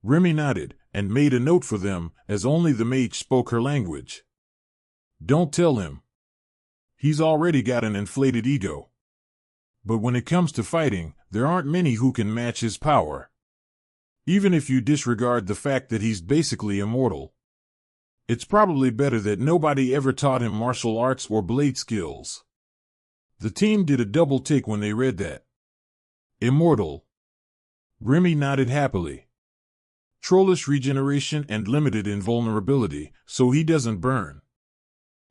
Remy nodded, and made a note for them, as only the mage spoke her language. Don't tell him. He's already got an inflated ego. But when it comes to fighting, there aren't many who can match his power. Even if you disregard the fact that he's basically immortal. It's probably better that nobody ever taught him martial arts or blade skills. The team did a double take when they read that. Immortal. Remy nodded happily. Trollish regeneration and limited invulnerability, so he doesn't burn.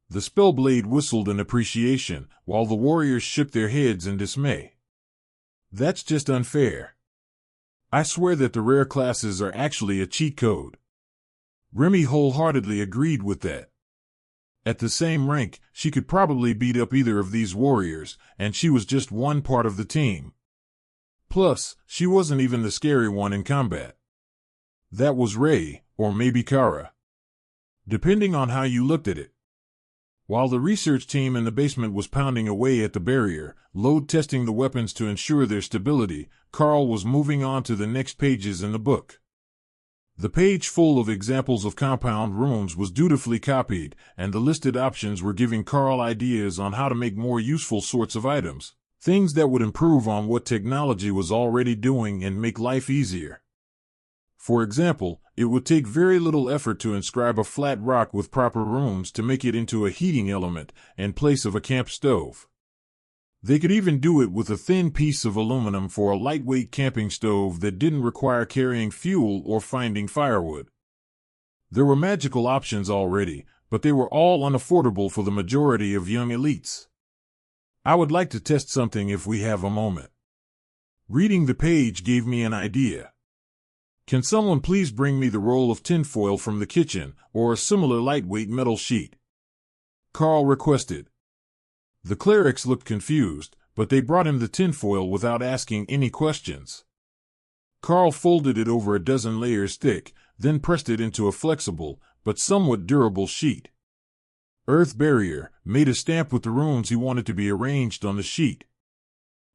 The spellblade whistled in appreciation, while the warriors shook their heads in dismay. That's just unfair. I swear that the rare classes are actually a cheat code. Remy wholeheartedly agreed with that. At the same rank, she could probably beat up either of these warriors, and she was just one part of the team. Plus, she wasn't even the scary one in combat. That was Ray, or maybe Kara. Depending on how you looked at it. While the research team in the basement was pounding away at the barrier, load testing the weapons to ensure their stability, Karl was moving on to the next pages in the book. The page full of examples of compound runes was dutifully copied, and the listed options were giving Karl ideas on how to make more useful sorts of items, things that would improve on what technology was already doing and make life easier. For example, it would take very little effort to inscribe a flat rock with proper runes to make it into a heating element in place of a camp stove. They could even do it with a thin piece of aluminum for a lightweight camping stove that didn't require carrying fuel or finding firewood. There were magical options already, but they were all unaffordable for the majority of young elites. I would like to test something if we have a moment. Reading the page gave me an idea. Can someone please bring me the roll of tinfoil from the kitchen, or a similar lightweight metal sheet? Karl requested. The clerics looked confused, but they brought him the tinfoil without asking any questions. Karl folded it over a dozen layers thick, then pressed it into a flexible, but somewhat durable sheet. Earth Barrier made a stamp with the runes he wanted to be arranged on the sheet.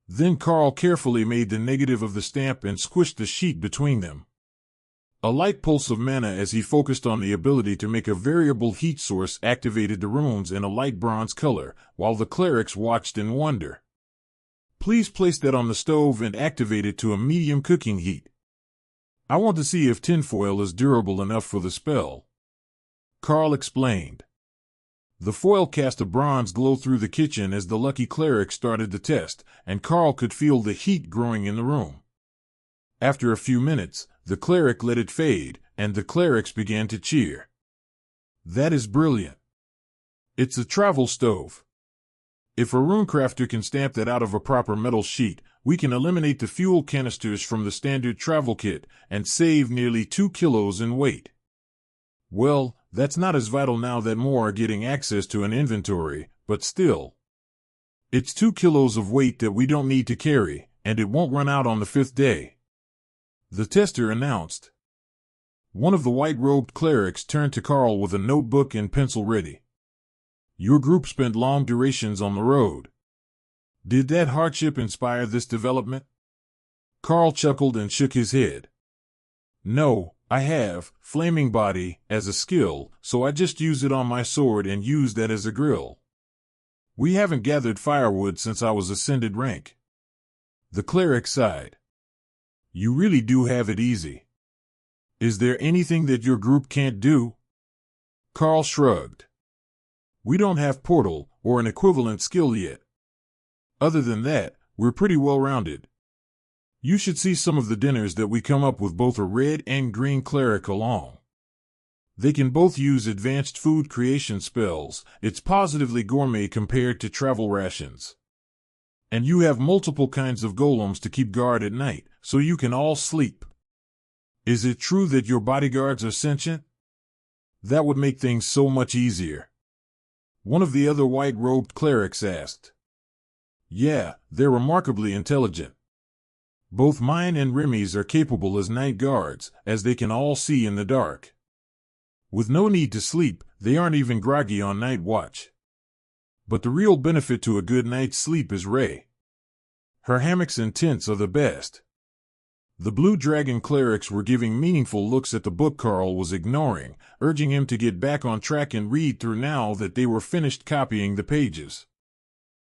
Then Karl carefully made the negative of the stamp and squished the sheet between them. A light pulse of mana as he focused on the ability to make a variable heat source activated the runes in a light bronze color, while the clerics watched in wonder. Please place that on the stove and activate it to a medium cooking heat. I want to see if tinfoil is durable enough for the spell. Karl explained. The foil cast a bronze glow through the kitchen as the lucky cleric started the test, and Karl could feel the heat growing in the room. After a few minutes, the cleric let it fade, and the clerics began to cheer. That is brilliant. It's a travel stove. If a runecrafter can stamp that out of a proper metal sheet, we can eliminate the fuel canisters from the standard travel kit and save nearly 2 kilos in weight. Well, that's not as vital now that more are getting access to an inventory, but still. It's 2 kilos of weight that we don't need to carry, and it won't run out on the 5th day. The tester announced. One of the white-robed clerics turned to Karl with a notebook and pencil ready. Your group spent long durations on the road. Did that hardship inspire this development? Karl chuckled and shook his head. No, I have flaming body as a skill, so I just use it on my sword and use that as a grill. We haven't gathered firewood since I was ascended rank. The cleric sighed. You really do have it easy. Is there anything that your group can't do? Karl shrugged. We don't have portal or an equivalent skill yet. Other than that, we're pretty well-rounded. You should see some of the dinners that we come up with both a red and green cleric along. They can both use advanced food creation spells. It's positively gourmet compared to travel rations. And you have multiple kinds of golems to keep guard at night, so you can all sleep. Is it true that your bodyguards are sentient? That would make things so much easier. One of the other white-robed clerics asked. Yeah, they're remarkably intelligent. Both mine and Remy's are capable as night guards, as they can all see in the dark. With no need to sleep, they aren't even groggy on night watch. But the real benefit to a good night's sleep is Ray. Her hammocks and tents are the best. The Blue Dragon clerics were giving meaningful looks at the book Karl was ignoring, urging him to get back on track and read through now that they were finished copying the pages.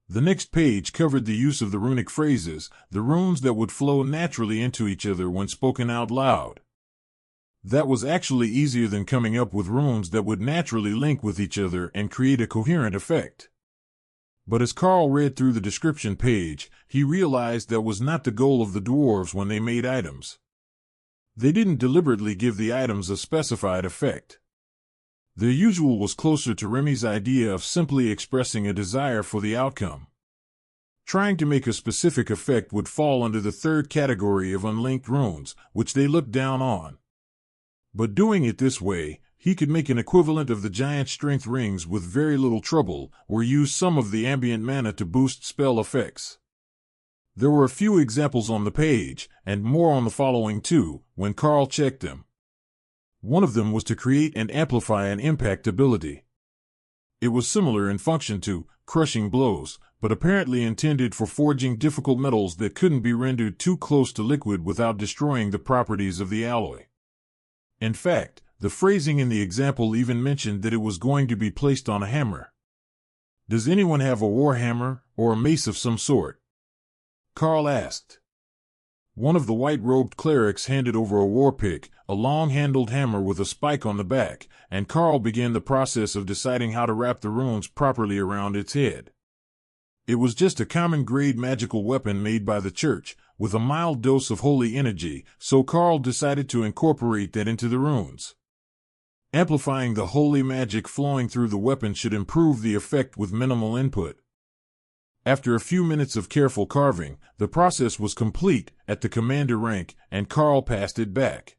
The next page covered the use of the runic phrases, the runes that would flow naturally into each other when spoken out loud. That was actually easier than coming up with runes that would naturally link with each other and create a coherent effect. But as Karl read through the description page, he realized that was not the goal of the dwarves when they made items. They didn't deliberately give the items a specified effect. Their usual was closer to Remy's idea of simply expressing a desire for the outcome. Trying to make a specific effect would fall under the third category of unlinked runes, which they looked down on. But doing it this way, he could make an equivalent of the giant strength rings with very little trouble, or use some of the ambient mana to boost spell effects. There were a few examples on the page, and more on the following too, when Karl checked them. One of them was to create and amplify an impact ability. It was similar in function to crushing blows, but apparently intended for forging difficult metals that couldn't be rendered too close to liquid without destroying the properties of the alloy. In fact, the phrasing in the example even mentioned that it was going to be placed on a hammer. Does anyone have a war hammer, or a mace of some sort? Karl asked. One of the white-robed clerics handed over a war pick, a long-handled hammer with a spike on the back, and Karl began the process of deciding how to wrap the runes properly around its head. It was just a common-grade magical weapon made by the church, with a mild dose of holy energy, so Karl decided to incorporate that into the runes. Amplifying the holy magic flowing through the weapon should improve the effect with minimal input. After a few minutes of careful carving, the process was complete at the commander rank, and Karl passed it back.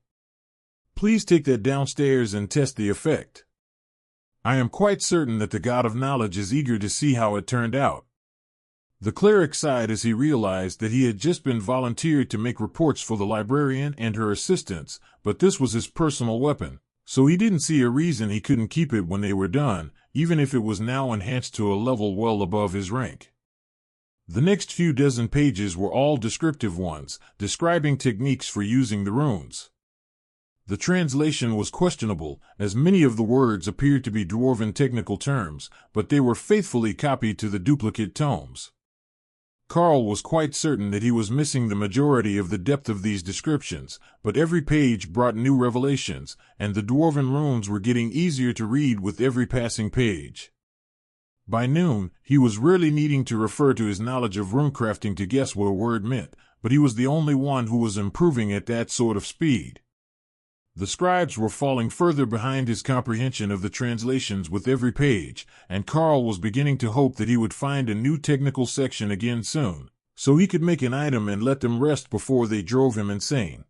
Please take that downstairs and test the effect. I am quite certain that the God of Knowledge is eager to see how it turned out. The cleric sighed as he realized that he had just been volunteered to make reports for the librarian and her assistants, but this was his personal weapon, so he didn't see a reason he couldn't keep it when they were done, even if it was now enhanced to a level well above his rank. The next few dozen pages were all descriptive ones, describing techniques for using the runes. The translation was questionable, as many of the words appeared to be Dwarven technical terms, but they were faithfully copied to the duplicate tomes. Karl was quite certain that he was missing the majority of the depth of these descriptions, but every page brought new revelations, and the Dwarven runes were getting easier to read with every passing page. By noon, he was rarely needing to refer to his knowledge of runecrafting to guess what a word meant, but he was the only one who was improving at that sort of speed. The scribes were falling further behind his comprehension of the translations with every page, and Karl was beginning to hope that he would find a new technical section again soon, so he could make an item and let them rest before they drove him insane.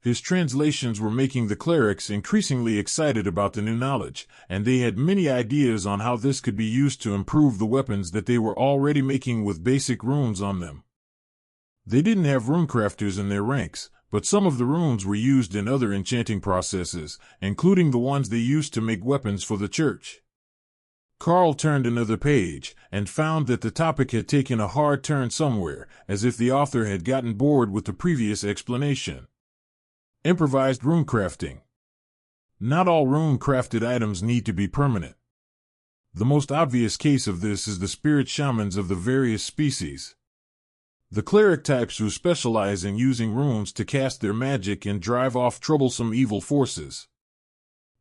His translations were making the clerics increasingly excited about the new knowledge, and they had many ideas on how this could be used to improve the weapons that they were already making with basic runes on them. They didn't have runecrafters in their ranks, but some of the runes were used in other enchanting processes, including the ones they used to make weapons for the church. Karl turned another page, and found that the topic had taken a hard turn somewhere, as if the author had gotten bored with the previous explanation. Improvised runecrafting. Not all rune-crafted items need to be permanent. The most obvious case of this is the spirit shamans of the various species. The cleric types who specialize in using runes to cast their magic and drive off troublesome evil forces.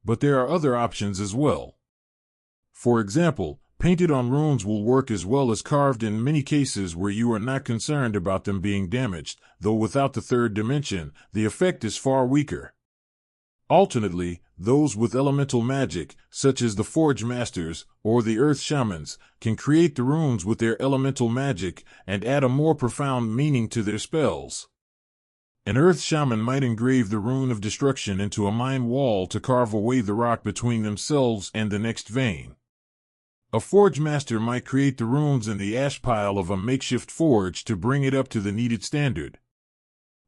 But there are other options as well. For example, painted on runes will work as well as carved in many cases where you are not concerned about them being damaged, though without the third dimension, the effect is far weaker. Alternately, those with elemental magic, such as the Forge Masters or the Earth Shamans, can create the runes with their elemental magic and add a more profound meaning to their spells. An Earth Shaman might engrave the rune of destruction into a mine wall to carve away the rock between themselves and the next vein. A Forge Master might create the runes in the ash pile of a makeshift forge to bring it up to the needed standard.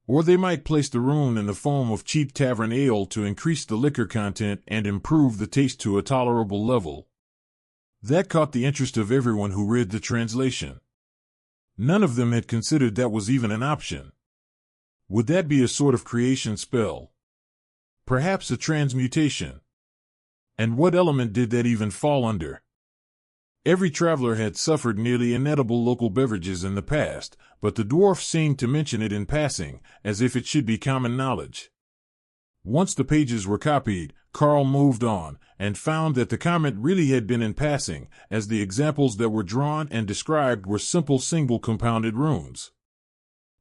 Or they might place the rune in the foam of cheap tavern ale to increase the liquor content and improve the taste to a tolerable level. That caught the interest of everyone who read the translation. None of them had considered that was even an option. Would that be a sort of creation spell? Perhaps a transmutation? And what element did that even fall under? Every traveler had suffered nearly inedible local beverages in the past, but the dwarf seemed to mention it in passing, as if it should be common knowledge. Once the pages were copied, Karl moved on, and found that the comment really had been in passing, as the examples that were drawn and described were simple single-compounded runes.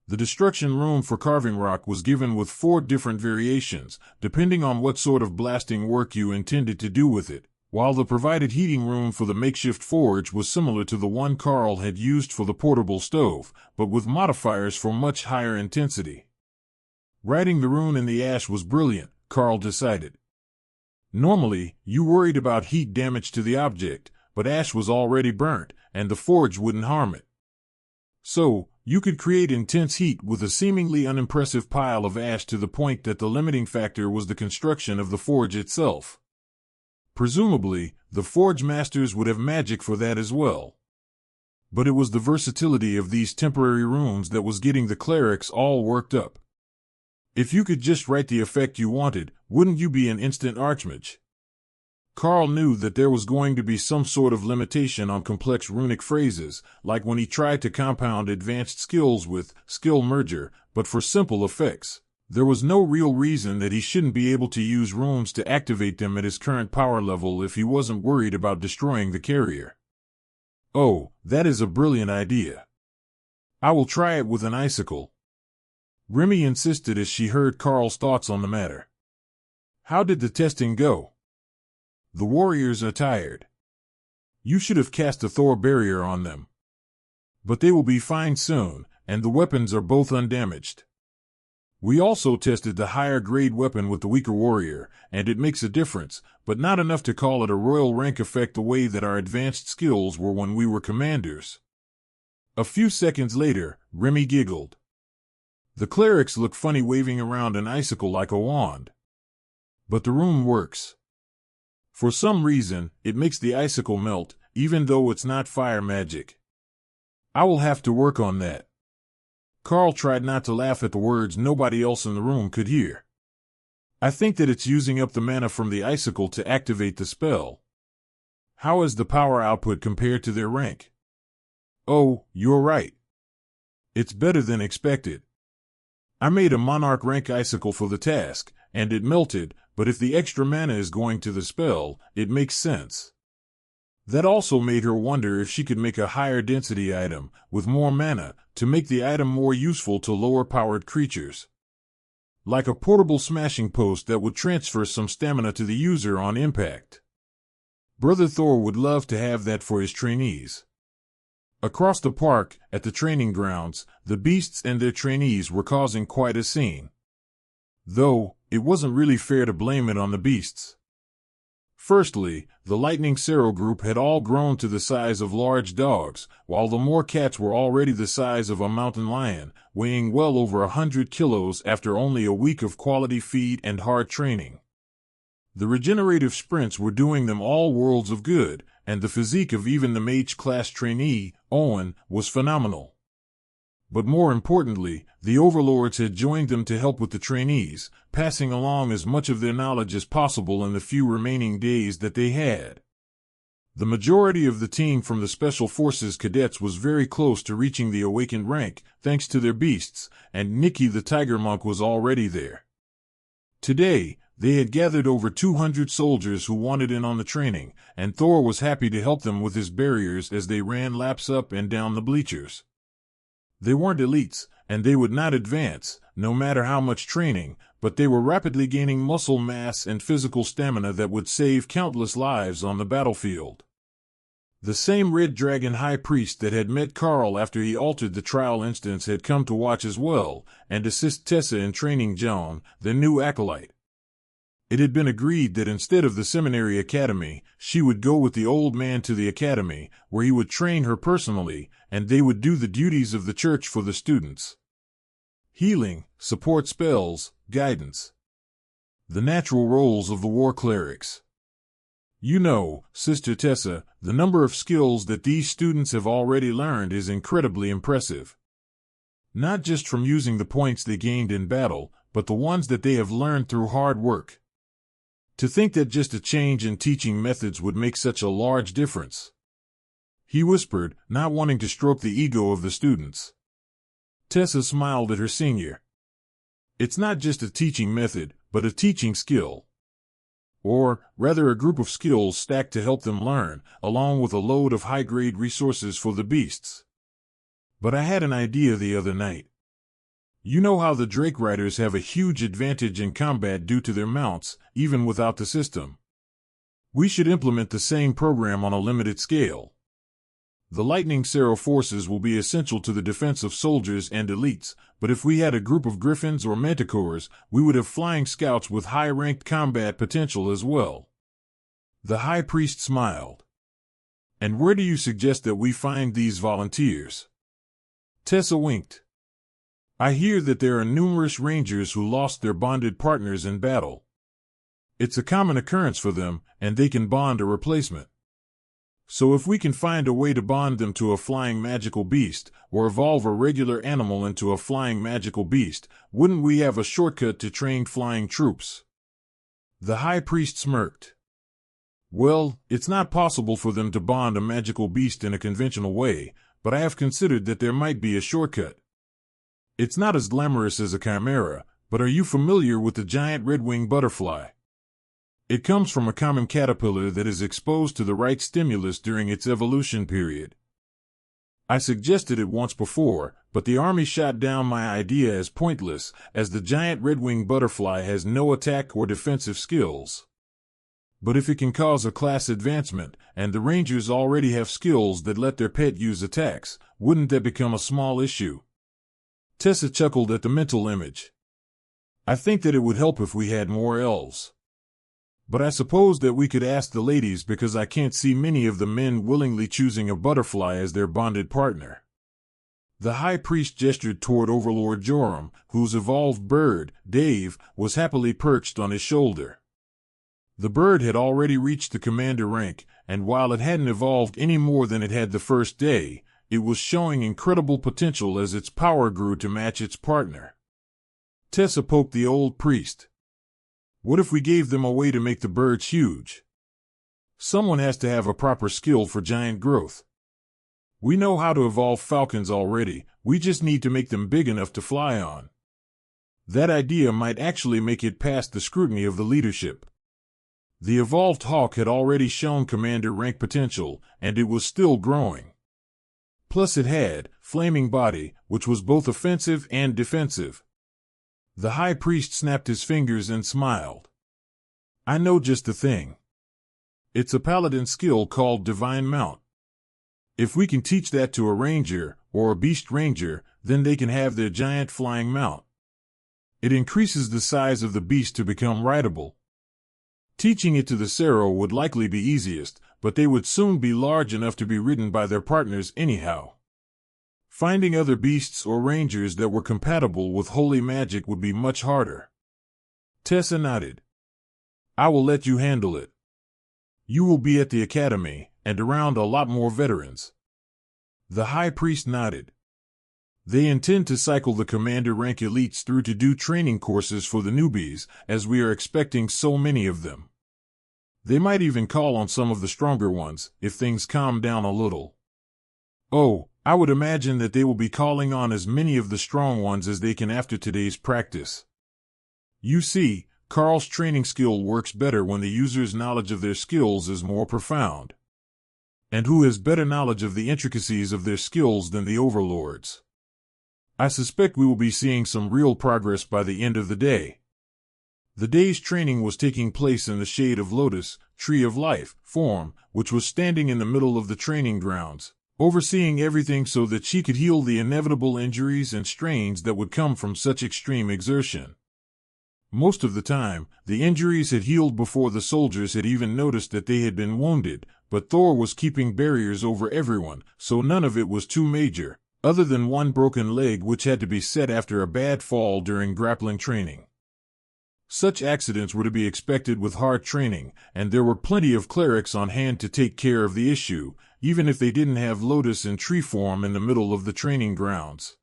The destruction rune for carving rock was given with 4 different variations, depending on what sort of blasting work you intended to do with it, while the provided heating rune for the makeshift forge was similar to the one Karl had used for the portable stove, but with modifiers for much higher intensity. Writing the rune in the ash was brilliant, Karl decided. Normally, you worried about heat damage to the object, but ash was already burnt, and the forge wouldn't harm it. So, you could create intense heat with a seemingly unimpressive pile of ash to the point that the limiting factor was the construction of the forge itself. Presumably, the forge masters would have magic for that as well. But it was the versatility of these temporary runes that was getting the clerics all worked up. If you could just write the effect you wanted, wouldn't you be an instant archmage? Karl knew that there was going to be some sort of limitation on complex runic phrases, like when he tried to compound advanced skills with skill merger, but for simple effects, there was no real reason that he shouldn't be able to use runes to activate them at his current power level if he wasn't worried about destroying the carrier. Oh, that is a brilliant idea. I will try it with an icicle. Remy insisted as she heard Karl's thoughts on the matter. How did the testing go? The warriors are tired. You should have cast a Thor barrier on them. But they will be fine soon, and the weapons are both undamaged. We also tested the higher grade weapon with the weaker warrior, and it makes a difference, but not enough to call it a royal rank effect the way that our advanced skills were when we were commanders. A few seconds later, Remy giggled. The clerics look funny waving around an icicle like a wand. But the rune works. For some reason, it makes the icicle melt, even though it's not fire magic. I will have to work on that. Karl tried not to laugh at the words nobody else in the room could hear. I think that it's using up the mana from the icicle to activate the spell. How is the power output compared to their rank? Oh, you're right. It's better than expected. I made a monarch rank icicle for the task, and it melted, but if the extra mana is going to the spell, it makes sense. That also made her wonder if she could make a higher density item, with more mana, to make the item more useful to lower-powered creatures. Like a portable smashing post that would transfer some stamina to the user on impact. Brother Thor would love to have that for his trainees. Across the park, at the training grounds, the beasts and their trainees were causing quite a scene. Though, it wasn't really fair to blame it on the beasts. Firstly, the Lightning Sarrow group had all grown to the size of large dogs, while the Moor cats were already the size of a mountain lion, weighing well over 100 kilos after only a week of quality feed and hard training. The regenerative sprints were doing them all worlds of good, and the physique of even the mage-class trainee, Owen, was phenomenal. But more importantly, the overlords had joined them to help with the trainees, passing along as much of their knowledge as possible in the few remaining days that they had. The majority of the team from the Special Forces cadets was very close to reaching the awakened rank, thanks to their beasts, and Nicky the Tiger Monk was already there. Today, they had gathered over 200 soldiers who wanted in on the training, and Thor was happy to help them with his barriers as they ran laps up and down the bleachers. They weren't elites, and they would not advance, no matter how much training, but they were rapidly gaining muscle mass and physical stamina that would save countless lives on the battlefield. The same Red Dragon High Priest that had met Karl after he altered the trial instance had come to watch as well, and assist Tessa in training John, their new acolyte. It had been agreed that instead of the seminary academy, she would go with the old man to the academy, where he would train her personally, and they would do the duties of the church for the students. Healing, support spells, guidance. The natural roles of the war clerics. You know, Sister Tessa, the number of skills that these students have already learned is incredibly impressive. Not just from using the points they gained in battle, but the ones that they have learned through hard work. To think that just a change in teaching methods would make such a large difference. He whispered, not wanting to stroke the ego of the students. Tessa smiled at her senior. It's not just a teaching method, but a teaching skill. Or, rather, a group of skills stacked to help them learn, along with a load of high-grade resources for the beasts. But I had an idea the other night. You know how the Drake Riders have a huge advantage in combat due to their mounts, even without the system. We should implement the same program on a limited scale. The Lightning Sero forces will be essential to the defense of soldiers and elites, but if we had a group of griffins or manticores, we would have flying scouts with high-ranked combat potential as well. The High Priest smiled. And where do you suggest that we find these volunteers? Tessa winked. I hear that there are numerous rangers who lost their bonded partners in battle. It's a common occurrence for them, and they can bond a replacement. So if we can find a way to bond them to a flying magical beast, or evolve a regular animal into a flying magical beast, wouldn't we have a shortcut to trained flying troops? The High Priest smirked. Well, it's not possible for them to bond a magical beast in a conventional way, but I have considered that there might be a shortcut. It's not as glamorous as a chimera, but are you familiar with the giant red-winged butterfly? It comes from a common caterpillar that is exposed to the right stimulus during its evolution period. I suggested it once before, but the army shot down my idea as pointless, as the giant red-winged butterfly has no attack or defensive skills. But if it can cause a class advancement, and the rangers already have skills that let their pet use attacks, wouldn't that become a small issue? Tessa chuckled at the mental image. I think that it would help if we had more elves. But I suppose that we could ask the ladies because I can't see many of the men willingly choosing a butterfly as their bonded partner. The High Priest gestured toward Overlord Joram, whose evolved bird, Dave, was happily perched on his shoulder. The bird had already reached the commander rank, and while it hadn't evolved any more than it had the first day, it was showing incredible potential as its power grew to match its partner. Tessa poked the old priest. What if we gave them a way to make the birds huge? Someone has to have a proper skill for giant growth. We know how to evolve falcons already, we just need to make them big enough to fly on. That idea might actually make it past the scrutiny of the leadership. The evolved hawk had already shown commander rank potential, and it was still growing. Plus it had flaming body, which was both offensive and defensive. The High Priest snapped his fingers and smiled. I know just the thing. It's a paladin skill called Divine Mount. If we can teach that to a ranger, or a beast ranger, then they can have their giant flying mount. It increases the size of the beast to become rideable. Teaching it to the Sero would likely be easiest, but they would soon be large enough to be ridden by their partners anyhow. Finding other beasts or rangers that were compatible with holy magic would be much harder. Tessa nodded. I will let you handle it. You will be at the academy, and around a lot more veterans. The High Priest nodded. They intend to cycle the commander rank elites through to do training courses for the newbies, as we are expecting so many of them. They might even call on some of the stronger ones, if things calm down a little. Oh, I would imagine that they will be calling on as many of the strong ones as they can after today's practice. You see, Karl's training skill works better when the user's knowledge of their skills is more profound. And who has better knowledge of the intricacies of their skills than the overlords? I suspect we will be seeing some real progress by the end of the day. The day's training was taking place in the shade of Lotus, Tree of Life, form, which was standing in the middle of the training grounds, overseeing everything so that she could heal the inevitable injuries and strains that would come from such extreme exertion. Most of the time, the injuries had healed before the soldiers had even noticed that they had been wounded, but Thor was keeping barriers over everyone, so none of it was too major, other than one broken leg which had to be set after a bad fall during grappling training. Such accidents were to be expected with hard training, and there were plenty of clerics on hand to take care of the issue, even if they didn't have Lotus in tree form in the middle of the training grounds.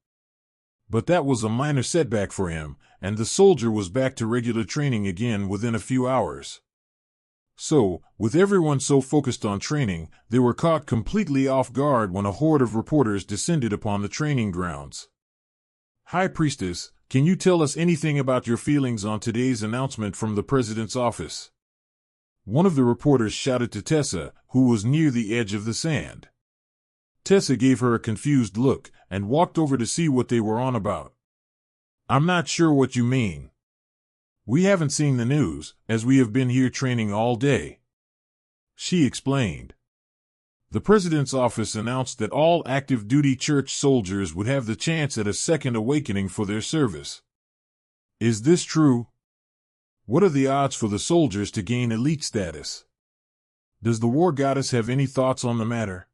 But that was a minor setback for him, and the soldier was back to regular training again within a few hours. So, with everyone so focused on training, they were caught completely off guard when a horde of reporters descended upon the training grounds. "High Priestess, can you tell us anything about your feelings on today's announcement from the President's office?" One of the reporters shouted to Tessa, who was near the edge of the sand. Tessa gave her a confused look, and walked over to see what they were on about. "I'm not sure what you mean. We haven't seen the news, as we have been here training all day," she explained. The President's office announced that all active duty church soldiers would have the chance at a second awakening for their service. "Is this true? What are the odds for the soldiers to gain elite status? Does the war goddess have any thoughts on the matter?"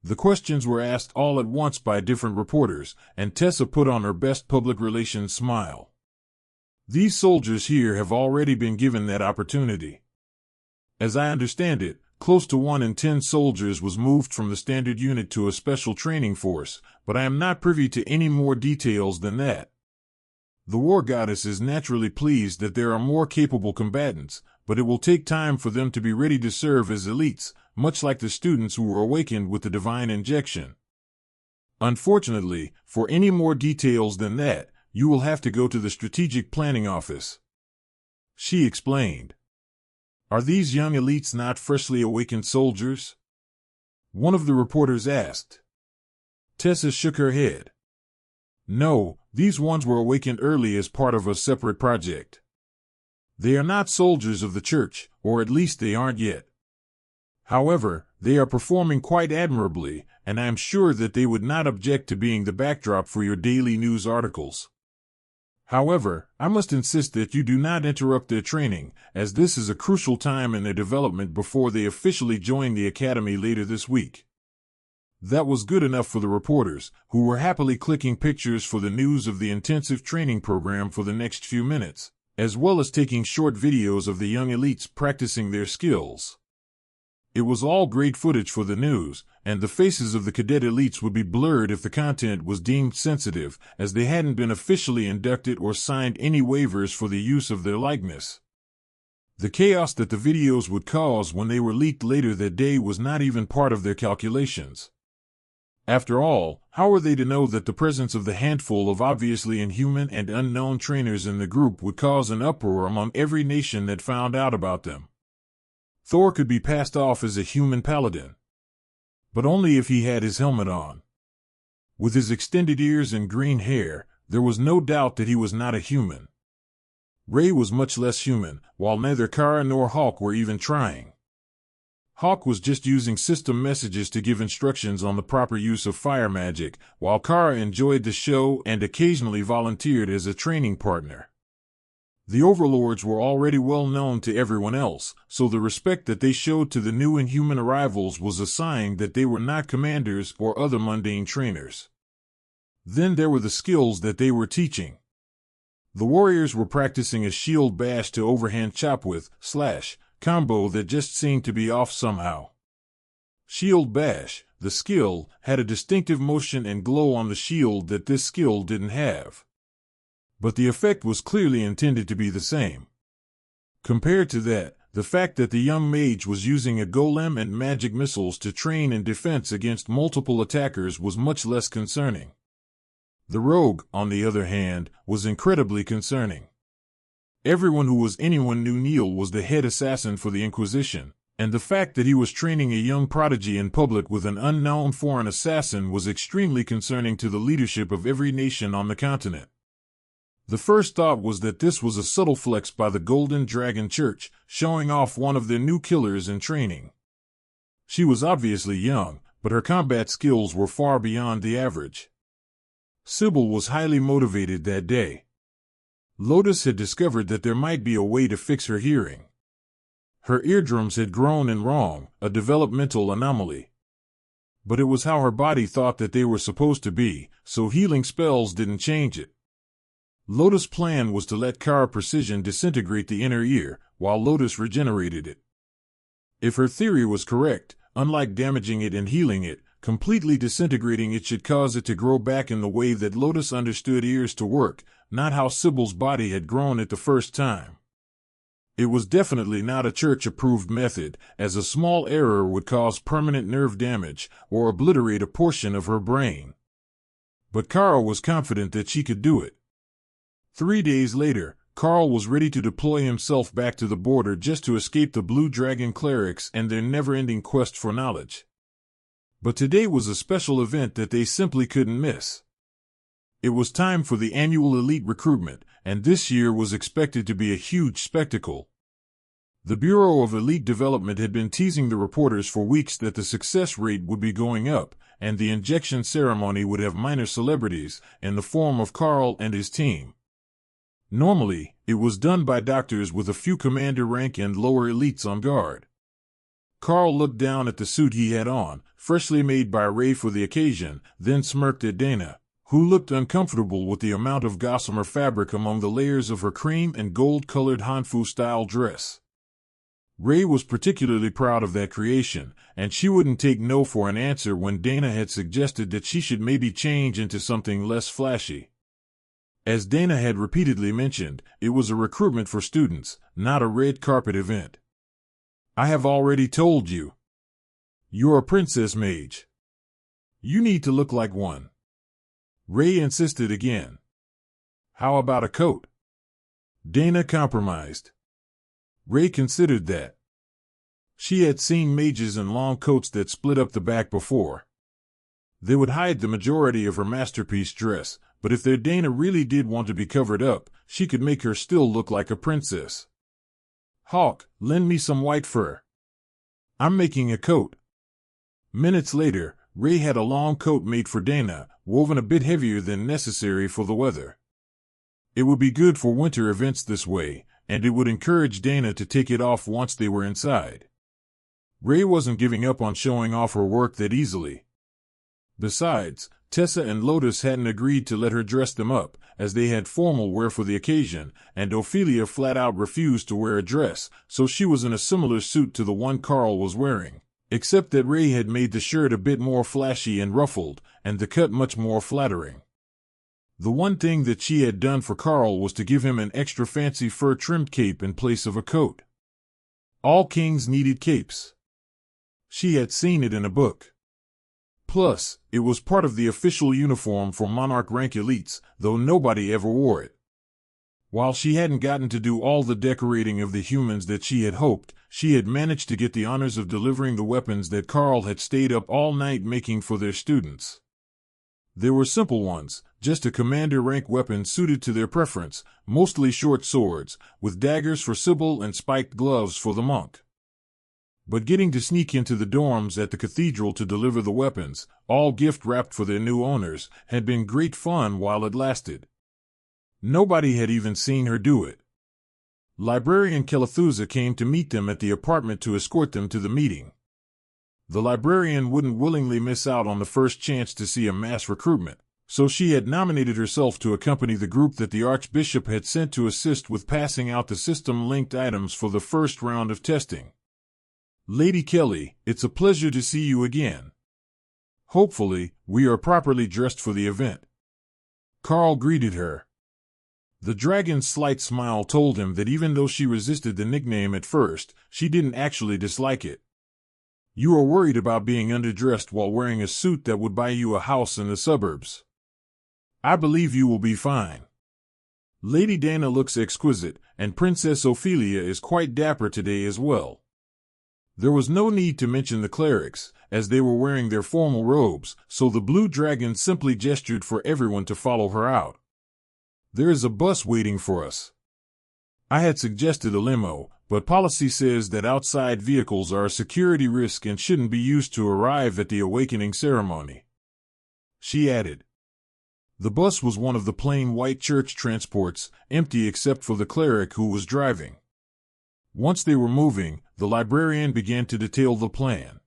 The questions were asked all at once by different reporters, and Tessa put on her best public relations smile. "These soldiers here have already been given that opportunity. As I understand it, close to 1 in 10 soldiers was moved from the standard unit to a special training force, but I am not privy to any more details than that. The war goddess is naturally pleased that there are more capable combatants, but it will take time for them to be ready to serve as elites, much like the students who were awakened with the divine injection. Unfortunately, for any more details than that, you will have to go to the strategic planning office," she explained. "Are these young elites not freshly awakened soldiers?" one of the reporters asked. Tessa shook her head. "No, these ones were awakened early as part of a separate project. They are not soldiers of the church, or at least they aren't yet. However, they are performing quite admirably, and I am sure that they would not object to being the backdrop for your daily news articles. However, I must insist that you do not interrupt their training, as this is a crucial time in their development before they officially join the academy later this week." That was good enough for the reporters, who were happily clicking pictures for the news of the intensive training program for the next few minutes, as well as taking short videos of the young elites practicing their skills. It was all great footage for the news, and the faces of the cadet elites would be blurred if the content was deemed sensitive, as they hadn't been officially inducted or signed any waivers for the use of their likeness. The chaos that the videos would cause when they were leaked later that day was not even part of their calculations. After all, how were they to know that the presence of the handful of obviously inhuman and unknown trainers in the group would cause an uproar among every nation that found out about them? Thor could be passed off as a human paladin, but only if he had his helmet on. With his extended ears and green hair, there was no doubt that he was not a human. Ray was much less human, while neither Kara nor Hawk were even trying. Hawk was just using system messages to give instructions on the proper use of fire magic, while Kara enjoyed the show and occasionally volunteered as a training partner. The overlords were already well known to everyone else, so the respect that they showed to the new inhuman arrivals was a sign that they were not commanders or other mundane trainers. Then there were the skills that they were teaching. The warriors were practicing a shield bash to overhand chop with / combo that just seemed to be off somehow. Shield bash, the skill, had a distinctive motion and glow on the shield that this skill didn't have. But the effect was clearly intended to be the same. Compared to that, the fact that the young mage was using a golem and magic missiles to train in defense against multiple attackers was much less concerning. The rogue, on the other hand, was incredibly concerning. Everyone who was anyone knew Neil was the head assassin for the Inquisition, and the fact that he was training a young prodigy in public with an unknown foreign assassin was extremely concerning to the leadership of every nation on the continent. The first thought was that this was a subtle flex by the Golden Dragon Church, showing off one of their new killers in training. She was obviously young, but her combat skills were far beyond the average. Sybil was highly motivated that day. Lotus had discovered that there might be a way to fix her hearing. Her eardrums had grown in wrong, a developmental anomaly. But it was how her body thought that they were supposed to be, so healing spells didn't change it. Lotus' plan was to let Kara Precision disintegrate the inner ear, while Lotus regenerated it. If her theory was correct, unlike damaging it and healing it, completely disintegrating it should cause it to grow back in the way that Lotus understood ears to work, not how Sybil's body had grown it the first time. It was definitely not a church-approved method, as a small error would cause permanent nerve damage or obliterate a portion of her brain. But Karl was confident that she could do it. 3 days later, Karl was ready to deploy himself back to the border just to escape the Blue Dragon clerics and their never-ending quest for knowledge. But today was a special event that they simply couldn't miss. It was time for the annual Elite Recruitment, and this year was expected to be a huge spectacle. The Bureau of Elite Development had been teasing the reporters for weeks that the success rate would be going up, and the injection ceremony would have minor celebrities in the form of Karl and his team. Normally, it was done by doctors with a few commander rank and lower elites on guard. Karl looked down at the suit he had on, freshly made by Ray for the occasion, then smirked at Dana, who looked uncomfortable with the amount of gossamer fabric among the layers of her cream and gold-colored Hanfu-style dress. Ray was particularly proud of that creation, and she wouldn't take no for an answer when Dana had suggested that she should maybe change into something less flashy. As Dana had repeatedly mentioned, it was a recruitment for students, not a red carpet event. I have already told you. You're a princess mage. You need to look like one. Ray insisted again. How about a coat? Dana compromised. Ray considered that. She had seen mages in long coats that split up the back before. They would hide the majority of her masterpiece dress, but if their Dana really did want to be covered up, she could make her still look like a princess. Hawk, lend me some white fur. I'm making a coat. Minutes later, Ray had a long coat made for Dana, woven a bit heavier than necessary for the weather. It would be good for winter events this way, and it would encourage Dana to take it off once they were inside. Ray wasn't giving up on showing off her work that easily. Besides, Tessa and Lotus hadn't agreed to let her dress them up, as they had formal wear for the occasion, and Ophelia flat out refused to wear a dress, so she was in a similar suit to the one Karl was wearing, except that Ray had made the shirt a bit more flashy and ruffled, and the cut much more flattering. The one thing that she had done for Karl was to give him an extra fancy fur-trimmed cape in place of a coat. All kings needed capes. She had seen it in a book. Plus, it was part of the official uniform for monarch rank elites, though nobody ever wore it. While she hadn't gotten to do all the decorating of the humans that she had hoped, she had managed to get the honors of delivering the weapons that Karl had stayed up all night making for their students. They were simple ones, just a commander rank weapon suited to their preference, mostly short swords, with daggers for Sybil and spiked gloves for the monk. But getting to sneak into the dorms at the cathedral to deliver the weapons, all gift-wrapped for their new owners, had been great fun while it lasted. Nobody had even seen her do it. Librarian Kelethusa came to meet them at the apartment to escort them to the meeting. The librarian wouldn't willingly miss out on the first chance to see a mass recruitment, so she had nominated herself to accompany the group that the Archbishop had sent to assist with passing out the system-linked items for the first round of testing. Lady Kelly, it's a pleasure to see you again. Hopefully, we are properly dressed for the event. Karl greeted her. The dragon's slight smile told him that even though she resisted the nickname at first, she didn't actually dislike it. You are worried about being underdressed while wearing a suit that would buy you a house in the suburbs. I believe you will be fine. Lady Dana looks exquisite, and Princess Ophelia is quite dapper today as well. There was no need to mention the clerics, as they were wearing their formal robes, so the blue dragon simply gestured for everyone to follow her out. There is a bus waiting for us. I had suggested a limo, but policy says that outside vehicles are a security risk and shouldn't be used to arrive at the awakening ceremony. She added. The bus was one of the plain white church transports, empty except for the cleric who was driving. Once they were moving, the librarian began to detail the plan.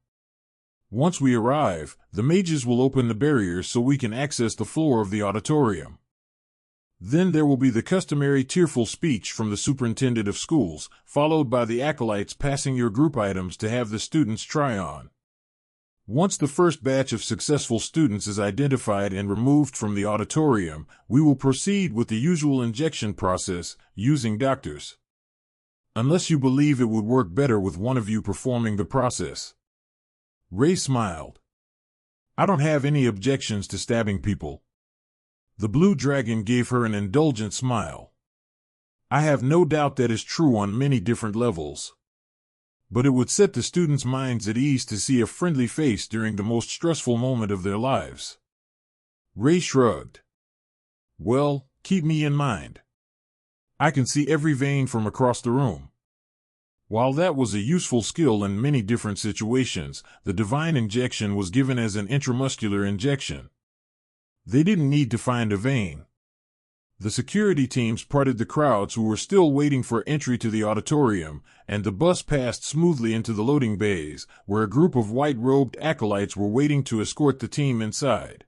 Once we arrive, the mages will open the barriers so we can access the floor of the auditorium. Then there will be the customary tearful speech from the superintendent of schools, followed by the acolytes passing your group items to have the students try on. Once the first batch of successful students is identified and removed from the auditorium, we will proceed with the usual injection process, using doctors. Unless you believe it would work better with one of you performing the process. Ray smiled. I don't have any objections to stabbing people. The blue dragon gave her an indulgent smile. I have no doubt that is true on many different levels. But it would set the students' minds at ease to see a friendly face during the most stressful moment of their lives. Ray shrugged. Well, keep me in mind. I can see every vein from across the room. While that was a useful skill in many different situations, the divine injection was given as an intramuscular injection. They didn't need to find a vein. The security teams parted the crowds who were still waiting for entry to the auditorium, and the bus passed smoothly into the loading bays, where a group of white-robed acolytes were waiting to escort the team inside.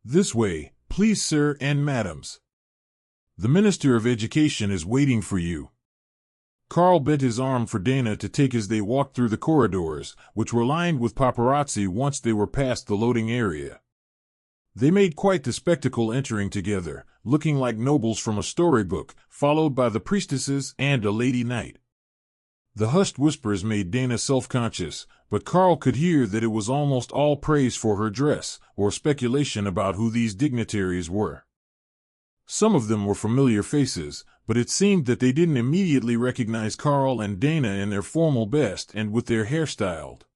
This way, please, sir and madams. The Minister of Education is waiting for you. Karl bent his arm for Dana to take as they walked through the corridors, which were lined with paparazzi once they were past the loading area. They made quite the spectacle entering together, looking like nobles from a storybook, followed by the priestesses and a lady knight. The hushed whispers made Dana self-conscious, but Karl could hear that it was almost all praise for her dress, or speculation about who these dignitaries were. Some of them were familiar faces, but it seemed that they didn't immediately recognize Karl and Dana in their formal best and with their hair styled.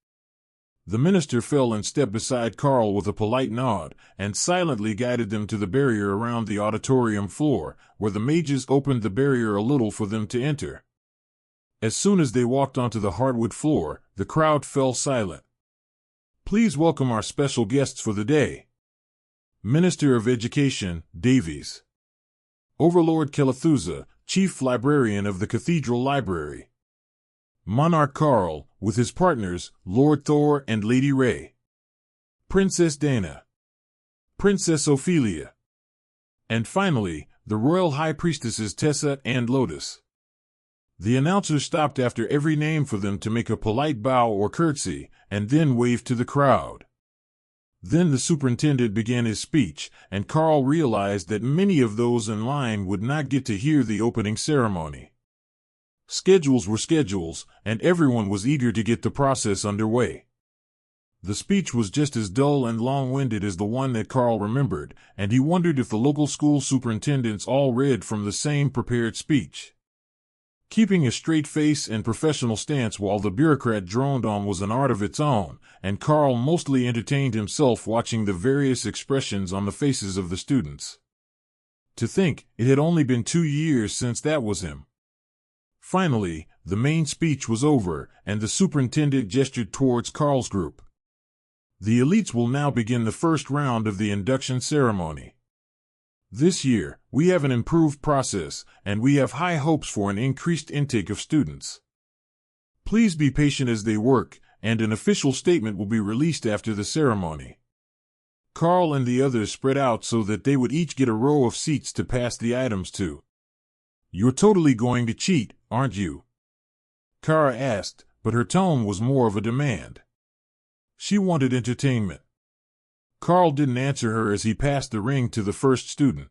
The minister fell in step beside Karl with a polite nod, and silently guided them to the barrier around the auditorium floor, where the mages opened the barrier a little for them to enter. As soon as they walked onto the hardwood floor, the crowd fell silent. Please welcome our special guests for the day. Minister of Education, Davies. Overlord Kelethuza, Chief Librarian of the Cathedral Library. Monarch Karl, with his partners, Lord Thor and Lady Ray. Princess Dana. Princess Ophelia. And finally, the Royal High Priestesses Tessa and Lotus. The announcer stopped after every name for them to make a polite bow or curtsy, and then waved to the crowd. Then the superintendent began his speech, and Karl realized that many of those in line would not get to hear the opening ceremony. Schedules were schedules, and everyone was eager to get the process underway. The speech was just as dull and long-winded as the one that Karl remembered, and he wondered if the local school superintendents all read from the same prepared speech. Keeping a straight face and professional stance while the bureaucrat droned on was an art of its own, and Karl mostly entertained himself watching the various expressions on the faces of the students. To think, it had only been 2 years since that was him. Finally, the main speech was over, and the superintendent gestured towards Karl's group. The elites will now begin the first round of the induction ceremony. This year, we have an improved process, and we have high hopes for an increased intake of students. Please be patient as they work, and an official statement will be released after the ceremony. Karl and the others spread out so that they would each get a row of seats to pass the items to. You're totally going to cheat, aren't you? Kara asked, but her tone was more of a demand. She wanted entertainment. Karl didn't answer her as he passed the ring to the first student.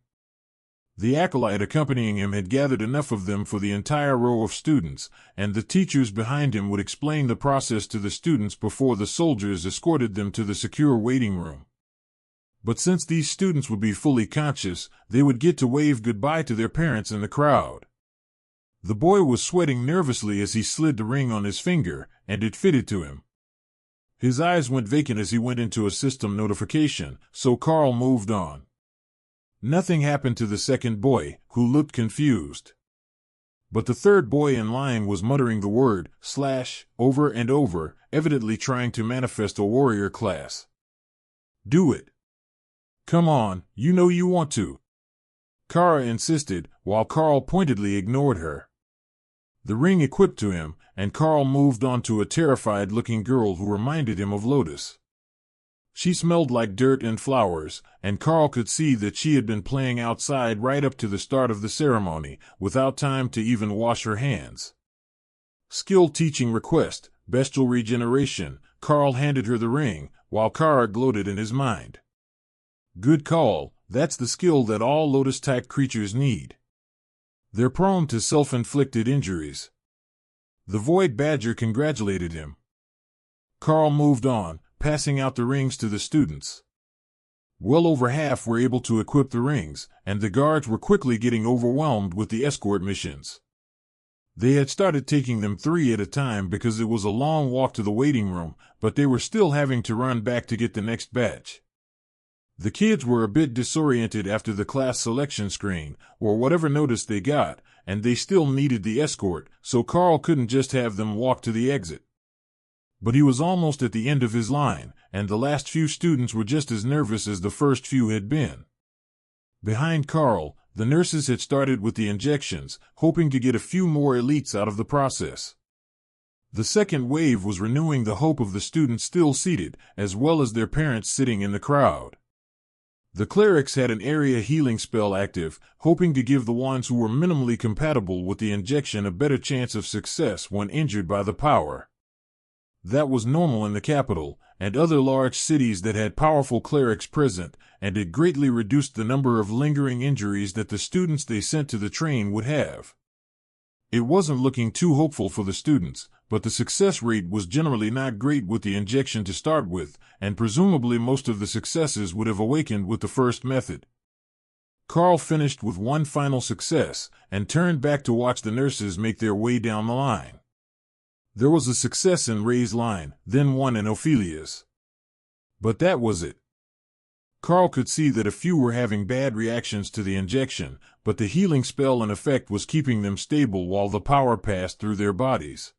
The acolyte accompanying him had gathered enough of them for the entire row of students, and the teachers behind him would explain the process to the students before the soldiers escorted them to the secure waiting room. But since these students would be fully conscious, they would get to wave goodbye to their parents in the crowd. The boy was sweating nervously as he slid the ring on his finger, and it fitted to him. His eyes went vacant as he went into a system notification, so Karl moved on. Nothing happened to the second boy, who looked confused. But the third boy in line was muttering the word / over and over, evidently trying to manifest a warrior class. Do it. Come on, you know you want to. Kara insisted, while Karl pointedly ignored her. The ring equipped to him, and Karl moved on to a terrified-looking girl who reminded him of Lotus. She smelled like dirt and flowers, and Karl could see that she had been playing outside right up to the start of the ceremony, without time to even wash her hands. Skill teaching request, bestial regeneration, Karl handed her the ring, while Karl gloated in his mind. Good call, that's the skill that all lotus-type creatures need. They're prone to self-inflicted injuries. The Void Badger congratulated him. Karl moved on, passing out the rings to the students. Well over half were able to equip the rings, and the guards were quickly getting overwhelmed with the escort missions. They had started taking them 3 at a time because it was a long walk to the waiting room, but they were still having to run back to get the next batch. The kids were a bit disoriented after the class selection screen, or whatever notice they got, and they still needed the escort, so Karl couldn't just have them walk to the exit. But he was almost at the end of his line, and the last few students were just as nervous as the first few had been. Behind Karl, the nurses had started with the injections, hoping to get a few more elites out of the process. The second wave was renewing the hope of the students still seated, as well as their parents sitting in the crowd. The clerics had an area healing spell active, hoping to give the ones who were minimally compatible with the injection a better chance of success when injured by the power. That was normal in the capital, and other large cities that had powerful clerics present, and it greatly reduced the number of lingering injuries that the students they sent to the train would have. It wasn't looking too hopeful for the students, but the success rate was generally not great with the injection to start with, and presumably most of the successes would have awakened with the first method. Karl finished with one final success, and turned back to watch the nurses make their way down the line. There was a success in Ray's line, then one in Ophelia's. But that was it. Karl could see that a few were having bad reactions to the injection, but the healing spell in effect was keeping them stable while the power passed through their bodies.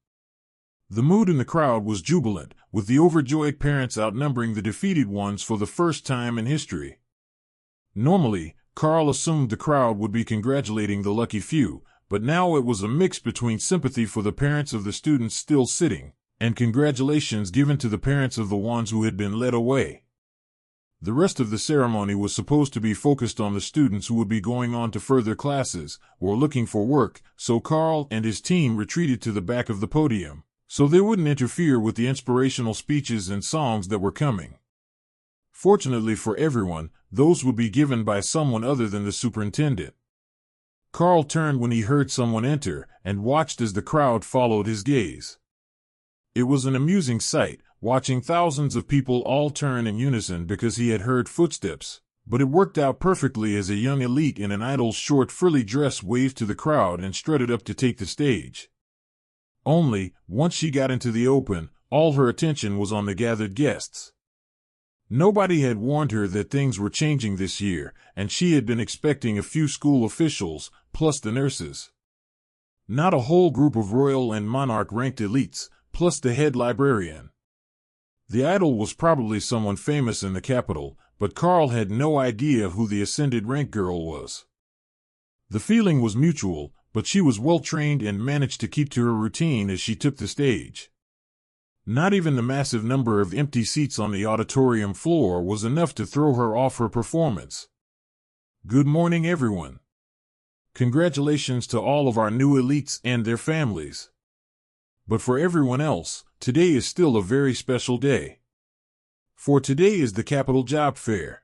The mood in the crowd was jubilant, with the overjoyed parents outnumbering the defeated ones for the first time in history. Normally, Karl assumed the crowd would be congratulating the lucky few, but now it was a mix between sympathy for the parents of the students still sitting, and congratulations given to the parents of the ones who had been led away. The rest of the ceremony was supposed to be focused on the students who would be going on to further classes, or looking for work, so Karl and his team retreated to the back of the podium, so they wouldn't interfere with the inspirational speeches and songs that were coming. Fortunately for everyone, those would be given by someone other than the superintendent. Karl turned when he heard someone enter, and watched as the crowd followed his gaze. It was an amusing sight, watching thousands of people all turn in unison because he had heard footsteps, but it worked out perfectly as a young elite in an idol's short frilly dress waved to the crowd and strutted up to take the stage. Only, once she got into the open, all her attention was on the gathered guests. Nobody had warned her that things were changing this year, and she had been expecting a few school officials, plus the nurses. Not a whole group of royal and monarch-ranked elites, plus the head librarian. The idol was probably someone famous in the capital, but Karl had no idea who the ascended rank girl was. The feeling was mutual, but she was well-trained and managed to keep to her routine as she took the stage. Not even the massive number of empty seats on the auditorium floor was enough to throw her off her performance. Good morning, everyone. Congratulations to all of our new elites and their families. But for everyone else, today is still a very special day. For today is the Capital Job Fair.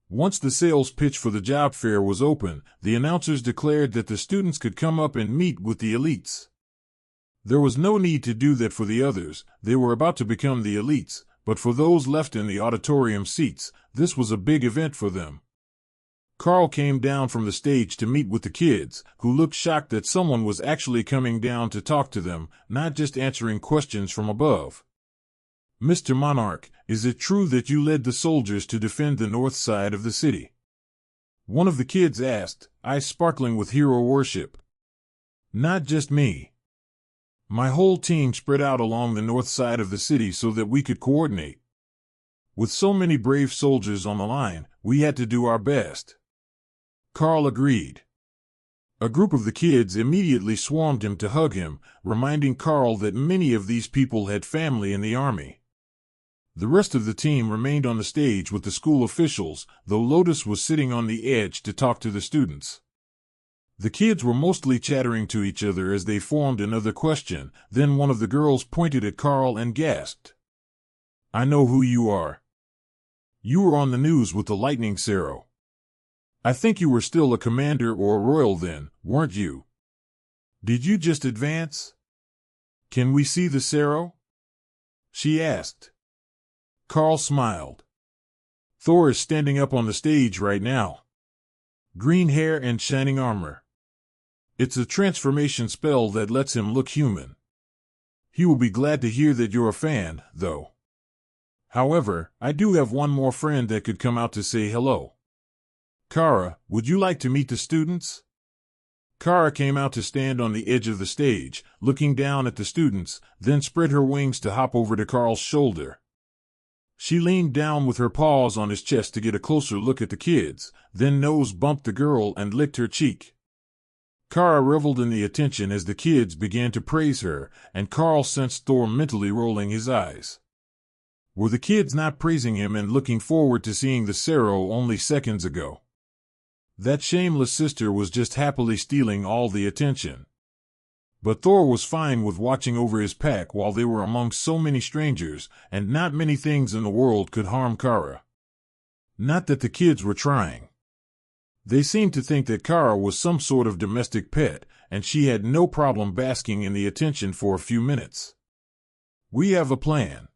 Once the sales pitch for the job fair was open, the announcers declared that the students could come up and meet with the elites. There was no need to do that for the others, they were about to become the elites, but for those left in the auditorium seats, this was a big event for them. Karl came down from the stage to meet with the kids, who looked shocked that someone was actually coming down to talk to them, not just answering questions from above. Mr. Monarch, is it true that you led the soldiers to defend the north side of the city? One of the kids asked, eyes sparkling with hero worship. Not just me. My whole team spread out along the north side of the city so that we could coordinate. With so many brave soldiers on the line, we had to do our best. Karl agreed. A group of the kids immediately swarmed him to hug him, reminding Karl that many of these people had family in the army. The rest of the team remained on the stage with the school officials, though Lotus was sitting on the edge to talk to the students. The kids were mostly chattering to each other as they formed another question, then one of the girls pointed at Karl and gasped. I know who you are. You were on the news with the lightning Cero. I think you were still a commander or a royal then, weren't you? Did you just advance? Can we see the Cero? She asked. Karl smiled. Thor is standing up on the stage right now. Green hair and shining armor. It's a transformation spell that lets him look human. He will be glad to hear that you're a fan, though. However, I do have one more friend that could come out to say hello. Kara, would you like to meet the students? Kara came out to stand on the edge of the stage, looking down at the students, then spread her wings to hop over to Karl's shoulder. She leaned down with her paws on his chest to get a closer look at the kids, then nose bumped the girl and licked her cheek. Kara reveled in the attention as the kids began to praise her, and Karl sensed Thor mentally rolling his eyes. Were the kids not praising him and looking forward to seeing the Cero only seconds ago? That shameless sister was just happily stealing all the attention. But Thor was fine with watching over his pack while they were among so many strangers, and not many things in the world could harm Kara. Not that the kids were trying. They seemed to think that Kara was some sort of domestic pet, and she had no problem basking in the attention for a few minutes. We have a plan.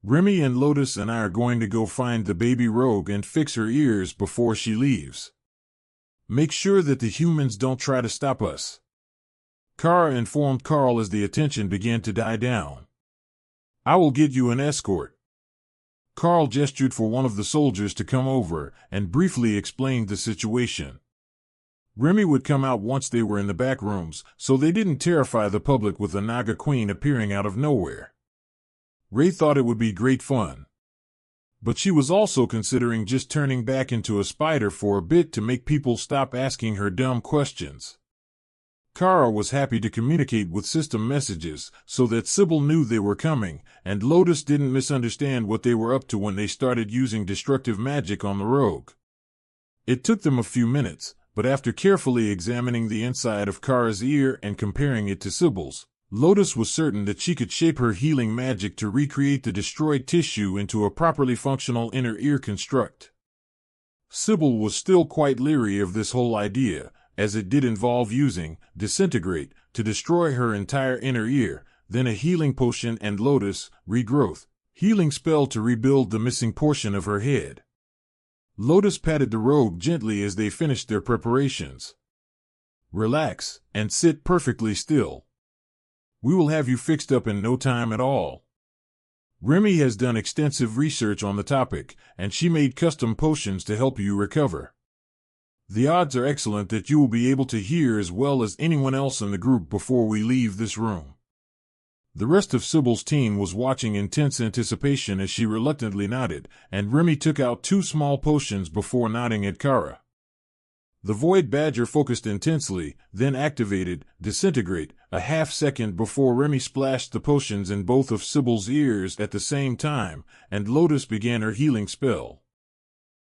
Remy and Lotus and I are going to go find the baby rogue and fix her ears before she leaves. Make sure that the humans don't try to stop us. Kara informed Karl as the attention began to die down. I will get you an escort. Karl gestured for one of the soldiers to come over and briefly explained the situation. Remy would come out once they were in the back rooms, so they didn't terrify the public with the Naga Queen appearing out of nowhere. Ray thought it would be great fun. But she was also considering just turning back into a spider for a bit to make people stop asking her dumb questions. Kara was happy to communicate with system messages so that Sybil knew they were coming, and Lotus didn't misunderstand what they were up to when they started using destructive magic on the rogue. It took them a few minutes, but after carefully examining the inside of Kara's ear and comparing it to Sybil's, Lotus was certain that she could shape her healing magic to recreate the destroyed tissue into a properly functional inner ear construct. Sybil was still quite leery of this whole idea, as it did involve using disintegrate to destroy her entire inner ear, then a healing potion and Lotus, regrowth, healing spell to rebuild the missing portion of her head. Lotus patted the rogue gently as they finished their preparations. Relax, and sit perfectly still. We will have you fixed up in no time at all. Remy has done extensive research on the topic, and she made custom potions to help you recover. The odds are excellent that you will be able to hear as well as anyone else in the group before we leave this room. The rest of Sybil's team was watching in tense anticipation as she reluctantly nodded, and Remy took out 2 small potions before nodding at Kara. The Void Badger focused intensely, then activated Disintegrate a half-second before Remy splashed the potions in both of Sybil's ears at the same time, and Lotus began her healing spell.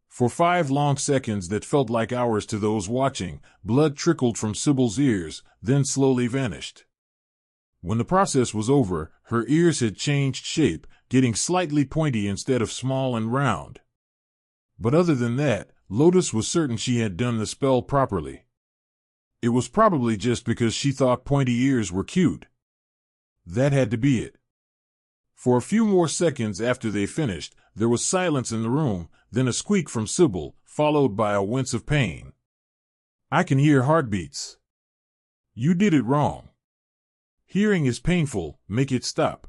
For 5 long seconds that felt like hours to those watching, blood trickled from Sybil's ears, then slowly vanished. When the process was over, her ears had changed shape, getting slightly pointy instead of small and round. But other than that, Lotus was certain she had done the spell properly. It was probably just because she thought pointy ears were cute. That had to be it. For a few more seconds after they finished, there was silence in the room, then a squeak from Sybil, followed by a wince of pain. I can hear heartbeats. You did it wrong. Hearing is painful, make it stop.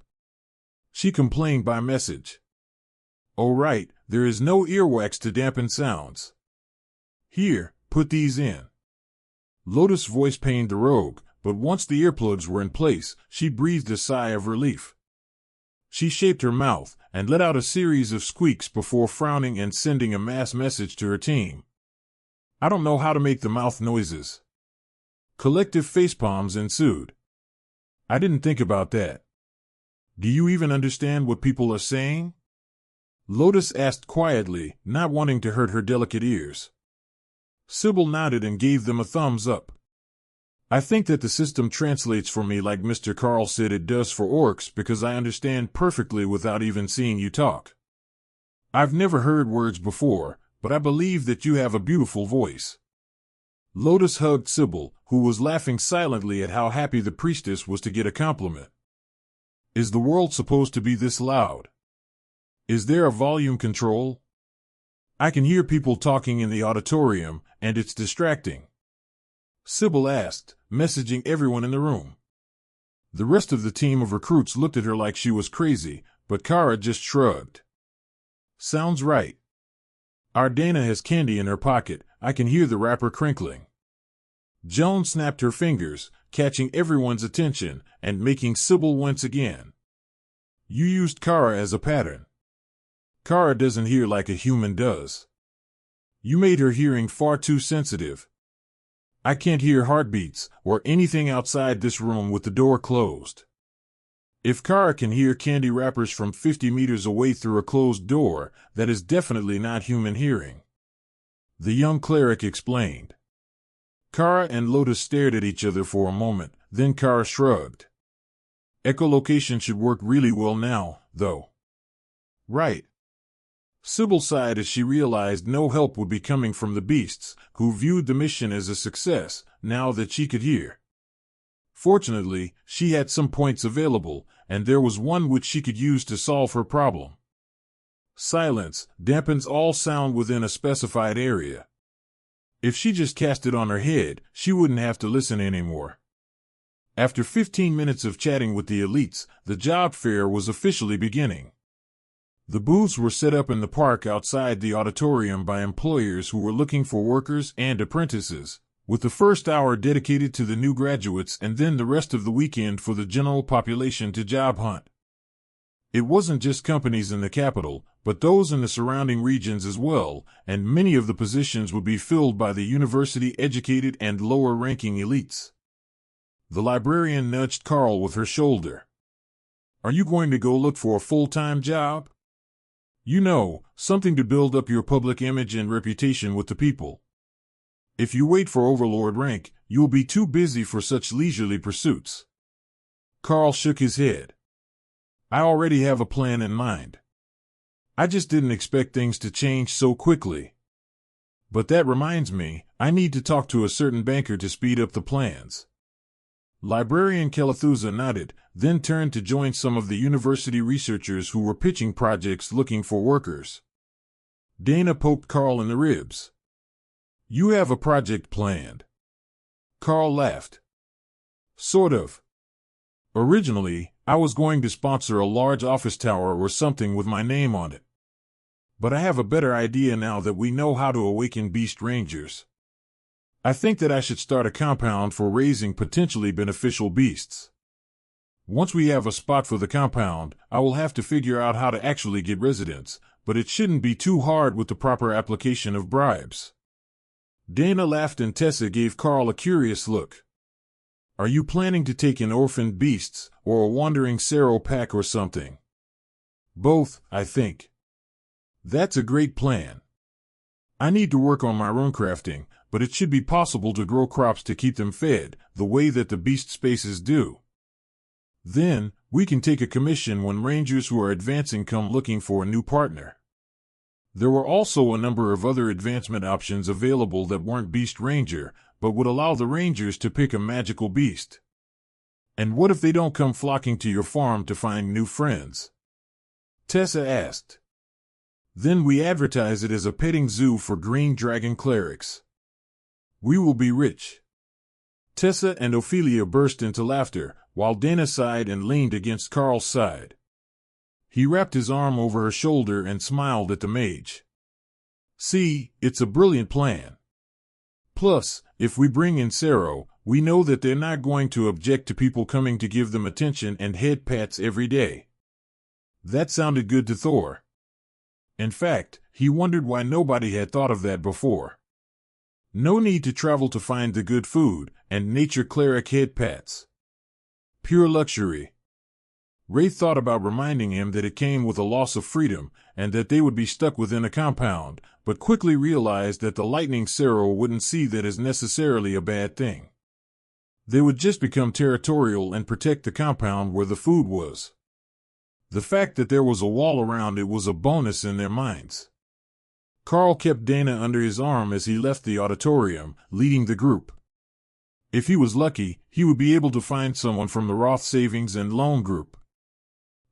She complained by message. Oh right, there is no earwax to dampen sounds. Here, put these in. Lotus' voice pained the rogue, but once the earplugs were in place, she breathed a sigh of relief. She shaped her mouth and let out a series of squeaks before frowning and sending a mass message to her team. I don't know how to make the mouth noises. Collective facepalms ensued. I didn't think about that. Do you even understand what people are saying? Lotus asked quietly, not wanting to hurt her delicate ears. Sybil nodded and gave them a thumbs up. I think that the system translates for me like Mr. Karl said it does for orcs because I understand perfectly without even seeing you talk. I've never heard words before, but I believe that you have a beautiful voice. Lotus hugged Sybil, who was laughing silently at how happy the priestess was to get a compliment. Is the world supposed to be this loud? Is there a volume control? I can hear people talking in the auditorium, and it's distracting. Sybil asked, messaging everyone in the room. The rest of the team of recruits looked at her like she was crazy, but Kara just shrugged. Sounds right. Our Dana has candy in her pocket. I can hear the wrapper crinkling. Joan snapped her fingers, catching everyone's attention and making Sybil wince again. You used Kara as a pattern. Kara doesn't hear like a human does. You made her hearing far too sensitive. I can't hear heartbeats or anything outside this room with the door closed. If Kara can hear candy wrappers from 50 meters away through a closed door, that is definitely not human hearing. The young cleric explained. Kara and Lotus stared at each other for a moment, then Kara shrugged. Echolocation should work really well now, though. Right. Sybil sighed as she realized no help would be coming from the beasts, who viewed the mission as a success, now that she could hear. Fortunately, she had some points available, and there was one which she could use to solve her problem. Silence dampens all sound within a specified area. If she just cast it on her head, she wouldn't have to listen anymore. After 15 minutes of chatting with the elites, the job fair was officially beginning. The booths were set up in the park outside the auditorium by employers who were looking for workers and apprentices, with the first hour dedicated to the new graduates and then the rest of the weekend for the general population to job hunt. It wasn't just companies in the capital, but those in the surrounding regions as well, and many of the positions would be filled by the university-educated and lower-ranking elites. The librarian nudged Karl with her shoulder. Are you going to go look for a full-time job? You know, something to build up your public image and reputation with the people. If you wait for overlord rank, you'll be too busy for such leisurely pursuits. Karl shook his head. I already have a plan in mind. I just didn't expect things to change so quickly. But that reminds me, I need to talk to a certain banker to speed up the plans. Librarian Kelethusa nodded, then turned to join some of the university researchers who were pitching projects looking for workers. Dana poked Karl in the ribs. You have a project planned. Karl laughed. Sort of. Originally, I was going to sponsor a large office tower or something with my name on it. But I have a better idea now that we know how to awaken beast rangers. I think that I should start a compound for raising potentially beneficial beasts. Once we have a spot for the compound, I will have to figure out how to actually get residents, but it shouldn't be too hard with the proper application of bribes. Dana laughed and Tessa gave Karl a curious look. Are you planning to take in orphaned beasts, or a wandering Sero pack or something? Both, I think. That's a great plan. I need to work on my runecrafting, but it should be possible to grow crops to keep them fed, the way that the beast spaces do. Then, we can take a commission when rangers who are advancing come looking for a new partner. There were also a number of other advancement options available that weren't Beast Ranger, but would allow the rangers to pick a magical beast. And what if they don't come flocking to your farm to find new friends? Tessa asked. Then we advertise it as a petting zoo for green dragon clerics. We will be rich. Tessa and Ophelia burst into laughter, while Dana sighed and leaned against Karl's side. He wrapped his arm over her shoulder and smiled at the mage. See, it's a brilliant plan. Plus, if we bring in Sero, we know that they're not going to object to people coming to give them attention and head pats every day. That sounded good to Thor. In fact, he wondered why nobody had thought of that before. No need to travel to find the good food, and nature cleric head pats. Pure luxury. Ray thought about reminding him that it came with a loss of freedom, and that they would be stuck within a compound, but quickly realized that the lightning Sero wouldn't see that as necessarily a bad thing. They would just become territorial and protect the compound where the food was. The fact that there was a wall around it was a bonus in their minds. Karl kept Dana under his arm as he left the auditorium, leading the group. If he was lucky, he would be able to find someone from the Roth Savings and Loan Group.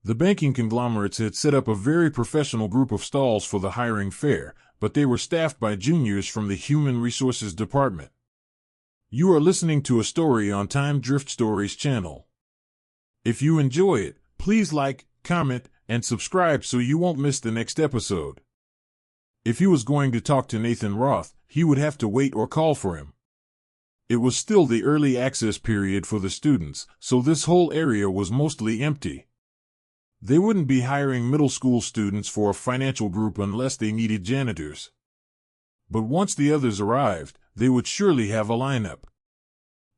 The banking conglomerates had set up a very professional group of stalls for the hiring fair, but they were staffed by juniors from the Human Resources Department. You are listening to a story on Time Drift Stories channel. If you enjoy it, please like, comment, and subscribe so you won't miss the next episode. If he was going to talk to Nathan Roth, he would have to wait or call for him. It was still the early access period for the students, so this whole area was mostly empty. They wouldn't be hiring middle school students for a financial group unless they needed janitors. But once the others arrived, they would surely have a lineup.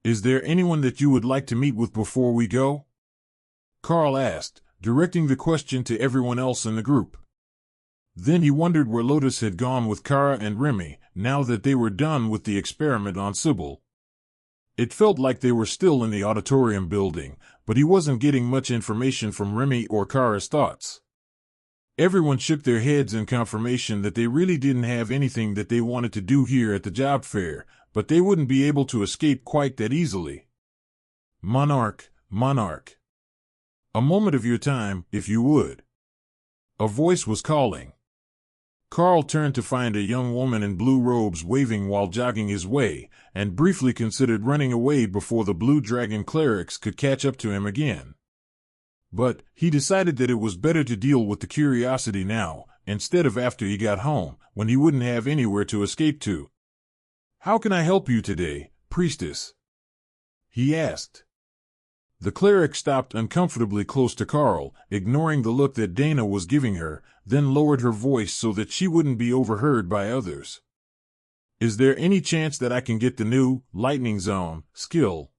Is there anyone that you would like to meet with before we go? Karl asked, directing the question to everyone else in the group. Then he wondered where Lotus had gone with Kara and Remy, now that they were done with the experiment on Sybil. It felt like they were still in the auditorium building, but he wasn't getting much information from Remy or Kara's thoughts. Everyone shook their heads in confirmation that they really didn't have anything that they wanted to do here at the job fair, but they wouldn't be able to escape quite that easily. Monarch, Monarch. A moment of your time, if you would. A voice was calling. Karl turned to find a young woman in blue robes waving while jogging his way, and briefly considered running away before the Blue Dragon clerics could catch up to him again. But he decided that it was better to deal with the curiosity now, instead of after he got home, when he wouldn't have anywhere to escape to. "How can I help you today, priestess?" he asked. The cleric stopped uncomfortably close to Karl, ignoring the look that Dana was giving her, then lowered her voice so that she wouldn't be overheard by others. "Is there any chance that I can get the new Lightning Zone skill?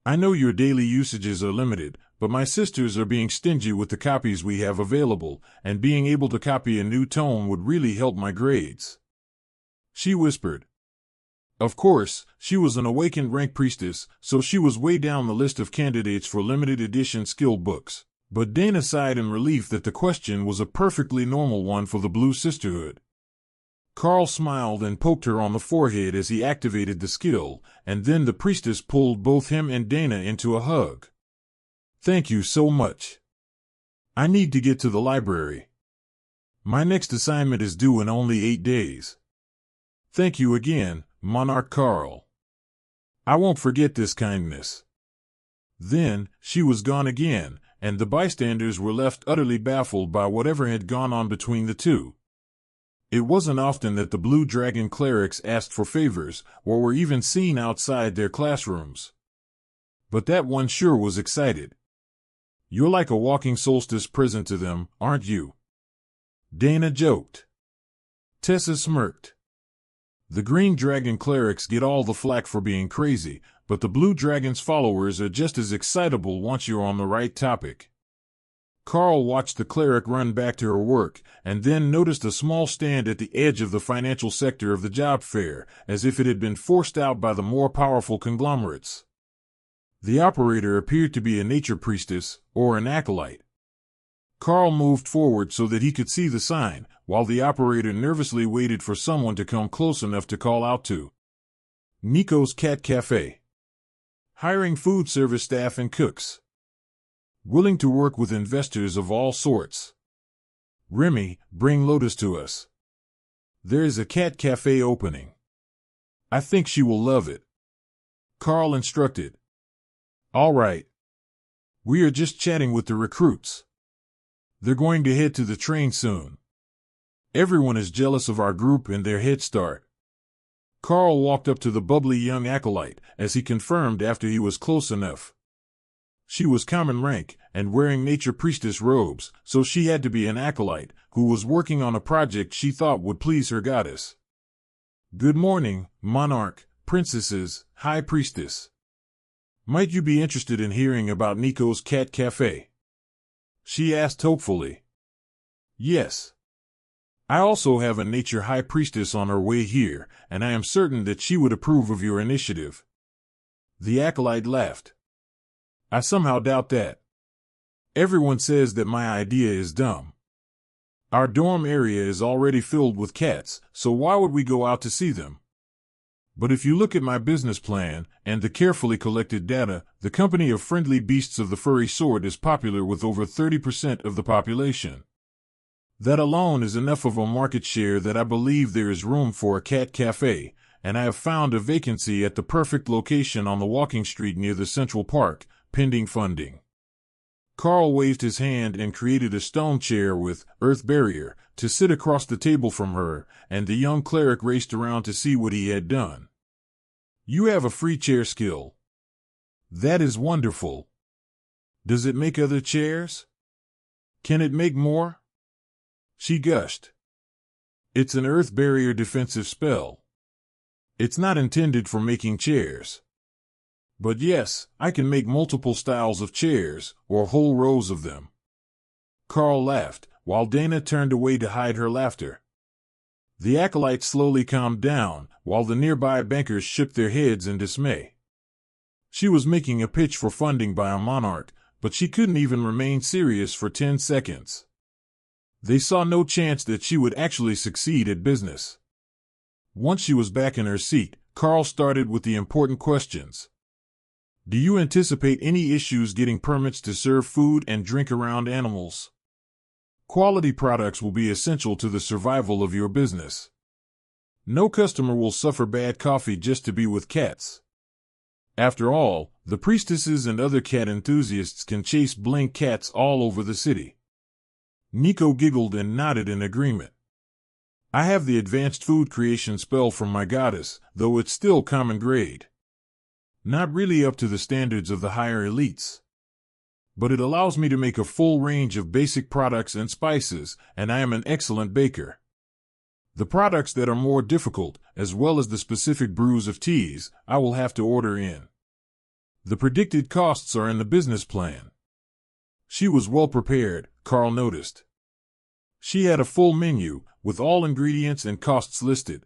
I know your daily usages are limited, but my sisters are being stingy with the copies we have available, and being able to copy a new tome would really help my grades," she whispered. Of course, she was an awakened rank priestess, so she was way down the list of candidates for limited edition skill books. But Dana sighed in relief that the question was a perfectly normal one for the Blue Sisterhood. Karl smiled and poked her on the forehead as he activated the skill, and then the priestess pulled both him and Dana into a hug. "Thank you so much. I need to get to the library. My next assignment is due in only 8 days. Thank you again, Monarch Karl. I won't forget this kindness." Then, she was gone again, and the bystanders were left utterly baffled by whatever had gone on between the two. It wasn't often that the Blue Dragon clerics asked for favors, or were even seen outside their classrooms. But that one sure was excited. "You're like a walking solstice present to them, aren't you?" Dana joked. Tessa smirked. The Green Dragon clerics get all the flack for being crazy, but the Blue Dragon's followers are just as excitable once you're on the right topic. Karl watched the cleric run back to her work, and then noticed a small stand at the edge of the financial sector of the job fair, as if it had been forced out by the more powerful conglomerates. The operator appeared to be a nature priestess, or an acolyte. Karl moved forward so that he could see the sign, while the operator nervously waited for someone to come close enough to call out to. Nico's Cat Cafe. Hiring food service staff and cooks. Willing to work with investors of all sorts. Remy, bring Lotus to us. There is a cat cafe opening. I think she will love it. Karl instructed. All right. We are just chatting with the recruits. They're going to head to the train soon. Everyone is jealous of our group and their head start. Karl walked up to the bubbly young acolyte, as he confirmed after he was close enough. She was common rank, and wearing nature priestess robes, so she had to be an acolyte, who was working on a project she thought would please her goddess. Good morning, monarch, princesses, high priestess. Might you be interested in hearing about Nico's Cat Cafe? She asked hopefully. Yes. I also have a nature high priestess on her way here, and I am certain that she would approve of your initiative. The acolyte laughed. I somehow doubt that. Everyone says that my idea is dumb. Our dorm area is already filled with cats, so why would we go out to see them? But if you look at my business plan and the carefully collected data, the company of friendly beasts of the furry sort is popular with over 30% of the population. That alone is enough of a market share that I believe there is room for a cat cafe, and I have found a vacancy at the perfect location on the walking street near the Central Park, pending funding. Karl waved his hand and created a stone chair with earth barrier to sit across the table from her, and the young cleric raced around to see what he had done. You have a free chair skill. That is wonderful. Does it make other chairs? Can it make more? She gushed. It's an earth barrier defensive spell. It's not intended for making chairs. But yes, I can make multiple styles of chairs, or whole rows of them. Karl laughed, while Dana turned away to hide her laughter. The acolyte slowly calmed down, while the nearby bankers shook their heads in dismay. She was making a pitch for funding by a monarch, but she couldn't even remain serious for 10 seconds. They saw no chance that she would actually succeed at business. Once she was back in her seat, Karl started with the important questions. Do you anticipate any issues getting permits to serve food and drink around animals? Quality products will be essential to the survival of your business. No customer will suffer bad coffee just to be with cats. After all, the priestesses and other cat enthusiasts can chase blink cats all over the city. Nico giggled and nodded in agreement. I have the advanced food creation spell from my goddess, though it's still common grade. Not really up to the standards of the higher elites. But it allows me to make a full range of basic products and spices, and I am an excellent baker. The products that are more difficult, as well as the specific brews of teas, I will have to order in. The predicted costs are in the business plan. She was well prepared, Karl noticed. She had a full menu, with all ingredients and costs listed.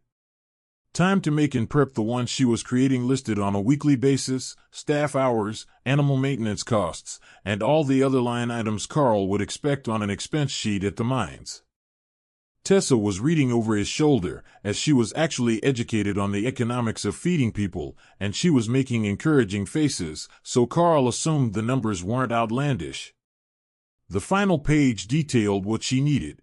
Time to make and prep the ones she was creating listed on a weekly basis, staff hours, animal maintenance costs, and all the other line items Karl would expect on an expense sheet at the mines. Tessa was reading over his shoulder, as she was actually educated on the economics of feeding people, and she was making encouraging faces, so Karl assumed the numbers weren't outlandish. The final page detailed what she needed.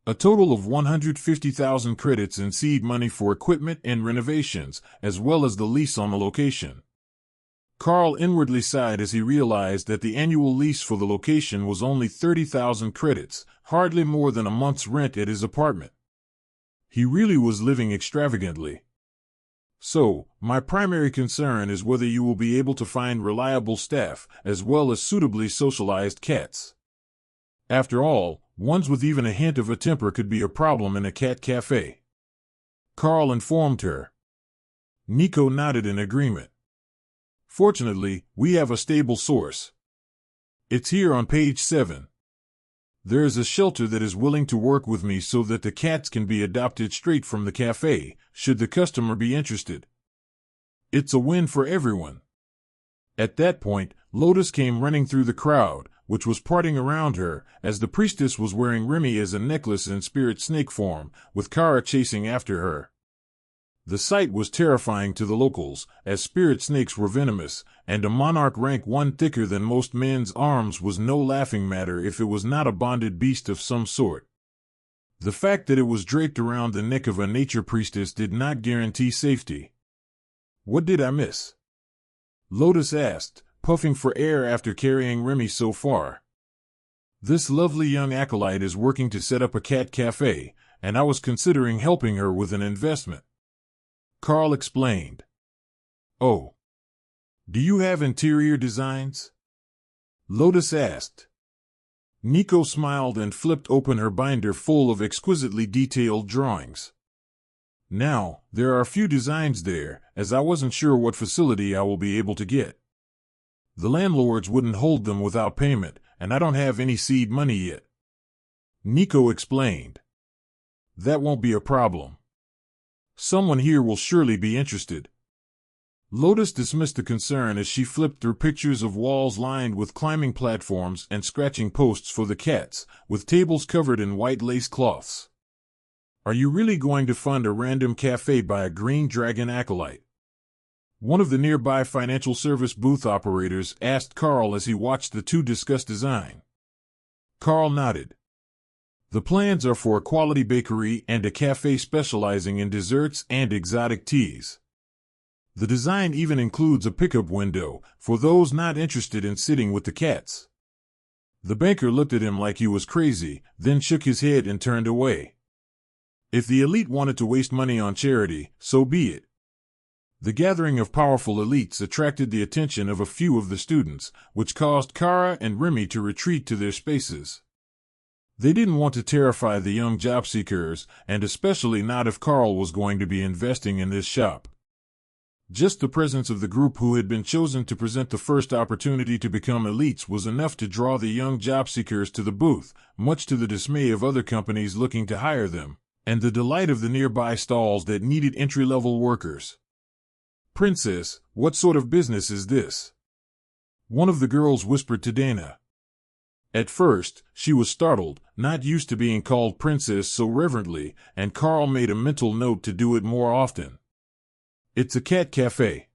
A total of 150,000 credits in seed money for equipment and renovations, as well as the lease on the location. Karl inwardly sighed as he realized that the annual lease for the location was only 30,000 credits, hardly more than a month's rent at his apartment. He really was living extravagantly. So, my primary concern is whether you will be able to find reliable staff, as well as suitably socialized cats. After all, ones with even a hint of a temper could be a problem in a cat cafe. Karl informed her. Nico nodded in agreement. Fortunately, we have a stable source. It's here on page 7. There is a shelter that is willing to work with me so that the cats can be adopted straight from the cafe, should the customer be interested. It's a win for everyone. At that point, Lotus came running through the crowd, which was parting around her, as the priestess was wearing Remy as a necklace in spirit snake form, with Kara chasing after her. The sight was terrifying to the locals, as spirit snakes were venomous, and a monarch rank 1 thicker than most men's arms was no laughing matter if it was not a bonded beast of some sort. The fact that it was draped around the neck of a nature priestess did not guarantee safety. What did I miss? Lotus asked, puffing for air after carrying Remy so far. This lovely young acolyte is working to set up a cat cafe, and I was considering helping her with an investment. Karl explained. Oh. Do you have interior designs? Lotus asked. Nico smiled and flipped open her binder full of exquisitely detailed drawings. Now, there are a few designs there, as I wasn't sure what facility I will be able to get. The landlords wouldn't hold them without payment, and I don't have any seed money yet. Nico explained. That won't be a problem. Someone here will surely be interested. Lotus dismissed the concern as she flipped through pictures of walls lined with climbing platforms and scratching posts for the cats, with tables covered in white lace cloths. Are you really going to fund a random cafe by a green dragon acolyte? One of the nearby financial service booth operators asked Karl as he watched the two discuss design. Karl nodded. The plans are for a quality bakery and a cafe specializing in desserts and exotic teas. The design even includes a pickup window for those not interested in sitting with the cats. The banker looked at him like he was crazy, then shook his head and turned away. If the elite wanted to waste money on charity, so be it. The gathering of powerful elites attracted the attention of a few of the students, which caused Kara and Remy to retreat to their spaces. They didn't want to terrify the young job seekers, and especially not if Karl was going to be investing in this shop. Just the presence of the group who had been chosen to present the first opportunity to become elites was enough to draw the young job seekers to the booth, much to the dismay of other companies looking to hire them, and the delight of the nearby stalls that needed entry-level workers. "Princess, what sort of business is this?" one of the girls whispered to Dana. At first, she was startled, not used to being called princess so reverently, and Karl made a mental note to do it more often. "It's a cat cafe."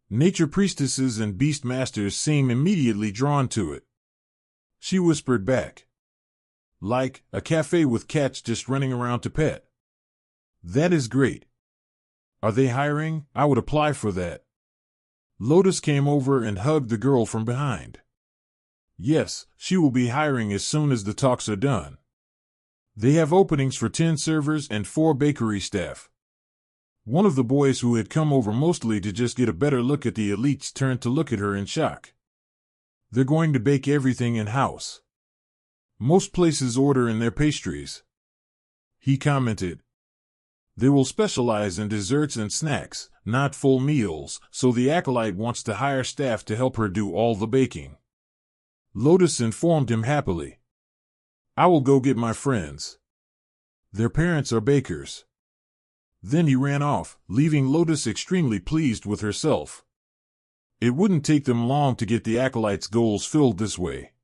Nature priestesses and beast masters seem immediately drawn to it. She whispered back. "Like, a cafe with cats just running around to pet." "That is great. Are they hiring? I would apply for that." Lotus came over and hugged the girl from behind. "Yes, she will be hiring as soon as the talks are done. They have openings for 10 servers and 4 bakery staff." One of the boys who had come over mostly to just get a better look at the elites turned to look at her in shock. "They're going to bake everything in-house. Most places order in their pastries," he commented. "They will specialize in desserts and snacks, not full meals, so the acolyte wants to hire staff to help her do all the baking." Lotus informed him happily. "I will go get my friends. Their parents are bakers." Then he ran off, leaving Lotus extremely pleased with herself. It wouldn't take them long to get the acolyte's goals filled this way.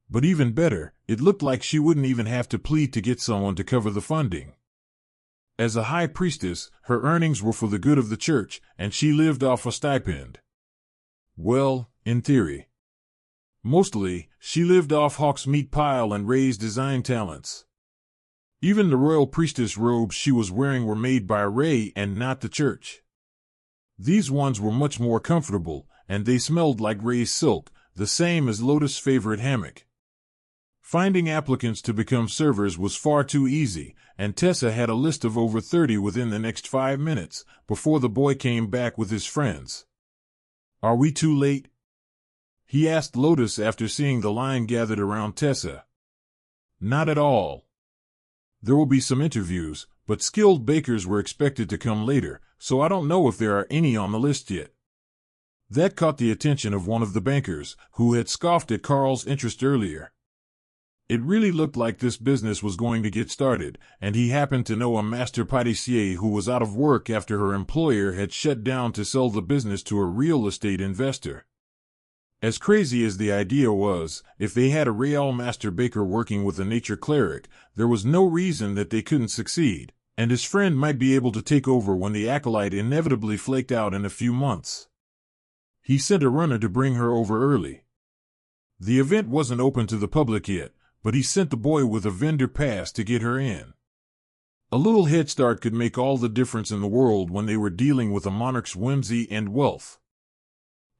But even better, it looked like she wouldn't even have to plead to get someone to cover the funding. As a high priestess, her earnings were for the good of the church, and she lived off a stipend. Well, in theory. Mostly, she lived off Hawk's meat pile and Ray's design talents. Even the royal priestess robes she was wearing were made by Ray and not the church. These ones were much more comfortable, and they smelled like Ray's silk, the same as Lotus' favorite hammock. Finding applicants to become servers was far too easy, and Tessa had a list of over 30 within the next 5 minutes, before the boy came back with his friends. "Are we too late?" he asked Lotus after seeing the line gathered around Tessa. "Not at all. There will be some interviews, but skilled bakers were expected to come later, so I don't know if there are any on the list yet." That caught the attention of one of the bankers, who had scoffed at Karl's interest earlier. It really looked like this business was going to get started, and he happened to know a master pâtissier who was out of work after her employer had shut down to sell the business to a real estate investor. As crazy as the idea was, if they had a real master baker working with a nature cleric, there was no reason that they couldn't succeed, and his friend might be able to take over when the acolyte inevitably flaked out in a few months. He sent a runner to bring her over early. The event wasn't open to the public yet, but he sent the boy with a vendor pass to get her in. A little head start could make all the difference in the world when they were dealing with a monarch's whimsy and wealth.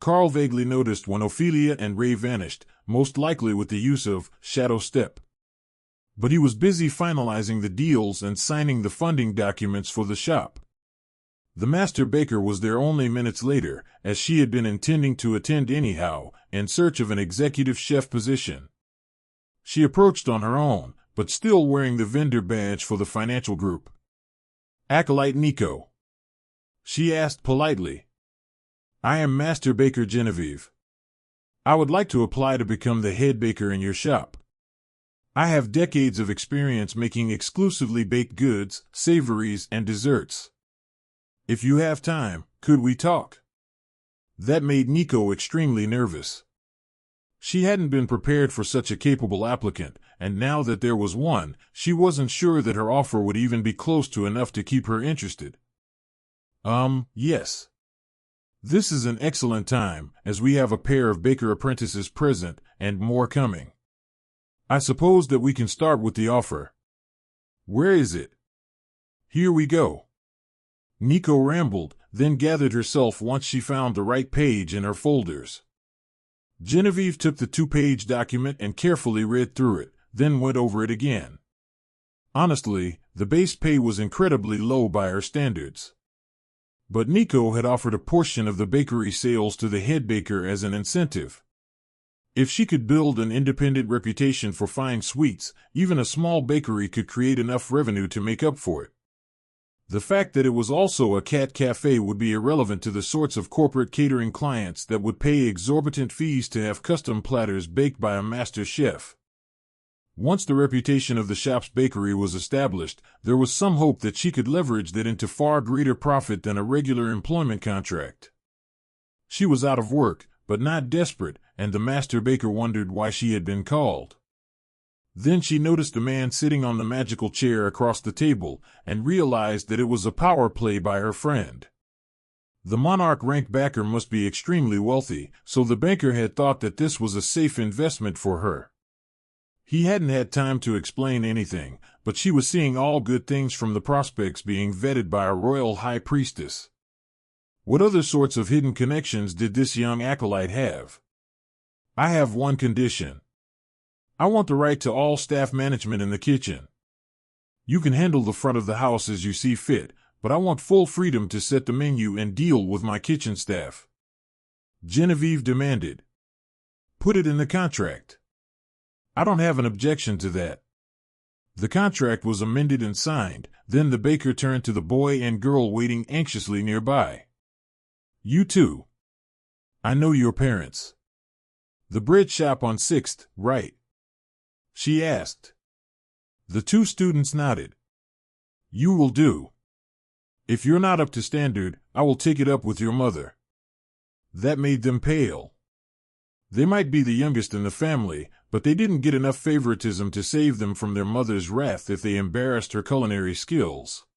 Karl vaguely noticed when Ophelia and Ray vanished, most likely with the use of shadow step. But he was busy finalizing the deals and signing the funding documents for the shop. The master baker was there only minutes later, as she had been intending to attend anyhow, in search of an executive chef position. She approached on her own, but still wearing the vendor badge for the financial group. "Acolyte Nico?" she asked politely. "I am Master Baker Genevieve. I would like to apply to become the head baker in your shop. I have decades of experience making exclusively baked goods, savories, and desserts. If you have time, Could we talk? That made Nico extremely nervous. She hadn't been prepared for such a capable applicant, and now that there was one, she wasn't sure that her offer would even be close to enough to keep her interested. Yes. This is an excellent time, as we have a pair of baker apprentices present, and more coming. I suppose that we can start with the offer. Where is it? Here we go. Nico rambled, then gathered herself once she found the right page in her folders. Genevieve took the 2-page document and carefully read through it, then went over it again. Honestly, the base pay was incredibly low by her standards. But Nico had offered a portion of the bakery sales to the head baker as an incentive. If she could build an independent reputation for fine sweets, even a small bakery could create enough revenue to make up for it. The fact that it was also a cat cafe would be irrelevant to the sorts of corporate catering clients that would pay exorbitant fees to have custom platters baked by a master chef. Once the reputation of the shop's bakery was established, there was some hope that she could leverage that into far greater profit than a regular employment contract. She was out of work, but not desperate, and the master baker wondered why she had been called. Then she noticed the man sitting on the magical chair across the table, and realized that it was a power play by her friend. The monarch rank backer must be extremely wealthy, so the banker had thought that this was a safe investment for her. He hadn't had time to explain anything, but she was seeing all good things from the prospects being vetted by a royal high priestess. What other sorts of hidden connections did this young acolyte have? I have one condition. I want the right to all staff management in the kitchen. You can handle the front of the house as you see fit, but I want full freedom to set the menu and deal with my kitchen staff. Genevieve demanded. Put it in the contract. I don't have an objection to that. The contract was amended and signed, then the baker turned to the boy and girl waiting anxiously nearby. You too. I know your parents. The bread shop on 6th, right? She asked. The two students nodded. You will do. If you're not up to standard, I will take it up with your mother. That made them pale. They might be the youngest in the family, but they didn't get enough favoritism to save them from their mother's wrath if they embarrassed her culinary skills.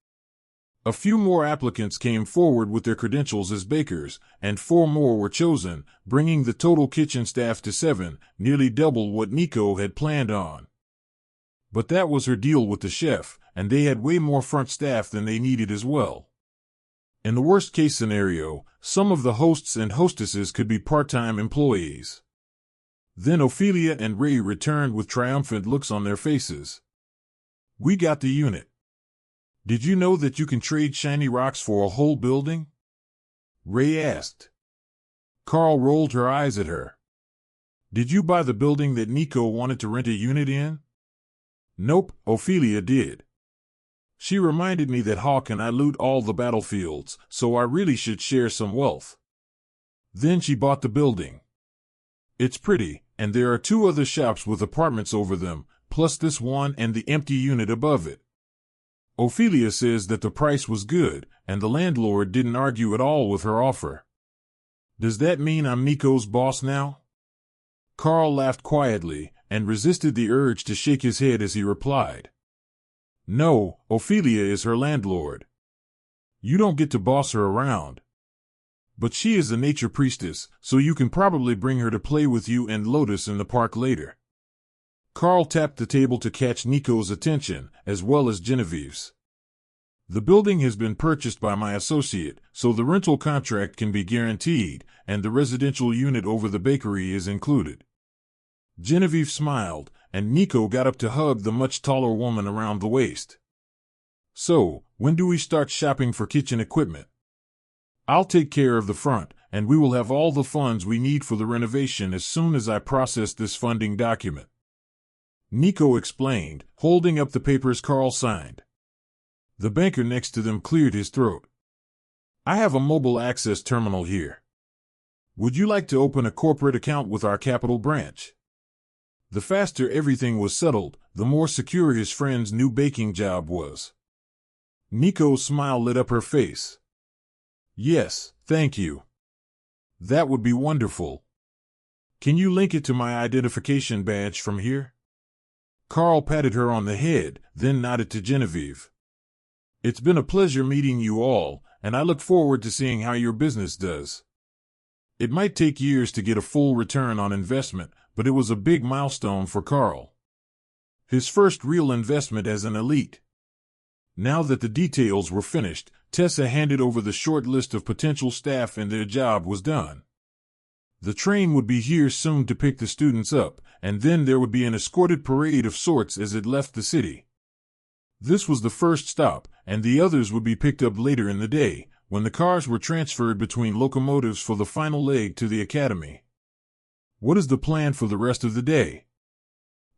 A few more applicants came forward with their credentials as bakers, and 4 more were chosen, bringing the total kitchen staff to 7, nearly double what Nico had planned on. But that was her deal with the chef, and they had way more front staff than they needed as well. In the worst-case scenario, some of the hosts and hostesses could be part-time employees. Then Ophelia and Ray returned with triumphant looks on their faces. We got the unit. Did you know that you can trade shiny rocks for a whole building? Ray asked. Karl rolled her eyes at her. Did you buy the building that Nico wanted to rent a unit in? Nope, Ophelia did. She reminded me that Hawk and I loot all the battlefields, so I really should share some wealth. Then she bought the building. It's pretty, and there are 2 other shops with apartments over them, plus this one and the empty unit above it. Ophelia says that the price was good, and the landlord didn't argue at all with her offer. Does that mean I'm Nico's boss now? Karl laughed quietly, and resisted the urge to shake his head as he replied. No, Ophelia is her landlord. You don't get to boss her around. But she is a nature priestess, so you can probably bring her to play with you and Lotus in the park later. Karl tapped the table to catch Nico's attention, as well as Genevieve's. The building has been purchased by my associate, so the rental contract can be guaranteed, and the residential unit over the bakery is included. Genevieve smiled, and Nico got up to hug the much taller woman around the waist. So, when do we start shopping for kitchen equipment? I'll take care of the front, and we will have all the funds we need for the renovation as soon as I process this funding document. Nico explained, holding up the papers Karl signed. The banker next to them cleared his throat. I have a mobile access terminal here. Would you like to open a corporate account with our capital branch? The faster everything was settled, the more secure his friend's new baking job was. Nico's smile lit up her face. Yes, thank you. That would be wonderful. Can you link it to my identification badge from here? Karl patted her on the head, then nodded to Genevieve. It's been a pleasure meeting you all, and I look forward to seeing how your business does. It might take years to get a full return on investment, but it was a big milestone for Karl. His first real investment as an elite. Now that the details were finished, Tessa handed over the short list of potential staff and their job was done. The train would be here soon to pick the students up, and then there would be an escorted parade of sorts as it left the city. This was the first stop, and the others would be picked up later in the day, when the cars were transferred between locomotives for the final leg to the academy. What is the plan for the rest of the day?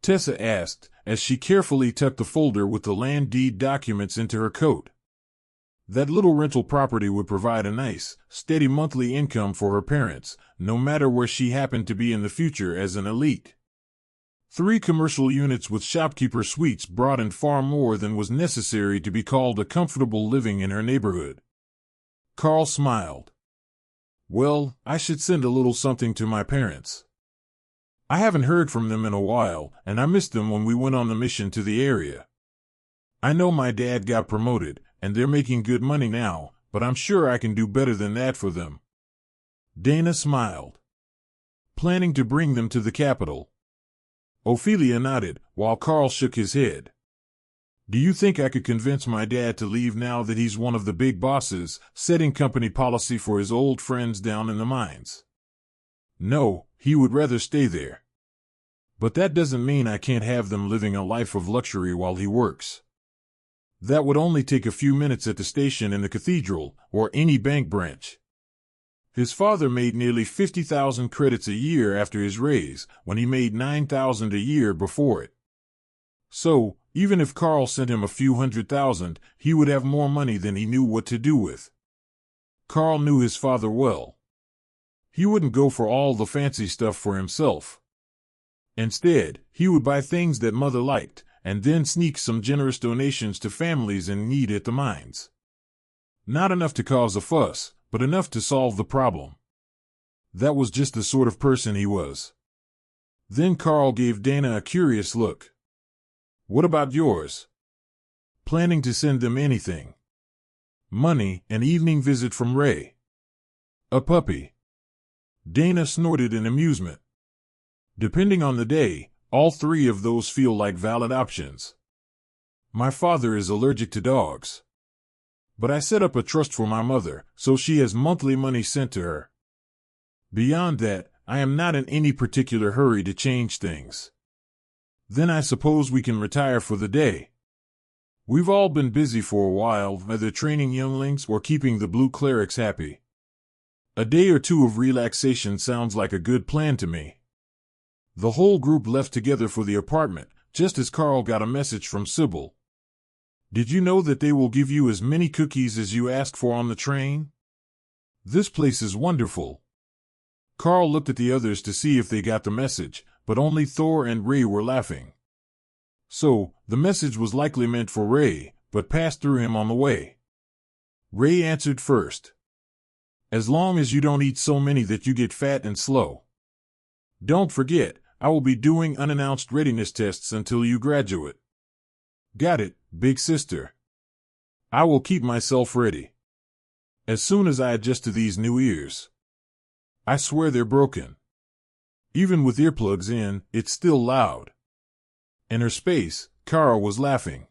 Tessa asked, as she carefully tucked the folder with the land deed documents into her coat. That little rental property would provide a nice, steady monthly income for her parents, no matter where she happened to be in the future as an elite. 3 commercial units with shopkeeper suites brought in far more than was necessary to be called a comfortable living in her neighborhood. Karl smiled. Well, I should send a little something to my parents. I haven't heard from them in a while, and I missed them when we went on the mission to the area. I know my dad got promoted, and they're making good money now, but I'm sure I can do better than that for them. Dana smiled. Planning to bring them to the capital? Ophelia nodded, while Karl shook his head. Do you think I could convince my dad to leave now that he's one of the big bosses, setting company policy for his old friends down in the mines? No, he would rather stay there. But that doesn't mean I can't have them living a life of luxury while he works. That would only take a few minutes at the station in the cathedral, or any bank branch. His father made nearly 50,000 credits a year after his raise, when he made 9,000 a year before it. So, even if Karl sent him a few $100,000, he would have more money than he knew what to do with. Karl knew his father well. He wouldn't go for all the fancy stuff for himself. Instead, he would buy things that mother liked, and then sneak some generous donations to families in need at the mines. Not enough to cause a fuss, but enough to solve the problem. That was just the sort of person he was. Then Karl gave Dana a curious look. What about yours? Planning to send them anything? Money, an evening visit from Ray. A puppy. Dana snorted in amusement. Depending on the day, all 3 of those feel like valid options. My father is allergic to dogs. But I set up a trust for my mother, so she has monthly money sent to her. Beyond that, I am not in any particular hurry to change things. Then I suppose we can retire for the day. We've all been busy for a while, whether training younglings or keeping the blue clerics happy. A day or 2 of relaxation sounds like a good plan to me. The whole group left together for the apartment, just as Karl got a message from Sybil. Did you know that they will give you as many cookies as you ask for on the train? This place is wonderful. Karl looked at the others to see if they got the message, but only Thor and Ray were laughing. So, the message was likely meant for Ray, but passed through him on the way. Ray answered first. As long as you don't eat so many that you get fat and slow. Don't forget, I will be doing unannounced readiness tests until you graduate. Got it, big sister. I will keep myself ready. As soon as I adjust to these new ears. I swear they're broken. Even with earplugs in, it's still loud. In her space, Karl was laughing.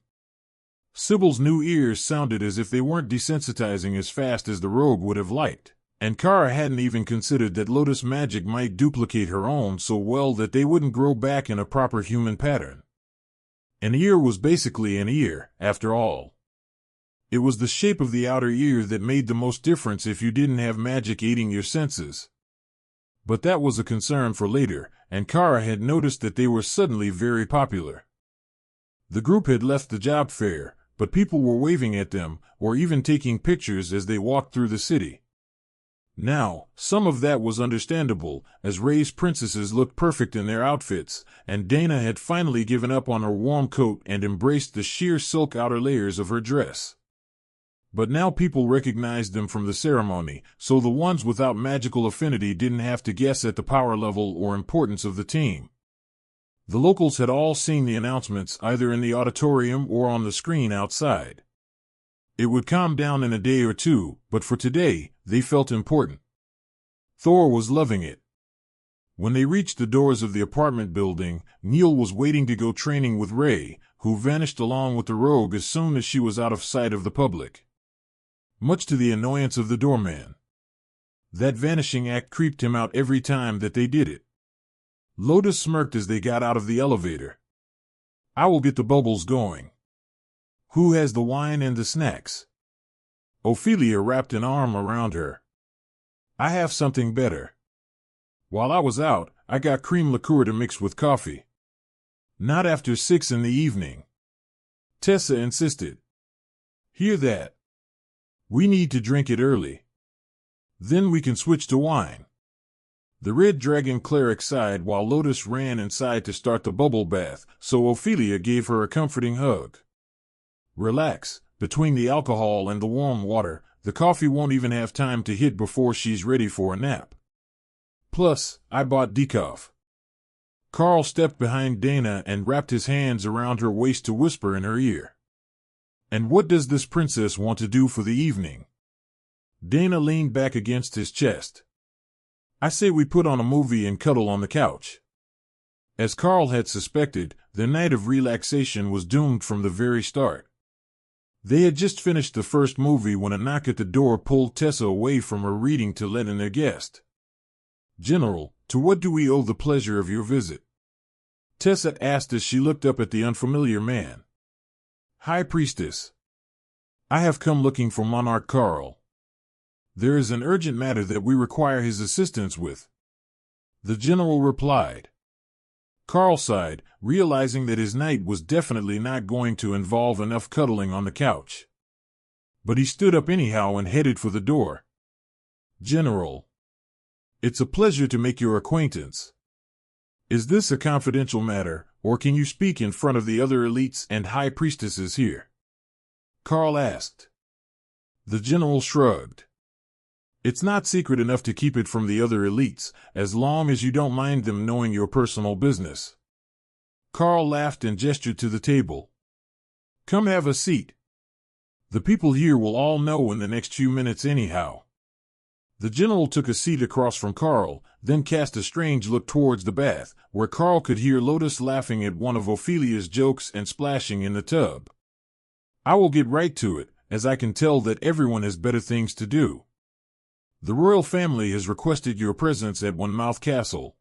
Sybil's new ears sounded as if they weren't desensitizing as fast as the rogue would have liked, and Kara hadn't even considered that Lotus magic might duplicate her own so well that they wouldn't grow back in a proper human pattern. An ear was basically an ear, after all. It was the shape of the outer ear that made the most difference if you didn't have magic aiding your senses. But that was a concern for later, and Kara had noticed that they were suddenly very popular. The group had left the job fair, but people were waving at them, or even taking pictures as they walked through the city. Now, some of that was understandable, as Ray's princesses looked perfect in their outfits, and Dana had finally given up on her warm coat and embraced the sheer silk outer layers of her dress. But now people recognized them from the ceremony, so the ones without magical affinity didn't have to guess at the power level or importance of the team. The locals had all seen the announcements either in the auditorium or on the screen outside. It would calm down in a day or two, but for today, they felt important. Thor was loving it. When they reached the doors of the apartment building, Neil was waiting to go training with Ray, who vanished along with the rogue as soon as she was out of sight of the public. Much to the annoyance of the doorman. That vanishing act creeped him out every time that they did it. Lotus smirked as they got out of the elevator. I will get the bubbles going. Who has the wine and the snacks? Ophelia wrapped an arm around her. I have something better. While I was out, I got cream liqueur to mix with coffee. Not after 6 in the evening. Tessa insisted. Hear that? We need to drink it early. Then we can switch to wine. The Red Dragon cleric sighed while Lotus ran inside to start the bubble bath, so Ophelia gave her a comforting hug. Relax, between the alcohol and the warm water, the coffee won't even have time to hit before she's ready for a nap. Plus, I bought decaf. Karl stepped behind Dana and wrapped his hands around her waist to whisper in her ear. And what does this princess want to do for the evening? Dana leaned back against his chest. I say we put on a movie and cuddle on the couch. As Karl had suspected, the night of relaxation was doomed from the very start. They had just finished the first movie when a knock at the door pulled Tessa away from her reading to let in their guest. General, to what do we owe the pleasure of your visit? Tessa asked as she looked up at the unfamiliar man. High Priestess. I have come looking for Monarch Karl. There is an urgent matter that we require his assistance with. The general replied. Karl sighed, realizing that his night was definitely not going to involve enough cuddling on the couch. But he stood up anyhow and headed for the door. General. It's a pleasure to make your acquaintance. Is this a confidential matter, or can you speak in front of the other elites and high priestesses here? Karl asked. The general shrugged. It's not secret enough to keep it from the other elites, as long as you don't mind them knowing your personal business. Karl laughed and gestured to the table. Come have a seat. The people here will all know in the next few minutes anyhow. The general took a seat across from Karl, then cast a strange look towards the bath, where Karl could hear Lotus laughing at one of Ophelia's jokes and splashing in the tub. I will get right to it, as I can tell that everyone has better things to do. The royal family has requested your presence at One Mouth Castle.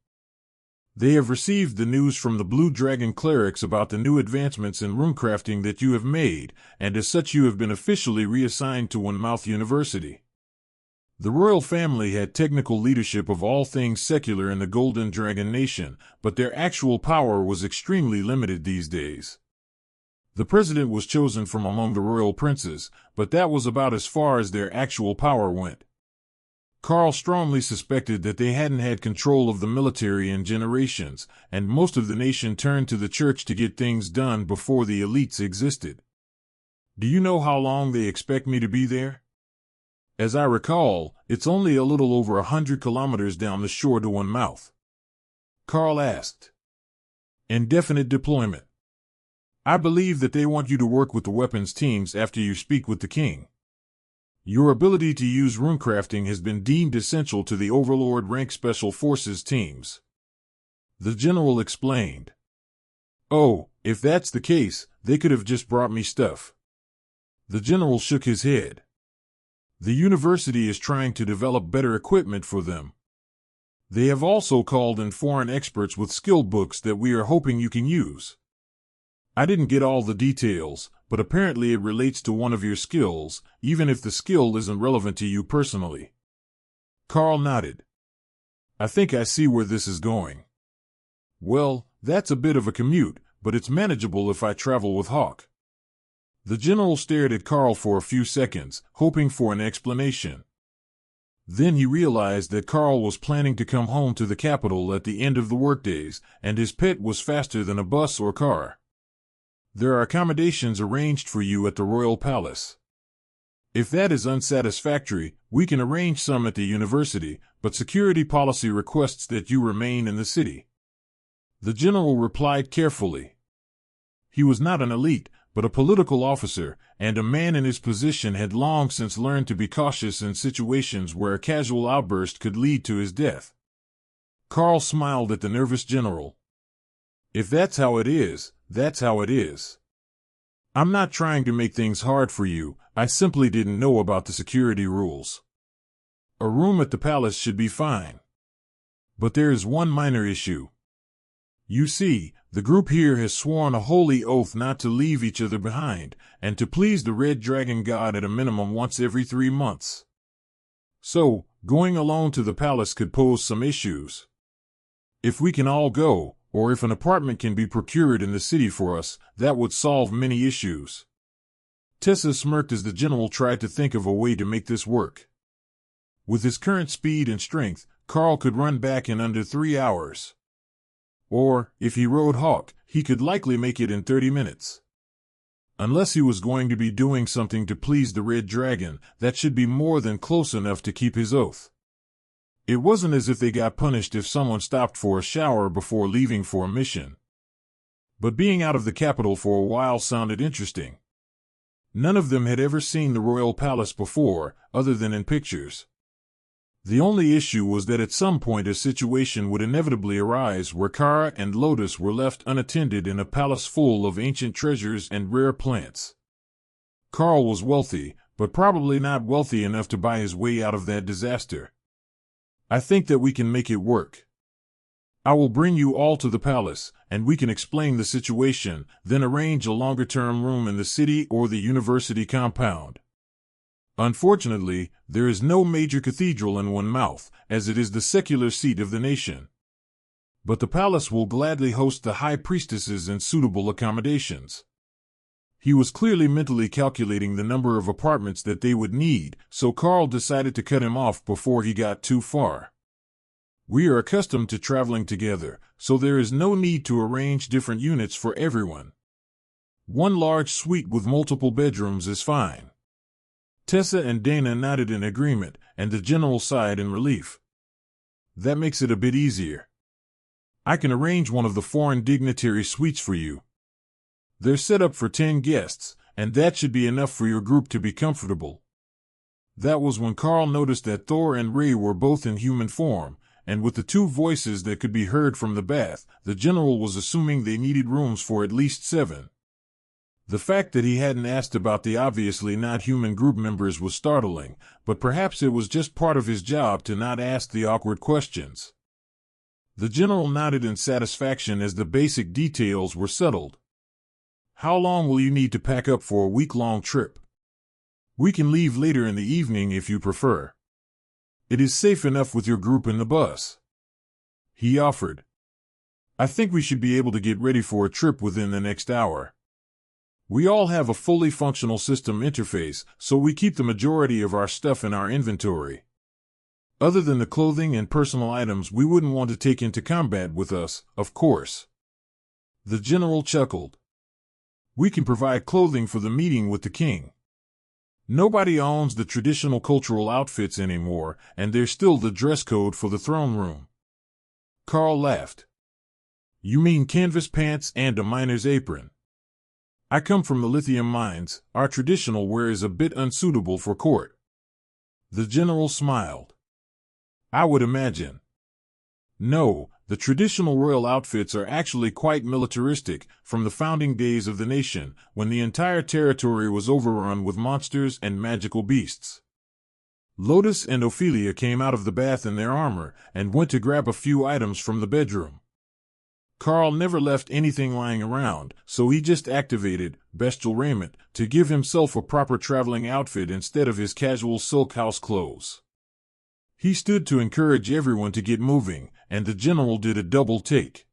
They have received the news from the Blue Dragon clerics about the new advancements in runecrafting that you have made, and as such you have been officially reassigned to One Mouth University. The royal family had technical leadership of all things secular in the Golden Dragon Nation, but their actual power was extremely limited these days. The president was chosen from among the royal princes, but that was about as far as their actual power went. Karl strongly suspected that they hadn't had control of the military in generations, and most of the nation turned to the church to get things done before the elites existed. Do you know how long they expect me to be there? As I recall, it's only a little over 100 kilometers down the shore to One Mouth. Karl asked. Indefinite deployment. I believe that they want you to work with the weapons teams after you speak with the king. Your ability to use runecrafting has been deemed essential to the Overlord rank Special Forces teams. The general explained. Oh, if that's the case, they could have just brought me stuff. The general shook his head. The university is trying to develop better equipment for them. They have also called in foreign experts with skill books that we are hoping you can use. I didn't get all the details, but apparently it relates to one of your skills, even if the skill isn't relevant to you personally. Karl nodded. I think I see where this is going. Well, that's a bit of a commute, but it's manageable if I travel with Hawk. The general stared at Karl for a few seconds, hoping for an explanation. Then he realized that Karl was planning to come home to the capital at the end of the workdays, and his pet was faster than a bus or car. There are accommodations arranged for you at the royal palace. If that is unsatisfactory, we can arrange some at the university, but security policy requests that you remain in the city. The general replied carefully. He was not an elite, but a political officer, and a man in his position had long since learned to be cautious in situations where a casual outburst could lead to his death. Karl smiled at the nervous general. If that's how it is, that's how it is. I'm not trying to make things hard for you, I simply didn't know about the security rules. A room at the palace should be fine. But there is one minor issue. You see, the group here has sworn a holy oath not to leave each other behind, and to please the Red Dragon God at a minimum once every 3 months. So, going alone to the palace could pose some issues. If we can all go, or if an apartment can be procured in the city for us, that would solve many issues. Tessa smirked as the general tried to think of a way to make this work. With his current speed and strength, Karl could run back in under 3 hours. Or, if he rode Hawk, he could likely make it in 30 minutes. Unless he was going to be doing something to please the Red Dragon, that should be more than close enough to keep his oath. It wasn't as if they got punished if someone stopped for a shower before leaving for a mission. But being out of the capital for a while sounded interesting. None of them had ever seen the royal palace before, other than in pictures. The only issue was that at some point a situation would inevitably arise where Kara and Lotus were left unattended in a palace full of ancient treasures and rare plants. Karl was wealthy, but probably not wealthy enough to buy his way out of that disaster. I think that we can make it work. I will bring you all to the palace, and we can explain the situation, then arrange a longer-term room in the city or the university compound. Unfortunately, there is no major cathedral in One-Mouth, as it is the secular seat of the nation. But the palace will gladly host the high priestesses and suitable accommodations. He was clearly mentally calculating the number of apartments that they would need, so Karl decided to cut him off before he got too far. We are accustomed to traveling together, so there is no need to arrange different units for everyone. One large suite with multiple bedrooms is fine. Tessa and Dana nodded in agreement, and the general sighed in relief. That makes it a bit easier. I can arrange one of the foreign dignitary suites for you. They're set up for 10 guests, and that should be enough for your group to be comfortable. That was when Karl noticed that Thor and Ray were both in human form, and with the 2 voices that could be heard from the bath, the general was assuming they needed rooms for at least 7. The fact that he hadn't asked about the obviously not human group members was startling, but perhaps it was just part of his job to not ask the awkward questions. The general nodded in satisfaction as the basic details were settled. How long will you need to pack up for a week-long trip? We can leave later in the evening if you prefer. It is safe enough with your group in the bus. He offered. I think we should be able to get ready for a trip within the next hour. We all have a fully functional system interface, so we keep the majority of our stuff in our inventory. Other than the clothing and personal items we wouldn't want to take into combat with us, of course. The general chuckled. We can provide clothing for the meeting with the king. Nobody owns the traditional cultural outfits anymore, and there's still the dress code for the throne room. Karl laughed. You mean canvas pants and a miner's apron? I come from the lithium mines, our traditional wear is a bit unsuitable for court. The general smiled. I would imagine. No, the traditional royal outfits are actually quite militaristic, from the founding days of the nation, when the entire territory was overrun with monsters and magical beasts. Lotus and Ophelia came out of the bath in their armor, and went to grab a few items from the bedroom. Karl never left anything lying around, so he just activated bestial raiment to give himself a proper traveling outfit instead of his casual silk house clothes. He stood to encourage everyone to get moving, and the general did a double take.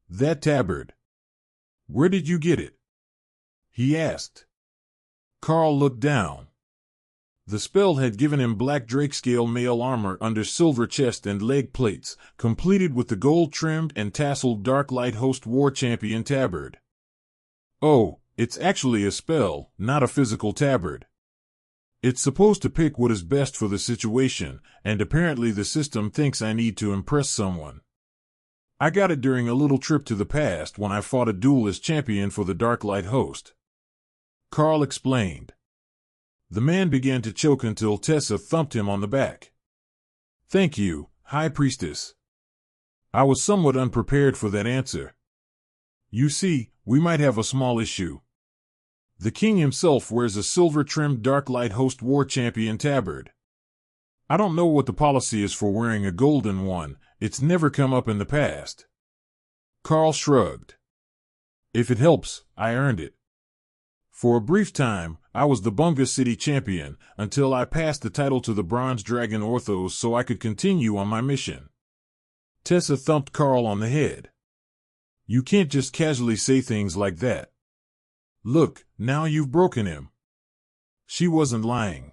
That tabard. Where did you get it? He asked. Karl looked down. The spell had given him black drakescale mail armor under silver chest and leg plates, completed with the gold-trimmed and tasseled Dark Light Host War Champion tabard. Oh, it's actually a spell, not a physical tabard. It's supposed to pick what is best for the situation, and apparently the system thinks I need to impress someone. I got it during a little trip to the past when I fought a duel as champion for the Darklight host. Karl explained. The man began to choke until Tessa thumped him on the back. Thank you, High Priestess. I was somewhat unprepared for that answer. You see, we might have a small issue. The king himself wears a silver-trimmed Darklight host war champion tabard. I don't know what the policy is for wearing a golden one. It's never come up in the past. Karl shrugged. If it helps, I earned it. For a brief time, I was the Bunga City champion, until I passed the title to the Bronze Dragon Orthos so I could continue on my mission. Tessa thumped Karl on the head. You can't just casually say things like that. Look, now you've broken him. She wasn't lying.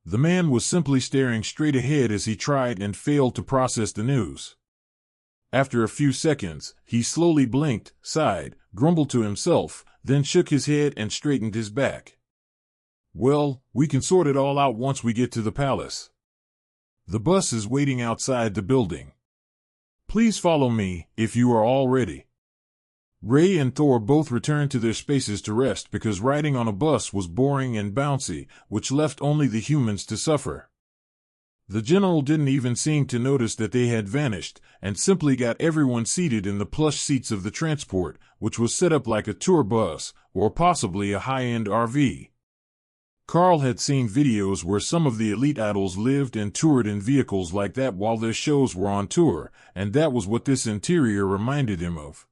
The man was simply staring straight ahead as he tried and failed to process the news. After a few seconds, he slowly blinked, sighed, grumbled to himself, then shook his head and straightened his back. Well, we can sort it all out once we get to the palace. The bus is waiting outside the building. Please follow me, if you are all ready. Ray and Thor both returned to their spaces to rest because riding on a bus was boring and bouncy, which left only the humans to suffer. The general didn't even seem to notice that they had vanished, and simply got everyone seated in the plush seats of the transport, which was set up like a tour bus, or possibly a high-end RV. Karl had seen videos where some of the elite idols lived and toured in vehicles like that while their shows were on tour, and that was what this interior reminded him of.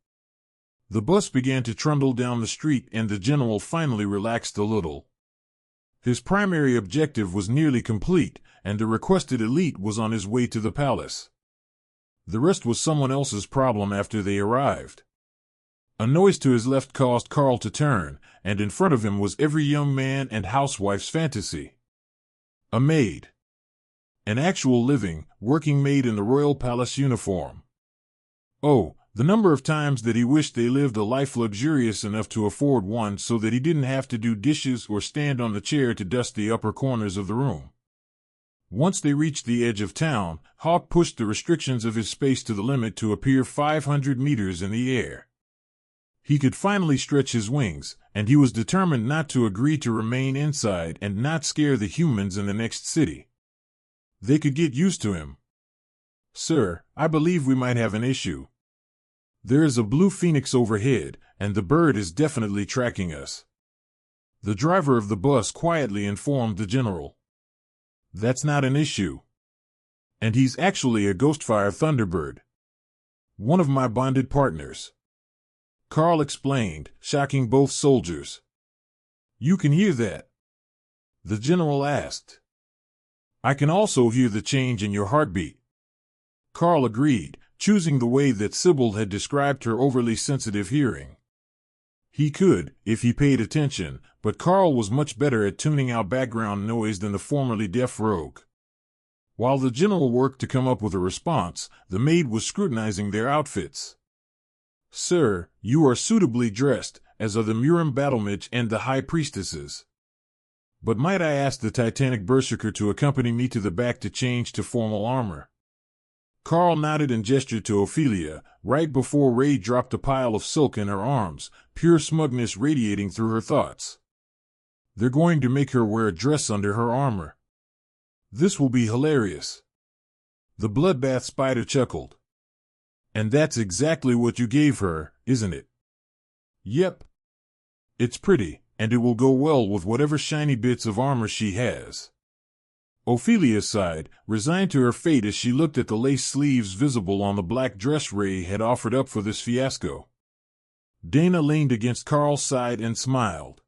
The bus began to trundle down the street and the general finally relaxed a little. His primary objective was nearly complete, and the requested elite was on his way to the palace. The rest was someone else's problem after they arrived. A noise to his left caused Karl to turn, and in front of him was every young man and housewife's fantasy. A maid. An actual living, working maid in the royal palace uniform. Oh, the number of times that he wished they lived a life luxurious enough to afford one so that he didn't have to do dishes or stand on the chair to dust the upper corners of the room. Once they reached the edge of town, Hawk pushed the restrictions of his space to the limit to appear 500 meters in the air. He could finally stretch his wings, and he was determined not to agree to remain inside and not scare the humans in the next city. They could get used to him. Sir, I believe we might have an issue. There is a blue phoenix overhead, and the bird is definitely tracking us. The driver of the bus quietly informed the general. That's not an issue. And he's actually a Ghostfire Thunderbird. One of my bonded partners. Karl explained, shocking both soldiers. You can hear that? The general asked. I can also hear the change in your heartbeat. Karl agreed, choosing the way that Sybil had described her overly sensitive hearing. He could, if he paid attention, but Karl was much better at tuning out background noise than the formerly deaf rogue. While the general worked to come up with a response, the maid was scrutinizing their outfits. Sir, you are suitably dressed, as are the Murim Battlemage and the High Priestesses. But might I ask the Titanic Berserker to accompany me to the back to change to formal armor? Karl nodded and gestured to Ophelia, right before Ray dropped a pile of silk in her arms, pure smugness radiating through her thoughts. They're going to make her wear a dress under her armor. This will be hilarious. The bloodbath spider chuckled. And that's exactly what you gave her, isn't it? Yep. It's pretty, and it will go well with whatever shiny bits of armor she has. Ophelia sighed, resigned to her fate as she looked at the lace sleeves visible on the black dress Ray had offered up for this fiasco. Dana leaned against Karl's side and smiled.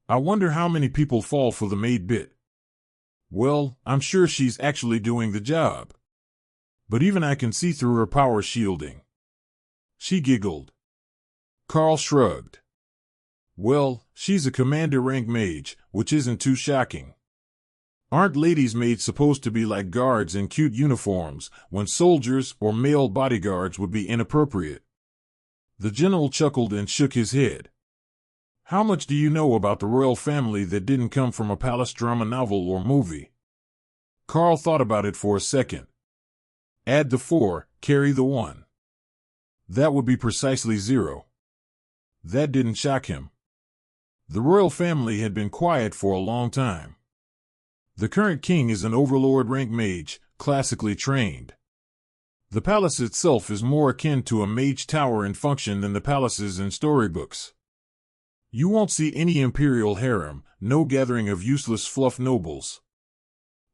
I wonder how many people fall for the maid bit. Well, I'm sure she's actually doing the job. But even I can see through her power shielding. She giggled. Karl shrugged. Well, she's a commander rank mage, which isn't too shocking. Aren't ladies' maids supposed to be like guards in cute uniforms, when soldiers or male bodyguards would be inappropriate? The general chuckled and shook his head. How much do you know about the royal family that didn't come from a palace drama novel or movie? Karl thought about it for a second. Add the 4, carry the 1. That would be precisely 0. That didn't shock him. The royal family had been quiet for a long time. The current king is an overlord rank mage, classically trained. The palace itself is more akin to a mage tower in function than the palaces in storybooks. You won't see any imperial harem, no gathering of useless fluff nobles.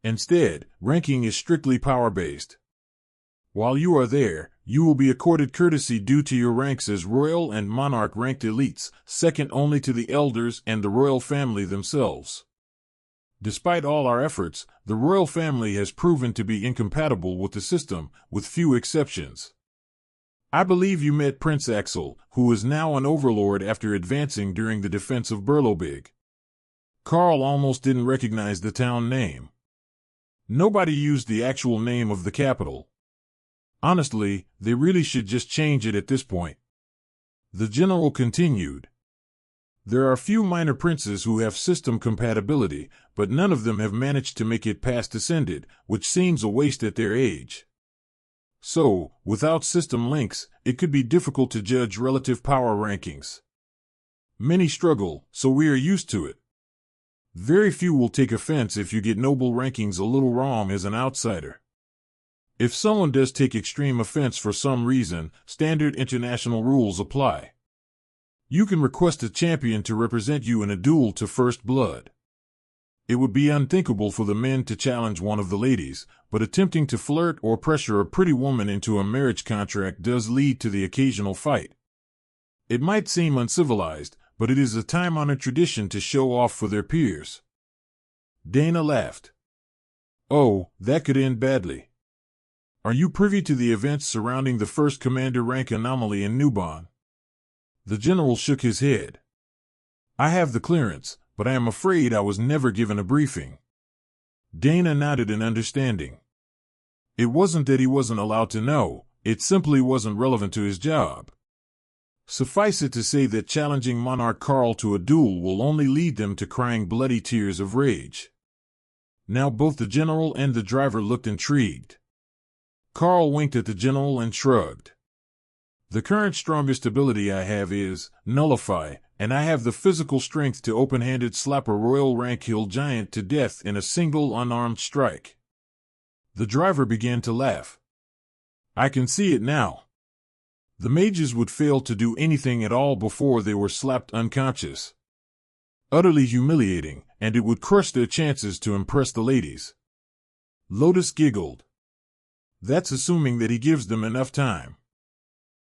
Instead, ranking is strictly power-based. While you are there, you will be accorded courtesy due to your ranks as royal and monarch-ranked elites, second only to the elders and the royal family themselves. Despite all our efforts, the royal family has proven to be incompatible with the system, with few exceptions. I believe you met Prince Axel, who is now an overlord after advancing during the defense of Berlobig. Karl almost didn't recognize the town name. Nobody used the actual name of the capital. Honestly, they really should just change it at this point. The general continued. There are a few minor princes who have system compatibility, but none of them have managed to make it past Ascended, which seems a waste at their age. So, without system links, it could be difficult to judge relative power rankings. Many struggle, so we are used to it. Very few will take offense if you get noble rankings a little wrong as an outsider. If someone does take extreme offense for some reason, standard international rules apply. You can request a champion to represent you in a duel to first blood. It would be unthinkable for the men to challenge one of the ladies, but attempting to flirt or pressure a pretty woman into a marriage contract does lead to the occasional fight. It might seem uncivilized, but it is a time-honored tradition to show off for their peers. Dana laughed. Oh, that could end badly. Are you privy to the events surrounding the first commander rank anomaly in Nubon? The general shook his head. I have the clearance, but I am afraid I was never given a briefing. Dana nodded in understanding. It wasn't that he wasn't allowed to know, it simply wasn't relevant to his job. Suffice it to say that challenging Monarch Karl to a duel will only lead them to crying bloody tears of rage. Now both the general and the driver looked intrigued. Karl winked at the general and shrugged. The current strongest ability I have is Nullify, and I have the physical strength to open-handed slap a royal rank hill giant to death in a single unarmed strike. The driver began to laugh. I can see it now. The mages would fail to do anything at all before they were slapped unconscious. Utterly humiliating, and it would crush their chances to impress the ladies. Lotus giggled. That's assuming that he gives them enough time.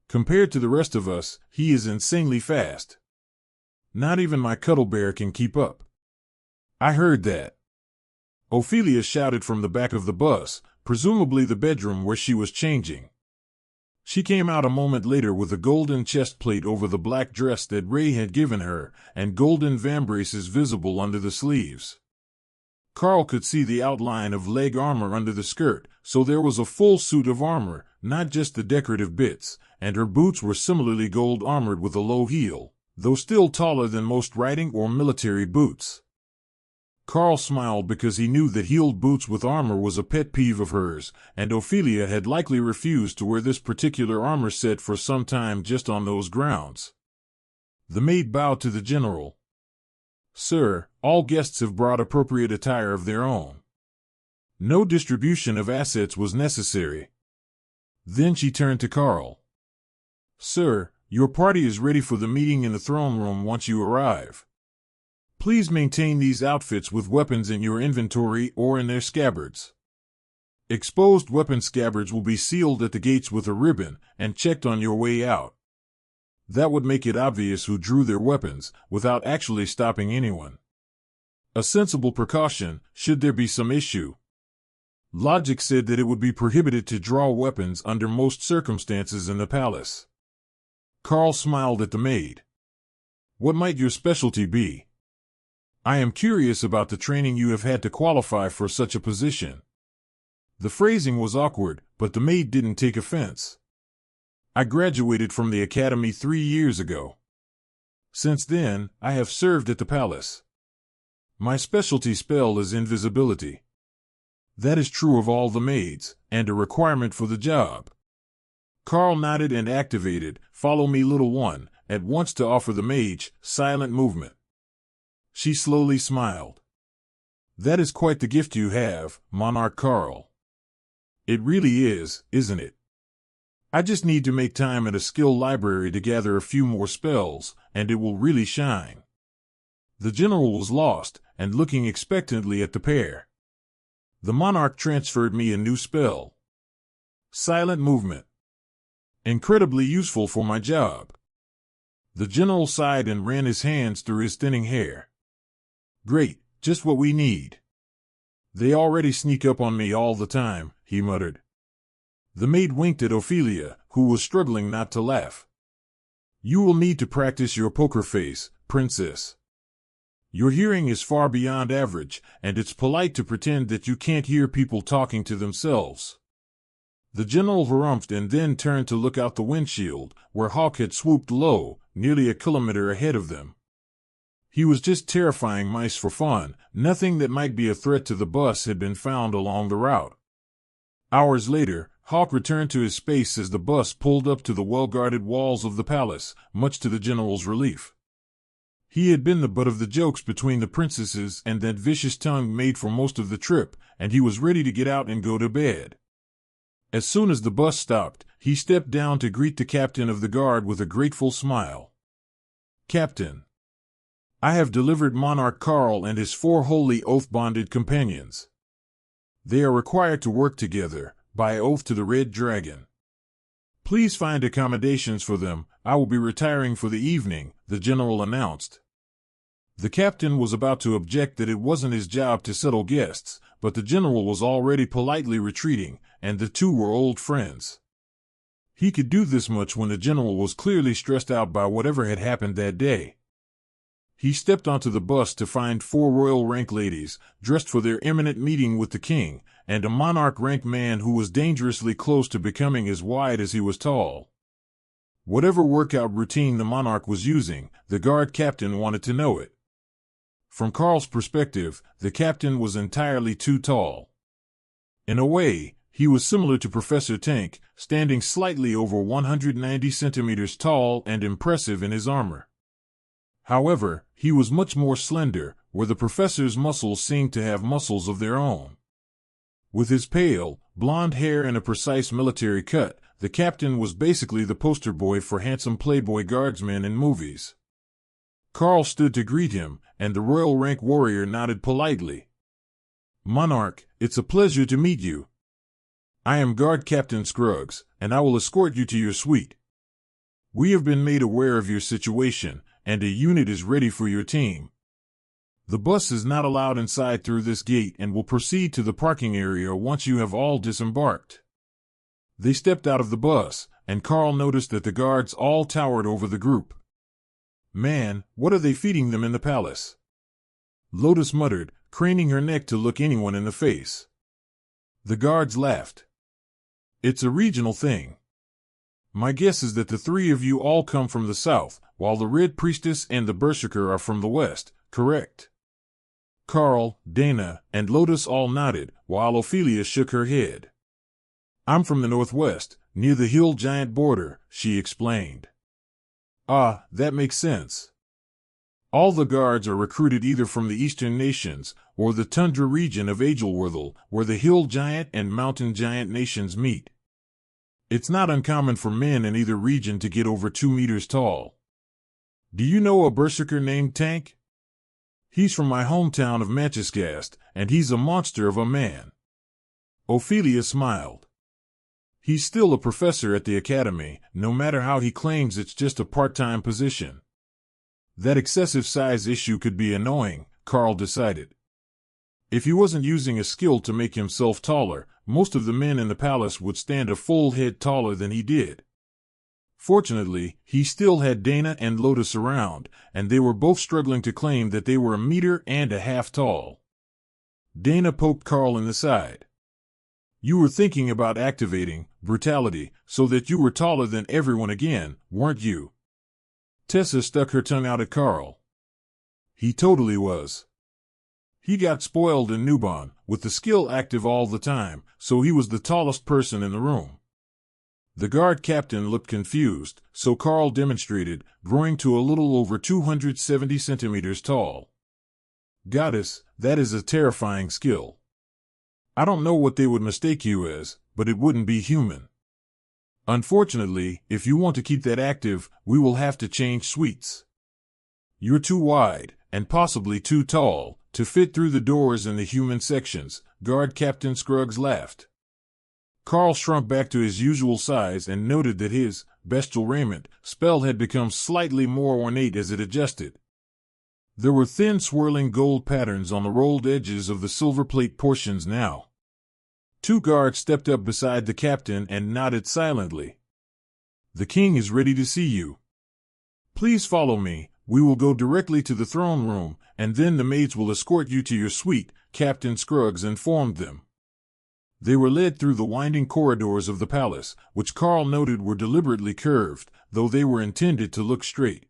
Compared to the rest of us, he is insanely fast. Not even my cuddle bear can keep up. I heard that. Ophelia shouted from the back of the bus, presumably the bedroom where she was changing. She came out a moment later with a golden chest plate over the black dress that Ray had given her, and golden vambraces visible under the sleeves. Karl could see the outline of leg armor under the skirt, so there was a full suit of armor, not just the decorative bits, and her boots were similarly gold-armored with a low heel, though still taller than most riding or military boots. Karl smiled because he knew that heeled boots with armor was a pet peeve of hers, and Ophelia had likely refused to wear this particular armor set for some time just on those grounds. The maid bowed to the general. Sir, all guests have brought appropriate attire of their own. No distribution of assets was necessary. Then she turned to Karl. Sir, your party is ready for the meeting in the throne room once you arrive. Please maintain these outfits with weapons in your inventory or in their scabbards. Exposed weapon scabbards will be sealed at the gates with a ribbon and checked on your way out. That would make it obvious who drew their weapons, without actually stopping anyone. A sensible precaution, should there be some issue. Logic said that it would be prohibited to draw weapons under most circumstances in the palace. Karl smiled at the maid. What might your specialty be? I am curious about the training you have had to qualify for such a position. The phrasing was awkward, but the maid didn't take offense. I graduated from the academy 3 years ago. Since then, I have served at the palace. My specialty spell is invisibility. That is true of all the maids, and a requirement for the job. Karl nodded and activated, "Follow me, little one," at once to offer the mage silent movement. She slowly smiled. "That is quite the gift you have, Monarch Karl." "It really is, isn't it? I just need to make time at a skill library to gather a few more spells, and it will really shine." The general was lost, and looking expectantly at the pair. The monarch transferred me a new spell. Silent movement. Incredibly useful for my job. The general sighed and ran his hands through his thinning hair. "Great, just what we need. They already sneak up on me all the time," he muttered. The maid winked at Ophelia, who was struggling not to laugh. "You will need to practice your poker face, princess. Your hearing is far beyond average, and it's polite to pretend that you can't hear people talking to themselves." The general harumphed and then turned to look out the windshield, where Hawk had swooped low, nearly a kilometer ahead of them. He was just terrifying mice for fun. Nothing that might be a threat to the bus had been found along the route. Hours later, Hawk returned to his space as the bus pulled up to the well-guarded walls of the palace, much to the general's relief. He had been the butt of the jokes between the princesses and that vicious tongue made for most of the trip, and he was ready to get out and go to bed. As soon as the bus stopped, he stepped down to greet the captain of the guard with a grateful smile. "Captain, I have delivered Monarch Karl and his 4 holy oath-bonded companions. They are required to work together, by oath to the Red Dragon. Please find accommodations for them. I will be retiring for the evening," the general announced. The captain was about to object that it wasn't his job to settle guests, but the general was already politely retreating, and the two were old friends. He could do this much when the general was clearly stressed out by whatever had happened that day. He stepped onto the bus to find 4 royal rank ladies, dressed for their imminent meeting with the king, and a monarch rank man who was dangerously close to becoming as wide as he was tall. Whatever workout routine the monarch was using, the guard captain wanted to know it. From Karl's perspective, the captain was entirely too tall. In a way, he was similar to Professor Tank, standing slightly over 190 centimeters tall and impressive in his armor. However, he was much more slender, where the professor's muscles seemed to have muscles of their own. With his pale, blonde hair and a precise military cut, the captain was basically the poster boy for handsome playboy guardsmen in movies. Karl stood to greet him, and the royal rank warrior nodded politely. "Monarch, it's a pleasure to meet you. I am Guard Captain Scruggs, and I will escort you to your suite. We have been made aware of your situation, and a unit is ready for your team. The bus is not allowed inside through this gate and will proceed to the parking area once you have all disembarked." They stepped out of the bus, and Karl noticed that the guards all towered over the group. "Man, what are they feeding them in the palace?" Lotus muttered, craning her neck to look anyone in the face. The guards laughed. "It's a regional thing. My guess is that the 3 of you all come from the south, while the Red Priestess and the Berserker are from the west, correct?" Karl, Dana, and Lotus all nodded, while Ophelia shook her head. "I'm from the northwest, near the hill giant border," she explained. "Ah, that makes sense. All the guards are recruited either from the eastern nations, or the tundra region of Agelworthel, where the hill giant and mountain giant nations meet. It's not uncommon for men in either region to get over 2 meters tall. Do you know a berserker named Tank? He's from my hometown of Manchescast, and he's a monster of a man." Ophelia smiled. "He's still a professor at the academy, no matter how he claims it's just a part-time position. That excessive size issue could be annoying," Karl decided. If he wasn't using a skill to make himself taller, most of the men in the palace would stand a full head taller than he did. Fortunately, he still had Dana and Lotus around, and they were both struggling to claim that they were 1.5 meters tall. Dana poked Karl in the side. "You were thinking about activating brutality so that you were taller than everyone again, weren't you?" Tessa stuck her tongue out at Karl. He totally was. He got spoiled in Newbon, with the skill active all the time, so he was the tallest person in the room. The guard captain looked confused, so Karl demonstrated, growing to a little over 270 centimeters tall. Goddess, that is a terrifying skill. I don't know what they would mistake you as, but it wouldn't be human. Unfortunately, if you want to keep that active, we will have to change suites. You're too wide, and possibly too tall, to fit through the doors in the human sections, Guard Captain Scruggs laughed. Karl shrunk back to his usual size and noted that his bestial raiment spell had become slightly more ornate as it adjusted. There were thin swirling gold patterns on the rolled edges of the silver plate portions now. Two guards stepped up beside the captain and nodded silently. The king is ready to see you. Please follow me. We will go directly to the throne room, and then the maids will escort you to your suite, Captain Scruggs informed them. They were led through the winding corridors of the palace, which Karl noted were deliberately curved, though they were intended to look straight.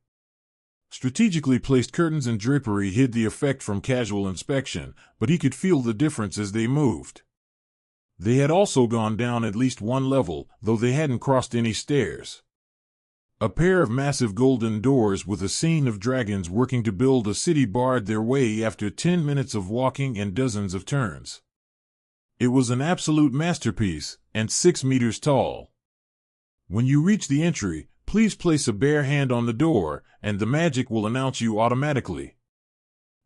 Strategically placed curtains and drapery hid the effect from casual inspection, but he could feel the difference as they moved. They had also gone down at least one level, though they hadn't crossed any stairs. A pair of massive golden doors with a scene of dragons working to build a city barred their way after 10 minutes of walking and dozens of turns. It was an absolute masterpiece, and 6 meters tall. When you reach the entry, please place a bare hand on the door, and the magic will announce you automatically.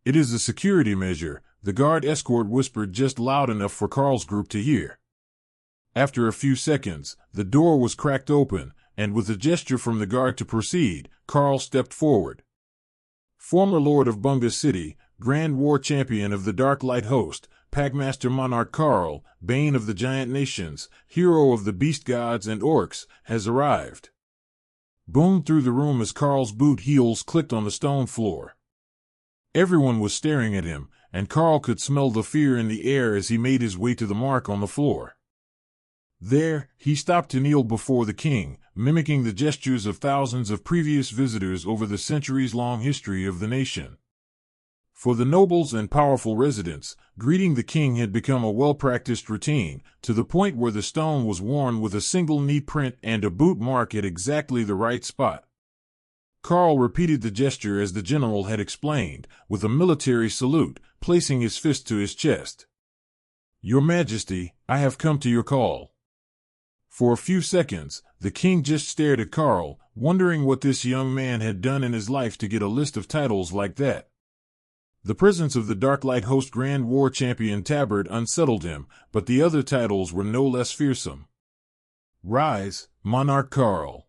It is a security measure, the guard escort whispered just loud enough for Karl's group to hear. After a few seconds, the door was cracked open, and with a gesture from the guard to proceed, Karl stepped forward. Former Lord of Bunga City, Grand War Champion of the Dark Light Host, Pagmaster Monarch Karl, Bane of the Giant Nations, Hero of the Beast Gods and Orcs, has arrived. Boomed through the room as Karl's boot heels clicked on the stone floor. Everyone was staring at him, and Karl could smell the fear in the air as he made his way to the mark on the floor. There, he stopped to kneel before the king, mimicking the gestures of thousands of previous visitors over the centuries-long history of the nation. For the nobles and powerful residents, greeting the king had become a well-practiced routine, to the point where the stone was worn with a single knee print and a boot mark at exactly the right spot. Karl repeated the gesture as the general had explained, with a military salute, placing his fist to his chest. Your Majesty, I have come to your call. For a few seconds, the king just stared at Karl, wondering what this young man had done in his life to get a list of titles like that. The presence of the Darklight Host Grand War Champion Tabard unsettled him, but the other titles were no less fearsome. Rise, Monarch Karl.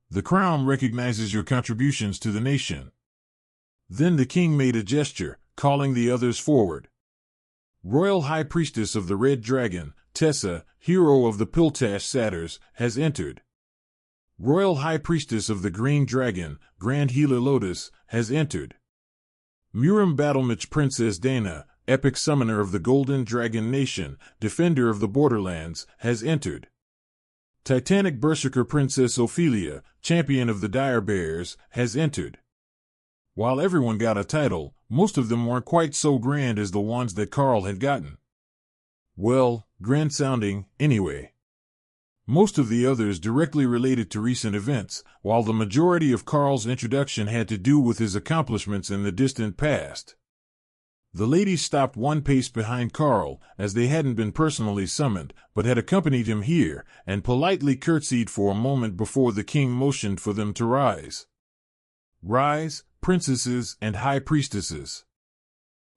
The crown recognizes your contributions to the nation. Then the king made a gesture, calling the others forward. Royal High Priestess of the Red Dragon, Tessa, Hero of the Piltash Satyrs, has entered. Royal High Priestess of the Green Dragon, Grand Healer Lotus, has entered. Murim Battlemich Princess Dana, Epic Summoner of the Golden Dragon Nation, Defender of the Borderlands, has entered. Titanic Berserker Princess Ophelia, Champion of the Dire Bears, has entered. While everyone got a title, most of them weren't quite so grand as the ones that Karl had gotten. Well, grand sounding, anyway. Most of the others directly related to recent events, while the majority of Karl's introduction had to do with his accomplishments in the distant past. The ladies stopped one pace behind Karl, as they hadn't been personally summoned, but had accompanied him here, and politely curtsied for a moment before the king motioned for them to rise. Rise, princesses and high priestesses.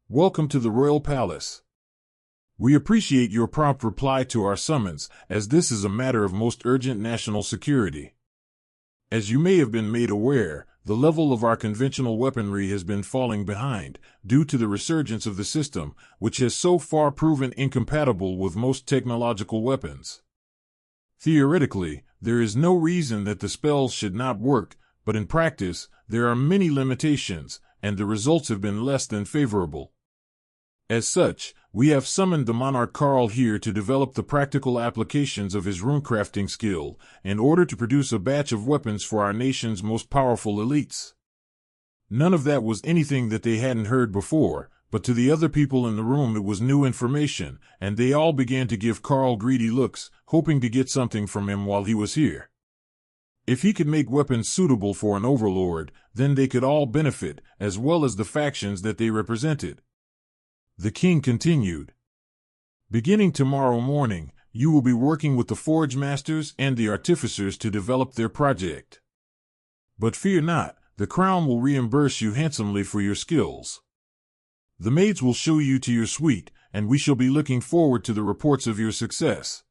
Welcome to the royal palace. We appreciate your prompt reply to our summons, as this is a matter of most urgent national security. As you may have been made aware, the level of our conventional weaponry has been falling behind, due to the resurgence of the system, which has so far proven incompatible with most technological weapons. Theoretically, there is no reason that the spells should not work, but in practice, there are many limitations, and the results have been less than favorable. As such, we have summoned the monarch Karl here to develop the practical applications of his runecrafting skill in order to produce a batch of weapons for our nation's most powerful elites. None of that was anything that they hadn't heard before, but to the other people in the room it was new information, and they all began to give Karl greedy looks, hoping to get something from him while he was here. If he could make weapons suitable for an overlord, then they could all benefit, as well as the factions that they represented. The king continued. Beginning tomorrow morning, you will be working with the forge masters and the artificers to develop their project. But fear not, the crown will reimburse you handsomely for your skills. The maids will show you to your suite, and we shall be looking forward to the reports of your success.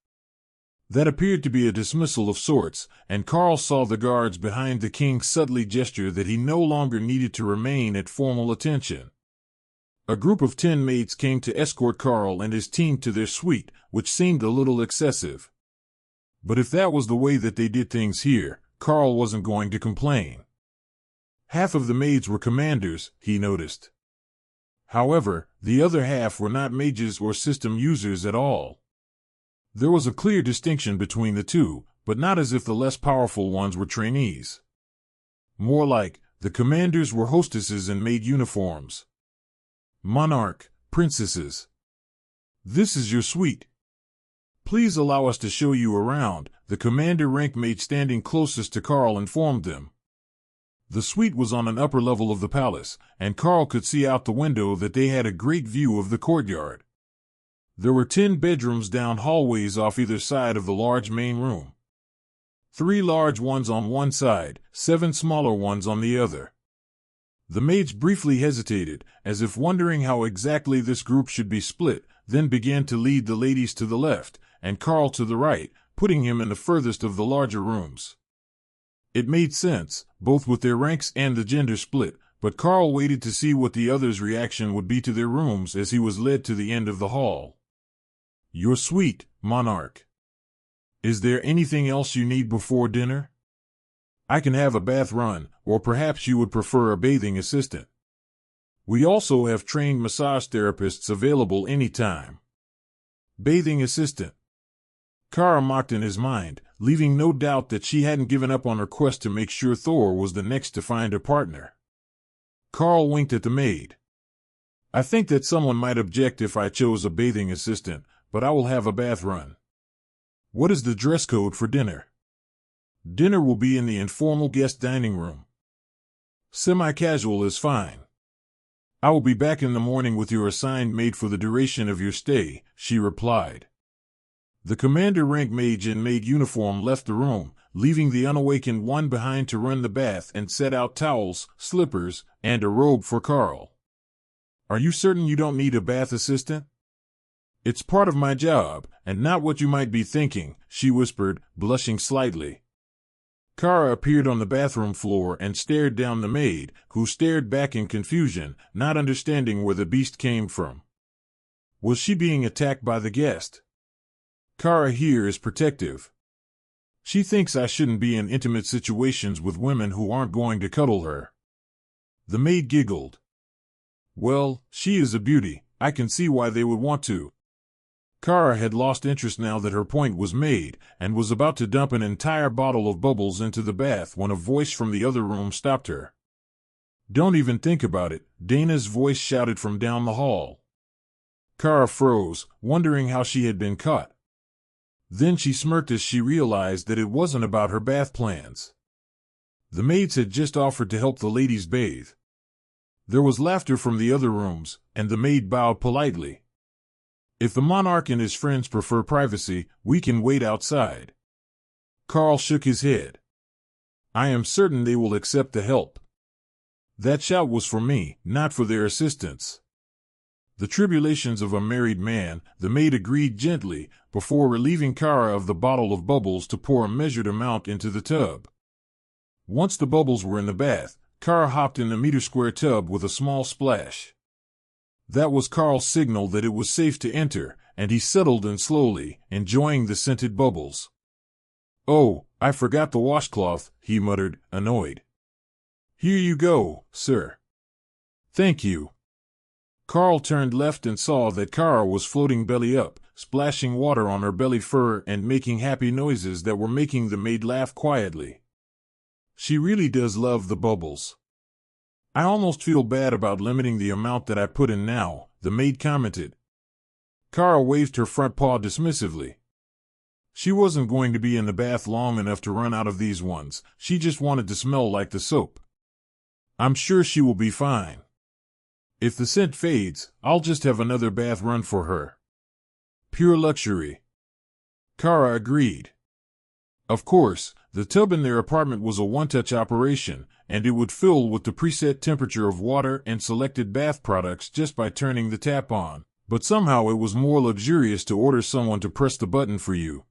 That appeared to be a dismissal of sorts, and Karl saw the guards behind the king subtly gesture that he no longer needed to remain at formal attention. A group of 10 maids came to escort Karl and his team to their suite, which seemed a little excessive. But if that was the way that they did things here, Karl wasn't going to complain. Half of the maids were commanders, he noticed. However, the other half were not mages or system users at all. There was a clear distinction between the two, but not as if the less powerful ones were trainees. More like, the commanders were hostesses in maid uniforms. Monarch, princesses. This is your suite. Please allow us to show you around, the commander rank maid standing closest to Karl informed them. The suite was on an upper level of the palace, and Karl could see out the window that they had a great view of the courtyard. There were 10 bedrooms down hallways off either side of the large main room. 3 large ones on one side, 7 smaller ones on the other. The maids briefly hesitated, as if wondering how exactly this group should be split, then began to lead the ladies to the left, and Karl to the right, putting him in the furthest of the larger rooms. It made sense, both with their ranks and the gender split, but Karl waited to see what the others' reaction would be to their rooms as he was led to the end of the hall. Your suite, monarch. Is there anything else you need before dinner? I can have a bath run, or perhaps you would prefer a bathing assistant. We also have trained massage therapists available anytime. Bathing assistant. Karl mocked in his mind, leaving no doubt that she hadn't given up on her quest to make sure Thor was the next to find a partner. Karl winked at the maid. I think that someone might object if I chose a bathing assistant, but I will have a bath run. What is the dress code for dinner? Dinner will be in the informal guest dining room. Semi-casual is fine. I will be back in the morning with your assigned maid for the duration of your stay, she replied. The commander rank mage in maid uniform left the room, leaving the unawakened one behind to run the bath and set out towels, slippers, and a robe for Karl. Are you certain you don't need a bath assistant? It's part of my job, and not what you might be thinking, she whispered, blushing slightly. Kara appeared on the bathroom floor and stared down the maid, who stared back in confusion, not understanding where the beast came from. Was she being attacked by the guest? Kara here is protective. She thinks I shouldn't be in intimate situations with women who aren't going to cuddle her. The maid giggled. Well, she is a beauty, I can see why they would want to. Kara had lost interest now that her point was made, and was about to dump an entire bottle of bubbles into the bath when a voice from the other room stopped her. Don't even think about it, Dana's voice shouted from down the hall. Kara froze, wondering how she had been caught. Then she smirked as she realized that it wasn't about her bath plans. The maids had just offered to help the ladies bathe. There was laughter from the other rooms, and the maid bowed politely. If the monarch and his friends prefer privacy, we can wait outside. Karl shook his head. I am certain they will accept the help. That shout was for me, not for their assistance. The tribulations of a married man, the maid agreed gently, before relieving Kara of the bottle of bubbles to pour a measured amount into the tub. Once the bubbles were in the bath, Kara hopped in the meter-square tub with a small splash. That was Karl's signal that it was safe to enter, and he settled in slowly, enjoying the scented bubbles. Oh, I forgot the washcloth, he muttered, annoyed. Here you go, sir. Thank you. Karl turned left and saw that Kara was floating belly up, splashing water on her belly fur and making happy noises that were making the maid laugh quietly. She really does love the bubbles. I almost feel bad about limiting the amount that I put in now, the maid commented. Kara waved her front paw dismissively. She wasn't going to be in the bath long enough to run out of these ones, she just wanted to smell like the soap. I'm sure she will be fine. If the scent fades, I'll just have another bath run for her. Pure luxury. Kara agreed. Of course, the tub in their apartment was a one-touch operation, and it would fill with the preset temperature of water and selected bath products just by turning the tap on, but somehow it was more luxurious to order someone to press the button for you.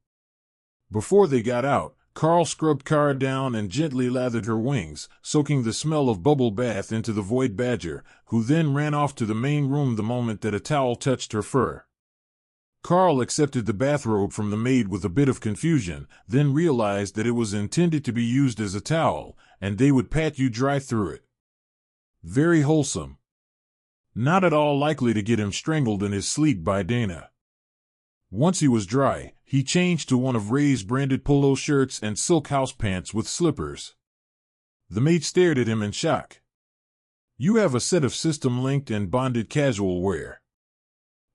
Before they got out, Karl scrubbed Kara down and gently lathered her wings, soaking the smell of bubble bath into the void badger, who then ran off to the main room the moment that a towel touched her fur. Karl accepted the bathrobe from the maid with a bit of confusion, then realized that it was intended to be used as a towel, and they would pat you dry through it. Very wholesome. Not at all likely to get him strangled in his sleep by Dana. Once he was dry, he changed to one of Ray's branded polo shirts and silk house pants with slippers. The maid stared at him in shock. You have a set of system-linked and bonded casual wear.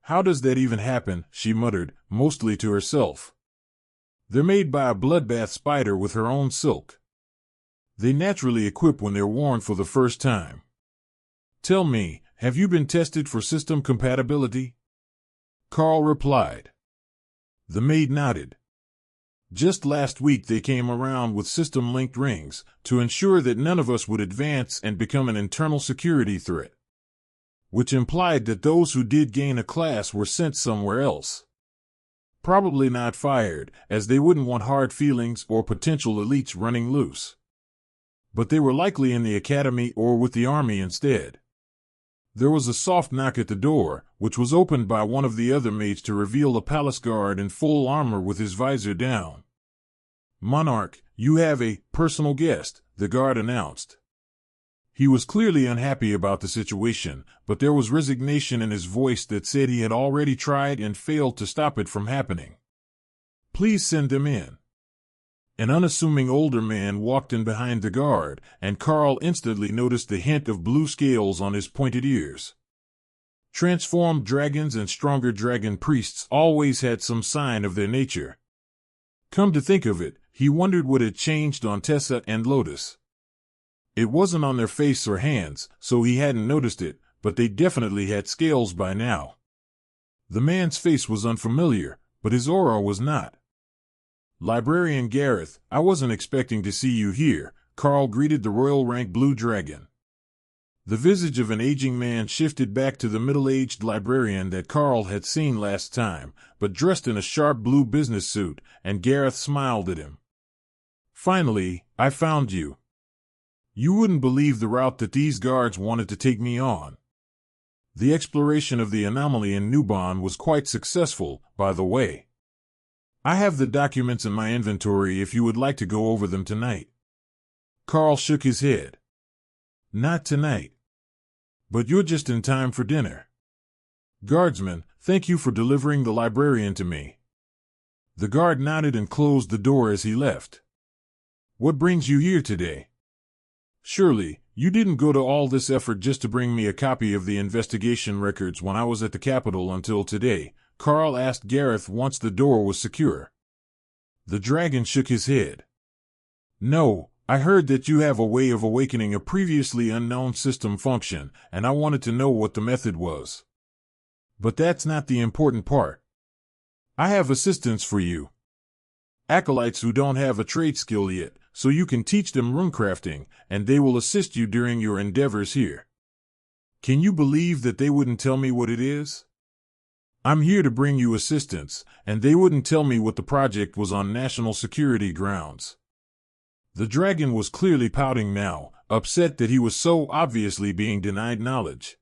How does that even happen? She muttered, mostly to herself. They're made by a bloodbath spider with her own silk. They naturally equip when they're worn for the first time. Tell me, have you been tested for system compatibility? Karl replied. The maid nodded. Just last week they came around with system-linked rings to ensure that none of us would advance and become an internal security threat, which implied that those who did gain a class were sent somewhere else. Probably not fired, as they wouldn't want hard feelings or potential elites running loose. But they were likely in the academy or with the army instead. There was a soft knock at the door, which was opened by one of the other maids to reveal a palace guard in full armor with his visor down. Monarch, you have a personal guest, the guard announced. He was clearly unhappy about the situation, but there was resignation in his voice that said he had already tried and failed to stop it from happening. Please send them in. An unassuming older man walked in behind the guard, and Karl instantly noticed the hint of blue scales on his pointed ears. Transformed dragons and stronger dragon priests always had some sign of their nature. Come to think of it, he wondered what had changed on Tessa and Lotus. It wasn't on their face or hands, so he hadn't noticed it, but they definitely had scales by now. The man's face was unfamiliar, but his aura was not. Librarian Gareth, I wasn't expecting to see you here, Karl greeted the royal rank blue dragon. The visage of an aging man shifted back to the middle-aged librarian that Karl had seen last time, but dressed in a sharp blue business suit, and Gareth smiled at him. Finally, I found you. You wouldn't believe the route that these guards wanted to take me on. The exploration of the anomaly in Nubon was quite successful, by the way. I have the documents in my inventory if you would like to go over them tonight. Karl shook his head. Not tonight. But you're just in time for dinner. Guardsman, thank you for delivering the librarian to me. The guard nodded and closed the door as he left. What brings you here today? Surely, you didn't go to all this effort just to bring me a copy of the investigation records when I was at the Capitol until today, Karl asked Gareth once the door was secure. The dragon shook his head. No, I heard that you have a way of awakening a previously unknown system function, and I wanted to know what the method was. But that's not the important part. I have assistants for you. Acolytes who don't have a trade skill yet, so you can teach them runecrafting, and they will assist you during your endeavors here. Can you believe that they wouldn't tell me what it is? I'm here to bring you assistance, and they wouldn't tell me what the project was on national security grounds. The dragon was clearly pouting now, upset that he was so obviously being denied knowledge.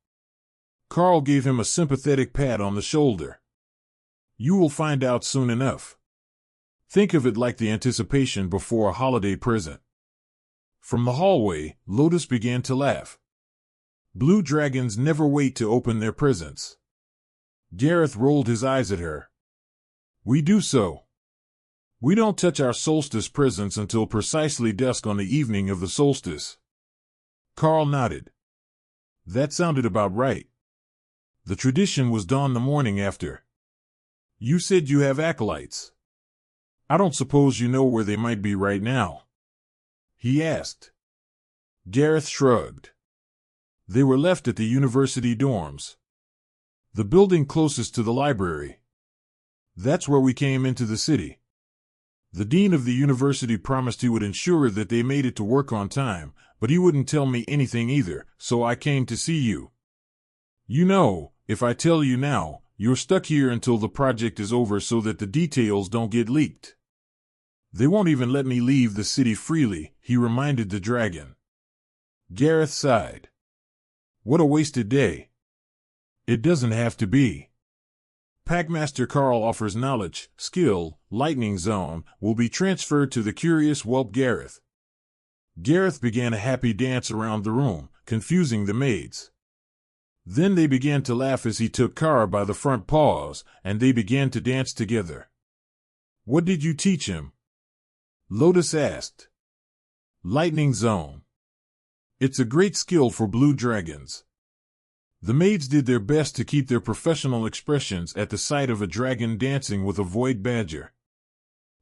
Karl gave him a sympathetic pat on the shoulder. You will find out soon enough. Think of it like the anticipation before a holiday present. From the hallway, Lotus began to laugh. Blue dragons never wait to open their presents. Gareth rolled his eyes at her. We do so. We don't touch our solstice presents until precisely dusk on the evening of the solstice. Karl nodded. That sounded about right. The tradition was done the morning after. You said you have acolytes. I don't suppose you know where they might be right now? He asked. Gareth shrugged. They were left at the university dorms. The building closest to the library. That's where we came into the city. The dean of the university promised he would ensure that they made it to work on time, but he wouldn't tell me anything either, so I came to see you. You know, if I tell you now, you're stuck here until the project is over so that the details don't get leaked. They won't even let me leave the city freely, he reminded the dragon. Gareth sighed. What a wasted day. It doesn't have to be. Packmaster Karl offers knowledge, skill, lightning zone, will be transferred to the curious whelp Gareth. Gareth began a happy dance around the room, confusing the maids. Then they began to laugh as he took Karl by the front paws, and they began to dance together. What did you teach him? Lotus asked. Lightning zone. It's a great skill for blue dragons. The maids did their best to keep their professional expressions at the sight of a dragon dancing with a void badger.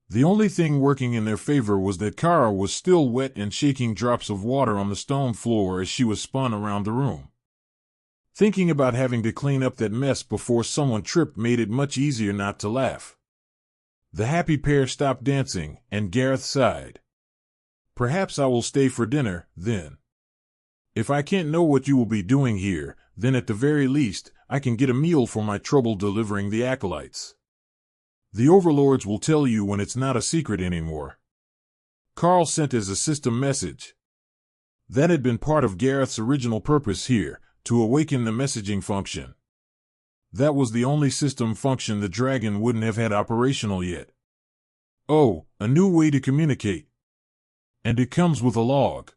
The only thing working in their favor was that Karl was still wet and shaking drops of water on the stone floor as she was spun around the room. Thinking about having to clean up that mess before someone tripped made it much easier not to laugh. The happy pair stopped dancing, and Gareth sighed. Perhaps I will stay for dinner, then. If I can't know what you will be doing here, then at the very least, I can get a meal for my trouble delivering the acolytes. The overlords will tell you when it's not a secret anymore. Karl sent as a system message. That had been part of Gareth's original purpose here, to awaken the messaging function. That was the only system function the dragon wouldn't have had operational yet. Oh, a new way to communicate. And it comes with a log.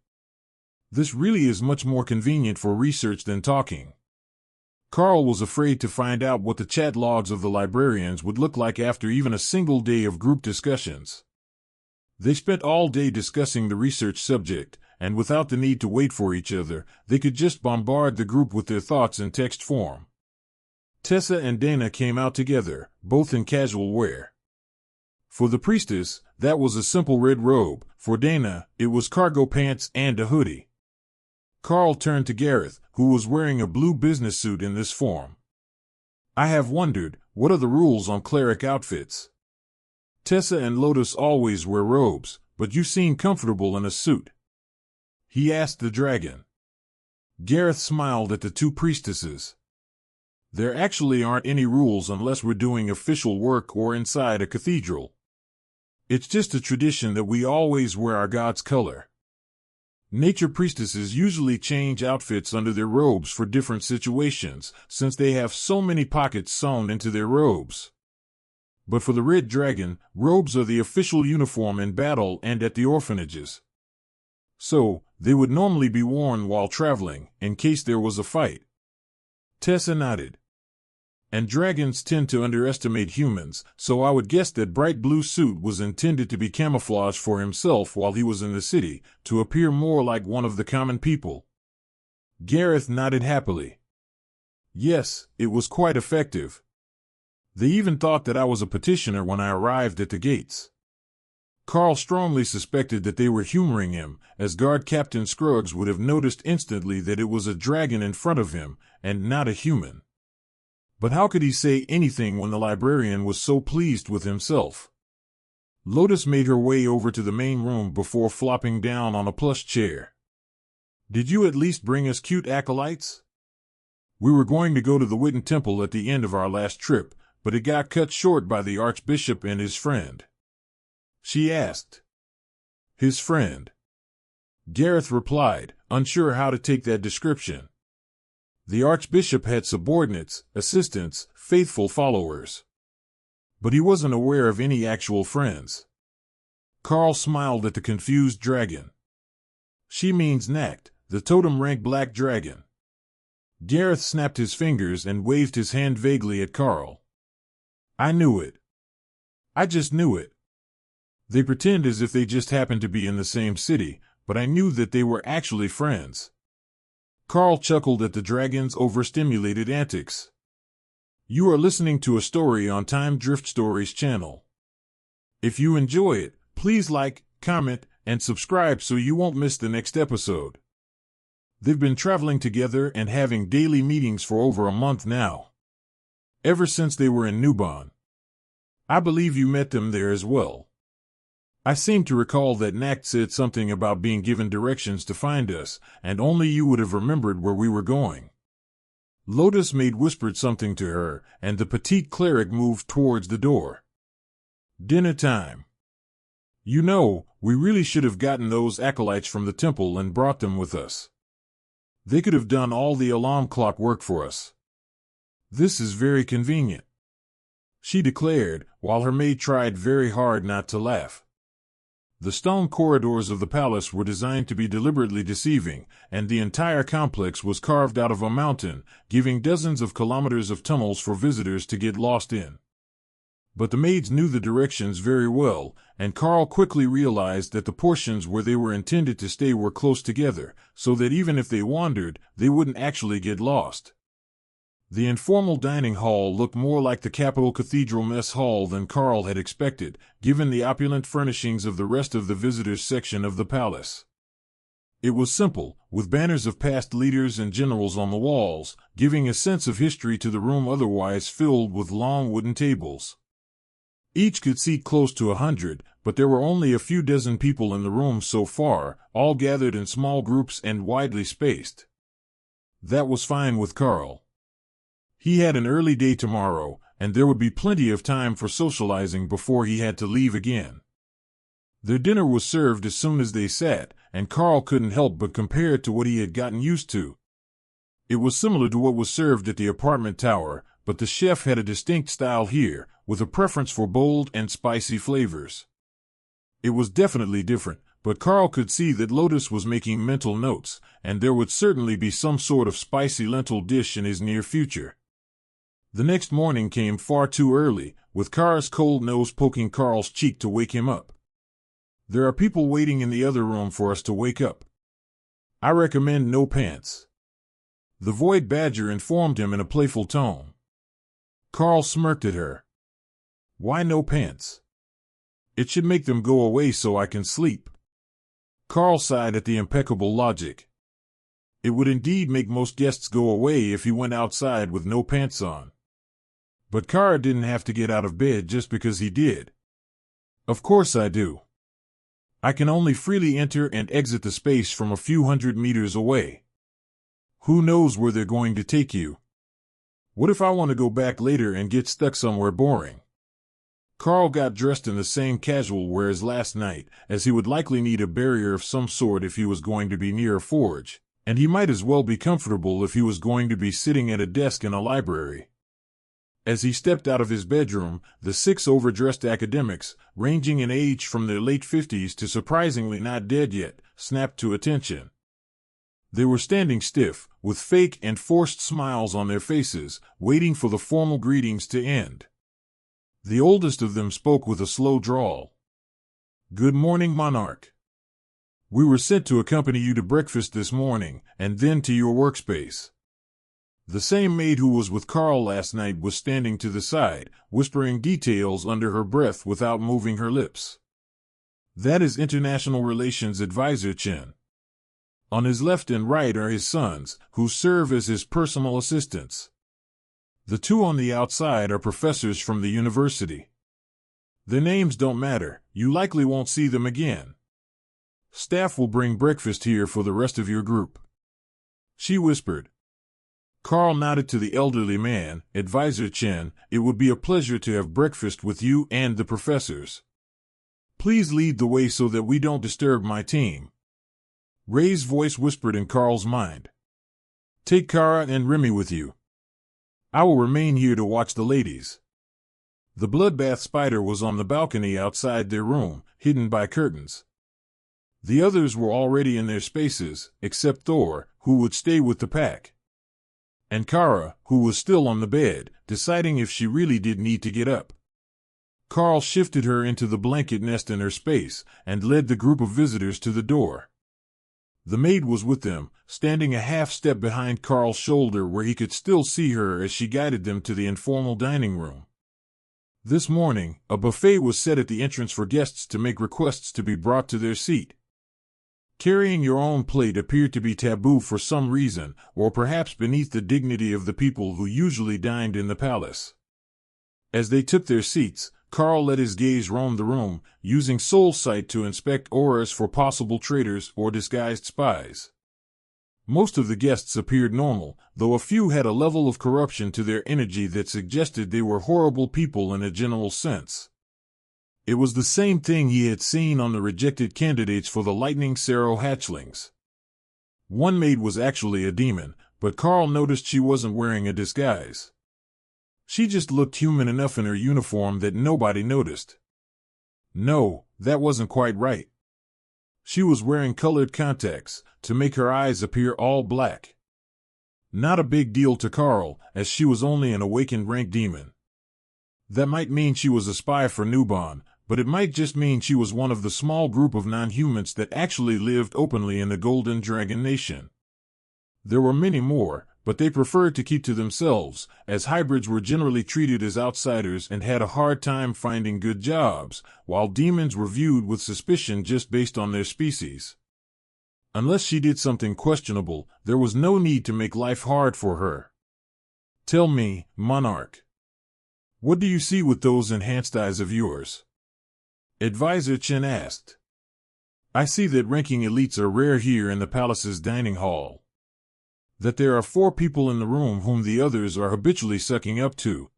This really is much more convenient for research than talking. Karl was afraid to find out what the chat logs of the librarians would look like after even a single day of group discussions. They spent all day discussing the research subject, and without the need to wait for each other, they could just bombard the group with their thoughts in text form. Tessa and Dana came out together, both in casual wear. For the priestess, that was a simple red robe. For Dana, it was cargo pants and a hoodie. Karl turned to Gareth, who was wearing a blue business suit in this form. I have wondered, what are the rules on cleric outfits? Tessa and Lotus always wear robes, but you seem comfortable in a suit. He asked the dragon. Gareth smiled at the two priestesses. There actually aren't any rules unless we're doing official work or inside a cathedral. It's just a tradition that we always wear our god's color. Nature priestesses usually change outfits under their robes for different situations, since they have so many pockets sewn into their robes. But for the red dragon, robes are the official uniform in battle and at the orphanages. So, they would normally be worn while traveling, in case there was a fight. Tessa nodded. And dragons tend to underestimate humans, so I would guess that bright blue suit was intended to be camouflage for himself while he was in the city, to appear more like one of the common people. Gareth nodded happily. Yes, it was quite effective. They even thought that I was a petitioner when I arrived at the gates. Karl strongly suspected that they were humoring him, as Guard Captain Scruggs would have noticed instantly that it was a dragon in front of him, and not a human. But how could he say anything when the librarian was so pleased with himself? Lotus made her way over to the main room before flopping down on a plush chair. Did you at least bring us cute acolytes? We were going to go to the Witten Temple at the end of our last trip, but it got cut short by the Archbishop and his friend. She asked. His friend. Gareth replied, unsure how to take that description. The Archbishop had subordinates, assistants, faithful followers. But he wasn't aware of any actual friends. Karl smiled at the confused dragon. She means Nacht, the totem rank black dragon. Gareth snapped his fingers and waved his hand vaguely at Karl. I knew it. I just knew it. They pretend as if they just happened to be in the same city, but I knew that they were actually friends. Karl chuckled at the dragon's overstimulated antics. You are listening to a story on Time Drift Stories channel. If you enjoy it, please like, comment, and subscribe so you won't miss the next episode. They've been traveling together and having daily meetings for over a month now. Ever since they were in Nubon. I believe you met them there as well. I seem to recall that Nacht said something about being given directions to find us, and only you would have remembered where we were going. Lotus Maid whispered something to her, and the petite cleric moved towards the door. Dinner time. You know, we really should have gotten those acolytes from the temple and brought them with us. They could have done all the alarm clock work for us. This is very convenient, she declared, while her maid tried very hard not to laugh. The stone corridors of the palace were designed to be deliberately deceiving, and the entire complex was carved out of a mountain, giving dozens of kilometers of tunnels for visitors to get lost in. But the maids knew the directions very well, and Karl quickly realized that the portions where they were intended to stay were close together, so that even if they wandered, they wouldn't actually get lost. The informal dining hall looked more like the Capitol Cathedral mess hall than Karl had expected, given the opulent furnishings of the rest of the visitors section of the palace. It was simple, with banners of past leaders and generals on the walls, giving a sense of history to the room otherwise filled with long wooden tables. Each could seat close to 100, but there were only a few dozen people in the room so far, all gathered in small groups and widely spaced. That was fine with Karl. He had an early day tomorrow, and there would be plenty of time for socializing before he had to leave again. Their dinner was served as soon as they sat, and Karl couldn't help but compare it to what he had gotten used to. It was similar to what was served at the apartment tower, but the chef had a distinct style here, with a preference for bold and spicy flavors. It was definitely different, but Karl could see that Lotus was making mental notes, and there would certainly be some sort of spicy lentil dish in his near future. The next morning came far too early, with Kar's cold nose poking Karl's cheek to wake him up. There are people waiting in the other room for us to wake up. I recommend no pants. The Void Badger informed him in a playful tone. Karl smirked at her. Why no pants? It should make them go away so I can sleep. Karl sighed at the impeccable logic. It would indeed make most guests go away if he went outside with no pants on. But Karl didn't have to get out of bed just because he did. Of course I do. I can only freely enter and exit the space from a few 100 meters away. Who knows where they're going to take you? What if I want to go back later and get stuck somewhere boring? Karl got dressed in the same casual wear as last night, as he would likely need a barrier of some sort if he was going to be near a forge, and he might as well be comfortable if he was going to be sitting at a desk in a library. As he stepped out of his bedroom, the 6 overdressed academics, ranging in age from their late 50s to surprisingly not dead yet, snapped to attention. They were standing stiff, with fake and forced smiles on their faces, waiting for the formal greetings to end. The oldest of them spoke with a slow drawl. Good morning, Monarch. We were sent to accompany you to breakfast this morning, and then to your workspace. The same maid who was with Karl last night was standing to the side, whispering details under her breath without moving her lips. That is International Relations Advisor Chen. On his left and right are his sons, who serve as his personal assistants. The 2 on the outside are professors from the university. Their names don't matter, you likely won't see them again. Staff will bring breakfast here for the rest of your group. She whispered. Karl nodded to the elderly man. Advisor Chen, it would be a pleasure to have breakfast with you and the professors. Please lead the way so that we don't disturb my team. Ray's voice whispered in Karl's mind. Take Kara and Remy with you. I will remain here to watch the ladies. The bloodbath spider was on the balcony outside their room, hidden by curtains. The others were already in their spaces, except Thor, who would stay with the pack. and Kara, who was still on the bed, deciding if she really did need to get up. Karl shifted her into the blanket nest in her space and led the group of visitors to the door. The maid was with them, standing a half step behind Karl's shoulder where he could still see her as she guided them to the informal dining room. This morning, a buffet was set at the entrance for guests to make requests to be brought to their seat. Carrying your own plate appeared to be taboo for some reason, or perhaps beneath the dignity of the people who usually dined in the palace. As they took their seats, Karl let his gaze roam the room, using soul sight to inspect auras for possible traitors or disguised spies. Most of the guests appeared normal, though a few had a level of corruption to their energy that suggested they were horrible people in a general sense. It was the same thing he had seen on the rejected candidates for the Lightning Sarrow hatchlings. One maid was actually a demon, but Karl noticed she wasn't wearing a disguise. She just looked human enough in her uniform that nobody noticed. No, that wasn't quite right. She was wearing colored contacts to make her eyes appear all black. Not a big deal to Karl, as she was only an awakened rank demon. That might mean she was a spy for Nubon, but it might just mean she was one of the small group of non-humans that actually lived openly in the Golden Dragon Nation. There were many more, but they preferred to keep to themselves, as hybrids were generally treated as outsiders and had a hard time finding good jobs, while demons were viewed with suspicion just based on their species. Unless she did something questionable, there was no need to make life hard for her. Tell me, Monarch, what do you see with those enhanced eyes of yours? Advisor Chen asked. I see that ranking elites are rare here in the palace's dining hall. That there are 4 people in the room whom the others are habitually sucking up to.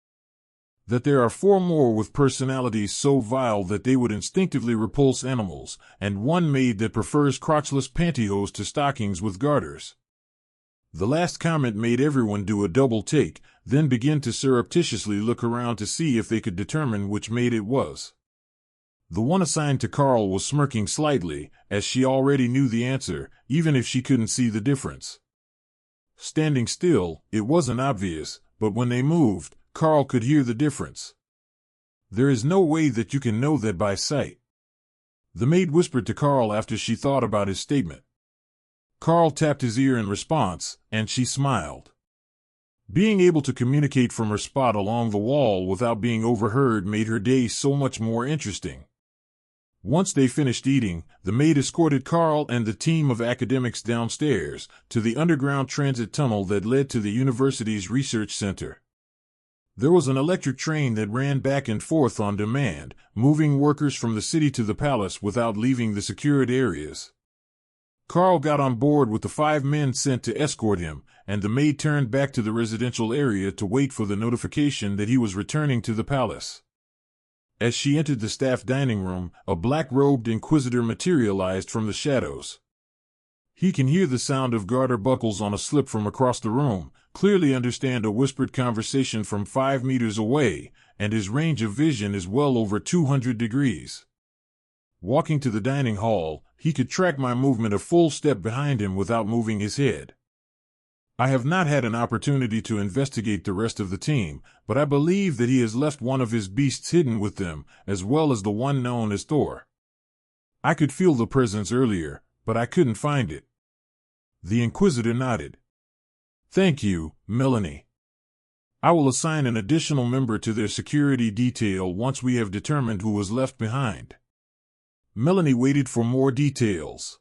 That there are 4 more with personalities so vile that they would instinctively repulse animals, and 1 maid that prefers crotchless pantyhose to stockings with garters. The last comment made everyone do a double take, then begin to surreptitiously look around to see if they could determine which maid it was. The one assigned to Karl was smirking slightly, as she already knew the answer, even if she couldn't see the difference. Standing still, it wasn't obvious, but when they moved, Karl could hear the difference. There is no way that you can know that by sight. The maid whispered to Karl after she thought about his statement. Karl tapped his ear in response, and she smiled. Being able to communicate from her spot along the wall without being overheard made her day so much more interesting. Once they finished eating, the maid escorted Karl and the team of academics downstairs to the underground transit tunnel that led to the university's research center. There was an electric train that ran back and forth on demand, moving workers from the city to the palace without leaving the secured areas. Karl got on board with the 5 men sent to escort him, and the maid turned back to the residential area to wait for the notification that he was returning to the palace. As she entered the staff dining room, a black-robed inquisitor materialized from the shadows. He can hear the sound of garter buckles on a slip from across the room, clearly understand a whispered conversation from 5 meters away, and his range of vision is well over 200 degrees. Walking to the dining hall, he could track my movement a full step behind him without moving his head. I have not had an opportunity to investigate the rest of the team, but I believe that he has left one of his beasts hidden with them, as well as the one known as Thor. I could feel the presence earlier, but I couldn't find it. The Inquisitor nodded. Thank you, Melanie. I will assign an additional member to their security detail once we have determined who was left behind. Melanie waited for more details.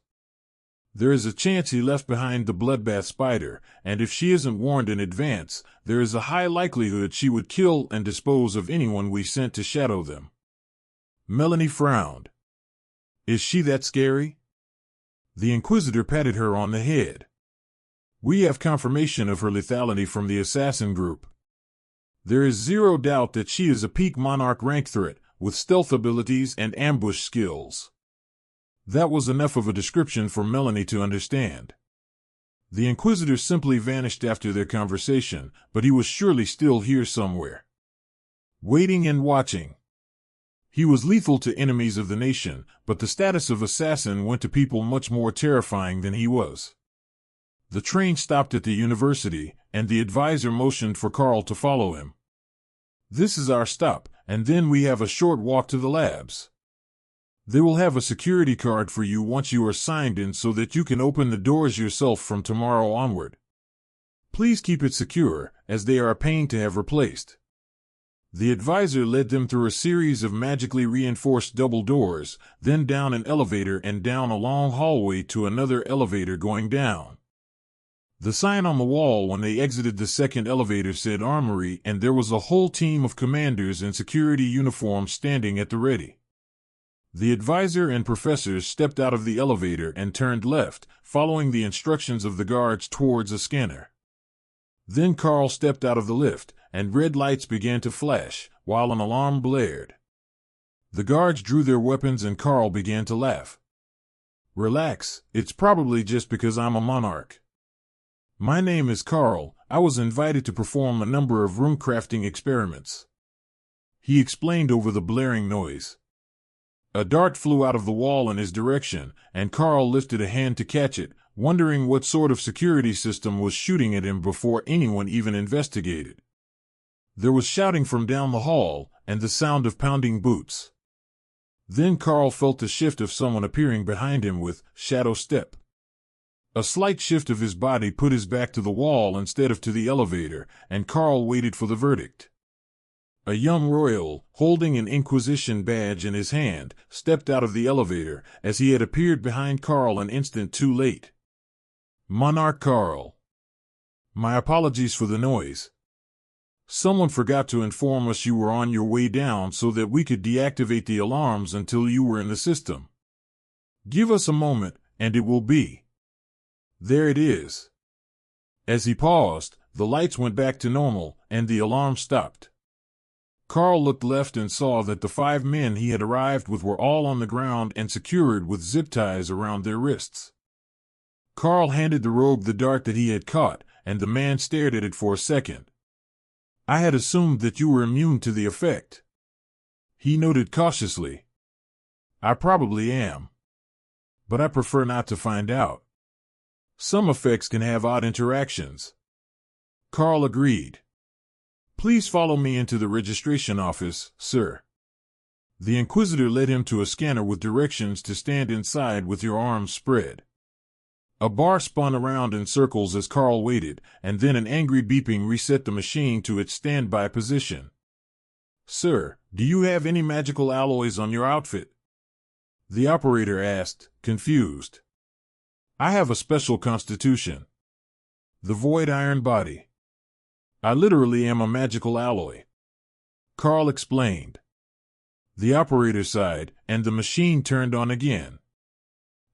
There is a chance he left behind the bloodbath spider, and if she isn't warned in advance, there is a high likelihood she would kill and dispose of anyone we sent to shadow them. Melanie frowned. Is she that scary? The Inquisitor patted her on the head. We have confirmation of her lethality from the assassin group. There is zero doubt that she is a peak monarch rank threat, with stealth abilities and ambush skills. That was enough of a description for Melanie to understand. The Inquisitor simply vanished after their conversation, but he was surely still here somewhere. Waiting and watching. He was lethal to enemies of the nation, but the status of assassin went to people much more terrifying than he was. The train stopped at the university, and the advisor motioned for Karl to follow him. This is our stop, and then we have a short walk to the labs. They will have a security card for you once you are signed in so that you can open the doors yourself from tomorrow onward. Please keep it secure, as they are a pain to have replaced. The advisor led them through a series of magically reinforced double doors, then down an elevator and down a long hallway to another elevator going down. The sign on the wall when they exited the second elevator said Armory, and there was a whole team of commanders in security uniforms standing at the ready. The advisor and professors stepped out of the elevator and turned left, following the instructions of the guards towards a scanner. Then Karl stepped out of the lift, and red lights began to flash, while an alarm blared. The guards drew their weapons and Karl began to laugh. Relax, it's probably just because I'm a monarch. My name is Karl. I was invited to perform a number of rune crafting experiments. He explained over the blaring noise. A dart flew out of the wall in his direction, and Karl lifted a hand to catch it, wondering what sort of security system was shooting at him before anyone even investigated. There was shouting from down the hall, and the sound of pounding boots. Then Karl felt the shift of someone appearing behind him with shadow step. A slight shift of his body put his back to the wall instead of to the elevator, and Karl waited for the verdict. A young royal, holding an Inquisition badge in his hand, stepped out of the elevator, as he had appeared behind Karl an instant too late. Monarch Karl. My apologies for the noise. Someone forgot to inform us you were on your way down so that we could deactivate the alarms until you were in the system. Give us a moment, and it will be. There it is. As he paused, the lights went back to normal, and the alarm stopped. Karl looked left and saw that the 5 men he had arrived with were all on the ground and secured with zip ties around their wrists. Karl handed the rogue the dart that he had caught, and the man stared at it for a second. I had assumed that you were immune to the effect. He noted cautiously. I probably am. But I prefer not to find out. Some effects can have odd interactions. Karl agreed. Please follow me into the registration office, sir. The Inquisitor led him to a scanner with directions to stand inside with your arms spread. A bar spun around in circles as Karl waited, and then an angry beeping reset the machine to its standby position. Sir, do you have any magical alloys on your outfit? The operator asked, confused. I have a special constitution. The void iron body. I literally am a magical alloy. Karl explained. The operator sighed, and the machine turned on again.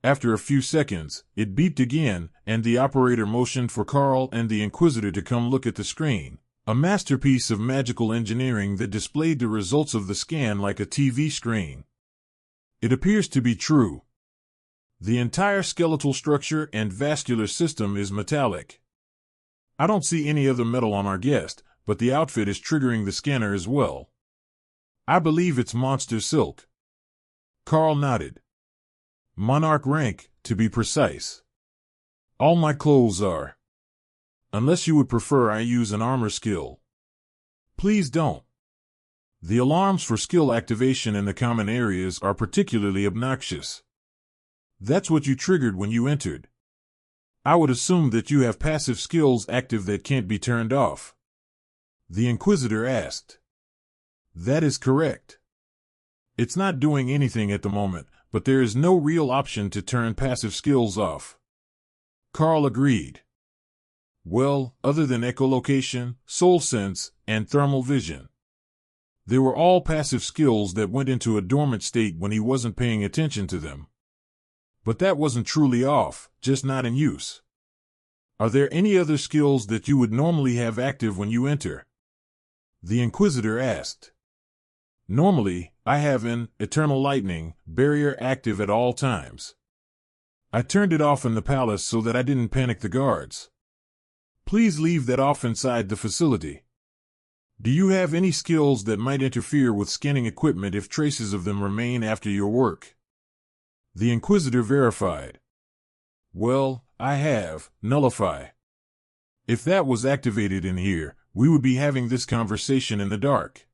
After a few seconds, it beeped again, and the operator motioned for Karl and the Inquisitor to come look at the screen, a masterpiece of magical engineering that displayed the results of the scan like a TV screen. It appears to be true. The entire skeletal structure and vascular system is metallic. I don't see any other metal on our guest, but the outfit is triggering the scanner as well. I believe it's monster silk. Karl nodded. Monarch rank, to be precise. All my clothes are. Unless you would prefer I use an armor skill. Please don't. The alarms for skill activation in the common areas are particularly obnoxious. That's what you triggered when you entered. I would assume that you have passive skills active that can't be turned off. The Inquisitor asked. That is correct. It's not doing anything at the moment, but there is no real option to turn passive skills off. Karl agreed. Well, other than echolocation, soul sense, and thermal vision. They were all passive skills that went into a dormant state when he wasn't paying attention to them. But that wasn't truly off, just not in use. Are there any other skills that you would normally have active when you enter? The Inquisitor asked. Normally, I have an Eternal Lightning barrier active at all times. I turned it off in the palace so that I didn't panic the guards. Please leave that off inside the facility. Do you have any skills that might interfere with scanning equipment if traces of them remain after your work? The Inquisitor verified. Well, I have, nullify. If that was activated in here, we would be having this conversation in the dark.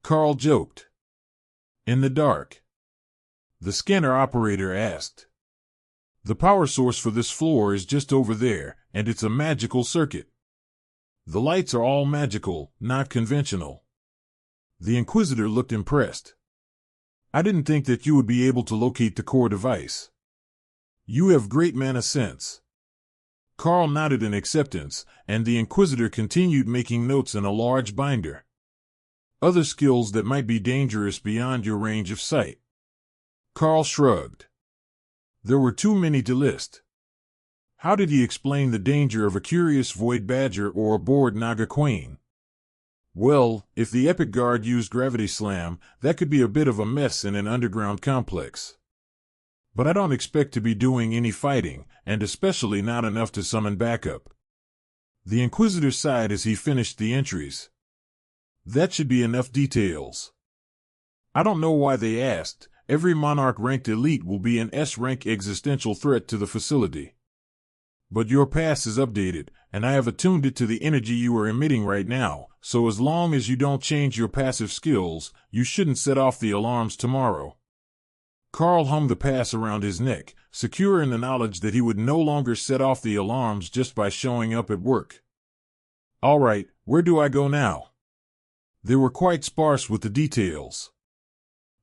Karl joked. In the dark? The scanner operator asked. The power source for this floor is just over there, and it's a magical circuit. The lights are all magical, not conventional. The Inquisitor looked impressed. I didn't think that you would be able to locate the core device. You have great mana sense. Karl nodded in acceptance, and the Inquisitor continued making notes in a large binder. Other skills that might be dangerous beyond your range of sight. Karl shrugged. There were too many to list. How did he explain the danger of a curious void badger or a bored Naga Queen? Well, if the Epic Guard used Gravity Slam, that could be a bit of a mess in an underground complex. But I don't expect to be doing any fighting, and especially not enough to summon backup. The Inquisitor sighed as he finished the entries. That should be enough details. I don't know why they asked. Every Monarch-ranked elite will be an S-rank existential threat to the facility. But your pass is updated, and I have attuned it to the energy you are emitting right now, so as long as you don't change your passive skills, you shouldn't set off the alarms tomorrow. Karl hung the pass around his neck, secure in the knowledge that he would no longer set off the alarms just by showing up at work. All right, where do I go now? They were quite sparse with the details.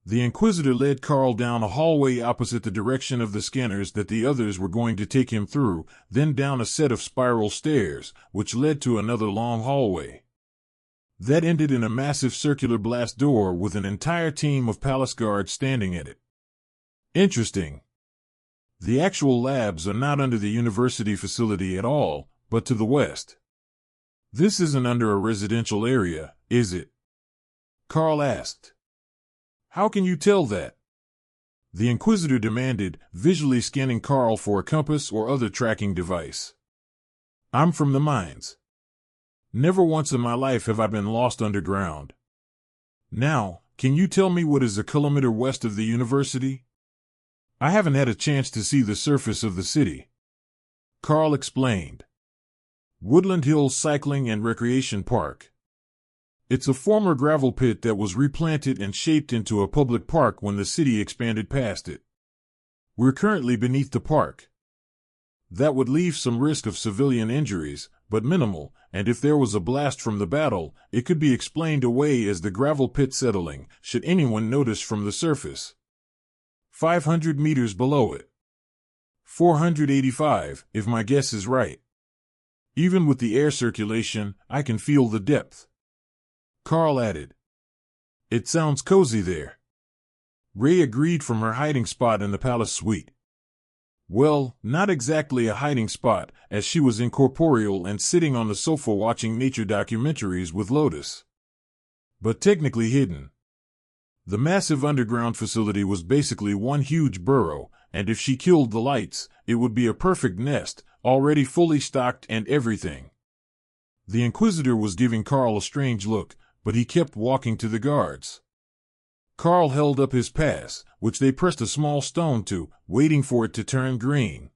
The Inquisitor led Karl down a hallway opposite the direction of the scanners that the others were going to take him through, then down a set of spiral stairs, which led to another long hallway. That ended in a massive circular blast door with an entire team of palace guards standing at it. Interesting. The actual labs are not under the university facility at all, but to the west. This isn't under a residential area, is it? Karl asked. How can you tell that? The Inquisitor demanded, visually scanning Karl for a compass or other tracking device. I'm from the mines. Never once in my life have I been lost underground. Now, can you tell me what is a kilometer west of the university? I haven't had a chance to see the surface of the city. Karl explained. Woodland Hills Cycling and Recreation Park. It's a former gravel pit that was replanted and shaped into a public park when the city expanded past it. We're currently beneath the park. That would leave some risk of civilian injuries, but minimal, and if there was a blast from the battle, it could be explained away as the gravel pit settling, should anyone notice from the surface. 500 meters below it. 485, if my guess is right. Even with the air circulation, I can feel the depth. Karl added. It sounds cozy there. Ray agreed from her hiding spot in the palace suite. Well, not exactly a hiding spot, as she was incorporeal and sitting on the sofa watching nature documentaries with Lotus. But technically hidden. The massive underground facility was basically one huge burrow, and if she killed the lights, it would be a perfect nest, already fully stocked and everything. The Inquisitor was giving Karl a strange look, but he kept walking to the guards. Karl held up his pass, which they pressed a small stone to, waiting for it to turn green.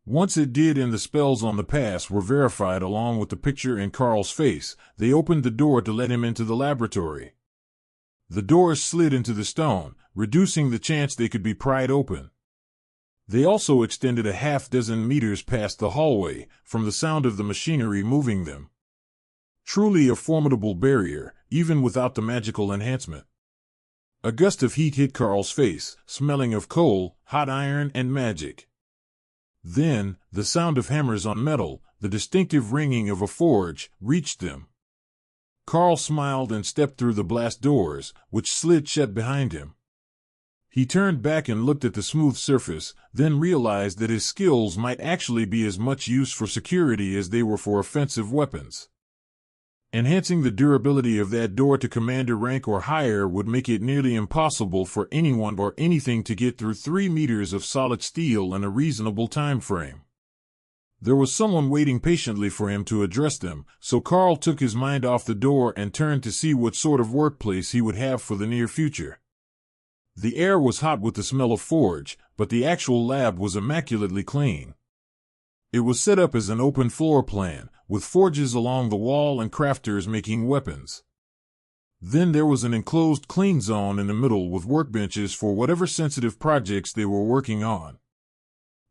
Once it did and the spells on the pass were verified along with the picture in Karl's face, they opened the door to let him into the laboratory. The doors slid into the stone, reducing the chance they could be pried open. They also extended a half-dozen meters past the hallway, from the sound of the machinery moving them. Truly a formidable barrier, even without the magical enhancement. A gust of heat hit Karl's face, smelling of coal, hot iron, and magic. Then, the sound of hammers on metal, the distinctive ringing of a forge, reached them. Karl smiled and stepped through the blast doors, which slid shut behind him. He turned back and looked at the smooth surface, then realized that his skills might actually be as much use for security as they were for offensive weapons. Enhancing the durability of that door to commander rank or higher would make it nearly impossible for anyone or anything to get through 3 meters of solid steel in a reasonable time frame. There was someone waiting patiently for him to address them, so Karl took his mind off the door and turned to see what sort of workplace he would have for the near future. The air was hot with the smell of forge, but the actual lab was immaculately clean. It was set up as an open floor plan, with forges along the wall and crafters making weapons. Then there was an enclosed clean zone in the middle with workbenches for whatever sensitive projects they were working on.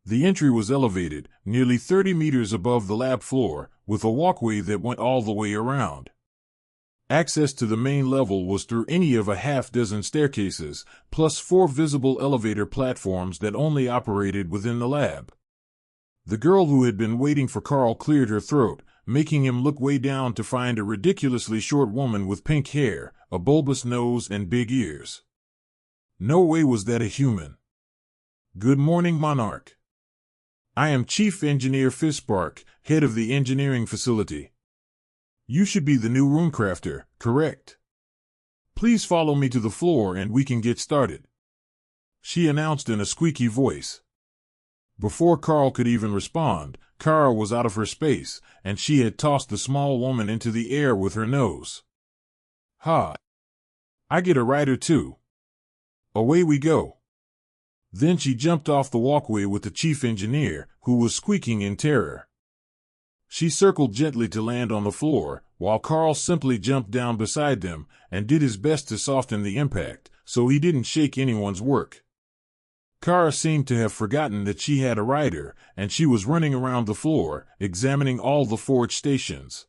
The entry was elevated, nearly 30 meters above the lab floor, with a walkway that went all the way around. Access to the main level was through any of a half-dozen staircases, plus 4 visible elevator platforms that only operated within the lab. The girl who had been waiting for Karl cleared her throat, making him look way down to find a ridiculously short woman with pink hair, a bulbous nose, and big ears. No way was that a human. "Good morning, Monarch. I am Chief Engineer Fispark, head of the engineering facility. You should be the new runecrafter, correct? Please follow me to the floor and we can get started," she announced in a squeaky voice. Before Karl could even respond, Kara was out of her space, and she had tossed the small woman into the air with her nose. "Ha! I get a rider too. Away we go." Then she jumped off the walkway with the chief engineer, who was squeaking in terror. She circled gently to land on the floor, while Karl simply jumped down beside them and did his best to soften the impact, so he didn't shake anyone's work. Kara seemed to have forgotten that she had a rider, and she was running around the floor, examining all the forge stations.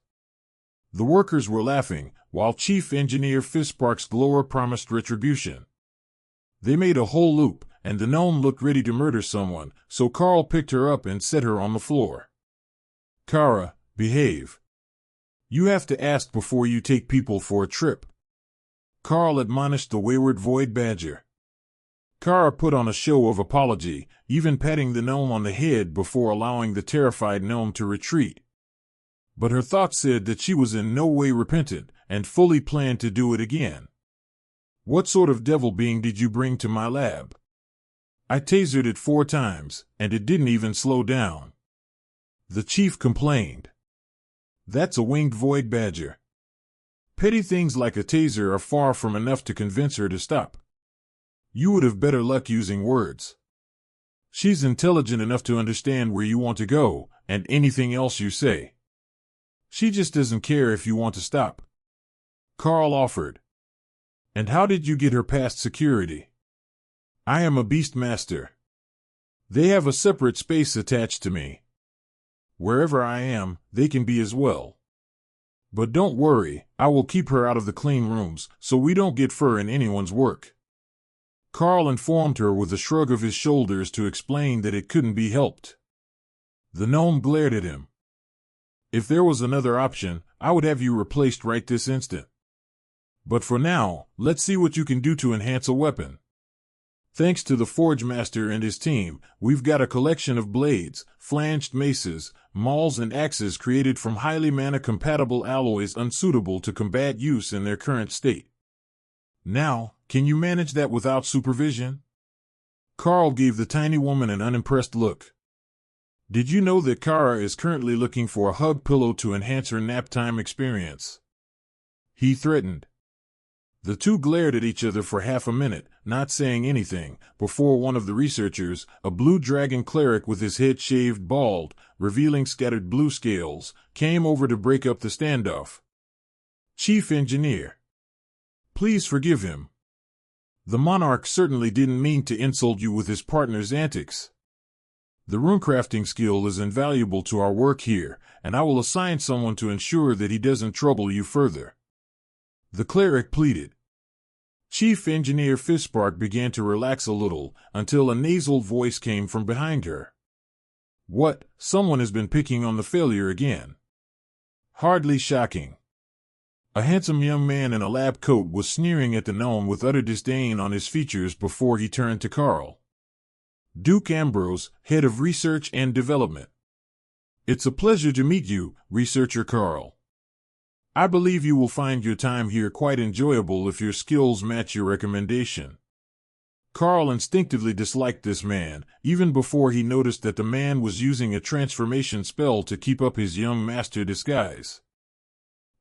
The workers were laughing, while Chief Engineer Fispark's glower promised retribution. They made a whole loop, and the gnome looked ready to murder someone, so Karl picked her up and set her on the floor. "Kara, behave. You have to ask before you take people for a trip," Karl admonished the wayward void badger. Kara put on a show of apology, even patting the gnome on the head before allowing the terrified gnome to retreat. But her thoughts said that she was in no way repentant, and fully planned to do it again. "What sort of devil being did you bring to my lab? I tasered it 4 times, and it didn't even slow down," the chief complained. "That's a winged void badger. Petty things like a taser are far from enough to convince her to stop. You would have better luck using words. She's intelligent enough to understand where you want to go, and anything else you say. She just doesn't care if you want to stop," Karl offered. "And how did you get her past security?" "I am a beastmaster. They have a separate space attached to me. Wherever I am, they can be as well. But don't worry, I will keep her out of the clean rooms, so we don't get fur in anyone's work," Karl informed her with a shrug of his shoulders to explain that it couldn't be helped. The gnome glared at him. "If there was another option, I would have you replaced right this instant. But for now, let's see what you can do to enhance a weapon. Thanks to the Forge Master and his team, we've got a collection of blades, flanged maces, mauls and axes created from highly mana-compatible alloys unsuitable to combat use in their current state. Now, can you manage that without supervision?" Karl gave the tiny woman an unimpressed look. "Did you know that Kara is currently looking for a hug pillow to enhance her nap time experience?" he threatened. The two glared at each other for half a minute, not saying anything, before one of the researchers, a blue dragon cleric with his head shaved bald, revealing scattered blue scales, came over to break up the standoff. "Chief Engineer, please forgive him. The monarch certainly didn't mean to insult you with his partner's antics. The runecrafting skill is invaluable to our work here, and I will assign someone to ensure that he doesn't trouble you further," the cleric pleaded. Chief Engineer Fispark began to relax a little, until a nasal voice came from behind her. "What, someone has been picking on the failure again? Hardly shocking." A handsome young man in a lab coat was sneering at the gnome with utter disdain on his features before he turned to Karl. "Duke Ambrose, head of research and development. It's a pleasure to meet you, researcher Karl. I believe you will find your time here quite enjoyable if your skills match your recommendation." Karl instinctively disliked this man, even before he noticed that the man was using a transformation spell to keep up his young master disguise.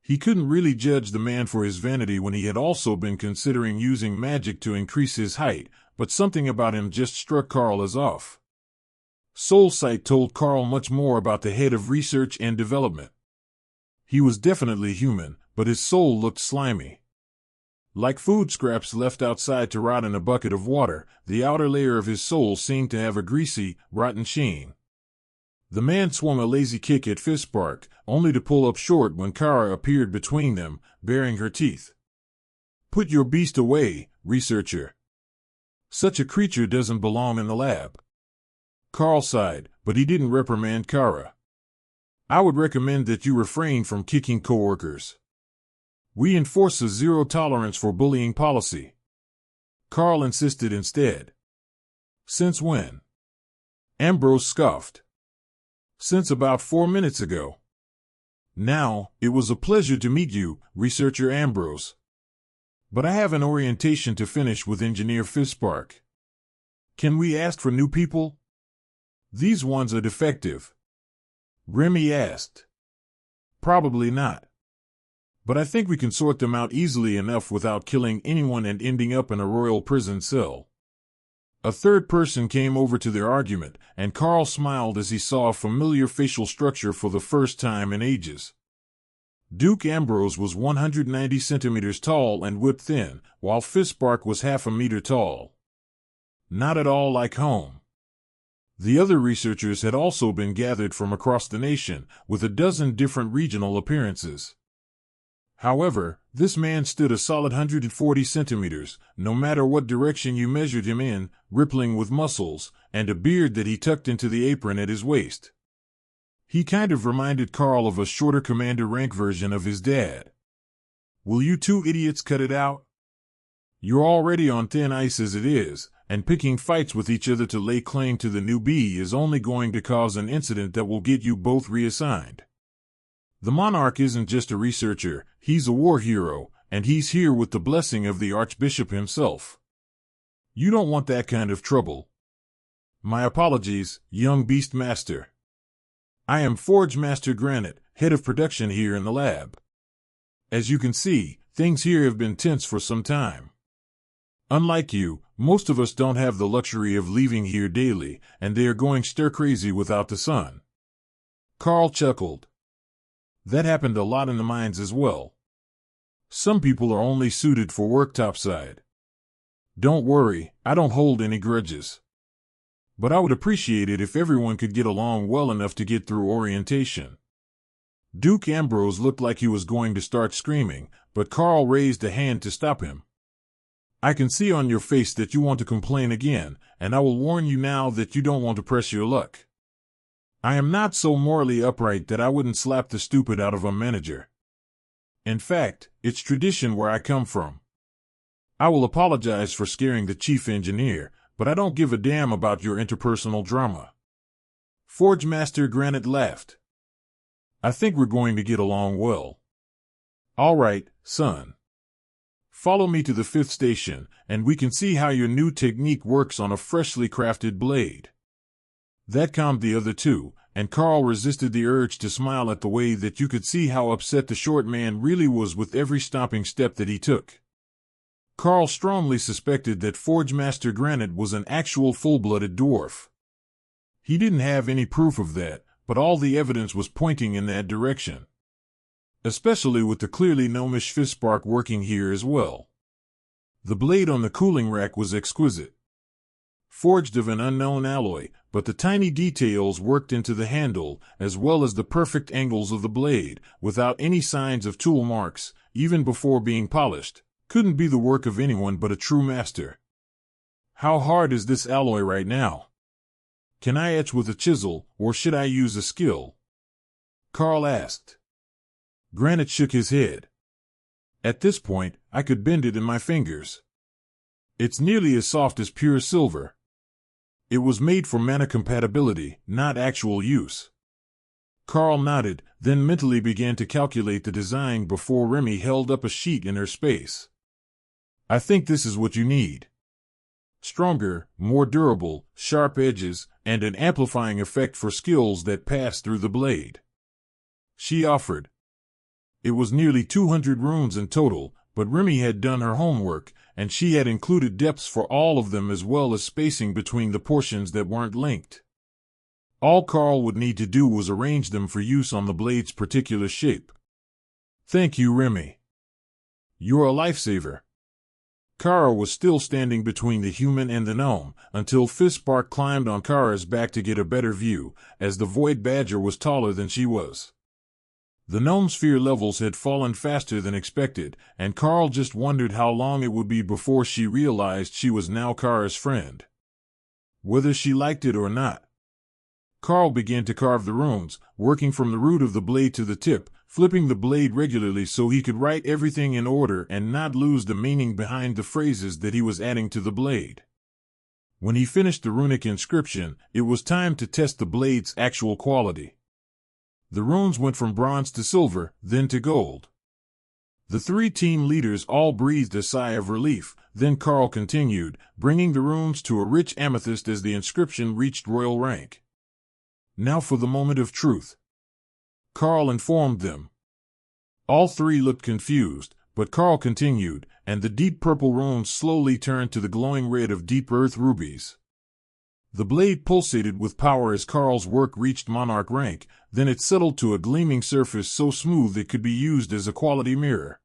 He couldn't really judge the man for his vanity when he had also been considering using magic to increase his height, but something about him just struck Karl as off. Soul Sight told Karl much more about the head of research and development. He was definitely human, but his soul looked slimy. Like food scraps left outside to rot in a bucket of water, the outer layer of his soul seemed to have a greasy, rotten sheen. The man swung a lazy kick at Fistbark, only to pull up short when Kara appeared between them, baring her teeth. "Put your beast away, researcher. Such a creature doesn't belong in the lab." Karl sighed, but he didn't reprimand Kara. "I would recommend that you refrain from kicking coworkers. We enforce a zero-tolerance for bullying policy." Karl insisted instead. "Since when?" Ambrose scoffed. "Since about 4 minutes ago." "Now, it was a pleasure to meet you, Researcher Ambrose. But I have an orientation to finish with Engineer Fistbark. Can we ask for new people? These ones are defective." Remy asked. "Probably not. But I think we can sort them out easily enough without killing anyone and ending up in a royal prison cell." A third person came over to their argument, and Karl smiled as he saw a familiar facial structure for the first time in ages. Duke Ambrose was 190 centimeters tall and whip-thin, while Fistbark was half a meter tall. Not at all like home. The other researchers had also been gathered from across the nation, with a dozen different regional appearances. However, this man stood a solid 140 centimeters, no matter what direction you measured him in, rippling with muscles, and a beard that he tucked into the apron at his waist. He kind of reminded Karl of a shorter commander rank version of his dad. "Will you two idiots cut it out? You're already on thin ice as it is, and picking fights with each other to lay claim to the new bee is only going to cause an incident that will get you both reassigned. The monarch isn't just a researcher, he's a war hero, and he's here with the blessing of the Archbishop himself. You don't want that kind of trouble. My apologies, young Beast Master. I am Forge Master Granite, head of production here in the lab. As you can see, things here have been tense for some time. Unlike you, most of us don't have the luxury of leaving here daily, and they are going stir-crazy without the sun." Karl chuckled. That happened a lot in the mines as well. Some people are only suited for work topside. Don't worry, I don't hold any grudges. But I would appreciate it if everyone could get along well enough to get through orientation. Duke Ambrose looked like he was going to start screaming, but Karl raised a hand to stop him. "I can see on your face that you want to complain again, and I will warn you now that you don't want to press your luck. I am not so morally upright that I wouldn't slap the stupid out of a manager. In fact, it's tradition where I come from. I will apologize for scaring the chief engineer, but I don't give a damn about your interpersonal drama." Forge Master Granite laughed. "I think we're going to get along well. All right, son. Follow me to the 5th station, and we can see how your new technique works on a freshly crafted blade." That calmed the other two, and Karl resisted the urge to smile at the way that you could see how upset the short man really was with every stomping step that he took. Karl strongly suspected that Forge Master Granite was an actual full-blooded dwarf. He didn't have any proof of that, but all the evidence was pointing in that direction. Especially with the clearly gnomish Fistbark working here as well. The blade on the cooling rack was exquisite. Forged of an unknown alloy, but the tiny details worked into the handle, as well as the perfect angles of the blade, without any signs of tool marks, even before being polished, couldn't be the work of anyone but a true master. "How hard is this alloy right now? Can I etch with a chisel, or should I use a skill?" Karl asked. Granite shook his head. "At this point, I could bend it in my fingers. It's nearly as soft as pure silver. It was made for mana compatibility, not actual use." Karl nodded, then mentally began to calculate the design before Remy held up a sheet in her space. "I think this is what you need. Stronger, more durable, sharp edges, and an amplifying effect for skills that pass through the blade," she offered. It was nearly 200 runes in total, but Remy had done her homework, and she had included depths for all of them as well as spacing between the portions that weren't linked. All Karl would need to do was arrange them for use on the blade's particular shape. Thank you, Remy. You're a lifesaver. Karl was still standing between the human and the gnome, until Fistbark climbed on Kara's back to get a better view, as the Void Badger was taller than she was. The gnome's fear levels had fallen faster than expected, and Karl just wondered how long it would be before she realized she was now Kara's friend. Whether she liked it or not. Karl began to carve the runes, working from the root of the blade to the tip, flipping the blade regularly so he could write everything in order and not lose the meaning behind the phrases that he was adding to the blade. When he finished the runic inscription, it was time to test the blade's actual quality. The runes went from bronze to silver, then to gold. The three team leaders all breathed a sigh of relief, then Karl continued, bringing the runes to a rich amethyst as the inscription reached royal rank. Now for the moment of truth. Karl informed them. All three looked confused, but Karl continued, and the deep purple runes slowly turned to the glowing red of deep earth rubies. The blade pulsated with power as Karl's work reached monarch rank, then it settled to a gleaming surface so smooth it could be used as a quality mirror.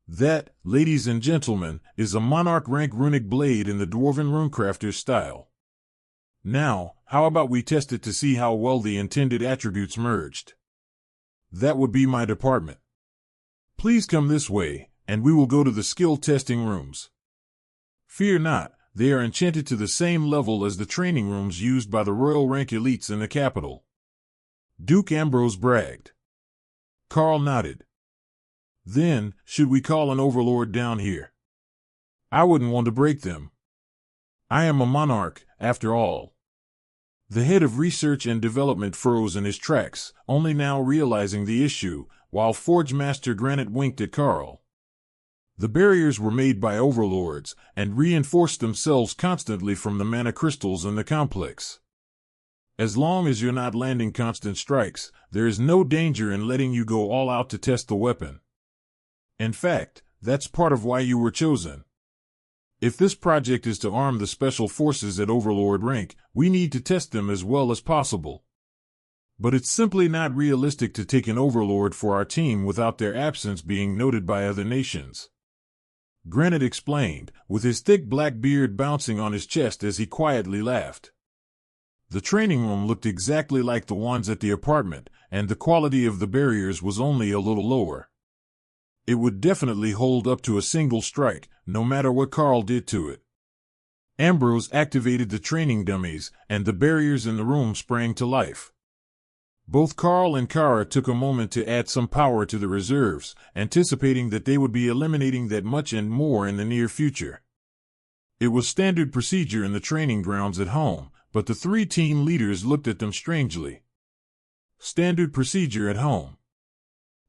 That, ladies and gentlemen, is a monarch rank runic blade in the Dwarven runecrafter's style. Now, how about we test it to see how well the intended attributes merged? That would be my department. Please come this way, and we will go to the skill testing rooms. Fear not, they are enchanted to the same level as the training rooms used by the royal rank elites in the capital. Duke Ambrose bragged. Karl nodded. Then, should we call an overlord down here? I wouldn't want to break them. I am a monarch, after all. The head of research and development froze in his tracks, only now realizing the issue, while Forge Master Granite winked at Karl. The barriers were made by overlords, and reinforced themselves constantly from the mana crystals in the complex. As long as you're not landing constant strikes, there is no danger in letting you go all out to test the weapon. In fact, that's part of why you were chosen. If this project is to arm the special forces at Overlord rank, we need to test them as well as possible. But it's simply not realistic to take an Overlord for our team without their absence being noted by other nations. Granite explained, with his thick black beard bouncing on his chest as he quietly laughed. The training room looked exactly like the ones at the apartment, and the quality of the barriers was only a little lower. It would definitely hold up to a single strike, no matter what Karl did to it. Ambrose activated the training dummies, and the barriers in the room sprang to life. Both Karl and Kara took a moment to add some power to the reserves, anticipating that they would be eliminating that much and more in the near future. It was standard procedure in the training grounds at home, but the three team leaders looked at them strangely. Standard procedure at home.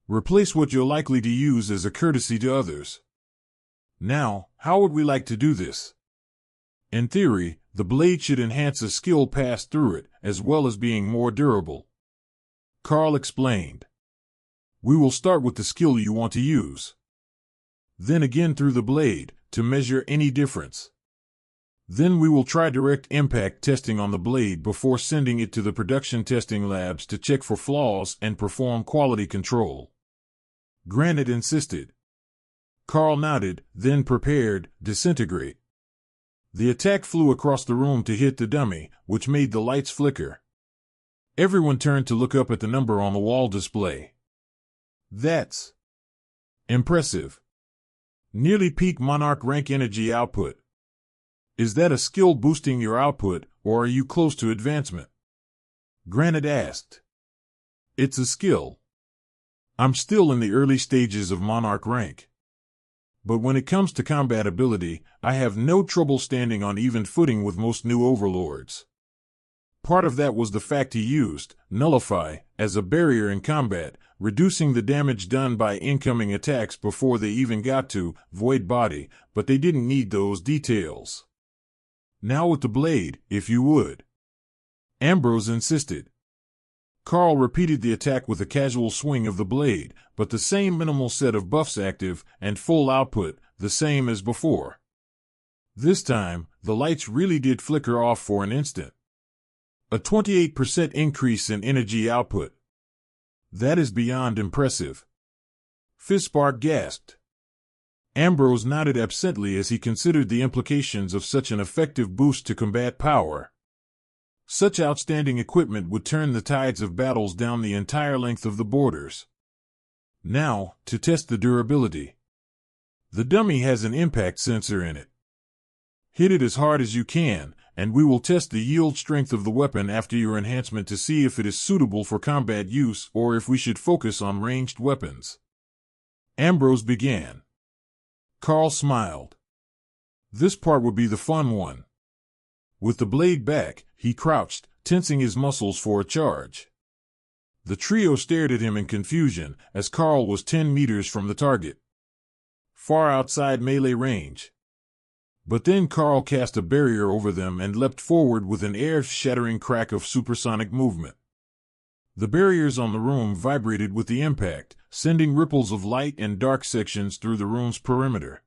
Replace what you're likely to use as a courtesy to others. Now, how would we like to do this? In theory, the blade should enhance a skill passed through it, as well as being more durable. Karl explained. We will start with the skill you want to use. Then again through the blade, to measure any difference. Then we will try direct impact testing on the blade before sending it to the production testing labs to check for flaws and perform quality control. Granite insisted. Karl nodded, then prepared, disintegrate. The attack flew across the room to hit the dummy, which made the lights flicker. Everyone turned to look up at the number on the wall display. That's impressive. Nearly peak monarch rank energy output. Is that a skill boosting your output, or are you close to advancement? Granite asked. It's a skill. I'm still in the early stages of monarch rank. But when it comes to combat ability, I have no trouble standing on even footing with most new overlords. Part of that was the fact he used nullify as a barrier in combat, reducing the damage done by incoming attacks before they even got to void body, but they didn't need those details. Now with the blade, if you would. Ambrose insisted. Karl repeated the attack with a casual swing of the blade, but the same minimal set of buffs active and full output, the same as before. This time, the lights really did flicker off for an instant. A 28% increase in energy output. That is beyond impressive. Fitzbark gasped. Ambrose nodded absently as he considered the implications of such an effective boost to combat power. Such outstanding equipment would turn the tides of battles down the entire length of the borders. Now, to test the durability. The dummy has an impact sensor in it. Hit it as hard as you can, and we will test the yield strength of the weapon after your enhancement to see if it is suitable for combat use or if we should focus on ranged weapons. Ambrose began. Karl smiled. This part would be the fun one. With the blade back, he crouched, tensing his muscles for a charge. The trio stared at him in confusion, as Karl was 10 meters from the target, far outside melee range. But then Karl cast a barrier over them and leapt forward with an earth-shattering crack of supersonic movement. The barriers on the room vibrated with the impact, sending ripples of light and dark sections through the room's perimeter.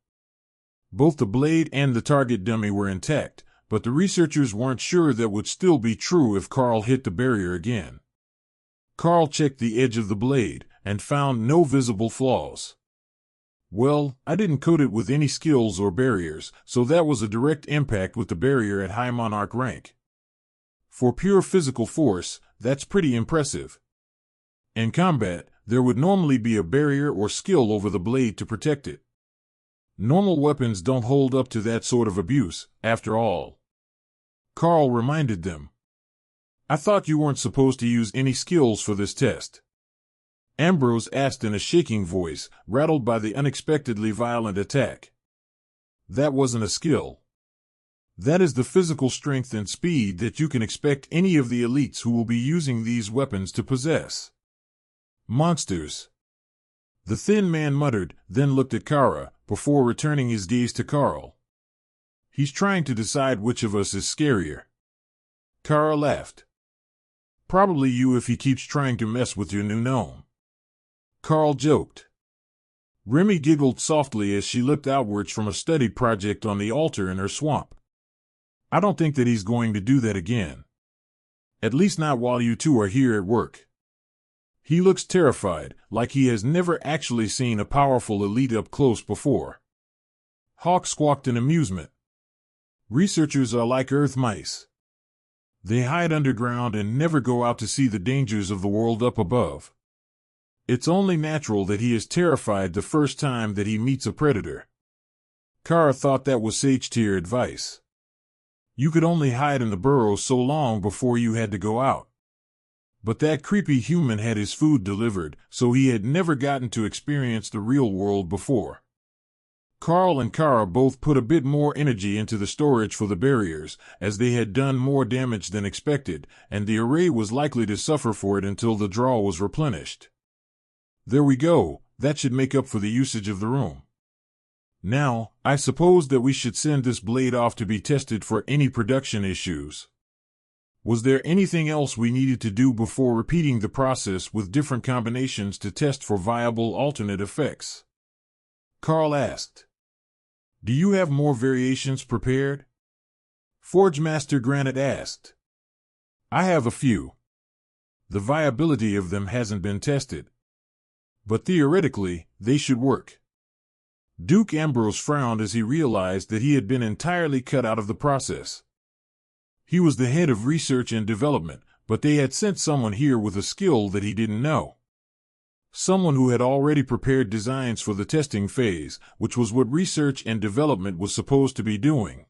Both the blade and the target dummy were intact, but the researchers weren't sure that would still be true if Karl hit the barrier again. Karl checked the edge of the blade, and found no visible flaws. Well, I didn't coat it with any skills or barriers, so that was a direct impact with the barrier at high monarch rank. For pure physical force, that's pretty impressive. In combat, there would normally be a barrier or skill over the blade to protect it. Normal weapons don't hold up to that sort of abuse, after all. Karl reminded them. I thought you weren't supposed to use any skills for this test. Ambrose asked in a shaking voice, rattled by the unexpectedly violent attack. That wasn't a skill. That is the physical strength and speed that you can expect any of the elites who will be using these weapons to possess. Monsters. The thin man muttered, then looked at Kara, before returning his gaze to Karl. He's trying to decide which of us is scarier. Kara laughed. Probably you if he keeps trying to mess with your new gnome. Karl joked. Remy giggled softly as she looked outwards from a study project on the altar in her swamp. I don't think that he's going to do that again. At least not while you two are here at work. He looks terrified, like he has never actually seen a powerful elite up close before. Hawk squawked in amusement. Researchers are like earth mice. They hide underground and never go out to see the dangers of the world up above. It's only natural that he is terrified the first time that he meets a predator. Kara thought that was sage-tier advice. You could only hide in the burrows so long before you had to go out. But that creepy human had his food delivered, so he had never gotten to experience the real world before. Karl and Kara both put a bit more energy into the storage for the barriers, as they had done more damage than expected, and the array was likely to suffer for it until the draw was replenished. There we go, that should make up for the usage of the room. Now, I suppose that we should send this blade off to be tested for any production issues. Was there anything else we needed to do before repeating the process with different combinations to test for viable alternate effects? Karl asked. Do you have more variations prepared? Forge Master Granite asked. I have a few. The viability of them hasn't been tested. But theoretically, they should work. Duke Ambrose frowned as he realized that he had been entirely cut out of the process. He was the head of research and development, but they had sent someone here with a skill that he didn't know. Someone who had already prepared designs for the testing phase, which was what research and development was supposed to be doing.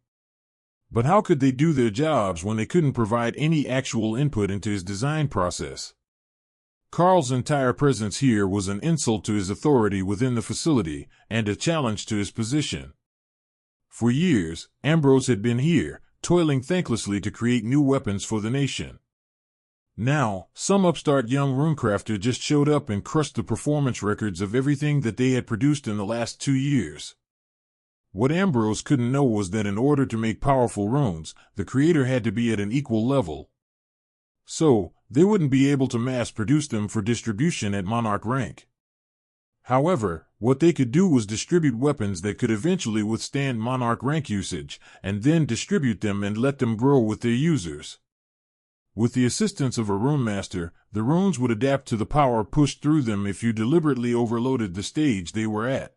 But how could they do their jobs when they couldn't provide any actual input into his design process? Karl's entire presence here was an insult to his authority within the facility, and a challenge to his position. For years, Ambrose had been here, toiling thanklessly to create new weapons for the nation. Now, some upstart young runecrafter just showed up and crushed the performance records of everything that they had produced in the last 2 years. What Ambrose couldn't know was that in order to make powerful runes, the creator had to be at an equal level. So, They wouldn't be able to mass-produce them for distribution at monarch rank. However, what they could do was distribute weapons that could eventually withstand monarch rank usage, and then distribute them and let them grow with their users. With the assistance of a rune master, the runes would adapt to the power pushed through them if you deliberately overloaded the stage they were at.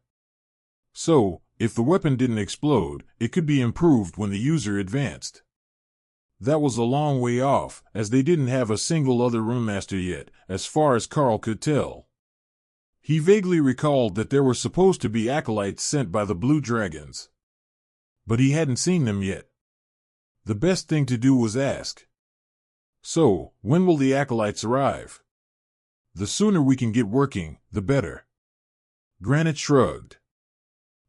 So, if the weapon didn't explode, it could be improved when the user advanced. That was a long way off, as they didn't have a single other rune master yet, as far as Karl could tell. He vaguely recalled that there were supposed to be acolytes sent by the blue dragons. But he hadn't seen them yet. The best thing to do was ask. So, when will the acolytes arrive? The sooner we can get working, the better. Granite shrugged.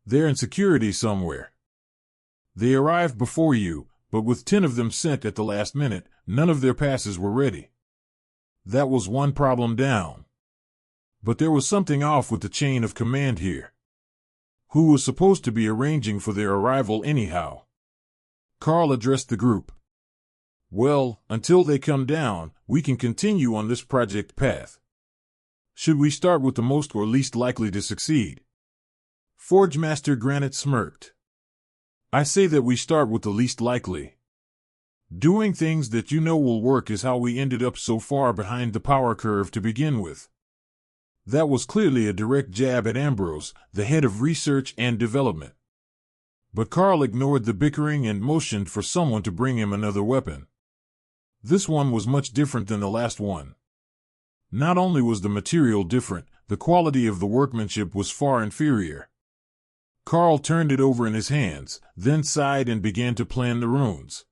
They're in security somewhere. They arrived before you, but with 10 of them sent at the last minute, none of their passes were ready. That was one problem down. But there was something off with the chain of command here. Who was supposed to be arranging for their arrival anyhow? Karl addressed the group. Well, until they come down, we can continue on this project path. Should we start with the most or least likely to succeed? Forge Master Granite smirked. I say that we start with the least likely. Doing things that you know will work is how we ended up so far behind the power curve to begin with. That was clearly a direct jab at Ambrose, the head of research and development. But Karl ignored the bickering and motioned for someone to bring him another weapon. This one was much different than the last one. Not only was the material different, the quality of the workmanship was far inferior. Karl turned it over in his hands, then sighed and began to plan the runes.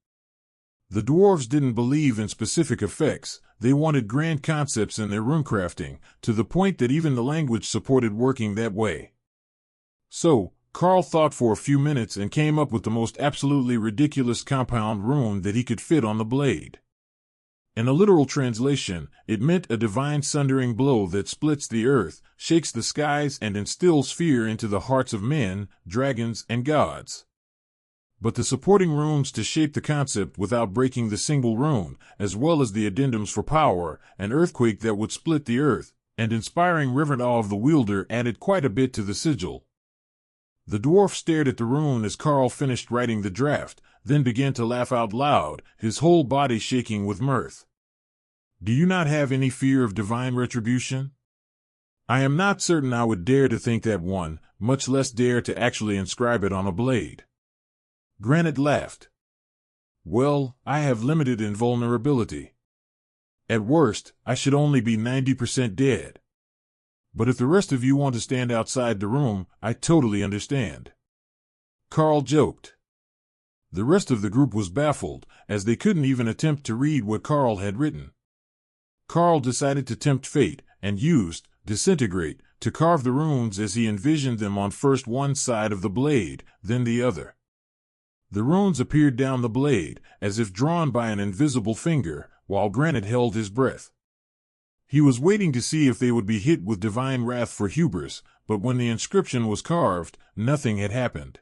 The dwarves didn't believe in specific effects. They wanted grand concepts in their runecrafting, to the point that even the language supported working that way. So, Karl thought for a few minutes and came up with the most absolutely ridiculous compound rune that he could fit on the blade. In a literal translation, it meant a divine sundering blow that splits the earth, shakes the skies, and instills fear into the hearts of men, dragons, and gods. But the supporting runes to shape the concept without breaking the single rune, as well as the addendums for power, an earthquake that would split the earth, and inspiring reverent awe of the wielder added quite a bit to the sigil. The dwarf stared at the rune as Karl finished writing the draft, then began to laugh out loud, his whole body shaking with mirth. Do you not have any fear of divine retribution? I am not certain I would dare to think that one, much less dare to actually inscribe it on a blade. Granite laughed. Well, I have limited invulnerability. At worst, I should only be 90% dead. But if the rest of you want to stand outside the room, I totally understand. Karl joked. The rest of the group was baffled, as they couldn't even attempt to read what Karl had written. Karl decided to tempt fate, and used disintegrate to carve the runes as he envisioned them on first one side of the blade, then the other. The runes appeared down the blade, as if drawn by an invisible finger, while Granite held his breath. He was waiting to see if they would be hit with divine wrath for hubris, but when the inscription was carved, nothing had happened.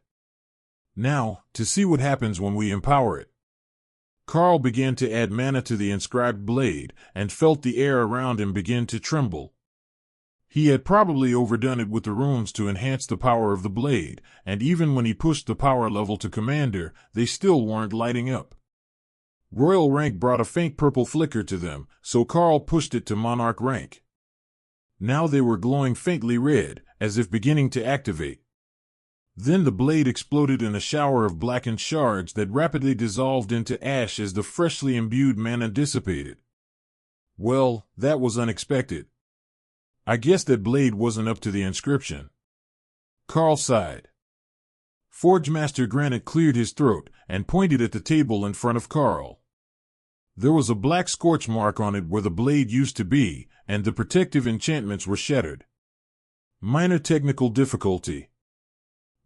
Now, to see what happens when we empower it. Karl began to add mana to the inscribed blade, and felt the air around him begin to tremble. He had probably overdone it with the runes to enhance the power of the blade, and even when he pushed the power level to commander, they still weren't lighting up. Royal rank brought a faint purple flicker to them, so Karl pushed it to monarch rank. Now they were glowing faintly red, as if beginning to activate. Then the blade exploded in a shower of blackened shards that rapidly dissolved into ash as the freshly imbued mana dissipated. Well, that was unexpected. I guess that blade wasn't up to the inscription. Karl sighed. Forge Master Granite cleared his throat and pointed at the table in front of Karl. There was a black scorch mark on it where the blade used to be, and the protective enchantments were shattered. Minor technical difficulty.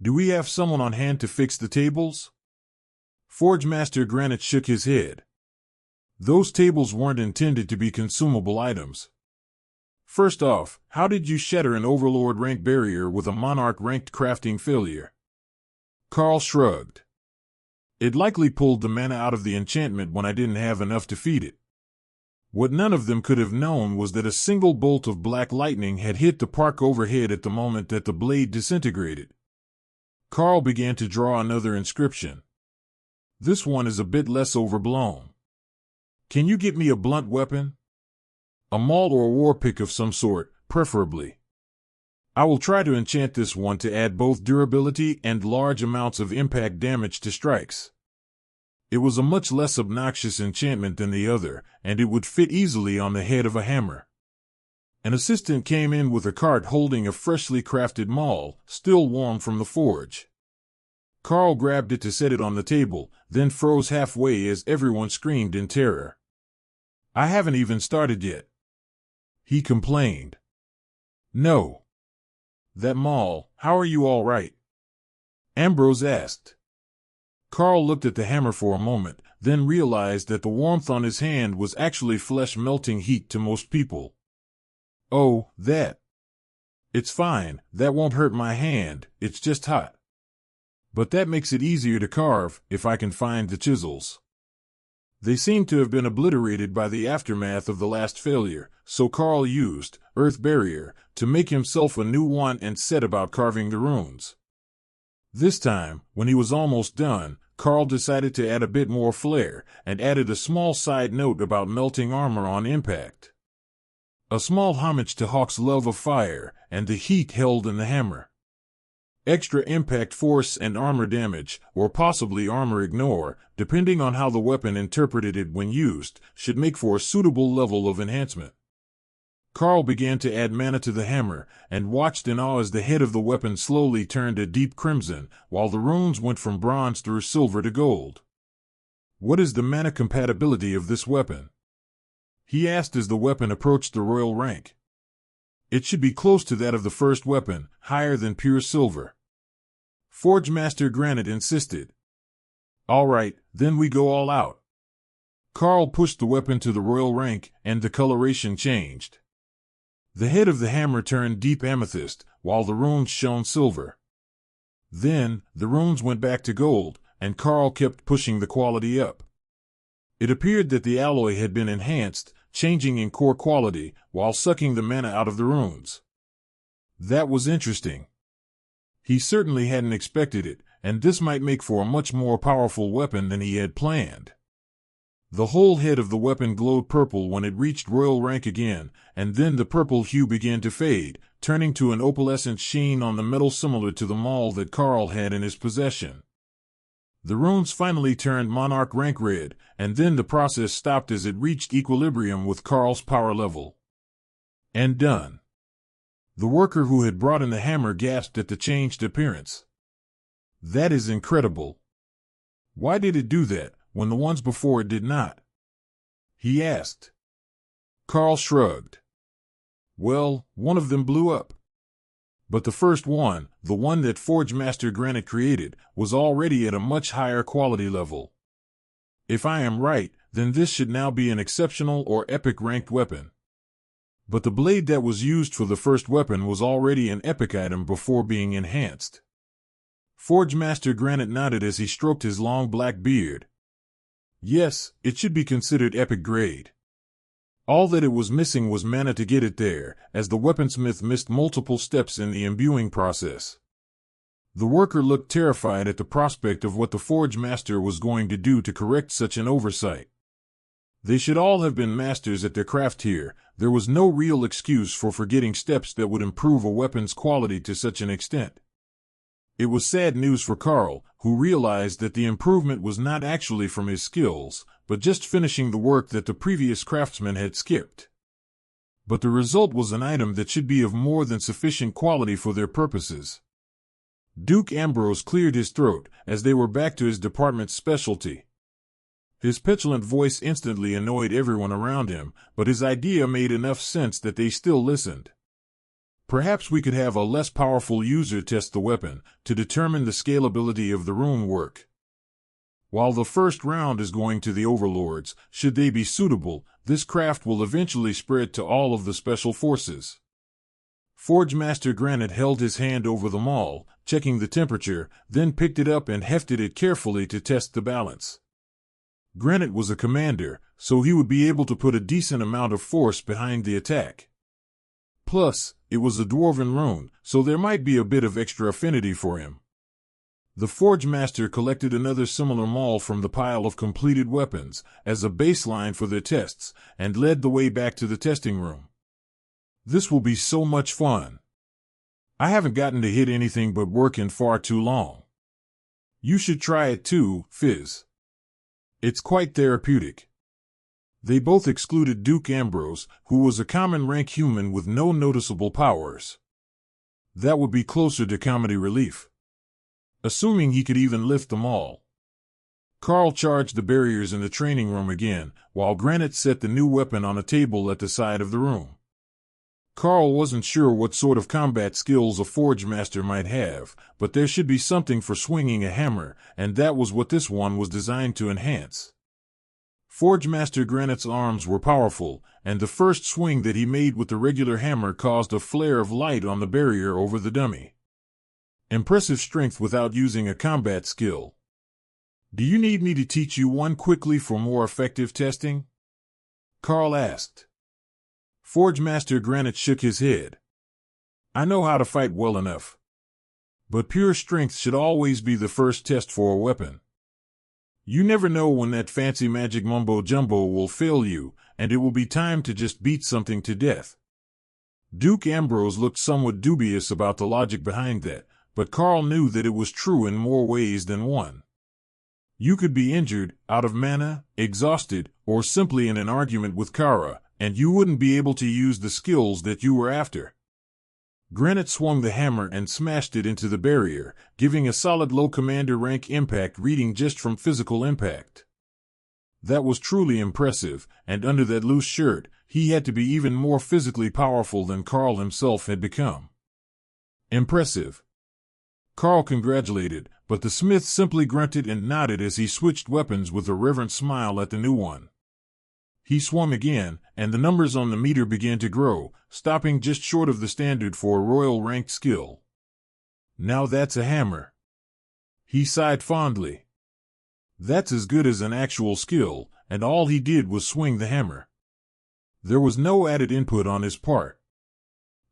Do we have someone on hand to fix the tables? Forge Master Granite shook his head. Those tables weren't intended to be consumable items. First off, how did you shatter an Overlord rank barrier with a Monarch ranked crafting failure? Karl shrugged. It likely pulled the mana out of the enchantment when I didn't have enough to feed it. What none of them could have known was that a single bolt of black lightning had hit the park overhead at the moment that the blade disintegrated. Karl began to draw another inscription. This one is a bit less overblown. Can you get me a blunt weapon? A maul or a war pick of some sort, preferably. I will try to enchant this one to add both durability and large amounts of impact damage to strikes. It was a much less obnoxious enchantment than the other, and it would fit easily on the head of a hammer. An assistant came in with a cart holding a freshly crafted maul, still warm from the forge. Karl grabbed it to set it on the table, then froze halfway as everyone screamed in terror. I haven't even started yet, he complained. No. That maul, how are you all right? Ambrose asked. Karl looked at the hammer for a moment, then realized that the warmth on his hand was actually flesh-melting heat to most people. Oh, that. It's fine, that won't hurt my hand, it's just hot. But that makes it easier to carve, if I can find the chisels. They seemed to have been obliterated by the aftermath of the last failure, so Karl used Earth Barrier to make himself a new one and set about carving the runes. This time, when he was almost done, Karl decided to add a bit more flair, and added a small side note about melting armor on impact. A small homage to Hawk's love of fire, and the heat held in the hammer. Extra impact force and armor damage, or possibly armor ignore, depending on how the weapon interpreted it when used, should make for a suitable level of enhancement. Karl began to add mana to the hammer, and watched in awe as the head of the weapon slowly turned a deep crimson, while the runes went from bronze through silver to gold. What is the mana compatibility of this weapon? He asked as the weapon approached the royal rank. It should be close to that of the first weapon, higher than pure silver. Forge Master Granite insisted. All right, then we go all out. Karl pushed the weapon to the royal rank, and the coloration changed. The head of the hammer turned deep amethyst, while the runes shone silver. Then, the runes went back to gold, and Karl kept pushing the quality up. It appeared that the alloy had been enhanced, changing in core quality, while sucking the mana out of the runes. That was interesting. He certainly hadn't expected it, and this might make for a much more powerful weapon than he had planned. The whole head of the weapon glowed purple when it reached royal rank again, and then the purple hue began to fade, turning to an opalescent sheen on the metal similar to the maul that Karl had in his possession. The runes finally turned monarch rank red, and then the process stopped as it reached equilibrium with Karl's power level. And done. The worker who had brought in the hammer gasped at the changed appearance. That is incredible. Why did it do that, when the ones before it did not? He asked. Karl shrugged. Well, one of them blew up. But the first one, the one that Forge Master Granite created, was already at a much higher quality level. If I am right, then this should now be an exceptional or epic ranked weapon. But the blade that was used for the first weapon was already an epic item before being enhanced. Forge Master Granite nodded as he stroked his long black beard. Yes, it should be considered epic grade. All that it was missing was mana to get it there, as the weaponsmith missed multiple steps in the imbuing process. The worker looked terrified at the prospect of what the Forge Master was going to do to correct such an oversight. They should all have been masters at their craft here. There was no real excuse for forgetting steps that would improve a weapon's quality to such an extent. It was sad news for Karl, who realized that the improvement was not actually from his skills, but just finishing the work that the previous craftsman had skipped. But the result was an item that should be of more than sufficient quality for their purposes. Duke Ambrose cleared his throat, as they were back to his department's specialty. His petulant voice instantly annoyed everyone around him, but his idea made enough sense that they still listened. Perhaps we could have a less powerful user test the weapon, to determine the scalability of the rune work. While the first round is going to the overlords, should they be suitable, this craft will eventually spread to all of the special forces. Forge Master Granite held his hand over the maul, checking the temperature, then picked it up and hefted it carefully to test the balance. Granite was a commander, so he would be able to put a decent amount of force behind the attack. Plus, it was a Dwarven rune, so there might be a bit of extra affinity for him. The Forge Master collected another similar maul from the pile of completed weapons as a baseline for their tests and led the way back to the testing room. This will be so much fun. I haven't gotten to hit anything but work in far too long. You should try it too, Fizz. It's quite therapeutic. They both excluded Duke Ambrose, who was a common rank human with no noticeable powers. That would be closer to comedy relief. Assuming he could even lift them all. Karl charged the barriers in the training room again, while Granite set the new weapon on a table at the side of the room. Karl wasn't sure what sort of combat skills a Forge Master might have, but there should be something for swinging a hammer, and that was what this one was designed to enhance. Forge Master Granite's arms were powerful, and the first swing that he made with the regular hammer caused a flare of light on the barrier over the dummy. Impressive strength without using a combat skill. Do you need me to teach you one quickly for more effective testing? Karl asked. Forge Master Granite shook his head. I know how to fight well enough. But pure strength should always be the first test for a weapon. You never know when that fancy magic mumbo-jumbo will fail you, and it will be time to just beat something to death. Duke Ambrose looked somewhat dubious about the logic behind that, but Karl knew that it was true in more ways than one. You could be injured, out of mana, exhausted, or simply in an argument with Kara, and you wouldn't be able to use the skills that you were after. Granite swung the hammer and smashed it into the barrier, giving a solid low commander rank impact reading just from physical impact. That was truly impressive, and under that loose shirt, he had to be even more physically powerful than Karl himself had become. Impressive. Karl congratulated, but the smith simply grunted and nodded as he switched weapons with a reverent smile at the new one. He swung again, and the numbers on the meter began to grow, stopping just short of the standard for a royal ranked skill. Now that's a hammer. He sighed fondly. That's as good as an actual skill, and all he did was swing the hammer. There was no added input on his part.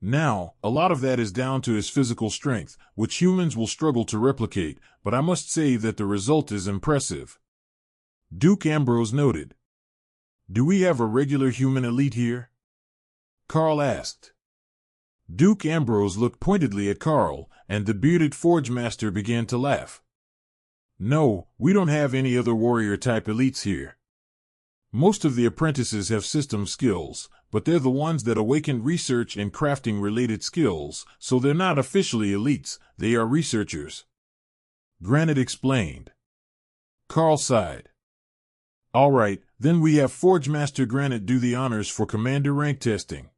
Now, a lot of that is down to his physical strength, which humans will struggle to replicate, but I must say that the result is impressive. Duke Ambrose noted. Do we have a regular human elite here? Karl asked. Duke Ambrose looked pointedly at Karl, and the bearded Forge Master began to laugh. No, we don't have any other warrior-type elites here. Most of the apprentices have system skills, but they're the ones that awaken research and crafting-related skills, so they're not officially elites, they are researchers. Granite explained. Karl sighed. All right, then we have Forge Master Granite do the honors for commander rank testing.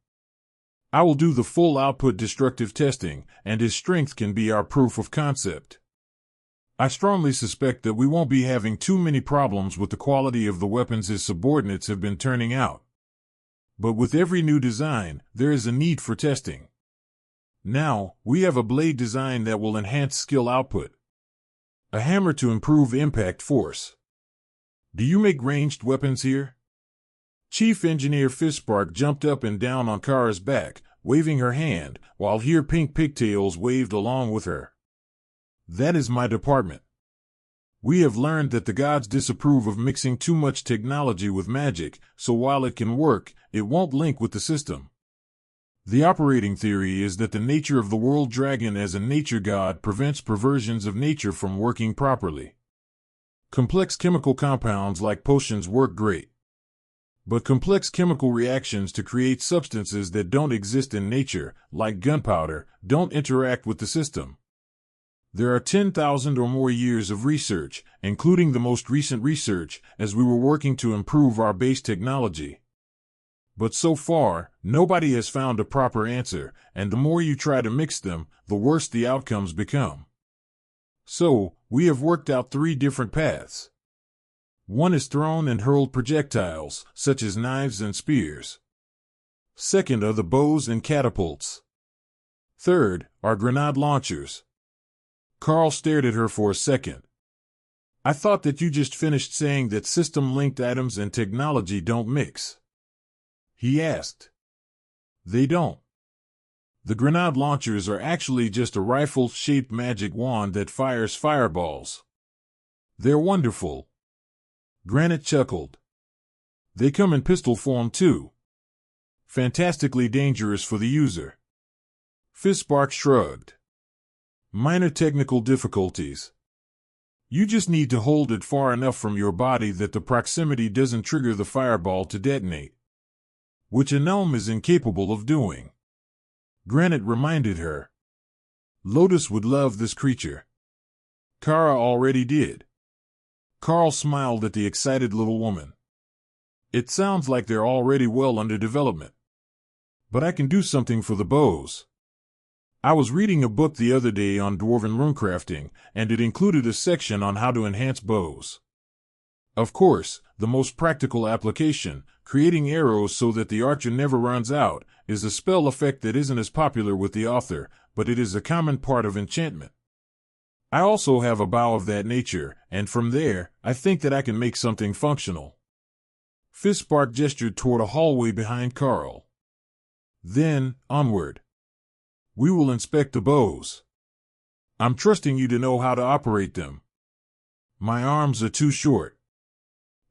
I will do the full output destructive testing, and his strength can be our proof of concept. I strongly suspect that we won't be having too many problems with the quality of the weapons his subordinates have been turning out. But with every new design, there is a need for testing. Now, we have a blade design that will enhance skill output. A hammer to improve impact force. Do you make ranged weapons here? Chief Engineer Fispark jumped up and down on Kara's back, waving her hand, while here Pink Pigtails waved along with her. That is my department. We have learned that the gods disapprove of mixing too much technology with magic, so while it can work, it won't link with the system. The operating theory is that the nature of the world dragon as a nature god prevents perversions of nature from working properly. Complex chemical compounds like potions work great. But complex chemical reactions to create substances that don't exist in nature, like gunpowder, don't interact with the system. There are 10,000 or more years of research, including the most recent research, as we were working to improve our base technology. But so far, nobody has found a proper answer, and the more you try to mix them, the worse the outcomes become. So, we have worked out 3 different paths. One is thrown and hurled projectiles, such as knives and spears. Second are the bows and catapults. Third are grenade launchers. Karl stared at her for a second. I thought that you just finished saying that system-linked items and technology don't mix. He asked. They don't. The grenade launchers are actually just a rifle-shaped magic wand that fires fireballs. They're wonderful. Granite chuckled. They come in pistol form too. Fantastically dangerous for the user. Fistbark shrugged. Minor technical difficulties. You just need to hold it far enough from your body that the proximity doesn't trigger the fireball to detonate, which a gnome is incapable of doing. Granite reminded her. Lotus would love this creature. Kara already did. Karl smiled at the excited little woman. It sounds like they're already well under development. But I can do something for the bows. I was reading a book the other day on Dwarven runecrafting, and it included a section on how to enhance bows. Of course, the most practical application, creating arrows so that the archer never runs out, is a spell effect that isn't as popular with the author, but it is a common part of enchantment. I also have a bow of that nature, and from there, I think that I can make something functional. Fistbark gestured toward a hallway behind Karl. Then, onward. We will inspect the bows. I'm trusting you to know how to operate them. My arms are too short.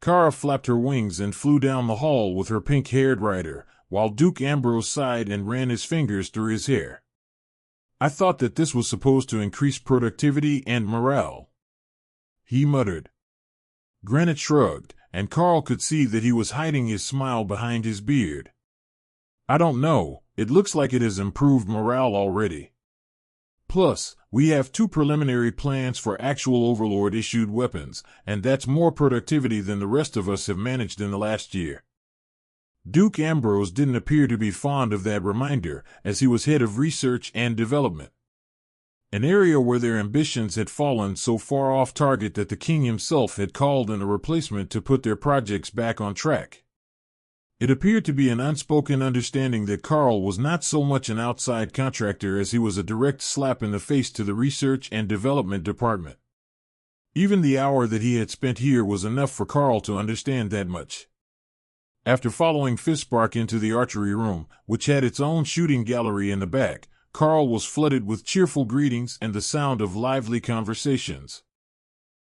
Kara flapped her wings and flew down the hall with her pink-haired rider, while Duke Ambrose sighed and ran his fingers through his hair. I thought that this was supposed to increase productivity and morale. He muttered. Granite shrugged, and Karl could see that he was hiding his smile behind his beard. I don't know, it looks like it has improved morale already. Plus, we have 2 preliminary plans for actual Overlord-issued weapons, and that's more productivity than the rest of us have managed in the last year. Duke Ambrose didn't appear to be fond of that reminder, as he was head of research and development, an area where their ambitions had fallen so far off target that the king himself had called in a replacement to put their projects back on track. It appeared to be an unspoken understanding that Karl was not so much an outside contractor as he was a direct slap in the face to the research and development department. Even the hour that he had spent here was enough for Karl to understand that much. After following Fistbark into the archery room, which had its own shooting gallery in the back, Karl was flooded with cheerful greetings and the sound of lively conversations.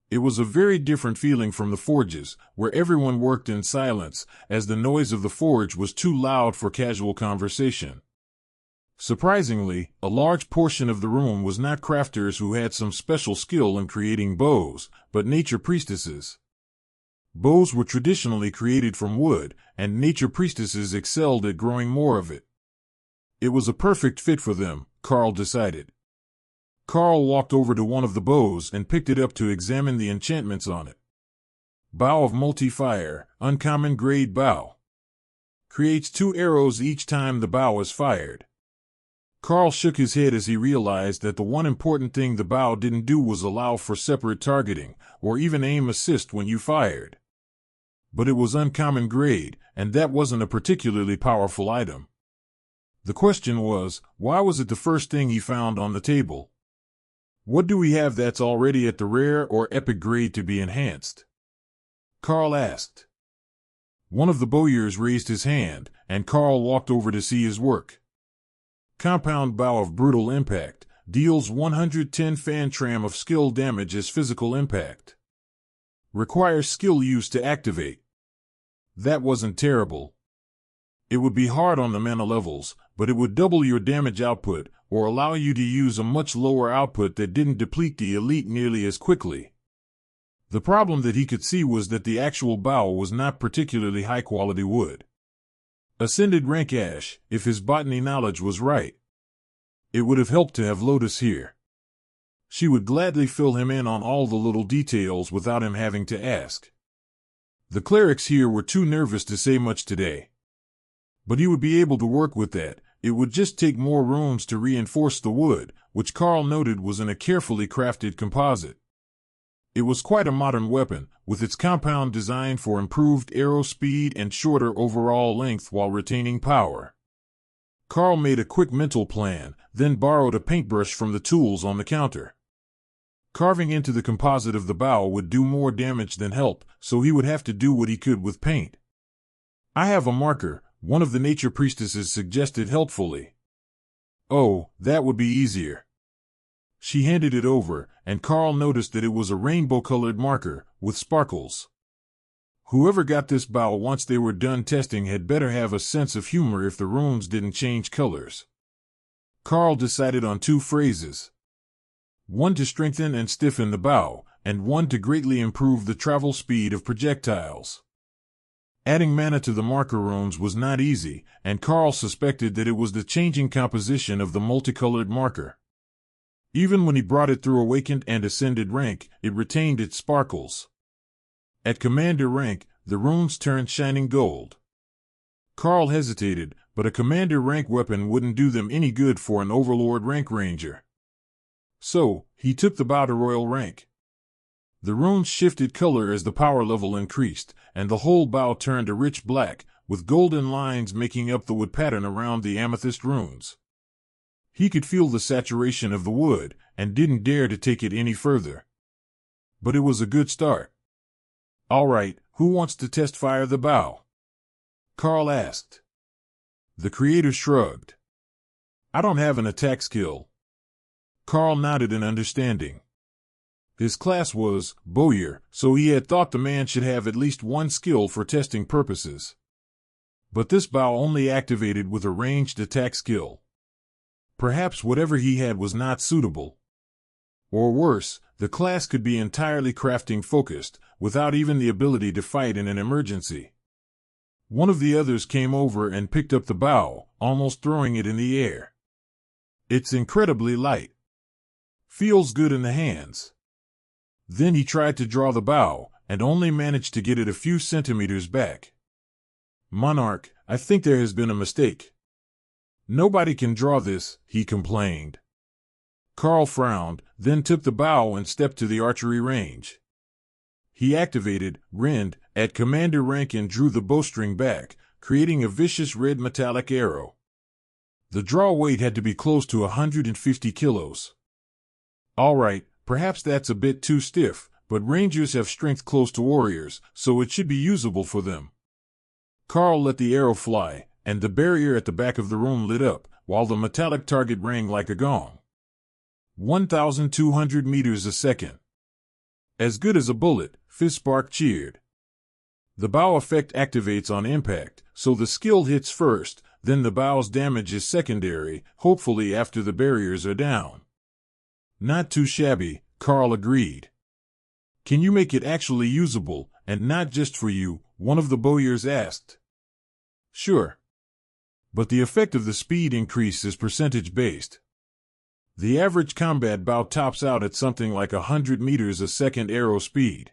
It was a very different feeling from the forges, where everyone worked in silence, as the noise of the forge was too loud for casual conversation. Surprisingly, a large portion of the room was not crafters who had some special skill in creating bows, but nature priestesses. Bows were traditionally created from wood, and nature priestesses excelled at growing more of it. It was a perfect fit for them, Karl decided. Karl walked over to one of the bows and picked it up to examine the enchantments on it. Bow of Multi-Fire, uncommon grade bow. Creates 2 arrows each time the bow is fired. Karl shook his head as he realized that the one important thing the bow didn't do was allow for separate targeting, or even aim assist when you fired. But it was uncommon grade, and that wasn't a particularly powerful item. The question was, why was it the first thing he found on the table? What do we have that's already at the rare or epic grade to be enhanced? Karl asked. One of the bowyers raised his hand, and Karl walked over to see his work. Compound Bow of Brutal Impact, deals 110 fan-tram of skill damage as physical impact. Requires skill use to activate. That wasn't terrible. It would be hard on the mana levels, but it would double your damage output, or allow you to use a much lower output that didn't deplete the elite nearly as quickly. The problem that he could see was that the actual bow was not particularly high-quality wood. Ascended rank ash, if his botany knowledge was right. It would have helped to have Lotus here. She would gladly fill him in on all the little details without him having to ask. The clerics here were too nervous to say much today. But he would be able to work with that. It would just take more rooms to reinforce the wood, which Karl noted was in a carefully crafted composite. It was quite a modern weapon, with its compound designed for improved arrow speed and shorter overall length while retaining power. Karl made a quick mental plan, then borrowed a paintbrush from the tools on the counter. Carving into the composite of the bow would do more damage than help, so he would have to do what he could with paint. I have a marker, one of the nature priestesses suggested helpfully. Oh, that would be easier. She handed it over, and Karl noticed that it was a rainbow-colored marker, with sparkles. Whoever got this bow once they were done testing had better have a sense of humor if the runes didn't change colors. Karl decided on 2 phrases. One to strengthen and stiffen the bow, and one to greatly improve the travel speed of projectiles. Adding mana to the marker runes was not easy, and Karl suspected that it was the changing composition of the multicolored marker. Even when he brought it through awakened and ascended rank, it retained its sparkles. At commander rank, the runes turned shining gold. Karl hesitated, but a commander rank weapon wouldn't do them any good for an overlord rank ranger. So, he took the bow to royal rank. The runes shifted color as the power level increased, and the whole bow turned a rich black, with golden lines making up the wood pattern around the amethyst runes. He could feel the saturation of the wood, and didn't dare to take it any further. But it was a good start. All right, who wants to test fire the bow? Karl asked. The creator shrugged. I don't have an attack skill. Karl nodded in understanding. His class was bowyer, so he had thought the man should have at least one skill for testing purposes. But this bow only activated with a ranged attack skill. Perhaps whatever he had was not suitable. Or worse, the class could be entirely crafting focused, without even the ability to fight in an emergency. One of the others came over and picked up the bow, almost throwing it in the air. It's incredibly light. Feels good in the hands. Then he tried to draw the bow, and only managed to get it a few centimeters back. Monarch, I think there has been a mistake. Nobody can draw this, he complained. Karl frowned, then took the bow and stepped to the archery range. He activated Rend at commander rank and drew the bowstring back, creating a vicious red metallic arrow. The draw weight had to be close to 150 kilos. All right, perhaps that's a bit too stiff, but rangers have strength close to warriors, so it should be usable for them. Karl let the arrow fly, and the barrier at the back of the room lit up, while the metallic target rang like a gong. 1,200 meters a second. As good as a bullet, Fizzspark cheered. The bow effect activates on impact, so the skill hits first, then the bow's damage is secondary, hopefully after the barriers are down. Not too shabby, Karl agreed. Can you make it actually usable, and not just for you? One of the bowyers asked. Sure. But the effect of the speed increase is percentage-based. The average combat bow tops out at something like 100 meters a second arrow speed.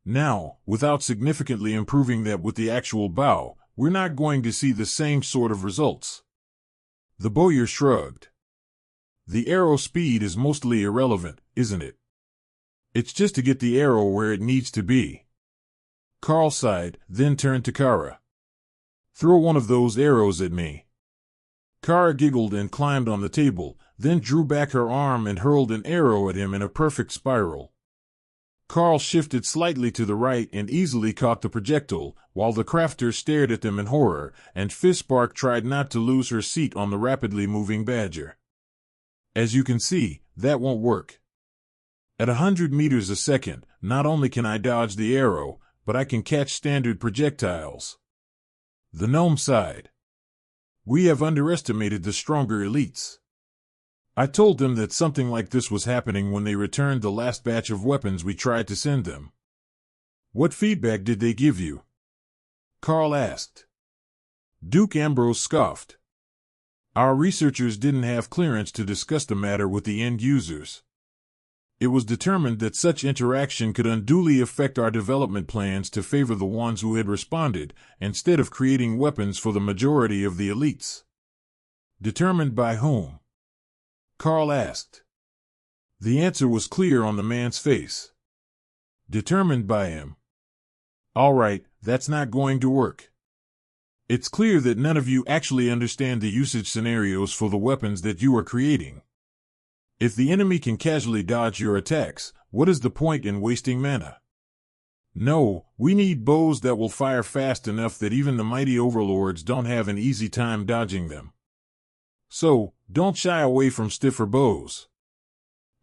Now, without significantly improving that with the actual bow, we're not going to see the same sort of results. The bowyer shrugged. The arrow speed is mostly irrelevant, isn't it? It's just to get the arrow where it needs to be. Karl sighed, then turned to Kara. Throw one of those arrows at me. Kara giggled and climbed on the table, then drew back her arm and hurled an arrow at him in a perfect spiral. Karl shifted slightly to the right and easily caught the projectile, while the crafter stared at them in horror, and Fizzspark tried not to lose her seat on the rapidly moving badger. As you can see, that won't work. At 100 meters a second, not only can I dodge the arrow, but I can catch standard projectiles. The gnome sighed. We have underestimated the stronger elites. I told them that something like this was happening when they returned the last batch of weapons we tried to send them. What feedback did they give you? Karl asked. Duke Ambrose scoffed. Our researchers didn't have clearance to discuss the matter with the end users. It was determined that such interaction could unduly affect our development plans to favor the ones who had responded, instead of creating weapons for the majority of the elites. Determined by whom? Karl asked. The answer was clear on the man's face. Determined by him. All right, that's not going to work. It's clear that none of you actually understand the usage scenarios for the weapons that you are creating. If the enemy can casually dodge your attacks, what is the point in wasting mana? No, we need bows that will fire fast enough that even the mighty overlords don't have an easy time dodging them. So, don't shy away from stiffer bows.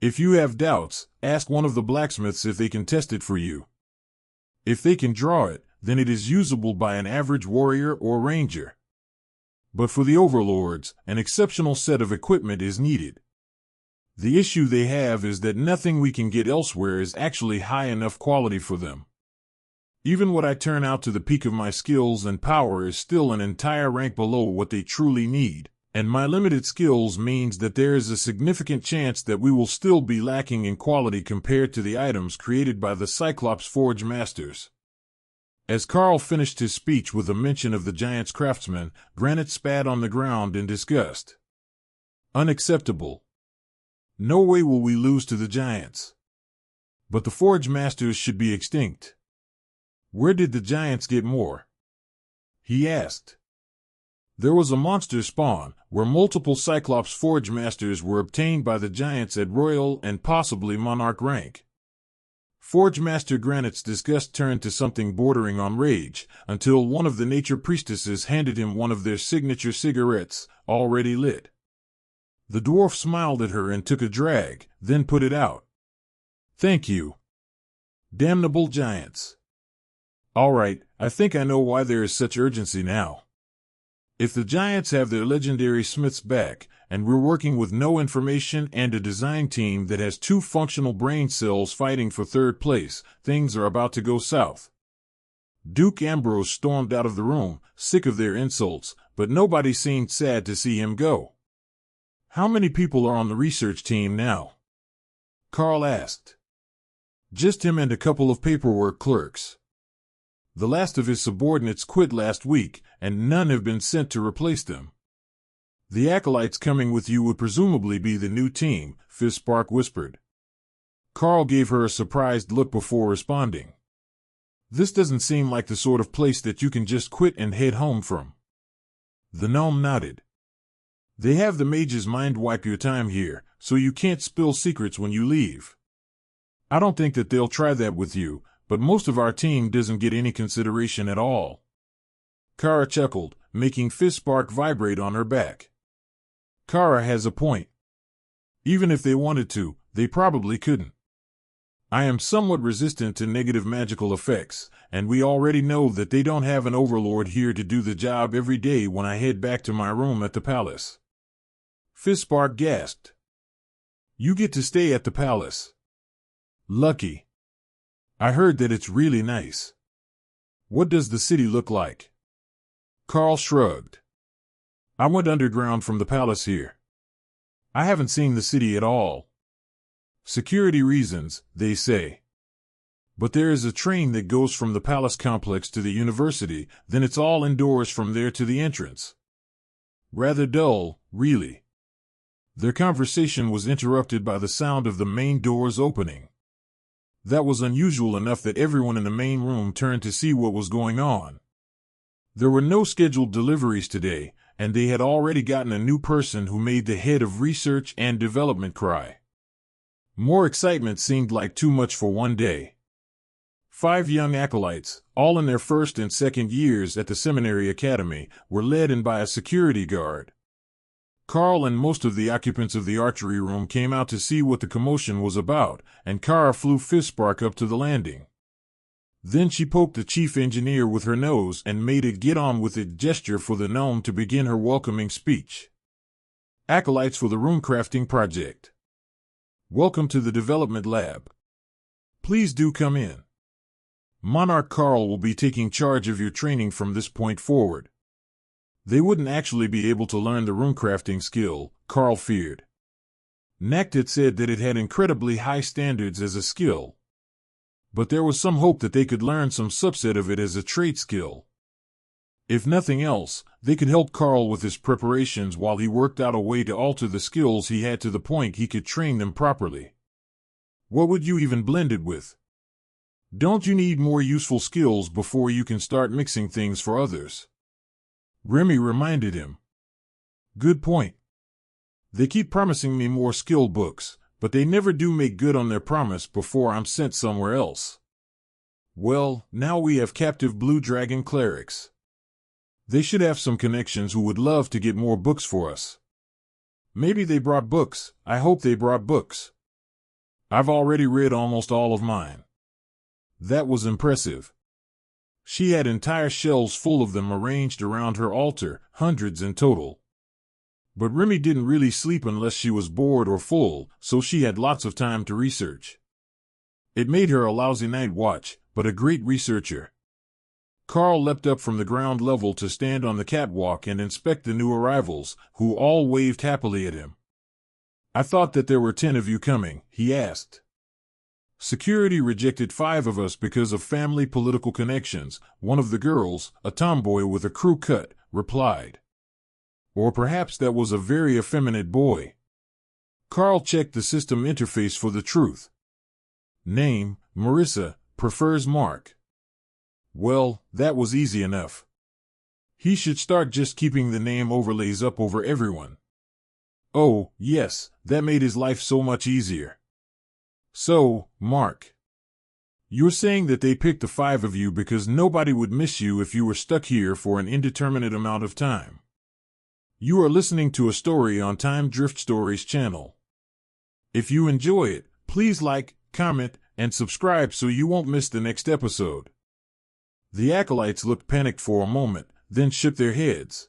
If you have doubts, ask one of the blacksmiths if they can test it for you. If they can draw it, then it is usable by an average warrior or ranger. But for the overlords, an exceptional set of equipment is needed. The issue they have is that nothing we can get elsewhere is actually high enough quality for them. Even what I turn out to the peak of my skills and power is still an entire rank below what they truly need, and my limited skills means that there is a significant chance that we will still be lacking in quality compared to the items created by the Cyclops Forge Masters. As Karl finished his speech with a mention of the giant's craftsman, Granite spat on the ground in disgust. Unacceptable. No way will we lose to the giants. But the Forge Masters should be extinct. Where did the giants get more? He asked. There was a monster spawn, where multiple Cyclops Forge Masters were obtained by the giants at royal and possibly monarch rank. Forge Master Granite's disgust turned to something bordering on rage, until one of the nature priestesses handed him one of their signature cigarettes, already lit. The dwarf smiled at her and took a drag, then put it out. Thank you. Damnable giants. All right, I think I know why there is such urgency now. If the giants have their legendary smiths back, and we're working with no information and a design team that has 2 functional brain cells fighting for 3rd place, things are about to go south. Duke Ambrose stormed out of the room, sick of their insults, but nobody seemed sad to see him go. How many people are on the research team now? Karl asked. Just him and a couple of paperwork clerks. The last of his subordinates quit last week, and none have been sent to replace them. The acolytes coming with you would presumably be the new team, Fizzspark whispered. Karl gave her a surprised look before responding. This doesn't seem like the sort of place that you can just quit and head home from. The gnome nodded. They have the mages mind wipe your time here, so you can't spill secrets when you leave. I don't think that they'll try that with you, but most of our team doesn't get any consideration at all. Kara chuckled, making Fizzspark vibrate on her back. Kara has a point. Even if they wanted to, they probably couldn't. I am somewhat resistant to negative magical effects, and we already know that they don't have an overlord here to do the job every day when I head back to my room at the palace. Fizzspark gasped. You get to stay at the palace. Lucky. I heard that it's really nice. What does the city look like? Karl shrugged. I went underground from the palace here. I haven't seen the city at all. Security reasons, they say. But there is a train that goes from the palace complex to the university, then it's all indoors from there to the entrance. Rather dull, really. Their conversation was interrupted by the sound of the main doors opening. That was unusual enough that everyone in the main room turned to see what was going on. There were no scheduled deliveries today, and they had already gotten a new person who made the head of research and development cry. More excitement seemed like too much for one day. 5 young acolytes, all in their 1st and 2nd years at the seminary academy, were led in by a security guard. Karl and most of the occupants of the archery room came out to see what the commotion was about, and Kara flew Fizzspark up to the landing. Then she poked the chief engineer with her nose and made a get-on-with-it gesture for the gnome to begin her welcoming speech. Acolytes for the runecrafting project. Welcome to the development lab. Please do come in. Monarch Karl will be taking charge of your training from this point forward. They wouldn't actually be able to learn the runecrafting skill, Karl feared. Nacht had said that it had incredibly high standards as a skill. But there was some hope that they could learn some subset of it as a trade skill. If nothing else, they could help Karl with his preparations while he worked out a way to alter the skills he had to the point he could train them properly. What would you even blend it with? Don't you need more useful skills before you can start mixing things for others? Remy reminded him. Good point. They keep promising me more skill books, but they never do make good on their promise before I'm sent somewhere else. Well, now we have captive blue dragon clerics. They should have some connections who would love to get more books for us. Maybe they brought books. I hope they brought books. I've already read almost all of mine. That was impressive. She had entire shelves full of them arranged around her altar, hundreds in total. But Remy didn't really sleep unless she was bored or full, so she had lots of time to research. It made her a lousy night watch, but a great researcher. Karl leapt up from the ground level to stand on the catwalk and inspect the new arrivals, who all waved happily at him. "I thought that there were 10 of you coming," he asked. "Security rejected 5 of us because of family political connections," one of the girls, a tomboy with a crew cut, replied. Or perhaps that was a very effeminate boy. Karl checked the system interface for the truth. Name, Marissa, prefers Mark. Well, that was easy enough. He should start just keeping the name overlays up over everyone. Oh, yes, that made his life so much easier. So, Mark, you're saying that they picked the 5 of you because nobody would miss you if you were stuck here for an indeterminate amount of time. You are listening to a story on Time Drift Stories channel. If you enjoy it, please like, comment, and subscribe so you won't miss the next episode. The acolytes looked panicked for a moment, then shook their heads.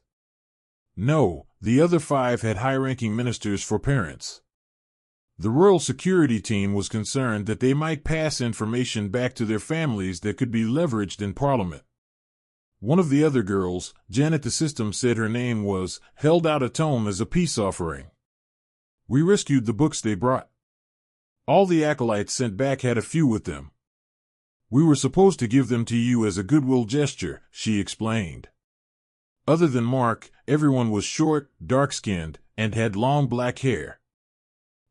No, the other 5 had high-ranking ministers for parents. The royal security team was concerned that they might pass information back to their families that could be leveraged in Parliament. One of the other girls, Janet the system said her name was, held out a tome as a peace offering. We rescued the books they brought. All the acolytes sent back had a few with them. We were supposed to give them to you as a goodwill gesture, she explained. Other than Mark, everyone was short, dark-skinned, and had long black hair.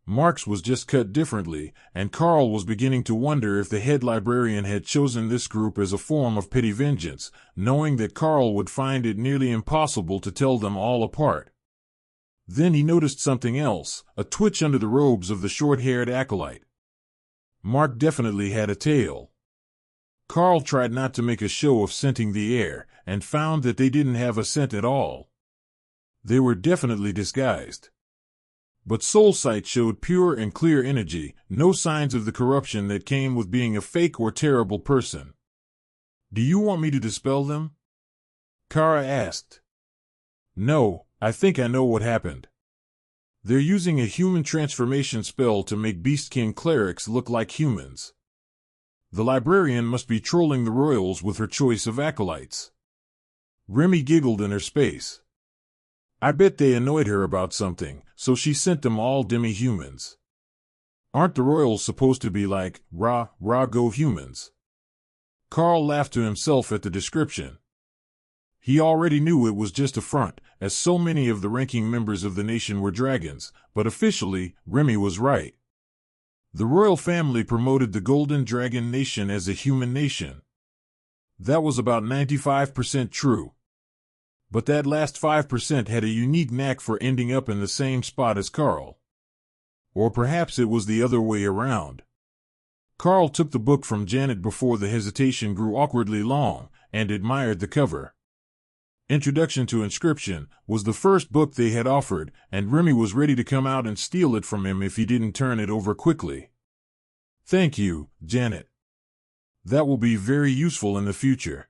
Mark's was just cut differently, and Karl was beginning to wonder if the head librarian had chosen this group as a form of petty vengeance, knowing that Karl would find it nearly impossible to tell them all apart. Then he noticed something else, a twitch under the robes of the short-haired acolyte. Mark definitely had a tail. Karl tried not to make a show of scenting the air, and found that they didn't have a scent at all. They were definitely disguised. But Soul Sight showed pure and clear energy, no signs of the corruption that came with being a fake or terrible person. "Do you want me to dispel them?" Kara asked. "No, I think I know what happened. They're using a human transformation spell to make Beastkin clerics look like humans. The librarian must be trolling the royals with her choice of acolytes." Remy giggled in her space. "I bet they annoyed her about something, so she sent them all demi-humans. Aren't the royals supposed to be like, go humans?" Karl laughed to himself at the description. He already knew it was just a front, as so many of the ranking members of the nation were dragons, but officially, Remy was right. The royal family promoted the Golden Dragon Nation as a human nation. That was about 95% true. But that last 5% had a unique knack for ending up in the same spot as Karl. Or perhaps it was the other way around. Karl took the book from Janet before the hesitation grew awkwardly long, and admired the cover. Introduction to Inscription was the first book they had offered, and Remy was ready to come out and steal it from him if he didn't turn it over quickly. "Thank you, Janet. That will be very useful in the future."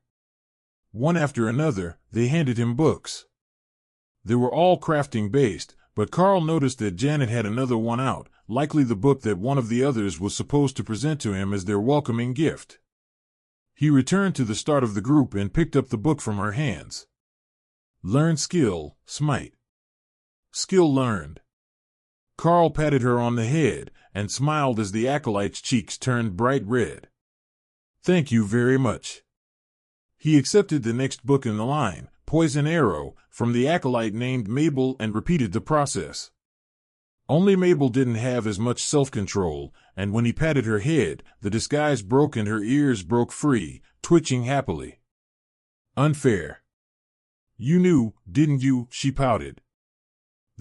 One after another, they handed him books. They were all crafting based, but Karl noticed that Janet had another one out, likely the book that one of the others was supposed to present to him as their welcoming gift. He returned to the start of the group and picked up the book from her hands. Learn skill, smite. Skill learned. Karl patted her on the head and smiled as the acolyte's cheeks turned bright red. "Thank you very much." He accepted the next book in the line, Poison Arrow, from the acolyte named Mabel, and repeated the process. Only Mabel didn't have as much self-control, and when he patted her head, the disguise broke and her ears broke free, twitching happily. "Unfair. You knew, didn't you?" she pouted.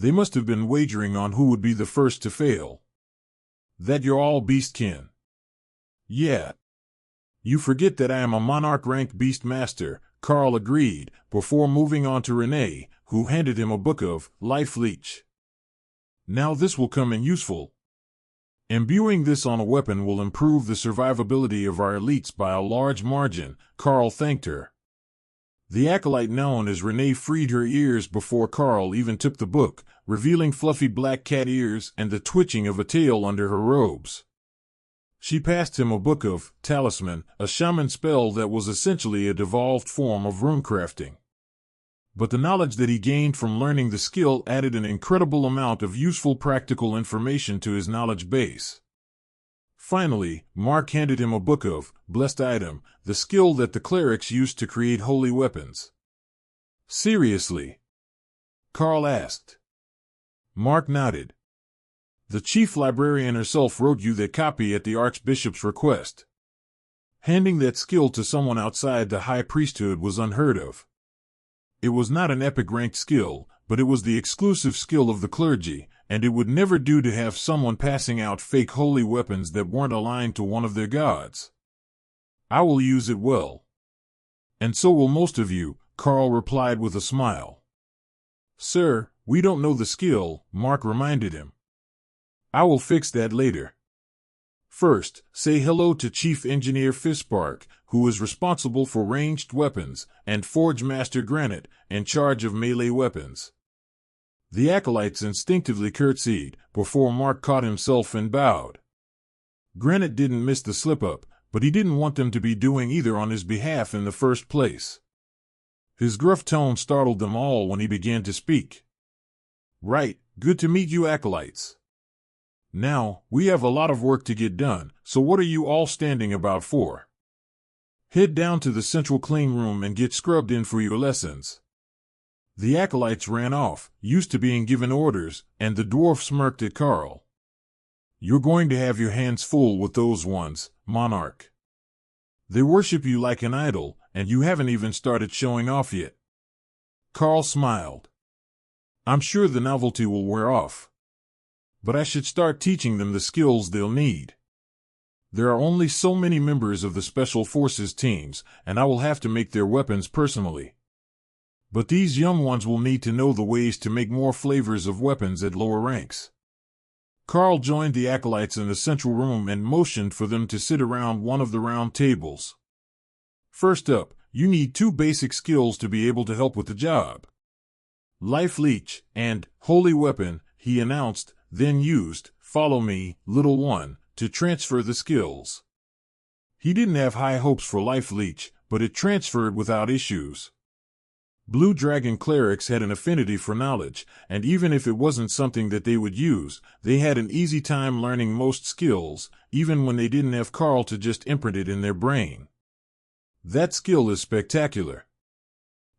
They must have been wagering on who would be the first to fail. That you're all beastkin. Yeah. You forget that I am a monarch-rank beast master, Karl agreed, before moving on to Renee, who handed him a book of Life Leech. Now this will come in useful. Imbuing this on a weapon will improve the survivability of our elites by a large margin, Karl thanked her. The acolyte known as Renee freed her ears before Karl even took the book, revealing fluffy black cat ears and the twitching of a tail under her robes. She passed him a book of Talisman, a shaman spell that was essentially a devolved form of runecrafting. But the knowledge that he gained from learning the skill added an incredible amount of useful practical information to his knowledge base. Finally, Mark handed him a book of Blessed Item, the skill that the clerics used to create holy weapons. Seriously? Karl asked. Mark nodded. The chief librarian herself wrote you that copy at the archbishop's request. Handing that skill to someone outside the high priesthood was unheard of. It was not an epic-ranked skill, but it was the exclusive skill of the clergy, and it would never do to have someone passing out fake holy weapons that weren't aligned to one of their gods. I will use it well. And so will most of you, Karl replied with a smile. Sir, we don't know the skill, Mark reminded him. I will fix that later. First, say hello to Chief Engineer Fispark, who is responsible for ranged weapons, and Forge Master Granite, in charge of melee weapons. The acolytes instinctively curtsied, before Mark caught himself and bowed. Granite didn't miss the slip-up, but he didn't want them to be doing either on his behalf in the first place. His gruff tone startled them all when he began to speak. Right, good to meet you acolytes. Now, we have a lot of work to get done, so what are you all standing about for? Head down to the central clean room and get scrubbed in for your lessons. The acolytes ran off, used to being given orders, and the dwarf smirked at Karl. You're going to have your hands full with those ones, monarch. They worship you like an idol, and you haven't even started showing off yet. Karl smiled. I'm sure the novelty will wear off. But I should start teaching them the skills they'll need. There are only so many members of the Special Forces teams, and I will have to make their weapons personally. But these young ones will need to know the ways to make more flavors of weapons at lower ranks. Karl joined the acolytes in the central room and motioned for them to sit around one of the round tables. First up, you need 2 basic skills to be able to help with the job. Life Leech and Holy Weapon, he announced, then used, follow me, little one, to transfer the skills. He didn't have high hopes for Life Leech, but it transferred without issues. Blue Dragon clerics had an affinity for knowledge, and even if it wasn't something that they would use, they had an easy time learning most skills, even when they didn't have Karl to just imprint it in their brain. That skill is spectacular.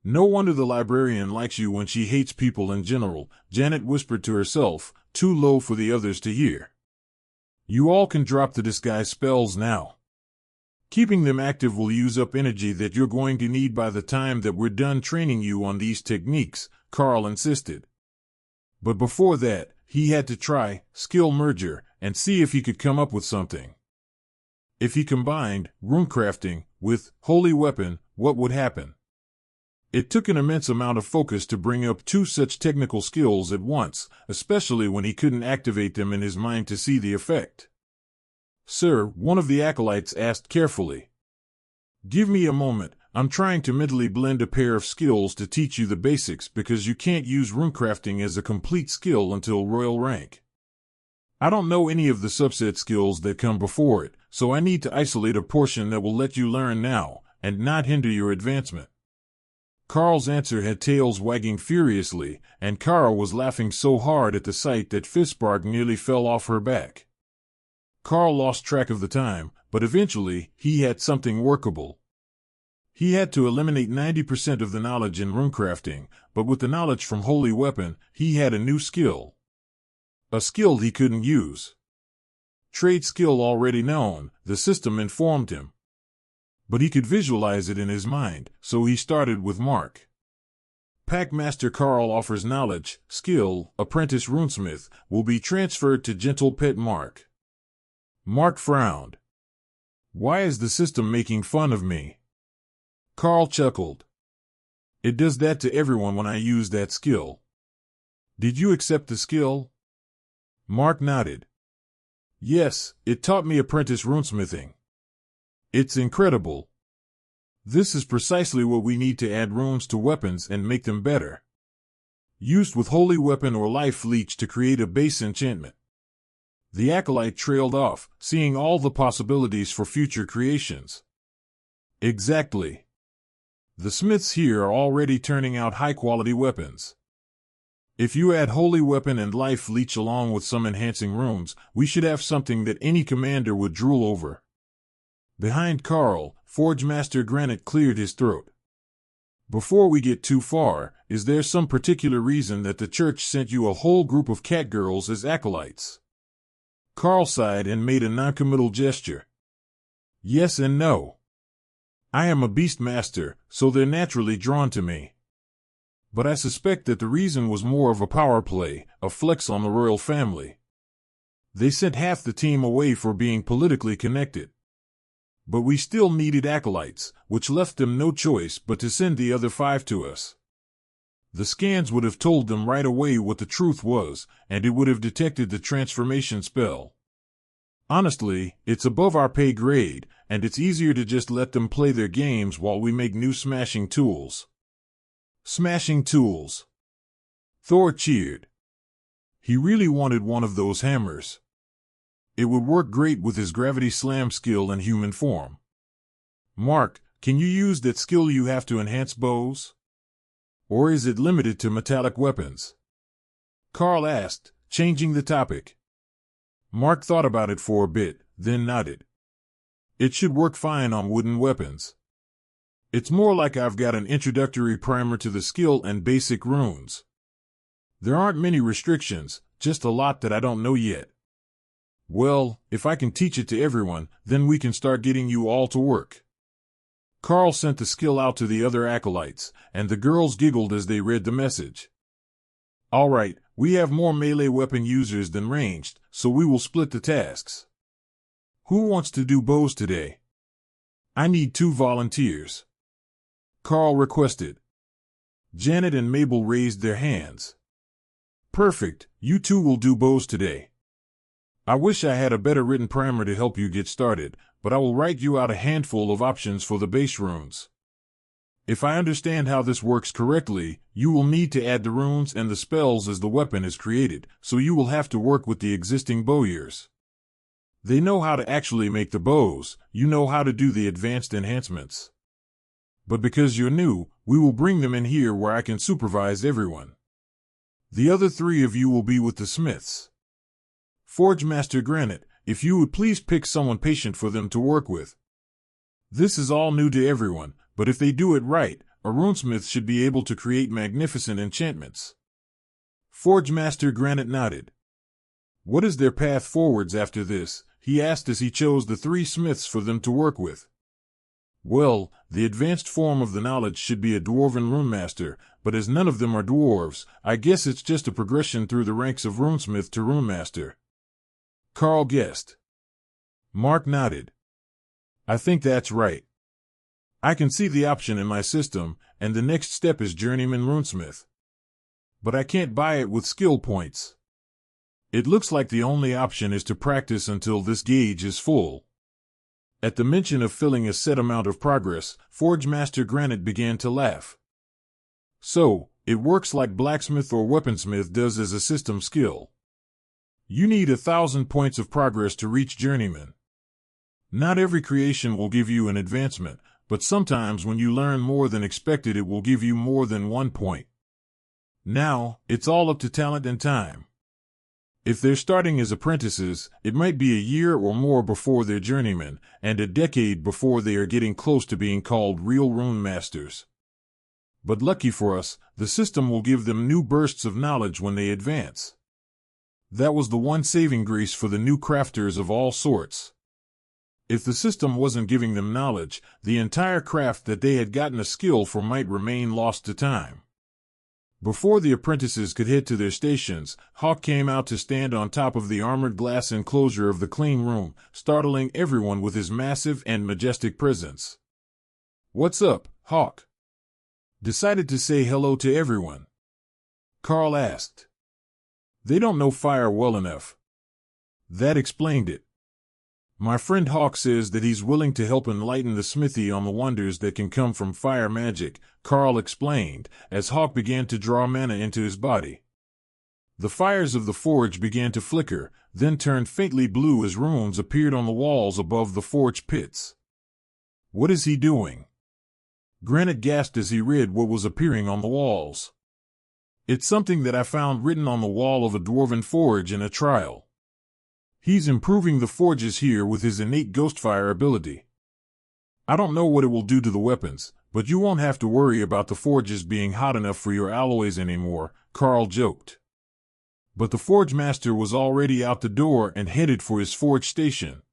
No wonder the librarian likes you when she hates people in general, Janet whispered to herself, too low for the others to hear. You all can drop the disguise spells now. Keeping them active will use up energy that you're going to need by the time that we're done training you on these techniques, Karl insisted. But before that, he had to try skill merger and see if he could come up with something. If he combined runecrafting with holy weapon, what would happen? It took an immense amount of focus to bring up 2 such technical skills at once, especially when he couldn't activate them in his mind to see the effect. Sir, one of the acolytes asked carefully. Give me a moment, I'm trying to mentally blend a pair of skills to teach you the basics because you can't use runecrafting as a complete skill until royal rank. I don't know any of the subset skills that come before it, so I need to isolate a portion that will let you learn now, and not hinder your advancement. Karl's answer had tails wagging furiously, and Kara was laughing so hard at the sight that Fispark nearly fell off her back. Karl lost track of the time, but eventually, he had something workable. He had to eliminate 90% of the knowledge in runecrafting, but with the knowledge from Holy Weapon, he had a new skill. A skill he couldn't use. Trade skill already known, the system informed him. But he could visualize it in his mind, so he started with Mark. Packmaster Karl offers knowledge, skill, apprentice runesmith, will be transferred to gentle pet Mark. Mark frowned. Why is the system making fun of me? Karl chuckled. It does that to everyone when I use that skill. Did you accept the skill? Mark nodded. Yes, it taught me apprentice runesmithing. It's incredible. This is precisely what we need to add runes to weapons and make them better. Used with holy weapon or life leech to create a base enchantment. The acolyte trailed off, seeing all the possibilities for future creations. Exactly. The smiths here are already turning out high-quality weapons. If you add holy weapon and life leech along with some enhancing runes, we should have something that any commander would drool over. Behind Karl, Forge Master Granite cleared his throat. Before we get too far, is there some particular reason that the church sent you a whole group of catgirls as acolytes? Karl sighed and made a noncommittal gesture. Yes and no. I am a beast master, so they're naturally drawn to me. But I suspect that the reason was more of a power play, a flex on the royal family. They sent half the team away for being politically connected. But we still needed acolytes, which left them no choice but to send the other 5 to us. The scans would have told them right away what the truth was, and it would have detected the transformation spell. Honestly, it's above our pay grade, and it's easier to just let them play their games while we make new smashing tools. Smashing tools. Thor cheered. He really wanted one of those hammers. It would work great with his gravity slam skill in human form. Mark, can you use that skill you have to enhance bows? Or is it limited to metallic weapons? Karl asked, changing the topic. Mark thought about it for a bit, then nodded. It should work fine on wooden weapons. It's more like I've got an introductory primer to the skill and basic runes. There aren't many restrictions, just a lot that I don't know yet. Well, if I can teach it to everyone, then we can start getting you all to work. Karl sent the skill out to the other acolytes, and the girls giggled as they read the message. All right, we have more melee weapon users than ranged, so we will split the tasks. Who wants to do bows today? I need 2 volunteers. Karl requested. Janet and Mabel raised their hands. Perfect, you 2 will do bows today. I wish I had a better written primer to help you get started, but I will write you out a handful of options for the base runes. If I understand how this works correctly, you will need to add the runes and the spells as the weapon is created, so you will have to work with the existing bowyers. They know how to actually make the bows, you know how to do the advanced enhancements. But because you're new, we will bring them in here where I can supervise everyone. The other 3 of you will be with the smiths. Forge Master Granite, if you would please pick someone patient for them to work with. This is all new to everyone, but if they do it right, a runesmith should be able to create magnificent enchantments. Forge Master Granite nodded. What is their path forwards after this? He asked as he chose the 3 smiths for them to work with. Well, the advanced form of the knowledge should be a Dwarven runemaster, but as none of them are dwarves, I guess it's just a progression through the ranks of runesmith to runemaster. Karl guessed. Mark nodded. I think that's right. I can see the option in my system, and the next step is journeyman runesmith. But I can't buy it with skill points. It looks like the only option is to practice until this gauge is full. At the mention of filling a set amount of progress, Forge Master Granite began to laugh. So, it works like blacksmith or weaponsmith does as a system skill. You need 1,000 points of progress to reach journeyman. Not every creation will give you an advancement, but sometimes when you learn more than expected it will give you more than 1 point. Now, it's all up to talent and time. If they're starting as apprentices, it might be a year or more before they're journeymen, and a decade before they are getting close to being called real rune masters. But lucky for us, the system will give them new bursts of knowledge when they advance. That was the one saving grace for the new crafters of all sorts. If the system wasn't giving them knowledge, the entire craft that they had gotten a skill for might remain lost to time. Before the apprentices could head to their stations, Hawk came out to stand on top of the armored glass enclosure of the clean room, startling everyone with his massive and majestic presence. "What's up, Hawk?" "Decided to say hello to everyone," Karl asked. "They don't know fire well enough." That explained it. "My friend Hawk says that he's willing to help enlighten the smithy on the wonders that can come from fire magic," Karl explained, as Hawk began to draw mana into his body. The fires of the forge began to flicker, then turned faintly blue as runes appeared on the walls above the forge pits. "What is he doing?" Granite gasped as he read what was appearing on the walls. "It's something that I found written on the wall of a Dwarven forge in a trial. He's improving the forges here with his innate ghostfire ability. I don't know what it will do to the weapons, but you won't have to worry about the forges being hot enough for your alloys anymore," Karl joked. But the forge master was already out the door and headed for his forge station.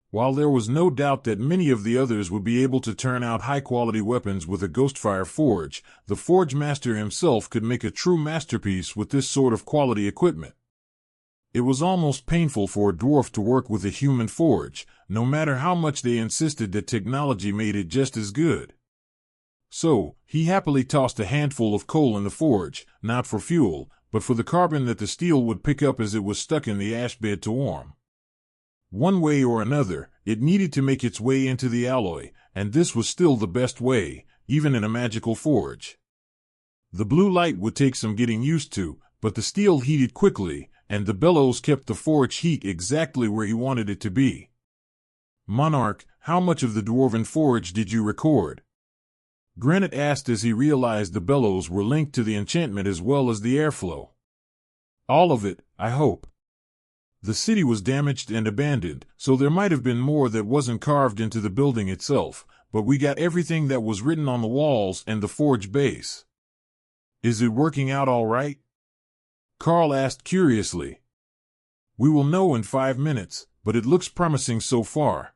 While there was no doubt that many of the others would be able to turn out high-quality weapons with a ghostfire forge, the forge master himself could make a true masterpiece with this sort of quality equipment. It was almost painful for a dwarf to work with a human forge, no matter how much they insisted that technology made it just as good. So, he happily tossed a handful of coal in the forge, not for fuel, but for the carbon that the steel would pick up as it was stuck in the ash bed to warm. One way or another, it needed to make its way into the alloy, and this was still the best way, even in a magical forge. The blue light would take some getting used to, but the steel heated quickly, and the bellows kept the forge heat exactly where he wanted it to be. "Monarch, how much of the Dwarven forge did you record?" Granite asked as he realized the bellows were linked to the enchantment as well as the airflow. "All of it, I hope. The city was damaged and abandoned, so there might have been more that wasn't carved into the building itself, but we got everything that was written on the walls and the forge base." "Is it working out all right?" Karl asked curiously. "We will know in 5 minutes, but it looks promising so far."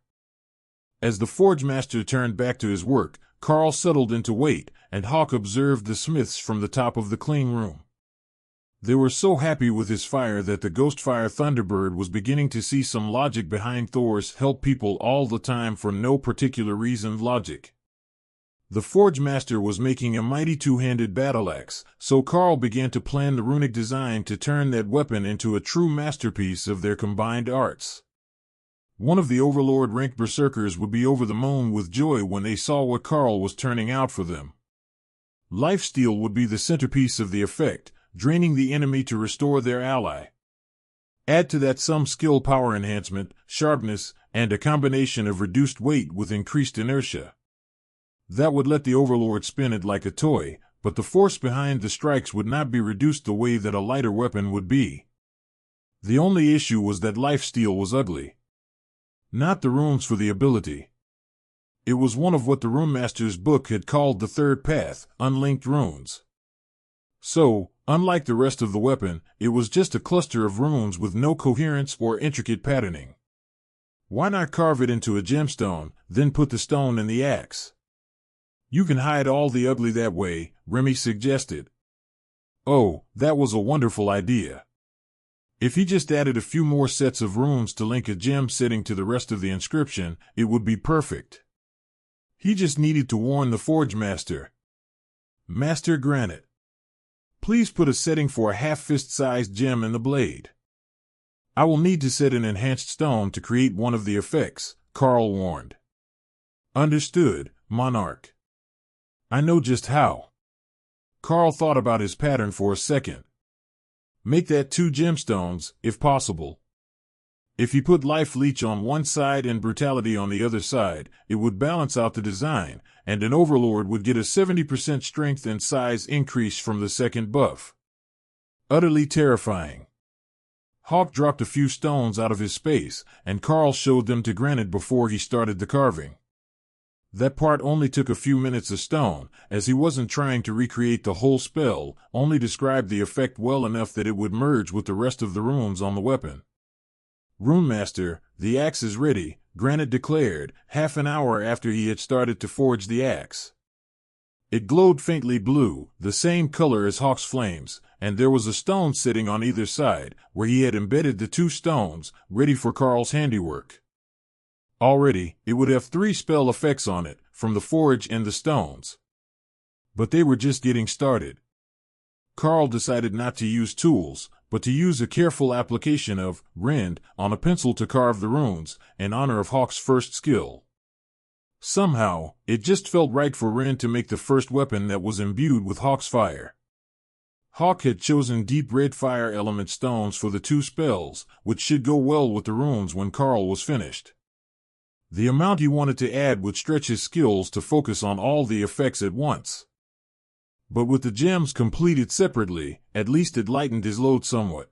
As the forge master turned back to his work, Karl settled into wait, and Hawk observed the smiths from the top of the clean room. They were so happy with his fire that the Ghostfire Thunderbird was beginning to see some logic behind Thor's help people all the time for no particular reason logic. The Forge Master was making a mighty two-handed battle axe, so Karl began to plan the runic design to turn that weapon into a true masterpiece of their combined arts. One of the Overlord ranked berserkers would be over the moon with joy when they saw what Karl was turning out for them. Lifesteal would be the centerpiece of the effect, draining the enemy to restore their ally. Add to that some skill power enhancement, sharpness, and a combination of reduced weight with increased inertia. That would let the Overlord spin it like a toy, but the force behind the strikes would not be reduced the way that a lighter weapon would be. The only issue was that Lifesteal was ugly. Not the runes for the ability. It was one of what the Runemaster's book had called the third path, unlinked runes. So, unlike the rest of the weapon, it was just a cluster of runes with no coherence or intricate patterning. Why not carve it into a gemstone, then put the stone in the axe? "You can hide all the ugly that way," Remy suggested. Oh, that was a wonderful idea. If he just added a few more sets of runes to link a gem setting to the rest of the inscription, it would be perfect. He just needed to warn the Forge Master. "Master Granite, please put a setting for a half-fist-sized gem in the blade." "I will need to set an enhanced stone to create one of the effects," Karl warned. "Understood, Monarch. I know just how." Karl thought about his pattern for a second. "Make that 2 gemstones, if possible. If he put Life Leech on one side and Brutality on the other side, it would balance out the design, and an Overlord would get a 70% strength and size increase from the second buff. Utterly terrifying." Hawk dropped a few stones out of his space, and Karl showed them to Granite before he started the carving. That part only took a few minutes a stone, as he wasn't trying to recreate the whole spell, only described the effect well enough that it would merge with the rest of the runes on the weapon. "Runemaster, the axe is ready," Granite declared, half an hour after he had started to forge the axe. It glowed faintly blue, the same color as Hawk's flames, and there was a stone sitting on either side, where he had embedded the 2 stones, ready for Karl's handiwork. Already, it would have 3 spell effects on it, from the forge and the stones. But they were just getting started. Karl decided not to use tools, but to use a careful application of rend on a pencil to carve the runes, in honor of Hawk's first skill. Somehow, it just felt right for Rend to make the first weapon that was imbued with Hawk's fire. Hawk had chosen deep red fire element stones for the 2 spells, which should go well with the runes when Karl was finished. The amount he wanted to add would stretch his skills to focus on all the effects at once. But with the gems completed separately, at least it lightened his load somewhat.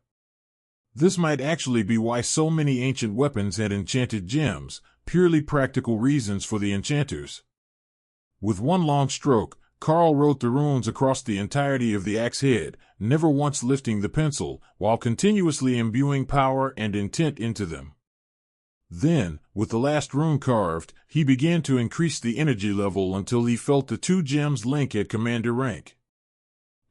This might actually be why so many ancient weapons had enchanted gems, purely practical reasons for the enchanters. With one long stroke, Karl wrote the runes across the entirety of the axe head, never once lifting the pencil, while continuously imbuing power and intent into them. Then, with the last rune carved, he began to increase the energy level until he felt the 2 gems link at commander rank.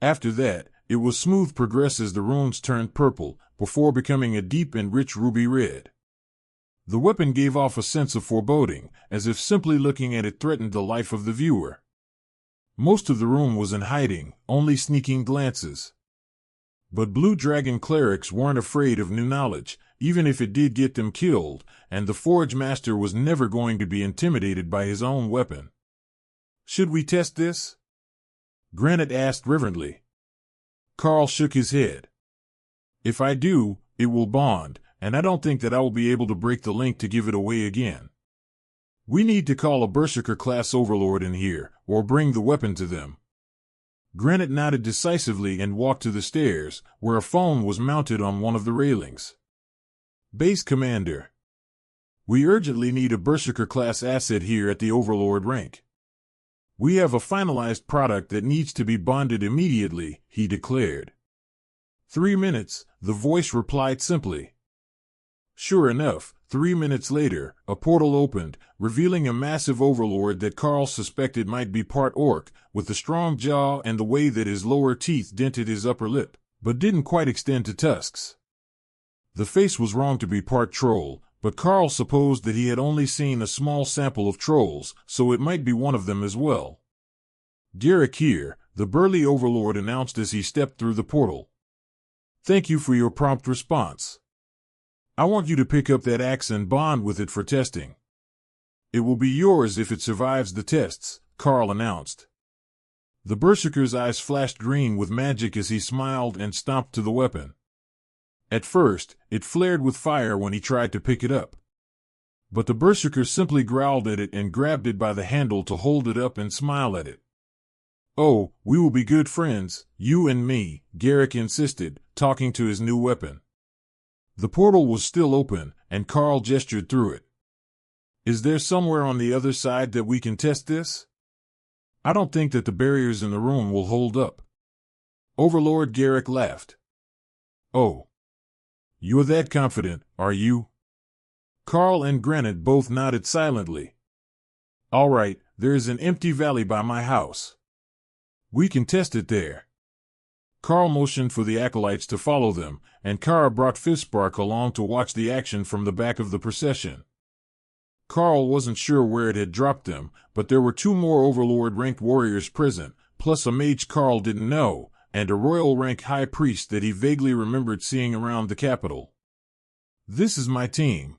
After that, it was smooth progress as the runes turned purple, before becoming a deep and rich ruby red. The weapon gave off a sense of foreboding, as if simply looking at it threatened the life of the viewer. Most of the room was in hiding, only sneaking glances. But Blue Dragon clerics weren't afraid of new knowledge, even if it did get them killed, and the Forge Master was never going to be intimidated by his own weapon. "Should we test this?" Granite asked reverently. Karl shook his head. "If I do, it will bond, and I don't think that I will be able to break the link to give it away again. We need to call a Berserker-class overlord in here, or bring the weapon to them." Granite nodded decisively and walked to the stairs, where a phone was mounted on one of the railings. "Base Commander. We urgently need a Berserker-class asset here at the overlord rank. We have a finalized product that needs to be bonded immediately," he declared. 3 minutes, the voice replied simply. Sure enough, 3 minutes later, a portal opened, revealing a massive overlord that Karl suspected might be part orc, with a strong jaw and the way that his lower teeth dented his upper lip, but didn't quite extend to tusks. The face was wrong to be part troll, but Karl supposed that he had only seen a small sample of trolls, so it might be one of them as well. "Garrick here," the burly overlord announced as he stepped through the portal. "Thank you for your prompt response. I want you to pick up that axe and bond with it for testing. It will be yours if it survives the tests," Karl announced. The Berserker's eyes flashed green with magic as he smiled and stomped to the weapon. At first, it flared with fire when he tried to pick it up. But the Berserker simply growled at it and grabbed it by the handle to hold it up and smile at it. "Oh, we will be good friends, you and me," Garrick insisted, talking to his new weapon. The portal was still open, and Karl gestured through it. "Is there somewhere on the other side that we can test this? I don't think that the barriers in the room will hold up." Overlord Garrick laughed. "Oh. You're that confident, are you?" Karl and Granite both nodded silently. "All right, there is an empty valley by my house. We can test it there." Karl motioned for the acolytes to follow them, and Kara brought Fizspark along to watch the action from the back of the procession. Karl wasn't sure where it had dropped them, but there were 2 more Overlord-ranked warriors present, plus a mage Karl didn't know, and a royal-rank high priest that he vaguely remembered seeing around the capital. "This is my team.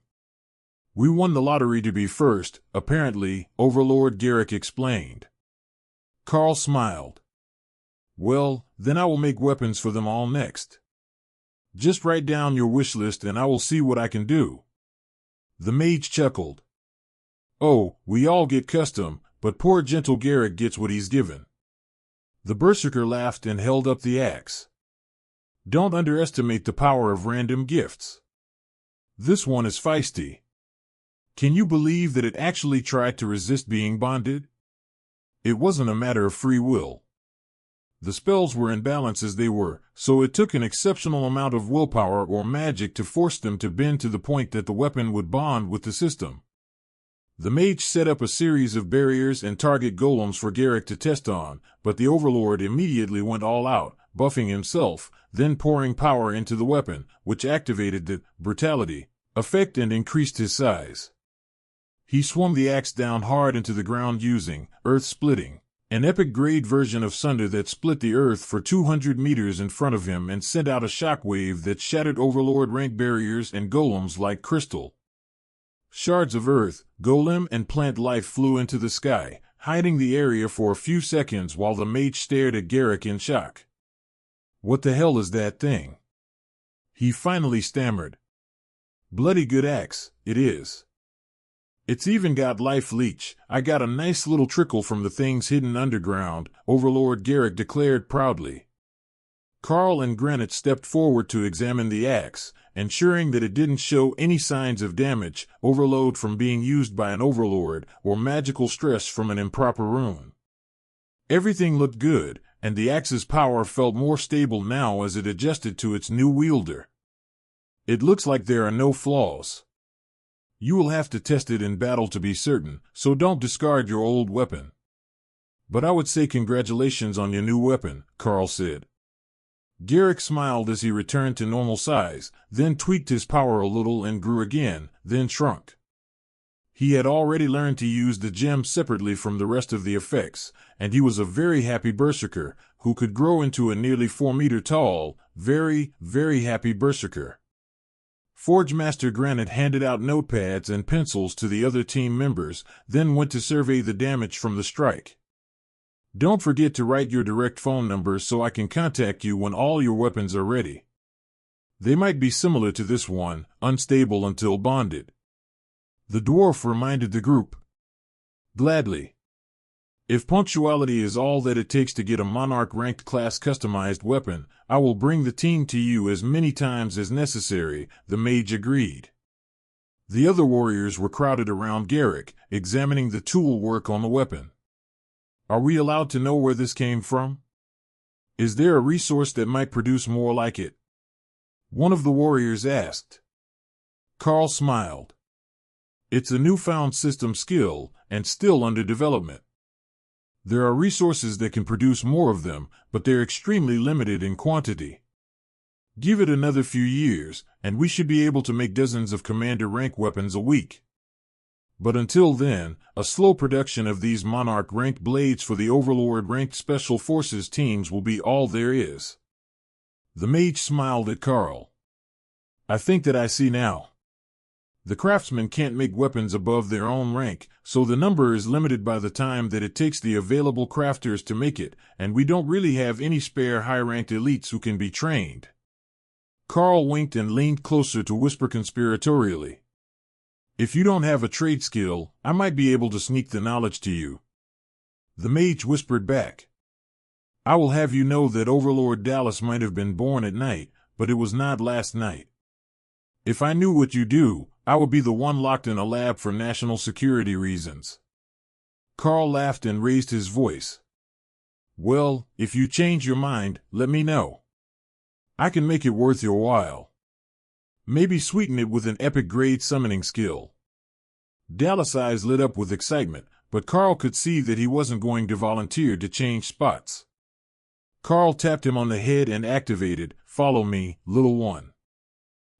We won the lottery to be first, apparently," Overlord Garrick explained. Karl smiled. "Well, then I will make weapons for them all next. Just write down your wish list and I will see what I can do." The mage chuckled. "Oh, we all get custom, but poor gentle Garrick gets what he's given." The Berserker laughed and held up the axe. "Don't underestimate the power of random gifts. This one is feisty. Can you believe that it actually tried to resist being bonded? It wasn't a matter of free will. The spells were in balance as they were, so it took an exceptional amount of willpower or magic to force them to bend to the point that the weapon would bond with the system. The mage set up a series of barriers and target golems for Garrick to test on, but the Overlord immediately went all out, buffing himself, then pouring power into the weapon, which activated the brutality effect and increased his size. He swung the axe down hard into the ground using earth-splitting, an epic-grade version of Sunder that split the earth for 200 meters in front of him and sent out a shockwave that shattered Overlord rank barriers and golems like crystal. Shards of earth, golem, and plant life flew into the sky, hiding the area for a few seconds while the mage stared at Garrick in shock. "What the hell is that thing?" he finally stammered. "Bloody good axe, it is. It's even got life leech. I got a nice little trickle from the things hidden underground," Overlord Garrick declared proudly. Karl and Granite stepped forward to examine the axe, ensuring that it didn't show any signs of damage, overload from being used by an Overlord, or magical stress from an improper rune. Everything looked good, and the axe's power felt more stable now as it adjusted to its new wielder. "It looks like there are no flaws. You will have to test it in battle to be certain, so don't discard your old weapon. But I would say congratulations on your new weapon," Karl said. Garrick smiled as he returned to normal size, then tweaked his power a little and grew again, then shrunk. He had already learned to use the gem separately from the rest of the effects, and he was a very happy berserker, who could grow into a nearly 4-meter tall, very, very happy berserker. Forge Master Granite handed out notepads and pencils to the other team members, then went to survey the damage from the strike. "Don't forget to write your direct phone number so I can contact you when all your weapons are ready. They might be similar to this one, unstable until bonded." The dwarf reminded the group. "Gladly. If punctuality is all that it takes to get a Monarch-ranked class customized weapon, I will bring the team to you as many times as necessary," the mage agreed. The other warriors were crowded around Garrick, examining the tool work on the weapon. "Are we allowed to know where this came from? Is there a resource that might produce more like it?" one of the warriors asked. Karl smiled. "It's a newfound system skill, and still under development. There are resources that can produce more of them, but they're extremely limited in quantity. Give it another few years, and we should be able to make dozens of commander-rank weapons a week. But until then, a slow production of these Monarch-ranked blades for the Overlord-ranked Special Forces teams will be all there is." The mage smiled at Karl. "I think that I see now. The craftsmen can't make weapons above their own rank, so the number is limited by the time that it takes the available crafters to make it, and we don't really have any spare high-ranked elites who can be trained." Karl winked and leaned closer to whisper conspiratorially. "If you don't have a trade skill, I might be able to sneak the knowledge to you." The mage whispered back. "I will have you know that Overlord Dallas might have been born at night, but it was not last night. If I knew what you do, I would be the one locked in a lab for national security reasons." Karl laughed and raised his voice. "Well, if you change your mind, let me know. I can make it worth your while. Maybe sweeten it with an epic-grade summoning skill." Dallas' eyes lit up with excitement, but Karl could see that he wasn't going to volunteer to change spots. Karl tapped him on the head and activated, "Follow me, little one."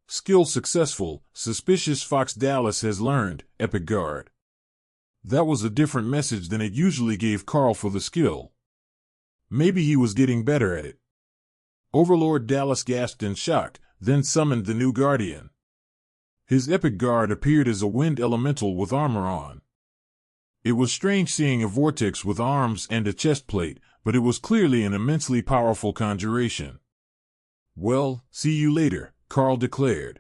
Skill successful, Suspicious Fox Dallas has learned, Epic Guard. That was a different message than it usually gave Karl for the skill. Maybe he was getting better at it. Overlord Dallas gasped in shock, then summoned the new Guardian. His Epic Guard appeared as a wind elemental with armor on. It was strange seeing a vortex with arms and a chest plate, but it was clearly an immensely powerful conjuration. "Well, see you later," Karl declared.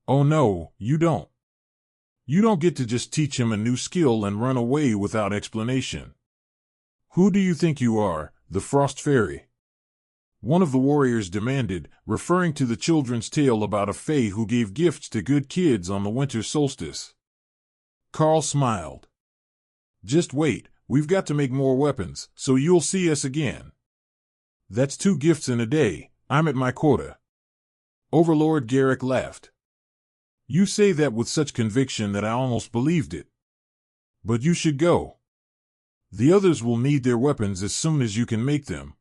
"Oh no, you don't. You don't get to just teach him a new skill and run away without explanation. Who do you think you are, the Frost Fairy?" one of the warriors demanded, referring to the children's tale about a fae who gave gifts to good kids on the winter solstice. Karl smiled. "Just wait, we've got to make more weapons, so you'll see us again. That's 2 gifts in a day, I'm at my quota." Overlord Garrick laughed. "You say that with such conviction that I almost believed it. But you should go. The others will need their weapons as soon as you can make them.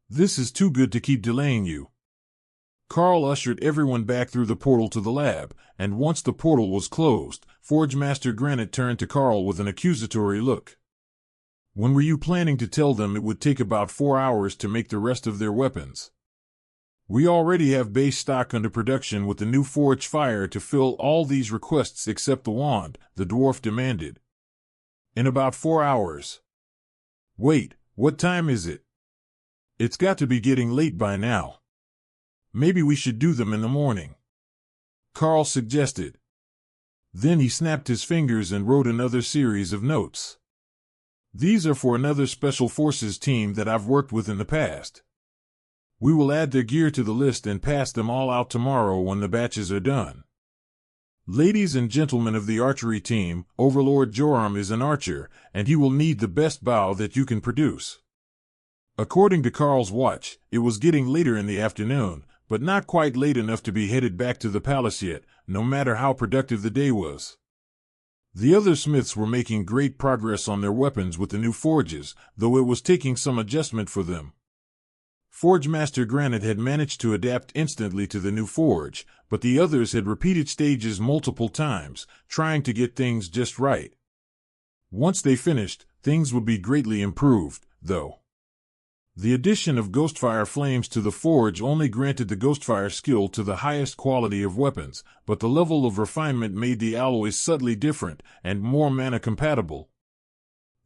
This is too good to keep delaying you. Karl ushered everyone back through the portal to the lab, and once the portal was closed, Forge Master Granite turned to Karl with an accusatory look. When were you planning to tell them it would take about 4 hours to make the rest of their weapons? We already have base stock under production with the new Forge Fire to fill all these requests except the wand, the dwarf demanded. In about 4 hours. Wait, what time is it? It's got to be getting late by now. Maybe we should do them in the morning, Karl suggested. Then he snapped his fingers and wrote another series of notes. These are for another Special Forces team that I've worked with in the past. We will add their gear to the list and pass them all out tomorrow when the batches are done. Ladies and gentlemen of the archery team, Overlord Joram is an archer, and he will need the best bow that you can produce. According to Karl's watch, it was getting later in the afternoon, but not quite late enough to be headed back to the palace yet, no matter how productive the day was. The other smiths were making great progress on their weapons with the new forges, though it was taking some adjustment for them. Forge Master Granite had managed to adapt instantly to the new forge, but the others had repeated stages multiple times, trying to get things just right. Once they finished, things would be greatly improved, though. The addition of Ghostfire flames to the forge only granted the Ghostfire skill to the highest quality of weapons, but the level of refinement made the alloys subtly different and more mana-compatible.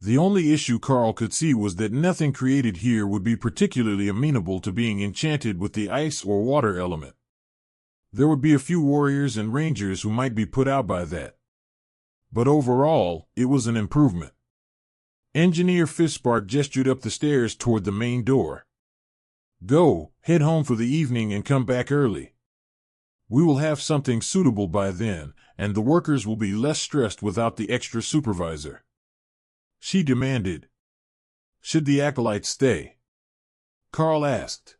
The only issue Karl could see was that nothing created here would be particularly amenable to being enchanted with the ice or water element. There would be a few warriors and rangers who might be put out by that. But overall, it was an improvement. Engineer Fispark gestured up the stairs toward the main door. Go, head home for the evening and come back early. We will have something suitable by then, and the workers will be less stressed without the extra supervisor. She demanded. Should the acolytes stay? Karl asked.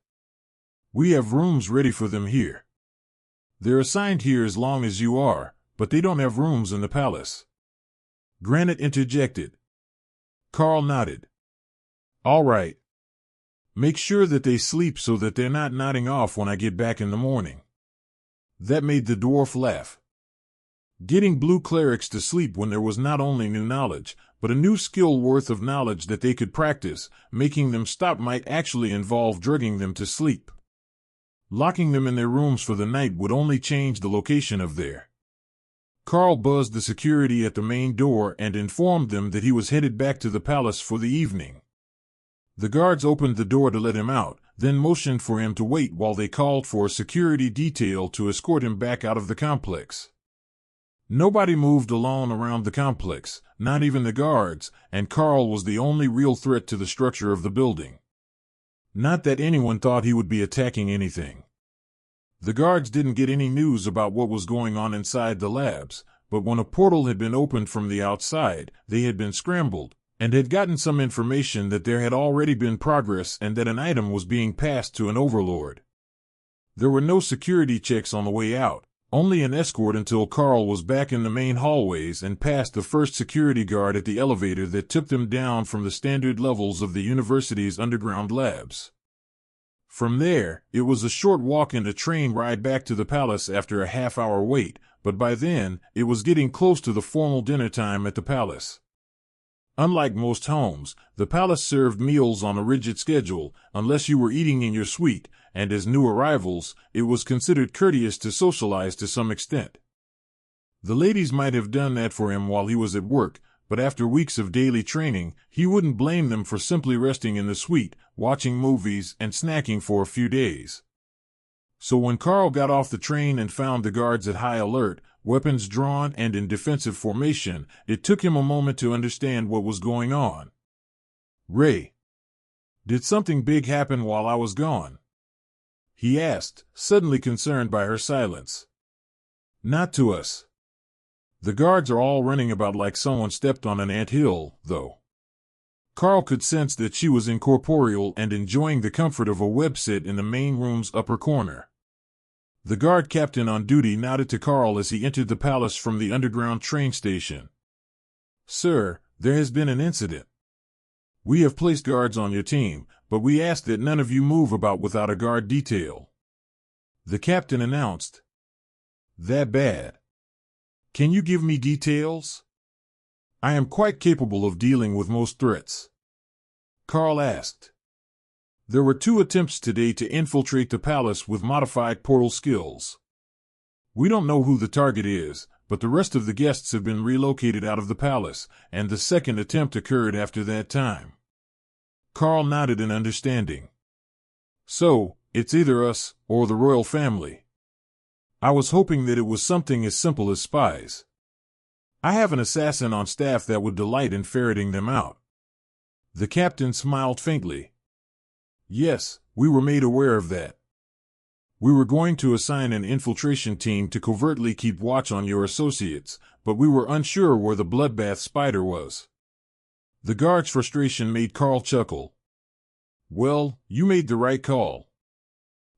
We have rooms ready for them here. They're assigned here as long as you are, but they don't have rooms in the palace. Granite interjected. Karl nodded. All right. Make sure that they sleep so that they're not nodding off when I get back in the morning. That made the dwarf laugh. Getting blue clerics to sleep when there was not only new knowledge, but a new skill worth of knowledge that they could practice, making them stop might actually involve drugging them to sleep. Locking them in their rooms for the night would only change the location of their. Karl buzzed the security at the main door and informed them that he was headed back to the palace for the evening. The guards opened the door to let him out, then motioned for him to wait while they called for a security detail to escort him back out of the complex. Nobody moved alone around the complex, not even the guards, and Karl was the only real threat to the structure of the building. Not that anyone thought he would be attacking anything. The guards didn't get any news about what was going on inside the labs, but when a portal had been opened from the outside, they had been scrambled, and had gotten some information that there had already been progress and that an item was being passed to an overlord. There were no security checks on the way out, only an escort until Karl was back in the main hallways and past the first security guard at the elevator that took them down from the standard levels of the university's underground labs. From there, it was a short walk and a train ride back to the palace after a half-hour wait, but by then, it was getting close to the formal dinner time at the palace. Unlike most homes, the palace served meals on a rigid schedule, unless you were eating in your suite, and as new arrivals, it was considered courteous to socialize to some extent. The ladies might have done that for him while he was at work, but after weeks of daily training, he wouldn't blame them for simply resting in the suite, watching movies, and snacking for a few days. So when Karl got off the train and found the guards at high alert, weapons drawn and in defensive formation, it took him a moment to understand what was going on. Ray, did something big happen while I was gone? He asked, suddenly concerned by her silence. Not to us. The guards are all running about like someone stepped on an anthill, though. Karl could sense that she was incorporeal and enjoying the comfort of a web sit in the main room's upper corner. The guard captain on duty nodded to Karl as he entered the palace from the underground train station. Sir, there has been an incident. We have placed guards on your team, but we ask that none of you move about without a guard detail. The captain announced. That bad? Can you give me details? I am quite capable of dealing with most threats. Karl asked. There were 2 attempts today to infiltrate the palace with modified portal skills. We don't know who the target is, but the rest of the guests have been relocated out of the palace, and the second attempt occurred after that time. Karl nodded in understanding. So, it's either us, or the royal family. I was hoping that it was something as simple as spies. I have an assassin on staff that would delight in ferreting them out. The captain smiled faintly. Yes, we were made aware of that. We were going to assign an infiltration team to covertly keep watch on your associates, but we were unsure where the bloodbath spider was. The guard's frustration made Karl chuckle. Well, you made the right call.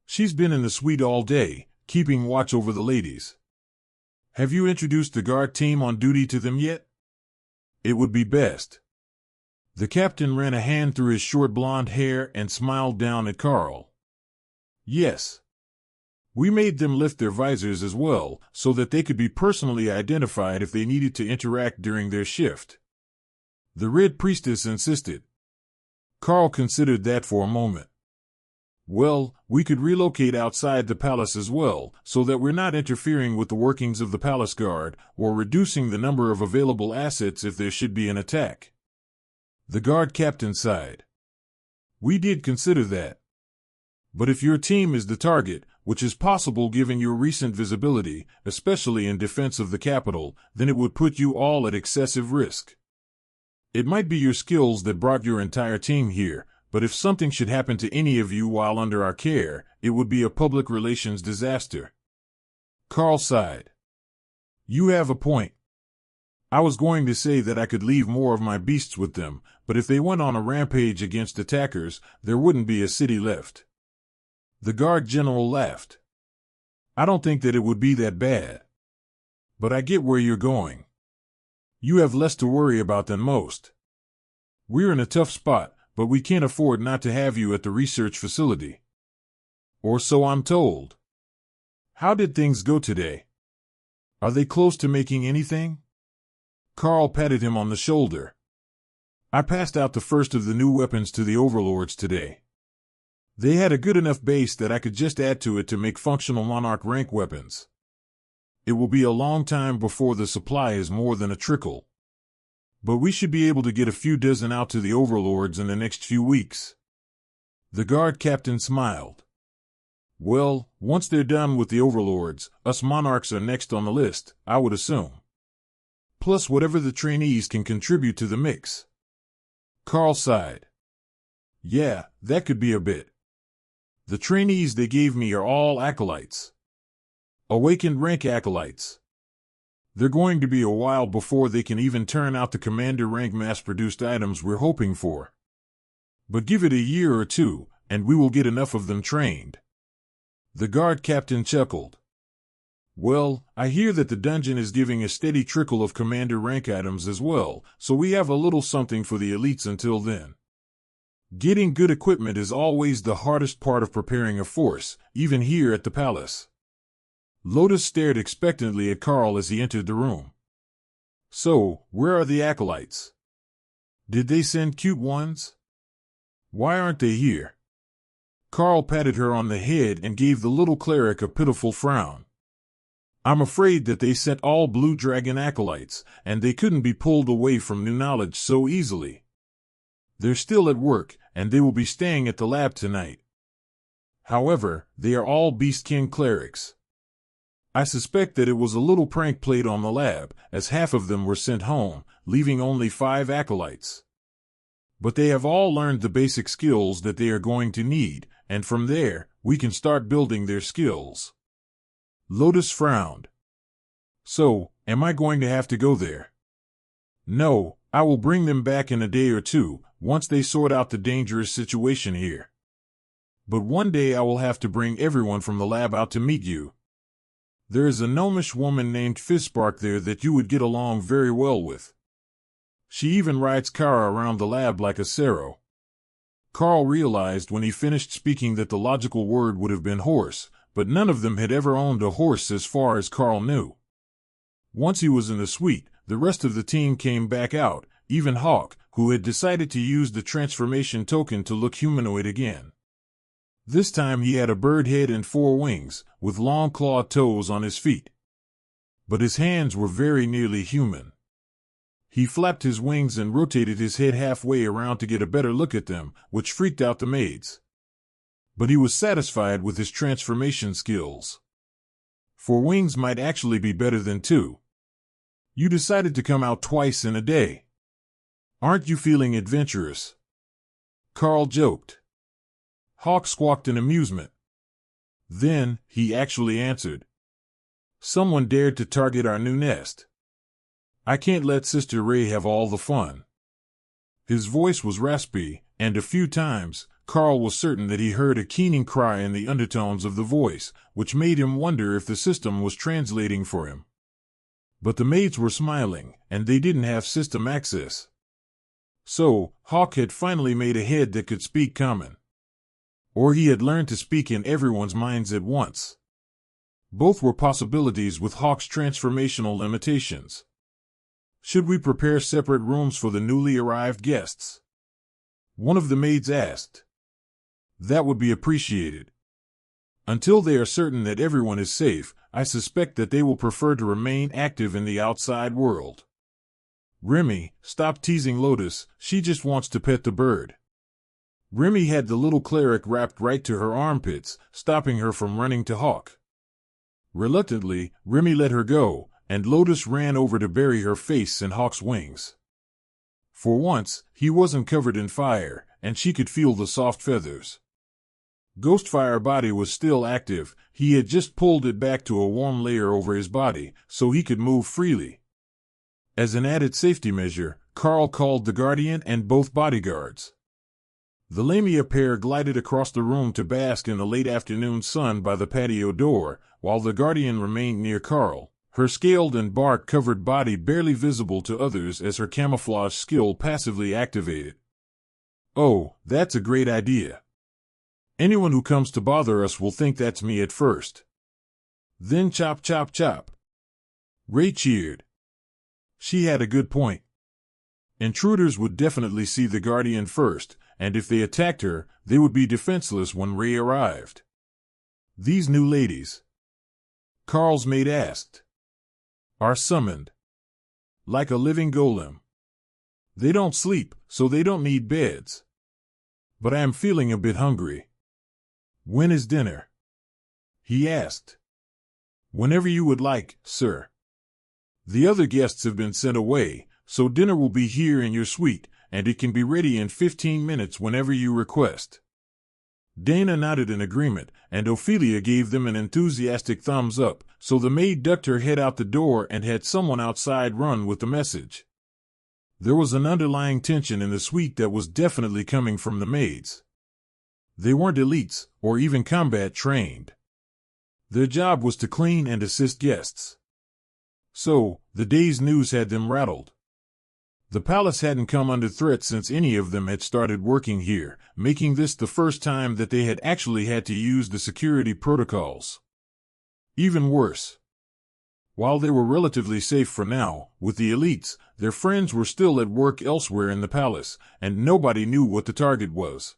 She's been in the suite all day, keeping watch over the ladies. Have you introduced the guard team on duty to them yet? It would be best. The captain ran a hand through his short blonde hair and smiled down at Karl. Yes. We made them lift their visors as well, so that they could be personally identified if they needed to interact during their shift. The Red Priestess insisted. Karl considered that for a moment. Well, we could relocate outside the palace as well, so that we're not interfering with the workings of the palace guard, or reducing the number of available assets if there should be an attack. The guard captain sighed. We did consider that. But if your team is the target, which is possible given your recent visibility, especially in defense of the capital, then it would put you all at excessive risk. It might be your skills that brought your entire team here, but if something should happen to any of you while under our care, it would be a public relations disaster. Karl sighed. You have a point. I was going to say that I could leave more of my beasts with them, but if they went on a rampage against attackers, there wouldn't be a city left. The guard general laughed. I don't think that it would be that bad. But I get where you're going. You have less to worry about than most. We're in a tough spot, but we can't afford not to have you at the research facility. Or so I'm told. How did things go today? Are they close to making anything? Karl patted him on the shoulder. I passed out the first of the new weapons to the overlords today. They had a good enough base that I could just add to it to make functional monarch rank weapons. It will be a long time before the supply is more than a trickle. But we should be able to get a few dozen out to the overlords in the next few weeks. The guard captain smiled. Well, once they're done with the overlords, us monarchs are next on the list, I would assume. Plus whatever the trainees can contribute to the mix. Karl sighed. Yeah, that could be a bit. The trainees they gave me are all acolytes. Awakened rank acolytes. They're going to be a while before they can even turn out the commander rank mass-produced items we're hoping for. But give it a year or two, and we will get enough of them trained. The guard captain chuckled. Well, I hear that the dungeon is giving a steady trickle of commander rank items as well, so we have a little something for the elites until then. Getting good equipment is always the hardest part of preparing a force, even here at the palace. Lotus stared expectantly at Karl as he entered the room. So, where are the acolytes? Did they send cute ones? Why aren't they here? Karl patted her on the head and gave the little cleric a pitiful frown. I'm afraid that they sent all blue dragon acolytes, and they couldn't be pulled away from new knowledge so easily. They're still at work, and they will be staying at the lab tonight. However, they are all Beastkin clerics. I suspect that it was a little prank played on the lab, as half of them were sent home, leaving only 5 acolytes. But they have all learned the basic skills that they are going to need, and from there, we can start building their skills. Lotus frowned. So, am I going to have to go there? No, I will bring them back in a day or two, once they sort out the dangerous situation here. But one day I will have to bring everyone from the lab out to meet you. There is a gnomish woman named Fizzspark there that you would get along very well with. She even rides Kara around the lab like a Sero. Karl realized when he finished speaking that the logical word would have been horse, but none of them had ever owned a horse as far as Karl knew. Once he was in the suite, the rest of the team came back out, even Hawk, who had decided to use the transformation token to look humanoid again. This time he had a bird head and 4 wings, with long clawed toes on his feet. But his hands were very nearly human. He flapped his wings and rotated his head halfway around to get a better look at them, which freaked out the maids. But he was satisfied with his transformation skills. 4 wings might actually be better than 2. You decided to come out twice in a day. Aren't you feeling adventurous? Karl joked. Hawk squawked in amusement. Then, he actually answered. Someone dared to target our new nest. I can't let Sister Ray have all the fun. His voice was raspy, and a few times, Karl was certain that he heard a keening cry in the undertones of the voice, which made him wonder if the system was translating for him. But the maids were smiling, and they didn't have system access. So, Hawk had finally made a head that could speak common. Or he had learned to speak in everyone's minds at once. Both were possibilities with Hawk's transformational limitations. Should we prepare separate rooms for the newly arrived guests? One of the maids asked. That would be appreciated. Until they are certain that everyone is safe, I suspect that they will prefer to remain active in the outside world. Remy, stop teasing Lotus, she just wants to pet the bird. Remy had the little cleric wrapped right to her armpits, stopping her from running to Hawk. Reluctantly, Remy let her go, and Lotus ran over to bury her face in Hawk's wings. For once, he wasn't covered in fire, and she could feel the soft feathers. Ghostfire body was still active, he had just pulled it back to a warm layer over his body, so he could move freely. As an added safety measure, Karl called the Guardian and both bodyguards. The Lamia pair glided across the room to bask in the late afternoon sun by the patio door, while the Guardian remained near Karl, her scaled and bark-covered body barely visible to others as her camouflage skill passively activated. Oh, that's a great idea. Anyone who comes to bother us will think that's me at first. Then chop chop chop. Ray cheered. She had a good point. Intruders would definitely see the Guardian first, and if they attacked her, they would be defenseless when Ray arrived. These new ladies, Karl's maid asked, are summoned. Like a living golem. They don't sleep, so they don't need beds. But I am feeling a bit hungry. When is dinner? He asked. Whenever you would like, sir. The other guests have been sent away, so dinner will be here in your suite, and it can be ready in 15 minutes whenever you request. Dana nodded in agreement, and Ophelia gave them an enthusiastic thumbs up, so the maid ducked her head out the door and had someone outside run with the message. There was an underlying tension in the suite that was definitely coming from the maids. They weren't elites, or even combat trained. Their job was to clean and assist guests. So, the day's news had them rattled. The palace hadn't come under threat since any of them had started working here, making this the first time that they had actually had to use the security protocols. Even worse. While they were relatively safe for now, with the elites, their friends were still at work elsewhere in the palace, and nobody knew what the target was.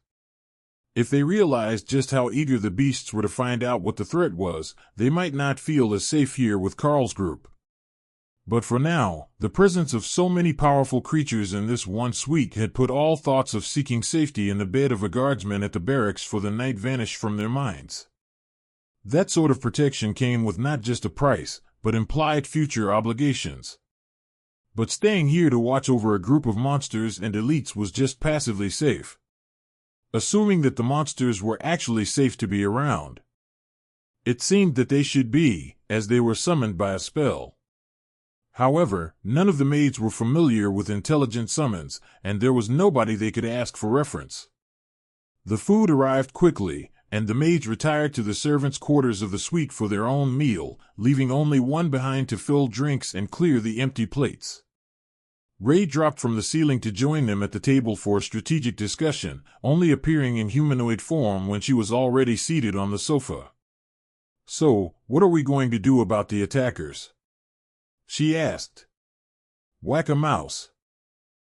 If they realized just how eager the beasts were to find out what the threat was, they might not feel as safe here with Karl's group. But for now, the presence of so many powerful creatures in this one suite had put all thoughts of seeking safety in the bed of a guardsman at the barracks for the night vanish from their minds. That sort of protection came with not just a price, but implied future obligations. But staying here to watch over a group of monsters and elites was just passively safe. Assuming that the monsters were actually safe to be around. It seemed that they should be, as they were summoned by a spell. However, none of the maids were familiar with intelligent summons, and there was nobody they could ask for reference. The food arrived quickly, and the maids retired to the servants' quarters of the suite for their own meal, leaving only one behind to fill drinks and clear the empty plates. Ray dropped from the ceiling to join them at the table for a strategic discussion, only appearing in humanoid form when she was already seated on the sofa. "So, what are we going to do about the attackers?" she asked. "Whack a mouse,"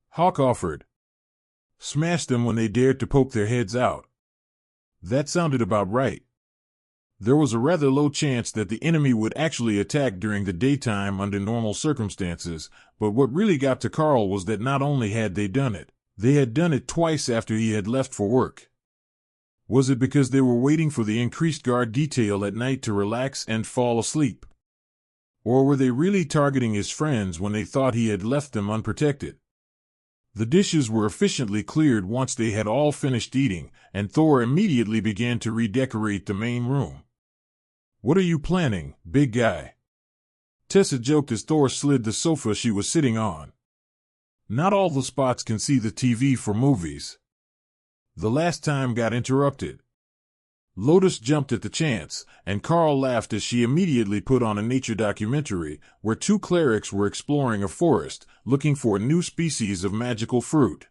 Hawk offered. "Smash them when they dared to poke their heads out." That sounded about right. There was a rather low chance that the enemy would actually attack during the daytime under normal circumstances, but what really got to Karl was that not only had they had done it twice after he had left for work. Was it because they were waiting for the increased guard detail at night to relax and fall asleep? Or were they really targeting his friends when they thought he had left them unprotected? The dishes were efficiently cleared once they had all finished eating, and Thor immediately began to redecorate the main room. "What are you planning, big guy?" Tessa joked as Thor slid the sofa she was sitting on. "Not all the spots can see the TV for movies." The last time got interrupted. Lotus jumped at the chance, and Karl laughed as she immediately put on a nature documentary where two clerics were exploring a forest, looking for a new species of magical fruit.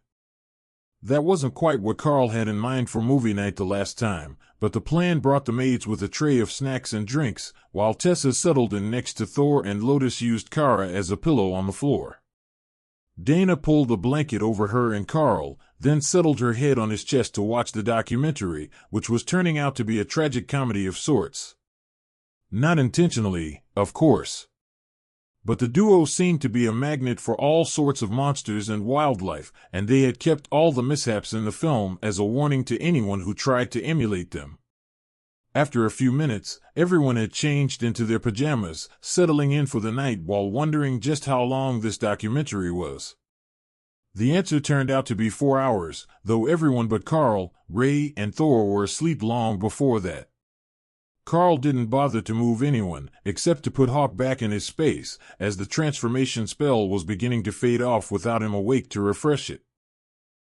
That wasn't quite what Karl had in mind for movie night the last time, but the plan brought the maids with a tray of snacks and drinks, while Tessa settled in next to Thor and Lotus used Kara as a pillow on the floor. Dana pulled a blanket over her and Karl, then settled her head on his chest to watch the documentary, which was turning out to be a tragic comedy of sorts. Not intentionally, of course. But the duo seemed to be a magnet for all sorts of monsters and wildlife, and they had kept all the mishaps in the film as a warning to anyone who tried to emulate them. After a few minutes, everyone had changed into their pajamas, settling in for the night while wondering just how long this documentary was. The answer turned out to be 4 hours, though everyone but Karl, Ray, and Thor were asleep long before that. Karl didn't bother to move anyone, except to put Hawk back in his space, as the transformation spell was beginning to fade off without him awake to refresh it.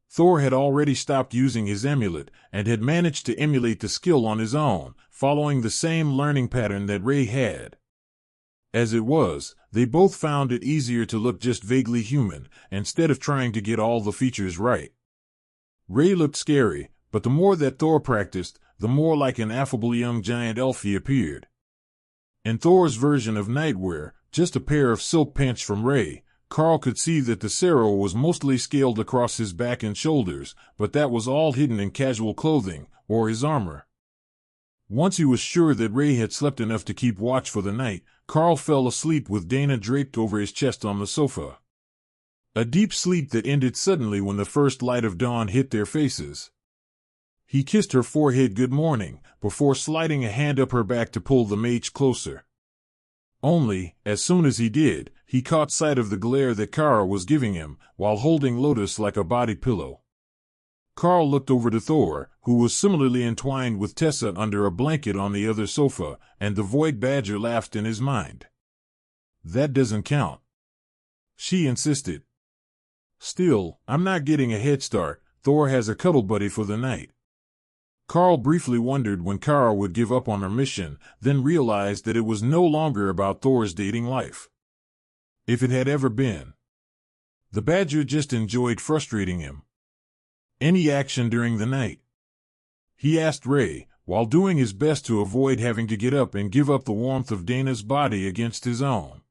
Thor had already stopped using his amulet, and had managed to emulate the skill on his own, following the same learning pattern that Ray had. As it was, they both found it easier to look just vaguely human, instead of trying to get all the features right. Ray looked scary, but the more that Thor practiced, the more like an affable young giant elf he appeared. In Thor's version of nightwear, just a pair of silk pants from Ray, Karl could see that the sarrau was mostly scaled across his back and shoulders, but that was all hidden in casual clothing, or his armor. Once he was sure that Ray had slept enough to keep watch for the night, Karl fell asleep with Dana draped over his chest on the sofa. A deep sleep that ended suddenly when the first light of dawn hit their faces. He kissed her forehead good morning, before sliding a hand up her back to pull the mage closer. Only, as soon as he did, he caught sight of the glare that Kara was giving him, while holding Lotus like a body pillow. Karl looked over to Thor, who was similarly entwined with Tessa under a blanket on the other sofa, and the Void Badger laughed in his mind. "That doesn't count," she insisted. "Still, I'm not getting a head start. Thor has a cuddle buddy for the night." Karl briefly wondered when Kara would give up on her mission, then realized that it was no longer about Thor's dating life. If it had ever been. The Badger just enjoyed frustrating him. Any action during the night? He asked Ray, while doing his best to avoid having to get up and give up the warmth of Dana's body against his own.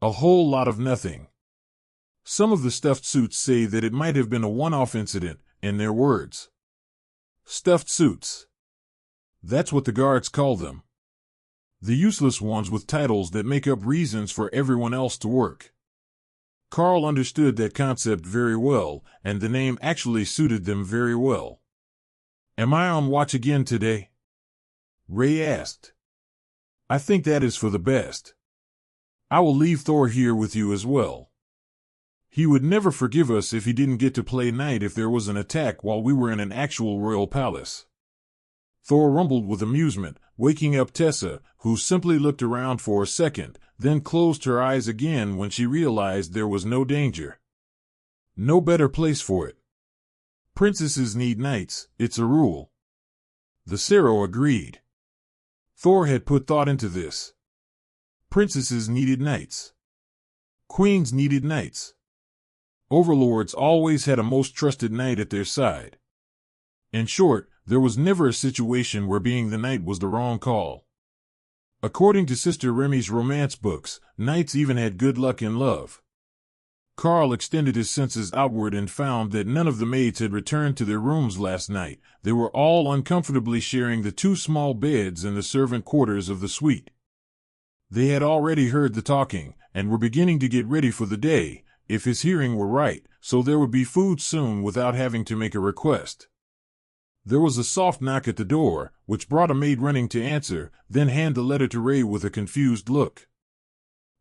A whole lot of nothing. Some of the stuffed suits say that it might have been a one-off incident, in their words. Stuffed suits. That's what the guards call them. The useless ones with titles that make up reasons for everyone else to work. Karl understood that concept very well, and the name actually suited them very well. "Am I on watch again today?" Ray asked. "I think that is for the best. I will leave Thor here with you as well. He would never forgive us if he didn't get to play night if there was an attack while we were in an actual royal palace." Thor rumbled with amusement, waking up Tessa, who simply looked around for a second, then closed her eyes again when she realized there was no danger. No better place for it. Princesses need knights, it's a rule. The sarrau agreed. Thor had put thought into this. Princesses needed knights. Queens needed knights. Overlords always had a most trusted knight at their side. In short, there was never a situation where being the knight was the wrong call. According to Sister Remy's romance books, knights even had good luck in love. Karl extended his senses outward and found that none of the maids had returned to their rooms last night. They were all uncomfortably sharing the 2 small beds in the servant quarters of the suite. They had already heard the talking, and were beginning to get ready for the day, if his hearing were right, so there would be food soon without having to make a request. There was a soft knock at the door, which brought a maid running to answer, then hand the letter to Ray with a confused look.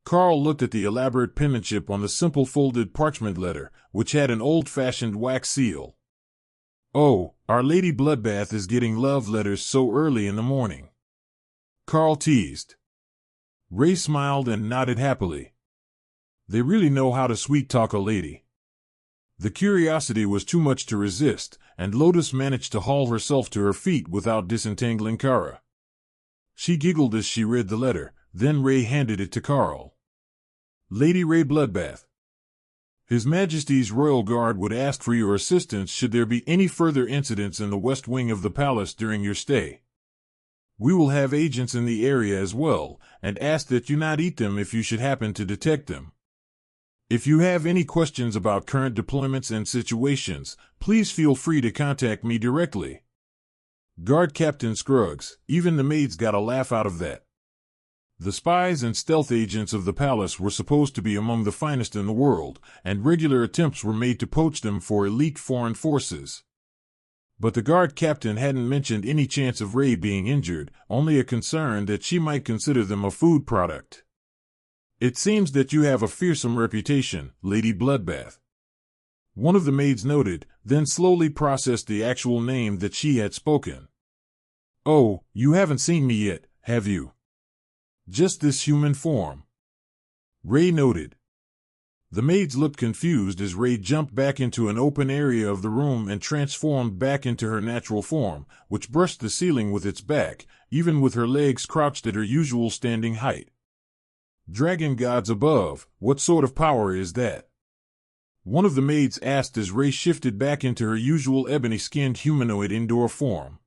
Karl looked at the elaborate penmanship on the simple folded parchment letter, which had an old-fashioned wax seal. "Oh, Our Lady Bloodbath is getting love letters so early in the morning," Karl teased. Ray smiled and nodded happily. They really know how to sweet-talk a lady. The curiosity was too much to resist, and Lotus managed to haul herself to her feet without disentangling Kara. She giggled as she read the letter, then Ray handed it to Karl. "Lady Ray Bloodbath. His Majesty's Royal Guard would ask for your assistance should there be any further incidents in the west wing of the palace during your stay. We will have agents in the area as well, and ask that you not eat them if you should happen to detect them. If you have any questions about current deployments and situations, please feel free to contact me directly." Guard Captain Scruggs, even the maids got a laugh out of that. The spies and stealth agents of the palace were supposed to be among the finest in the world, and regular attempts were made to poach them for elite foreign forces. But the guard captain hadn't mentioned any chance of Ray being injured, only a concern that she might consider them a food product. "It seems that you have a fearsome reputation, Lady Bloodbath," one of the maids noted, then slowly processed the actual name that she had spoken. "Oh, you haven't seen me yet, have you?" "Just this human form," Ray noted. The maids looked confused as Ray jumped back into an open area of the room and transformed back into her natural form, which brushed the ceiling with its back, even with her legs crouched at her usual standing height. "Dragon gods above, what sort of power is that?" one of the maids asked as Ray shifted back into her usual ebony-skinned humanoid indoor form.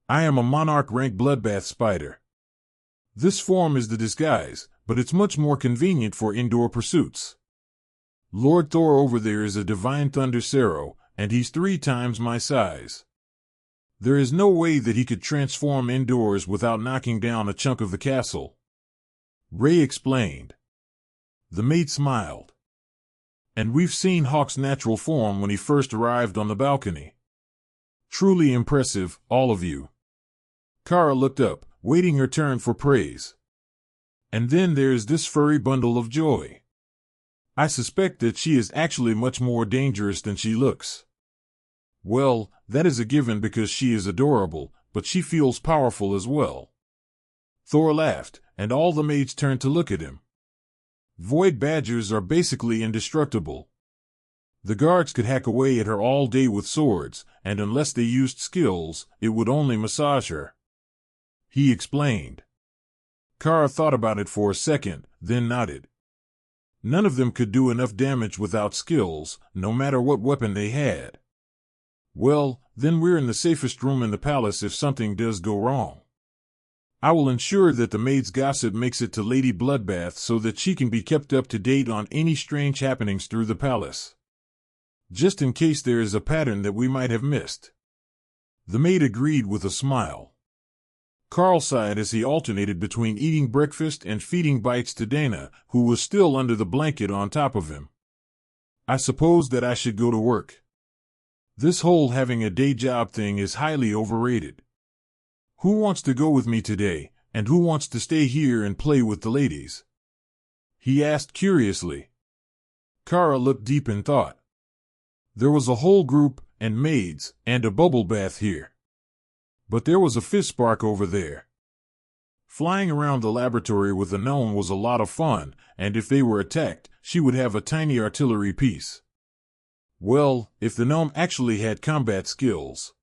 "I am a monarch-rank bloodbath spider. This form is the disguise, but it's much more convenient for indoor pursuits. Lord Thor over there is a divine thunder Sero, and he's 3 times my size. There is no way that he could transform indoors without knocking down a chunk of the castle," Ray explained. The maid smiled. "And we've seen Hawk's natural form when he first arrived on the balcony. Truly impressive, all of you." Kara looked up, waiting her turn for praise. "And then there's this furry bundle of joy. I suspect that she is actually much more dangerous than she looks." "Well, that is a given because she is adorable, but she feels powerful as well." Thor laughed, and all the maids turned to look at him. Void badgers are basically indestructible. The guards could hack away at her all day with swords, and unless they used skills, it would only massage her, he explained. Kara thought about it for a second, then nodded. None of them could do enough damage without skills, no matter what weapon they had. "Well, then we're in the safest room in the palace if something does go wrong. I will ensure that the maid's gossip makes it to Lady Bloodbath so that she can be kept up to date on any strange happenings through the palace. Just in case there is a pattern that we might have missed." The maid agreed with a smile. Karl sighed as he alternated between eating breakfast and feeding bites to Dana, who was still under the blanket on top of him. "I suppose that I should go to work. This whole having a day job thing is highly overrated. Who wants to go with me today, and who wants to stay here and play with the ladies?" he asked curiously. Kara looked deep in thought. There was a whole group, and maids, and a bubble bath here. But there was a fizz spark over there. Flying around the laboratory with a gnome was a lot of fun, and if they were attacked, she would have a tiny artillery piece. Well, if the gnome actually had combat skills.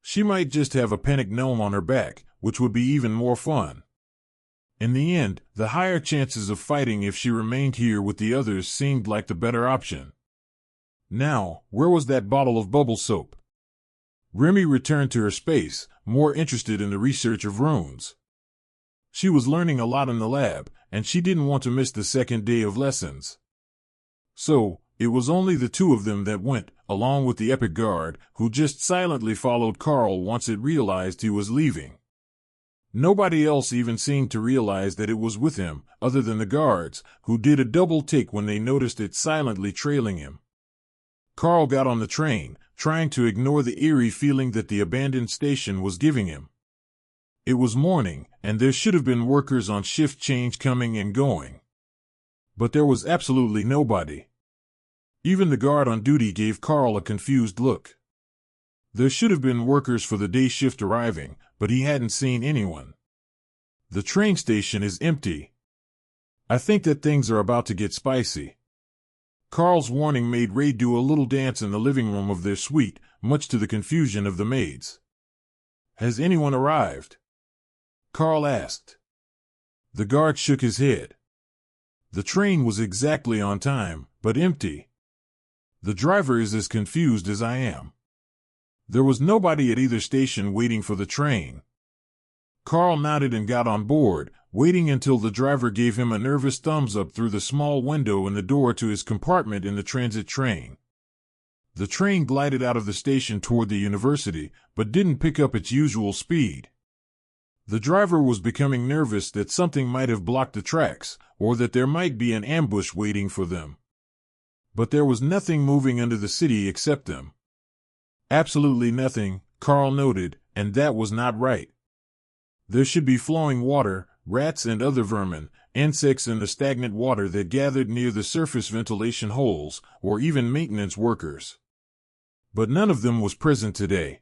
She might just have a panicked gnome on her back, which would be even more fun. In the end, the higher chances of fighting if she remained here with the others seemed like the better option. Now, where was that bottle of bubble soap? Remy returned to her space, more interested in the research of runes. She was learning a lot in the lab, and she didn't want to miss the second day of lessons. So, it was only the two of them that went, along with the epic guard, who just silently followed Karl once it realized he was leaving. Nobody else even seemed to realize that it was with him, other than the guards, who did a double take when they noticed it silently trailing him. Karl got on the train, trying to ignore the eerie feeling that the abandoned station was giving him. It was morning, and there should have been workers on shift change coming and going. But there was absolutely nobody. Even the guard on duty gave Karl a confused look. There should have been workers for the day shift arriving, but he hadn't seen anyone. The train station is empty. I think that things are about to get spicy. Karl's warning made Ray do a little dance in the living room of their suite, much to the confusion of the maids. Has anyone arrived? Karl asked. The guard shook his head. The train was exactly on time, but empty. The driver is as confused as I am. There was nobody at either station waiting for the train. Karl nodded and got on board, waiting until the driver gave him a nervous thumbs up through the small window in the door to his compartment in the transit train. The train glided out of the station toward the university, but didn't pick up its usual speed. The driver was becoming nervous that something might have blocked the tracks, or that there might be an ambush waiting for them. But there was nothing moving under the city except them. Absolutely nothing, Karl noted, and that was not right. There should be flowing water, rats and other vermin, insects in the stagnant water that gathered near the surface ventilation holes, or even maintenance workers. But none of them was present today.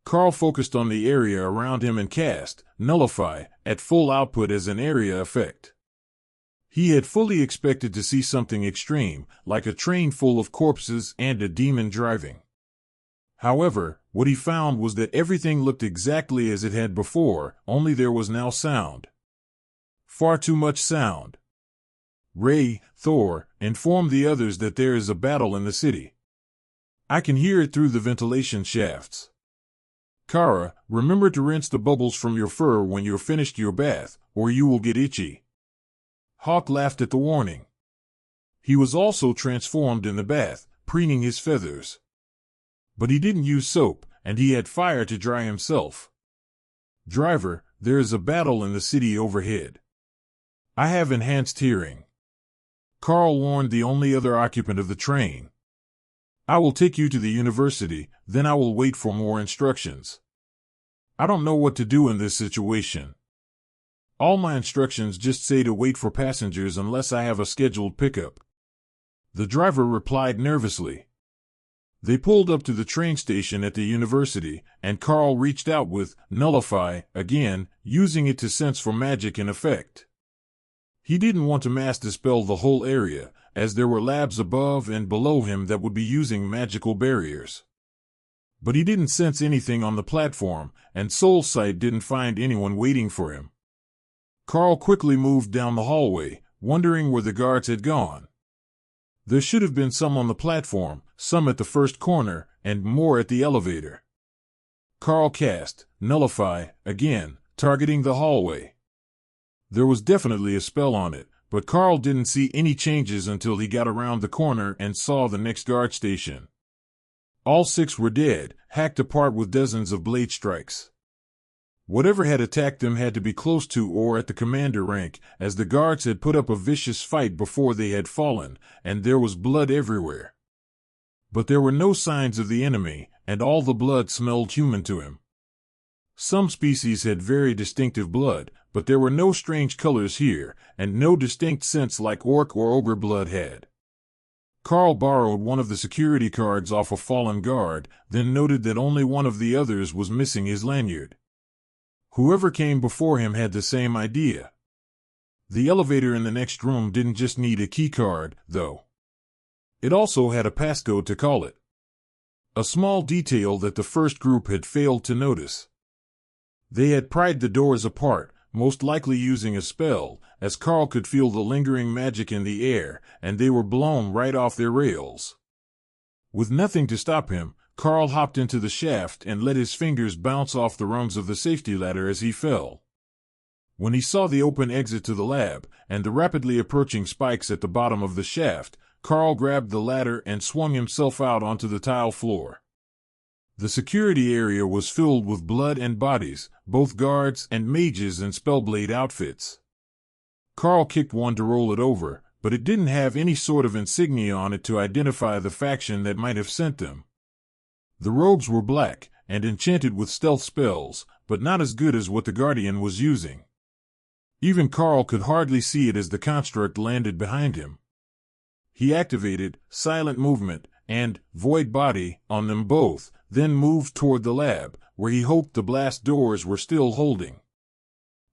Karl focused on the area around him and cast Nullify at full output as an area effect. He had fully expected to see something extreme, like a train full of corpses and a demon driving. However, what he found was that everything looked exactly as it had before, only there was now sound. Far too much sound. Ray, Thor, informed the others that there is a battle in the city. I can hear it through the ventilation shafts. Kara, remember to rinse the bubbles from your fur when you're finished your bath, or you will get itchy. Hawk laughed at the warning. He was also transformed in the bath, preening his feathers. But he didn't use soap, and he had fire to dry himself. Driver, there is a battle in the city overhead. I have enhanced hearing. Karl warned the only other occupant of the train. I will take you to the university, then I will wait for more instructions. I don't know what to do in this situation. All my instructions just say to wait for passengers unless I have a scheduled pickup. The driver replied nervously. They pulled up to the train station at the university, and Karl reached out with Nullify again, using it to sense for magic in effect. He didn't want to mass dispel the whole area, as there were labs above and below him that would be using magical barriers. But he didn't sense anything on the platform, and Soul Sight didn't find anyone waiting for him. Karl quickly moved down the hallway, wondering where the guards had gone. There should have been some on the platform, some at the first corner, and more at the elevator. Karl cast Nullify again, targeting the hallway. There was definitely a spell on it, but Karl didn't see any changes until he got around the corner and saw the next guard station. All 6 were dead, hacked apart with dozens of blade strikes. Whatever had attacked them had to be close to or at the commander rank, as the guards had put up a vicious fight before they had fallen, and there was blood everywhere. But there were no signs of the enemy, and all the blood smelled human to him. Some species had very distinctive blood, but there were no strange colors here, and no distinct scents like orc or ogre blood had. Karl borrowed one of the security cards off a fallen guard, then noted that only one of the others was missing his lanyard. Whoever came before him had the same idea. The elevator in the next room didn't just need a keycard, though. It also had a passcode to call it. A small detail that the first group had failed to notice. They had pried the doors apart, most likely using a spell, as Karl could feel the lingering magic in the air, and they were blown right off their rails. With nothing to stop him, Karl hopped into the shaft and let his fingers bounce off the rungs of the safety ladder as he fell. When he saw the open exit to the lab and the rapidly approaching spikes at the bottom of the shaft, Karl grabbed the ladder and swung himself out onto the tile floor. The security area was filled with blood and bodies, both guards and mages in spellblade outfits. Karl kicked one to roll it over, but it didn't have any sort of insignia on it to identify the faction that might have sent them. The robes were black and enchanted with stealth spells, but not as good as what the Guardian was using. Even Karl could hardly see it as the construct landed behind him. He activated Silent Movement and Void Body on them both, then moved toward the lab, where he hoped the blast doors were still holding.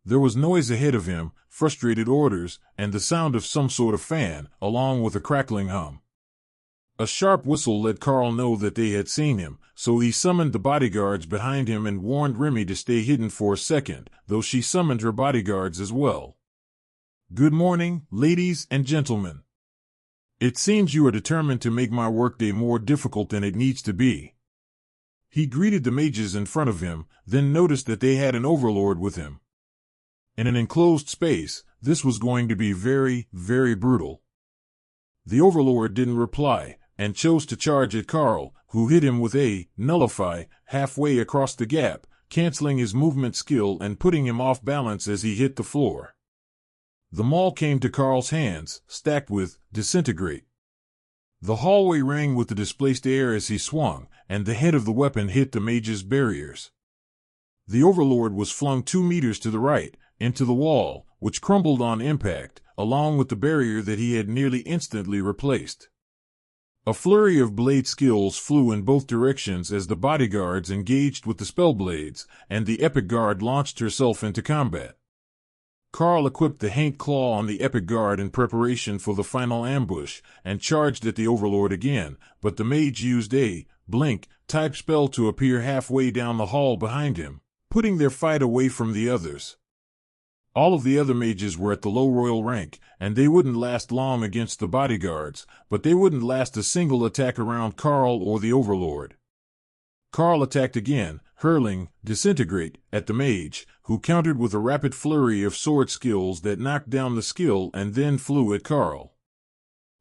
There was noise ahead of him, frustrated orders, and the sound of some sort of fan, along with a crackling hum. A sharp whistle let Karl know that they had seen him, so he summoned the bodyguards behind him and warned Remy to stay hidden for a second, though she summoned her bodyguards as well. "Good morning, ladies and gentlemen. It seems you are determined to make my workday more difficult than it needs to be." He greeted the mages in front of him, then noticed that they had an overlord with him. In an enclosed space, this was going to be very, very brutal. The overlord didn't reply, and chose to charge at Karl, who hit him with a nullify halfway across the gap, canceling his movement skill and putting him off balance as he hit the floor. The maul came to Karl's hands, stacked with disintegrate. The hallway rang with the displaced air as he swung, and the head of the weapon hit the mage's barriers. The overlord was flung 2 meters to the right, into the wall, which crumbled on impact, along with the barrier that he had nearly instantly replaced. A flurry of blade skills flew in both directions as the bodyguards engaged with the spellblades, and the epic guard launched herself into combat. Karl equipped the Haint Claw on the epic guard in preparation for the final ambush, and charged at the overlord again, but the mage used a blink type spell to appear halfway down the hall behind him, putting their fight away from the others. All of the other mages were at the low royal rank, and they wouldn't last long against the bodyguards, but they wouldn't last a single attack around Karl or the overlord. Karl attacked again, hurling disintegrate at the mage, who countered with a rapid flurry of sword skills that knocked down the skill and then flew at Karl.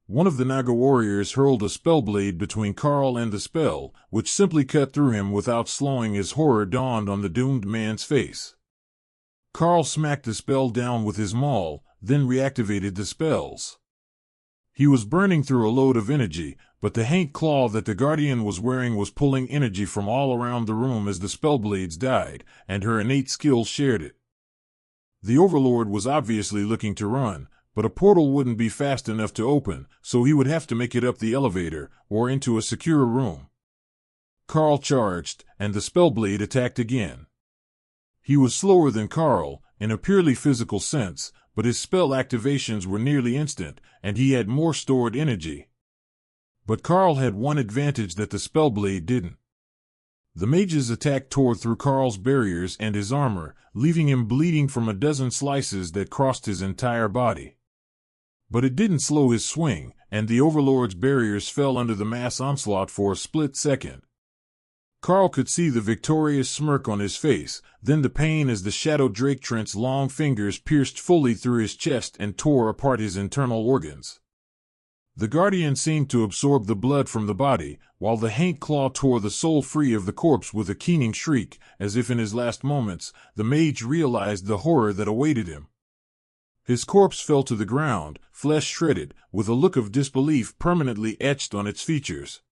One of the Naga warriors hurled a spellblade between Karl and the spell, which simply cut through him without slowing as horror dawned on the doomed man's face. Karl smacked the spell down with his maul, then reactivated the spells. He was burning through a load of energy, but the Haint Claw that the Guardian was wearing was pulling energy from all around the room as the spellblades died, and her innate skills shared it. The overlord was obviously looking to run, but a portal wouldn't be fast enough to open, so he would have to make it up the elevator, or into a secure room. Karl charged, and the spellblade attacked again. He was slower than Karl, in a purely physical sense, but his spell activations were nearly instant, and he had more stored energy. But Karl had one advantage that the spellblade didn't. The mage's attack tore through Karl's barriers and his armor, leaving him bleeding from a dozen slices that crossed his entire body. But it didn't slow his swing, and the overlord's barriers fell under the mass onslaught for a split second. Karl could see the victorious smirk on his face, then the pain as the Shadow Drake Trent's long fingers pierced fully through his chest and tore apart his internal organs. The Guardian seemed to absorb the blood from the body, while the Haint Claw tore the soul free of the corpse with a keening shriek, as if in his last moments, the mage realized the horror that awaited him. His corpse fell to the ground, flesh shredded, with a look of disbelief permanently etched on its features.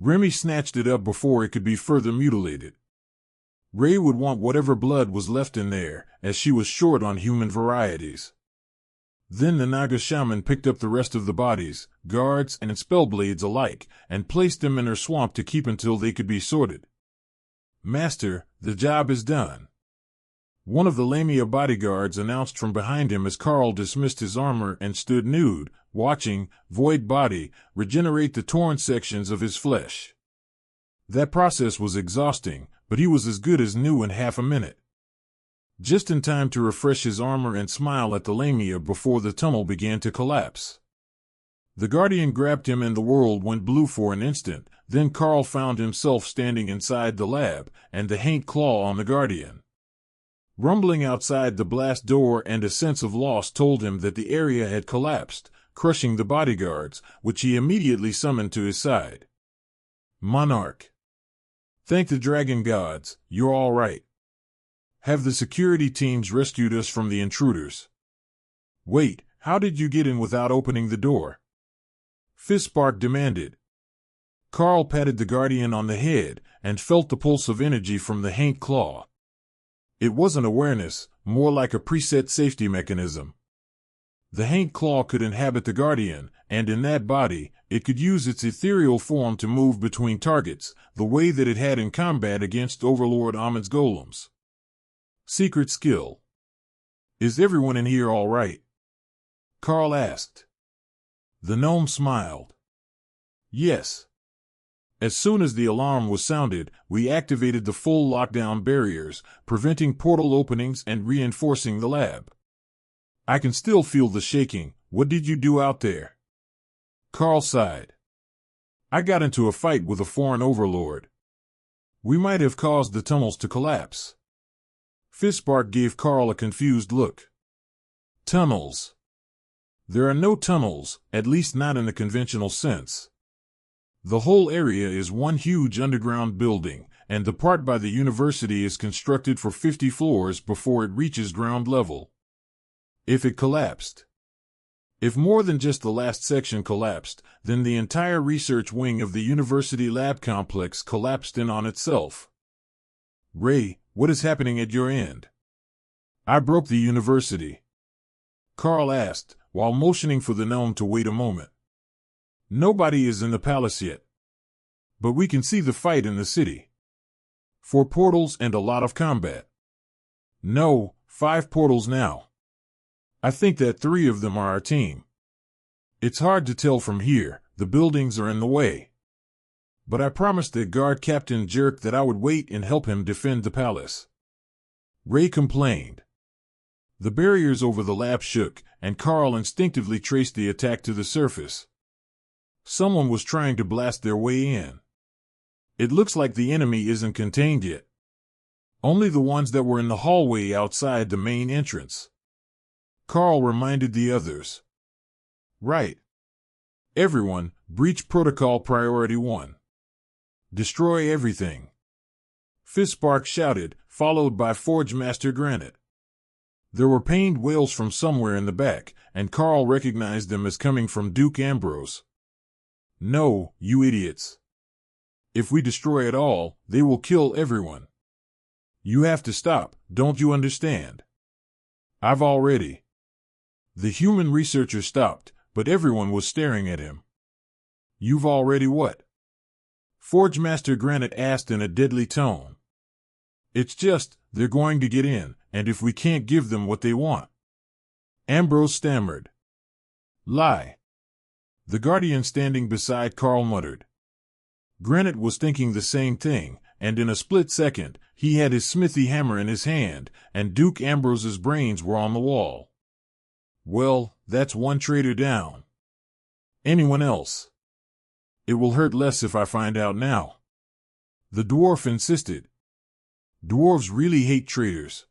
Remy snatched it up before it could be further mutilated. Ray would want whatever blood was left in there, as she was short on human varieties. Then the Naga shaman picked up the rest of the bodies, guards and spellblades alike, and placed them in her swamp to keep until they could be sorted. "Master, the job is done," one of the Lamia bodyguards announced from behind him as Karl dismissed his armor and stood nude, watching Void Body regenerate the torn sections of his flesh. That process was exhausting, but he was as good as new in half a minute. Just in time to refresh his armor and smile at the Lamia before the tunnel began to collapse. The Guardian grabbed him and the world went blue for an instant. Then Karl found himself standing inside the lab, and the haint claw on the Guardian. Rumbling outside the blast door and a sense of loss told him that the area had collapsed, crushing the bodyguards, which he immediately summoned to his side. Monarch. Thank the dragon gods, you're all right. Have the security teams rescued us from the intruders? Wait, how did you get in without opening the door? Fistbark demanded. Karl patted the Guardian on the head and felt the pulse of energy from the haint claw. It wasn't awareness, more like a preset safety mechanism. The haint claw could inhabit the Guardian, and in that body, it could use its ethereal form to move between targets, the way that it had in combat against Overlord Ahmed's golems. Secret skill. Is everyone in here all right? Karl asked. The gnome smiled. Yes. As soon as the alarm was sounded, we activated the full lockdown barriers, preventing portal openings and reinforcing the lab. I can still feel the shaking. What did you do out there? Karl sighed. I got into a fight with a foreign overlord. We might have caused the tunnels to collapse. Fistbark gave Karl a confused look. Tunnels. There are no tunnels, at least not in the conventional sense. The whole area is one huge underground building, and the part by the university is constructed for 50 floors before it reaches ground level. If it collapsed. If more than just the last section collapsed, then the entire research wing of the university lab complex collapsed in on itself. Ray, what is happening at your end? I broke the university. Karl asked, while motioning for the gnome to wait a moment. Nobody is in the palace yet. But we can see the fight in the city. 4 portals and a lot of combat. No, 5 portals now. I think that 3 of them are our team. It's hard to tell from here, the buildings are in the way. But I promised the guard Captain Jerk that I would wait and help him defend the palace. Ray complained. The barriers over the lab shook, and Karl instinctively traced the attack to the surface. Someone was trying to blast their way in. It looks like the enemy isn't contained yet. Only the ones that were in the hallway outside the main entrance. Karl reminded the others. Right. Everyone, breach protocol priority 1. Destroy everything. Fistbark shouted, followed by Forge Master Granite. There were pained wails from somewhere in the back, and Karl recognized them as coming from Duke Ambrose. No, you idiots. If we destroy it all, they will kill everyone. You have to stop, don't you understand? I've already. The human researcher stopped, but everyone was staring at him. You've already what? Forge Master Granite asked in a deadly tone. It's just, they're going to get in, and if we can't give them what they want. Ambrose stammered. Lie. The Guardian standing beside Karl muttered. Granite was thinking the same thing, and in a split second, he had his smithy hammer in his hand, and Duke Ambrose's brains were on the wall. Well, that's one traitor down. Anyone else? It will hurt less if I find out now. The dwarf insisted. Dwarves really hate traitors.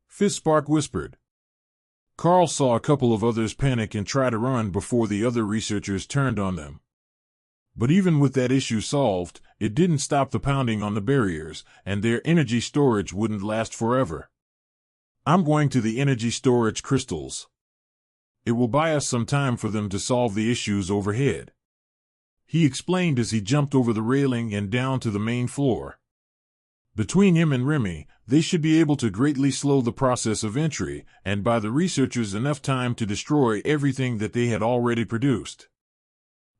Fistbark whispered. Karl saw a couple of others panic and try to run before the other researchers turned on them. But even with that issue solved, it didn't stop the pounding on the barriers, and their energy storage wouldn't last forever. I'm going to the energy storage crystals. It will buy us some time for them to solve the issues overhead. He explained as he jumped over the railing and down to the main floor. Between him and Remy, they should be able to greatly slow the process of entry and buy the researchers enough time to destroy everything that they had already produced.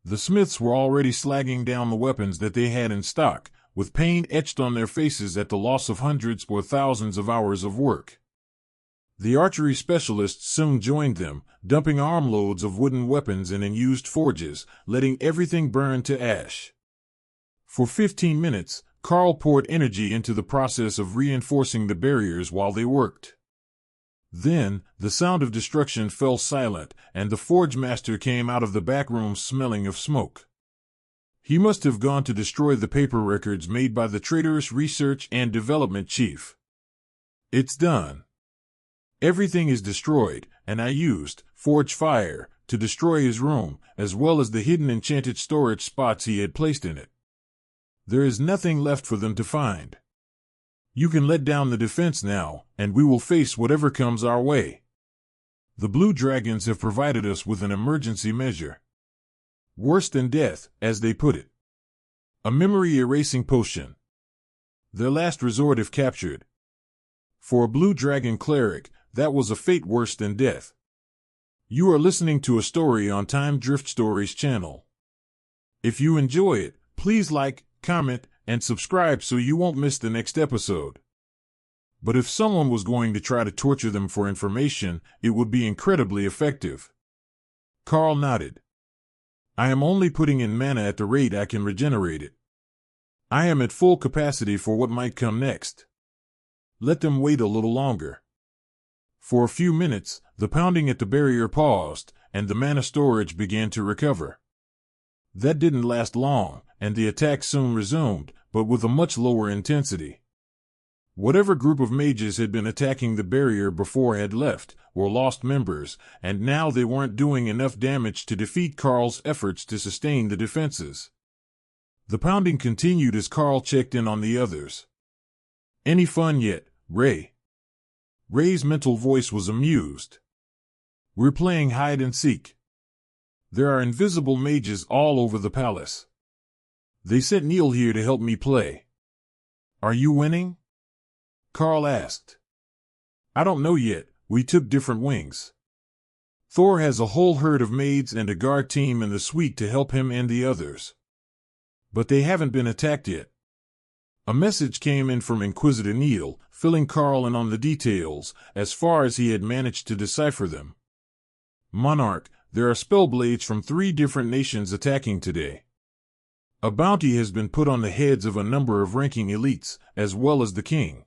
The smiths were already slagging down the weapons that they had in stock, with pain etched on their faces at the loss of hundreds or thousands of hours of work. The archery specialists soon joined them, dumping armloads of wooden weapons in unused forges, letting everything burn to ash. For 15 minutes, Karl poured energy into the process of reinforcing the barriers while they worked. Then, the sound of destruction fell silent, and the Forge Master came out of the back room smelling of smoke. He must have gone to destroy the paper records made by the traitorous research and development chief. It's done. Everything is destroyed, and I used Forge Fire to destroy his room, as well as the hidden enchanted storage spots he had placed in it. There is nothing left for them to find. You can let down the defense now, and we will face whatever comes our way. The Blue Dragons have provided us with an emergency measure. Worse than death, as they put it. A memory-erasing potion. Their last resort if captured. For a Blue Dragon cleric, that was a fate worse than death. You are listening to a story on Time Drift Stories channel. If you enjoy it, please like, comment, and subscribe so you won't miss the next episode. But if someone was going to try to torture them for information, it would be incredibly effective. Karl nodded. I am only putting in mana at the rate I can regenerate it. I am at full capacity for what might come next. Let them wait a little longer. For a few minutes, the pounding at the barrier paused, and the mana storage began to recover. That didn't last long, and the attack soon resumed, but with a much lower intensity. Whatever group of mages had been attacking the barrier before had left, or lost members, and now they weren't doing enough damage to defeat Karl's efforts to sustain the defenses. The pounding continued as Karl checked in on the others. Any fun yet, Ray? Ray's mental voice was amused. We're playing hide and seek. There are invisible mages all over the palace. They sent Neil here to help me play. Are you winning? Karl asked. I don't know yet, we took different wings. Thor has a whole herd of maids and a guard team in the suite to help him and the others. But they haven't been attacked yet. A message came in from Inquisitor Neil, filling Karl in on the details, as far as he had managed to decipher them. Monarch, there are spellblades from 3 different nations attacking today. A bounty has been put on the heads of a number of ranking elites, as well as the king.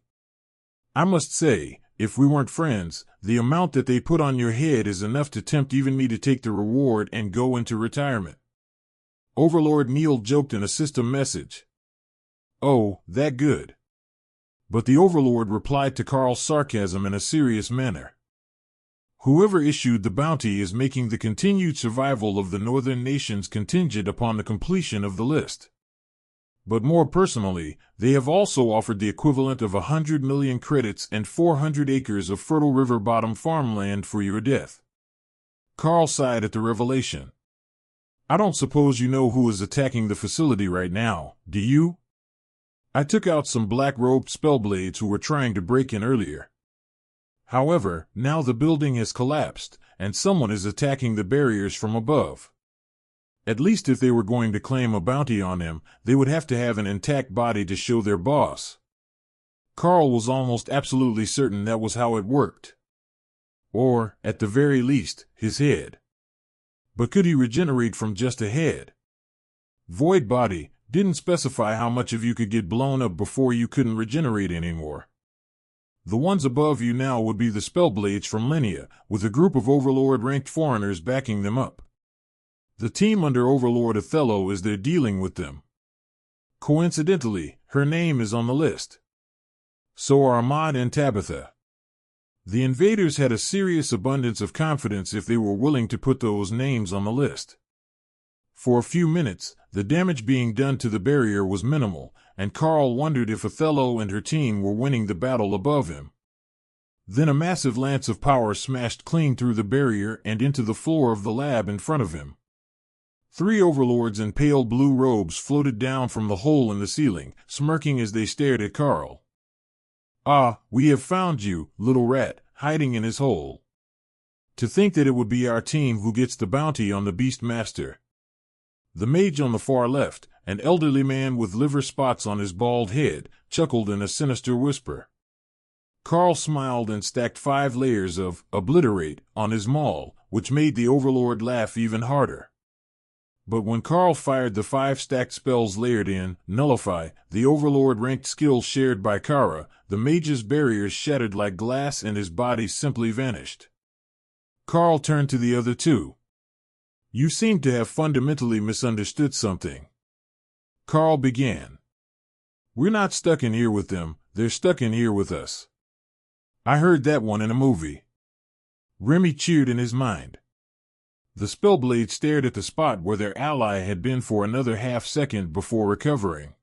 I must say, if we weren't friends, the amount that they put on your head is enough to tempt even me to take the reward and go into retirement. Overlord Neil joked in a system message. Oh, that good. But the Overlord replied to Karl's sarcasm in a serious manner. Whoever issued the bounty is making the continued survival of the northern nations contingent upon the completion of the list. But more personally, they have also offered the equivalent of 100 million credits and 400 acres of fertile river bottom farmland for your death. Karl sighed at the revelation. I don't suppose you know who is attacking the facility right now, do you? I took out some black-robed spellblades who were trying to break in earlier. However, now the building has collapsed, and someone is attacking the barriers from above. At least if they were going to claim a bounty on him, they would have to have an intact body to show their boss. Karl was almost absolutely certain that was how it worked. Or, at the very least, his head. But could he regenerate from just a head? Void body didn't specify how much of you could get blown up before you couldn't regenerate anymore. The ones above you now would be the spellblades from Linnea, with a group of Overlord-ranked foreigners backing them up. The team under Overlord Othello is there dealing with them. Coincidentally, her name is on the list. So are Ahmad and Tabitha. The invaders had a serious abundance of confidence if they were willing to put those names on the list. For a few minutes, the damage being done to the barrier was minimal, and Karl wondered if Othello and her team were winning the battle above him. Then a massive lance of power smashed clean through the barrier and into the floor of the lab in front of him. 3 overlords in pale blue robes floated down from the hole in the ceiling, smirking as they stared at Karl. Ah, we have found you, little rat, hiding in his hole. To think that it would be our team who gets the bounty on the Beast Master. The mage on the far left, an elderly man with liver spots on his bald head, chuckled in a sinister whisper. Karl smiled and stacked 5 layers of obliterate on his maul, which made the overlord laugh even harder. But when Karl fired the 5 stacked spells layered in, nullify, the Overlord ranked skills shared by Kara, the mage's barriers shattered like glass and his body simply vanished. Karl turned to the other two. You seem to have fundamentally misunderstood something. Karl began. We're not stuck in here with them, they're stuck in here with us. I heard that one in a movie. Remy cheered in his mind. The Spellblade stared at the spot where their ally had been for another half-second before recovering.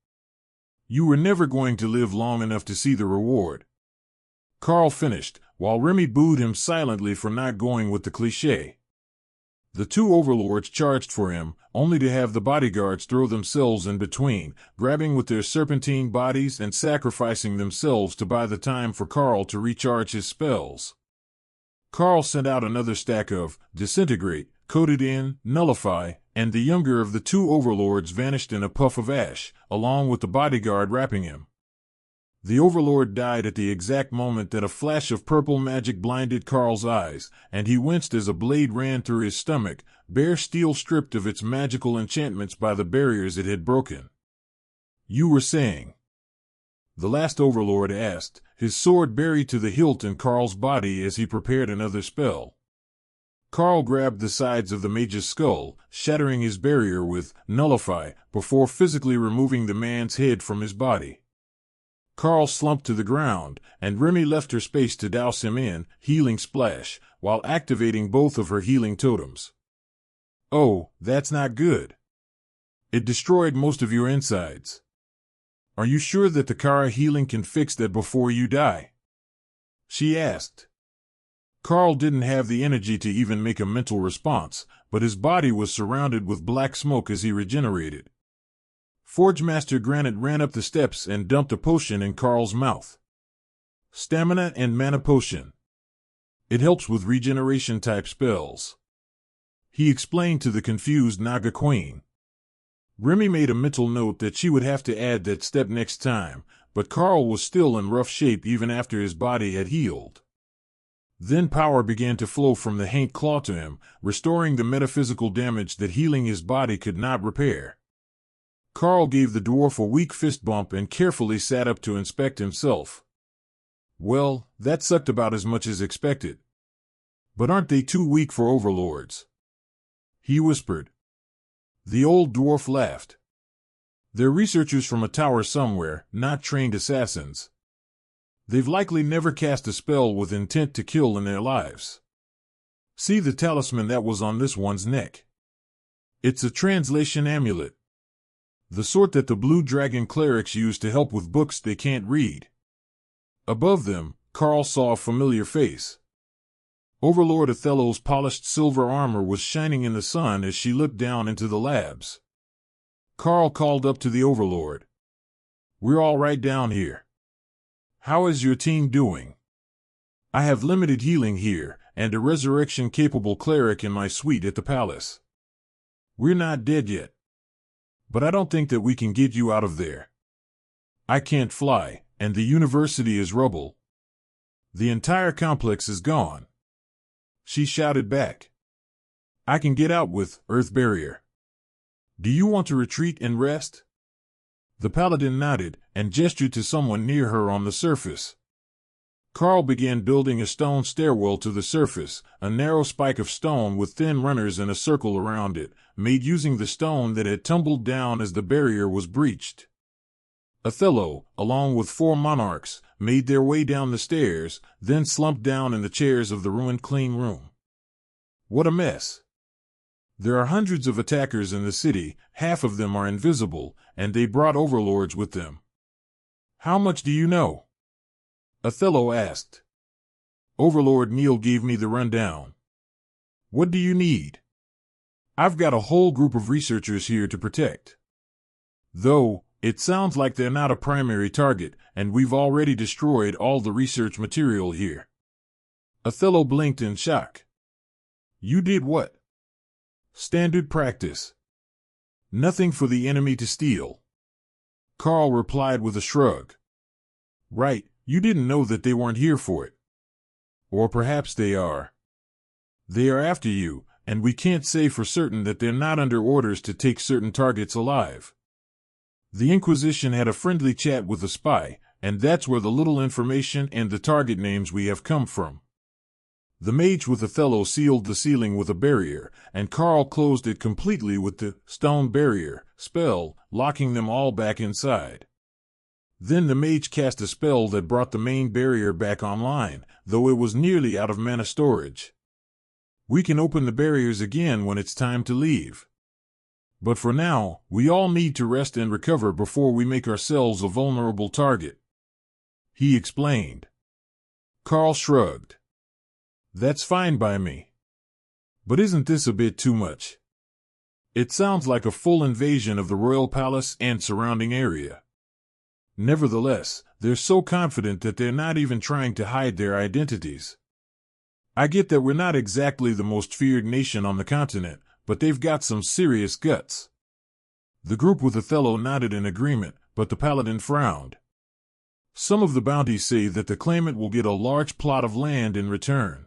You were never going to live long enough to see the reward. Karl finished, while Remy booed him silently for not going with the cliché. The two overlords charged for him, only to have the bodyguards throw themselves in between, grabbing with their serpentine bodies and sacrificing themselves to buy the time for Karl to recharge his spells. Karl sent out another stack of disintegrate, coded in, nullify, and the younger of the two overlords vanished in a puff of ash, along with the bodyguard wrapping him. The overlord died at the exact moment that a flash of purple magic blinded Karl's eyes, and he winced as a blade ran through his stomach, bare steel stripped of its magical enchantments by the barriers it had broken. You were saying? The last overlord asked, his sword buried to the hilt in Karl's body as he prepared another spell. Karl grabbed the sides of the mage's skull, shattering his barrier with nullify, before physically removing the man's head from his body. Karl slumped to the ground, and Remy left her space to douse him in healing splash, while activating both of her healing totems. Oh, that's not good. It destroyed most of your insides. Are you sure that the Kara healing can fix that before you die? She asked. Karl didn't have the energy to even make a mental response, but his body was surrounded with black smoke as he regenerated. Forgemaster Granite ran up the steps and dumped a potion in Karl's mouth. Stamina and mana potion. It helps with regeneration-type spells. He explained to the confused Naga Queen. Remy made a mental note that she would have to add that step next time, but Karl was still in rough shape even after his body had healed. Then power began to flow from the Haint Claw to him, restoring the metaphysical damage that healing his body could not repair. Karl gave the dwarf a weak fist bump and carefully sat up to inspect himself. Well, that sucked about as much as expected. But aren't they too weak for overlords? He whispered. The old dwarf laughed. They're researchers from a tower somewhere, not trained assassins. They've likely never cast a spell with intent to kill in their lives. See the talisman that was on this one's neck. It's a translation amulet. The sort that the Blue Dragon clerics use to help with books they can't read. Above them, Karl saw a familiar face. Overlord Othello's polished silver armor was shining in the sun as she looked down into the labs. Karl called up to the Overlord. We're all right down here. How is your team doing? I have limited healing here, and a resurrection-capable cleric in my suite at the palace. We're not dead yet. But I don't think that we can get you out of there. I can't fly, and the university is rubble. The entire complex is gone. She shouted back. I can get out with Earth Barrier. Do you want to retreat and rest? The paladin nodded, and gestured to someone near her on the surface. Karl began building a stone stairwell to the surface, a narrow spike of stone with thin runners in a circle around it, made using the stone that had tumbled down as the barrier was breached. Othello, along with 4 monarchs, made their way down the stairs, then slumped down in the chairs of the ruined clean room. What a mess! There are hundreds of attackers in the city, half of them are invisible, and they brought overlords with them. How much do you know? Othello asked. Overlord Neil gave me the rundown. What do you need? I've got a whole group of researchers here to protect. Though, it sounds like they're not a primary target, and we've already destroyed all the research material here. Othello blinked in shock. You did what? Standard practice. Nothing for the enemy to steal. Karl replied with a shrug. Right, you didn't know that they weren't here for it. Or perhaps they are. They are after you, and we can't say for certain that they're not under orders to take certain targets alive. The Inquisition had a friendly chat with the spy, and that's where the little information and the target names we have come from. The mage with Othello sealed the ceiling with a barrier, and Karl closed it completely with the stone barrier spell, locking them all back inside. Then the mage cast a spell that brought the main barrier back online, though it was nearly out of mana storage. We can open the barriers again when it's time to leave. But for now, we all need to rest and recover before we make ourselves a vulnerable target. He explained. Karl shrugged. That's fine by me. But isn't this a bit too much? It sounds like a full invasion of the royal palace and surrounding area. Nevertheless, they're so confident that they're not even trying to hide their identities. I get that we're not exactly the most feared nation on the continent, but they've got some serious guts. The group with Othello nodded in agreement, but the paladin frowned. Some of the bounties say that the claimant will get a large plot of land in return.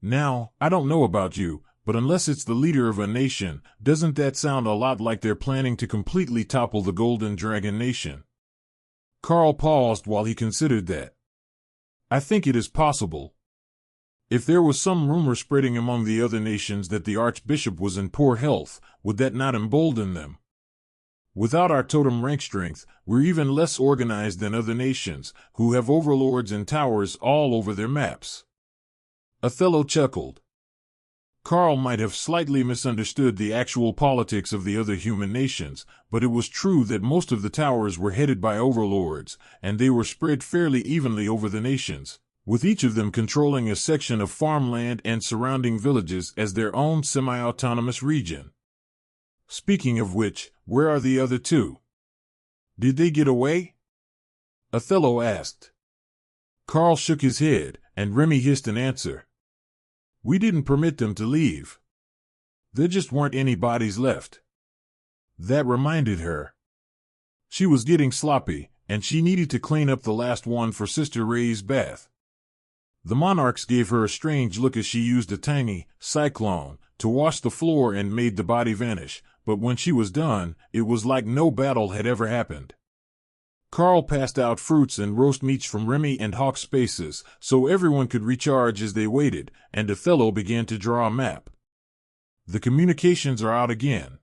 Now, I don't know about you, but unless it's the leader of a nation, doesn't that sound a lot like they're planning to completely topple the Golden Dragon Nation? Karl paused while he considered that. I think it is possible. If there was some rumor spreading among the other nations that the Archbishop was in poor health, would that not embolden them? Without our totem rank strength, we're even less organized than other nations, who have overlords and towers all over their maps. Othello chuckled. Karl might have slightly misunderstood the actual politics of the other human nations, but it was true that most of the towers were headed by overlords, and they were spread fairly evenly over the nations, with each of them controlling a section of farmland and surrounding villages as their own semi-autonomous region. Speaking of which, where are the other two? Did they get away? Othello asked. Karl shook his head, and Remy hissed an answer. We didn't permit them to leave. There just weren't any bodies left. That reminded her. She was getting sloppy, and she needed to clean up the last one for Sister Ray's bath. The monarchs gave her a strange look as she used a tiny cyclone to wash the floor and made the body vanish, but when she was done, it was like no battle had ever happened. Karl passed out fruits and roast meats from Remy and Hawk's spaces, so everyone could recharge as they waited, and Othello began to draw a map. The communications are out again.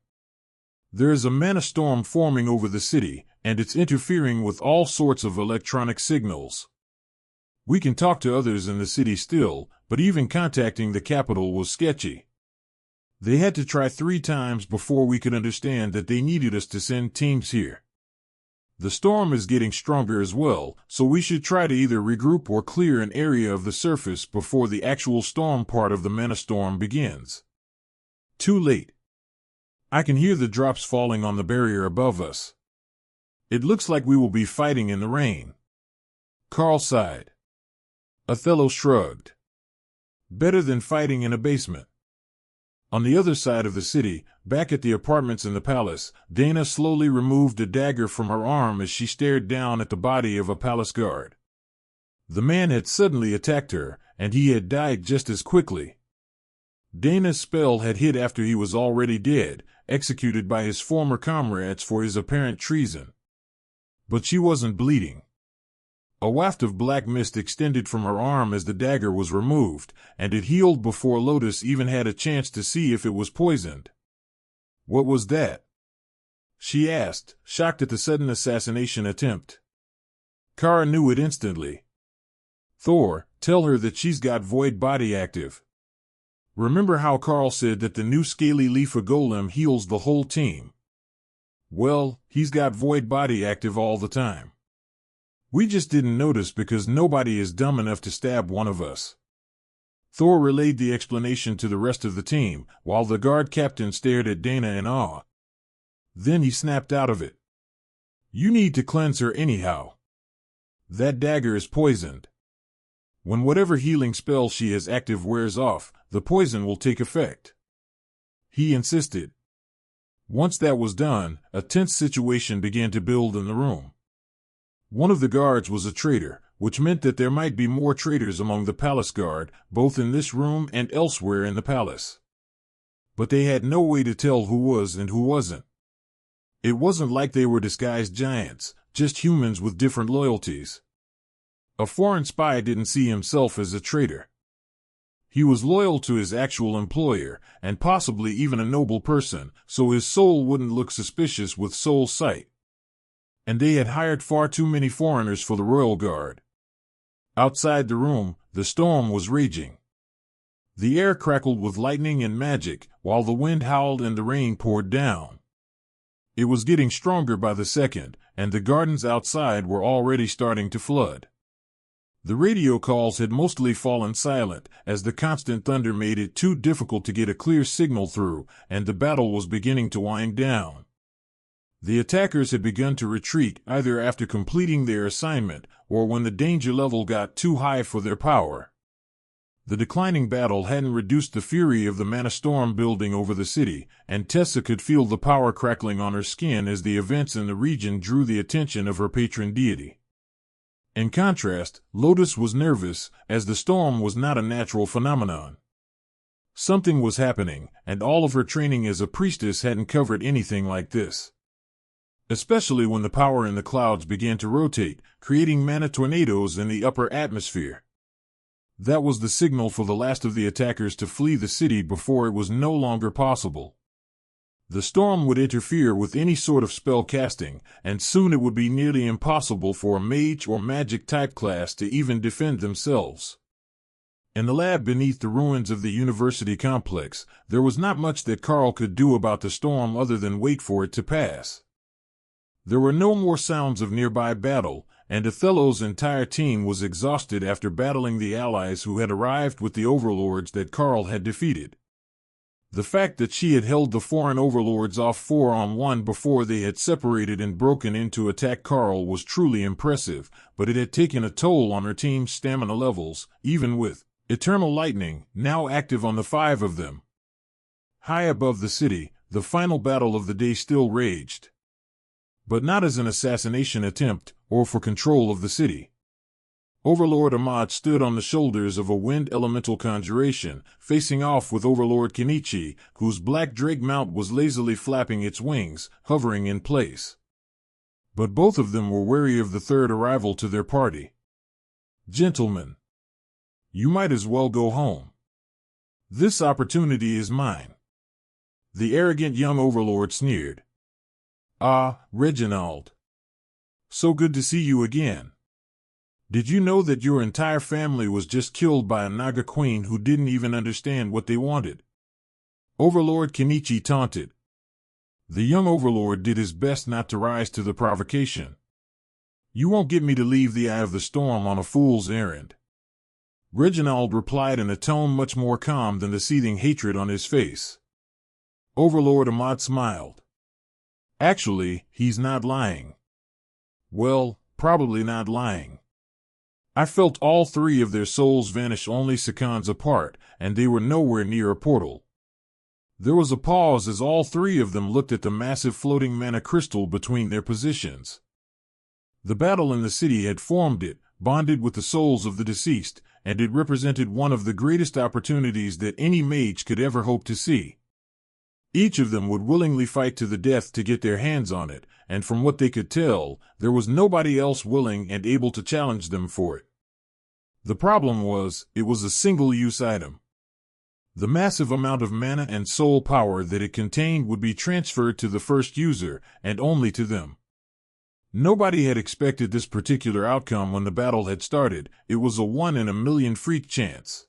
There is a mana storm forming over the city, and it's interfering with all sorts of electronic signals. We can talk to others in the city still, but even contacting the capital was sketchy. They had to try 3 times before we could understand that they needed us to send teams here. The storm is getting stronger as well, so we should try to either regroup or clear an area of the surface before the actual storm part of the mana storm begins. Too late. I can hear the drops falling on the barrier above us. It looks like we will be fighting in the rain. Karl sighed. Othello shrugged. Better than fighting in a basement. On the other side of the city, back at the apartments in the palace, Dana slowly removed a dagger from her arm as she stared down at the body of a palace guard. The man had suddenly attacked her, and he had died just as quickly. Dana's spell had hit after he was already dead, executed by his former comrades for his apparent treason. But she wasn't bleeding. A waft of black mist extended from her arm as the dagger was removed, and it healed before Lotus even had a chance to see if it was poisoned. What was that? She asked, shocked at the sudden assassination attempt. Kara knew it instantly. Thor, tell her that she's got void body active. Remember how Karl said that the new scaly leaf golem heals the whole team? Well, he's got void body active all the time. We just didn't notice because nobody is dumb enough to stab one of us. Thor relayed the explanation to the rest of the team, while the guard captain stared at Dana in awe. Then he snapped out of it. You need to cleanse her anyhow. That dagger is poisoned. When whatever healing spell she has active wears off, the poison will take effect. He insisted. Once that was done, a tense situation began to build in the room. One of the guards was a traitor, which meant that there might be more traitors among the palace guard, both in this room and elsewhere in the palace. but they had no way to tell who was and who wasn't. It wasn't like they were disguised giants, just humans with different loyalties. A foreign spy didn't see himself as a traitor. He was loyal to his actual employer, and possibly even a noble person, so his soul wouldn't look suspicious with soul sight. And they had hired far too many foreigners for the royal guard. Outside the room, the storm was raging. The air crackled with lightning and magic, while the wind howled and the rain poured down. It was getting stronger by the second, and the gardens outside were already starting to flood. The radio calls had mostly fallen silent, as the constant thunder made it too difficult to get a clear signal through, and the battle was beginning to wind down. The attackers had begun to retreat, either after completing their assignment, or when the danger level got too high for their power. The declining battle hadn't reduced the fury of the mana storm building over the city, and Tessa could feel the power crackling on her skin as the events in the region drew the attention of her patron deity. In contrast, Lotus was nervous, as the storm was not a natural phenomenon. Something was happening, and all of her training as a priestess hadn't covered anything like this. Especially when the power in the clouds began to rotate, creating mana tornadoes in the upper atmosphere. That was the signal for the last of the attackers to flee the city before it was no longer possible. The storm would interfere with any sort of spell casting, and soon it would be nearly impossible for a mage or magic type class to even defend themselves. In the lab beneath the ruins of the university complex, there was not much that Karl could do about the storm other than wait for it to pass. There were no more sounds of nearby battle, and Othello's entire team was exhausted after battling the allies who had arrived with the overlords that Karl had defeated. The fact that she had held the foreign overlords off 4-on-1 before they had separated and broken in to attack Karl was truly impressive, but it had taken a toll on her team's stamina levels, even with Eternal Lightning now active on the 5 of them. High above the city, the final battle of the day still raged. But not as an assassination attempt, or for control of the city. Overlord Ahmad stood on the shoulders of a wind elemental conjuration, facing off with Overlord Kenichi, whose black drake mount was lazily flapping its wings, hovering in place. But both of them were wary of the third arrival to their party. "Gentlemen, you might as well go home. This opportunity is mine." The arrogant young overlord sneered. "Ah, Reginald. So good to see you again. Did you know that your entire family was just killed by a Naga queen who didn't even understand what they wanted?" Overlord Kenichi taunted. The young overlord did his best not to rise to the provocation. "You won't get me to leave the eye of the storm on a fool's errand." Reginald replied in a tone much more calm than the seething hatred on his face. Overlord Ahmad smiled. "Actually, he's not lying. Well, probably not lying. I felt all 3 of their souls vanish only seconds apart, and they were nowhere near a portal." There was a pause as all 3 of them looked at the massive floating mana crystal between their positions. The battle in the city had formed it, bonded with the souls of the deceased, and it represented one of the greatest opportunities that any mage could ever hope to see. Each of them would willingly fight to the death to get their hands on it, and from what they could tell, there was nobody else willing and able to challenge them for it. The problem was, it was a single-use item. The massive amount of mana and soul power that it contained would be transferred to the first user, and only to them. Nobody had expected this particular outcome when the battle had started. It was a 1-in-a-million freak chance.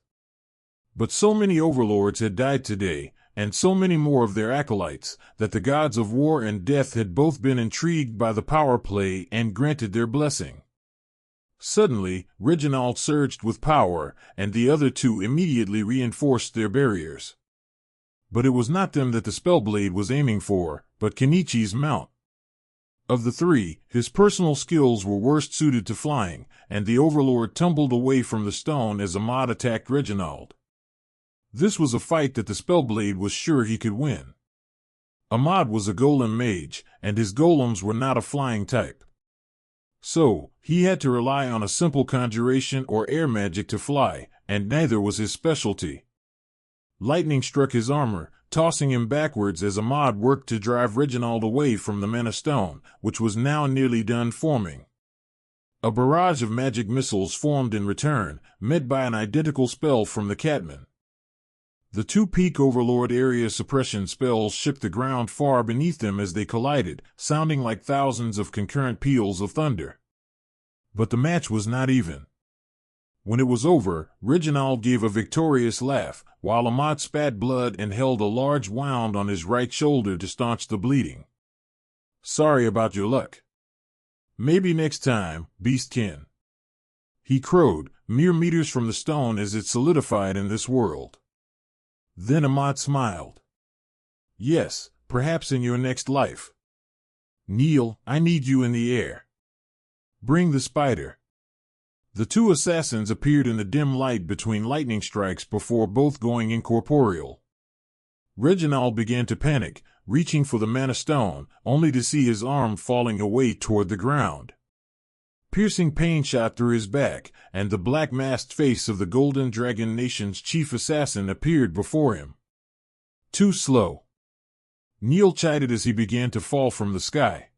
But so many overlords had died today, and so many more of their acolytes, that the gods of war and death had both been intrigued by the power play and granted their blessing. Suddenly, Reginald surged with power, and the other 2 immediately reinforced their barriers. But it was not them that the spellblade was aiming for, but Kenichi's mount. Of the 3, his personal skills were worst suited to flying, and the overlord tumbled away from the stone as Ahmad attacked Reginald. This was a fight that the spellblade was sure he could win. Ahmad was a golem mage, and his golems were not a flying type. So, he had to rely on a simple conjuration or air magic to fly, and neither was his specialty. Lightning struck his armor, tossing him backwards as Ahmad worked to drive Reginald away from the Mana Stone, which was now nearly done forming. A barrage of magic missiles formed in return, met by an identical spell from the Catman. The two peak overlord area suppression spells shook the ground far beneath them as they collided, sounding like thousands of concurrent peals of thunder. But the match was not even. When it was over, Reginald gave a victorious laugh, while Ahmad spat blood and held a large wound on his right shoulder to staunch the bleeding. "Sorry about your luck. Maybe next time, beastkin," he crowed, mere meters from the stone as it solidified in this world. Then Ahmad smiled. "Yes, perhaps in your next life. Neil, I need you in the air. Bring the spider." The two assassins appeared in the dim light between lightning strikes before both going incorporeal. Reginald began to panic, reaching for the Mana Stone, only to see his arm falling away toward the ground. Piercing pain shot through his back, and the black-masked face of the Golden Dragon Nation's chief assassin appeared before him. "Too slow," Neil chided as he began to fall from the sky.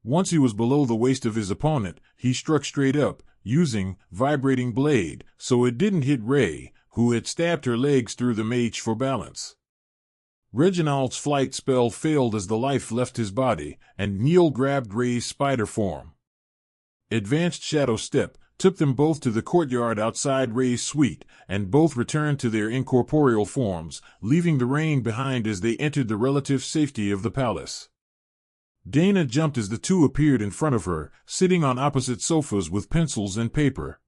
Once he was below the waist of his opponent, he struck straight up, using vibrating blade, so it didn't hit Ray, who had stabbed her legs through the mage for balance. Reginald's flight spell failed as the life left his body, and Neil grabbed Ray's spider form. Advanced Shadow Step took them both to the courtyard outside Ray's suite, and both returned to their incorporeal forms, leaving the rain behind as they entered the relative safety of the palace. Dana jumped as the two appeared in front of her, sitting on opposite sofas with pencils and paper.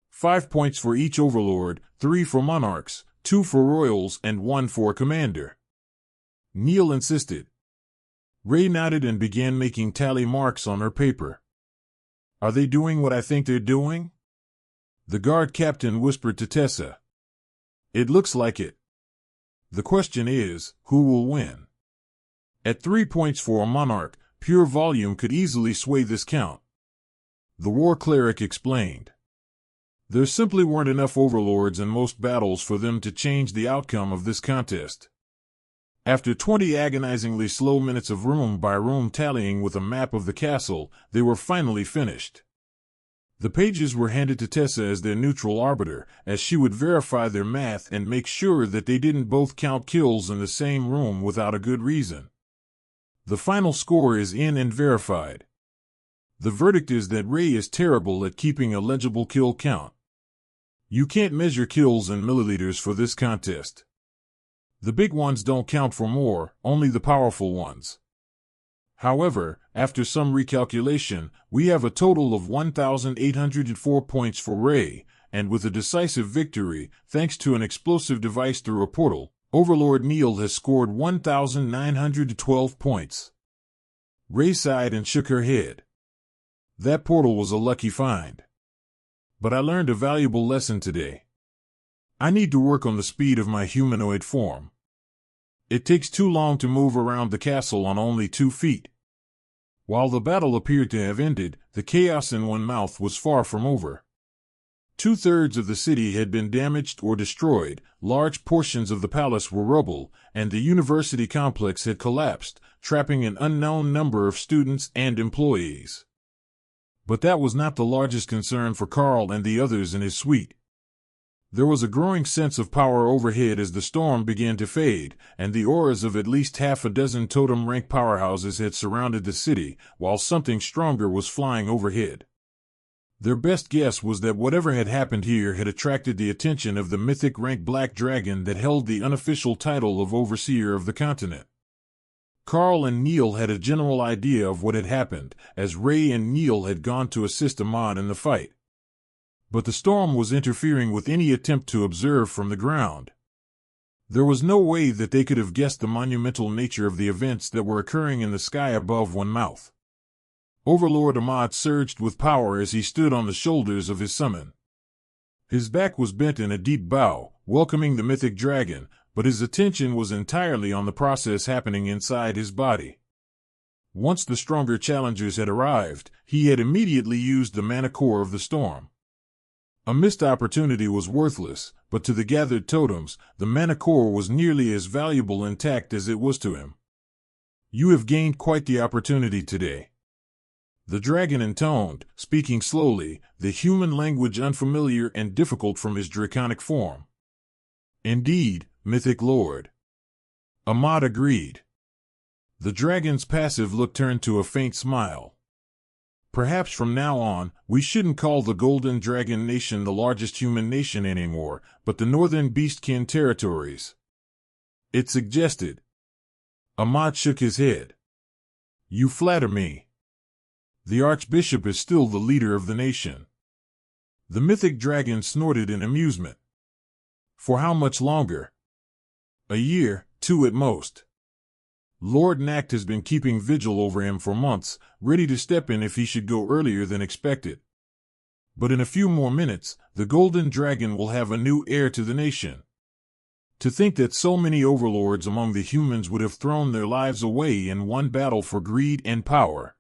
5 points for each overlord, 3 for monarchs, 2 for royals, and 1 for a commander. Neil insisted. Ray nodded and began making tally marks on her paper. "Are they doing what I think they're doing?" the guard captain whispered to Tessa. "It looks like it. The question is, who will win?" At 3 points for a monarch, pure volume could easily sway this count. The war cleric explained. There simply weren't enough overlords in most battles for them to change the outcome of this contest. After 20 agonizingly slow minutes of room-by-room tallying with a map of the castle, they were finally finished. The pages were handed to Tessa as their neutral arbiter, as she would verify their math and make sure that they didn't both count kills in the same room without a good reason. The final score is in and verified. The verdict is that Ray is terrible at keeping a legible kill count. You can't measure kills in milliliters for this contest. The big ones don't count for more, only the powerful ones. However, after some recalculation, we have a total of 1,804 points for Ray, and with a decisive victory, thanks to an explosive device through a portal, Overlord Neil has scored 1,912 points. Ray sighed and shook her head. That portal was a lucky find. But I learned a valuable lesson today. I need to work on the speed of my humanoid form. It takes too long to move around the castle on only 2 feet. While the battle appeared to have ended, the chaos in one mouth was far from over. 2/3 of the city had been damaged or destroyed, large portions of the palace were rubble, and the university complex had collapsed, trapping an unknown number of students and employees. But that was not the largest concern for Karl and the others in his suite. There was a growing sense of power overhead as the storm began to fade, and the auras of at least half a dozen totem-rank powerhouses had surrounded the city, while something stronger was flying overhead. Their best guess was that whatever had happened here had attracted the attention of the mythic rank black dragon that held the unofficial title of Overseer of the continent. Karl and Neil had a general idea of what had happened, as Ray and Neil had gone to assist Ahmad in the fight. But the storm was interfering with any attempt to observe from the ground. There was no way that they could have guessed the monumental nature of the events that were occurring in the sky above one mouth. Overlord Ahmad surged with power as he stood on the shoulders of his summon. His back was bent in a deep bow, welcoming the mythic dragon, but his attention was entirely on the process happening inside his body. Once the stronger challengers had arrived, he had immediately used the mana core of the storm. A missed opportunity was worthless, but to the gathered totems, the mana core was nearly as valuable intact as it was to him. You have gained quite the opportunity today. The dragon intoned, speaking slowly, the human language unfamiliar and difficult from his draconic form. Indeed, mythic lord. Ahmad agreed. The dragon's passive look turned to a faint smile. Perhaps from now on, we shouldn't call the Golden Dragon Nation the largest human nation anymore, but the Northern Beastkin Territories. It suggested. Ahmad shook his head. You flatter me. The Archbishop is still the leader of the nation. The mythic dragon snorted in amusement. For how much longer? A year, 2 at most. Lord Nacht has been keeping vigil over him for months, ready to step in if he should go earlier than expected. But in a few more minutes, the Golden Dragon will have a new heir to the nation. To think that so many overlords among the humans would have thrown their lives away in one battle for greed and power.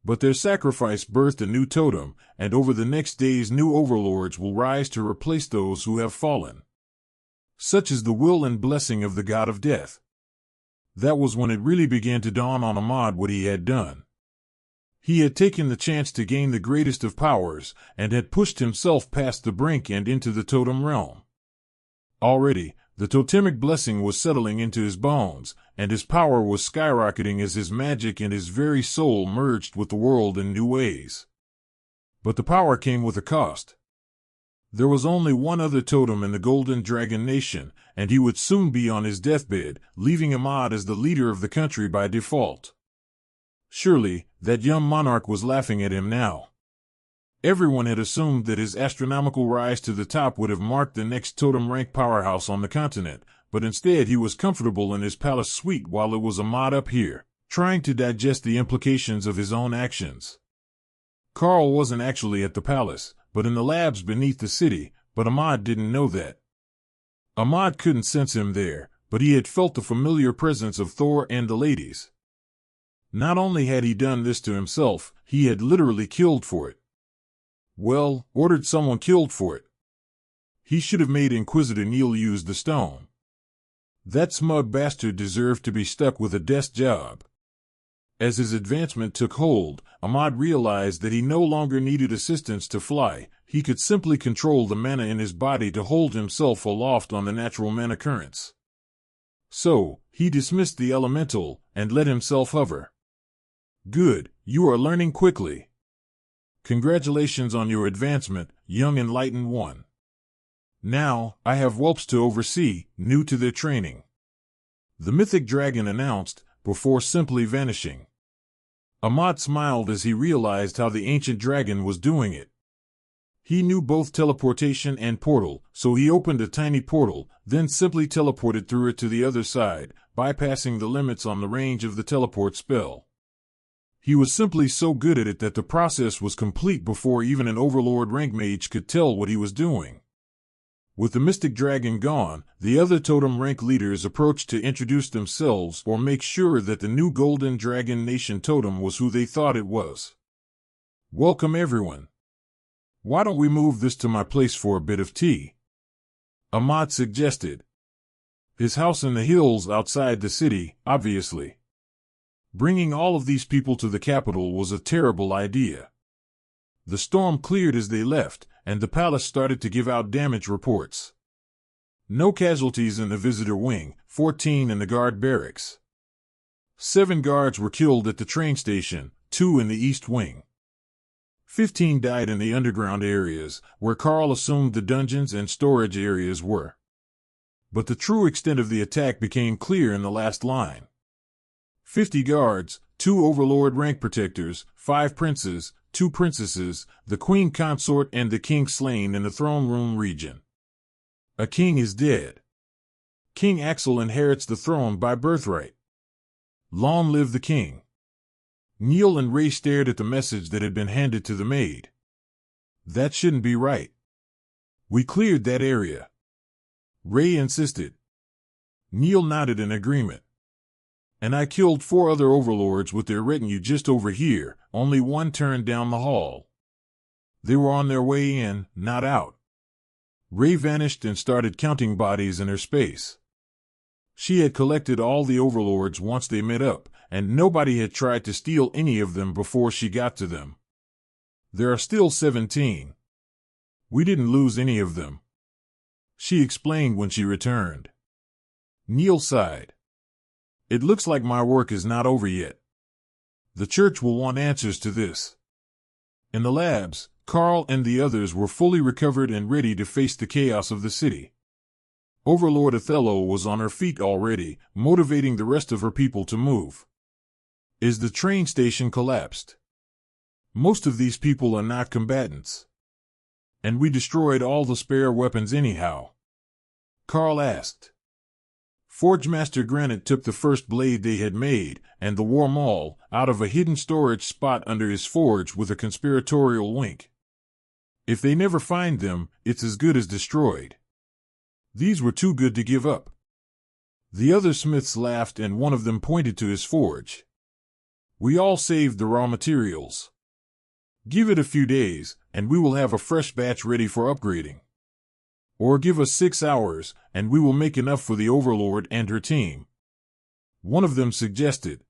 But their sacrifice birthed a new totem, and over the next days new overlords will rise to replace those who have fallen. Such is the will and blessing of the god of death. That was when it really began to dawn on Ahmad what he had done. He had taken the chance to gain the greatest of powers, and had pushed himself past the brink and into the totem realm. Already, the totemic blessing was settling into his bones, and his power was skyrocketing as his magic and his very soul merged with the world in new ways. But the power came with a cost. There was only one other totem in the Golden Dragon Nation, and he would soon be on his deathbed, leaving Ahmad as the leader of the country by default. Surely, that young monarch was laughing at him now. Everyone had assumed that his astronomical rise to the top would have marked the next totem rank powerhouse on the continent, but instead he was comfortable in his palace suite while it was Ahmad up here, trying to digest the implications of his own actions. Karl wasn't actually at the palace, but in the labs beneath the city, but Ahmad didn't know that. Ahmad couldn't sense him there, but he had felt the familiar presence of Thor and the ladies. Not only had he done this to himself, he had literally killed for it. Well, ordered someone killed for it. He should have made Inquisitor Neil use the stone. That smug bastard deserved to be stuck with a desk job. As his advancement took hold, Ahmad realized that he no longer needed assistance to fly. He could simply control the mana in his body to hold himself aloft on the natural mana currents. So, he dismissed the elemental and let himself hover. Good, you are learning quickly. Congratulations on your advancement, young enlightened one. Now, I have whelps to oversee, new to their training. The mythic dragon announced, before simply vanishing. Ahmad smiled as he realized how the ancient dragon was doing it. He knew both teleportation and portal, so he opened a tiny portal, then simply teleported through it to the other side, bypassing the limits on the range of the teleport spell. He was simply so good at it that the process was complete before even an Overlord rank mage could tell what he was doing. With the mystic dragon gone, the other totem rank leaders approached to introduce themselves or make sure that the new Golden Dragon Nation totem was who they thought it was. Welcome everyone. Why don't we move this to my place for a bit of tea? Ahmad suggested. His house in the hills outside the city, obviously. Bringing all of these people to the capital was a terrible idea. The storm cleared as they left, and the palace started to give out damage reports. No casualties in the visitor wing, 14 in the guard barracks. 7 guards were killed at the train station, 2 in the east wing. 15 died in the underground areas, where Karl assumed the dungeons and storage areas were. But the true extent of the attack became clear in the last line. 50 guards, 2 overlord rank protectors, 5 princes, 2 princesses, the queen consort and the king slain in the throne room region. A king is dead. King Axel inherits the throne by birthright. Long live the king. Neil and Ray stared at the message that had been handed to the maid. That shouldn't be right. We cleared that area. Ray insisted. Neil nodded in agreement. And I killed 4 other overlords with their retinue just over here, only one turned down the hall. They were on their way in, not out. Ray vanished and started counting bodies in her space. She had collected all the overlords once they met up, and nobody had tried to steal any of them before she got to them. There are still 17. We didn't lose any of them, she explained when she returned. Neil sighed. It looks like my work is not over yet. The church will want answers to this. In the labs, Karl and the others were fully recovered and ready to face the chaos of the city. Overlord Othello was on her feet already, motivating the rest of her people to move. Is the train station collapsed? Most of these people are not combatants. And we destroyed all the spare weapons anyhow, Karl asked. Forge Master Granite took the first blade they had made, and the War Maul, out of a hidden storage spot under his forge with a conspiratorial wink. If they never find them, it's as good as destroyed. These were too good to give up. The other smiths laughed and one of them pointed to his forge. We all saved the raw materials. Give it a few days, and we will have a fresh batch ready for upgrading. Or give us 6 hours, and we will make enough for the Overlord and her team. One of them suggested.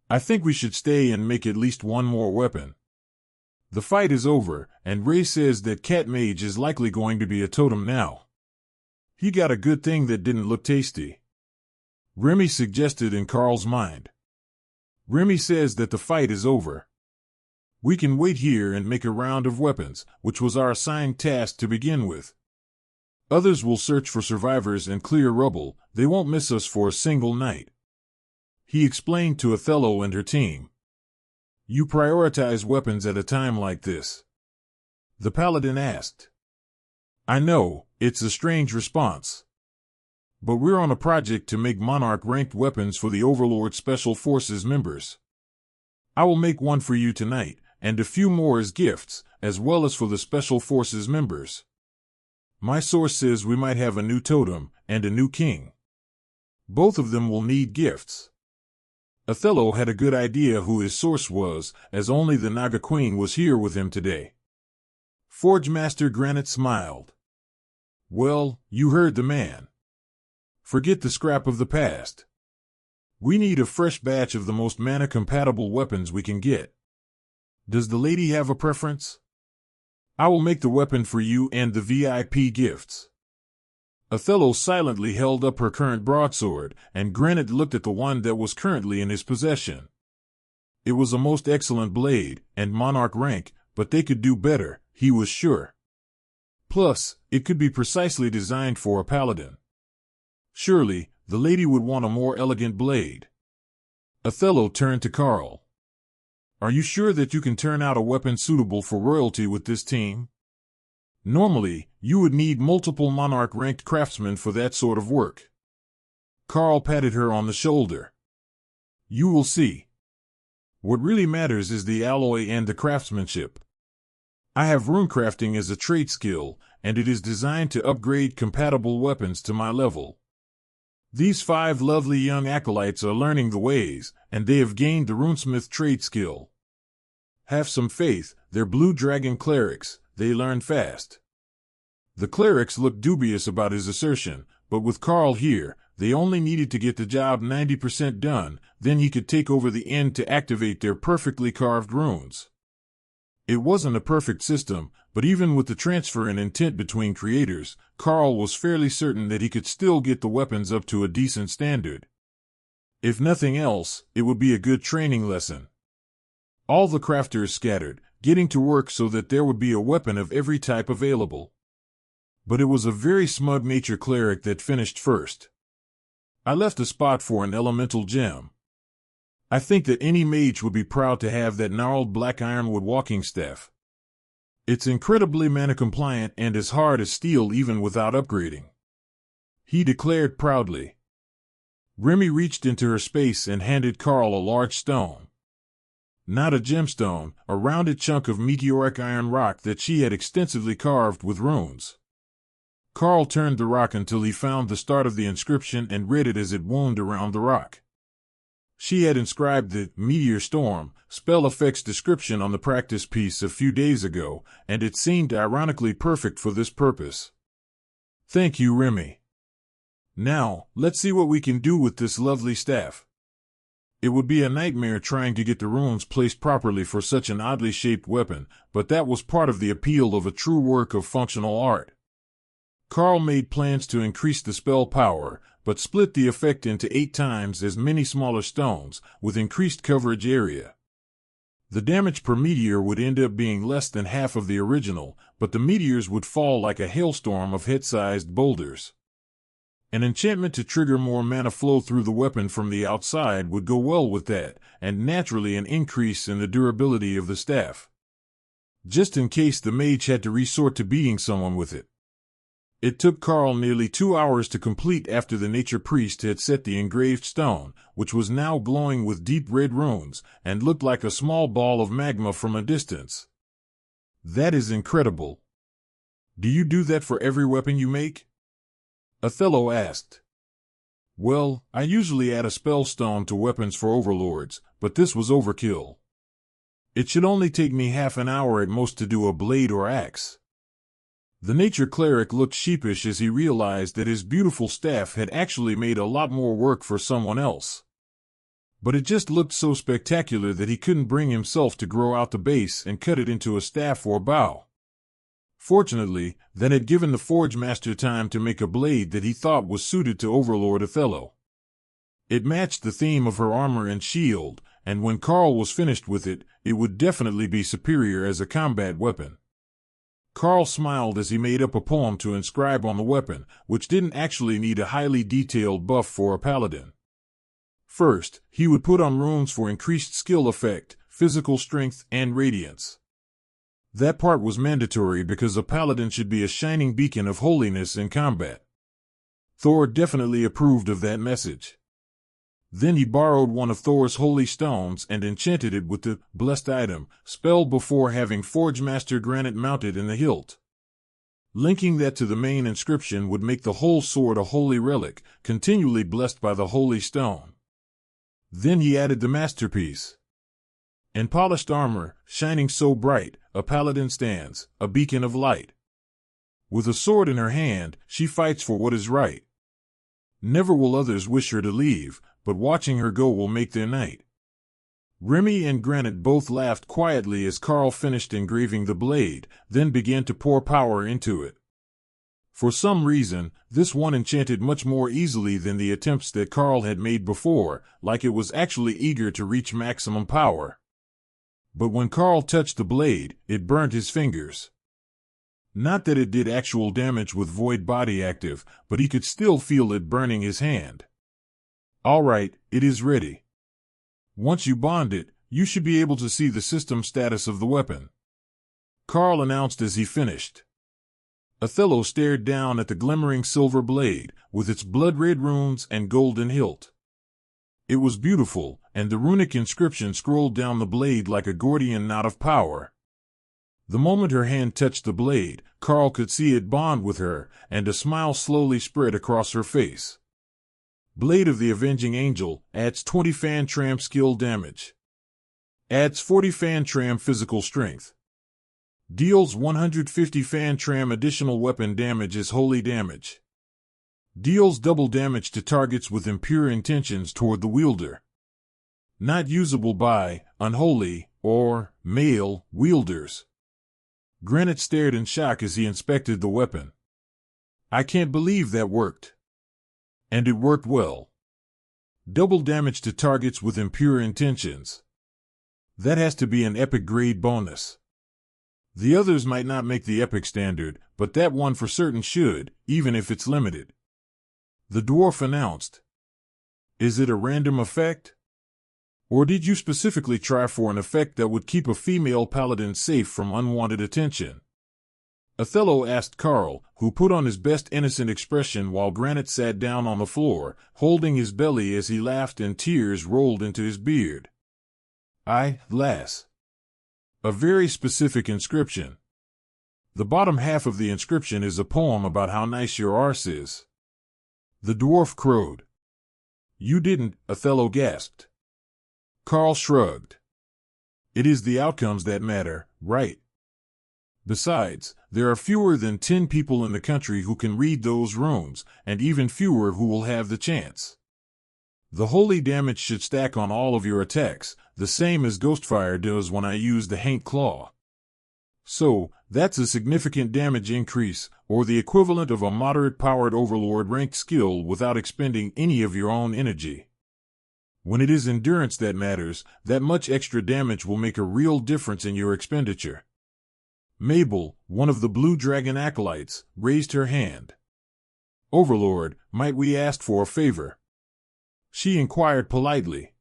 I think we should stay and make at least one more weapon. The fight is over, and Ray says that Cat Mage is likely going to be a totem now. He got a good thing that didn't look tasty. Remy suggested in Karl's mind. Remy says that the fight is over. We can wait here and make a round of weapons, which was our assigned task to begin with. Others will search for survivors and clear rubble. They won't miss us for a single night. He explained to Othello and her team. You prioritize weapons at a time like this? The paladin asked. I know, it's a strange response. But we're on a project to make Monarch-ranked weapons for the Overlord Special Forces members. I will make one for you tonight, and a few more as gifts, as well as for the Special Forces members. My source says we might have a new totem and a new king. Both of them will need gifts. Othello had a good idea who his source was, as only the Naga Queen was here with him today. Forge Master Granite smiled. Well, you heard the man. Forget the scrap of the past. We need a fresh batch of the most mana-compatible weapons we can get. Does the lady have a preference? I will make the weapon for you and the VIP gifts. Othello silently held up her current broadsword, and Granite looked at the one that was currently in his possession. It was a most excellent blade, and Monarch rank, but they could do better, he was sure. Plus, it could be precisely designed for a paladin. Surely, the lady would want a more elegant blade. Othello turned to Karl. Are you sure that you can turn out a weapon suitable for royalty with this team? Normally, you would need multiple Monarch-ranked craftsmen for that sort of work. Karl patted her on the shoulder. You will see. What really matters is the alloy and the craftsmanship. I have runecrafting as a trade skill, and it is designed to upgrade compatible weapons to my level. These 5 lovely young acolytes are learning the ways, and they have gained the runesmith trade skill. Have some faith, they're blue dragon clerics, they learn fast. The clerics looked dubious about his assertion, but with Karl here, they only needed to get the job 90% done, then he could take over the end to activate their perfectly carved runes. It wasn't a perfect system, but even with the transfer and intent between creators, Karl was fairly certain that he could still get the weapons up to a decent standard. If nothing else, it would be a good training lesson. All the crafters scattered, getting to work so that there would be a weapon of every type available. But it was a very smug nature cleric that finished first. I left a spot for an elemental gem. I think that any mage would be proud to have that gnarled black ironwood walking staff. It's incredibly mana-compliant and as hard as steel even without upgrading, he declared proudly. Remy reached into her space and handed Karl a large stone. Not a gemstone, a rounded chunk of meteoric iron rock that she had extensively carved with runes. Karl turned the rock until he found the start of the inscription and read it as it wound around the rock. She had inscribed the meteor storm spell effects description on the practice piece a few days ago, and it seemed ironically perfect for this purpose. Thank you, Remy. Now, let's see what we can do with this lovely staff. It would be a nightmare trying to get the runes placed properly for such an oddly shaped weapon, but that was part of the appeal of a true work of functional art. Karl made plans to increase the spell power, but split the effect into 8 times as many smaller stones, with increased coverage area. The damage per meteor would end up being less than half of the original, but the meteors would fall like a hailstorm of head-sized boulders. An enchantment to trigger more mana flow through the weapon from the outside would go well with that, and naturally an increase in the durability of the staff. Just in case the mage had to resort to beating someone with it. It took Karl nearly 2 hours to complete after the nature priest had set the engraved stone, which was now glowing with deep red runes, and looked like a small ball of magma from a distance. That is incredible. Do you do that for every weapon you make? Othello asked. Well, I usually add a spell stone to weapons for overlords, but this was overkill. It should only take me half an hour at most to do a blade or axe. The nature cleric looked sheepish as he realized that his beautiful staff had actually made a lot more work for someone else. But it just looked so spectacular that he couldn't bring himself to grow out the base and cut it into a staff or bow. Fortunately, that had given the forge master time to make a blade that he thought was suited to Overlord Othello. It matched the theme of her armor and shield, and when Karl was finished with it, it would definitely be superior as a combat weapon. Karl smiled as he made up a poem to inscribe on the weapon, which didn't actually need a highly detailed buff for a paladin. First, he would put on runes for increased skill effect, physical strength, and radiance. That part was mandatory because a paladin should be a shining beacon of holiness in combat. Thor definitely approved of that message. Then he borrowed one of Thor's holy stones and enchanted it with the blessed item spell before having Forge Master Granite mounted in the hilt. Linking that to the main inscription would make the whole sword a holy relic, continually blessed by the holy stone. Then he added the masterpiece. In polished armor, shining so bright, a paladin stands, a beacon of light. With a sword in her hand, she fights for what is right. Never will others wish her to leave, but watching her go will make their night. Remy and Granite both laughed quietly as Karl finished engraving the blade, then began to pour power into it. For some reason, this one enchanted much more easily than the attempts that Karl had made before, like it was actually eager to reach maximum power. But when Karl touched the blade, it burnt his fingers. Not that it did actual damage with void body active, but he could still feel it burning his hand. All right, it is ready. Once you bond it, you should be able to see the system status of the weapon, Karl announced as he finished. Othello stared down at the glimmering silver blade, with its blood-red runes and golden hilt. It was beautiful, and the runic inscription scrolled down the blade like a Gordian knot of power. The moment her hand touched the blade, Karl could see it bond with her, and a smile slowly spread across her face. Blade of the Avenging Angel adds 20 fan-tram skill damage. Adds 40 fan-tram physical strength. Deals 150 fan-tram additional weapon damage as holy damage. Deals double damage to targets with impure intentions toward the wielder. Not usable by unholy or male wielders. Granite stared in shock as he inspected the weapon. I can't believe that worked. And it worked well. Double damage to targets with impure intentions. That has to be an epic grade bonus. The others might not make the epic standard, but that one for certain should, even if it's limited. The dwarf announced. Is it a random effect? Or did you specifically try for an effect that would keep a female paladin safe from unwanted attention? Othello asked Karl, who put on his best innocent expression while Granite sat down on the floor, holding his belly as he laughed and tears rolled into his beard. Lass. A very specific inscription. The bottom half of the inscription is a poem about how nice your arse is. The dwarf crowed. You didn't, Othello gasped. Karl shrugged. It is the outcomes that matter, right? Besides, there are fewer than 10 people in the country who can read those runes, and even fewer who will have the chance. The holy damage should stack on all of your attacks, the same as Ghostfire does when I use the Haint Claw. So, that's a significant damage increase, or the equivalent of a moderate-powered Overlord ranked skill without expending any of your own energy. When it is endurance that matters, that much extra damage will make a real difference in your expenditure. Mabel, one of the Blue Dragon acolytes, raised her hand. Overlord, might we ask for a favor? She inquired politely.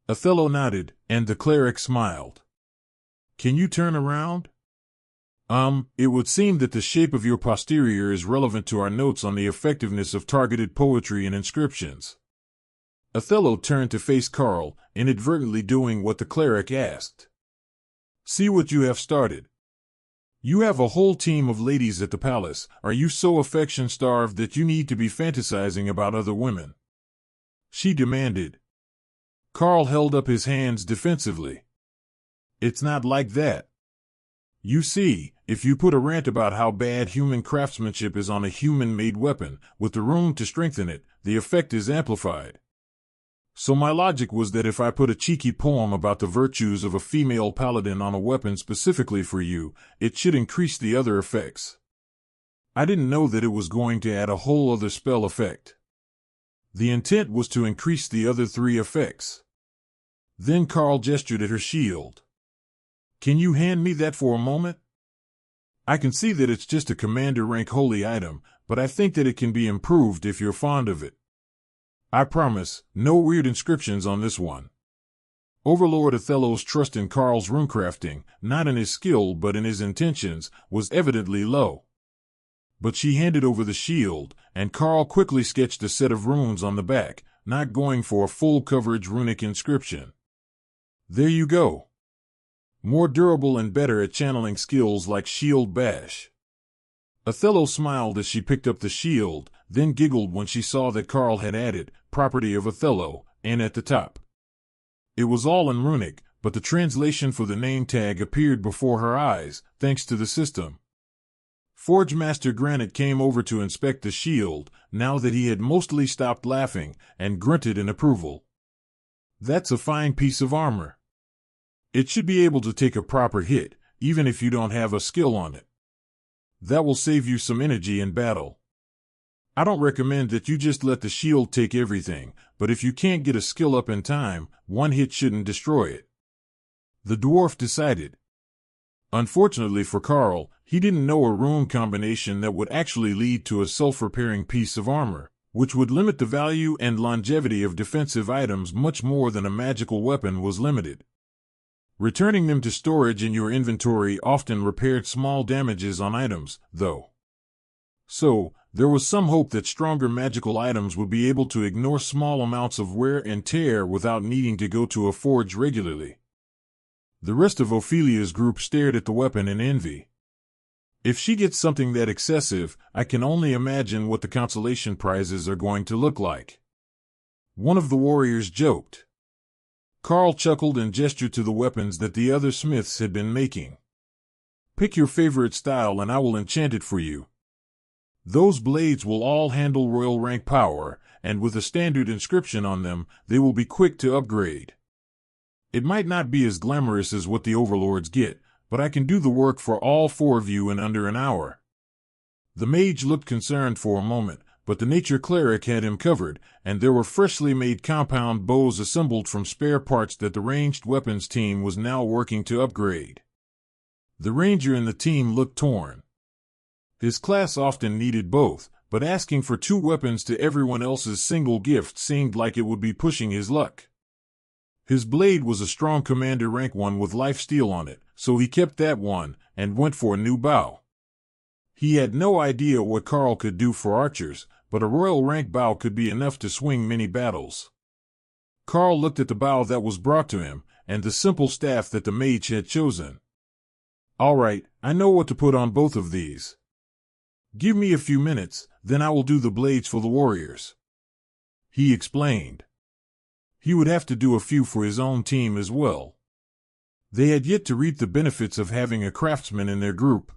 Othello nodded, and the cleric smiled. Can you turn around? It would seem that the shape of your posterior is relevant to our notes on the effectiveness of targeted poetry and inscriptions. Othello turned to face Karl, inadvertently doing what the cleric asked. See what you have started. You have a whole team of ladies at the palace. Are you so affection-starved that you need to be fantasizing about other women? She demanded. Karl held up his hands defensively. It's not like that. You see, if you put a rant about how bad human craftsmanship is on a human-made weapon, with the rune to strengthen it, the effect is amplified. So my logic was that if I put a cheeky poem about the virtues of a female paladin on a weapon specifically for you, it should increase the other effects. I didn't know that it was going to add a whole other spell effect. The intent was to increase the other 3 effects. Then Karl gestured at her shield. Can you hand me that for a moment? I can see that it's just a commander rank holy item, but I think that it can be improved if you're fond of it. I promise, no weird inscriptions on this one. Overlord Othello's trust in Karl's runecrafting, not in his skill but in his intentions, was evidently low. But she handed over the shield, and Karl quickly sketched a set of runes on the back, not going for a full coverage runic inscription. There you go. More durable and better at channeling skills like Shield Bash. Othello smiled as she picked up the shield, then giggled when she saw that Karl had added, property of Othello, and at the top. It was all in runic, but the translation for the name tag appeared before her eyes, thanks to the system. Forge Master Granite came over to inspect the shield, now that he had mostly stopped laughing, and grunted in approval. That's a fine piece of armor. It should be able to take a proper hit, even if you don't have a skill on it. That will save you some energy in battle. I don't recommend that you just let the shield take everything, but if you can't get a skill up in time, one hit shouldn't destroy it. The dwarf decided. Unfortunately for Karl, he didn't know a rune combination that would actually lead to a self-repairing piece of armor, which would limit the value and longevity of defensive items much more than a magical weapon was limited. Returning them to storage in your inventory often repaired small damages on items, though. So, there was some hope that stronger magical items would be able to ignore small amounts of wear and tear without needing to go to a forge regularly. The rest of Ophelia's group stared at the weapon in envy. If she gets something that excessive, I can only imagine what the consolation prizes are going to look like. One of the warriors joked. Karl chuckled and gestured to the weapons that the other smiths had been making. Pick your favorite style and I will enchant it for you. Those blades will all handle royal rank power, and with a standard inscription on them, they will be quick to upgrade. It might not be as glamorous as what the overlords get, but I can do the work for all 4 of you in under an hour. The mage looked concerned for a moment, but the nature cleric had him covered, and there were freshly made compound bows assembled from spare parts that the ranged weapons team was now working to upgrade. The ranger in the team looked torn. His class often needed both, but asking for 2 weapons to everyone else's single gift seemed like it would be pushing his luck. His blade was a strong commander rank one with lifesteal on it, so he kept that one, and went for a new bow. He had no idea what Karl could do for archers, but a royal rank bow could be enough to swing many battles. Karl looked at the bow that was brought to him, and the simple staff that the mage had chosen. All right, I know what to put on both of these. Give me a few minutes, then I will do the blades for the warriors. He explained. He would have to do a few for his own team as well. They had yet to reap the benefits of having a craftsman in their group.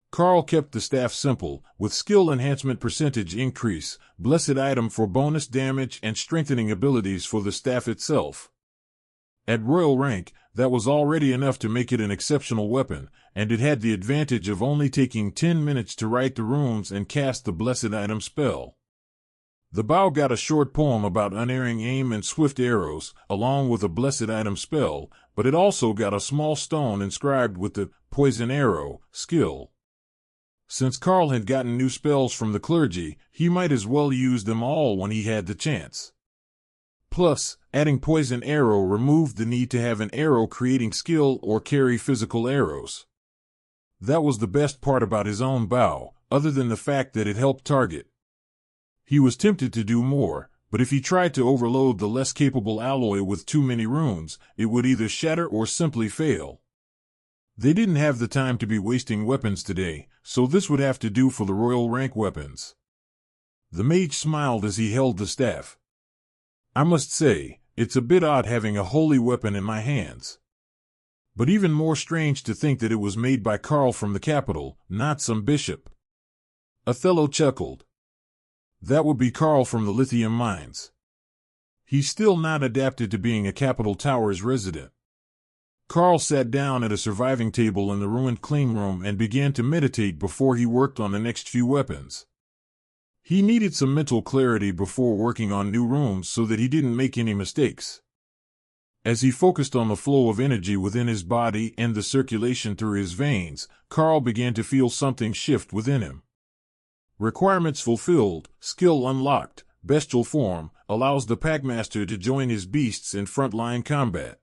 Karl kept the staff simple, with skill enhancement percentage increase, blessed item for bonus damage and strengthening abilities for the staff itself. At royal rank, that was already enough to make it an exceptional weapon, and it had the advantage of only taking 10 minutes to write the runes and cast the blessed item spell. The bow got a short poem about unerring aim and swift arrows, along with a blessed item spell, but it also got a small stone inscribed with the poison arrow skill. Since Karl had gotten new spells from the clergy, he might as well use them all when he had the chance. Plus, adding poison arrow removed the need to have an arrow creating skill or carry physical arrows. That was the best part about his own bow, other than the fact that it helped target. He was tempted to do more, but if he tried to overload the less capable alloy with too many runes, it would either shatter or simply fail. They didn't have the time to be wasting weapons today, so this would have to do for the royal rank weapons. The mage smiled as he held the staff. I must say, it's a bit odd having a holy weapon in my hands. But even more strange to think that it was made by Karl from the capital, not some bishop. Othello chuckled. That would be Karl from the lithium mines. He's still not adapted to being a capital tower's resident. Karl sat down at a surviving table in the ruined clean room and began to meditate before he worked on the next few weapons. He needed some mental clarity before working on new runes so that he didn't make any mistakes. As he focused on the flow of energy within his body and the circulation through his veins, Karl began to feel something shift within him. Requirements fulfilled, skill unlocked, bestial form, allows the Packmaster to join his beasts in frontline combat.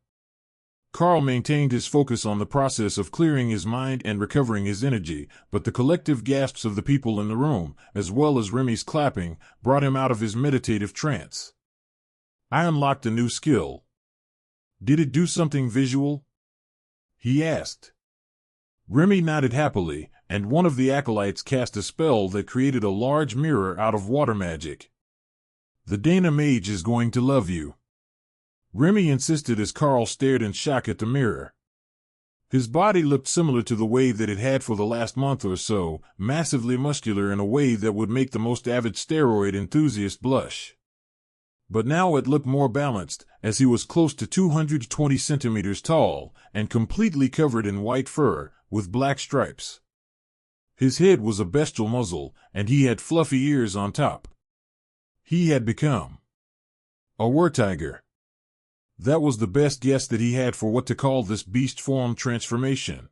Karl maintained his focus on the process of clearing his mind and recovering his energy, but the collective gasps of the people in the room, as well as Remy's clapping, brought him out of his meditative trance. I unlocked a new skill. Did it do something visual? He asked. Remy nodded happily, and one of the acolytes cast a spell that created a large mirror out of water magic. The Dana mage is going to love you. Remy insisted as Karl stared in shock at the mirror. His body looked similar to the way that it had for the last month or so, massively muscular in a way that would make the most avid steroid enthusiast blush. But now it looked more balanced, as he was close to 220 centimeters tall, and completely covered in white fur, with black stripes. His head was a bestial muzzle, and he had fluffy ears on top. He had become a weretiger. That was the best guess that he had for what to call this beast form transformation.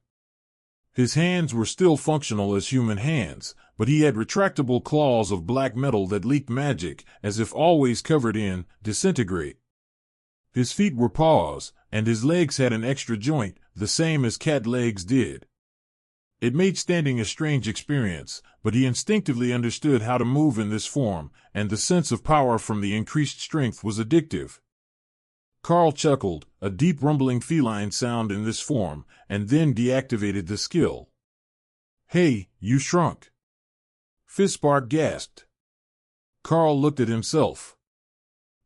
His hands were still functional as human hands, but he had retractable claws of black metal that leaked magic, as if always covered in disintegrate. His feet were paws, and his legs had an extra joint, the same as cat legs did. It made standing a strange experience, but he instinctively understood how to move in this form, and the sense of power from the increased strength was addictive. Karl chuckled, a deep rumbling feline sound in this form, and then deactivated the skill. Hey, you shrunk. Fizzspark gasped. Karl looked at himself.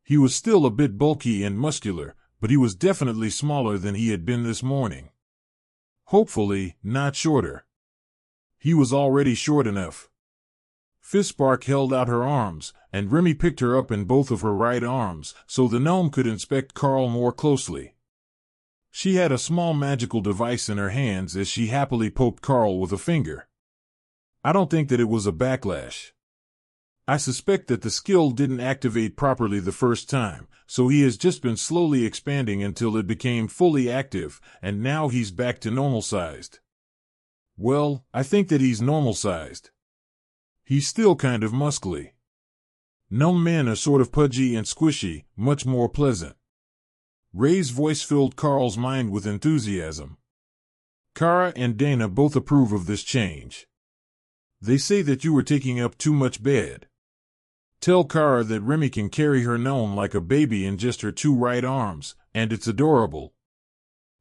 He was still a bit bulky and muscular, but he was definitely smaller than he had been this morning. Hopefully, not shorter. He was already short enough. Fizzspark held out her arms, and Remy picked her up in both of her right arms, so the gnome could inspect Karl more closely. She had a small magical device in her hands as she happily poked Karl with a finger. I don't think that it was a backlash. I suspect that the skill didn't activate properly the first time, so he has just been slowly expanding until it became fully active, and now he's back to normal-sized. Well, I think that he's normal-sized. He's still kind of muscly. Gnome men are sort of pudgy and squishy, much more pleasant. Ray's voice filled Karl's mind with enthusiasm. Kara and Dana both approve of this change. They say that you were taking up too much bed. Tell Kara that Remy can carry her gnome like a baby in just her two right arms, and it's adorable.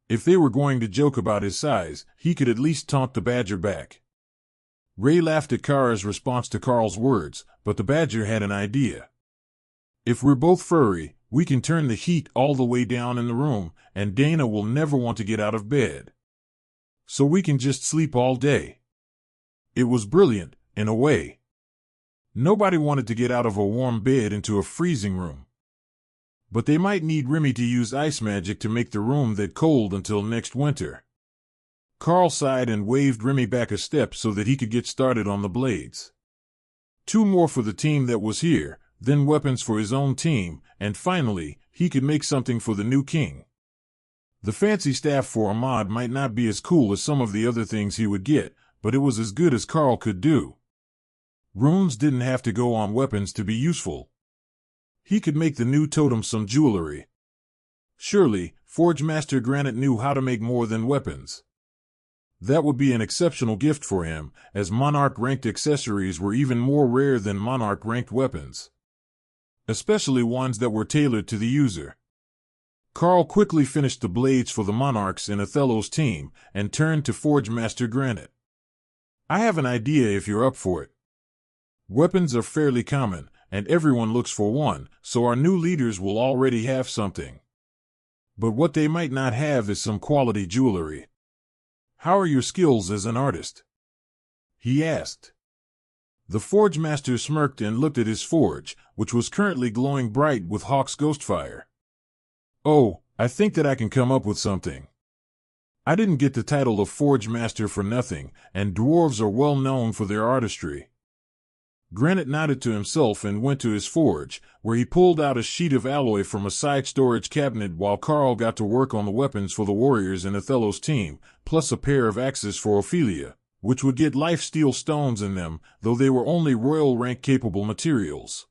If they were going to joke about his size, he could at least taunt the badger back. Ray laughed at Kara's response to Karl's words, but the badger had an idea. If we're both furry, We can turn the heat all the way down in the room, and Dana will never want to get out of bed. So we can just sleep all day. It was brilliant, in a way. Nobody wanted to get out of a warm bed into a freezing room. But they might need Remy to use ice magic to make the room that cold until next winter. Karl sighed and waved Remy back a step so that he could get started on the blades. 2 more for the team that was here, then weapons for his own team, and finally, he could make something for the new king. The fancy staff for Ahmad might not be as cool as some of the other things he would get, but it was as good as Karl could do. Runes didn't have to go on weapons to be useful. He could make the new totem some jewelry. Surely, Forge Master Granite knew how to make more than weapons. That would be an exceptional gift for him, as Monarch-ranked accessories were even more rare than Monarch-ranked weapons. Especially ones that were tailored to the user. Karl quickly finished the blades for the Monarchs in Othello's team, and turned to Forge Master Granite. I have an idea if you're up for it. Weapons are fairly common, and everyone looks for one, so our new leaders will already have something. But what they might not have is some quality jewelry. How are your skills as an artist? He asked. The Forge Master smirked and looked at his forge, which was currently glowing bright with Hawk's Ghostfire. Oh, I think that I can come up with something. I didn't get the title of Forge Master for nothing, and dwarves are well known for their artistry. Granite nodded to himself and went to his forge, where he pulled out a sheet of alloy from a side storage cabinet while Karl got to work on the weapons for the warriors in Othello's team, plus a pair of axes for Ophelia, which would get life-steal stones in them, though they were only royal-rank-capable materials.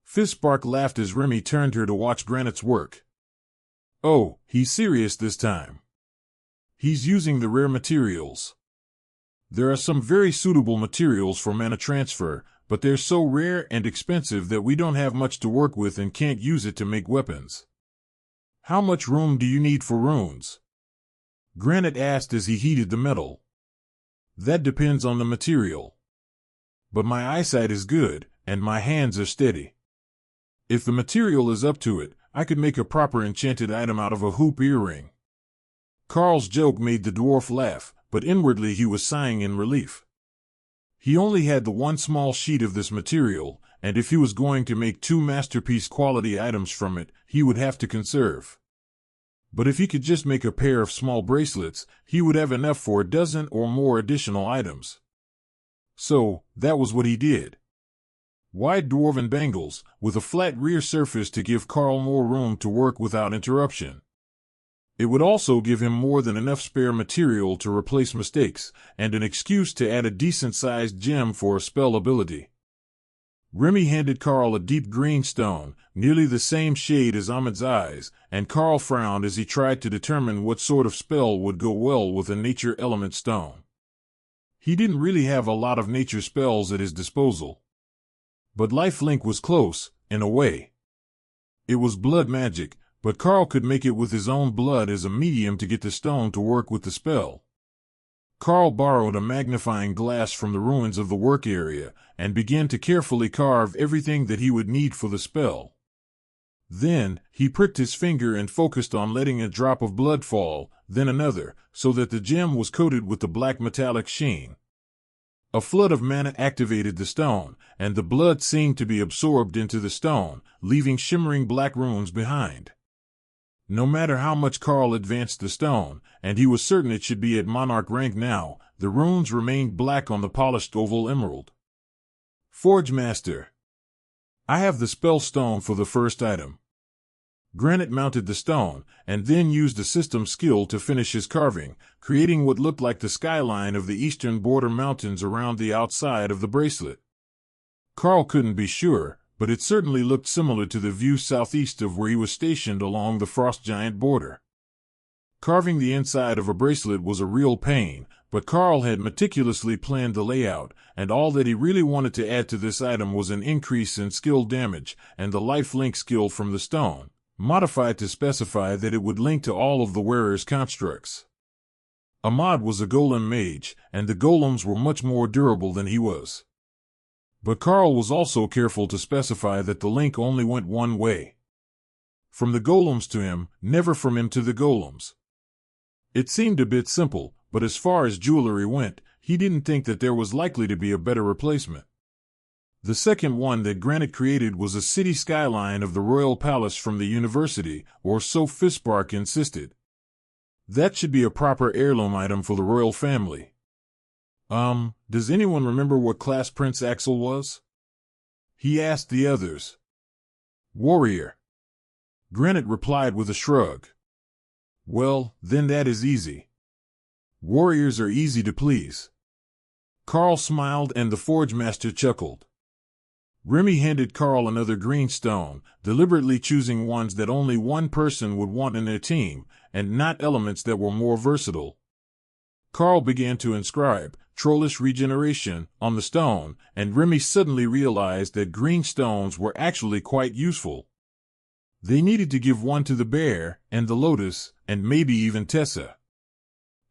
Fistbark laughed as Remy turned her to watch Granite's work. Oh, he's serious this time. He's using the rare materials. There are some very suitable materials for mana transfer, but they're so rare and expensive that we don't have much to work with and can't use it to make weapons. How much room do you need for runes? Granite asked as he heated the metal. That depends on the material. But my eyesight is good, and my hands are steady. If the material is up to it, I could make a proper enchanted item out of a hoop earring. Karl's joke made the dwarf laugh, but inwardly he was sighing in relief. He only had the one small sheet of this material, and if he was going to make 2 masterpiece-quality items from it, he would have to conserve. But if he could just make a pair of small bracelets, he would have enough for a dozen or more additional items. So, that was what he did. Wide dwarven bangles, with a flat rear surface to give Karl more room to work without interruption. It would also give him more than enough spare material to replace mistakes, and an excuse to add a decent-sized gem for a spell ability. Remy handed Karl a deep green stone, nearly the same shade as Ahmed's eyes, and Karl frowned as he tried to determine what sort of spell would go well with a nature element stone. He didn't really have a lot of nature spells at his disposal. But lifelink was close, in a way. It was blood magic, but Karl could make it with his own blood as a medium to get the stone to work with the spell. Karl borrowed a magnifying glass from the ruins of the work area, and began to carefully carve everything that he would need for the spell. Then, he pricked his finger and focused on letting a drop of blood fall, then another, so that the gem was coated with the black metallic sheen. A flood of mana activated the stone, and the blood seemed to be absorbed into the stone, leaving shimmering black runes behind. No matter how much Karl advanced the stone, and he was certain it should be at Monarch rank now, the runes remained black on the polished oval emerald. Forge Master. I have the spell stone for the first item. Granite mounted the stone, and then used a system skill to finish his carving, creating what looked like the skyline of the eastern border mountains around the outside of the bracelet. Karl couldn't be sure, but it certainly looked similar to the view southeast of where he was stationed along the frost giant border. Carving the inside of a bracelet was a real pain, but Karl had meticulously planned the layout, and all that he really wanted to add to this item was an increase in skill damage and the life link skill from the stone, modified to specify that it would link to all of the wearer's constructs. Ahmad was a golem mage, and the golems were much more durable than he was. But Karl was also careful to specify that the link only went one way. From the golems to him, never from him to the golems. It seemed a bit simple, but as far as jewelry went, he didn't think that there was likely to be a better replacement. The second one that Granite created was a city skyline of the royal palace from the university, or so Fisbark insisted. That should be a proper heirloom item for the royal family. Does anyone remember what class Prince Axel was? He asked the others. Warrior. Granite replied with a shrug. Well, then that is easy. Warriors are easy to please. Karl smiled and the Forge Master chuckled. Remy handed Karl another green stone, deliberately choosing ones that only one person would want in their team, and not elements that were more versatile. Karl began to inscribe Trollish Regeneration on the stone, and Remy suddenly realized that green stones were actually quite useful. They needed to give one to the bear, and the lotus, and maybe even Tessa.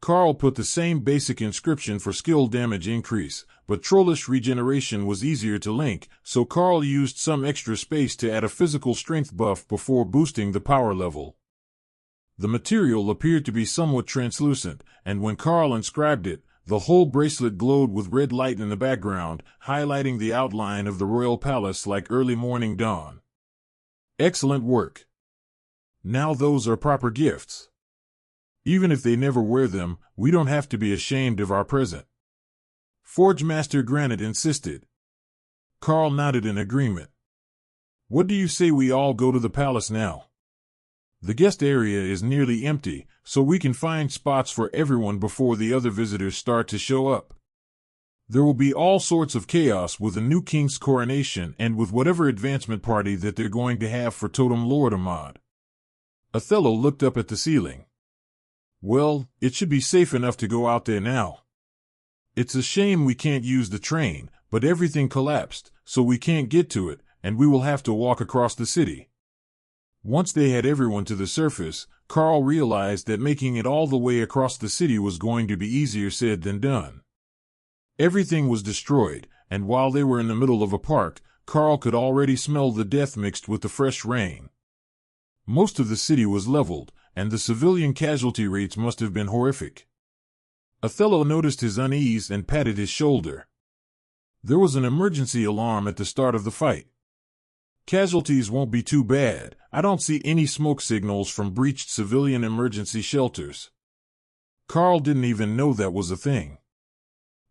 Karl put the same basic inscription for skill damage increase, but Trollish Regeneration was easier to link, so Karl used some extra space to add a physical strength buff before boosting the power level. The material appeared to be somewhat translucent, and when Karl inscribed it, the whole bracelet glowed with red light in the background, highlighting the outline of the royal palace like early morning dawn. Excellent work. Now those are proper gifts. Even if they never wear them, we don't have to be ashamed of our present. Forge Master Granite insisted. Karl nodded in agreement. What do you say we all go to the palace now? The guest area is nearly empty, so we can find spots for everyone before the other visitors start to show up. There will be all sorts of chaos with the new king's coronation and with whatever advancement party that they're going to have for Totem Lord Ahmad. Othello looked up at the ceiling. Well, it should be safe enough to go out there now. It's a shame we can't use the train, but everything collapsed, so we can't get to it, and we will have to walk across the city. Once they had everyone to the surface, Karl realized that making it all the way across the city was going to be easier said than done. Everything was destroyed, and while they were in the middle of a park, Karl could already smell the death mixed with the fresh rain. Most of the city was leveled, and the civilian casualty rates must have been horrific. Othello noticed his unease and patted his shoulder. There was an emergency alarm at the start of the fight. Casualties won't be too bad. I don't see any smoke signals from breached civilian emergency shelters. Karl didn't even know that was a thing.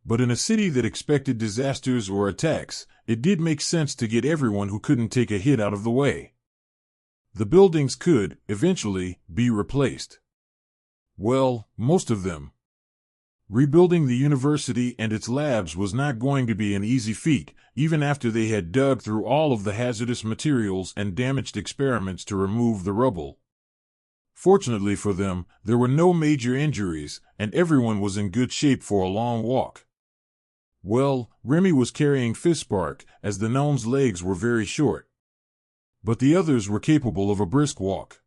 But in a city that expected disasters or attacks, it did make sense to get everyone who couldn't take a hit out of the way. The buildings could, eventually, be replaced. Well, most of them. Rebuilding the university and its labs was not going to be an easy feat, even after they had dug through all of the hazardous materials and damaged experiments to remove the rubble. Fortunately for them, there were no major injuries, and everyone was in good shape for a long walk. Well, Remy was carrying Fisbark, as the gnome's legs were very short. But the others were capable of a brisk walk.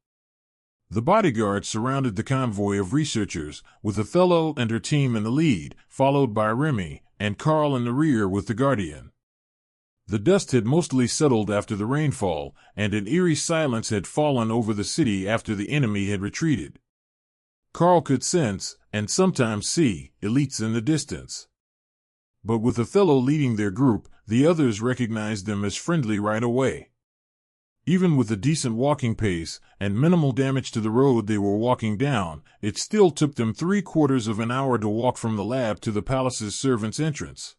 The bodyguards surrounded the convoy of researchers, with Othello and her team in the lead, followed by Remy, and Karl in the rear with the Guardian. The dust had mostly settled after the rainfall, and an eerie silence had fallen over the city after the enemy had retreated. Karl could sense, and sometimes see, elites in the distance. But with Othello leading their group, the others recognized them as friendly right away. Even with a decent walking pace and minimal damage to the road they were walking down, it still took them 3/4 of an hour to walk from the lab to the palace's servants' entrance.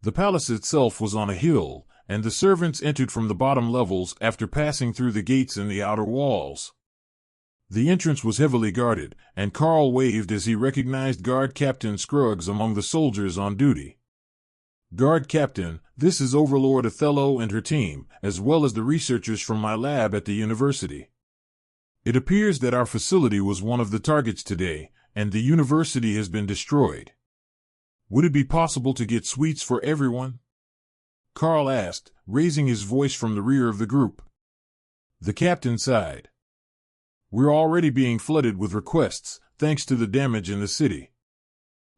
The palace itself was on a hill, and the servants entered from the bottom levels after passing through the gates in the outer walls. The entrance was heavily guarded, and Karl waved as he recognized Guard Captain Scruggs among the soldiers on duty. Guard Captain, this is Overlord Othello and her team, as well as the researchers from my lab at the university. It appears that our facility was one of the targets today, and the university has been destroyed. Would it be possible to get suites for everyone? Karl asked, raising his voice from the rear of the group. The captain sighed. We're already being flooded with requests, thanks to the damage in the city.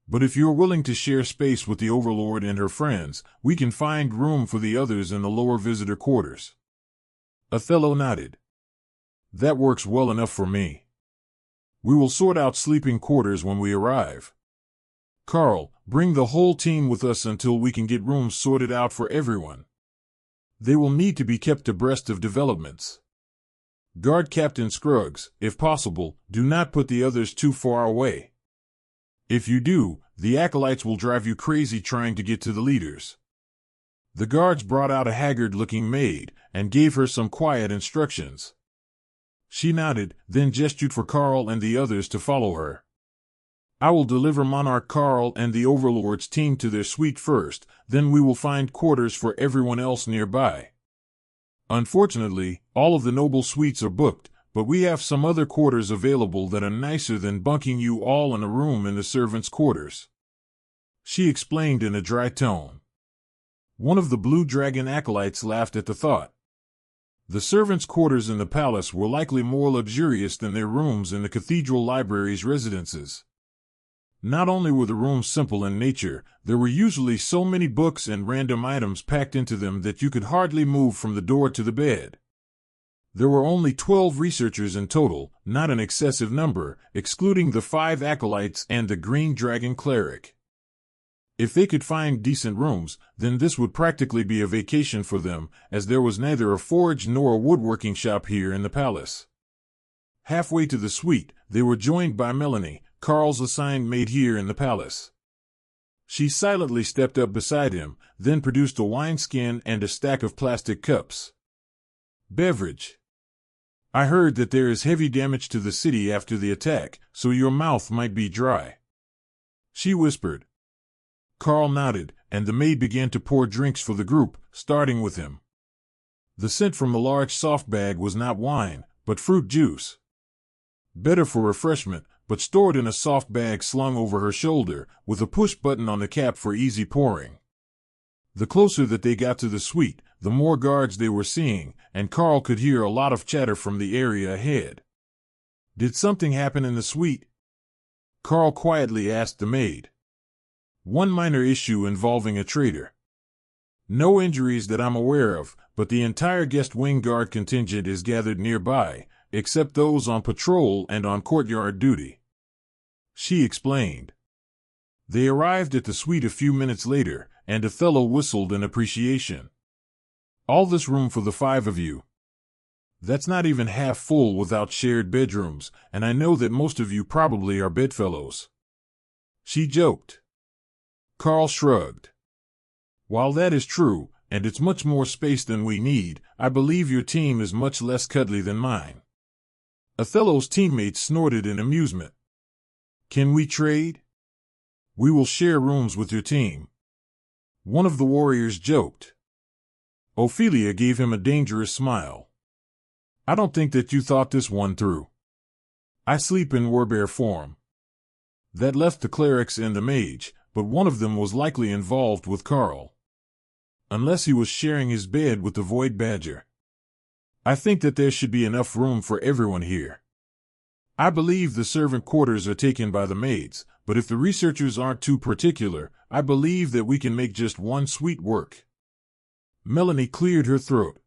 But if you're willing to share space with the Overlord and her friends, we can find room for the others in the lower visitor quarters. Othello nodded. That works well enough for me. We will sort out sleeping quarters when we arrive. Karl, bring the whole team with us until we can get rooms sorted out for everyone. They will need to be kept abreast of developments. Guard Captain Scruggs, if possible, do not put the others too far away. If you do, the acolytes will drive you crazy trying to get to the leaders. The guards brought out a haggard-looking maid and gave her some quiet instructions. She nodded, then gestured for Karl and the others to follow her. I will deliver Monarch Karl and the Overlord's team to their suite first, then we will find quarters for everyone else nearby. Unfortunately, all of the noble suites are booked, but we have some other quarters available that are nicer than bunking you all in a room in the servants' quarters. She explained in a dry tone. One of the Blue Dragon acolytes laughed at the thought. The servants' quarters in the palace were likely more luxurious than their rooms in the cathedral library's residences. Not only were the rooms simple in nature, there were usually so many books and random items packed into them that you could hardly move from the door to the bed. There were only 12 researchers in total, not an excessive number, excluding the 5 acolytes and the Green Dragon cleric. If they could find decent rooms, then this would practically be a vacation for them, as there was neither a forge nor a woodworking shop here in the palace. Halfway to the suite, they were joined by Melanie, Karl's assigned maid here in the palace. She silently stepped up beside him, then produced a wineskin and a stack of plastic cups. Beverage. I heard that there is heavy damage to the city after the attack, so your mouth might be dry. She whispered. Karl nodded, and the maid began to pour drinks for the group, starting with him. The scent from the large soft bag was not wine, but fruit juice. Better for refreshment, but stored in a soft bag slung over her shoulder, with a push button on the cap for easy pouring. The closer that they got to the suite, the more guards they were seeing, and Karl could hear a lot of chatter from the area ahead. Did something happen in the suite? Karl quietly asked the maid. One minor issue involving a traitor. No injuries that I'm aware of, but the entire guest wing guard contingent is gathered nearby, except those on patrol and on courtyard duty. She explained. They arrived at the suite a few minutes later, and Othello whistled in appreciation. All this room for the 5 of you. That's not even half full without shared bedrooms, and I know that most of you probably are bedfellows. She joked. Karl shrugged. While that is true, and it's much more space than we need, I believe your team is much less cuddly than mine. Othello's teammates snorted in amusement. Can we trade? We will share rooms with your team. One of the warriors joked. Ophelia gave him a dangerous smile. I don't think that you thought this one through. I sleep in warbear form. That left the clerics and the mage, but one of them was likely involved with Karl. Unless he was sharing his bed with the Void Badger. I think that there should be enough room for everyone here. I believe the servant quarters are taken by the maids, but if the researchers aren't too particular, I believe that we can make just one suite work. Melanie cleared her throat.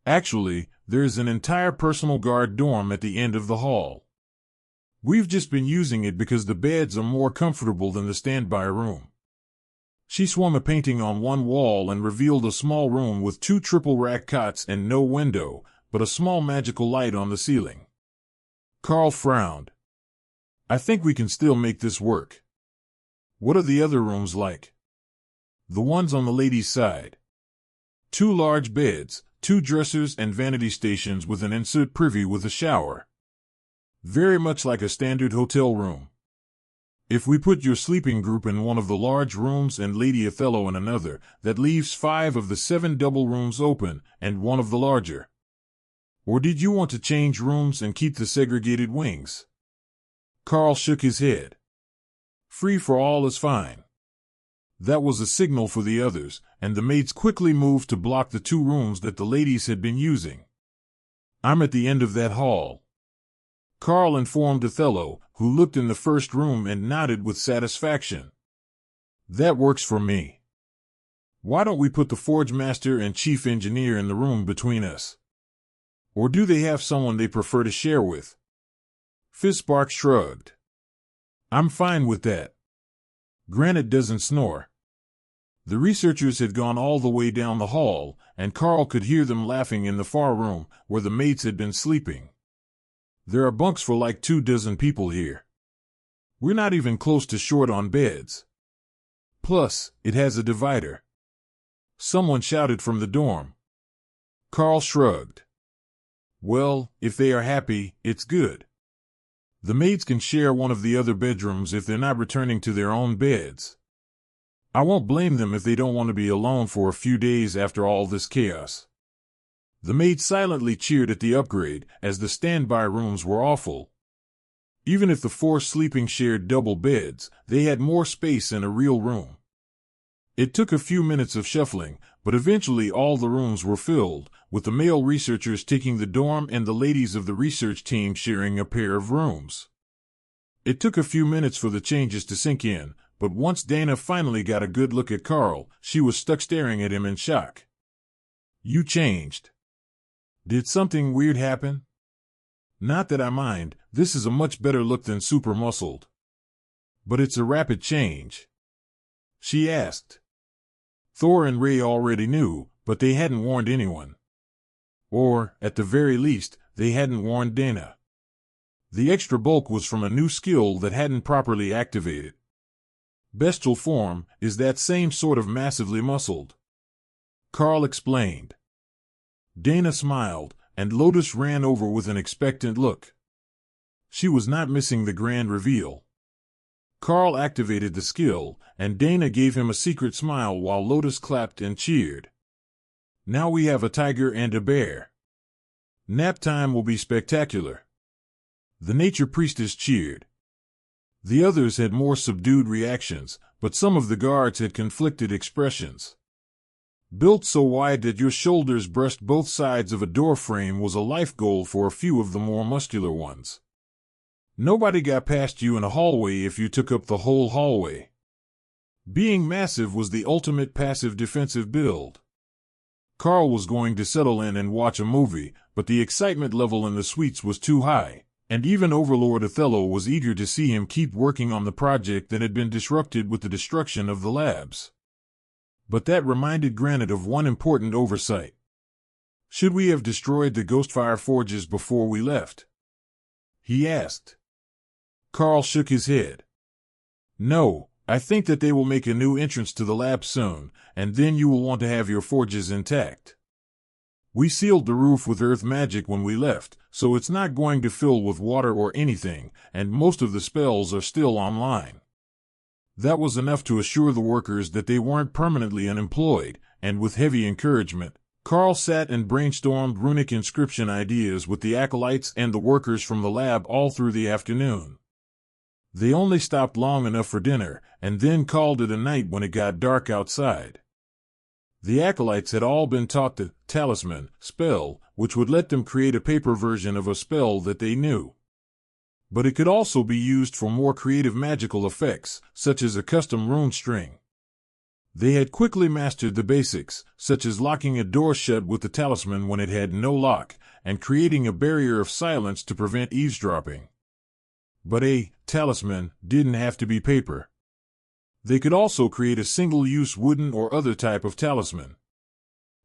Actually, there is an entire personal guard dorm at the end of the hall. We've just been using it because the beds are more comfortable than the standby room. She swung a painting on one wall and revealed a small room with 2 triple-rack cots and no window, but a small magical light on the ceiling. Karl frowned. I think we can still make this work. What are the other rooms like? The ones on the ladies' side. 2 large beds, 2 dressers and vanity stations with an ensuite privy with a shower. Very much like a standard hotel room. If we put your sleeping group in one of the large rooms and Lady Othello in another, that leaves 5 of the 7 double rooms open and one of the larger. Or did you want to change rooms and keep the segregated wings? Karl shook his head. Free for all is fine. That was a signal for the others, and the maids quickly moved to block the 2 rooms that the ladies had been using. I'm at the end of that hall. Karl informed Othello, who looked in the first room and nodded with satisfaction. That works for me. Why don't we put the forge master and chief engineer in the room between us? Or do they have someone they prefer to share with? Fizzspark shrugged. I'm fine with that. Granite doesn't snore. The researchers had gone all the way down the hall, and Karl could hear them laughing in the far room where the mates had been sleeping. There are bunks for like 24 people here. We're not even close to short on beds. Plus, it has a divider. Someone shouted from the dorm. Karl shrugged. Well, if they are happy, it's good. The maids can share one of the other bedrooms if they're not returning to their own beds. I won't blame them if they don't want to be alone for a few days after all this chaos. The maids silently cheered at the upgrade, as the standby rooms were awful. Even if the 4 sleeping shared double beds, they had more space in a real room. It took a few minutes of shuffling, but eventually all the rooms were filled, with the male researchers taking the dorm and the ladies of the research team sharing a pair of rooms. It took a few minutes for the changes to sink in, but once Dana finally got a good look at Karl, she was stuck staring at him in shock. You changed. Did something weird happen? Not that I mind, this is a much better look than super muscled. But it's a rapid change. She asked. Thor and Ray already knew, but they hadn't warned anyone. Or, at the very least, they hadn't warned Dana. The extra bulk was from a new skill that hadn't properly activated. Bestial form is that same sort of massively muscled. Karl explained. Dana smiled, and Lotus ran over with an expectant look. She was not missing the grand reveal. Karl activated the skill, and Dana gave him a secret smile while Lotus clapped and cheered. Now we have a tiger and a bear. Nap time will be spectacular. The nature priestess cheered. The others had more subdued reactions, but some of the guards had conflicted expressions. Built so wide that your shoulders brushed both sides of a door frame was a life goal for a few of the more muscular ones. Nobody got past you in a hallway if you took up the whole hallway. Being massive was the ultimate passive defensive build. Karl was going to settle in and watch a movie, but the excitement level in the suites was too high, and even Overlord Othello was eager to see him keep working on the project that had been disrupted with the destruction of the labs. But that reminded Granite of one important oversight. Should we have destroyed the Ghostfire forges before we left? He asked. Karl shook his head. No, I think that they will make a new entrance to the lab soon, and then you will want to have your forges intact. We sealed the roof with earth magic when we left, so it's not going to fill with water or anything, and most of the spells are still online. That was enough to assure the workers that they weren't permanently unemployed, and with heavy encouragement, Karl sat and brainstormed runic inscription ideas with the acolytes and the workers from the lab all through the afternoon. They only stopped long enough for dinner, and then called it a night when it got dark outside. The acolytes had all been taught the talisman spell, which would let them create a paper version of a spell that they knew. But it could also be used for more creative magical effects, such as a custom rune string. They had quickly mastered the basics, such as locking a door shut with the talisman when it had no lock, and creating a barrier of silence to prevent eavesdropping. But a talisman didn't have to be paper. They could also create a single-use wooden or other type of talisman.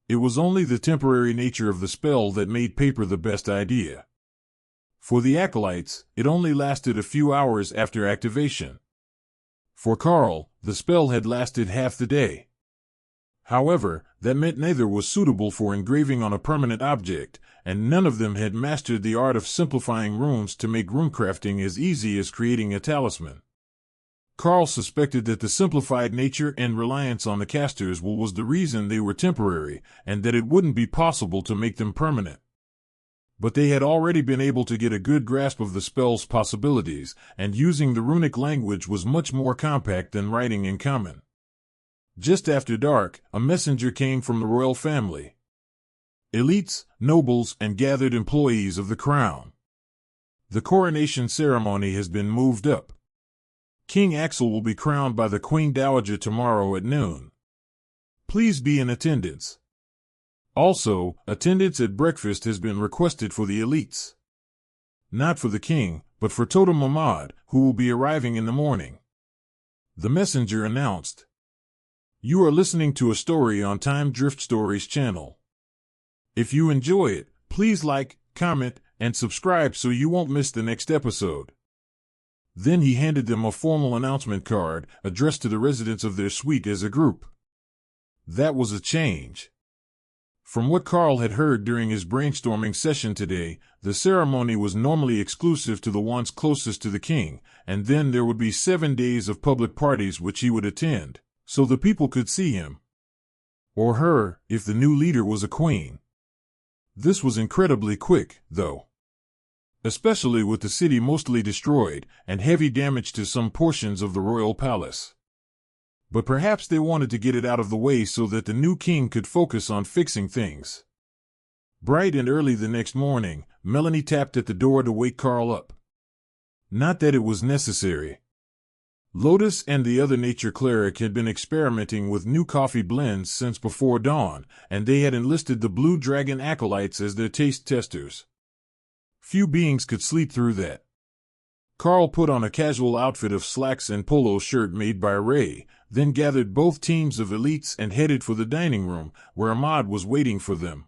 It was only the temporary nature of the spell that made paper the best idea. For the acolytes, it only lasted a few hours after activation. For Karl, the spell had lasted half the day. However, that meant neither was suitable for engraving on a permanent object, and none of them had mastered the art of simplifying runes to make runecrafting as easy as creating a talisman. Karl suspected that the simplified nature and reliance on the casters was the reason they were temporary, and that it wouldn't be possible to make them permanent. But they had already been able to get a good grasp of the spell's possibilities, and using the runic language was much more compact than writing in common. Just after dark, a messenger came from the royal family. Elites, nobles, and gathered employees of the crown. The coronation ceremony has been moved up. King Axel will be crowned by the Queen Dowager tomorrow at noon. Please be in attendance. Also, attendance at breakfast has been requested for the elites. Not for the king, but for Totem Ahmad, who will be arriving in the morning. The messenger announced. You are listening to a story on Time Drift Stories channel. If you enjoy it, please like, comment, and subscribe so you won't miss the next episode. Then he handed them a formal announcement card addressed to the residents of their suite as a group. That was a change. From what Karl had heard during his brainstorming session today, the ceremony was normally exclusive to the ones closest to the king, and then there would be 7 days of public parties which he would attend, so the people could see him. Or her, if the new leader was a queen. This was incredibly quick, though. Especially with the city mostly destroyed, and heavy damage to some portions of the royal palace. But perhaps they wanted to get it out of the way so that the new king could focus on fixing things. Bright and early the next morning, Melanie tapped at the door to wake Karl up. Not that it was necessary. Lotus and the other nature cleric had been experimenting with new coffee blends since before dawn, and they had enlisted the Blue Dragon acolytes as their taste testers. Few beings could sleep through that. Karl put on a casual outfit of slacks and polo shirt made by Ray, then gathered both teams of elites and headed for the dining room, where Ahmad was waiting for them.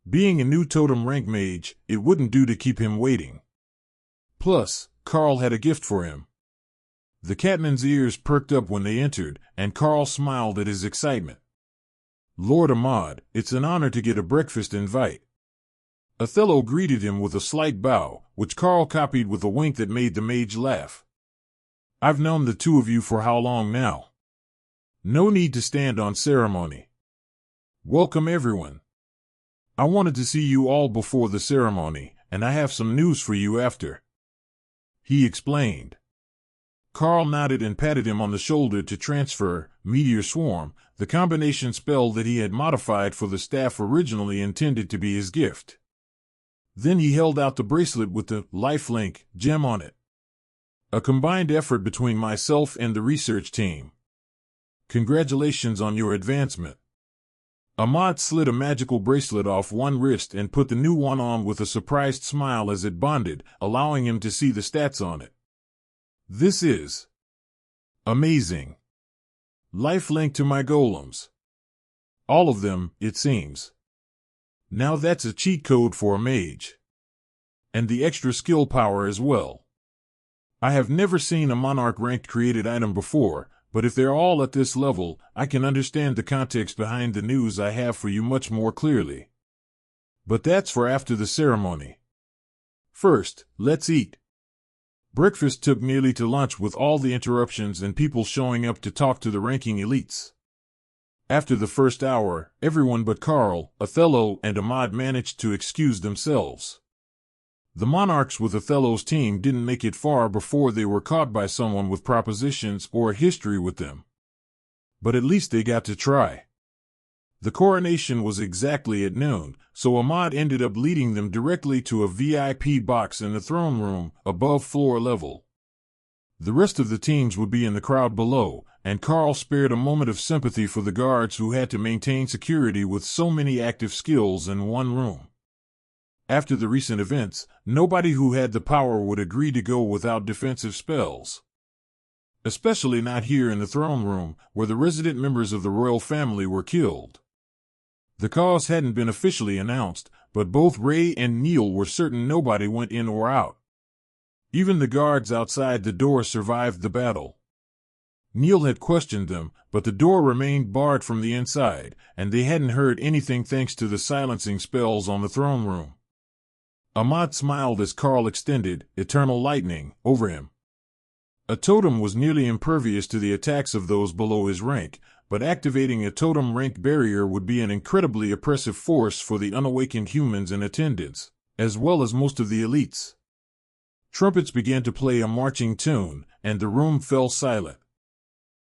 Being a new totem rank mage, it wouldn't do to keep him waiting. Plus, Karl had a gift for him. The Catman's ears perked up when they entered, and Karl smiled at his excitement. Lord Ahmad, it's an honor to get a breakfast invite. Othello greeted him with a slight bow, which Karl copied with a wink that made the mage laugh. I've known the two of you for how long now? No need to stand on ceremony. Welcome everyone. I wanted to see you all before the ceremony, and I have some news for you after. He explained. Karl nodded and patted him on the shoulder to transfer Meteor Swarm, the combination spell that he had modified for the staff originally intended to be his gift. Then he held out the bracelet with the lifelink gem on it. A combined effort between myself and the research team. Congratulations on your advancement. Ahmad slid a magical bracelet off one wrist and put the new one on with a surprised smile as it bonded, allowing him to see the stats on it. This is amazing. Lifelink to my golems. All of them, it seems. Now that's a cheat code for a mage. And the extra skill power as well. I have never seen a monarch ranked created item before, but if they're all at this level, I can understand the context behind the news I have for you much more clearly. But that's for after the ceremony. First, let's eat. Breakfast took nearly to lunch with all the interruptions and people showing up to talk to the ranking elites. After the first hour, everyone but Karl, Othello, and Ahmad managed to excuse themselves. The monarchs with Othello's team didn't make it far before they were caught by someone with propositions or a history with them. But at least they got to try. The coronation was exactly at noon, so Ahmad ended up leading them directly to a VIP box in the throne room, above floor level. The rest of the teams would be in the crowd below, and Karl spared a moment of sympathy for the guards who had to maintain security with so many active skills in one room. After the recent events, nobody who had the power would agree to go without defensive spells. Especially not here in the throne room, where the resident members of the royal family were killed. The cause hadn't been officially announced, but both Ray and Neil were certain nobody went in or out. Even the guards outside the door survived the battle. Neil had questioned them, but the door remained barred from the inside, and they hadn't heard anything thanks to the silencing spells on the throne room. Ahmad smiled as Karl extended Eternal Lightning over him. A totem was nearly impervious to the attacks of those below his rank, but activating a totem rank barrier would be an incredibly oppressive force for the unawakened humans in attendance, as well as most of the elites. Trumpets began to play a marching tune, and the room fell silent.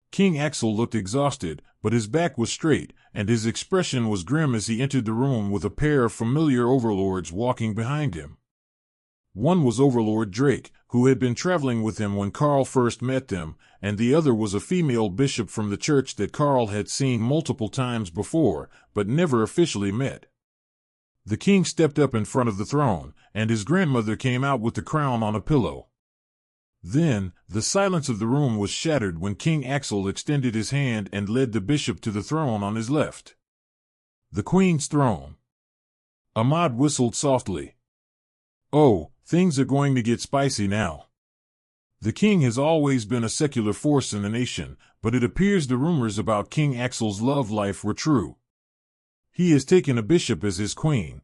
King Axel looked exhausted, but his back was straight, and his expression was grim as he entered the room with a pair of familiar overlords walking behind him. One was Overlord Drake, who had been traveling with him when Karl first met them, and the other was a female bishop from the church that Karl had seen multiple times before, but never officially met. The king stepped up in front of the throne, and his grandmother came out with the crown on a pillow. Then, the silence of the room was shattered when King Axel extended his hand and led the bishop to the throne on his left. The queen's throne. Ahmad whistled softly. Oh, things are going to get spicy now. The king has always been a secular force in the nation, but it appears the rumors about King Axel's love life were true. He has taken a bishop as his queen.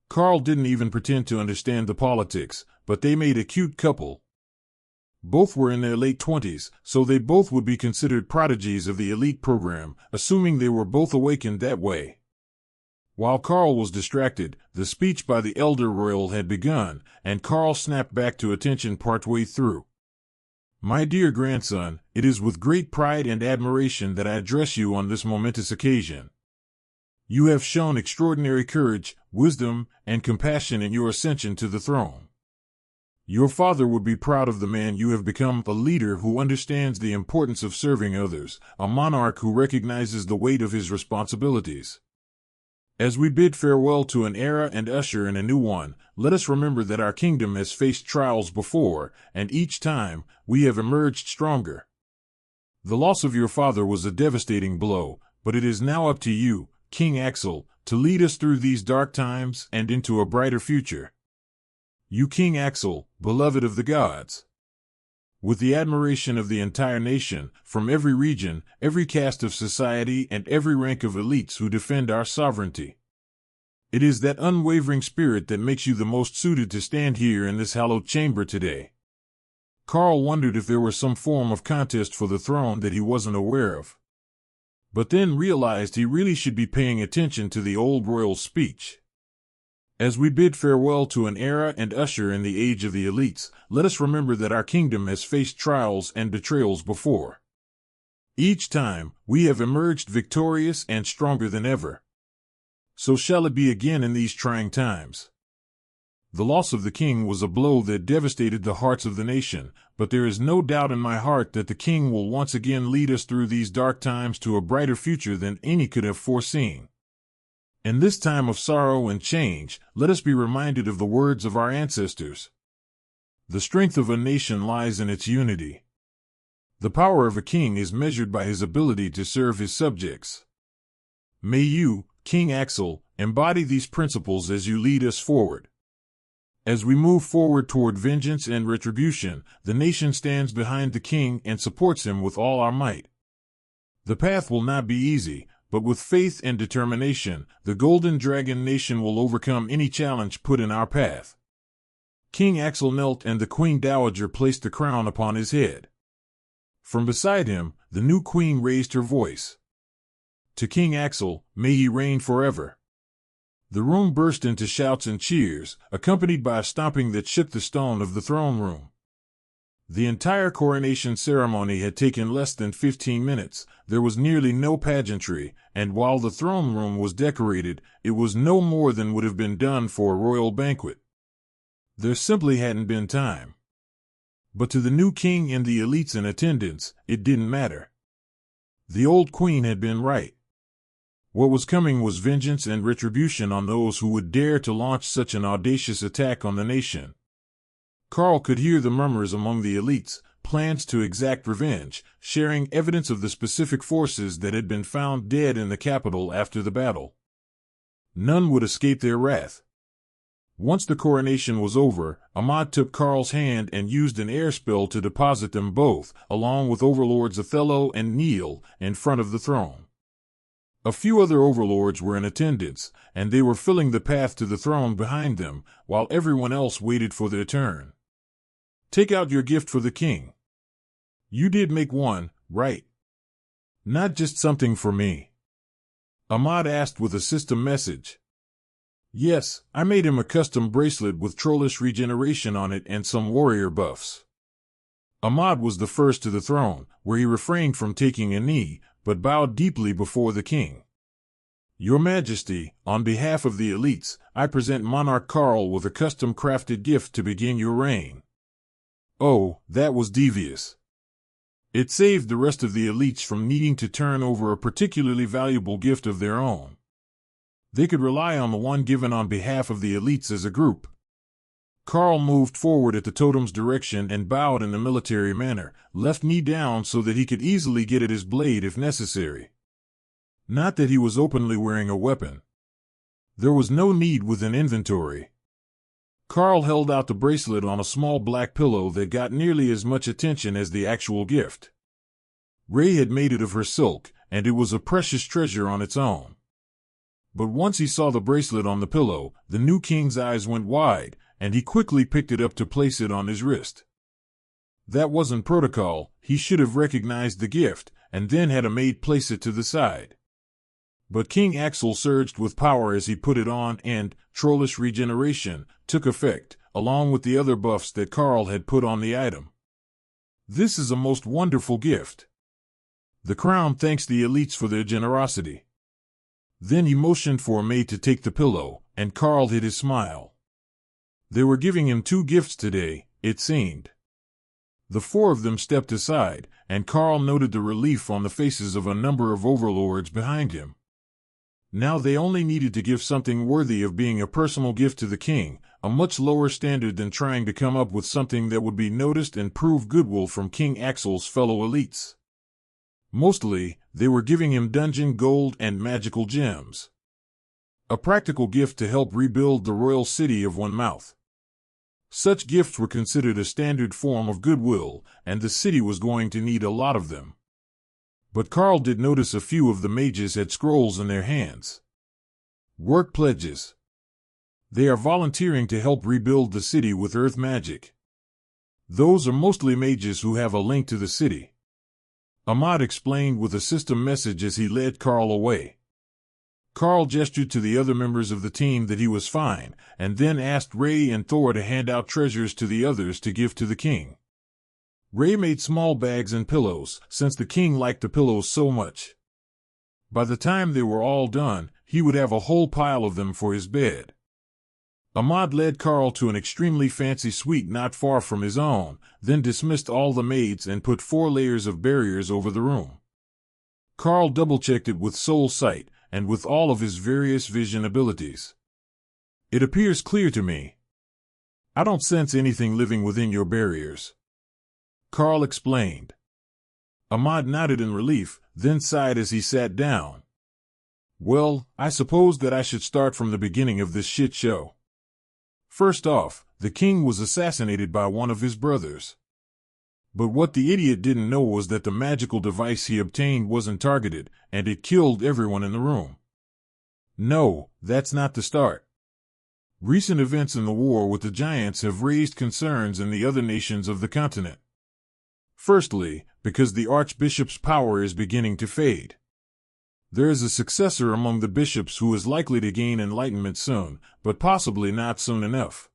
Karl didn't even pretend to understand the politics, but they made a cute couple. Both were in their late 20s, so they both would be considered prodigies of the elite program, assuming they were both awakened that way. While Karl was distracted, the speech by the elder royal had begun, and Karl snapped back to attention partway through. My dear grandson, it is with great pride and admiration that I address you on this momentous occasion. You have shown extraordinary courage, wisdom, and compassion in your ascension to the throne. Your father would be proud of the man you have become, a leader who understands the importance of serving others, a monarch who recognizes the weight of his responsibilities. As we bid farewell to an era and usher in a new one, let us remember that our kingdom has faced trials before, and each time, we have emerged stronger. The loss of your father was a devastating blow, but it is now up to you, King Axel, to lead us through these dark times and into a brighter future. You King Axel, beloved of the gods. With the admiration of the entire nation, from every region, every caste of society, and every rank of elites who defend our sovereignty. It is that unwavering spirit that makes you the most suited to stand here in this hallowed chamber today. Karl wondered if there were some form of contest for the throne that he wasn't aware of. But then realized he really should be paying attention to the old royal's speech. As we bid farewell to an era and usher in the age of the elites, let us remember that our kingdom has faced trials and betrayals before. Each time, we have emerged victorious and stronger than ever. So shall it be again in these trying times. The loss of the king was a blow that devastated the hearts of the nation, but there is no doubt in my heart that the king will once again lead us through these dark times to a brighter future than any could have foreseen. In this time of sorrow and change, let us be reminded of the words of our ancestors. The strength of a nation lies in its unity. The power of a king is measured by his ability to serve his subjects. May you, King Axel, embody these principles as you lead us forward. As we move forward toward vengeance and retribution, the nation stands behind the king and supports him with all our might. The path will not be easy, but with faith and determination, the Golden Dragon Nation will overcome any challenge put in our path. King Axel knelt and the Queen Dowager placed the crown upon his head. From beside him, the new queen raised her voice. To King Axel, may he reign forever. The room burst into shouts and cheers, accompanied by a stomping that shook the stone of the throne room. The entire coronation ceremony had taken less than 15 minutes, there was nearly no pageantry, and while the throne room was decorated, it was no more than would have been done for a royal banquet. There simply hadn't been time. But to the new king and the elites in attendance, it didn't matter. The old queen had been right. What was coming was vengeance and retribution on those who would dare to launch such an audacious attack on the nation. Karl could hear the murmurs among the elites, plans to exact revenge, sharing evidence of the specific forces that had been found dead in the capital after the battle. None would escape their wrath. Once the coronation was over, Ahmad took Karl's hand and used an air spell to deposit them both, along with overlords Othello and Neil, in front of the throne. A few other overlords were in attendance, and they were filling the path to the throne behind them, while everyone else waited for their turn. Take out your gift for the king. You did make one, right? Not just something for me. Ahmad asked with a system message. Yes, I made him a custom bracelet with trollish regeneration on it and some warrior buffs. Ahmad was the first to the throne, where he refrained from taking a knee, but bowed deeply before the king. Your Majesty, on behalf of the elites, I present Monarch Karl with a custom-crafted gift to begin your reign. Oh, that was devious. It saved the rest of the elites from needing to turn over a particularly valuable gift of their own. They could rely on the one given on behalf of the elites as a group. Karl moved forward at the totem's direction and bowed in a military manner, left knee down so that he could easily get at his blade if necessary. Not that he was openly wearing a weapon. There was no need with an inventory. Karl held out the bracelet on a small black pillow that got nearly as much attention as the actual gift. Ray had made it of her silk, and it was a precious treasure on its own. But once he saw the bracelet on the pillow, the new king's eyes went wide, and he quickly picked it up to place it on his wrist. That wasn't protocol. He should have recognized the gift, and then had a maid place it to the side. But King Axel surged with power as he put it on, and trollish regeneration took effect, along with the other buffs that Karl had put on the item. This is a most wonderful gift. The crown thanks the elites for their generosity. Then he motioned for a maid to take the pillow, and Karl hid his smile. They were giving him 2 gifts today, it seemed. The 4 of them stepped aside, and Karl noted the relief on the faces of a number of overlords behind him. Now they only needed to give something worthy of being a personal gift to the king, a much lower standard than trying to come up with something that would be noticed and prove goodwill from King Axel's fellow elites. Mostly, they were giving him dungeon gold and magical gems. A practical gift to help rebuild the royal city of One Mouth. Such gifts were considered a standard form of goodwill, and the city was going to need a lot of them. But Karl did notice a few of the mages had scrolls in their hands. Work pledges. They are volunteering to help rebuild the city with earth magic. Those are mostly mages who have a link to the city. Ahmad explained with a system message as he led Karl away. Karl gestured to the other members of the team that he was fine, and then asked Ray and Thor to hand out treasures to the others to give to the king. Ray made small bags and pillows, since the king liked the pillows so much. By the time they were all done, he would have a whole pile of them for his bed. Ahmad led Karl to an extremely fancy suite not far from his own, then dismissed all the maids and put 4 layers of barriers over the room. Karl double-checked it with soul sight, and with all of his various vision abilities. It appears clear to me. I don't sense anything living within your barriers. Karl explained. Ahmad nodded in relief, then sighed as he sat down. Well, I suppose that I should start from the beginning of this shit show. First off, the king was assassinated by one of his brothers. But what the idiot didn't know was that the magical device he obtained wasn't targeted, and it killed everyone in the room. No, that's not the start. Recent events in the war with the giants have raised concerns in the other nations of the continent. Firstly, because the archbishop's power is beginning to fade. There is a successor among the bishops who is likely to gain enlightenment soon, but possibly not soon enough.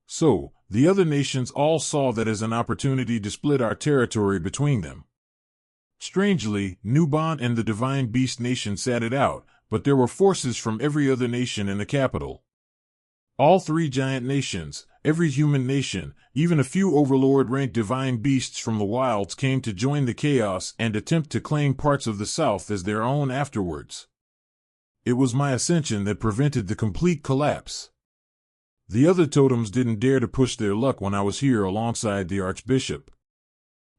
So, the other nations all saw that as an opportunity to split our territory between them. Strangely, Nuban and the Divine Beast Nation sat it out, but there were forces from every other nation in the capital. All 3 giant nations, every human nation, even a few overlord-ranked divine beasts from the wilds came to join the chaos and attempt to claim parts of the south as their own afterwards. It was my ascension that prevented the complete collapse. The other totems didn't dare to push their luck when I was here alongside the archbishop.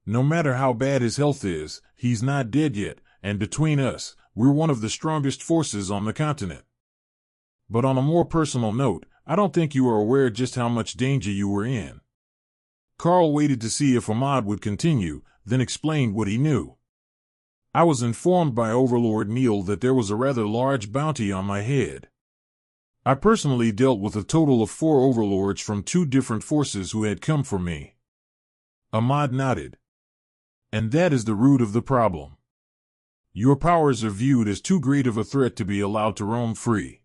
No matter how bad his health is, he's not dead yet, and between us, we're one of the strongest forces on the continent. But on a more personal note, I don't think you are aware just how much danger you were in. Karl waited to see if Ahmad would continue, then explained what he knew. I was informed by Overlord Neil that there was a rather large bounty on my head. I personally dealt with a total of 4 overlords from 2 different forces who had come for me. Ahmad nodded. And that is the root of the problem. Your powers are viewed as too great of a threat to be allowed to roam free.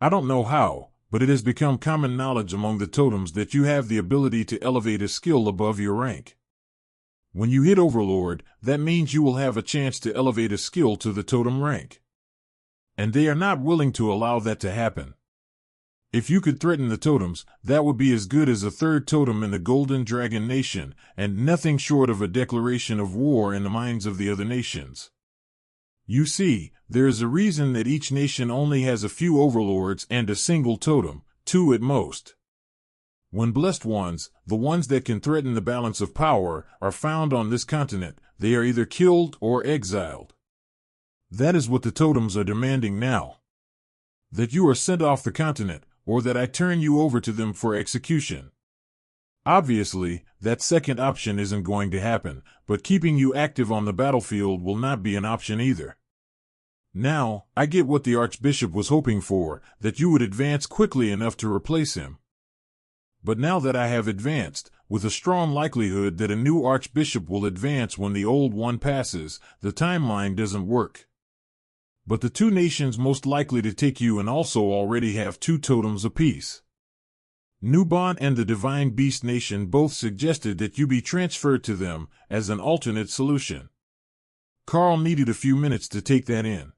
I don't know how, but it has become common knowledge among the totems that you have the ability to elevate a skill above your rank. When you hit Overlord, that means you will have a chance to elevate a skill to the totem rank. and they are not willing to allow that to happen. If you could threaten the totems, that would be as good as a third totem in the Golden Dragon Nation, and nothing short of a declaration of war in the minds of the other nations. You see, there is a reason that each nation only has a few overlords and a single totem, 2 at most. When blessed ones, the ones that can threaten the balance of power, are found on this continent, they are either killed or exiled. That is what the totems are demanding now. That you are sent off the continent, or that I turn you over to them for execution. Obviously, that second option isn't going to happen, but keeping you active on the battlefield will not be an option either. Now, I get what the Archbishop was hoping for, that you would advance quickly enough to replace him. But now that I have advanced, with a strong likelihood that a new Archbishop will advance when the old one passes, the timeline doesn't work. But the 2 nations most likely to take you and also already have 2 totems apiece. Nubon and the Divine Beast Nation both suggested that you be transferred to them as an alternate solution. Karl needed a few minutes to take that in.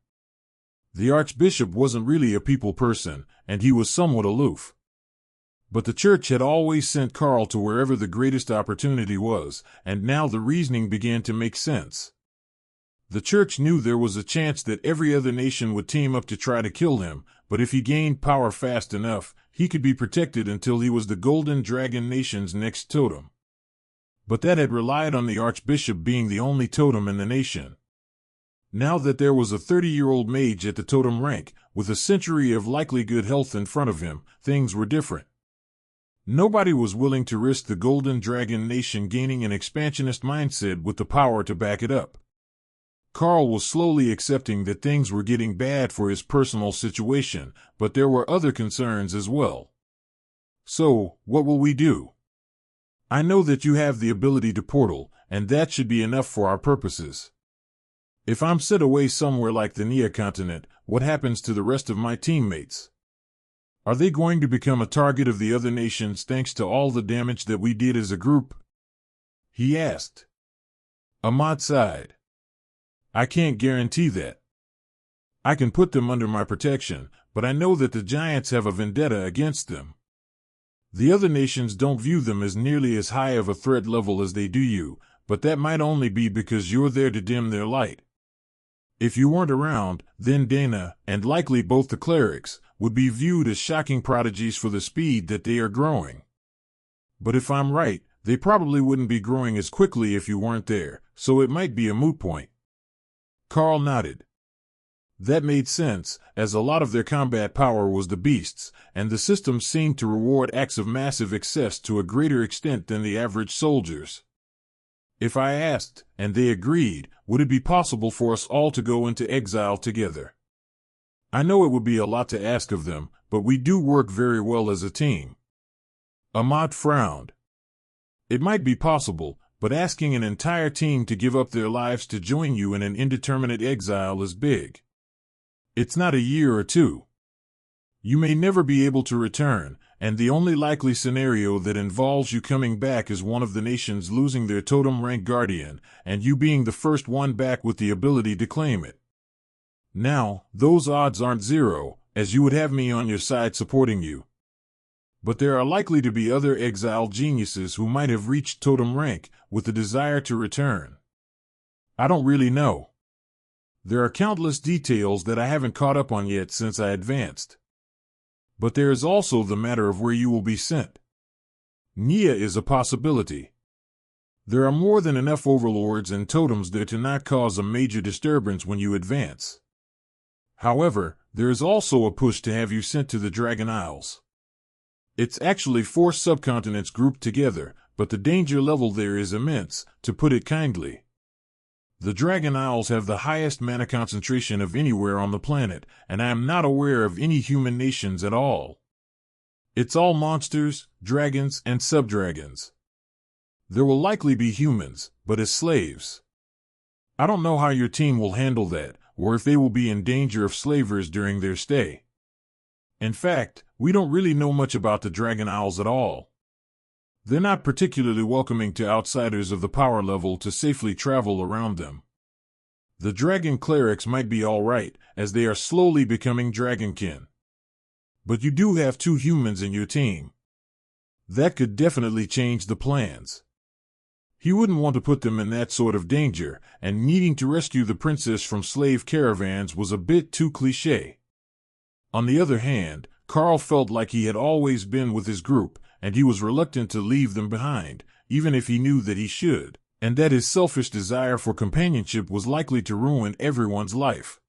The Archbishop wasn't really a people person, and he was somewhat aloof. But the Church had always sent Karl to wherever the greatest opportunity was, and now the reasoning began to make sense. The Church knew there was a chance that every other nation would team up to try to kill him, but if he gained power fast enough, he could be protected until he was the Golden Dragon Nation's next totem. But that had relied on the Archbishop being the only totem in the nation. Now that there was a 30-year-old mage at the totem rank, with a century of likely good health in front of him, things were different. Nobody was willing to risk the Golden Dragon Nation gaining an expansionist mindset with the power to back it up. Karl was slowly accepting that things were getting bad for his personal situation, but there were other concerns as well. So, what will we do? I know that you have the ability to portal, and that should be enough for our purposes. If I'm set away somewhere like the Nia continent, what happens to the rest of my teammates? Are they going to become a target of the other nations thanks to all the damage that we did as a group? He asked. Ahmad sighed. I can't guarantee that. I can put them under my protection, but I know that the giants have a vendetta against them. The other nations don't view them as nearly as high of a threat level as they do you, but that might only be because you're there to dim their light. If you weren't around, then Dana, and likely both the clerics, would be viewed as shocking prodigies for the speed that they are growing. But if I'm right, they probably wouldn't be growing as quickly if you weren't there, so it might be a moot point. Karl nodded. That made sense, as a lot of their combat power was the beasts, and the system seemed to reward acts of massive excess to a greater extent than the average soldiers. If I asked, and they agreed, would it be possible for us all to go into exile together? I know it would be a lot to ask of them, but we do work very well as a team. Ahmad frowned. It might be possible, but asking an entire team to give up their lives to join you in an indeterminate exile is big. It's not a year or 2. You may never be able to return, and the only likely scenario that involves you coming back is one of the nations losing their totem rank guardian, and you being the first one back with the ability to claim it. Now, those odds aren't 0, as you would have me on your side supporting you. But there are likely to be other exiled geniuses who might have reached totem rank with the desire to return. I don't really know. There are countless details that I haven't caught up on yet since I advanced. But there is also the matter of where you will be sent. Nia is a possibility. There are more than enough overlords and totems there to not cause a major disturbance when you advance. However, there is also a push to have you sent to the Dragon Isles. It's actually 4 subcontinents grouped together, but the danger level there is immense, to put it kindly. The Dragon Isles have the highest mana concentration of anywhere on the planet, and I am not aware of any human nations at all. It's all monsters, dragons, and subdragons. There will likely be humans, but as slaves. I don't know how your team will handle that, or if they will be in danger of slavers during their stay. In fact, we don't really know much about the Dragon Isles at all. They're not particularly welcoming to outsiders of the power level to safely travel around them. The dragon clerics might be all right, as they are slowly becoming dragonkin. But you do have 2 humans in your team. That could definitely change the plans. He wouldn't want to put them in that sort of danger, and needing to rescue the princess from slave caravans was a bit too cliché. On the other hand, Karl felt like he had always been with his group, and he was reluctant to leave them behind, even if he knew that he should, and that his selfish desire for companionship was likely to ruin everyone's life.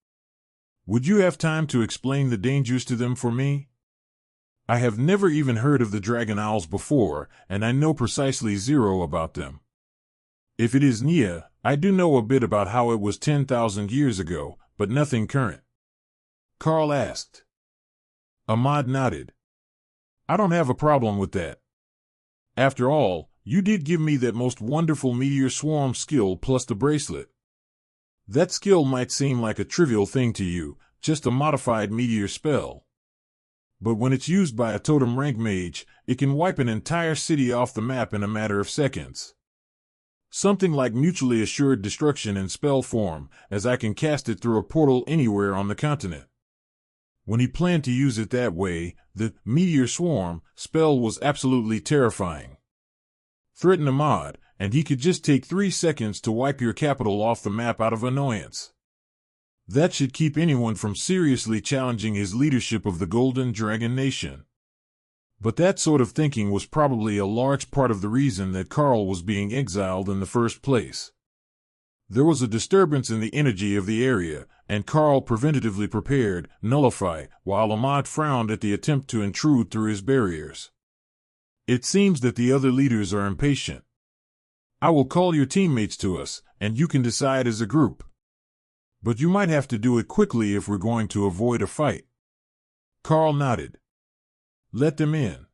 Would you have time to explain the dangers to them for me? I have never even heard of the dragon owls before, and I know precisely 0 about them. If it is Nia, I do know a bit about how it was 10,000 years ago, but nothing current. Karl asked. Ahmad nodded. I don't have a problem with that. After all, you did give me that most wonderful meteor swarm skill plus the bracelet. That skill might seem like a trivial thing to you, just a modified meteor spell. But when it's used by a totem rank mage, it can wipe an entire city off the map in a matter of seconds. Something like mutually assured destruction in spell form, as I can cast it through a portal anywhere on the continent. When he planned to use it that way, the meteor swarm spell was absolutely terrifying. Threaten Ahmad, and he could just take 3 seconds to wipe your capital off the map out of annoyance. That should keep anyone from seriously challenging his leadership of the Golden Dragon Nation. But that sort of thinking was probably a large part of the reason that Karl was being exiled in the first place. There was a disturbance in the energy of the area, and Karl preventatively prepared nullify, while Ahmad frowned at the attempt to intrude through his barriers. It seems that the other leaders are impatient. I will call your teammates to us, and you can decide as a group. But you might have to do it quickly if we're going to avoid a fight. Karl nodded. Let them in.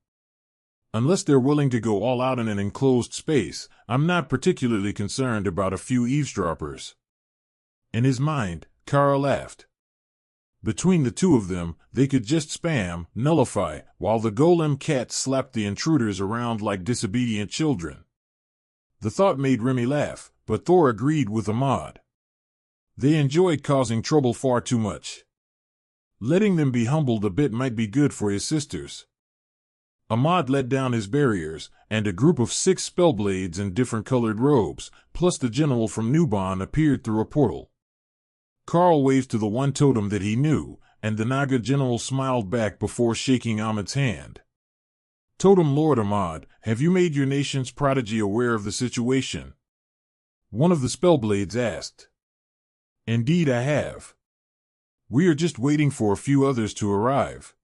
Unless they're willing to go all out in an enclosed space, I'm not particularly concerned about a few eavesdroppers. In his mind, Karl laughed. Between the 2 of them, they could just spam nullify, while the golem cats slapped the intruders around like disobedient children. The thought made Remy laugh, but Thor agreed with Ahmad. They enjoyed causing trouble far too much. Letting them be humbled a bit might be good for his sisters. Ahmad let down his barriers, and a group of 6 spellblades in different colored robes, plus the general from Nuban, appeared through a portal. Karl waved to the one totem that he knew, and the Naga general smiled back before shaking Ahmad's hand. Totem Lord Ahmad, have you made your nation's prodigy aware of the situation? One of the spellblades asked. Indeed I have. We are just waiting for a few others to arrive.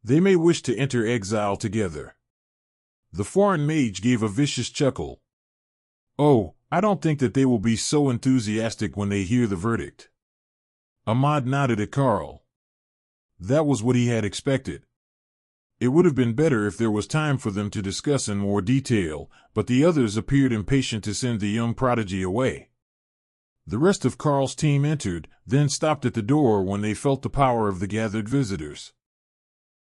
They may wish to enter exile together. The foreign mage gave a vicious chuckle. Oh, I don't think that they will be so enthusiastic when they hear the verdict. Ahmad nodded at Karl. That was what he had expected. It would have been better if there was time for them to discuss in more detail, but the others appeared impatient to send the young prodigy away. The rest of Karl's team entered, then stopped at the door when they felt the power of the gathered visitors.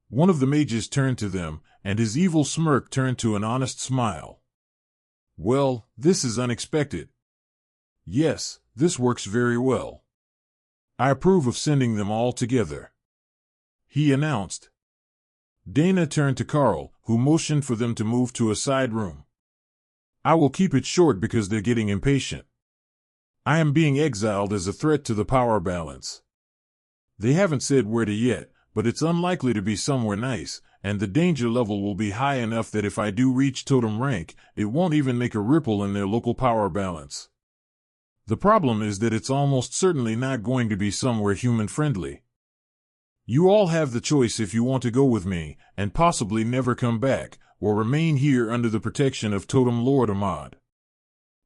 One of the mages turned to them, and his evil smirk turned to an honest smile. Well, this is unexpected. Yes, this works very well. I approve of sending them all together, he announced. Dana turned to Karl, who motioned for them to move to a side room. I will keep it short because they're getting impatient. I am being exiled as a threat to the power balance. They haven't said where to yet, but it's unlikely to be somewhere nice, and the danger level will be high enough that if I do reach totem rank, it won't even make a ripple in their local power balance. The problem is that it's almost certainly not going to be somewhere human-friendly. You all have the choice if you want to go with me, and possibly never come back, or remain here under the protection of Totem Lord Ahmad.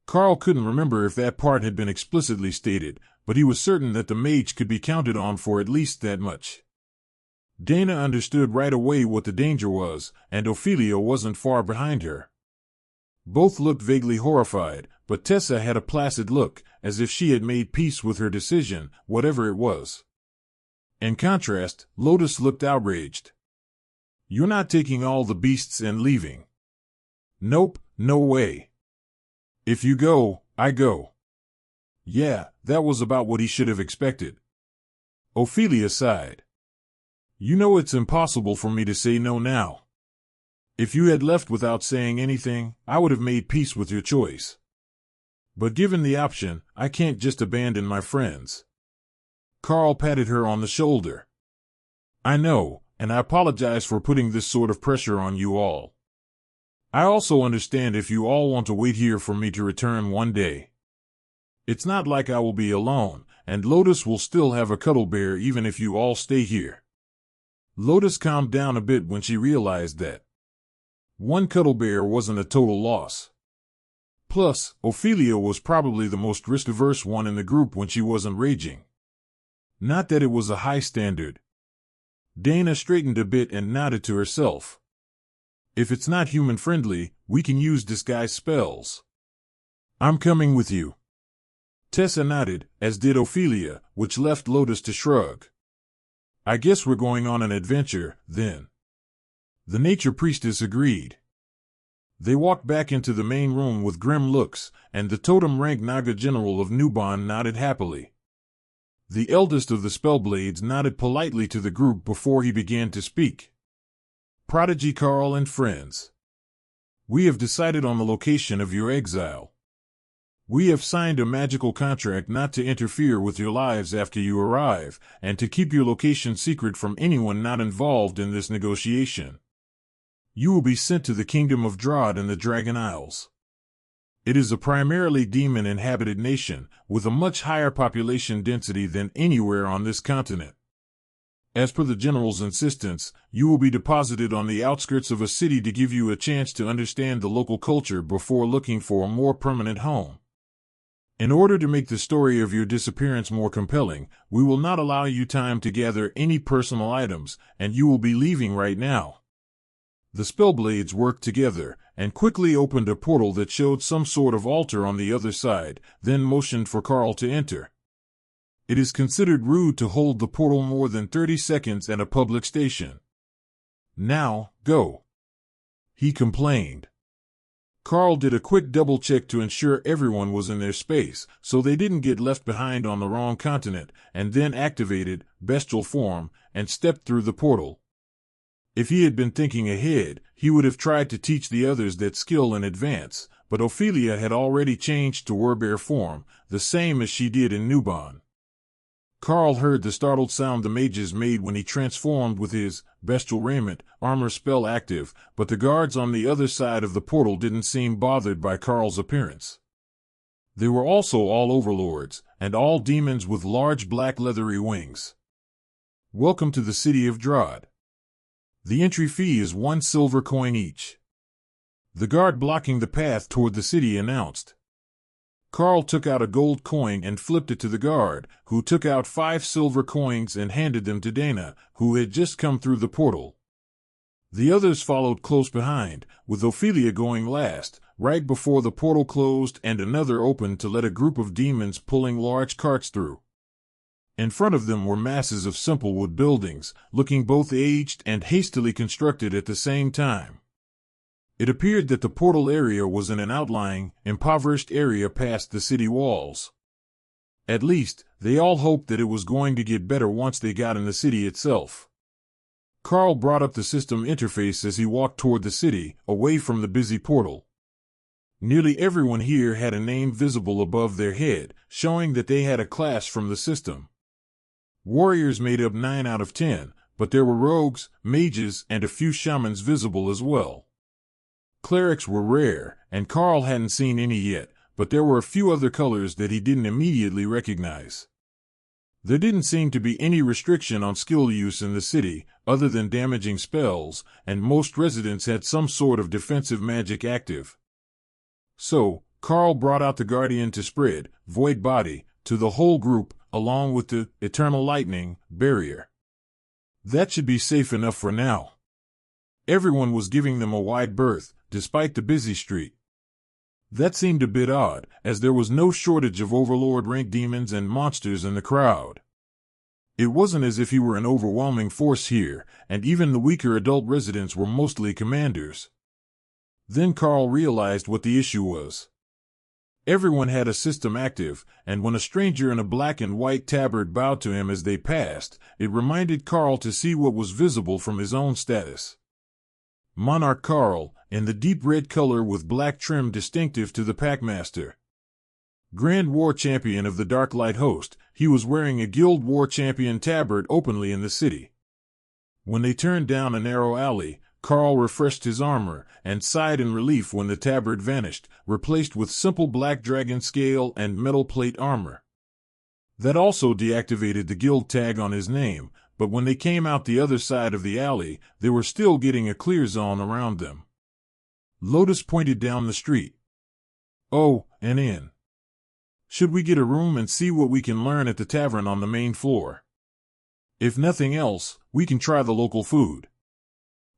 Karl couldn't remember if that part had been explicitly stated, but he was certain that the mage could be counted on for at least that much. Dana understood right away what the danger was, and Ophelia wasn't far behind her. Both looked vaguely horrified, but Tessa had a placid look, as if she had made peace with her decision, whatever it was. In contrast, Lotus looked outraged. You're not taking all the beasts and leaving. Nope, no way. If you go, I go. Yeah, that was about what he should have expected. Ophelia sighed. You know it's impossible for me to say no now. If you had left without saying anything, I would have made peace with your choice. But given the option, I can't just abandon my friends. Karl patted her on the shoulder. I know, and I apologize for putting this sort of pressure on you all. I also understand if you all want to wait here for me to return one day. It's not like I will be alone, and Lotus will still have a cuddle bear even if you all stay here. Lotus calmed down a bit when she realized that one cuddle bear wasn't a total loss. Plus, Ophelia was probably the most risk-averse one in the group when she wasn't raging. Not that it was a high standard. Dana straightened a bit and nodded to herself. If it's not human-friendly, we can use disguise spells. I'm coming with you. Tessa nodded, as did Ophelia, which left Lotus to shrug. I guess we're going on an adventure, then. The nature priestess agreed. They walked back into the main room with grim looks, and the totem-rank Naga general of Nuban nodded happily. The eldest of the Spellblades nodded politely to the group before he began to speak. Prodigy Karl and friends. We have decided on the location of your exile. We have signed a magical contract not to interfere with your lives after you arrive, and to keep your location secret from anyone not involved in this negotiation. You will be sent to the kingdom of Drod in the Dragon Isles. It is a primarily demon-inhabited nation, with a much higher population density than anywhere on this continent. As per the general's insistence, you will be deposited on the outskirts of a city to give you a chance to understand the local culture before looking for a more permanent home. In order to make the story of your disappearance more compelling, we will not allow you time to gather any personal items, and you will be leaving right now. The Spellblades worked together, and quickly opened a portal that showed some sort of altar on the other side, then motioned for Karl to enter. It is considered rude to hold the portal more than 30 seconds at a public station. Now, go. He complained. Karl did a quick double-check to ensure everyone was in their space, so they didn't get left behind on the wrong continent, and then activated bestial form and stepped through the portal. If he had been thinking ahead, he would have tried to teach the others that skill in advance, but Ophelia had already changed to werbear form, the same as she did in Nuban. Karl heard the startled sound the mages made when he transformed with his bestial raiment, armor spell active, but the guards on the other side of the portal didn't seem bothered by Karl's appearance. They were also all overlords, and all demons with large black leathery wings. Welcome to the city of Drod. The entry fee is 1 silver coin each. The guard blocking the path toward the city announced. Karl took out a gold coin and flipped it to the guard, who took out 5 silver coins and handed them to Dana, who had just come through the portal. The others followed close behind, with Ophelia going last, right before the portal closed and another opened to let a group of demons pulling large carts through. In front of them were masses of simple wood buildings, looking both aged and hastily constructed at the same time. It appeared that the portal area was in an outlying, impoverished area past the city walls. At least, they all hoped that it was going to get better once they got in the city itself. Karl brought up the system interface as he walked toward the city, away from the busy portal. Nearly everyone here had a name visible above their head, showing that they had a class from the system. Warriors made up 9 out of 10, but there were rogues, mages, and a few shamans visible as well. Clerics were rare, and Karl hadn't seen any yet, but there were a few other colors that he didn't immediately recognize. There didn't seem to be any restriction on skill use in the city, other than damaging spells, and most residents had some sort of defensive magic active. So, Karl brought out the Guardian to spread, Void Body, to the whole group, along with the Eternal Lightning barrier. That should be safe enough for now. Everyone was giving them a wide berth, despite the busy street. That seemed a bit odd, as there was no shortage of overlord-rank demons and monsters in the crowd. It wasn't as if he were an overwhelming force here, and even the weaker adult residents were mostly commanders. Then Karl realized what the issue was. Everyone had a system active, and when a stranger in a black and white tabard bowed to him as they passed, it reminded Karl to see what was visible from his own status. Monarch Karl, in the deep red color with black trim distinctive to the Packmaster. Grand War Champion of the Dark Light Host, he was wearing a Guild War Champion tabard openly in the city. When they turned down a narrow alley, Karl refreshed his armor, and sighed in relief when the tabard vanished, replaced with simple black dragon scale and metal plate armor. That also deactivated the guild tag on his name, but when they came out the other side of the alley, they were still getting a clear zone around them. Lotus pointed down the street. "Oh, an inn. Should we get a room and see what we can learn at the tavern on the main floor? If nothing else, we can try the local food."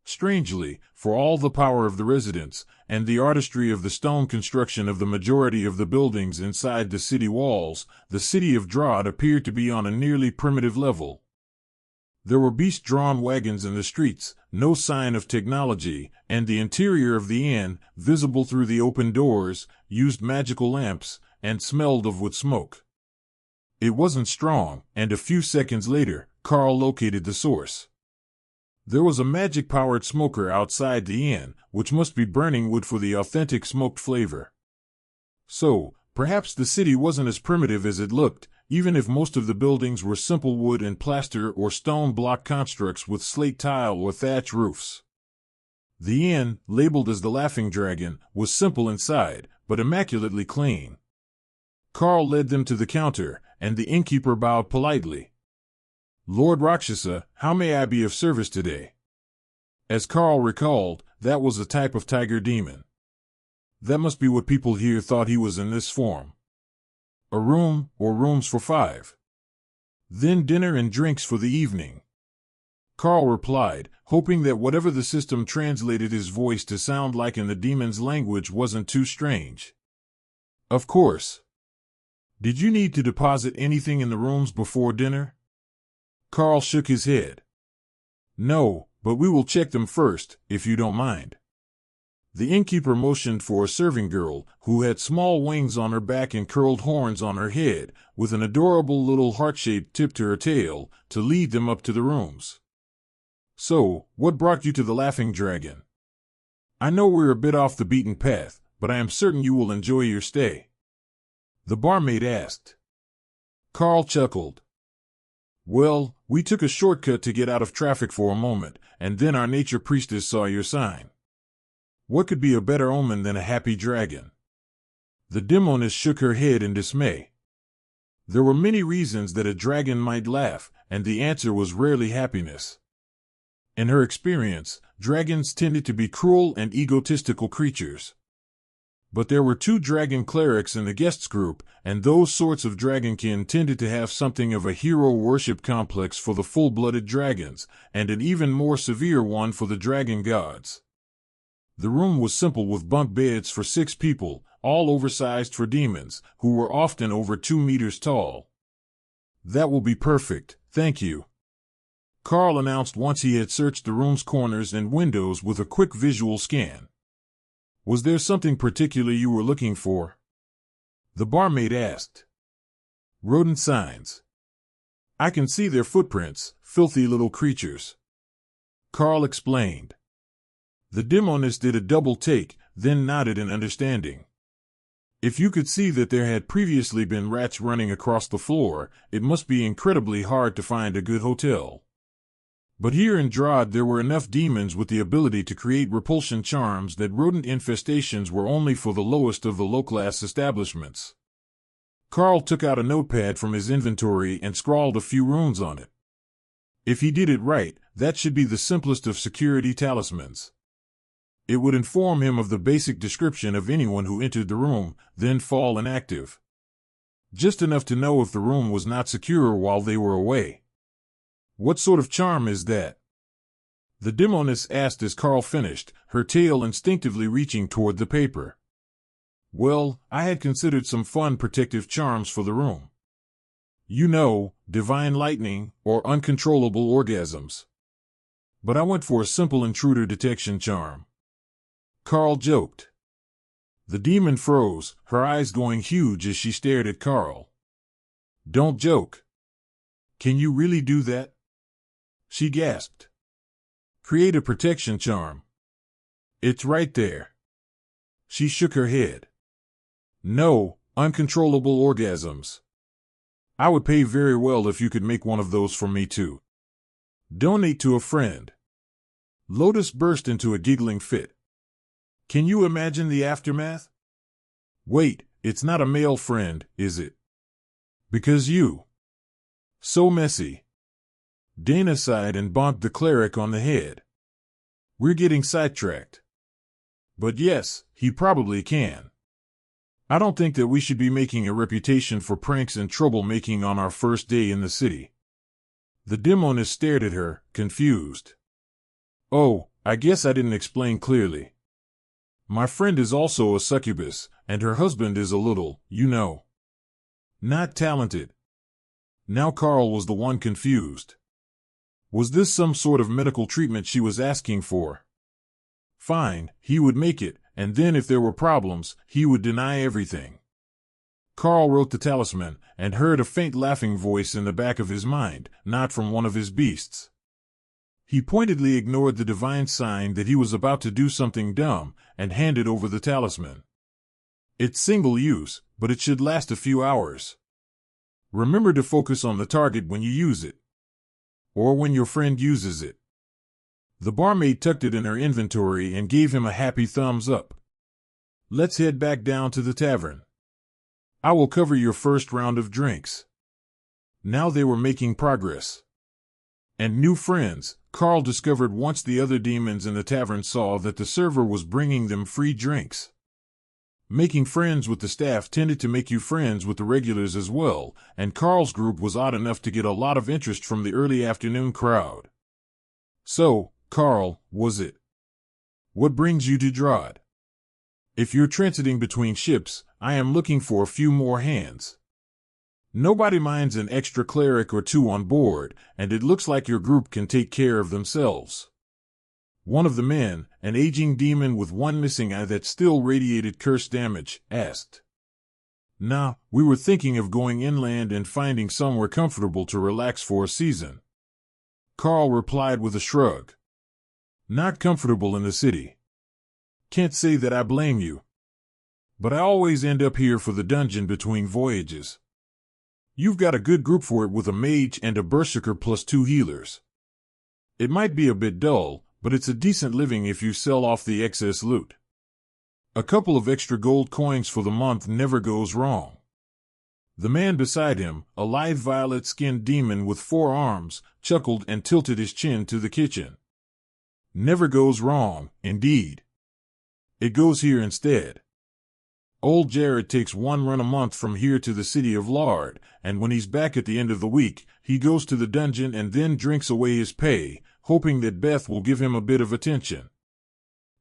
Strangely, for all the power of the residents, and the artistry of the stone construction of the majority of the buildings inside the city walls, the city of Drod appeared to be on a nearly primitive level. There were beast-drawn wagons in the streets, no sign of technology, and the interior of the inn, visible through the open doors, used magical lamps, and smelled of wood smoke. It wasn't strong, and a few seconds later, Karl located the source. There was a magic-powered smoker outside the inn, which must be burning wood for the authentic smoked flavor. So, perhaps the city wasn't as primitive as it looked, even if most of the buildings were simple wood and plaster or stone block constructs with slate tile or thatch roofs. The inn, labeled as the Laughing Dragon, was simple inside, but immaculately clean. Karl led them to the counter, and the innkeeper bowed politely. "Lord Rakshasa, how may I be of service today?" As Karl recalled, that was a type of tiger demon. That must be what people here thought he was in this form. "A room, or rooms for 5. Then dinner and drinks for the evening," Karl replied, hoping that whatever the system translated his voice to sound like in the demon's language wasn't too strange. "Of course. Did you need to deposit anything in the rooms before dinner?" Karl shook his head. "No, but we will check them first, if you don't mind." The innkeeper motioned for a serving girl, who had small wings on her back and curled horns on her head, with an adorable little heart-shaped tip to her tail, to lead them up to the rooms. "So, what brought you to the Laughing Dragon? I know we're a bit off the beaten path, but I am certain you will enjoy your stay," the barmaid asked. Karl chuckled. "Well, we took a shortcut to get out of traffic for a moment, and then our nature priestess saw your sign. What could be a better omen than a happy dragon?" The demoness shook her head in dismay. There were many reasons that a dragon might laugh, and the answer was rarely happiness. In her experience, dragons tended to be cruel and egotistical creatures. But there were 2 dragon clerics in the guests group, and those sorts of dragonkin tended to have something of a hero worship complex for the full-blooded dragons, and an even more severe one for the dragon gods. The room was simple with bunk beds for 6 people, all oversized for demons, who were often over 2 meters tall. "That will be perfect, thank you," Karl announced once he had searched the room's corners and windows with a quick visual scan. "Was there something particular you were looking for?" the barmaid asked. "Rodent signs. I can see their footprints, filthy little creatures," Karl explained. The demoness did a double take, then nodded in understanding. If you could see that there had previously been rats running across the floor, it must be incredibly hard to find a good hotel. But here in Drod there were enough demons with the ability to create repulsion charms that rodent infestations were only for the lowest of the low-class establishments. Karl took out a notepad from his inventory and scrawled a few runes on it. If he did it right, that should be the simplest of security talismans. It would inform him of the basic description of anyone who entered the room, then fall inactive. Just enough to know if the room was not secure while they were away. "What sort of charm is that?" the demoness asked as Karl finished, her tail instinctively reaching toward the paper. "Well, I had considered some fun protective charms for the room. You know, divine lightning, or uncontrollable orgasms. But I went for a simple intruder detection charm," Karl joked. The demon froze, her eyes going huge as she stared at Karl. Don't joke. Can you really do that? She gasped. Create a protection charm. It's right there. She shook her head. No, uncontrollable orgasms. I would pay very well if you could make one of those for me too. Donate to a friend. Lotus burst into a giggling fit. Can you imagine the aftermath? Wait, it's not a male friend, is it? Because you. So messy. Dana sighed and bonked the cleric on the head. We're getting sidetracked. But yes, he probably can. I don't think that we should be making a reputation for pranks and troublemaking on our first day in the city. The demoness stared at her, confused. Oh, I guess I didn't explain clearly. My friend is also a succubus, and her husband is a little, not talented. Now Karl was the one confused. Was this some sort of medical treatment she was asking for? Fine, he would make it, and then if there were problems, he would deny everything. Karl wrote the talisman, and heard a faint laughing voice in the back of his mind, not from one of his beasts. He pointedly ignored the divine sign that he was about to do something dumb, and handed over the talisman. It's single use, but it should last a few hours. Remember to focus on the target when you use it. Or when your friend uses it. The barmaid tucked it in her inventory and gave him a happy thumbs up. Let's head back down to the tavern. I will cover your first round of drinks. Now they were making progress. And new friends, Karl discovered once the other demons in the tavern saw that the server was bringing them free drinks. Making friends with the staff tended to make you friends with the regulars as well, and Karl's group was odd enough to get a lot of interest from the early afternoon crowd. So, Karl, was it? What brings you to Dwarven? If you're transiting between ships, I am looking for a few more hands. Nobody minds an extra cleric or two on board, and it looks like your group can take care of themselves. One of the men, an aging demon with one missing eye that still radiated curse damage, asked. Nah, we were thinking of going inland and finding somewhere comfortable to relax for a season. Karl replied with a shrug. Not comfortable in the city. Can't say that I blame you. But I always end up here for the dungeon between voyages. You've got a good group for it with a mage and a berserker plus 2 healers. It might be a bit dull, but it's a decent living if you sell off the excess loot. A couple of extra gold coins for the month never goes wrong. The man beside him, a lithe violet-skinned demon with 4 arms, chuckled and tilted his chin to the kitchen. Never goes wrong, indeed. It goes here instead. Old Jared takes 1 run a month from here to the city of Lard, and when he's back at the end of the week, he goes to the dungeon and then drinks away his pay, hoping that Beth will give him a bit of attention.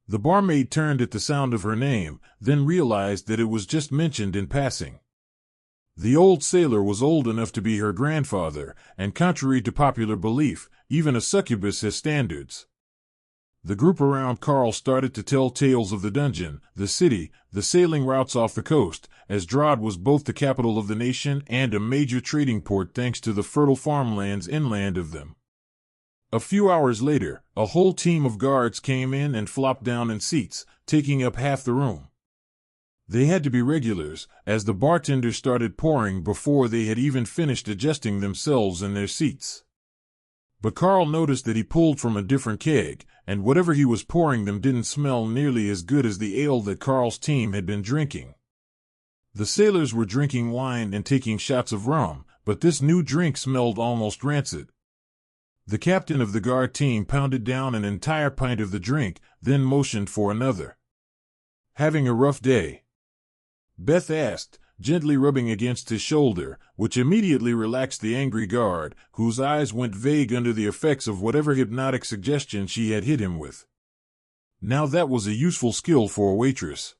The barmaid turned at the sound of her name, then realized that it was just mentioned in passing. The old sailor was old enough to be her grandfather, and contrary to popular belief, even a succubus has standards. The group around Karl started to tell tales of the dungeon, the city, the sailing routes off the coast, as Dwarven was both the capital of the nation and a major trading port thanks to the fertile farmlands inland of them. A few hours later, a whole team of guards came in and flopped down in seats, taking up half the room. They had to be regulars, as the bartenders started pouring before they had even finished adjusting themselves in their seats. But Karl noticed that he pulled from a different keg, and whatever he was pouring them didn't smell nearly as good as the ale that Karl's team had been drinking. The sailors were drinking wine and taking shots of rum, but this new drink smelled almost rancid. The captain of the guard team pounded down an entire pint of the drink, then motioned for another. Having a rough day? Beth asked, gently rubbing against his shoulder, which immediately relaxed the angry guard, whose eyes went vague under the effects of whatever hypnotic suggestion she had hit him with. Now that was a useful skill for a waitress.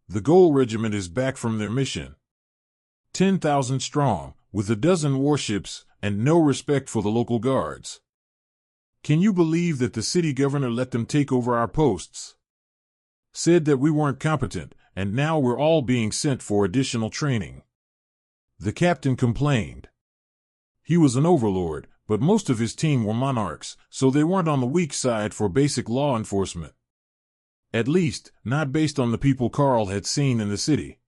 The Gold Regiment is back from their mission. 10,000 strong, with a dozen warships, and no respect for the local guards. Can you believe that the city governor let them take over our posts? Said that we weren't competent, and now we're all being sent for additional training." The captain complained. He was an overlord, but most of his team were monarchs, so they weren't on the weak side for basic law enforcement. At least, not based on the people Karl had seen in the city.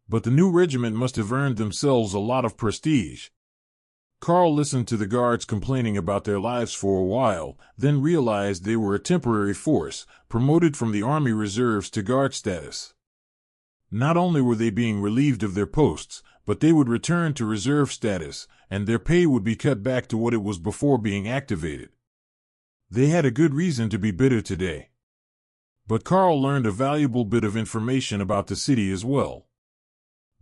But the new regiment must have earned themselves a lot of prestige. Karl listened to the guards complaining about their lives for a while, then realized they were a temporary force, promoted from the army reserves to guard status. Not only were they being relieved of their posts, but they would return to reserve status, and their pay would be cut back to what it was before being activated. They had a good reason to be bitter today. But Karl learned a valuable bit of information about the city as well.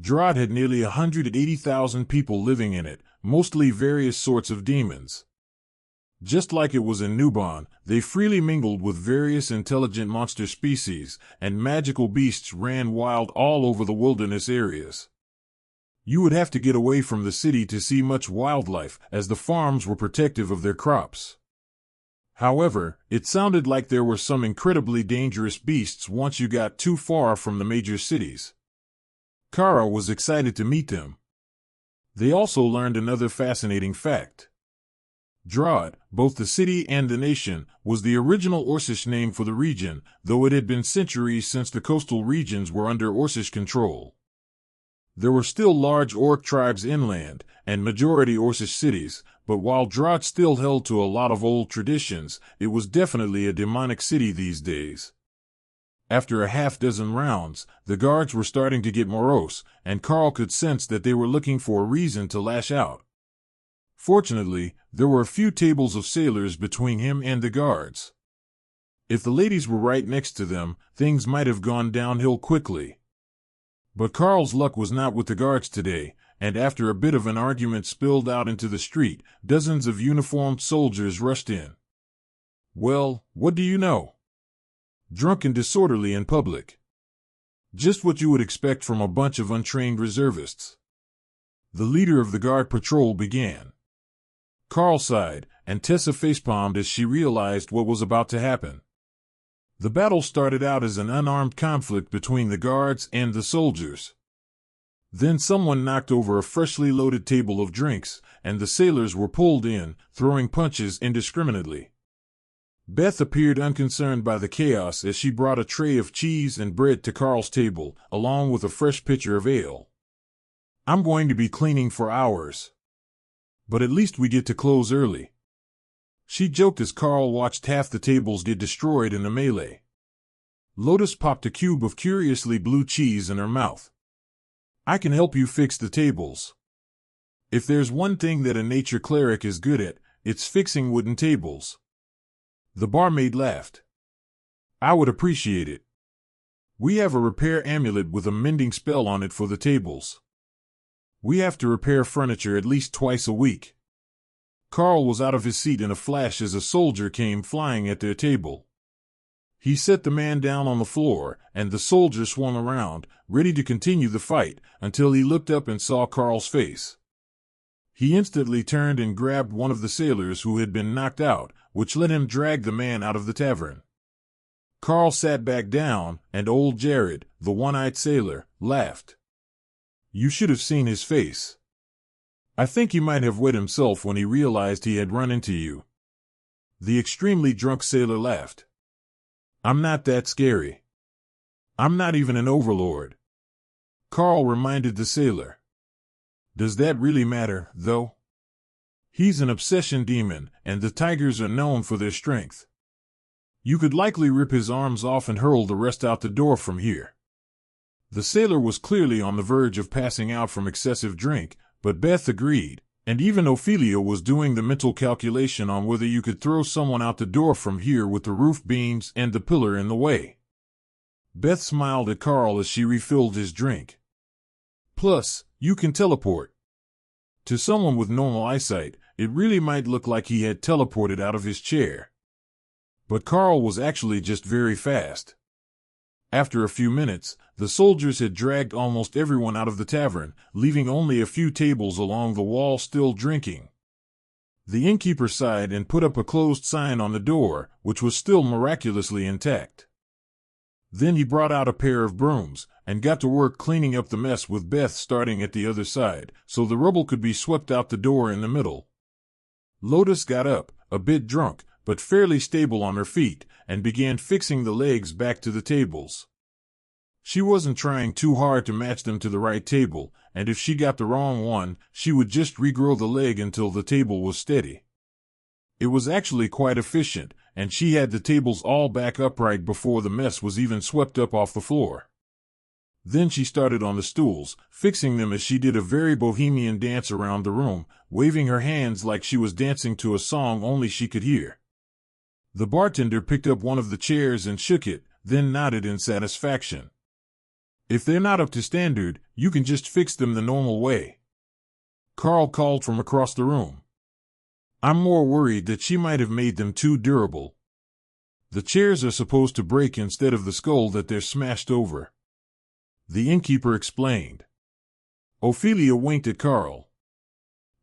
Dwarven had nearly 180,000 people living in it, mostly various sorts of demons. Just like it was in Nubon, they freely mingled with various intelligent monster species, and magical beasts ran wild all over the wilderness areas. You would have to get away from the city to see much wildlife, as the farms were protective of their crops. However, it sounded like there were some incredibly dangerous beasts once you got too far from the major cities. Karl was excited to meet them. They also learned another fascinating fact. Dwarven, both the city and the nation, was the original Orcish name for the region, though it had been centuries since the coastal regions were under Orcish control. There were still large Orc tribes inland, and majority Orcish cities, but while Dwarven still held to a lot of old traditions, it was definitely a demonic city these days. After a half-dozen rounds, the guards were starting to get morose, and Karl could sense that they were looking for a reason to lash out. Fortunately, there were a few tables of sailors between him and the guards. If the ladies were right next to them, things might have gone downhill quickly. But Karl's luck was not with the guards today, and after a bit of an argument spilled out into the street, dozens of uniformed soldiers rushed in. Well, what do you know? Drunk and disorderly in public. Just what you would expect from a bunch of untrained reservists. The leader of the guard patrol began. Karl sighed, and Tessa facepalmed as she realized what was about to happen. The battle started out as an unarmed conflict between the guards and the soldiers. Then someone knocked over a freshly loaded table of drinks, and the sailors were pulled in, throwing punches indiscriminately. Beth appeared unconcerned by the chaos as she brought a tray of cheese and bread to Karl's table, along with a fresh pitcher of ale. "I'm going to be cleaning for hours. But at least we get to close early," she joked as Karl watched half the tables get destroyed in the melee. Lotus popped a cube of curiously blue cheese in her mouth. "I can help you fix the tables. If there's one thing that a nature cleric is good at, it's fixing wooden tables." The barmaid laughed. "I would appreciate it. We have a repair amulet with a mending spell on it for the tables. We have to repair furniture at least twice a week." Karl was out of his seat in a flash as a soldier came flying at their table. He set the man down on the floor, and the soldier swung around, ready to continue the fight, until he looked up and saw Karl's face. He instantly turned and grabbed one of the sailors who had been knocked out, which let him drag the man out of the tavern. Karl sat back down, and old Jared, the one-eyed sailor, laughed. You should have seen his face. I think he might have wet himself when he realized he had run into you. The extremely drunk sailor laughed. I'm not that scary. I'm not even an overlord. Karl reminded the sailor. Does that really matter, though? He's an obsession demon, and the tigers are known for their strength. You could likely rip his arms off and hurl the rest out the door from here. The sailor was clearly on the verge of passing out from excessive drink, but Beth agreed, and even Ophelia was doing the mental calculation on whether you could throw someone out the door from here with the roof beams and the pillar in the way. Beth smiled at Karl as she refilled his drink. Plus, you can teleport. To someone with normal eyesight, it really might look like he had teleported out of his chair. But Karl was actually just very fast. After a few minutes, the soldiers had dragged almost everyone out of the tavern, leaving only a few tables along the wall still drinking. The innkeeper sighed and put up a closed sign on the door, which was still miraculously intact. Then he brought out a pair of brooms and got to work cleaning up the mess, with Beth starting at the other side, so the rubble could be swept out the door in the middle. Lotus got up, a bit drunk, but fairly stable on her feet, and began fixing the legs back to the tables. She wasn't trying too hard to match them to the right table, and if she got the wrong one, she would just regrow the leg until the table was steady. It was actually quite efficient, and she had the tables all back upright before the mess was even swept up off the floor. Then she started on the stools, fixing them as she did a very bohemian dance around the room, waving her hands like she was dancing to a song only she could hear. The bartender picked up one of the chairs and shook it, then nodded in satisfaction. "If they're not up to standard, you can just fix them the normal way," Karl called from across the room. "I'm more worried that she might have made them too durable. The chairs are supposed to break instead of the skull that they're smashed over," the innkeeper explained. Ophelia winked at Karl.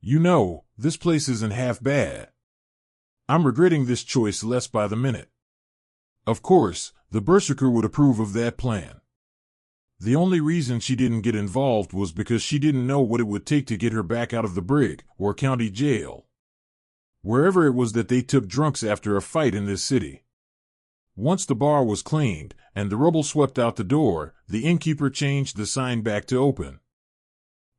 "You know, this place isn't half bad. I'm regretting this choice less by the minute." Of course, the berserker would approve of that plan. The only reason she didn't get involved was because she didn't know what it would take to get her back out of the brig, or county jail, wherever it was that they took drunks after a fight in this city. Once the bar was cleaned, and the rubble swept out the door, the innkeeper changed the sign back to open.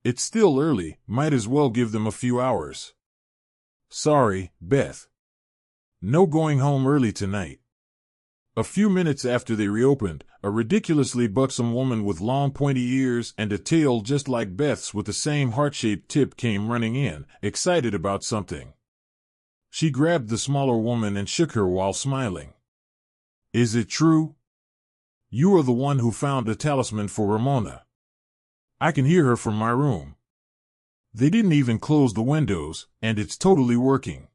"It's still early, might as well give them a few hours." "Sorry, Beth. No going home early tonight." A few minutes after they reopened, a ridiculously buxom woman with long pointy ears and a tail just like Beth's with the same heart-shaped tip came running in, excited about something. She grabbed the smaller woman and shook her while smiling. "Is it true? You are the one who found a talisman for Ramona. I can hear her from my room. They didn't even close the windows, and it's totally working."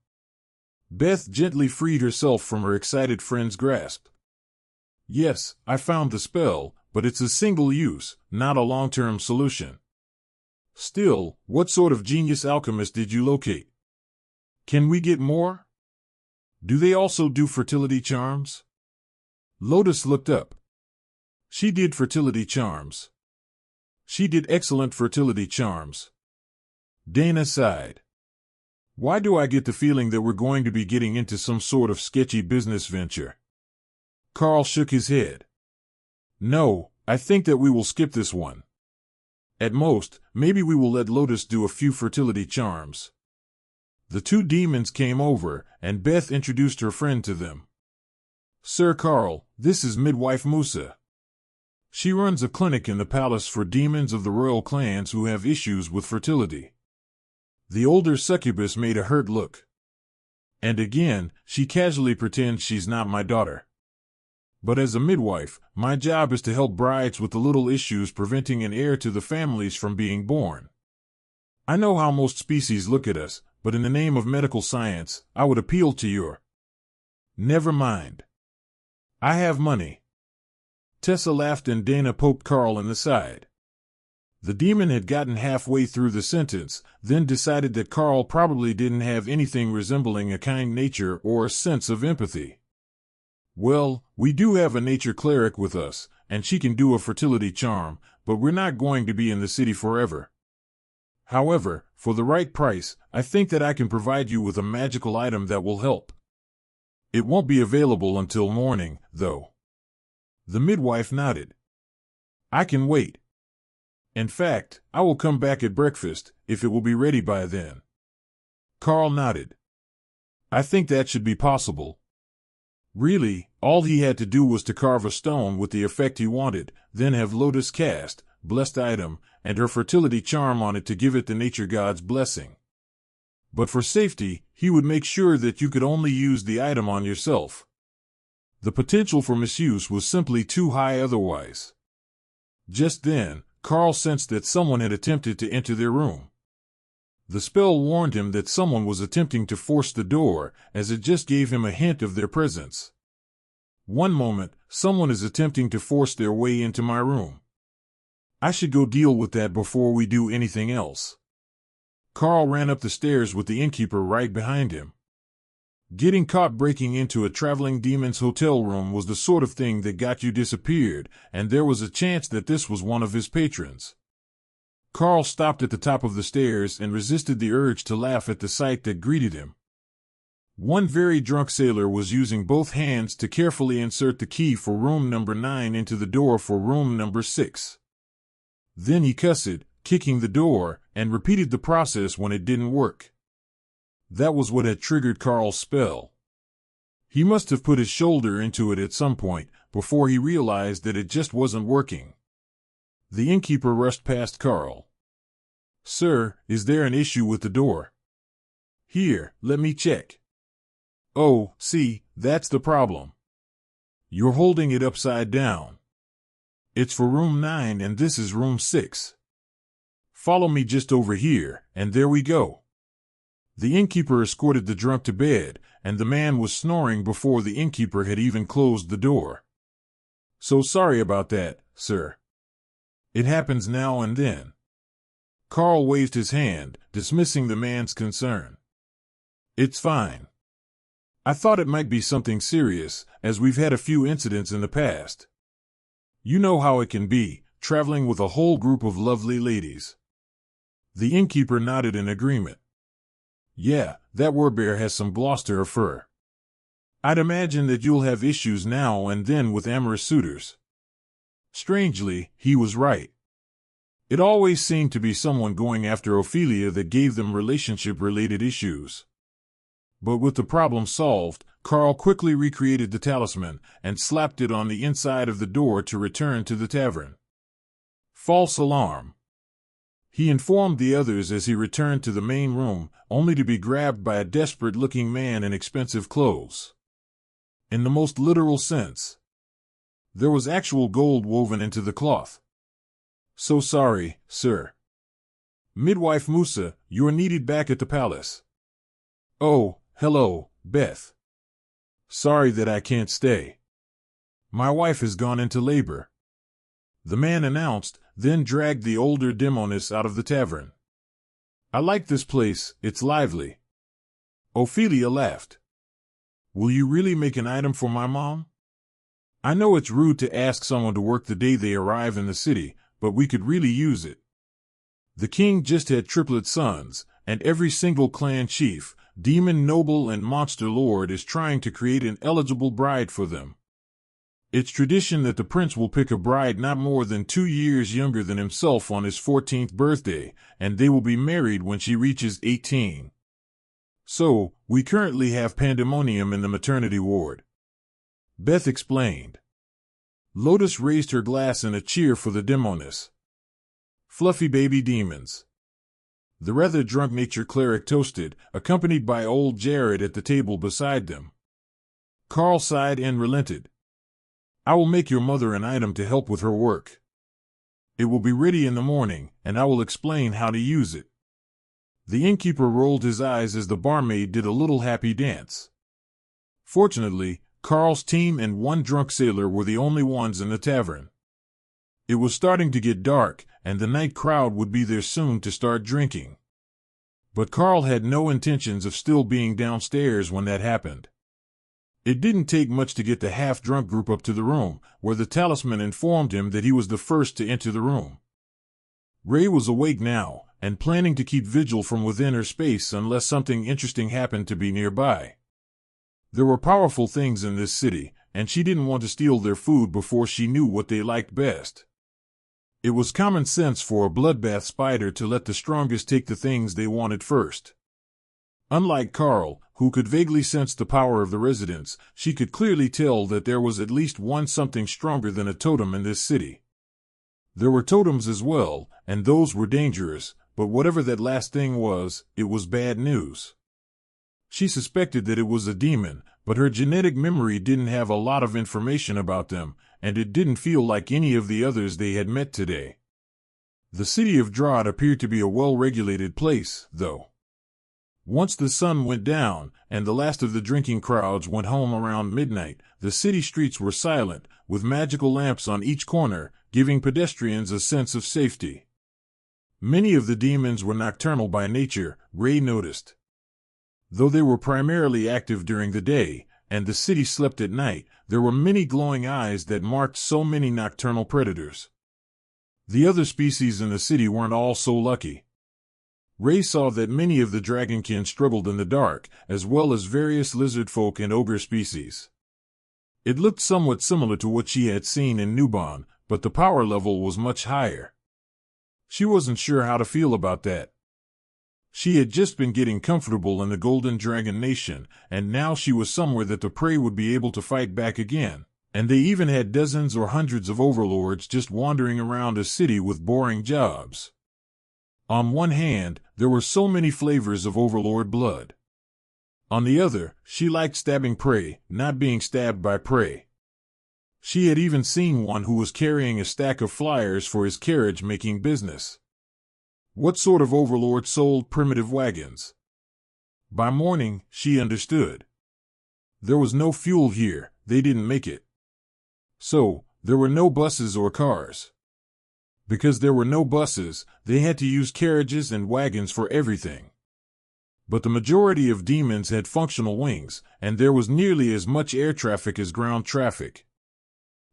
Beth gently freed herself from her excited friend's grasp. "Yes, I found the spell, but it's a single use, not a long-term solution." "Still, what sort of genius alchemist did you locate? Can we get more? Do they also do fertility charms?" Lotus looked up. She did fertility charms. She did excellent fertility charms. Dana sighed. "Why do I get the feeling that we're going to be getting into some sort of sketchy business venture?" Karl shook his head. "No, I think that we will skip this one. At most, maybe we will let Lotus do a few fertility charms." The two demons came over, and Beth introduced her friend to them. "Sir Karl, this is midwife Musa. She runs a clinic in the palace for demons of the royal clans who have issues with fertility." The older succubus made a hurt look. "And again, she casually pretends she's not my daughter. But as a midwife, my job is to help brides with the little issues preventing an heir to the families from being born. I know how most species look at us, but in the name of medical science, I would appeal to your—" "Never mind. I have money." Tessa laughed and Dana poked Karl in the side. The demon had gotten halfway through the sentence, then decided that Karl probably didn't have anything resembling a kind nature or a sense of empathy. "Well, we do have a nature cleric with us, and she can do a fertility charm, but we're not going to be in the city forever. However, for the right price, I think that I can provide you with a magical item that will help. It won't be available until morning, though." The midwife nodded. "I can wait. In fact, I will come back at breakfast, if it will be ready by then." Karl nodded. "I think that should be possible." Really, all he had to do was to carve a stone with the effect he wanted, then have Lotus cast, blessed item, and her fertility charm on it to give it the nature god's blessing. But for safety, he would make sure that you could only use the item on yourself. The potential for misuse was simply too high otherwise. Just then, Karl sensed that someone had attempted to enter their room. The spell warned him that someone was attempting to force the door, as it just gave him a hint of their presence. "One moment, someone is attempting to force their way into my room. I should go deal with that before we do anything else." Karl ran up the stairs with the innkeeper right behind him. Getting caught breaking into a traveling demon's hotel room was the sort of thing that got you disappeared, and there was a chance that this was one of his patrons. Karl stopped at the top of the stairs and resisted the urge to laugh at the sight that greeted him. One very drunk sailor was using both hands to carefully insert the key for room number 9 into the door for room number 6. Then he cussed, kicking the door, and repeated the process when it didn't work. That was what had triggered Karl's spell. He must have put his shoulder into it at some point before he realized that it just wasn't working. The innkeeper rushed past Karl. "Sir, is there an issue with the door?" "Here, let me check." "Oh, see, that's the problem. You're holding it upside down. It's for room 9 and this is room 6. Follow me just over here, and there we go." The innkeeper escorted the drunk to bed, and the man was snoring before the innkeeper had even closed the door. "So sorry about that, sir. It happens now and then." Karl waved his hand, dismissing the man's concern. "It's fine. I thought it might be something serious, as we've had a few incidents in the past. You know how it can be, traveling with a whole group of lovely ladies." The innkeeper nodded in agreement. "Yeah, that warbear has some Gloucester fur. I'd imagine that you'll have issues now and then with amorous suitors." Strangely, he was right. It always seemed to be someone going after Ophelia that gave them relationship-related issues. But with the problem solved, Karl quickly recreated the talisman and slapped it on the inside of the door to return to the tavern. False alarm. He informed the others as he returned to the main room, only to be grabbed by a desperate-looking man in expensive clothes. In the most literal sense. There was actual gold woven into the cloth. "So sorry, sir. Midwife Musa, you're needed back at the palace." "Oh, hello, Beth. Sorry that I can't stay. My wife has gone into labor," the man announced, then dragged the older demoness out of the tavern. "I like this place, it's lively." Ophelia laughed. "Will you really make an item for my mom? I know it's rude to ask someone to work the day they arrive in the city, but we could really use it. The king just had triplet sons, and every single clan chief, demon noble and monster lord is trying to create an eligible bride for them. It's tradition that the prince will pick a bride not more than 2 years younger than himself on his 14th birthday, and they will be married when she reaches 18. So, we currently have pandemonium in the maternity ward," Beth explained. Lotus raised her glass in a cheer for the demoness. "Fluffy baby demons." The rather drunk nature cleric toasted, accompanied by old Jared at the table beside them. Karl sighed and relented. "I will make your mother an item to help with her work. It will be ready in the morning, and I will explain how to use it." The innkeeper rolled his eyes as the barmaid did a little happy dance. Fortunately, Karl's team and one drunk sailor were the only ones in the tavern. It was starting to get dark, and the night crowd would be there soon to start drinking. But Karl had no intentions of still being downstairs when that happened. It didn't take much to get the half-drunk group up to the room, where the talisman informed him that he was the first to enter the room. Ray was awake now, and planning to keep vigil from within her space unless something interesting happened to be nearby. There were powerful things in this city, and she didn't want to steal their food before she knew what they liked best. It was common sense for a bloodbath spider to let the strongest take the things they wanted first. Unlike Karl, who could vaguely sense the power of the residents, she could clearly tell that there was at least one something stronger than a totem in this city. There were totems as well, and those were dangerous, but whatever that last thing was, it was bad news. She suspected that it was a demon, but her genetic memory didn't have a lot of information about them, and it didn't feel like any of the others they had met today. The city of Drod appeared to be a well-regulated place, though. Once the sun went down, and the last of the drinking crowds went home around midnight, the city streets were silent, with magical lamps on each corner, giving pedestrians a sense of safety. Many of the demons were nocturnal by nature, Ray noticed. Though they were primarily active during the day, and the city slept at night, there were many glowing eyes that marked so many nocturnal predators. The other species in the city weren't all so lucky. Ray saw that many of the dragonkin struggled in the dark, as well as various lizard folk and ogre species. It looked somewhat similar to what she had seen in Nubon, but the power level was much higher. She wasn't sure how to feel about that. She had just been getting comfortable in the Golden Dragon Nation, and now she was somewhere that the prey would be able to fight back again, and they even had dozens or hundreds of overlords just wandering around a city with boring jobs. On one hand, there were so many flavors of overlord blood. On the other, she liked stabbing prey, not being stabbed by prey. She had even seen one who was carrying a stack of flyers for his carriage-making business. What sort of overlord sold primitive wagons? By morning, she understood. There was no fuel here, they didn't make it. So, there were no buses or cars. Because there were no buses, they had to use carriages and wagons for everything. But the majority of demons had functional wings, and there was nearly as much air traffic as ground traffic.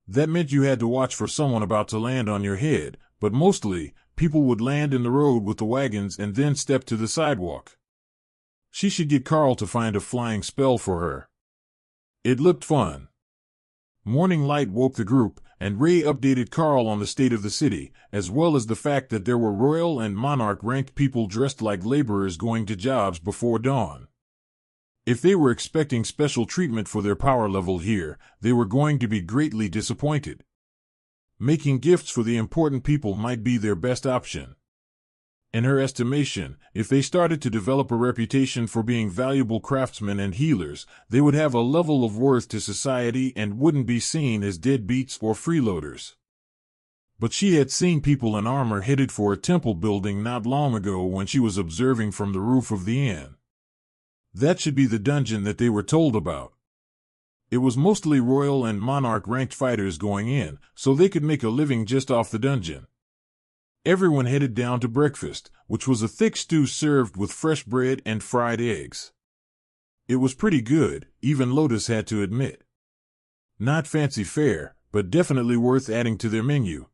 That meant you had to watch for someone about to land on your head, but mostly, people would land in the road with the wagons and then step to the sidewalk. She should get Karl to find a flying spell for her. It looked fun. Morning light woke the group, and Ray updated Karl on the state of the city, as well as the fact that there were royal and monarch-ranked people dressed like laborers going to jobs before dawn. If they were expecting special treatment for their power level here, they were going to be greatly disappointed. Making gifts for the important people might be their best option. In her estimation, if they started to develop a reputation for being valuable craftsmen and healers, they would have a level of worth to society and wouldn't be seen as deadbeats or freeloaders. But she had seen people in armor headed for a temple building not long ago when she was observing from the roof of the inn. That should be the dungeon that they were told about. It was mostly royal and monarch-ranked fighters going in, so they could make a living just off the dungeon. Everyone headed down to breakfast, which was a thick stew served with fresh bread and fried eggs. It was pretty good, even Lotus had to admit. Not fancy fare, but definitely worth adding to their menu.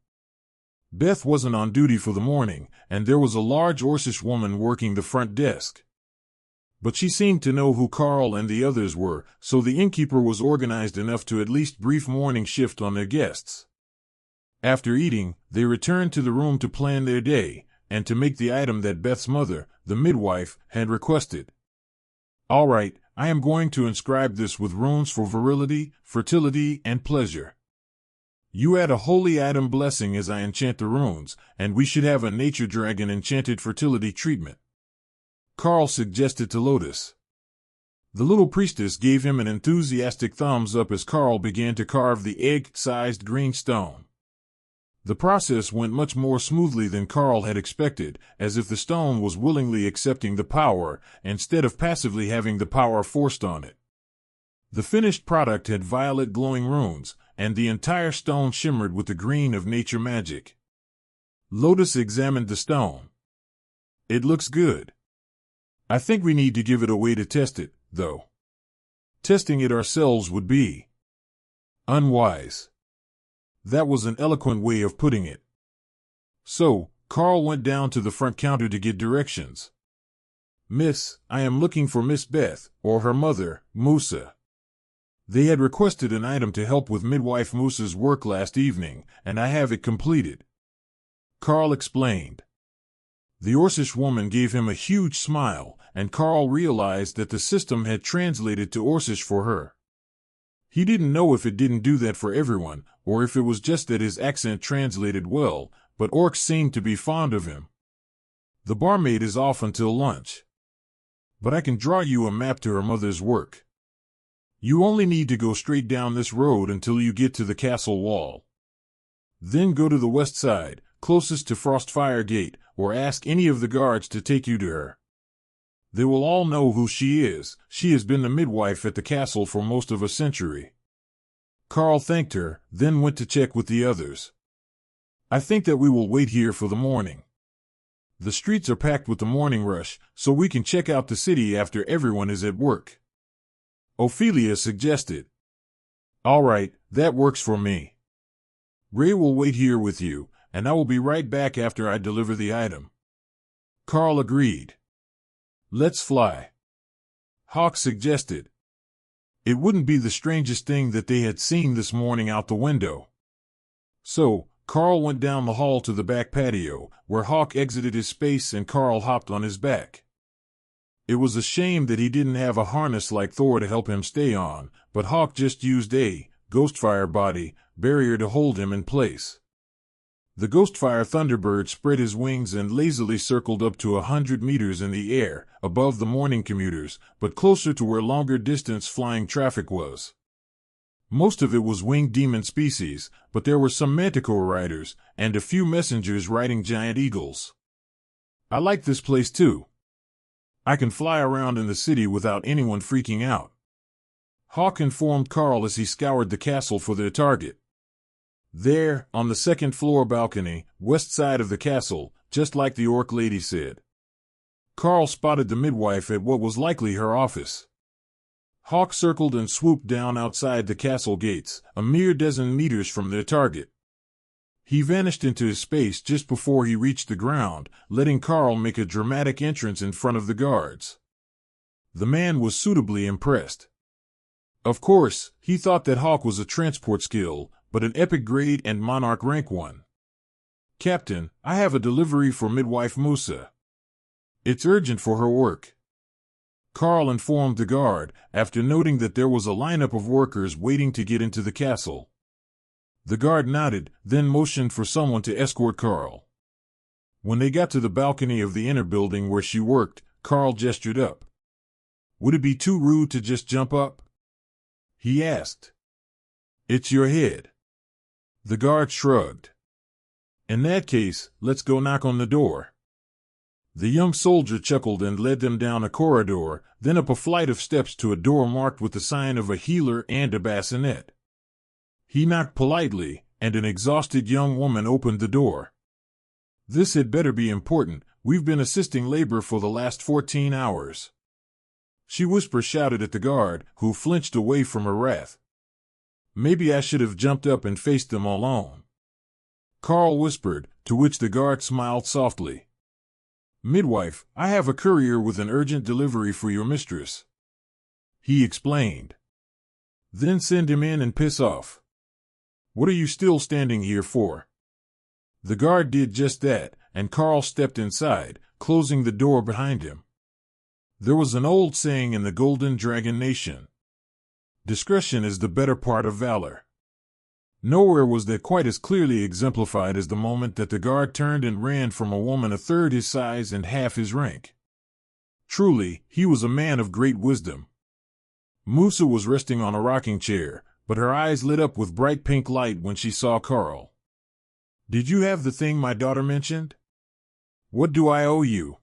Beth wasn't on duty for the morning, and there was a large Orcish woman working the front desk. But she seemed to know who Karl and the others were, so the innkeeper was organized enough to at least brief morning shift on their guests. After eating, they returned to the room to plan their day, and to make the item that Beth's mother, the midwife, had requested. All right, I am going to inscribe this with runes for virility, fertility, and pleasure. You add a holy item blessing as I enchant the runes, and we should have a nature dragon enchanted fertility treatment. Karl suggested to Lotus. The little priestess gave him an enthusiastic thumbs up as Karl began to carve the egg-sized green stone. The process went much more smoothly than Karl had expected, as if the stone was willingly accepting the power, instead of passively having the power forced on it. The finished product had violet glowing runes, and the entire stone shimmered with the green of nature magic. Lotus examined the stone. It looks good. I think we need to give it a way to test it, though. Testing it ourselves would be unwise. That was an eloquent way of putting it. So, Karl went down to the front counter to get directions. Miss, I am looking for Miss Beth, or her mother, Musa. They had requested an item to help with midwife Musa's work last evening, and I have it completed. Karl explained. The Orcish woman gave him a huge smile, and Karl realized that the system had translated to Orcish for her. He didn't know if it didn't do that for everyone, or if it was just that his accent translated well, but orcs seemed to be fond of him. The barmaid is off until lunch. But I can draw you a map to her mother's work. You only need to go straight down this road until you get to the castle wall. Then go to the west side, closest to Frostfire Gate, or ask any of the guards to take you to her. They will all know who she is. She has been the midwife at the castle for most of a century. Karl thanked her, then went to check with the others. I think that we will wait here for the morning. The streets are packed with the morning rush, so we can check out the city after everyone is at work. Ophelia suggested. All right, that works for me. Ray will wait here with you, and I will be right back after I deliver the item. Karl agreed. Let's fly. Hawk suggested. It wouldn't be the strangest thing that they had seen this morning out the window. So, Karl went down the hall to the back patio, where Hawk exited his space and Karl hopped on his back. It was a shame that he didn't have a harness like Thor to help him stay on, but Hawk just used a Ghostfire body barrier to hold him in place. The Ghostfire Thunderbird spread his wings and lazily circled up to 100 meters in the air, above the morning commuters, but closer to where longer-distance flying traffic was. Most of it was winged demon species, but there were some manticore riders, and a few messengers riding giant eagles. I like this place too. I can fly around in the city without anyone freaking out. Hawk informed Karl as he scoured the castle for their target. There, on the second-floor balcony, west side of the castle, just like the orc lady said. Karl spotted the midwife at what was likely her office. Hawk circled and swooped down outside the castle gates, a mere dozen meters from their target. He vanished into his space just before he reached the ground, letting Karl make a dramatic entrance in front of the guards. The man was suitably impressed. Of course, he thought that Hawk was a transport skill, but an epic grade and monarch rank one. Captain, I have a delivery for midwife Musa. It's urgent for her work. Karl informed the guard, after noting that there was a lineup of workers waiting to get into the castle. The guard nodded, then motioned for someone to escort Karl. When they got to the balcony of the inner building where she worked, Karl gestured up. Would it be too rude to just jump up? He asked. It's your head. The guard shrugged. In that case, let's go knock on the door. The young soldier chuckled and led them down a corridor, then up a flight of steps to a door marked with the sign of a healer and a bassinet. He knocked politely, and an exhausted young woman opened the door. This had better be important. We've been assisting labor for the last 14 hours. She shouted at the guard, who flinched away from her wrath. Maybe I should have jumped up and faced them alone. Karl whispered, to which the guard smiled softly. Midwife, I have a courier with an urgent delivery for your mistress. He explained. Then send him in and piss off. What are you still standing here for? The guard did just that, and Karl stepped inside, closing the door behind him. There was an old saying in the Golden Dragon Nation. Discretion is the better part of valor. Nowhere was that quite as clearly exemplified as the moment that the guard turned and ran from a woman a third his size and half his rank. Truly, he was a man of great wisdom. Musa was resting on a rocking chair, but her eyes lit up with bright pink light when she saw Karl. Did you have the thing my daughter mentioned? What do I owe you?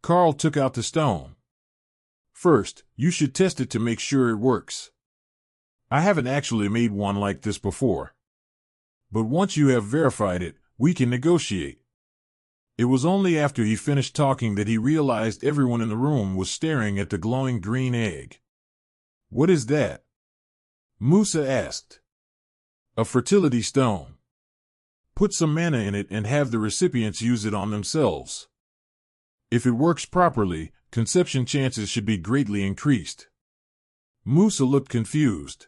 Karl took out the stone. First, you should test it to make sure it works. I haven't actually made one like this before. But once you have verified it, we can negotiate. It was only after he finished talking that he realized everyone in the room was staring at the glowing green egg. What is that? Musa asked. A fertility stone. Put some mana in it and have the recipients use it on themselves. If it works properly, conception chances should be greatly increased. Musa looked confused.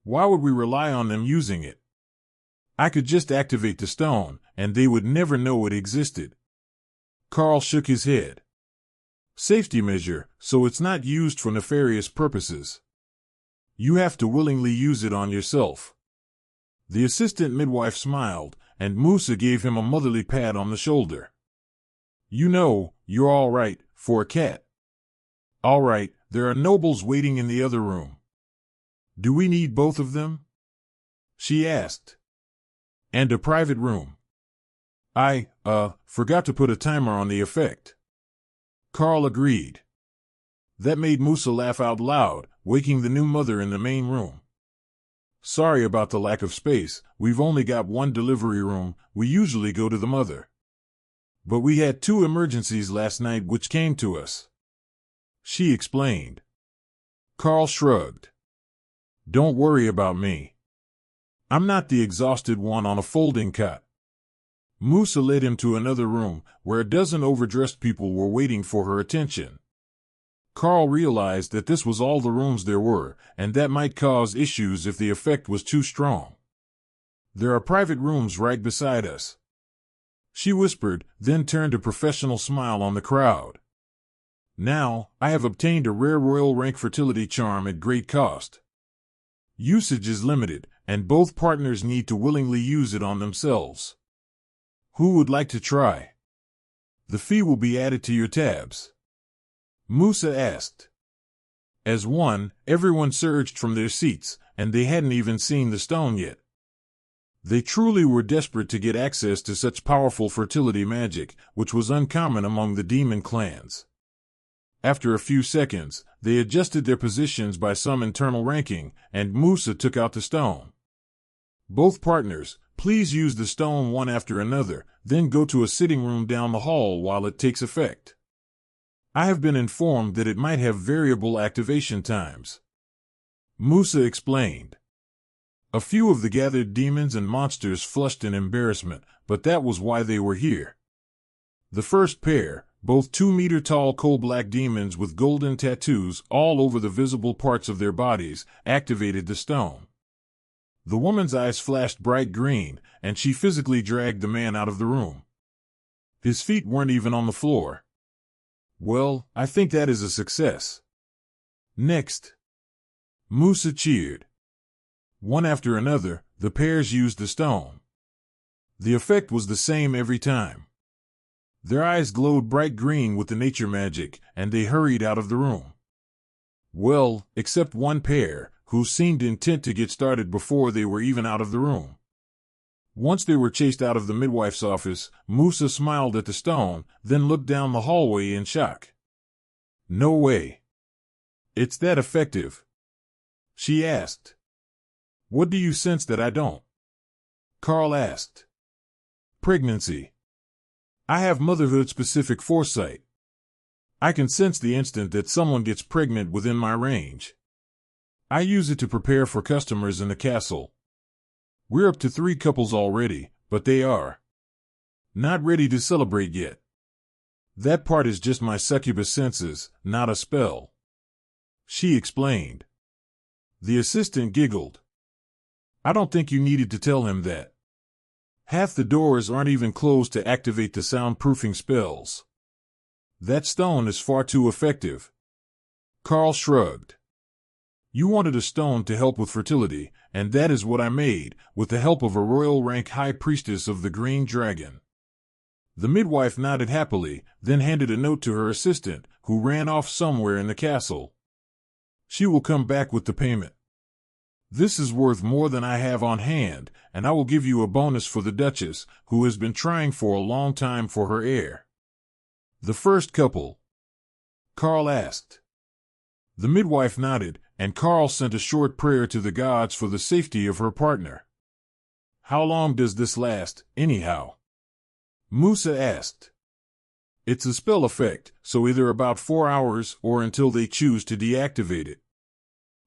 Why would we rely on them using it? I could just activate the stone, and they would never know it existed. Karl shook his head. Safety measure, so it's not used for nefarious purposes. You have to willingly use it on yourself. The assistant midwife smiled, and Musa gave him a motherly pat on the shoulder. You know, you're all right, for a cat. All right, there are nobles waiting in the other room. Do we need both of them? She asked. And a private room. I forgot to put a timer on the effect. Karl agreed. That made Musa laugh out loud, waking the new mother in the main room. Sorry about the lack of space, we've only got one delivery room, we usually go to the mother. But we had 2 emergencies last night which came to us. She explained. Karl shrugged. Don't worry about me. I'm not the exhausted one on a folding cot. Musa led him to another room, where a dozen overdressed people were waiting for her attention. Karl realized that this was all the rooms there were, and that might cause issues if the effect was too strong. There are private rooms right beside us, she whispered, then turned a professional smile on the crowd. Now, I have obtained a rare royal rank fertility charm at great cost. Usage is limited, and both partners need to willingly use it on themselves. Who would like to try? The fee will be added to your tabs. Musa asked. As one, everyone surged from their seats, and they hadn't even seen the stone yet. They truly were desperate to get access to such powerful fertility magic, which was uncommon among the demon clans. After a few seconds, they adjusted their positions by some internal ranking, and Musa took out the stone. Both partners, please use the stone one after another, then go to a sitting room down the hall while it takes effect. I have been informed that it might have variable activation times. Musa explained. A few of the gathered demons and monsters flushed in embarrassment, but that was why they were here. The first pair, both 2-meter-tall coal-black demons with golden tattoos all over the visible parts of their bodies, activated the stone. The woman's eyes flashed bright green, and she physically dragged the man out of the room. His feet weren't even on the floor. Well, I think that is a success. Next. Musa cheered. One after another, the pairs used the stone. The effect was the same every time. Their eyes glowed bright green with the nature magic, and they hurried out of the room. Well, except one pair, who seemed intent to get started before they were even out of the room. Once they were chased out of the midwife's office, Musa smiled at the stone, then looked down the hallway in shock. No way. It's that effective? She asked. What do you sense that I don't? Karl asked. Pregnancy. I have motherhood-specific foresight. I can sense the instant that someone gets pregnant within my range. I use it to prepare for customers in the castle. We're up to 3 couples already, but they are not ready to celebrate yet. That part is just my succubus senses, not a spell. She explained. The assistant giggled. I don't think you needed to tell him that. Half the doors aren't even closed to activate the soundproofing spells. That stone is far too effective. Karl shrugged. You wanted a stone to help with fertility, and that is what I made, with the help of a royal rank high priestess of the green dragon. The midwife nodded happily, then handed a note to her assistant, who ran off somewhere in the castle. She will come back with the payment. This is worth more than I have on hand, and I will give you a bonus for the Duchess, who has been trying for a long time for her heir. The first couple? Karl asked. The midwife nodded, and Karl sent a short prayer to the gods for the safety of her partner. How long does this last, anyhow? Musa asked. It's a spell effect, so either about 4 hours or until they choose to deactivate it.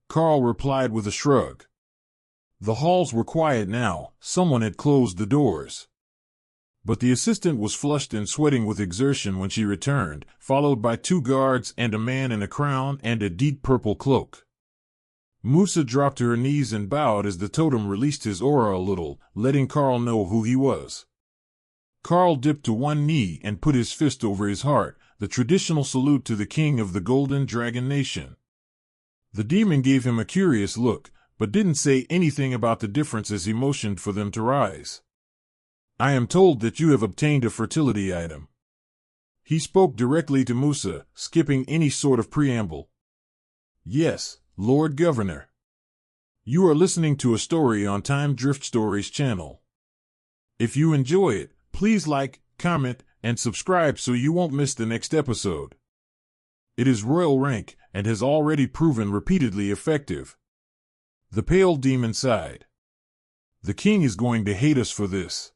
Karl replied with a shrug. The halls were quiet now, someone had closed the doors. But the assistant was flushed and sweating with exertion when she returned, followed by 2 guards and a man in a crown and a deep purple cloak. Musa dropped to her knees and bowed as the totem released his aura a little, letting Karl know who he was. Karl dipped to one knee and put his fist over his heart, the traditional salute to the king of the Golden Dragon Nation. The demon gave him a curious look, but didn't say anything about the difference as he motioned for them to rise. I am told that you have obtained a fertility item. He spoke directly to Musa, skipping any sort of preamble. Yes, Lord Governor. You are listening to a story on Time Drift Stories channel. If you enjoy it, please like, comment, and subscribe so you won't miss the next episode. It is royal rank, and has already proven repeatedly effective. The pale demon sighed. The king is going to hate us for this.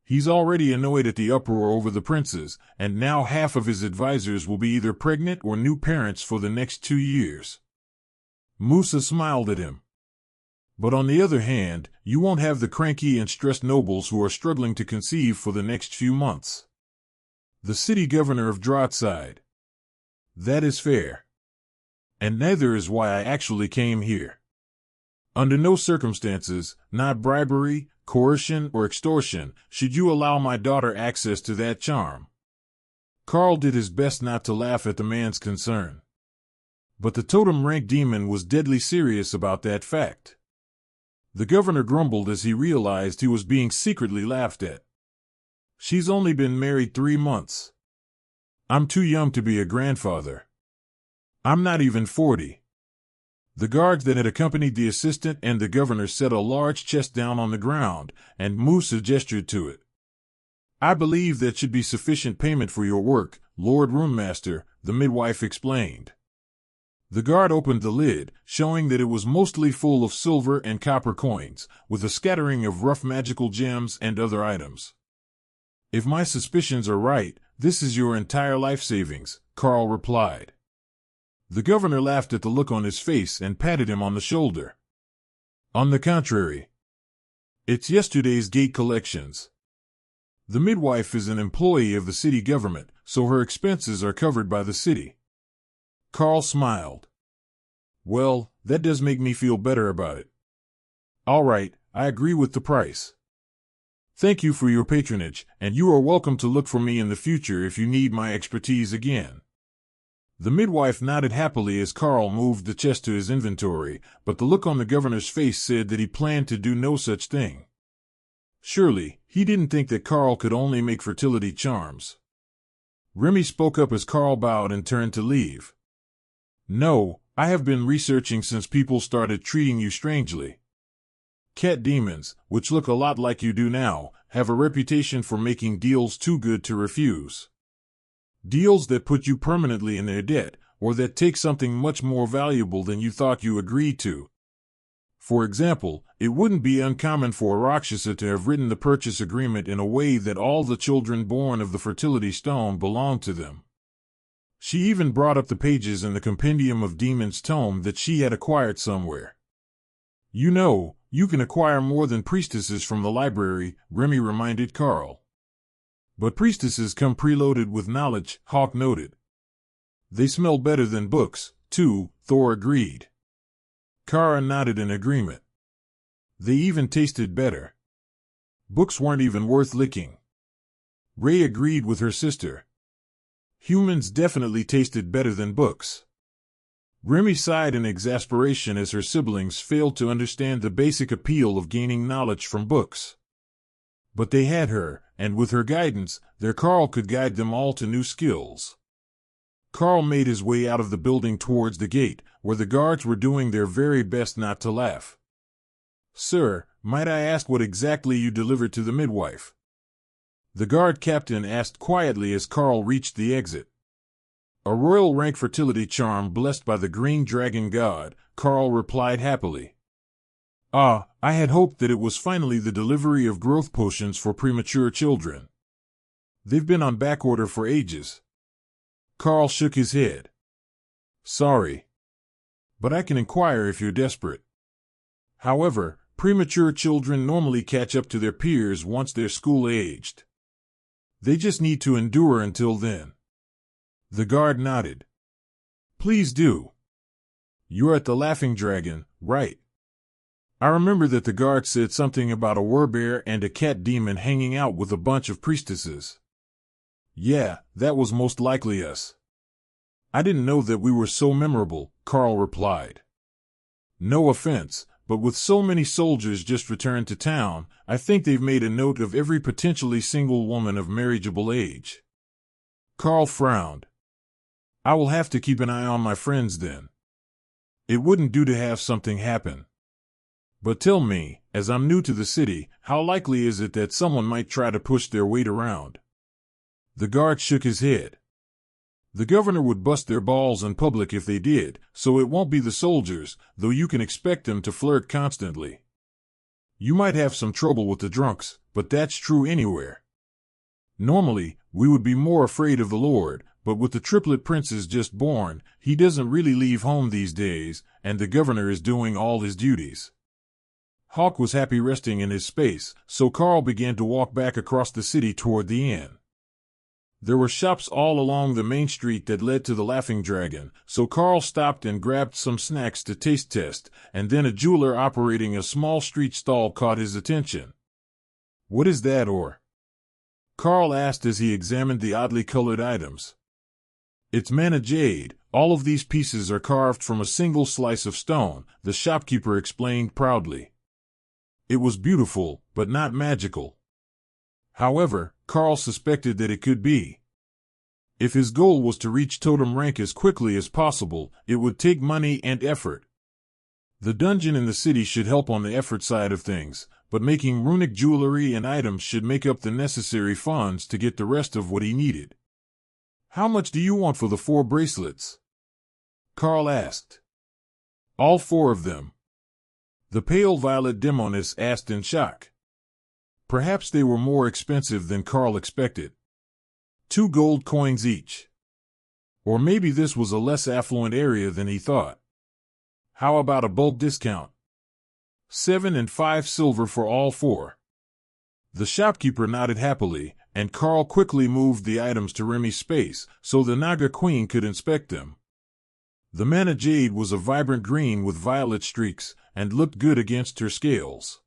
He's already annoyed at the uproar over the princes, and now half of his advisors will be either pregnant or new parents for the next 2 years. Musa smiled at him. But on the other hand, you won't have the cranky and stressed nobles who are struggling to conceive for the next few months. The city governor of Drought sighed. That is fair. And neither is why I actually came here. Under no circumstances, not bribery, coercion, or extortion, should you allow my daughter access to that charm. Karl did his best not to laugh at the man's concern. But the totem-rank demon was deadly serious about that fact. The governor grumbled as he realized he was being secretly laughed at. She's only been married 3 months. I'm too young to be a grandfather. I'm not even 40. The guards that had accompanied the assistant and the governor set a large chest down on the ground, and Musa gestured to it. I believe that should be sufficient payment for your work, Lord Runemaster, the midwife explained. The guard opened the lid, showing that it was mostly full of silver and copper coins, with a scattering of rough magical gems and other items. If my suspicions are right, this is your entire life savings, Karl replied. The governor laughed at the look on his face and patted him on the shoulder. On the contrary, it's yesterday's gate collections. The midwife is an employee of the city government, so her expenses are covered by the city. Karl smiled. Well, that does make me feel better about it. All right, I agree with the price. Thank you for your patronage, and you are welcome to look for me in the future if you need my expertise again. The midwife nodded happily as Karl moved the chest to his inventory, but the look on the governor's face said that he planned to do no such thing. Surely, he didn't think that Karl could only make fertility charms. Remy spoke up as Karl bowed and turned to leave. No, I have been researching since people started treating you strangely. Cat demons, which look a lot like you do now, have a reputation for making deals too good to refuse. Deals that put you permanently in their debt, or that take something much more valuable than you thought you agreed to. For example, it wouldn't be uncommon for a Rakshasa to have written the purchase agreement in a way that all the children born of the fertility stone belonged to them. She even brought up the pages in the Compendium of Demons tome that she had acquired somewhere. You know, you can acquire more than priestesses from the library, Remy reminded Karl. But priestesses come preloaded with knowledge, Hawk noted. They smell better than books, too, Thor agreed. Kara nodded in agreement. They even tasted better. Books weren't even worth licking. Ray agreed with her sister. Humans definitely tasted better than books. Remy sighed in exasperation as her siblings failed to understand the basic appeal of gaining knowledge from books. But they had her, and with her guidance, their Karl could guide them all to new skills. Karl made his way out of the building towards the gate, where the guards were doing their very best not to laugh. Sir, might I ask what exactly you delivered to the midwife? The guard captain asked quietly as Karl reached the exit. A royal rank fertility charm blessed by the green dragon god, Karl replied happily. Ah, I had hoped that it was finally the delivery of growth potions for premature children. They've been on backorder for ages. Karl shook his head. Sorry. But I can inquire if you're desperate. However, premature children normally catch up to their peers once they're school-aged. They just need to endure until then. The guard nodded. Please do. You're at the Laughing Dragon, right? I remember that the guard said something about a werbear and a cat demon hanging out with a bunch of priestesses. Yeah, that was most likely us. I didn't know that we were so memorable, Karl replied. No offense, but with so many soldiers just returned to town, I think they've made a note of every potentially single woman of marriageable age. Karl frowned. I will have to keep an eye on my friends then. It wouldn't do to have something happen. But tell me, as I'm new to the city, how likely is it that someone might try to push their weight around? The guard shook his head. The governor would bust their balls in public if they did, so it won't be the soldiers, though you can expect them to flirt constantly. You might have some trouble with the drunks, but that's true anywhere. Normally, we would be more afraid of the Lord, but with the triplet princes just born, he doesn't really leave home these days, and the governor is doing all his duties. Hawk was happy resting in his space, so Karl began to walk back across the city toward the inn. There were shops all along the main street that led to the Laughing Dragon, so Karl stopped and grabbed some snacks to taste test, and then a jeweler operating a small street stall caught his attention. "What is that, or?" Karl asked as he examined the oddly colored items. "It's mana jade. All of these pieces are carved from a single slice of stone," the shopkeeper explained proudly. It was beautiful, but not magical. However, Karl suspected that it could be. If his goal was to reach totem rank as quickly as possible, it would take money and effort. The dungeon in the city should help on the effort side of things, but making runic jewelry and items should make up the necessary funds to get the rest of what he needed. "How much do you want for the 4 bracelets?" Karl asked. "All 4 of them." The pale violet demoness asked in shock. Perhaps they were more expensive than Karl expected. 2 gold coins each. Or maybe this was a less affluent area than he thought. "How about a bulk discount?" 7 and 5 silver for all 4. The shopkeeper nodded happily, and Karl quickly moved the items to Remy's space so the Naga Queen could inspect them. The mana jade was a vibrant green with violet streaks, and looked good against her scales.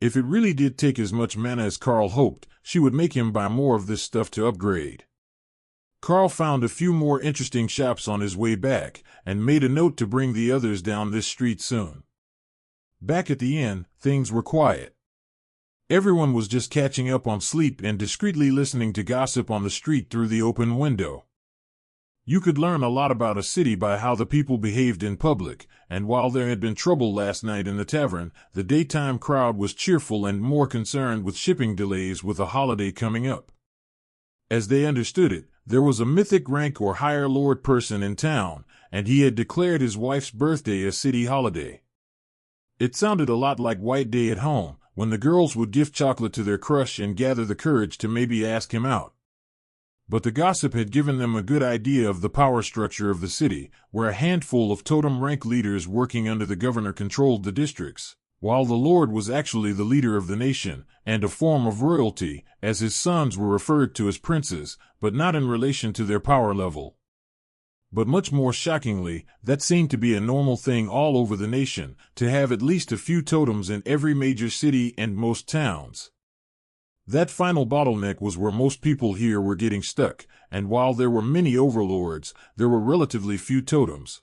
If it really did take as much mana as Karl hoped, she would make him buy more of this stuff to upgrade. Karl found a few more interesting shops on his way back, and made a note to bring the others down this street soon. Back at the inn, things were quiet. Everyone was just catching up on sleep and discreetly listening to gossip on the street through the open window. You could learn a lot about a city by how the people behaved in public, and while there had been trouble last night in the tavern, the daytime crowd was cheerful and more concerned with shipping delays with a holiday coming up. As they understood it, there was a mythic rank or higher lord person in town, and he had declared his wife's birthday a city holiday. It sounded a lot like White Day at home, when the girls would gift chocolate to their crush and gather the courage to maybe ask him out. But the gossip had given them a good idea of the power structure of the city, where a handful of totem rank leaders working under the governor controlled the districts, while the lord was actually the leader of the nation, and a form of royalty, as his sons were referred to as princes, but not in relation to their power level. But much more shockingly, that seemed to be a normal thing all over the nation, to have at least a few totems in every major city and most towns. That final bottleneck was where most people here were getting stuck, and while there were many overlords, there were relatively few totems.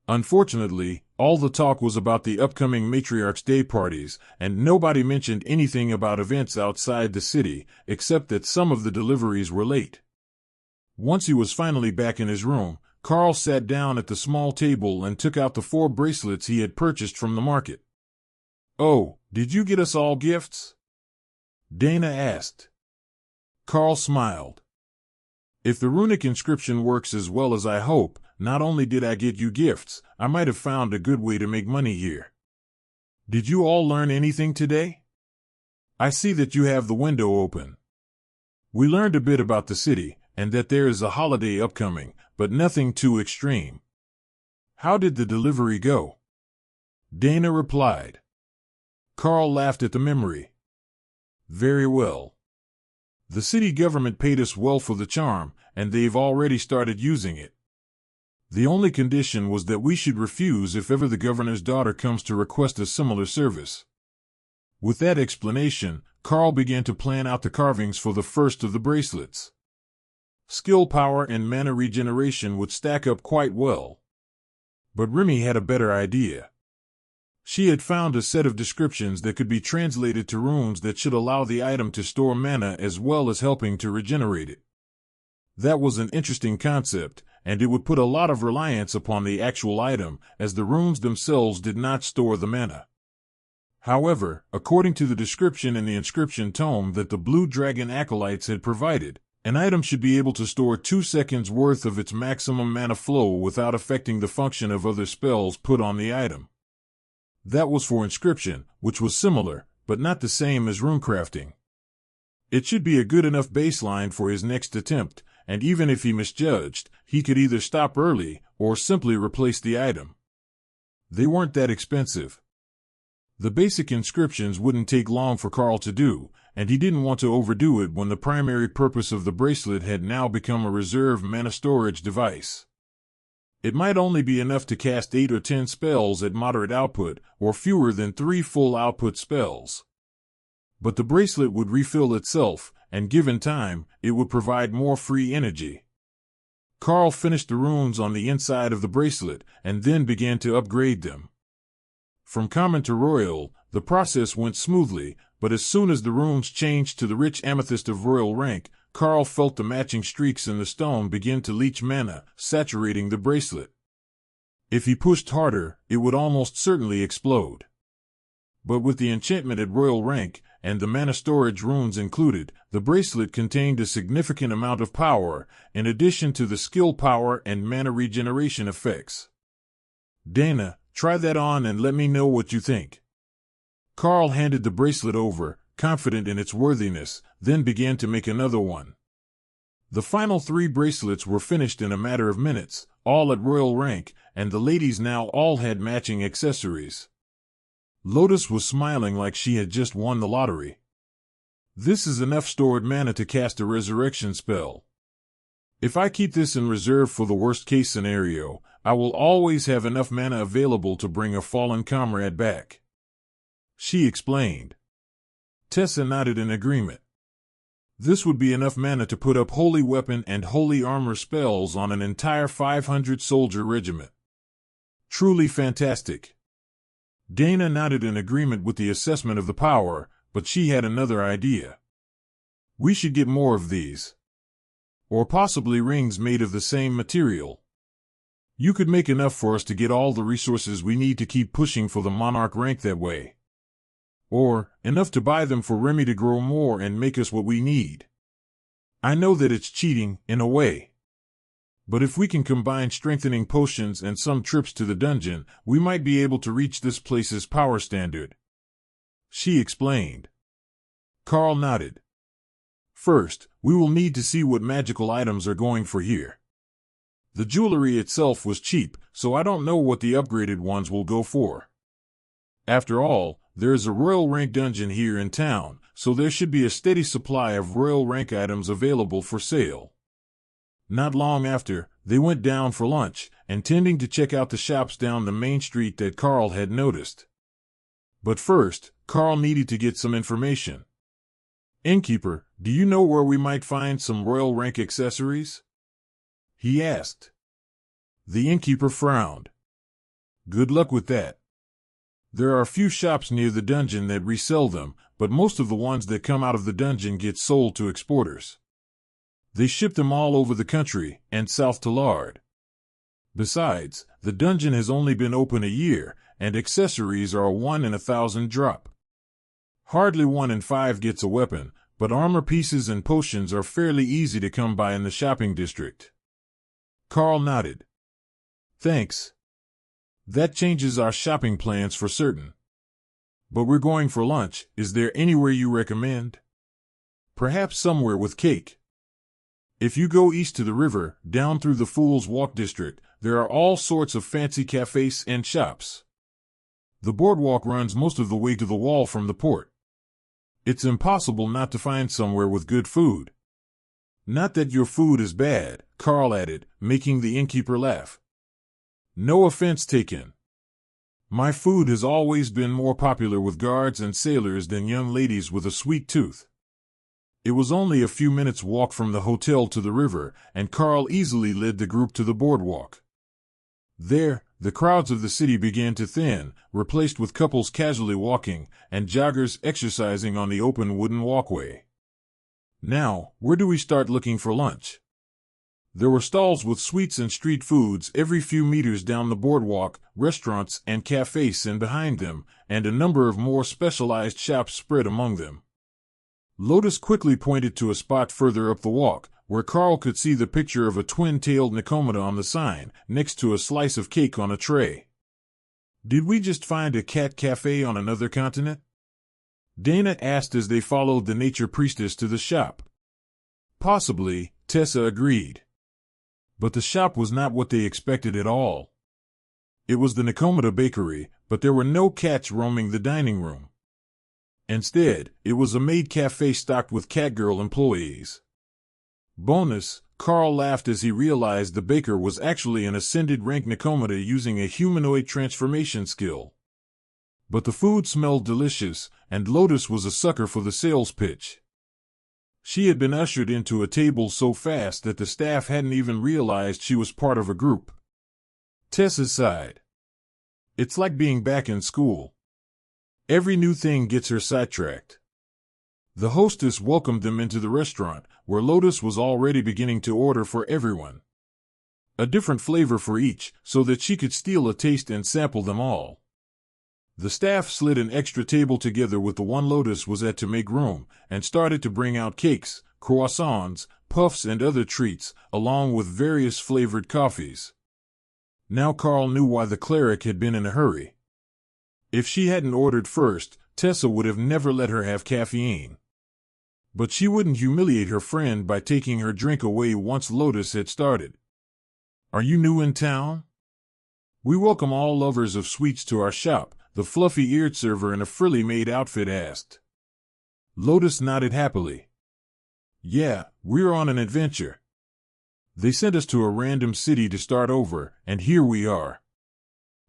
Unfortunately, all the talk was about the upcoming Matriarch's Day parties, and nobody mentioned anything about events outside the city, except that some of the deliveries were late. Once he was finally back in his room, Karl sat down at the small table and took out the 4 bracelets he had purchased from the market. "Oh, did you get us all gifts?" Dana asked. Karl smiled. "If the runic inscription works as well as I hope, not only did I get you gifts, I might have found a good way to make money here. Did you all learn anything today? I see that you have the window open. We learned a bit about the city, and that there is a holiday upcoming, but nothing too extreme. How did the delivery go?" Dana replied. Karl laughed at the memory. "Very well. The city government paid us well for the charm, and they've already started using it. The only condition was that we should refuse if ever the governor's daughter comes to request a similar service." With that explanation, Karl began to plan out the carvings for the first of the bracelets. Skill power and mana regeneration would stack up quite well. But Remy had a better idea. She had found a set of descriptions that could be translated to runes that should allow the item to store mana as well as helping to regenerate it. That was an interesting concept, and it would put a lot of reliance upon the actual item, as the runes themselves did not store the mana. However, according to the description in the inscription tome that the Blue Dragon Acolytes had provided, an item should be able to store 2 seconds worth of its maximum mana flow without affecting the function of other spells put on the item. That was for inscription, which was similar, but not the same as runecrafting. It should be a good enough baseline for his next attempt, and even if he misjudged, he could either stop early or simply replace the item. They weren't that expensive. The basic inscriptions wouldn't take long for Karl to do, and he didn't want to overdo it when the primary purpose of the bracelet had now become a reserve mana storage device. It might only be enough to cast 8 or 10 spells at moderate output, or fewer than 3 full output spells. But the bracelet would refill itself, and given time, it would provide more free energy. Karl finished the runes on the inside of the bracelet, and then began to upgrade them. From common to royal, the process went smoothly, but as soon as the runes changed to the rich amethyst of royal rank, Karl felt the matching streaks in the stone begin to leach mana, saturating the bracelet. If he pushed harder, it would almost certainly explode. But with the enchantment at royal rank, and the mana storage runes included, the bracelet contained a significant amount of power, in addition to the skill power and mana regeneration effects. Dana, try that on and let me know what you think. Karl handed the bracelet over, confident in its worthiness, then began to make another one. The final 3 bracelets were finished in a matter of minutes, all at royal rank, and the ladies now all had matching accessories. Lotus was smiling like she had just won the lottery. This is enough stored mana to cast a resurrection spell. If I keep this in reserve for the worst-case scenario, I will always have enough mana available to bring a fallen comrade back. She explained. Tessa nodded in agreement. This would be enough mana to put up holy weapon and holy armor spells on an entire 500-soldier regiment. Truly fantastic. Dana nodded in agreement with the assessment of the power, but she had another idea. We should get more of these. Or possibly rings made of the same material. You could make enough for us to get all the resources we need to keep pushing for the monarch rank that way. Or, enough to buy them for Remy to grow more and make us what we need. I know that it's cheating, in a way. But if we can combine strengthening potions and some trips to the dungeon, we might be able to reach this place's power standard. She explained. Karl nodded. First, we will need to see what magical items are going for here. The jewelry itself was cheap, so I don't know what the upgraded ones will go for. After all, there is a royal rank dungeon here in town, so there should be a steady supply of royal rank items available for sale. Not long after, they went down for lunch, intending to check out the shops down the main street that Karl had noticed. But first, Karl needed to get some information. Innkeeper, do you know where we might find some royal rank accessories? He asked. The innkeeper frowned. Good luck with that. There are a few shops near the dungeon that resell them, but most of the ones that come out of the dungeon get sold to exporters. They ship them all over the country, and south to Lard. Besides, the dungeon has only been open a year, and accessories are a 1 in 1,000 drop. Hardly 1 in 5 gets a weapon, but armor pieces and potions are fairly easy to come by in the shopping district. Karl nodded. Thanks. That changes our shopping plans for certain. But we're going for lunch. Is there anywhere you recommend? Perhaps somewhere with cake. If you go east to the river, down through the Fool's Walk district, there are all sorts of fancy cafes and shops. The boardwalk runs most of the way to the wall from the port. It's impossible not to find somewhere with good food. Not that your food is bad, Karl added, making the innkeeper laugh. No offense taken. My food has always been more popular with guards and sailors than young ladies with a sweet tooth. It was only a few minutes' walk from the hotel to the river, and Karl easily led the group to the boardwalk. There, the crowds of the city began to thin, replaced with couples casually walking, and joggers exercising on the open wooden walkway. Now, where do we start looking for lunch? There were stalls with sweets and street foods every few meters down the boardwalk, restaurants and cafes in behind them, and a number of more specialized shops spread among them. Lotus quickly pointed to a spot further up the walk, where Karl could see the picture of a twin-tailed Nicomata on the sign, next to a slice of cake on a tray. Did we just find a cat cafe on another continent? Dana asked as they followed the nature priestess to the shop. Possibly, Tessa agreed. But the shop was not what they expected at all. It was the Nicomita bakery, but there were no cats roaming the dining room. Instead, it was a maid cafe stocked with catgirl employees. Bonus, Karl laughed as he realized the baker was actually an ascended rank Nicomita using a humanoid transformation skill. But the food smelled delicious, and Lotus was a sucker for the sales pitch. She had been ushered into a table so fast that the staff hadn't even realized she was part of a group. Tessa sighed. It's like being back in school. Every new thing gets her sidetracked. The hostess welcomed them into the restaurant, where Lotus was already beginning to order for everyone. A different flavor for each, so that she could steal a taste and sample them all. The staff slid an extra table together with the one Lotus was at to make room, and started to bring out cakes, croissants, puffs and other treats, along with various flavored coffees. Now Karl knew why the cleric had been in a hurry. If she hadn't ordered first, Tessa would have never let her have caffeine. But she wouldn't humiliate her friend by taking her drink away once Lotus had started. Are you new in town? We welcome all lovers of sweets to our shop, the fluffy-eared server in a frilly-made outfit asked. Lotus nodded happily. Yeah, we're on an adventure. They sent us to a random city to start over, and here we are.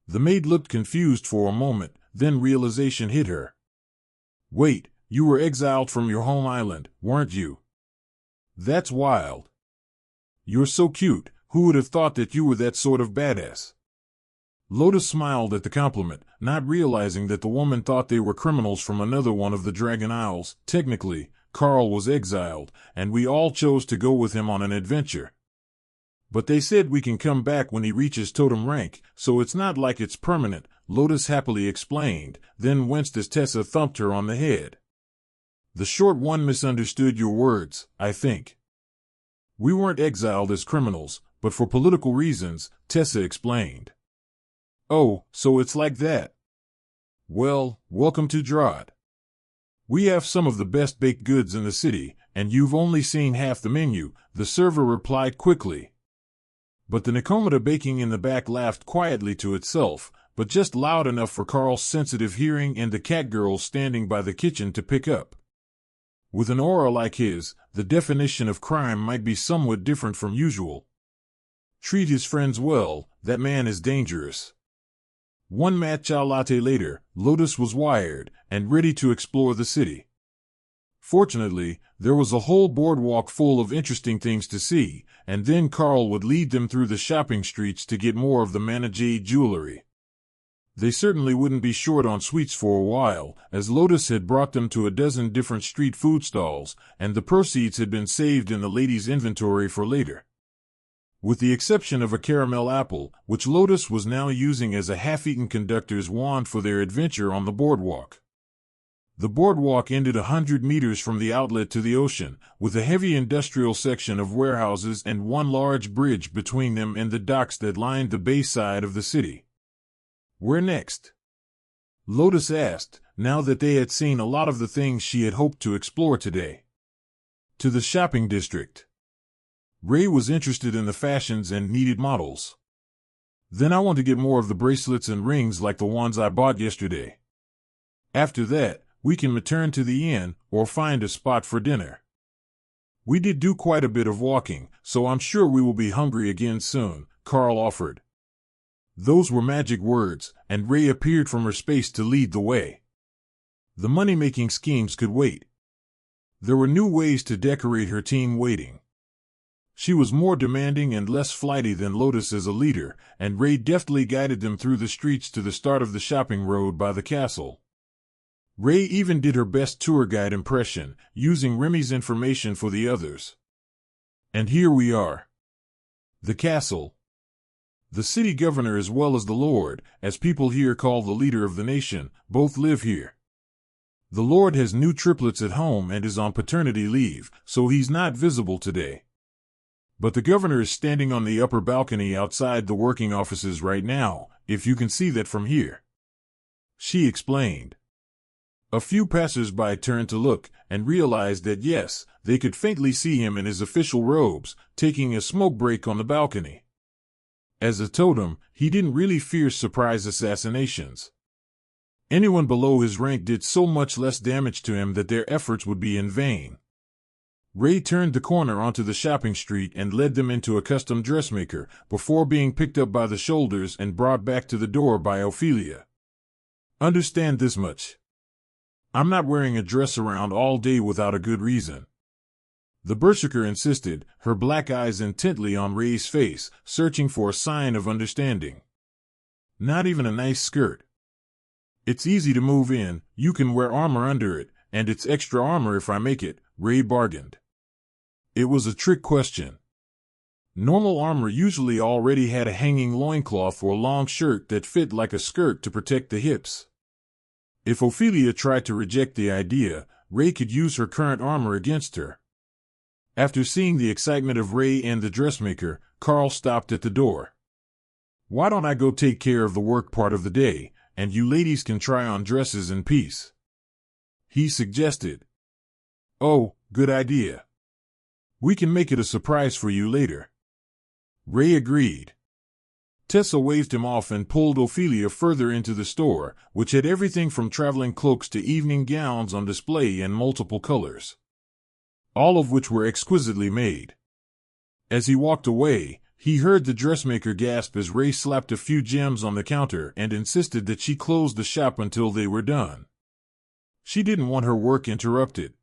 The maid looked confused for a moment, then realization hit her. Wait, you were exiled from your home island, weren't you? That's wild. You're so cute, who would have thought that you were that sort of badass? Lotus smiled at the compliment, not realizing that the woman thought they were criminals from another one of the Dragon Isles. Technically, Karl was exiled, and we all chose to go with him on an adventure. But they said we can come back when he reaches totem rank, so it's not like it's permanent, Lotus happily explained, then winced as Tessa thumped her on the head. The short one misunderstood your words, I think. We weren't exiled as criminals, but for political reasons, Tessa explained. Oh, so it's like that. Well, welcome to Drod. We have some of the best baked goods in the city, and you've only seen half the menu, the server replied quickly. But the Nicomita baking in the back laughed quietly to itself, but just loud enough for Karl's sensitive hearing and the catgirl standing by the kitchen to pick up. With an aura like his, the definition of crime might be somewhat different from usual. Treat his friends well, that man is dangerous. One matcha latte later, Lotus was wired, and ready to explore the city. Fortunately, there was a whole boardwalk full of interesting things to see, and then Karl would lead them through the shopping streets to get more of the Mana Jade jewelry. They certainly wouldn't be short on sweets for a while, as Lotus had brought them to a dozen different street food stalls, and the proceeds had been saved in the lady's inventory for later. With the exception of a caramel apple, which Lotus was now using as a half-eaten conductor's wand for their adventure on the boardwalk. The boardwalk ended 100 meters from the outlet to the ocean, with a heavy industrial section of warehouses and one large bridge between them and the docks that lined the bay side of the city. Where next? Lotus asked, now that they had seen a lot of the things she had hoped to explore today. To the shopping district. Ray was interested in the fashions and needed models. Then I want to get more of the bracelets and rings like the ones I bought yesterday. After that, we can return to the inn or find a spot for dinner. We did do quite a bit of walking, so I'm sure we will be hungry again soon, Karl offered. Those were magic words, and Ray appeared from her space to lead the way. The money-making schemes could wait. There were new ways to decorate her team waiting. She was more demanding and less flighty than Lotus as a leader, and Ray deftly guided them through the streets to the start of the shopping road by the castle. Ray even did her best tour guide impression, using Remy's information for the others. And here we are. The castle. The city governor as well as the lord, as people here call the leader of the nation, both live here. The lord has new triplets at home and is on paternity leave, so he's not visible today. But the governor is standing on the upper balcony outside the working offices right now, if you can see that from here. She explained. A few passers-by turned to look and realized that yes, they could faintly see him in his official robes, taking a smoke break on the balcony. As a totem, he didn't really fear surprise assassinations. Anyone below his rank did so much less damage to him that their efforts would be in vain. Ray turned the corner onto the shopping street and led them into a custom dressmaker, before being picked up by the shoulders and brought back to the door by Ophelia. Understand this much. I'm not wearing a dress around all day without a good reason. The berserker insisted, her black eyes intently on Ray's face, searching for a sign of understanding. Not even a nice skirt. It's easy to move in, you can wear armor under it, and it's extra armor if I make it, Ray bargained. It was a trick question. Normal armor usually already had a hanging loincloth or long shirt that fit like a skirt to protect the hips. If Ophelia tried to reject the idea, Ray could use her current armor against her. After seeing the excitement of Ray and the dressmaker, Karl stopped at the door. Why don't I go take care of the work part of the day, and you ladies can try on dresses in peace? He suggested. Oh, good idea. We can make it a surprise for you later. Ray agreed. Tessa waved him off and pulled Ophelia further into the store, which had everything from traveling cloaks to evening gowns on display in multiple colors, all of which were exquisitely made. As he walked away, he heard the dressmaker gasp as Ray slapped a few gems on the counter and insisted that she close the shop until they were done. She didn't want her work interrupted.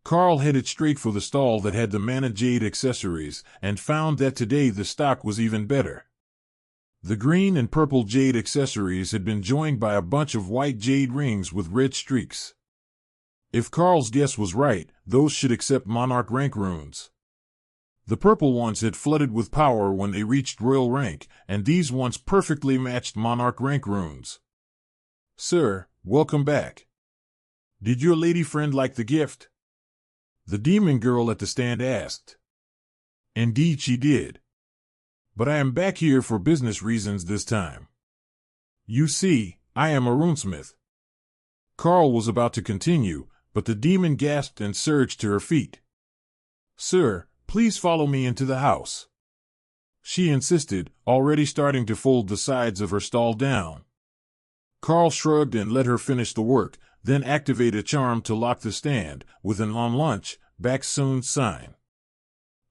Karl headed straight for the stall that had the mana jade accessories and found that today the stock was even better. The green and purple jade accessories had been joined by a bunch of white jade rings with red streaks. If Karl's guess was right, those should accept monarch rank runes. The purple ones had flooded with power when they reached royal rank, and these ones perfectly matched monarch rank runes. Sir, welcome back. Did your lady friend like the gift? The demon girl at the stand asked. Indeed she did. But I am back here for business reasons this time. You see, I am a runesmith. Karl was about to continue, but the demon gasped and surged to her feet. Sir, please follow me into the house. She insisted, already starting to fold the sides of her stall down. Karl shrugged and let her finish the work, then activate a charm to lock the stand, with an "on lunch, back soon" sign.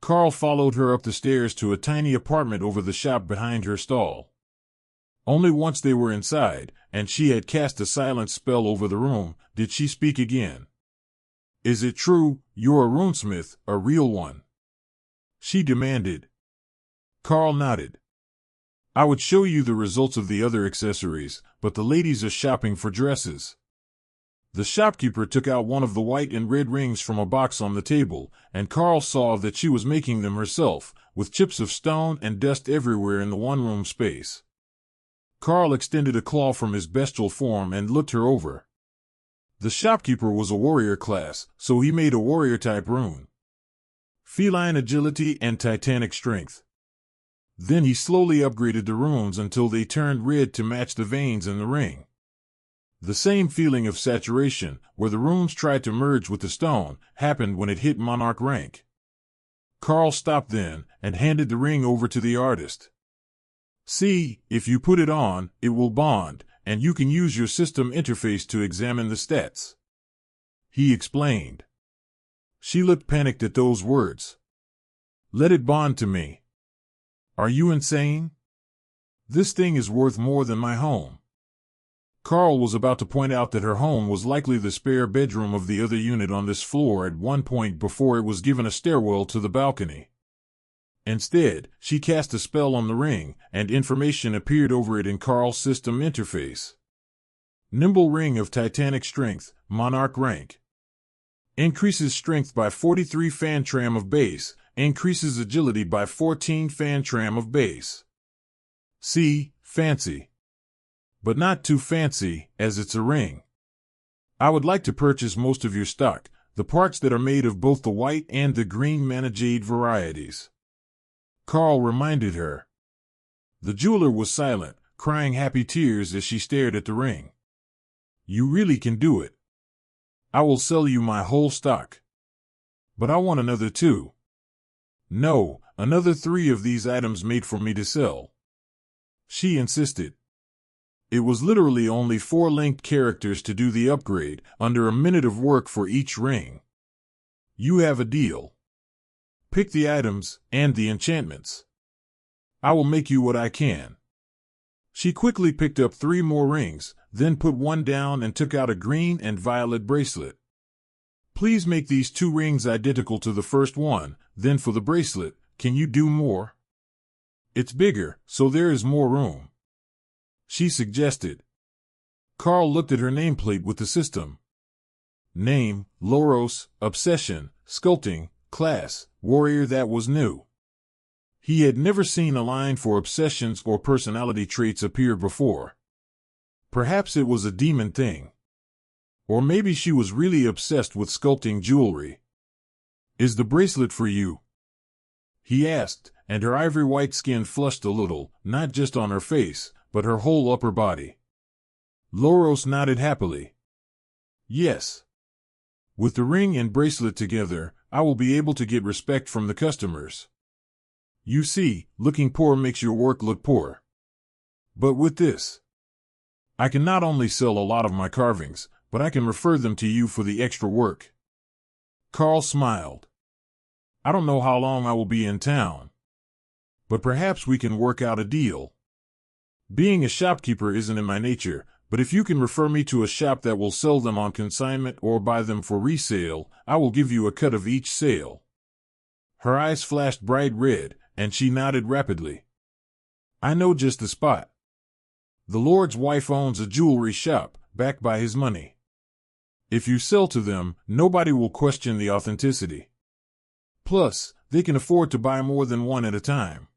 Karl followed her up the stairs to a tiny apartment over the shop behind her stall. Only once they were inside, and she had cast a silent spell over the room, did she speak again. Is it true, you're a runesmith, a real one? She demanded. Karl nodded. I would show you the results of the other accessories, but the ladies are shopping for dresses. The shopkeeper took out one of the white and red rings from a box on the table, and Karl saw that she was making them herself, with chips of stone and dust everywhere in the one-room space. Karl extended a claw from his bestial form and looked her over. The shopkeeper was a warrior class, so he made a warrior-type rune. Feline agility and titanic strength. Then he slowly upgraded the runes until they turned red to match the veins in the ring. The same feeling of saturation, where the runes tried to merge with the stone, happened when it hit monarch rank. Karl stopped then, and handed the ring over to the artist. See, if you put it on, it will bond, and you can use your system interface to examine the stats. He explained. She looked panicked at those words. Let it bond to me. Are you insane? This thing is worth more than my home. Karl was about to point out that her home was likely the spare bedroom of the other unit on this floor at one point before it was given a stairwell to the balcony. Instead, she cast a spell on the ring, and information appeared over it in Karl's system interface. Nimble ring of titanic strength, monarch rank. Increases strength by 43 fantram of base, increases agility by 14 fantram of base. See, fancy. But not too fancy, as it's a ring. I would like to purchase most of your stock, the parts that are made of both the white and the green mana jade varieties. Karl reminded her. The jeweler was silent, crying happy tears as she stared at the ring. You really can do it. I will sell you my whole stock. But I want another 2. No, another 3 of these items made for me to sell. She insisted. It was literally only 4 linked characters to do the upgrade, under a minute of work for each ring. You have a deal. Pick the items, and the enchantments. I will make you what I can. She quickly picked up 3 more rings, then put one down and took out a green and violet bracelet. Please make these 2 rings identical to the first one, then for the bracelet, can you do more? It's bigger, so there is more room. She suggested. Karl looked at her nameplate with the system. Name, Loros, Obsession, Sculpting, Class, Warrior. That was new. He had never seen a line for obsessions or personality traits appear before. Perhaps it was a demon thing. Or maybe she was really obsessed with sculpting jewelry. Is the bracelet for you? He asked, and her ivory white skin flushed a little, not just on her face, but her whole upper body. Loros nodded happily. Yes. With the ring and bracelet together, I will be able to get respect from the customers. You see, looking poor makes your work look poor. But with this, I can not only sell a lot of my carvings, but I can refer them to you for the extra work. Karl smiled. I don't know how long I will be in town, but perhaps we can work out a deal. Being a shopkeeper isn't in my nature, but if you can refer me to a shop that will sell them on consignment or buy them for resale, I will give you a cut of each sale. Her eyes flashed bright red, and she nodded rapidly. I know just the spot. The Lord's wife owns a jewelry shop, backed by his money. If you sell to them, nobody will question the authenticity. Plus, they can afford to buy more than one at a time.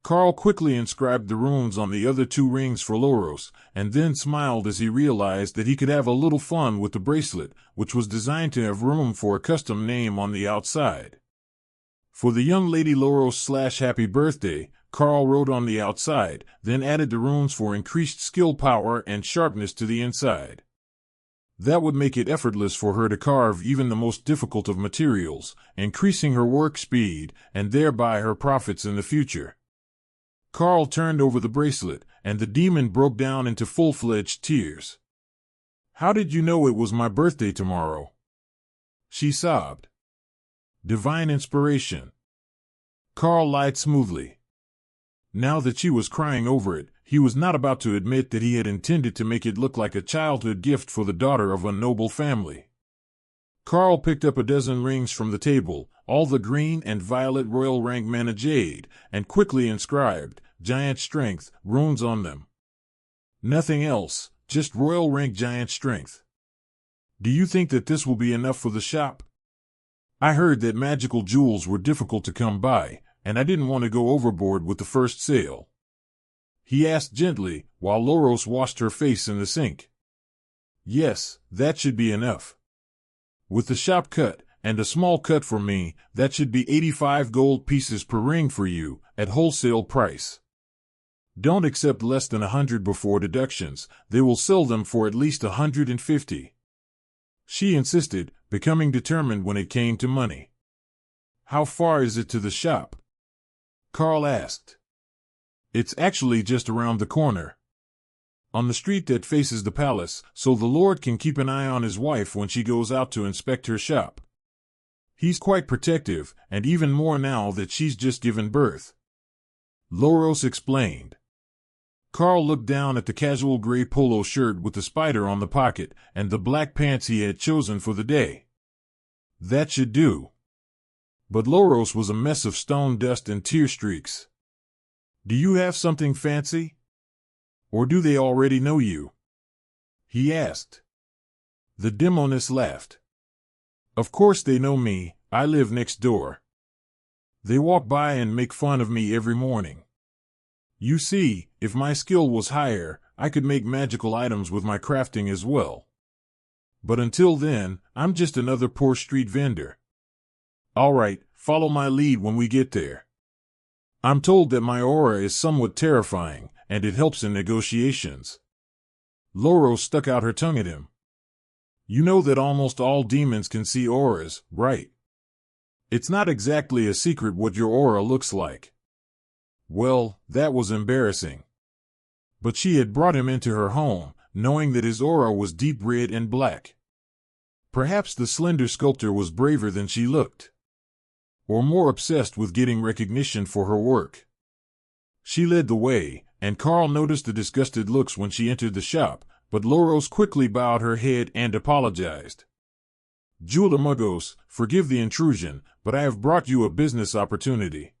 Karl quickly inscribed the runes on the other 2 rings for Loros, and then smiled as he realized that he could have a little fun with the bracelet, which was designed to have room for a custom name on the outside. For the young lady Loros/Happy Birthday, Karl wrote on the outside, then added the runes for increased skill power and sharpness to the inside. That would make it effortless for her to carve even the most difficult of materials, increasing her work speed, and thereby her profits in the future. Karl turned over the bracelet, and the demon broke down into full-fledged tears. How did you know it was my birthday tomorrow? She sobbed. Divine inspiration. Karl lied smoothly. Now that she was crying over it, he was not about to admit that he had intended to make it look like a childhood gift for the daughter of a noble family. Karl picked up a dozen rings from the table, all the green and violet royal rank mana jade, and quickly inscribed, Giant Strength, runes on them. Nothing else, just royal rank Giant Strength. Do you think that this will be enough for the shop? I heard that magical jewels were difficult to come by, and I didn't want to go overboard with the first sale. He asked gently, while Loros washed her face in the sink. Yes, that should be enough. With the shop cut, and a small cut for me, that should be 85 gold pieces per ring for you, at wholesale price. Don't accept less than 100 before deductions, they will sell them for at least 150. She insisted, becoming determined when it came to money. How far is it to the shop? Karl asked. It's actually just around the corner. On the street that faces the palace, so the Lord can keep an eye on his wife when she goes out to inspect her shop. He's quite protective, and even more now that she's just given birth. Loros explained. Karl looked down at the casual gray polo shirt with the spider on the pocket and the black pants he had chosen for the day. That should do. But Loros was a mess of stone dust and tear streaks. Do you have something fancy? Or do they already know you? He asked. The demoness laughed. Of course they know me, I live next door. They walk by and make fun of me every morning. You see, if my skill was higher, I could make magical items with my crafting as well. But until then, I'm just another poor street vendor. All right, follow my lead when we get there. I'm told that my aura is somewhat terrifying, and it helps in negotiations. Loros stuck out her tongue at him. You know that almost all demons can see auras, right? It's not exactly a secret what your aura looks like. Well, that was embarrassing. But she had brought him into her home, knowing that his aura was deep red and black. Perhaps the slender sculptor was braver than she looked, or more obsessed with getting recognition for her work. She led the way, and Karl noticed the disgusted looks when she entered the shop, but Loros quickly bowed her head and apologized. Jeweler Muggos, forgive the intrusion, but I have brought you a business opportunity,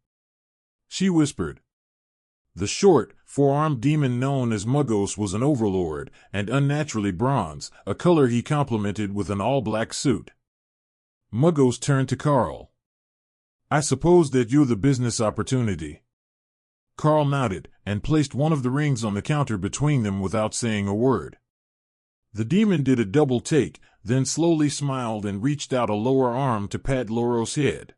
she whispered. The short, four-armed demon known as Muggos was an overlord, and unnaturally bronze, a color he complemented with an all-black suit. Muggos turned to Karl. I suppose that you're the business opportunity. Karl nodded, and placed one of the rings on the counter between them without saying a word. The demon did a double take, then slowly smiled and reached out a lower arm to pat Loros' head.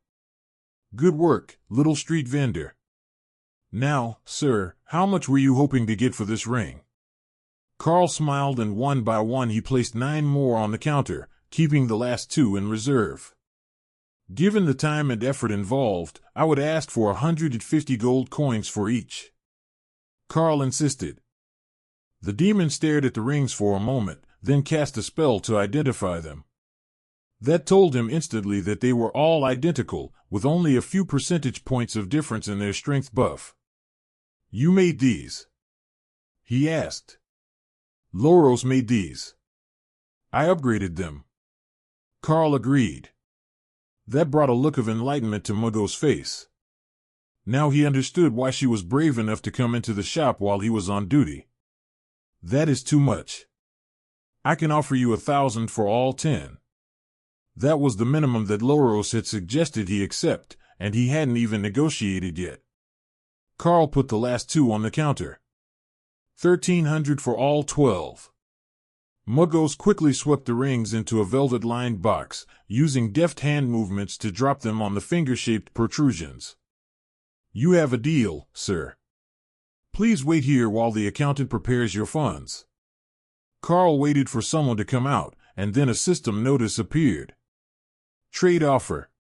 Good work, little street vendor. Now, sir, how much were you hoping to get for this ring? Karl smiled, and one by one he placed 9 more on the counter, keeping the last 2 in reserve. Given the time and effort involved, I would ask for 150 gold coins for each. Karl insisted. The demon stared at the rings for a moment, then cast a spell to identify them. That told him instantly that they were all identical, with only a few percentage points of difference in their strength buff. You made these? He asked. Loros made these. I upgraded them. Karl agreed. That brought a look of enlightenment to Muggos' face. Now he understood why she was brave enough to come into the shop while he was on duty. That is too much. I can offer you 1,000 for all 10. That was the minimum that Loros had suggested he accept, and he hadn't even negotiated yet. Karl put the last 2 on the counter. 1,300 for all 12. Muggos quickly swept the rings into a velvet-lined box, using deft hand movements to drop them on the finger-shaped protrusions. You have a deal, sir. Please wait here while the accountant prepares your funds. Karl waited for someone to come out, and then a system notice appeared. Trade offer.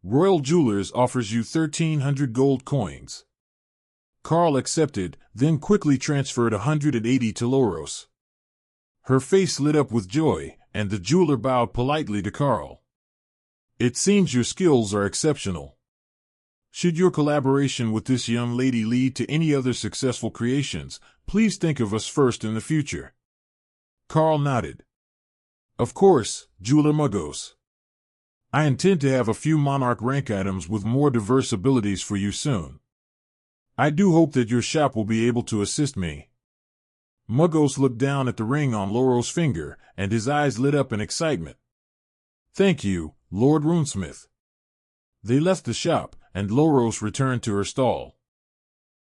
Royal Jewelers offers you 1,300 gold coins. Karl accepted, then quickly transferred 180 to Loros. Her face lit up with joy, and the jeweler bowed politely to Karl. It seems your skills are exceptional. Should your collaboration with this young lady lead to any other successful creations, please think of us first in the future. Karl nodded. Of course, Jeweler Muggos. I intend to have a few monarch rank items with more diverse abilities for you soon. I do hope that your shop will be able to assist me. Muggos looked down at the ring on Loros' finger, and his eyes lit up in excitement. Thank you, Lord Runesmith. They left the shop, and Loros returned to her stall.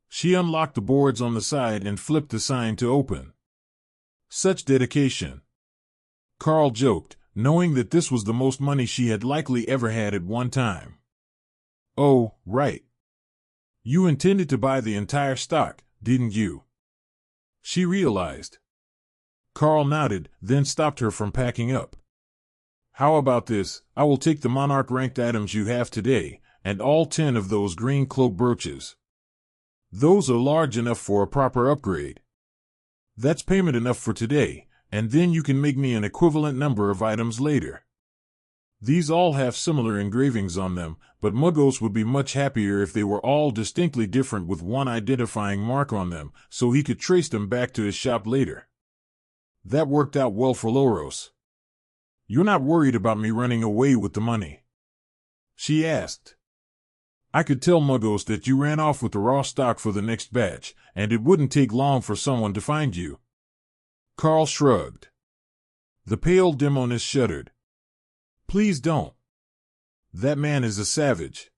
She unlocked the boards on the side and flipped the sign to open. Such dedication. Karl joked, knowing that this was the most money she had likely ever had at one time. Oh, right. You intended to buy the entire stock, didn't you? She realized. Karl nodded, then stopped her from packing up. How about this? I will take the monarch-ranked items you have today, and all 10 of those green cloak brooches. Those are large enough for a proper upgrade. That's payment enough for today, and then you can make me an equivalent number of items later. These all have similar engravings on them, but Muggos would be much happier if they were all distinctly different with one identifying mark on them, so he could trace them back to his shop later. That worked out well for Loros. You're not worried about me running away with the money? She asked. I could tell Muggos that you ran off with the raw stock for the next batch, and it wouldn't take long for someone to find you. Karl shrugged. The pale demoness shuddered. Please don't. That man is a savage.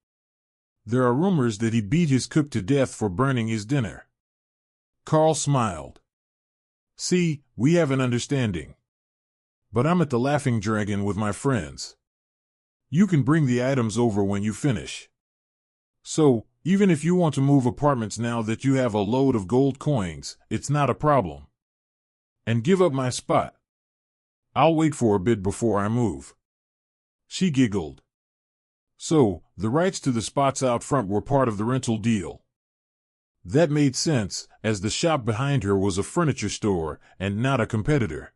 There are rumors that he beat his cook to death for burning his dinner. Karl smiled. See, we have an understanding. But I'm at the Laughing Dragon with my friends. You can bring the items over when you finish. So, Even if you want to move apartments now that you have a load of gold coins, it's not a problem. And give up my spot. I'll wait for a bit before I move." She giggled. So, the rights to the spots out front were part of the rental deal. That made sense, as the shop behind her was a furniture store and not a competitor.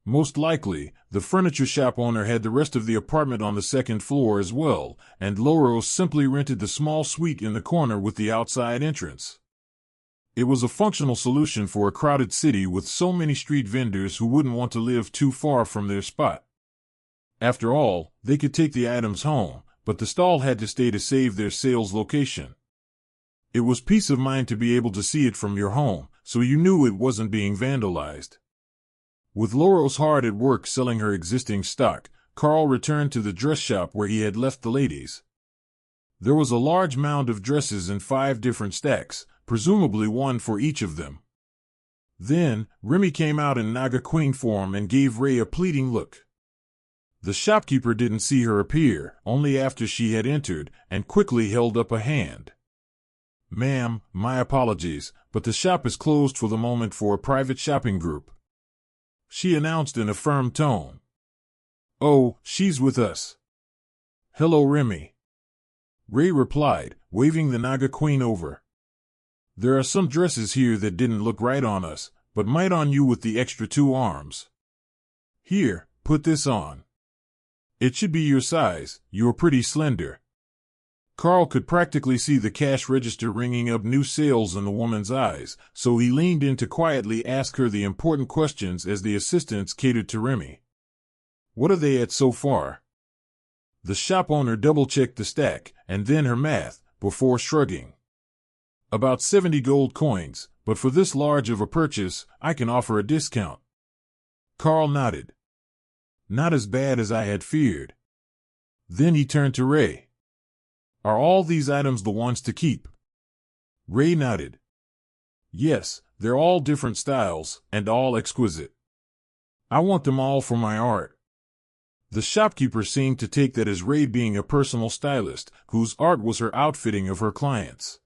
Most likely, the furniture shop owner had the rest of the apartment on the second floor as well, and Loros simply rented the small suite in the corner with the outside entrance. It was a functional solution for a crowded city with so many street vendors who wouldn't want to live too far from their spot. After all, they could take the items home, but the stall had to stay to save their sales location. It was peace of mind to be able to see it from your home, so you knew it wasn't being vandalized. With Loros hard at work selling her existing stock, Karl returned to the dress shop where he had left the ladies. There was a large mound of dresses in 5 different stacks, presumably one for each of them. Then, Remy came out in Naga Queen form and gave Ray a pleading look. The shopkeeper didn't see her appear, only after she had entered, and quickly held up a hand. "Ma'am, my apologies, but the shop is closed for the moment for a private shopping group," she announced in a firm tone. "Oh, she's with us." "Hello, Remy," Ray replied, waving the Naga Queen over. "There are some dresses here that didn't look right on us, but might on you with the extra 2 arms. Here, put this on. It should be your size, you're pretty slender." Karl could practically see the cash register ringing up new sales in the woman's eyes, so he leaned in to quietly ask her the important questions as the assistants catered to Remy. "What are they at so far?" The shop owner double-checked the stack, and then her math, before shrugging. "About 70 gold coins, but for this large of a purchase, I can offer a discount." Karl nodded. "Not as bad as I had feared." Then he turned to Ray. "Are all these items the ones to keep?" Ray nodded. "Yes, they're all different styles, and all exquisite. I want them all for my art." The shopkeeper seemed to take that as Ray being a personal stylist, whose art was her outfitting of her clients.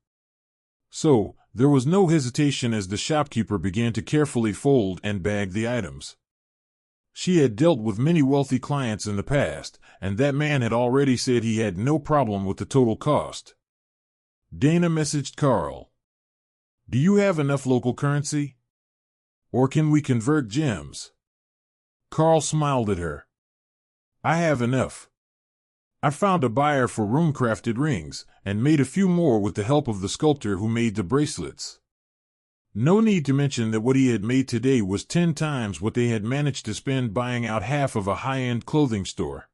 So, there was no hesitation as the shopkeeper began to carefully fold and bag the items. She had dealt with many wealthy clients in the past, and that man had already said he had no problem with the total cost. Dana messaged Karl. "Do you have enough local currency? Or can we convert gems?" Karl smiled at her. "I have enough. I found a buyer for rune-crafted rings, and made a few more with the help of the sculptor who made the bracelets." No need to mention that what he had made today was 10 times what they had managed to spend buying out half of a high-end clothing store.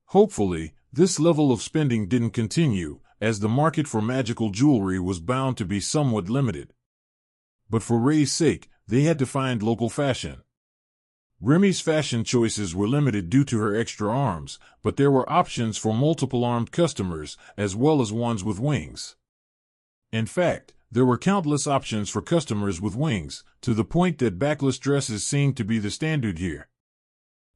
Hopefully, this level of spending didn't continue, as the market for magical jewelry was bound to be somewhat limited. But for Ray's sake, they had to find local fashion. Remy's fashion choices were limited due to her extra arms, but there were options for multiple armed customers, as well as ones with wings. In fact, there were countless options for customers with wings, to the point that backless dresses seemed to be the standard here.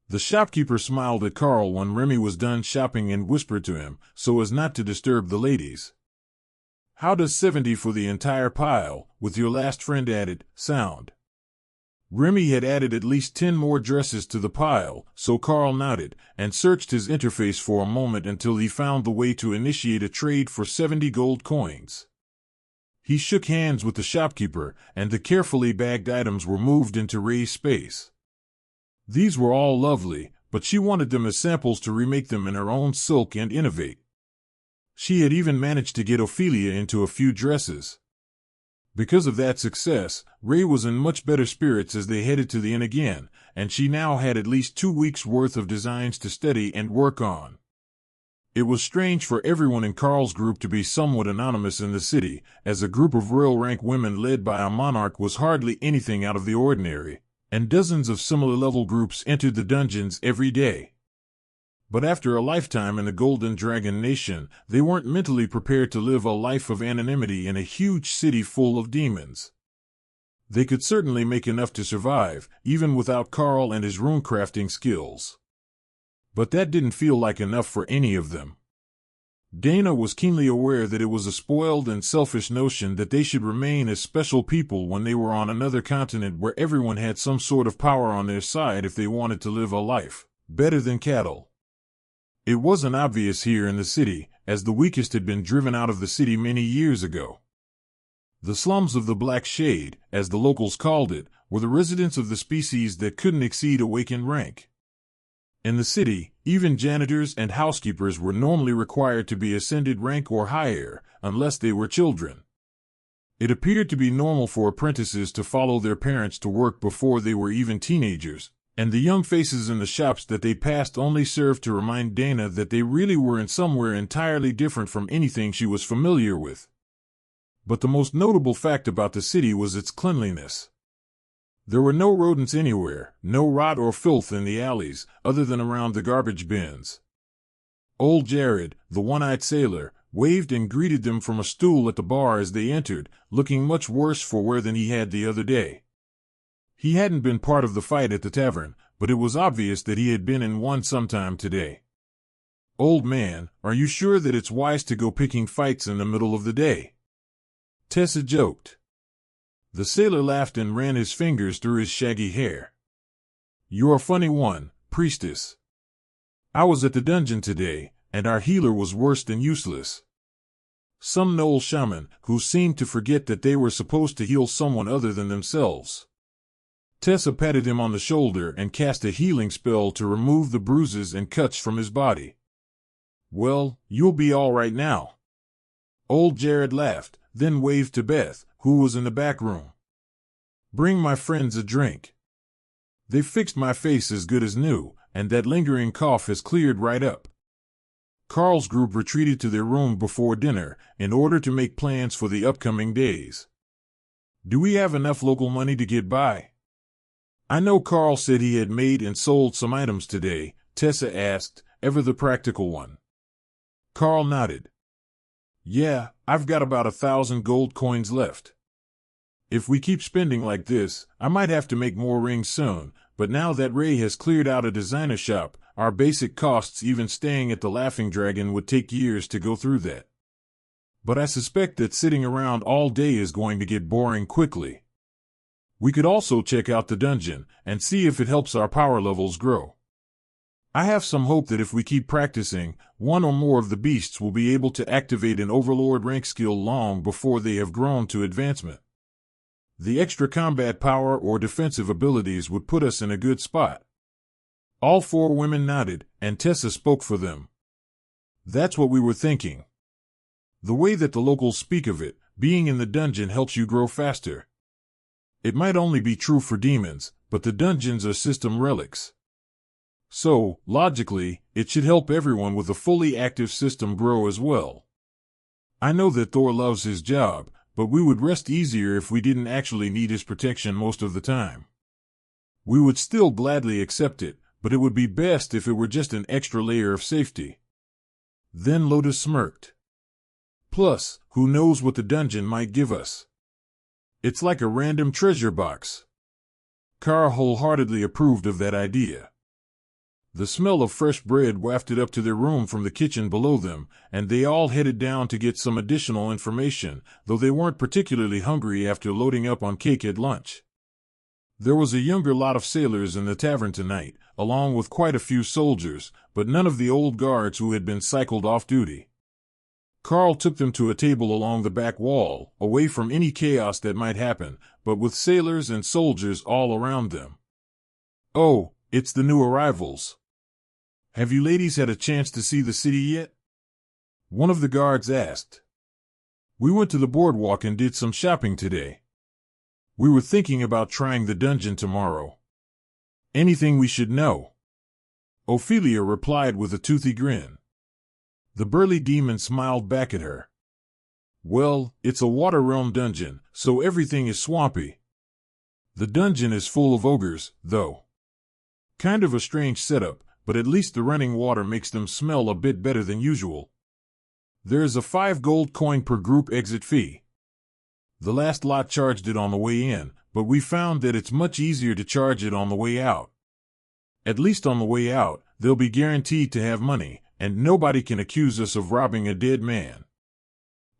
The shopkeeper smiled at Karl when Remy was done shopping and whispered to him, so as not to disturb the ladies. "How does 70 for the entire pile, with your last friend added, sound?" Remy had added at least 10 more dresses to the pile, so Karl nodded, and searched his interface for a moment until he found the way to initiate a trade for 70 gold coins. He shook hands with the shopkeeper, and the carefully bagged items were moved into Ray's space. These were all lovely, but she wanted them as samples to remake them in her own silk and innovate. She had even managed to get Ophelia into a few dresses. Because of that success, Ray was in much better spirits as they headed to the inn again, and she now had at least 2 weeks' worth of designs to study and work on. It was strange for everyone in Karl's group to be somewhat anonymous in the city, as a group of royal-rank women led by a monarch was hardly anything out of the ordinary, and dozens of similar-level groups entered the dungeons every day. But after a lifetime in the Golden Dragon Nation, they weren't mentally prepared to live a life of anonymity in a huge city full of demons. They could certainly make enough to survive, even without Karl and his rune-crafting skills. But that didn't feel like enough for any of them. Dana was keenly aware that it was a spoiled and selfish notion that they should remain as special people when they were on another continent where everyone had some sort of power on their side if they wanted to live a life better than cattle. It wasn't obvious here in the city, as the weakest had been driven out of the city many years ago. The slums of the Black Shade, as the locals called it, were the residents of the species that couldn't exceed awakened rank. In the city, even janitors and housekeepers were normally required to be ascended rank or higher, unless they were children. It appeared to be normal for apprentices to follow their parents to work before they were even teenagers, and the young faces in the shops that they passed only served to remind Dana that they really were in somewhere entirely different from anything she was familiar with. But the most notable fact about the city was its cleanliness. There were no rodents anywhere, no rot or filth in the alleys, other than around the garbage bins. Old Jared, the one-eyed sailor, waved and greeted them from a stool at the bar as they entered, looking much worse for wear than he had the other day. He hadn't been part of the fight at the tavern, but it was obvious that he had been in one sometime today. "Old man, are you sure that it's wise to go picking fights in the middle of the day?" Tessa joked. The sailor laughed and ran his fingers through his shaggy hair. "You're a funny one, priestess. I was at the dungeon today, and our healer was worse than useless. Some Knoll shaman who seemed to forget that they were supposed to heal someone other than themselves." Tessa patted him on the shoulder and cast a healing spell to remove the bruises and cuts from his body. "Well, you'll be all right now." Old Jared laughed, then waved to Beth, who was in the back room. "Bring my friends a drink. They fixed my face as good as new, and that lingering cough has cleared right up." Karl's group retreated to their room before dinner in order to make plans for the upcoming days. "Do we have enough local money to get by?" "I know Karl said he had made and sold some items today," Tessa asked, ever the practical one. Karl nodded. "Yeah, I've got about 1,000 gold coins left. If we keep spending like this, I might have to make more rings soon, but now that Ray has cleared out a designer shop, our basic costs even staying at the Laughing Dragon would take years to go through that. But I suspect that sitting around all day is going to get boring quickly. We could also check out the dungeon and see if it helps our power levels grow. I have some hope that if we keep practicing, one or more of the beasts will be able to activate an overlord rank skill long before they have grown to advancement. The extra combat power or defensive abilities would put us in a good spot." All four women nodded, and Tessa spoke for them. "That's what we were thinking. The way that the locals speak of it, being in the dungeon helps you grow faster. It might only be true for demons, but the dungeons are system relics. So, logically, it should help everyone with a fully active system grow as well. I know that Thor loves his job, but we would rest easier if we didn't actually need his protection most of the time. We would still gladly accept it, but it would be best if it were just an extra layer of safety." Then Lotus smirked. "Plus, who knows what the dungeon might give us? It's like a random treasure box." Karl wholeheartedly approved of that idea. The smell of fresh bread wafted up to their room from the kitchen below them, and they all headed down to get some additional information, though they weren't particularly hungry after loading up on cake at lunch. There was a younger lot of sailors in the tavern tonight, along with quite a few soldiers, but none of the old guards who had been cycled off duty. Karl took them to a table along the back wall, away from any chaos that might happen, but with sailors and soldiers all around them. "Oh, it's the new arrivals. Have you ladies had a chance to see the city yet?" one of the guards asked. "We went to the boardwalk and did some shopping today. We were thinking about trying the dungeon tomorrow. Anything we should know?" Ophelia replied with a toothy grin. The burly demon smiled back at her. "Well, it's a water realm dungeon, so everything is swampy. The dungeon is full of ogres, though. Kind of a strange setup, but at least the running water makes them smell a bit better than usual. There is a 5 gold coin per group exit fee. The last lot charged it on the way in, but we found that it's much easier to charge it on the way out. At least on the way out, they'll be guaranteed to have money, and nobody can accuse us of robbing a dead man.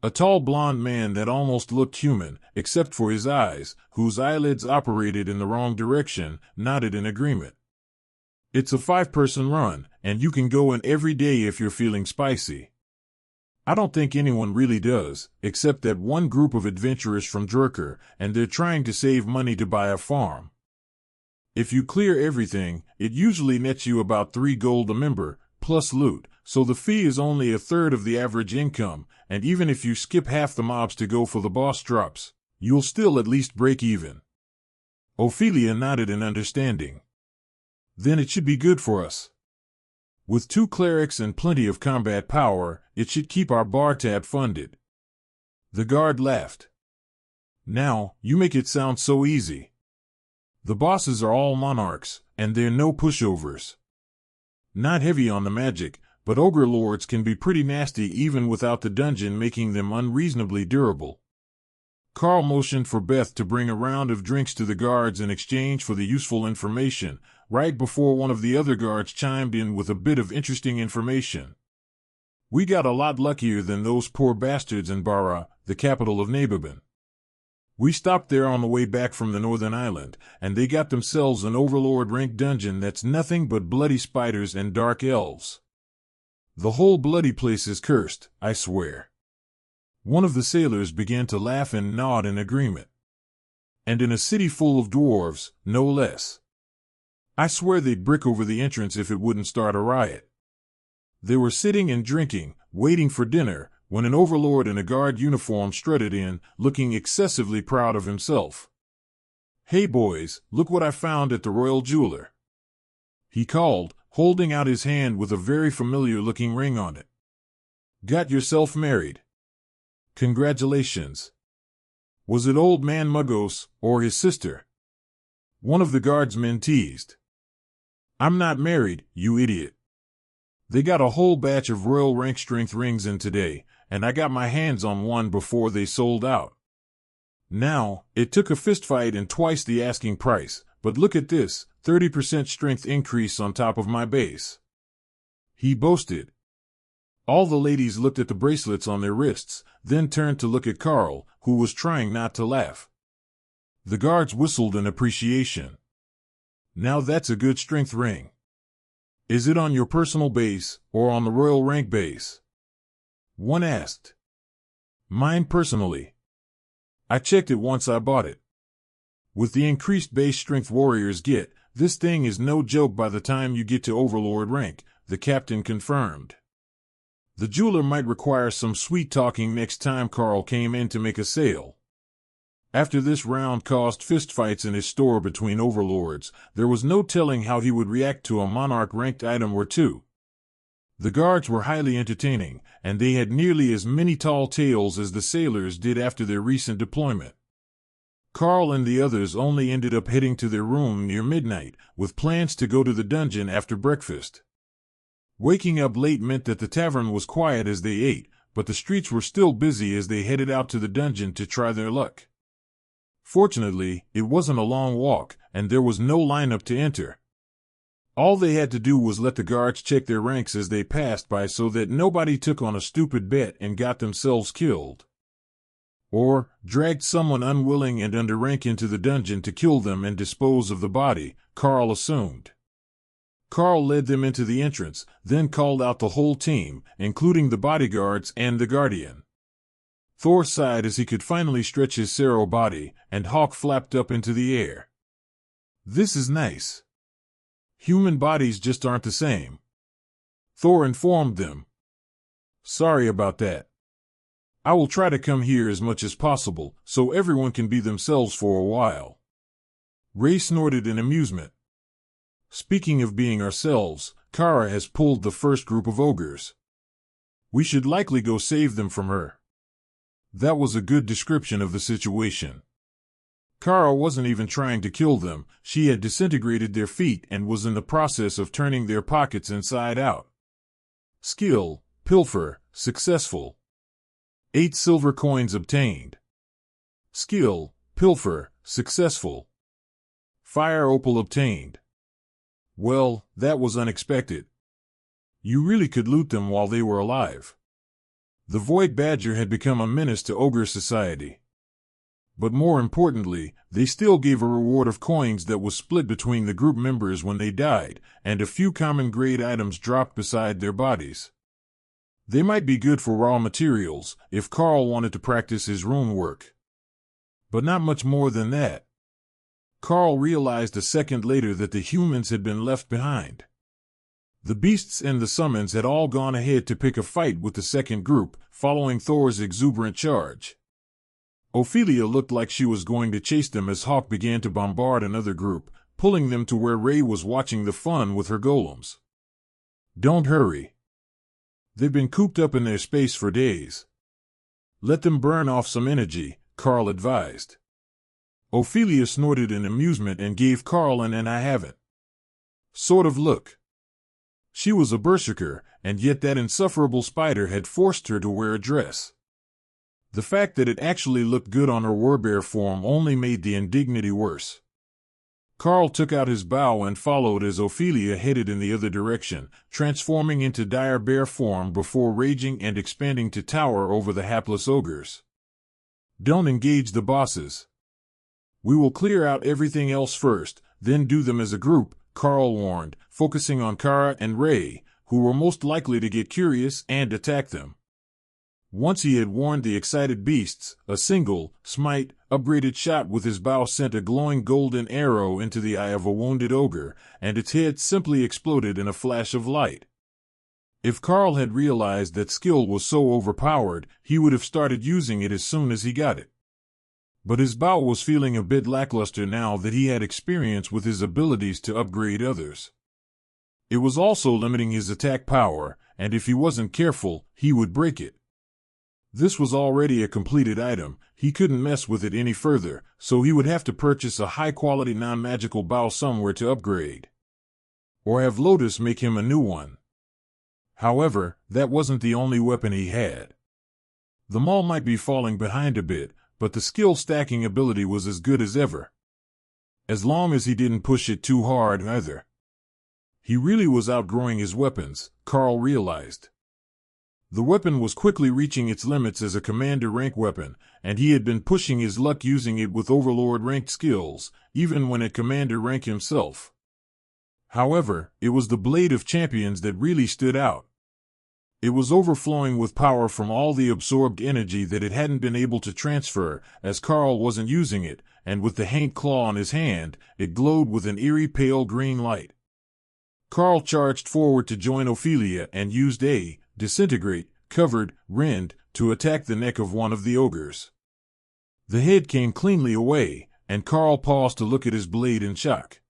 A tall blond man that almost looked human, except for his eyes, whose eyelids operated in the wrong direction, nodded in agreement. It's a 5-person run, and you can go in every day if you're feeling spicy. I don't think anyone really does, except that one group of adventurers from Drurker, and they're trying to save money to buy a farm. If you clear everything, it usually nets you about 3 gold a member, plus loot, so the fee is only a third of the average income, and even if you skip half the mobs to go for the boss drops, you'll still at least break even. Ophelia nodded in understanding. Then it should be good for us. With 2 clerics and plenty of combat power, it should keep our bar tab funded. The guard laughed. Now, you make it sound so easy. The bosses are all monarchs, and they're no pushovers. Not heavy on the magic, but ogre lords can be pretty nasty even without the dungeon making them unreasonably durable. Karl motioned for Beth to bring a round of drinks to the guards in exchange for the useful information, right before one of the other guards chimed in with a bit of interesting information. We got a lot luckier than those poor bastards in Bara, the capital of Naboban. We stopped there on the way back from the northern island, and they got themselves an overlord rank dungeon that's nothing but bloody spiders and dark elves. The whole bloody place is cursed, I swear. One of the sailors began to laugh and nod in agreement. And in a city full of dwarves, no less. I swear they'd brick over the entrance if it wouldn't start a riot. They were sitting and drinking, waiting for dinner, when an overlord in a guard uniform strutted in, looking excessively proud of himself. "Hey boys, look what I found at the Royal Jeweler," he called, holding out his hand with a very familiar-looking ring on it. "Got yourself married. Congratulations. Was it old man Muggos, or his sister?" One of the guardsmen teased. "I'm not married, you idiot. They got a whole batch of royal rank strength rings in today, and I got my hands on one before they sold out. Now, it took a fistfight and twice the asking price, but look at this, 30% strength increase on top of my base," he boasted. All the ladies looked at the bracelets on their wrists, then turned to look at Karl, who was trying not to laugh. The guards whistled in appreciation. "Now that's a good strength ring. Is it on your personal base, or on the royal rank base?" one asked. "Mine personally. I checked it once I bought it. With the increased base strength warriors get, this thing is no joke by the time you get to overlord rank," the captain confirmed. The jeweler might require some sweet talking next time Karl came in to make a sale. After this round caused fistfights in his store between overlords, there was no telling how he would react to a monarch-ranked item or two. The guards were highly entertaining, and they had nearly as many tall tales as the sailors did after their recent deployment. Karl and the others only ended up heading to their room near midnight, with plans to go to the dungeon after breakfast. Waking up late meant that the tavern was quiet as they ate, but the streets were still busy as they headed out to the dungeon to try their luck. Fortunately, it wasn't a long walk, and there was no lineup to enter. All they had to do was let the guards check their ranks as they passed by so that nobody took on a stupid bet and got themselves killed. Or dragged someone unwilling and under rank into the dungeon to kill them and dispose of the body, Karl assumed. Karl led them into the entrance, then called out the whole team, including the bodyguards and the guardian. Thor sighed as he could finally stretch his Sero body, and Hawk flapped up into the air. "This is nice. Human bodies just aren't the same," Thor informed them. "Sorry about that. I will try to come here as much as possible, so everyone can be themselves for a while." Ray snorted in amusement. "Speaking of being ourselves, Kara has pulled the first group of ogres. We should likely go save them from her." That was a good description of the situation. Kara wasn't even trying to kill them, she had disintegrated their feet and was in the process of turning their pockets inside out. Skill, pilfer, successful. 8 silver coins obtained. Skill, pilfer, successful. Fire opal obtained. Well, that was unexpected. You really could loot them while they were alive. The Void Badger had become a menace to ogre society. But more importantly, they still gave a reward of coins that was split between the group members when they died, and a few common grade items dropped beside their bodies. They might be good for raw materials, if Karl wanted to practice his rune work. But not much more than that. Karl realized a second later that the humans had been left behind. The beasts and the summons had all gone ahead to pick a fight with the second group, following Thor's exuberant charge. Ophelia looked like she was going to chase them as Hawk began to bombard another group, pulling them to where Ray was watching the fun with her golems. Don't hurry. They've been cooped up in their space for days. Let them burn off some energy, Karl advised. Ophelia snorted in amusement and gave Karl an "and I haven't" sort of look. She was a berserker, and yet that insufferable spider had forced her to wear a dress. The fact that it actually looked good on her warbear form only made the indignity worse. Karl took out his bow and followed as Ophelia headed in the other direction, transforming into dire bear form before raging and expanding to tower over the hapless ogres. Don't engage the bosses. We will clear out everything else first, then do them as a group, Karl warned, focusing on Kara and Ray, who were most likely to get curious and attack them. Once he had warned the excited beasts, a single, smite, upgraded shot with his bow sent a glowing golden arrow into the eye of a wounded ogre, and its head simply exploded in a flash of light. If Karl had realized that skill was so overpowered, he would have started using it as soon as he got it. But his bow was feeling a bit lackluster now that he had experience with his abilities to upgrade others. It was also limiting his attack power, and if he wasn't careful, he would break it. This was already a completed item, he couldn't mess with it any further, so he would have to purchase a high-quality non-magical bow somewhere to upgrade. Or have Lotus make him a new one. However, that wasn't the only weapon he had. The Maul might be falling behind a bit, but the skill stacking ability was as good as ever. As long as he didn't push it too hard either. He really was outgrowing his weapons, Karl realized. The weapon was quickly reaching its limits as a commander rank weapon, and he had been pushing his luck using it with overlord ranked skills, even when at commander rank himself. However, it was the Blade of Champions that really stood out. It was overflowing with power from all the absorbed energy that it hadn't been able to transfer, as Karl wasn't using it, and with the Haint Claw in his hand, it glowed with an eerie pale green light. Karl charged forward to join Ophelia and used a disintegrate, covered, rend, to attack the neck of one of the ogres. The head came cleanly away, and Karl paused to look at his blade in shock.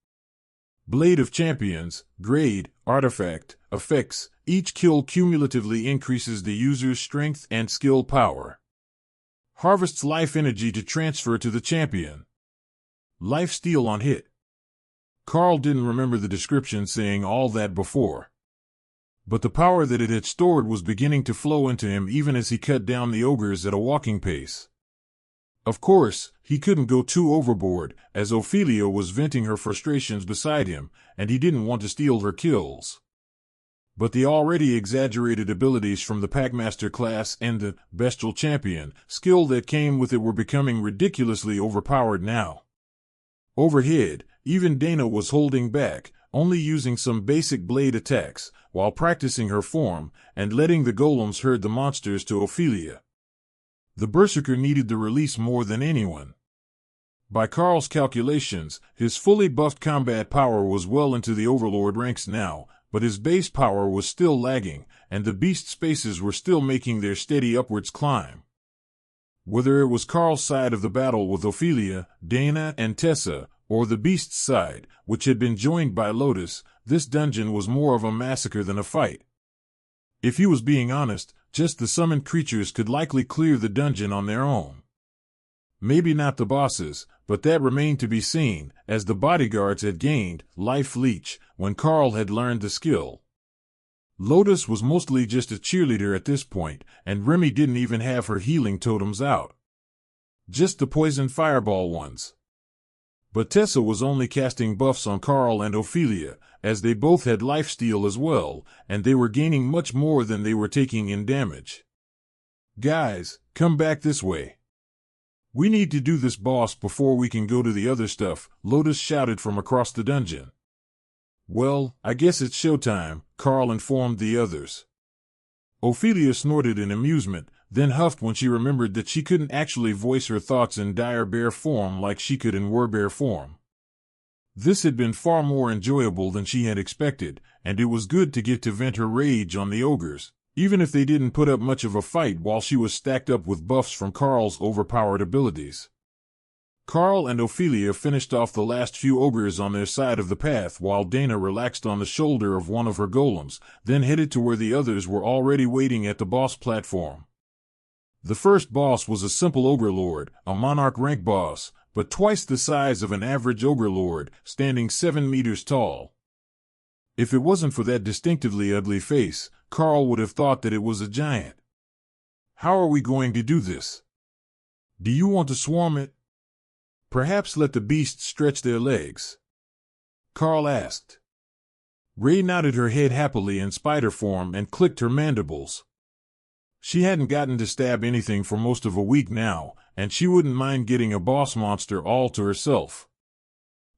Blade of Champions, grade, artifact, effects, each kill cumulatively increases the user's strength and skill power. Harvests life energy to transfer to the champion. Life steal on hit. Karl didn't remember the description saying all that before. But the power that it had stored was beginning to flow into him even as he cut down the ogres at a walking pace. Of course, he couldn't go too overboard, as Ophelia was venting her frustrations beside him, and he didn't want to steal her kills. But the already exaggerated abilities from the Packmaster class and the Bestial Champion skill that came with it were becoming ridiculously overpowered now. Overhead, even Dana was holding back, only using some basic blade attacks, while practicing her form, and letting the golems herd the monsters to Ophelia. The Berserker needed the release more than anyone. By Karl's calculations, his fully buffed combat power was well into the Overlord ranks now, but his base power was still lagging, and the beast spaces were still making their steady upwards climb. Whether it was Karl's side of the battle with Ophelia, Dana, and Tessa, or the beast's side, which had been joined by Lotus, this dungeon was more of a massacre than a fight. If he was being honest, just the summoned creatures could likely clear the dungeon on their own. Maybe not the bosses, but that remained to be seen, as the bodyguards had gained Life Leech when Karl had learned the skill. Lotus was mostly just a cheerleader at this point, and Remy didn't even have her healing totems out. Just the poison fireball ones. But Tessa was only casting buffs on Karl and Ophelia, as they both had lifesteal as well, and they were gaining much more than they were taking in damage. Guys, come back this way. We need to do this boss before we can go to the other stuff, Lotus shouted from across the dungeon. Well, I guess it's showtime, Karl informed the others. Ophelia snorted in amusement, then huffed when she remembered that she couldn't actually voice her thoughts in dire bear form like she could in werbear form. This had been far more enjoyable than she had expected, and it was good to get to vent her rage on the ogres, even if they didn't put up much of a fight while she was stacked up with buffs from Karl's overpowered abilities. Karl and Ophelia finished off the last few ogres on their side of the path while Dana relaxed on the shoulder of one of her golems, then headed to where the others were already waiting at the boss platform. The first boss was a simple ogre lord, a monarch rank boss, but twice the size of an average ogre lord, standing 7 meters tall. If it wasn't for that distinctively ugly face, Karl would have thought that it was a giant. How are we going to do this? Do you want to swarm it? Perhaps let the beasts stretch their legs? Karl asked. Ray nodded her head happily in spider form and clicked her mandibles. She hadn't gotten to stab anything for most of a week now, and she wouldn't mind getting a boss monster all to herself.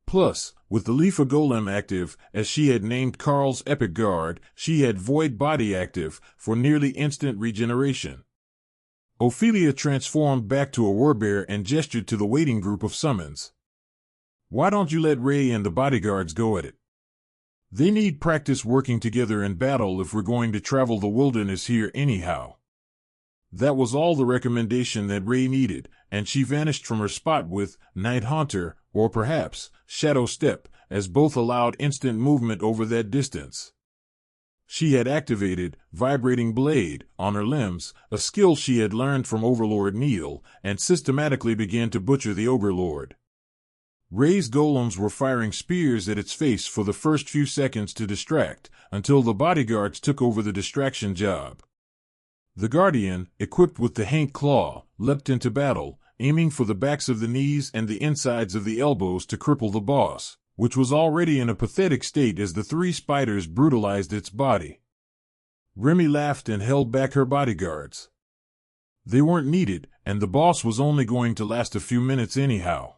Plus, with the Leafa Golem active, as she had named Karl's epic guard, she had Void Body active, for nearly instant regeneration. Ophelia transformed back to a werbear and gestured to the waiting group of summons. Why don't you let Ray and the bodyguards go at it? They need practice working together in battle if we're going to travel the wilderness here anyhow. That was all the recommendation that Ray needed, and she vanished from her spot with Night Haunter, or perhaps Shadow Step, as both allowed instant movement over that distance. She had activated Vibrating Blade on her limbs, a skill she had learned from Overlord Neil, and systematically began to butcher the Ogre Lord. Ray's golems were firing spears at its face for the first few seconds to distract, until the bodyguards took over the distraction job. The Guardian, equipped with the Haint Claw, leapt into battle, aiming for the backs of the knees and the insides of the elbows to cripple the boss, which was already in a pathetic state as the 3 spiders brutalized its body. Remy laughed and held back her bodyguards. They weren't needed, and the boss was only going to last a few minutes anyhow.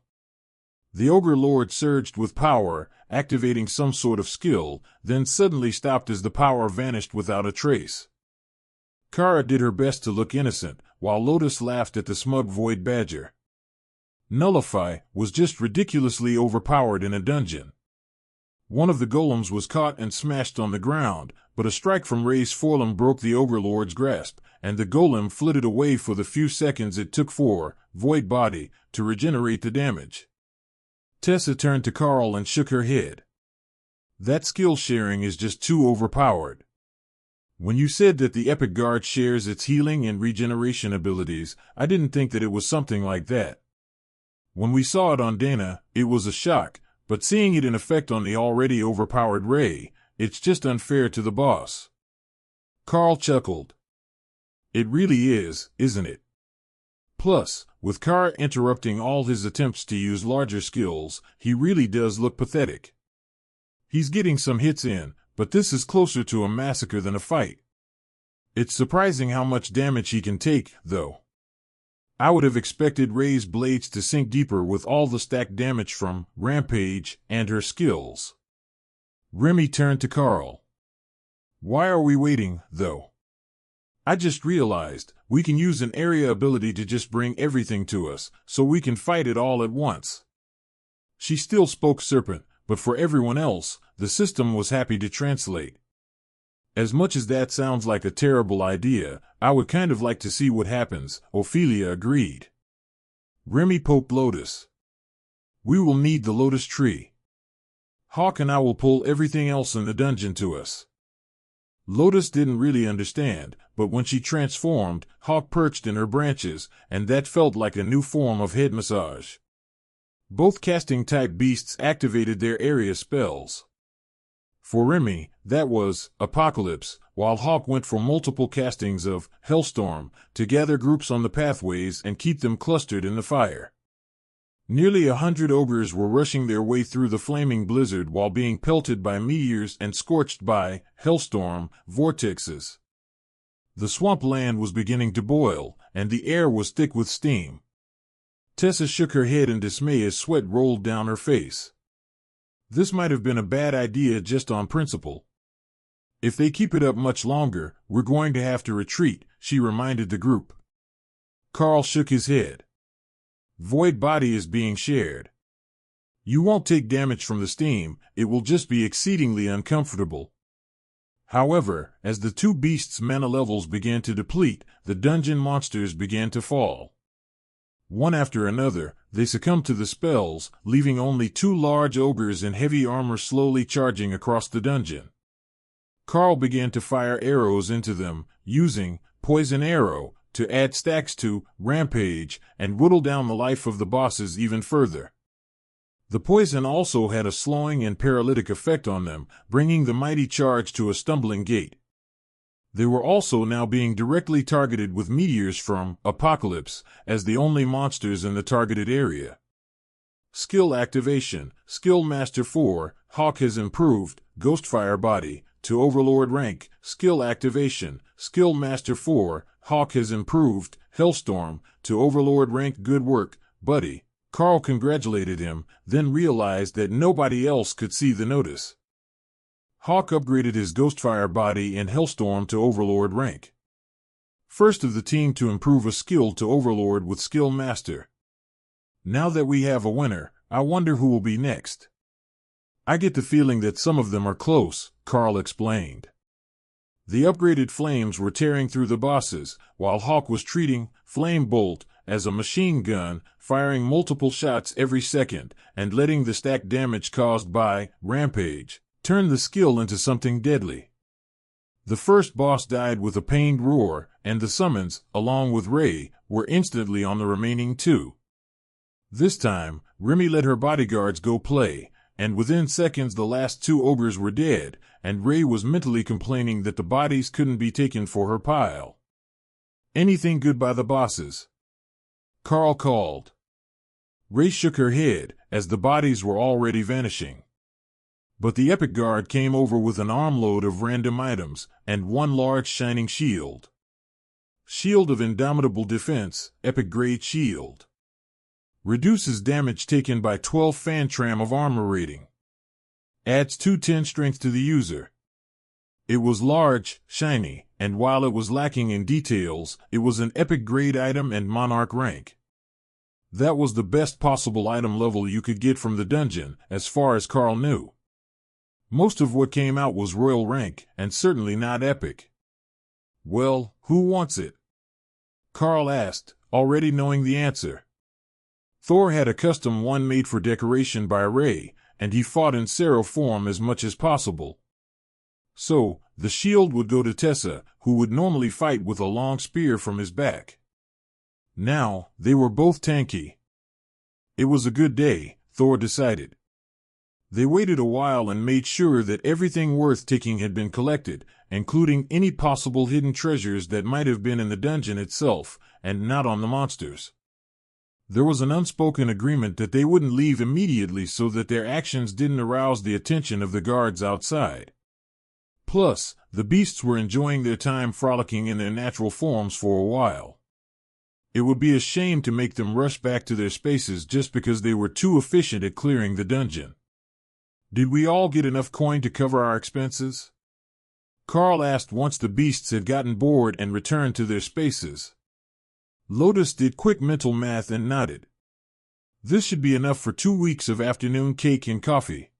The Ogre Lord surged with power, activating some sort of skill, then suddenly stopped as the power vanished without a trace. Kara did her best to look innocent, while Lotus laughed at the smug Void Badger. Nullify was just ridiculously overpowered in a dungeon. One of the golems was caught and smashed on the ground, but a strike from Ray's forearm broke the Ogre Lord's grasp, and the golem flitted away for the few seconds it took for Void Body to regenerate the damage. Tessa turned to Karl and shook her head. That skill sharing is just too overpowered. When you said that the Epic Guard shares its healing and regeneration abilities, I didn't think that it was something like that. When we saw it on Dana, it was a shock, but seeing it in effect on the already overpowered Ray, it's just unfair to the boss. Karl chuckled. It really is, isn't it? Plus, with Kara interrupting all his attempts to use larger skills, he really does look pathetic. He's getting some hits in, but this is closer to a massacre than a fight. It's surprising how much damage he can take, though. I would have expected Ray's blades to sink deeper with all the stacked damage from Rampage and her skills. Remy turned to Karl. Why are we waiting, though? I just realized we can use an area ability to just bring everything to us, so we can fight it all at once. She still spoke Serpent, but for everyone else, the system was happy to translate. As much as that sounds like a terrible idea, I would kind of like to see what happens, Ophelia agreed. Remy poked Lotus. We will need the Lotus Tree. Hawk and I will pull everything else in the dungeon to us. Lotus didn't really understand, but when she transformed, Hawk perched in her branches, and that felt like a new form of head massage. Both casting-type beasts activated their area spells. For Remy, that was Apocalypse, while Hawk went for multiple castings of Hellstorm to gather groups on the pathways and keep them clustered in the fire. Nearly 100 ogres were rushing their way through the flaming blizzard while being pelted by meteors and scorched by hellstorm vortexes. The swamp land was beginning to boil, and the air was thick with steam. Tessa shook her head in dismay as sweat rolled down her face. This might have been a bad idea just on principle. If they keep it up much longer, we're going to have to retreat, she reminded the group. Karl shook his head. Void body is being shared. You won't take damage from the steam, it will just be exceedingly uncomfortable. However, as the two beasts' mana levels began to deplete, the dungeon monsters began to fall. One after another, they succumbed to the spells, leaving only two large ogres in heavy armor slowly charging across the dungeon. Karl began to fire arrows into them, using poison arrow to add stacks to rampage and whittle down the life of the bosses even further. The poison also had a slowing and paralytic effect on them, bringing the mighty charge to a stumbling gait. They were also now being directly targeted with meteors from Apocalypse as the only monsters in the targeted area. Skill activation. Skill Master 4, Hawk has improved, Ghostfire Body, to Overlord rank. Skill activation. Skill Master 4, Hawk has improved, Hellstorm, to Overlord rank. Good work, buddy. Karl congratulated him, then realized that nobody else could see the notice. Hawk upgraded his Ghostfire Body and Hellstorm to Overlord rank. First of the team to improve a skill to Overlord with Skill Master. Now that we have a winner, I wonder who will be next. I get the feeling that some of them are close, Karl explained. The upgraded flames were tearing through the bosses, while Hawk was treating Flame Bolt as a machine gun, firing multiple shots every second, and letting the stack damage caused by Rampage turn the skill into something deadly. The first boss died with a pained roar, and the summons, along with Ray, were instantly on the remaining two. This time, Remy let her bodyguards go play, and within seconds the last two ogres were dead, and Ray was mentally complaining that the bodies couldn't be taken for her pile. Anything good by the bosses? Karl called. Ray shook her head, as the bodies were already vanishing. But the Epic Guard came over with an armload of random items, and one large shining shield. Shield of Indomitable Defense, Epic Grade Shield. Reduces damage taken by 12 Fantram of armor rating. Adds 210 strength to the user. It was large, shiny, and while it was lacking in details, it was an epic grade item and monarch rank. That was the best possible item level you could get from the dungeon, as far as Karl knew. Most of what came out was royal rank, and certainly not epic. Well, who wants it? Karl asked, already knowing the answer. Thor had a custom one made for decoration by Ray, and he fought in Sero form as much as possible. So, the shield would go to Tessa, who would normally fight with a long spear from his back. Now, they were both tanky. It was a good day, Thor decided. They waited a while and made sure that everything worth taking had been collected, including any possible hidden treasures that might have been in the dungeon itself, and not on the monsters. There was an unspoken agreement that they wouldn't leave immediately so that their actions didn't arouse the attention of the guards outside. Plus, the beasts were enjoying their time frolicking in their natural forms for a while. It would be a shame to make them rush back to their spaces just because they were too efficient at clearing the dungeon. Did we all get enough coin to cover our expenses? Karl asked once the beasts had gotten bored and returned to their spaces. Lotus did quick mental math and nodded. This should be enough for 2 weeks of afternoon cake and coffee.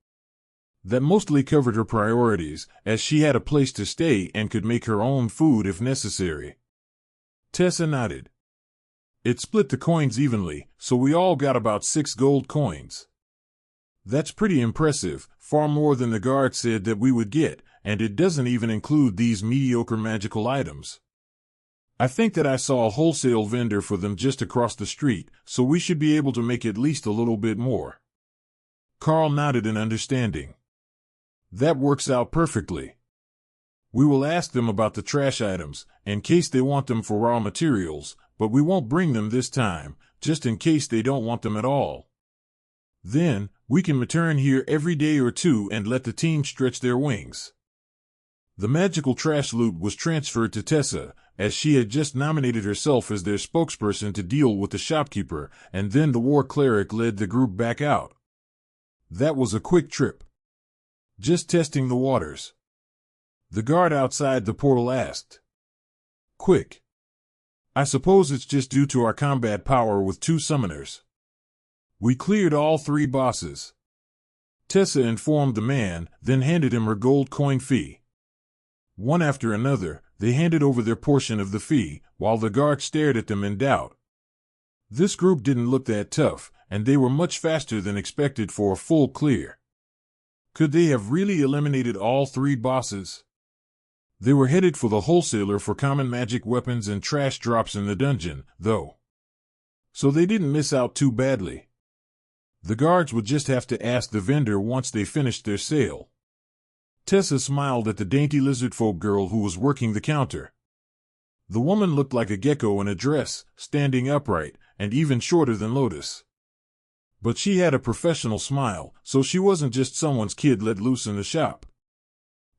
That mostly covered her priorities, as she had a place to stay and could make her own food if necessary. Tessa nodded. It split the coins evenly, so we all got about 6 gold coins. That's pretty impressive, far more than the guard said that we would get, and it doesn't even include these mediocre magical items. I think that I saw a wholesale vendor for them just across the street, so we should be able to make at least a little bit more. Karl nodded in understanding. That works out perfectly. We will ask them about the trash items, in case they want them for raw materials, but we won't bring them this time, just in case they don't want them at all. Then, we can return here every day or two and let the team stretch their wings. The magical trash loot was transferred to Tessa, as she had just nominated herself as their spokesperson to deal with the shopkeeper, and then the war cleric led the group back out. That was a quick trip. Just testing the waters. The guard outside the portal asked. Quick. I suppose it's just due to our combat power with 2 summoners. We cleared all 3 bosses. Tessa informed the man, then handed him her gold coin fee. One after another, they handed over their portion of the fee, while the guard stared at them in doubt. This group didn't look that tough, and they were much faster than expected for a full clear. Could they have really eliminated all 3 bosses? They were headed for the wholesaler for common magic weapons and trash drops in the dungeon, though. So they didn't miss out too badly. The guards would just have to ask the vendor once they finished their sale. Tessa smiled at the dainty lizardfolk girl who was working the counter. The woman looked like a gecko in a dress, standing upright, and even shorter than Lotus. But she had a professional smile, so she wasn't just someone's kid let loose in the shop.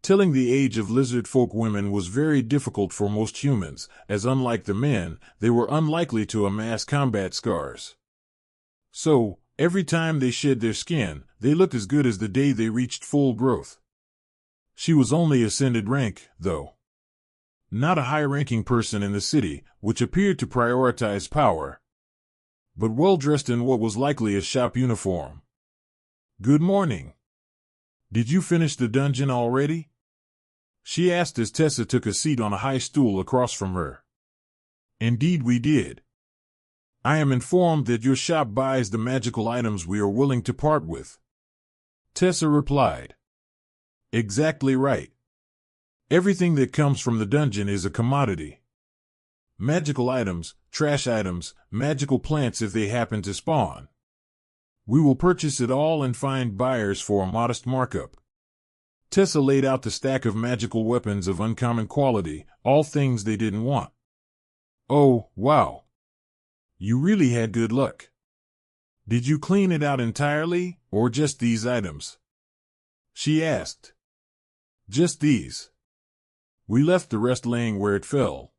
Telling the age of lizardfolk women was very difficult for most humans, as unlike the men, they were unlikely to amass combat scars. So, every time they shed their skin, they looked as good as the day they reached full growth. She was only ascended rank, though. Not a high-ranking person in the city, which appeared to prioritize power, but well-dressed in what was likely a shop uniform. Good morning. Did you finish the dungeon already? She asked as Tessa took a seat on a high stool across from her. Indeed we did. I am informed that your shop buys the magical items we are willing to part with. Tessa replied. Exactly right. Everything that comes from the dungeon is a commodity. Magical items, trash items, magical plants if they happen to spawn. We will purchase it all and find buyers for a modest markup. Tessa laid out the stack of magical weapons of uncommon quality, all things they didn't want. Oh, wow. You really had good luck. Did you clean it out entirely, or just these items? She asked. Just these. We left the rest laying where it fell.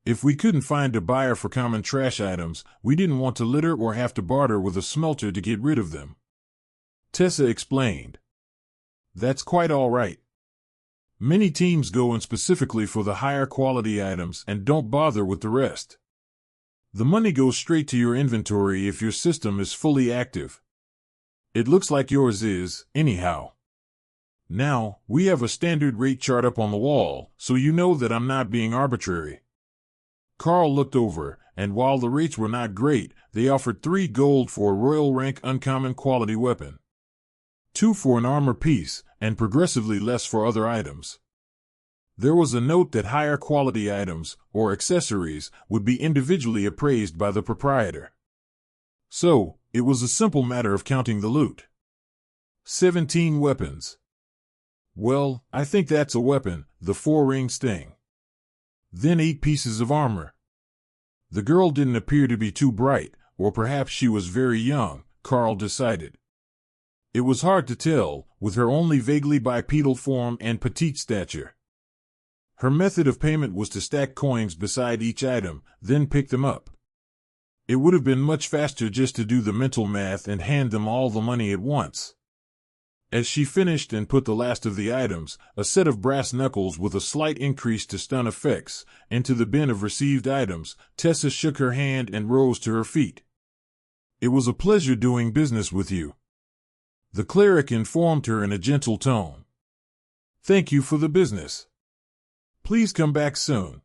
If we couldn't find a buyer for common trash items, we didn't want to litter or have to barter with a smelter to get rid of them. Tessa explained. That's quite all right. Many teams go in specifically for the higher quality items and don't bother with the rest. The money goes straight to your inventory if your system is fully active. It looks like yours is, anyhow. Now, we have a standard rate chart up on the wall, so you know that I'm not being arbitrary. Karl looked over, and while the rates were not great, they offered 3 gold for a royal rank uncommon quality weapon, 2 for an armor piece, and progressively less for other items. There was a note that higher quality items, or accessories, would be individually appraised by the proprietor. So, it was a simple matter of counting the loot. 17 weapons. Well, I think that's a weapon, the 4-ring sting. Then 8 pieces of armor. The girl didn't appear to be too bright, or perhaps she was very young, Karl decided. It was hard to tell, with her only vaguely bipedal form and petite stature. Her method of payment was to stack coins beside each item, then pick them up. It would have been much faster just to do the mental math and hand them all the money at once. As she finished and put the last of the items, a set of brass knuckles with a slight increase to stun effects, into the bin of received items, Tessa shook her hand and rose to her feet. It was a pleasure doing business with you. The cleric informed her in a gentle tone. Thank you for the business. Please come back soon.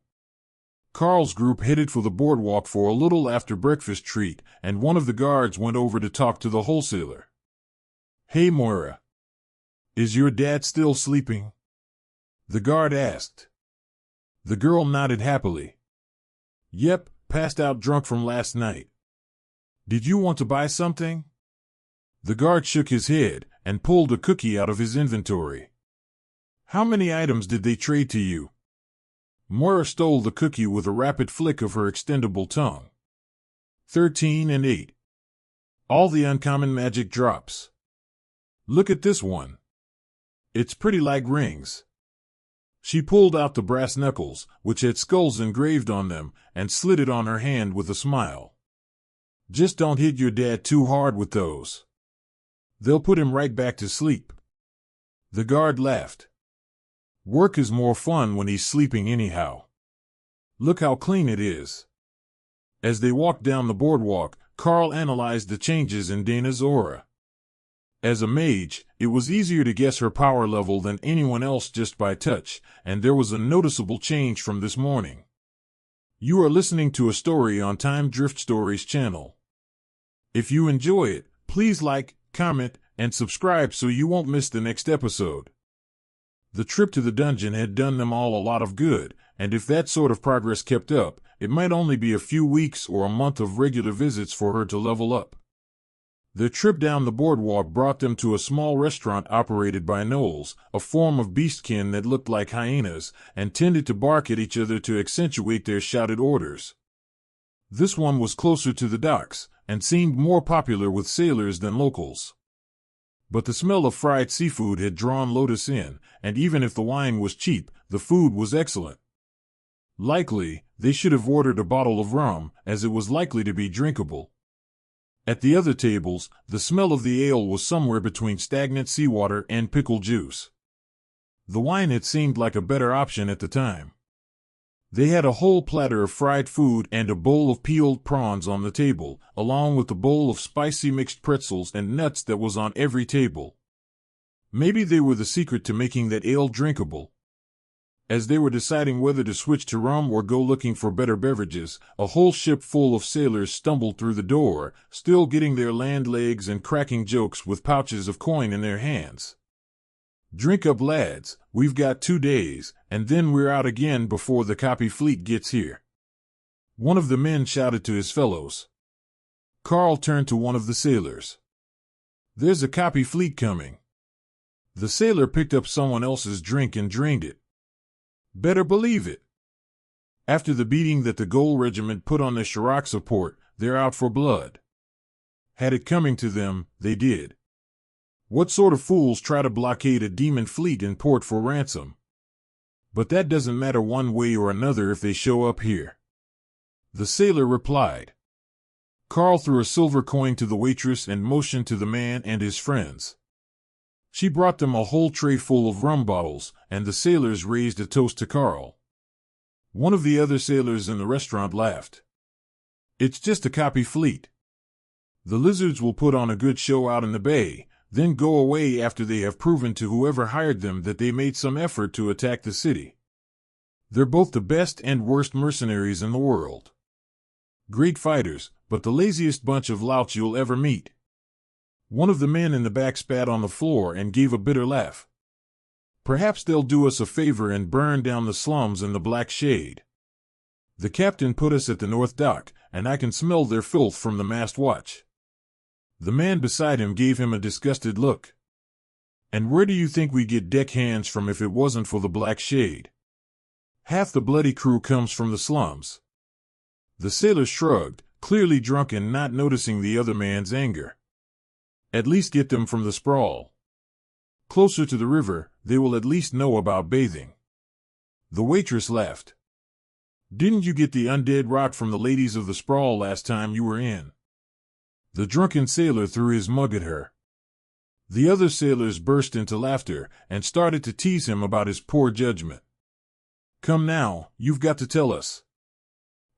Karl's group headed for the boardwalk for a little after breakfast treat, and one of the guards went over to talk to the wholesaler. Hey Moira. Is your dad still sleeping? The guard asked. The girl nodded happily. Yep, passed out drunk from last night. Did you want to buy something? The guard shook his head and pulled a cookie out of his inventory. How many items did they trade to you? Moira stole the cookie with a rapid flick of her extendable tongue. 13 and 8. All the uncommon magic drops. Look at this one. It's pretty like rings. She pulled out the brass knuckles, which had skulls engraved on them, and slid it on her hand with a smile. Just don't hit your dad too hard with those. They'll put him right back to sleep. The guard laughed. Work is more fun when he's sleeping anyhow. Look how clean it is. As they walked down the boardwalk, Karl analyzed the changes in Dana's aura. As a mage, it was easier to guess her power level than anyone else just by touch, and there was a noticeable change from this morning. You are listening to a story on Time Drift Stories channel. If you enjoy it, please like, comment, and subscribe so you won't miss the next episode. The trip to the dungeon had done them all a lot of good, and if that sort of progress kept up, it might only be a few weeks or a month of regular visits for her to level up. Their trip down the boardwalk brought them to a small restaurant operated by gnolls, a form of beastkin that looked like hyenas, and tended to bark at each other to accentuate their shouted orders. This one was closer to the docks, and seemed more popular with sailors than locals. But the smell of fried seafood had drawn Lotus in, and even if the wine was cheap, the food was excellent. Likely, they should have ordered a bottle of rum, as it was likely to be drinkable. At the other tables, the smell of the ale was somewhere between stagnant seawater and pickle juice. The wine had seemed like a better option at the time. They had a whole platter of fried food and a bowl of peeled prawns on the table, along with a bowl of spicy mixed pretzels and nuts that was on every table. Maybe they were the secret to making that ale drinkable. As they were deciding whether to switch to rum or go looking for better beverages, a whole ship full of sailors stumbled through the door, still getting their land legs and cracking jokes with pouches of coin in their hands. Drink up, lads, we've got 2 days, and then we're out again before the copy fleet gets here. One of the men shouted to his fellows. Karl turned to one of the sailors. There's a copy fleet coming. The sailor picked up someone else's drink and drained it. Better believe it. After the beating that the Gold Regiment put on the Shiraksa port, they're out for blood. Had it coming to them, they did. What sort of fools try to blockade a demon fleet in port for ransom? But that doesn't matter one way or another if they show up here. The sailor replied. Karl threw a silver coin to the waitress and motioned to the man and his friends. She brought them a whole tray full of rum bottles, and the sailors raised a toast to Karl. One of the other sailors in the restaurant laughed. It's just a copy fleet. The lizards will put on a good show out in the bay, then go away after they have proven to whoever hired them that they made some effort to attack the city. They're both the best and worst mercenaries in the world. Great fighters, but the laziest bunch of louts you'll ever meet. One of the men in the back spat on the floor and gave a bitter laugh. Perhaps they'll do us a favor and burn down the slums and the Black Shade. The captain put us at the North Dock, and I can smell their filth from the mast watch. The man beside him gave him a disgusted look. And where do you think we get deckhands from if it wasn't for the Black Shade? Half the bloody crew comes from the slums. The sailor shrugged, clearly drunk and not noticing the other man's anger. At least get them from the sprawl. Closer to the river, they will at least know about bathing. The waitress laughed. Didn't you get the undead rock from the ladies of the sprawl last time you were in? The drunken sailor threw his mug at her. The other sailors burst into laughter and started to tease him about his poor judgment. Come now, you've got to tell us.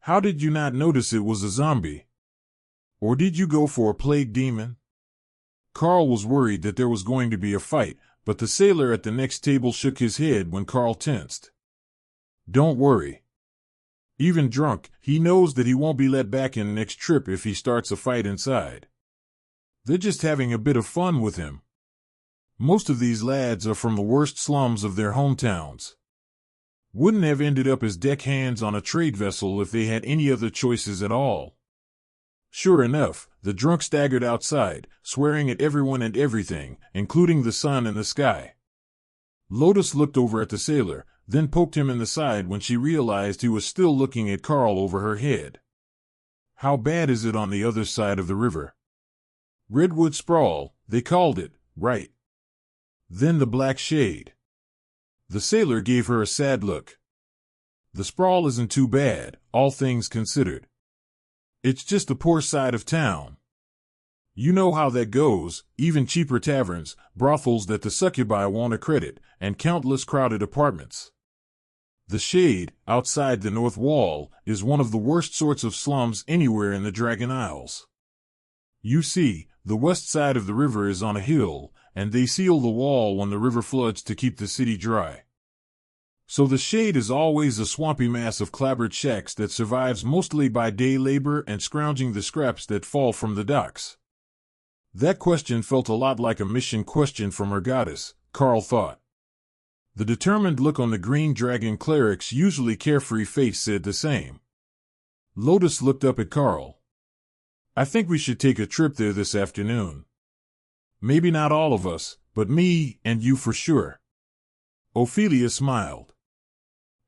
How did you not notice it was a zombie? Or did you go for a plague demon? Karl was worried that there was going to be a fight, but the sailor at the next table shook his head when Karl tensed. Don't worry. Even drunk, he knows that he won't be let back in next trip if he starts a fight inside. They're just having a bit of fun with him. Most of these lads are from the worst slums of their hometowns. Wouldn't have ended up as deckhands on a trade vessel if they had any other choices at all. Sure enough, the drunk staggered outside, swearing at everyone and everything, including the sun and the sky. Lotus looked over at the sailor, then poked him in the side when she realized he was still looking at Karl over her head. How bad is it on the other side of the river? Redwood sprawl, they called it, right? Then the black shade. The sailor gave her a sad look. The sprawl isn't too bad, all things considered. It's just the poor side of town. You know how that goes, even cheaper taverns, brothels that the succubi won't accredit, and countless crowded apartments. The shade, outside the north wall, is one of the worst sorts of slums anywhere in the Dragon Isles. You see, the west side of the river is on a hill, and they seal the wall when the river floods to keep the city dry. So the shade is always a swampy mass of clapboard shacks that survives mostly by day labor and scrounging the scraps that fall from the docks. That question felt a lot like a mission question from her goddess, Karl thought. The determined look on the green dragon cleric's usually carefree face said the same. Lotus looked up at Karl. I think we should take a trip there this afternoon. Maybe not all of us, but me and you for sure. Ophelia smiled.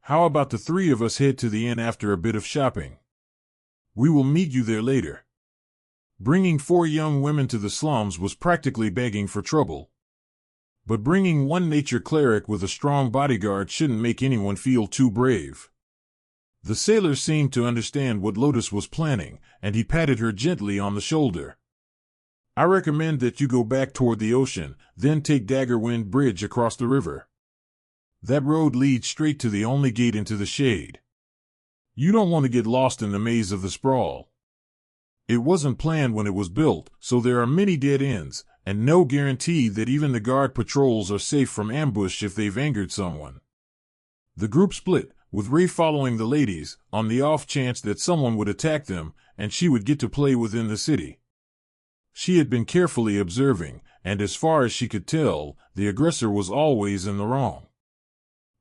How about the three of us head to the inn after a bit of shopping? We will meet you there later. Bringing 4 young women to the slums was practically begging for trouble. But bringing one nature cleric with a strong bodyguard shouldn't make anyone feel too brave. The sailor seemed to understand what Lotus was planning, and he patted her gently on the shoulder. I recommend that you go back toward the ocean, then take Daggerwind Bridge across the river. That road leads straight to the only gate into the shade. You don't want to get lost in the maze of the sprawl. It wasn't planned when it was built, so there are many dead ends, and no guarantee that even the guard patrols are safe from ambush if they've angered someone. The group split, with Ray following the ladies, on the off chance that someone would attack them, and she would get to play within the city. She had been carefully observing, and as far as she could tell, the aggressor was always in the wrong.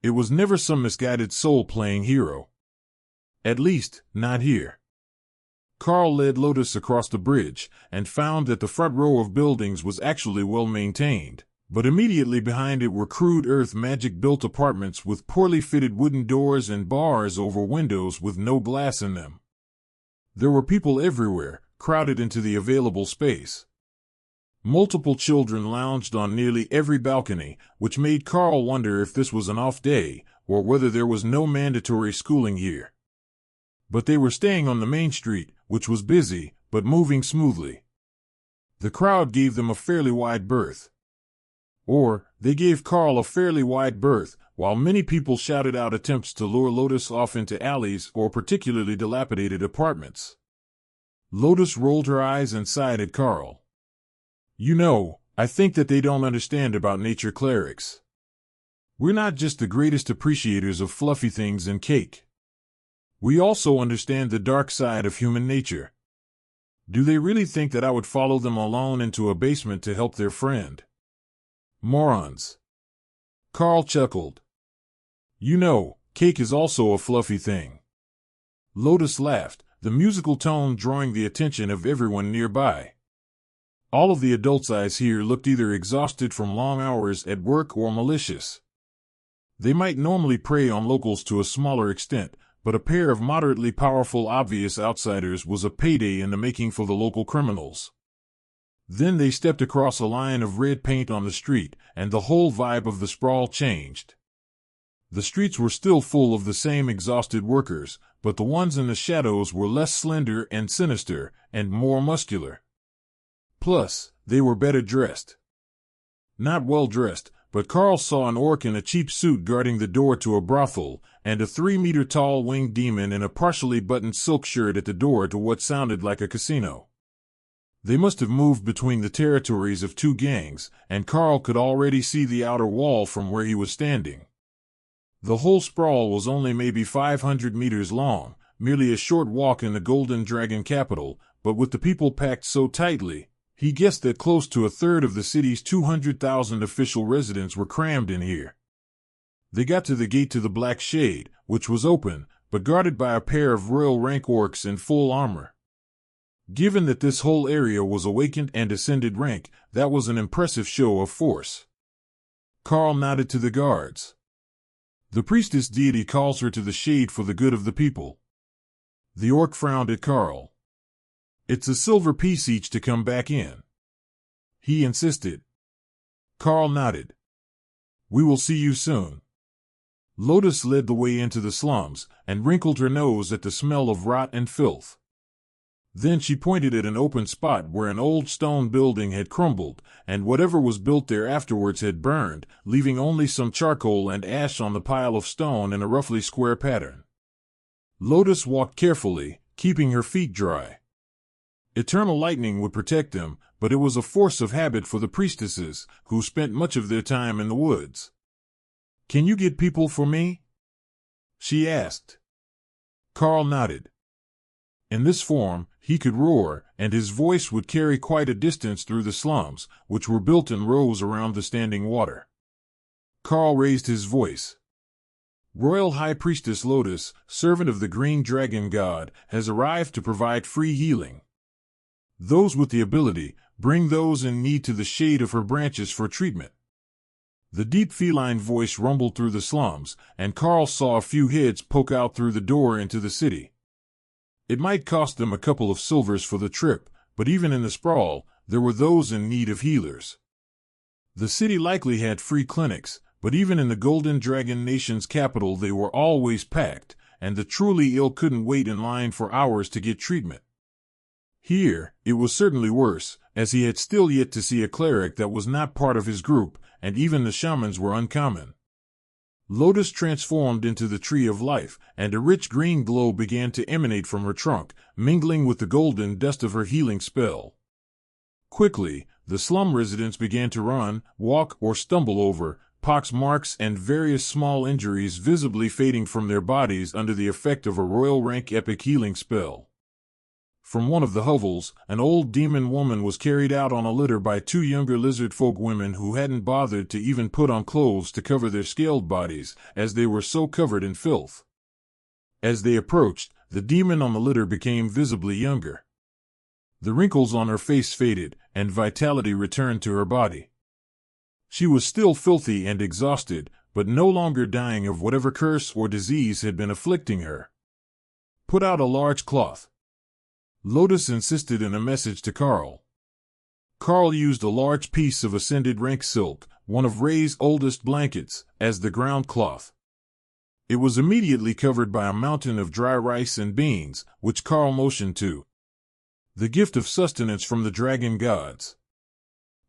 It was never some misguided soul playing hero. At least, not here. Karl led Lotus across the bridge, and found that the front row of buildings was actually well maintained, but immediately behind it were crude earth magic-built apartments with poorly fitted wooden doors and bars over windows with no glass in them. There were people everywhere, crowded into the available space. Multiple children lounged on nearly every balcony, which made Karl wonder if this was an off day, or whether there was no mandatory schooling here. But they were staying on the main street, which was busy, but moving smoothly. The crowd gave them a fairly wide berth. Or, they gave Karl a fairly wide berth, while many people shouted out attempts to lure Lotus off into alleys or particularly dilapidated apartments. Lotus rolled her eyes and sighed at Karl. You know, I think that they don't understand about nature clerics. We're not just the greatest appreciators of fluffy things and cake. We also understand the dark side of human nature. Do they really think that I would follow them alone into a basement to help their friend? Morons. Karl chuckled. You know, cake is also a fluffy thing. Lotus laughed, the musical tone drawing the attention of everyone nearby. All of the adults' eyes here looked either exhausted from long hours at work or malicious. They might normally prey on locals to a smaller extent, but a pair of moderately powerful obvious outsiders was a payday in the making for the local criminals. Then they stepped across a line of red paint on the street, and the whole vibe of the sprawl changed. The streets were still full of the same exhausted workers, but the ones in the shadows were less slender and sinister, and more muscular. Plus, they were better dressed. Not well dressed, but Karl saw an orc in a cheap suit guarding the door to a brothel, and a 3-meter-tall winged demon in a partially buttoned silk shirt at the door to what sounded like a casino. They must have moved between the territories of 2 gangs, and Karl could already see the outer wall from where he was standing. The whole sprawl was only maybe 500 meters long, merely a short walk in the Golden Dragon capital, but with the people packed so tightly, he guessed that close to a third of the city's 200,000 official residents were crammed in here. They got to the gate to the Black Shade, which was open, but guarded by a pair of royal rank orcs in full armor. Given that this whole area was awakened and ascended rank, that was an impressive show of force. Karl nodded to the guards. The priestess deity calls her to the shade for the good of the people. The orc frowned at Karl. It's a silver piece each to come back in. he insisted. Karl nodded. We will see you soon. Lotus led the way into the slums and wrinkled her nose at the smell of rot and filth. Then she pointed at an open spot where an old stone building had crumbled, and whatever was built there afterwards had burned, leaving only some charcoal and ash on the pile of stone in a roughly square pattern. Lotus walked carefully, keeping her feet dry. Eternal lightning would protect them, but it was a force of habit for the priestesses, who spent much of their time in the woods. "Can you get people for me?" she asked. Karl nodded. In this form, he could roar, and his voice would carry quite a distance through the slums, which were built in rows around the standing water. Karl raised his voice. "Royal High Priestess Lotus, servant of the Green Dragon God, has arrived to provide free healing. Those with the ability, bring those in need to the shade of her branches for treatment." The deep feline voice rumbled through the slums, and Karl saw a few heads poke out through the door into the city. It might cost them a couple of silvers for the trip, but even in the sprawl, there were those in need of healers. The city likely had free clinics, but even in the Golden Dragon Nation's capital they were always packed, and the truly ill couldn't wait in line for hours to get treatment. Here, it was certainly worse, as he had still yet to see a cleric that was not part of his group, and even the shamans were uncommon. Lotus transformed into the Tree of Life, and a rich green glow began to emanate from her trunk, mingling with the golden dust of her healing spell. Quickly, the slum residents began to run, walk, or stumble over, pox marks and various small injuries visibly fading from their bodies under the effect of a royal rank epic healing spell. From one of the hovels, an old demon woman was carried out on a litter by two younger lizard folk women who hadn't bothered to even put on clothes to cover their scaled bodies, as they were so covered in filth. As they approached, the demon on the litter became visibly younger. The wrinkles on her face faded, and vitality returned to her body. She was still filthy and exhausted, but no longer dying of whatever curse or disease had been afflicting her. "Put out a large cloth," Lotus insisted in a message to Karl. Karl used a large piece of ascended rank silk, one of Ray's oldest blankets, as the ground cloth. It was immediately covered by a mountain of dry rice and beans, which Karl motioned to. "The gift of sustenance from the dragon gods.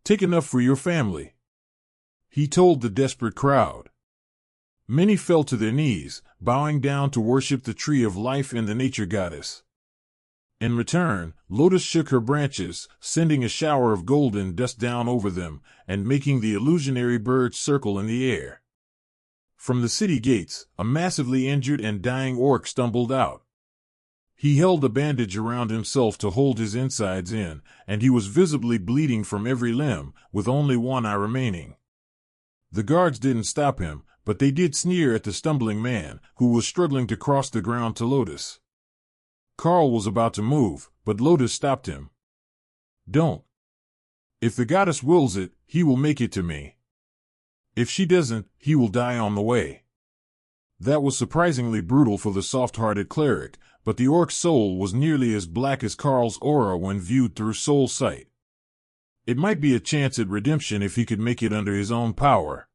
Take enough for your family," he told the desperate crowd. Many fell to their knees, bowing down to worship the Tree of Life and the nature goddess. In return, Lotus shook her branches, sending a shower of golden dust down over them, and making the illusionary birds circle in the air. From the city gates, a massively injured and dying orc stumbled out. He held a bandage around himself to hold his insides in, and he was visibly bleeding from every limb, with only one eye remaining. The guards didn't stop him, but they did sneer at the stumbling man, who was struggling to cross the ground to Lotus. Karl was about to move, but Lotus stopped him. "Don't. If the goddess wills it, he will make it to me. If she doesn't, he will die on the way." That was surprisingly brutal for the soft-hearted cleric, but the orc's soul was nearly as black as Karl's aura when viewed through soul sight. It might be a chance at redemption if he could make it under his own power.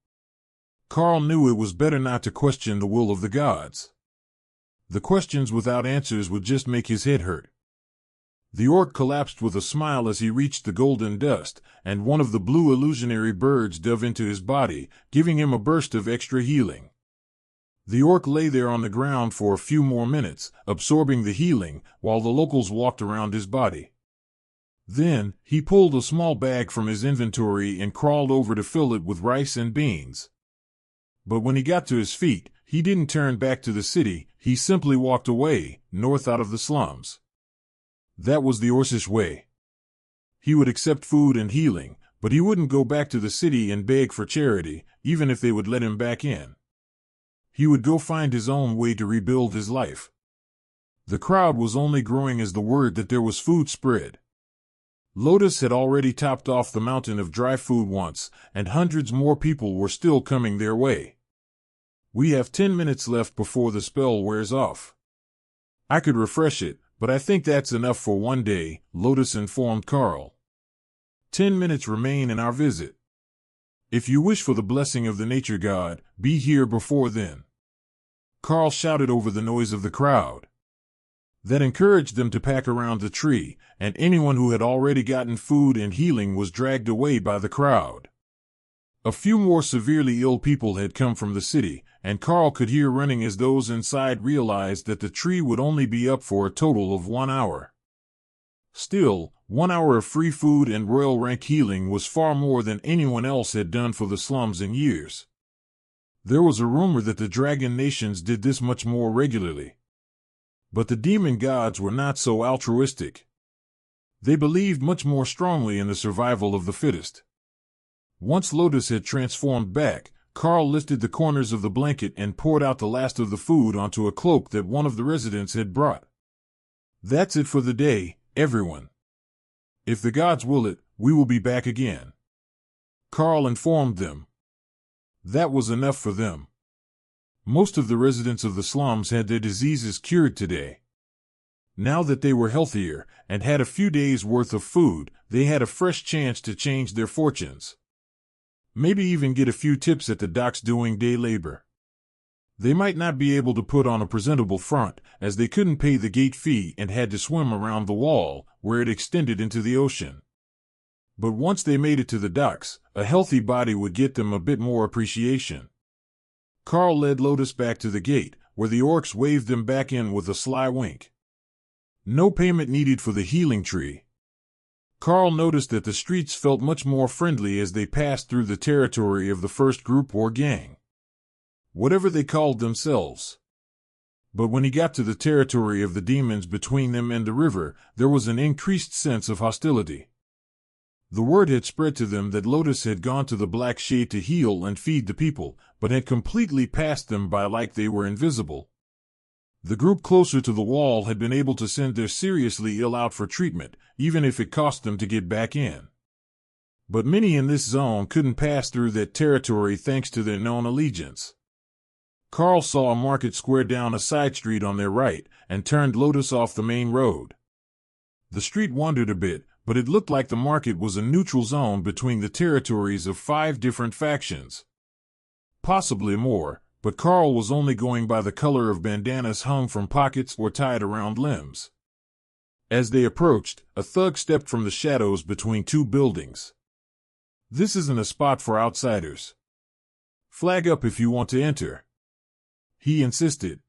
Karl knew it was better not to question the will of the gods. The questions without answers would just make his head hurt. The orc collapsed with a smile as he reached the golden dust, and one of the blue illusionary birds dove into his body, giving him a burst of extra healing. The orc lay there on the ground for a few more minutes, absorbing the healing, while the locals walked around his body. Then, he pulled a small bag from his inventory and crawled over to fill it with rice and beans. But when he got to his feet, he didn't turn back to the city, he simply walked away, north out of the slums. That was the Orcish way. He would accept food and healing, but he wouldn't go back to the city and beg for charity, even if they would let him back in. He would go find his own way to rebuild his life. The crowd was only growing as the word that there was food spread. Lotus had already topped off the mountain of dry food once, and hundreds more people were still coming their way. "We have 10 minutes left before the spell wears off. I could refresh it, but I think that's enough for one day," Lotus informed Karl. 10 minutes remain in our visit. If you wish for the blessing of the nature god, be here before then. Karl shouted over the noise of the crowd. That encouraged them to pack around the tree, and anyone who had already gotten food and healing was dragged away by the crowd. A few more severely ill people had come from the city, and Karl could hear running as those inside realized that the tree would only be up for a total of 1 hour. Still, 1 hour of free food and royal rank healing was far more than anyone else had done for the slums in years. There was a rumor that the dragon nations did this much more regularly. But the demon gods were not so altruistic. They believed much more strongly in the survival of the fittest. Once Lotus had transformed back, Karl lifted the corners of the blanket and poured out the last of the food onto a cloak that one of the residents had brought. That's it for the day, everyone. If the gods will it, we will be back again. Karl informed them. That was enough for them. Most of the residents of the slums had their diseases cured today. Now that they were healthier and had a few days' worth of food, they had a fresh chance to change their fortunes. Maybe even get a few tips at the docks doing day labor. They might not be able to put on a presentable front, as they couldn't pay the gate fee and had to swim around the wall, where it extended into the ocean. But once they made it to the docks, a healthy body would get them a bit more appreciation. Karl led Lotus back to the gate, where the orcs waved them back in with a sly wink. No payment needed for the healing tree. Karl noticed that the streets felt much more friendly as they passed through the territory of the first group or gang. Whatever they called themselves. But when he got to the territory of the demons between them and the river, there was an increased sense of hostility. The word had spread to them that Lotus had gone to the Black Shade to heal and feed the people, but had completely passed them by like they were invisible. The group closer to the wall had been able to send their seriously ill out for treatment, even if it cost them to get back in. But many in this zone couldn't pass through that territory thanks to their known allegiance. Karl saw a market square down a side street on their right, and turned Lotus off the main road. The street wandered a bit, but it looked like the market was a neutral zone between the territories of 5 different factions. Possibly more, but Karl was only going by the color of bandanas hung from pockets or tied around limbs. As they approached, a thug stepped from the shadows between 2 buildings. This isn't a spot for outsiders. Flag up if you want to enter, he insisted.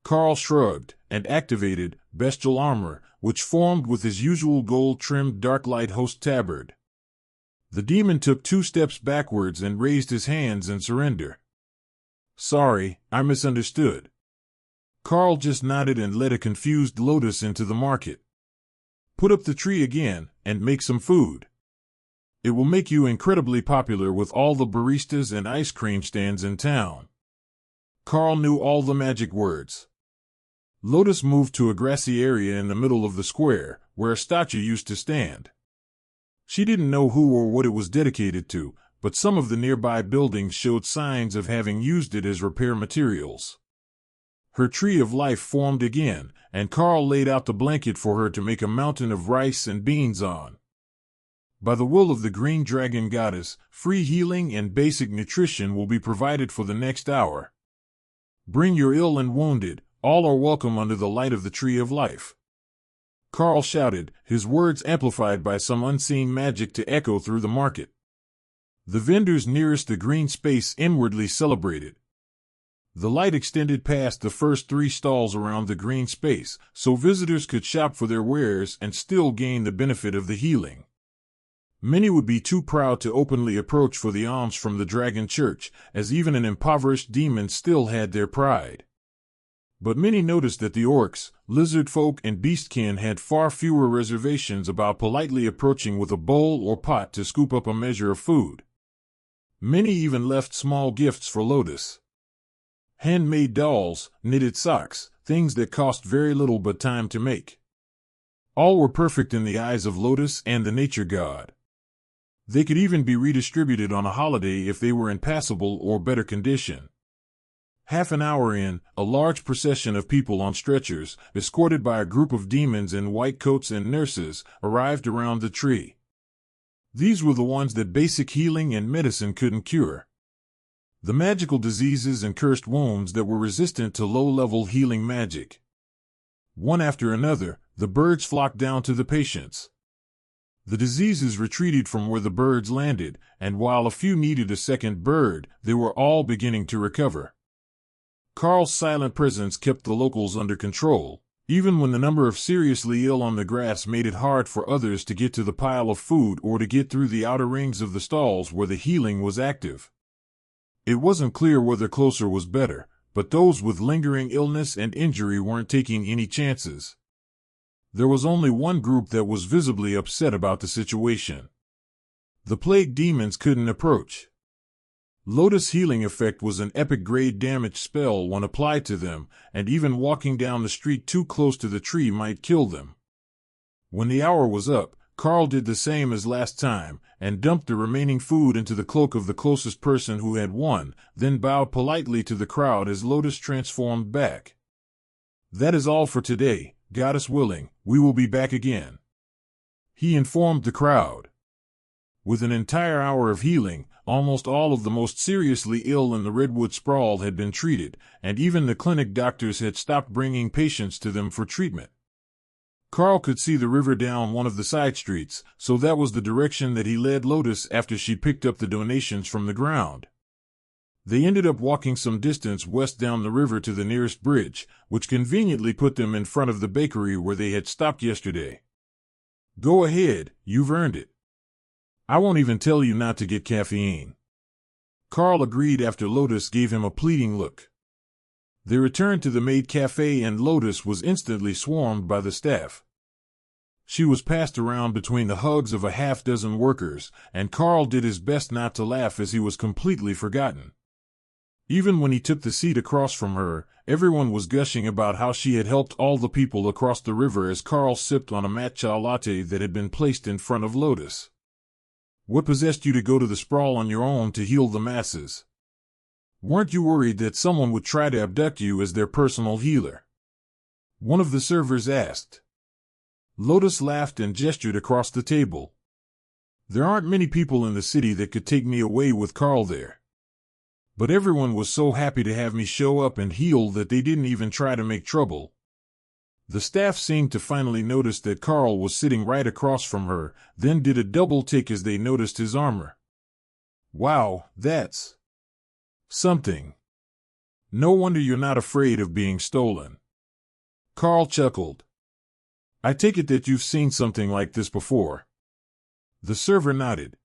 Karl shrugged and activated bestial armor, which formed with his usual gold-trimmed dark-light host tabard. The demon took 2 steps backwards and raised his hands in surrender. Sorry, I misunderstood. Karl just nodded and led a confused Lotus into the market. Put up the tree again and make some food. It will make you incredibly popular with all the baristas and ice cream stands in town. Karl knew all the magic words. Lotus moved to a grassy area in the middle of the square, where a statue used to stand. She didn't know who or what it was dedicated to, but some of the nearby buildings showed signs of having used it as repair materials. Her tree of life formed again, and Karl laid out the blanket for her to make a mountain of rice and beans on. By the will of the Green Dragon Goddess, free healing and basic nutrition will be provided for the next hour. Bring your ill and wounded, all are welcome under the light of the Tree of Life. Karl shouted, his words amplified by some unseen magic to echo through the market. The vendors nearest the green space inwardly celebrated. The light extended past the first 3 stalls around the green space, so visitors could shop for their wares and still gain the benefit of the healing. Many would be too proud to openly approach for the alms from the Dragon Church, as even an impoverished demon still had their pride. But many noticed that the orcs, lizard folk, and beastkin had far fewer reservations about politely approaching with a bowl or pot to scoop up a measure of food. Many even left small gifts for Lotus. Handmade dolls, knitted socks, things that cost very little but time to make. All were perfect in the eyes of Lotus and the nature god. They could even be redistributed on a holiday if they were in passable or better condition. Half an hour in, a large procession of people on stretchers, escorted by a group of demons in white coats and nurses, arrived around the tree. These were the ones that basic healing and medicine couldn't cure. The magical diseases and cursed wounds that were resistant to low-level healing magic. One after another, the birds flocked down to the patients. The diseases retreated from where the birds landed, and while a few needed a second bird, they were all beginning to recover. Karl's silent presence kept the locals under control, even when the number of seriously ill on the grass made it hard for others to get to the pile of food or to get through the outer rings of the stalls where the healing was active. It wasn't clear whether closer was better, but those with lingering illness and injury weren't taking any chances. There was only one group that was visibly upset about the situation. The plague demons couldn't approach. Lotus Healing Effect was an epic grade damage spell when applied to them, and even walking down the street too close to the tree might kill them. When the hour was up, Karl did the same as last time, and dumped the remaining food into the cloak of the closest person who had won, then bowed politely to the crowd as Lotus transformed back. "That is all for today, Goddess willing, we will be back again," he informed the crowd. With an entire hour of healing, almost all of the most seriously ill in the Redwood Sprawl had been treated, and even the clinic doctors had stopped bringing patients to them for treatment. Karl could see the river down one of the side streets, so that was the direction that he led Lotus after she picked up the donations from the ground. They ended up walking some distance west down the river to the nearest bridge, which conveniently put them in front of the bakery where they had stopped yesterday. "Go ahead, you've earned it. I won't even tell you not to get caffeine." Karl agreed after Lotus gave him a pleading look. They returned to the maid cafe and Lotus was instantly swarmed by the staff. She was passed around between the hugs of a half-dozen workers, and Karl did his best not to laugh as he was completely forgotten. Even when he took the seat across from her, everyone was gushing about how she had helped all the people across the river as Karl sipped on a matcha latte that had been placed in front of Lotus. "What possessed you to go to the sprawl on your own to heal the masses? Weren't you worried that someone would try to abduct you as their personal healer?" one of the servers asked. Lotus laughed and gestured across the table. "There aren't many people in the city that could take me away with Karl there. But everyone was so happy to have me show up and heal that they didn't even try to make trouble." The staff seemed to finally notice that Karl was sitting right across from her, then did a double take as they noticed his armor. "Wow, that's something. No wonder you're not afraid of being stolen." Karl chuckled. "I take it that you've seen something like this before." The server nodded.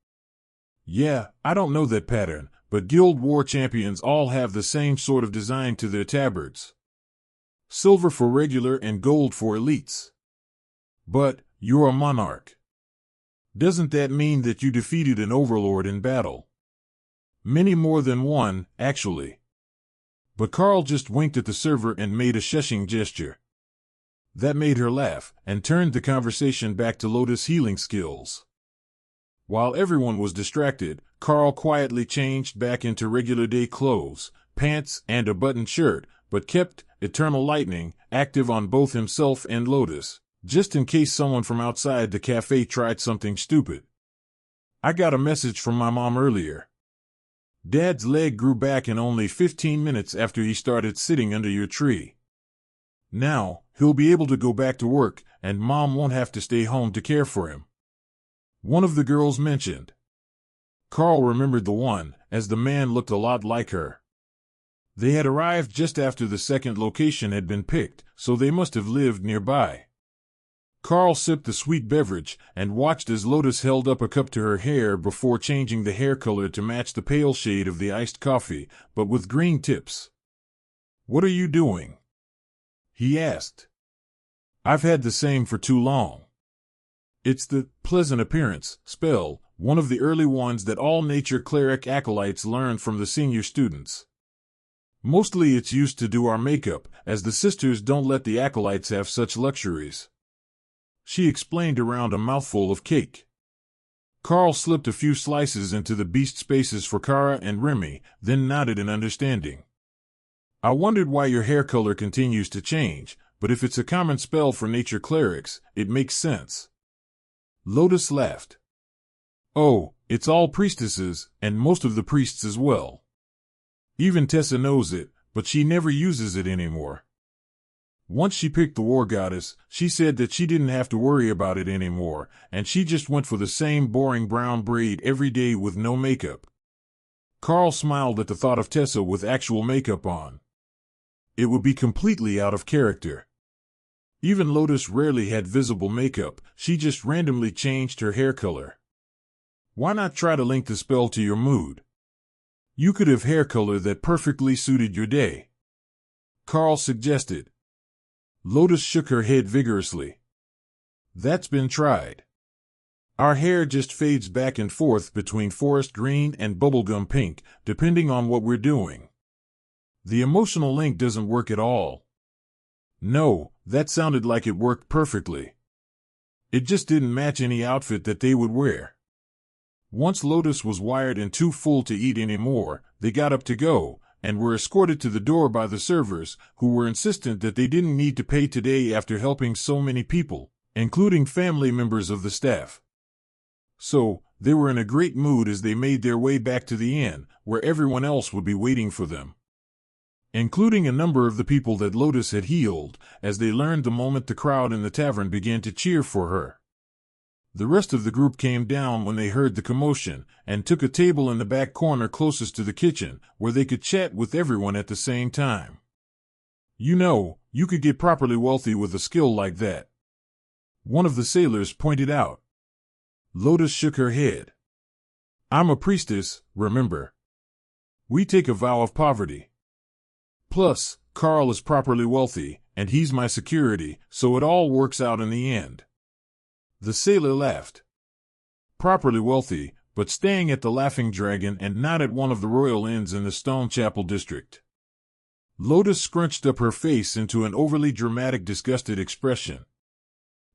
"Yeah, I don't know that pattern, but Guild War champions all have the same sort of design to their tabards. Silver for regular and gold for elites. But, you're a monarch. Doesn't that mean that you defeated an overlord in battle?" "Many more than one, actually." But Karl just winked at the server and made a shushing gesture. That made her laugh, and turned the conversation back to Lotus' healing skills. While everyone was distracted, Karl quietly changed back into regular day clothes, pants, and a buttoned shirt, but kept Eternal Lightning active on both himself and Lotus, just in case someone from outside the cafe tried something stupid. "I got a message from my mom earlier. Dad's leg grew back in only 15 minutes after he started sitting under your tree. Now, he'll be able to go back to work, and Mom won't have to stay home to care for him," one of the girls mentioned. Karl remembered the one, as the man looked a lot like her. They had arrived just after the second location had been picked, so they must have lived nearby. Karl sipped the sweet beverage and watched as Lotus held up a cup to her hair before changing the hair color to match the pale shade of the iced coffee, but with green tips. "What are you doing?" he asked. "I've had the same for too long. It's the pleasant appearance spell, one of the early ones that all nature cleric acolytes learned from the senior students. Mostly it's used to do our makeup, as the sisters don't let the acolytes have such luxuries," she explained around a mouthful of cake. Karl slipped a few slices into the beast spaces for Kara and Remy, then nodded in understanding. "I wondered why your hair color continues to change, but if it's a common spell for nature clerics, it makes sense." Lotus laughed. Oh, it's all priestesses, and most of the priests as well. Even Tessa knows it, but she never uses it anymore. Once she picked the war goddess, she said that she didn't have to worry about it anymore, and she just went for the same boring brown braid every day with no makeup. Karl smiled at the thought of Tessa with actual makeup on. It would be completely out of character. Even Lotus rarely had visible makeup, she just randomly changed her hair color. Why not try to link the spell to your mood? You could have hair color that perfectly suited your day. Karl suggested. Lotus shook her head vigorously. That's been tried. Our hair just fades back and forth between forest green and bubblegum pink, depending on what we're doing. The emotional link doesn't work at all. No, that sounded like it worked perfectly. It just didn't match any outfit that they would wear. Once Lotus was wired and too full to eat anymore, they got up to go, and were escorted to the door by the servers, who were insistent that they didn't need to pay today after helping so many people, including family members of the staff. So, they were in a great mood as they made their way back to the inn, where everyone else would be waiting for them. Including a number of the people that Lotus had healed, as they learned the moment the crowd in the tavern began to cheer for her. The rest of the group came down when they heard the commotion, and took a table in the back corner closest to the kitchen, where they could chat with everyone at the same time. You know, you could get properly wealthy with a skill like that. One of the sailors pointed out. Lotus shook her head. I'm a priestess, remember. We take a vow of poverty. Plus, Karl is properly wealthy, and he's my security, so it all works out in the end. The sailor laughed. Properly wealthy, but staying at the Laughing Dragon and not at one of the royal inns in the Stone Chapel district. Lotus scrunched up her face into an overly dramatic, disgusted expression.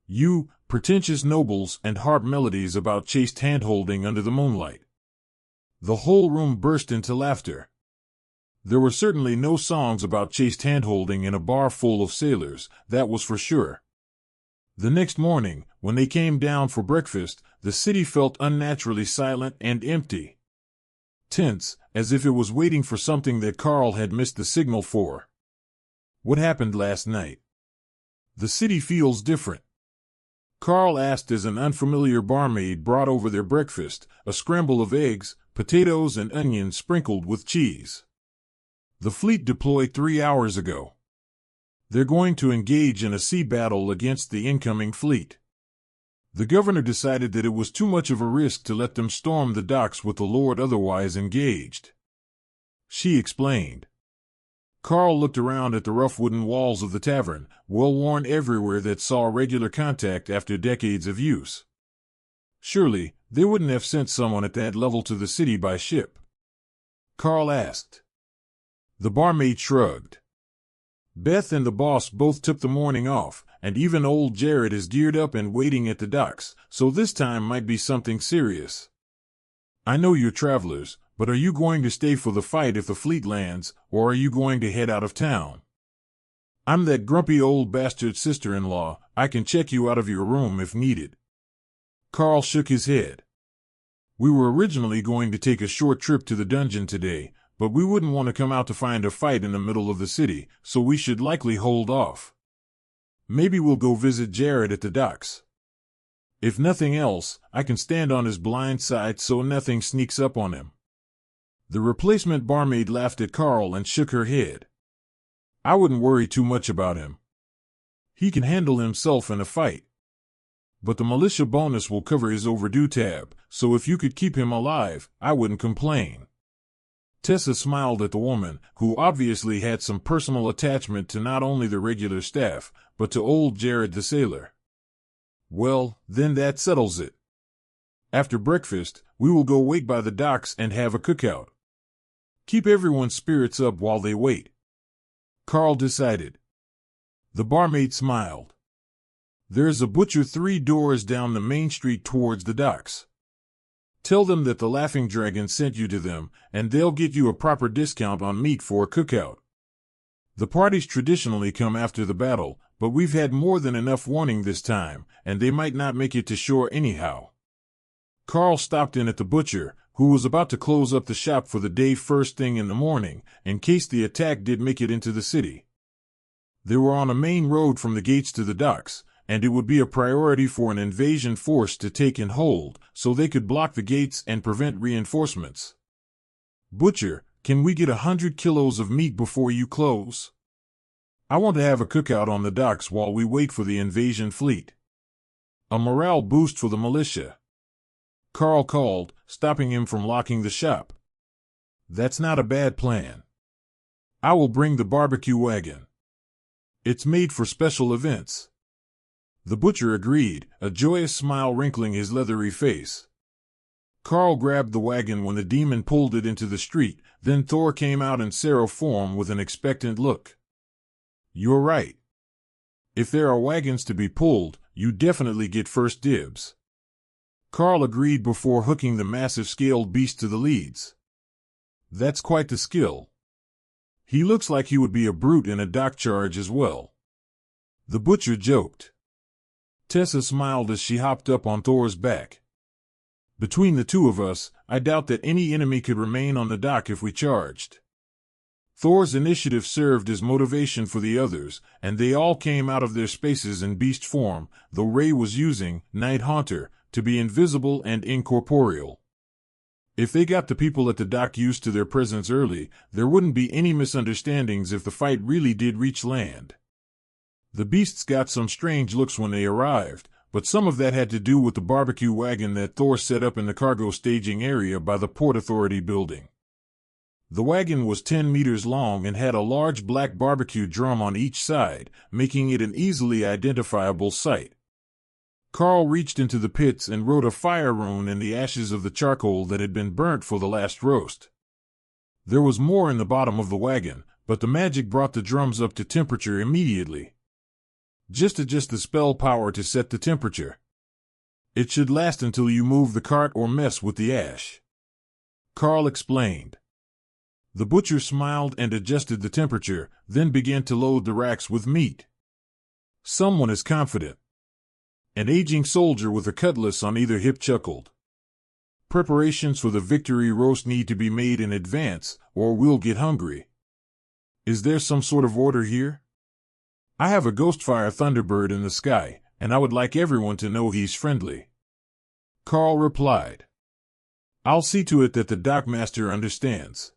You, pretentious nobles and harp melodies about chaste hand-holding under the moonlight. The whole room burst into laughter. There were certainly no songs about chaste hand-holding in a bar full of sailors, that was for sure. The next morning, when they came down for breakfast, the city felt unnaturally silent and empty. Tense, as if it was waiting for something that Karl had missed the signal for. What happened last night? The city feels different. Karl asked as an unfamiliar barmaid brought over their breakfast, a scramble of eggs, potatoes and onions sprinkled with cheese. The fleet deployed 3 hours ago. They're going to engage in a sea battle against the incoming fleet. The governor decided that it was too much of a risk to let them storm the docks with the Lord otherwise engaged. She explained. Karl looked around at the rough wooden walls of the tavern, well-worn everywhere, that saw regular contact after decades of use. Surely, they wouldn't have sent someone at that level to the city by ship? Karl asked. The barmaid shrugged. Beth and the boss both took the morning off, and even old Jared is geared up and waiting at the docks, so this time might be something serious. I know you're travelers, but are you going to stay for the fight if the fleet lands, or are you going to head out of town? I'm that grumpy old bastard sister-in-law, I can check you out of your room if needed. Karl shook his head. We were originally going to take a short trip to the dungeon today, but we wouldn't want to come out to find a fight in the middle of the city, so we should likely hold off. Maybe we'll go visit Jared at the docks. If nothing else, I can stand on his blind side so nothing sneaks up on him. The replacement barmaid laughed at Karl and shook her head. I wouldn't worry too much about him. He can handle himself in a fight. But the militia bonus will cover his overdue tab, so if you could keep him alive, I wouldn't complain. Tessa smiled at the woman, who obviously had some personal attachment to not only the regular staff, but to old Jared the sailor. Well, then that settles it. After breakfast, we will go wait by the docks and have a cookout. Keep everyone's spirits up while they wait. Karl decided. The barmaid smiled. There's a butcher 3 doors down the main street towards the docks. Tell them that the Laughing Dragon sent you to them, and they'll get you a proper discount on meat for a cookout. The parties traditionally come after the battle, but we've had more than enough warning this time, and they might not make it to shore anyhow. Karl stopped in at the butcher, who was about to close up the shop for the day first thing in the morning, in case the attack did make it into the city. They were on a main road from the gates to the docks, and it would be a priority for an invasion force to take and hold, so they could block the gates and prevent reinforcements. "Butcher, can we get 100 kilos of meat before you close? I want to have a cookout on the docks while we wait for the invasion fleet. A morale boost for the militia," Karl called, stopping him from locking the shop. "That's not a bad plan. I will bring the barbecue wagon. It's made for special events." The butcher agreed, a joyous smile wrinkling his leathery face. Karl grabbed the wagon when the demon pulled it into the street, then Thor came out in Sero form with an expectant look. "You're right. If there are wagons to be pulled, you definitely get first dibs." Karl agreed before hooking the massive scaled beast to the leads. "That's quite the skill. He looks like he would be a brute in a dock charge as well." The butcher joked. Tessa smiled as she hopped up on Thor's back. "Between the two of us, I doubt that any enemy could remain on the dock if we charged." Thor's initiative served as motivation for the others, and they all came out of their spaces in beast form, though Ray was using Night Haunter to be invisible and incorporeal. If they got the people at the dock used to their presence early, there wouldn't be any misunderstandings if the fight really did reach land. The beasts got some strange looks when they arrived, but some of that had to do with the barbecue wagon that Thor set up in the cargo staging area by the Port Authority building. The wagon was 10 meters long and had a large black barbecue drum on each side, making it an easily identifiable sight. Karl reached into the pits and wrote a fire rune in the ashes of the charcoal that had been burnt for the last roast. There was more in the bottom of the wagon, but the magic brought the drums up to temperature immediately. Just adjust the spell power to set the temperature. It should last until you move the cart or mess with the ash, Karl explained. The butcher smiled and adjusted the temperature, then began to load the racks with meat. Someone is confident. An aging soldier with a cutlass on either hip chuckled. Preparations for the victory roast need to be made in advance, or we'll get hungry. Is there some sort of order here? I have a Ghostfire Thunderbird in the sky, and I would like everyone to know he's friendly, Karl replied. I'll see to it that the dockmaster understands.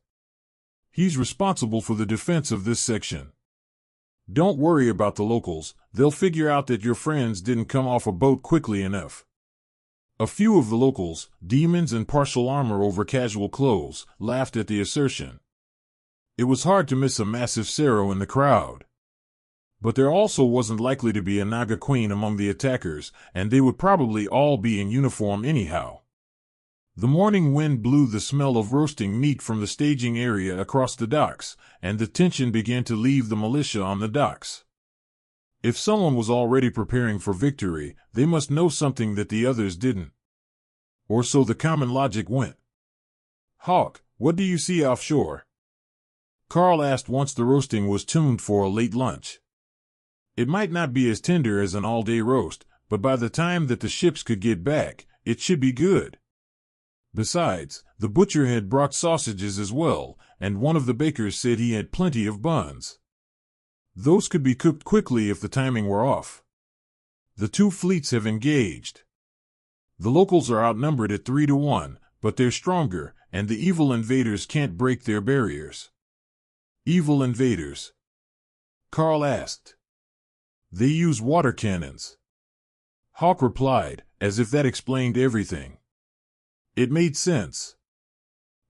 He's responsible for the defense of this section. Don't worry about the locals, they'll figure out that your friends didn't come off a boat quickly enough. A few of the locals, demons in partial armor over casual clothes, laughed at the assertion. It was hard to miss a massive Sero in the crowd. But there also wasn't likely to be a Naga Queen among the attackers, and they would probably all be in uniform anyhow. The morning wind blew the smell of roasting meat from the staging area across the docks, and the tension began to leave the militia on the docks. If someone was already preparing for victory, they must know something that the others didn't. Or so the common logic went. Hawk, what do you see offshore? Karl asked once the roasting was tuned for a late lunch. It might not be as tender as an all-day roast, but by the time that the ships could get back, it should be good. Besides, the butcher had brought sausages as well, and one of the bakers said he had plenty of buns. Those could be cooked quickly if the timing were off. The two fleets have engaged. The locals are outnumbered at 3-1, but they're stronger, and the evil invaders can't break their barriers. Evil invaders? Karl asked. They use water cannons. Hawk replied, as if that explained everything. It made sense.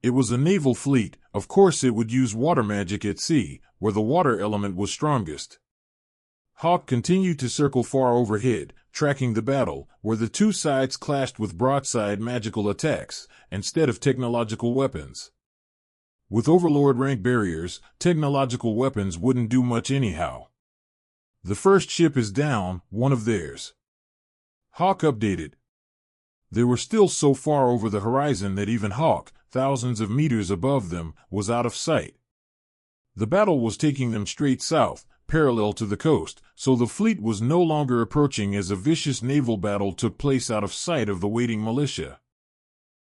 It was a naval fleet, of course it would use water magic at sea, where the water element was strongest. Hawk continued to circle far overhead, tracking the battle, where the two sides clashed with broadside magical attacks, instead of technological weapons. With Overlord rank barriers, technological weapons wouldn't do much anyhow. The first ship is down, one of theirs. Hawk updated. They were still so far over the horizon that even Hawk, thousands of meters above them, was out of sight. The battle was taking them straight south, parallel to the coast, so the fleet was no longer approaching as a vicious naval battle took place out of sight of the waiting militia.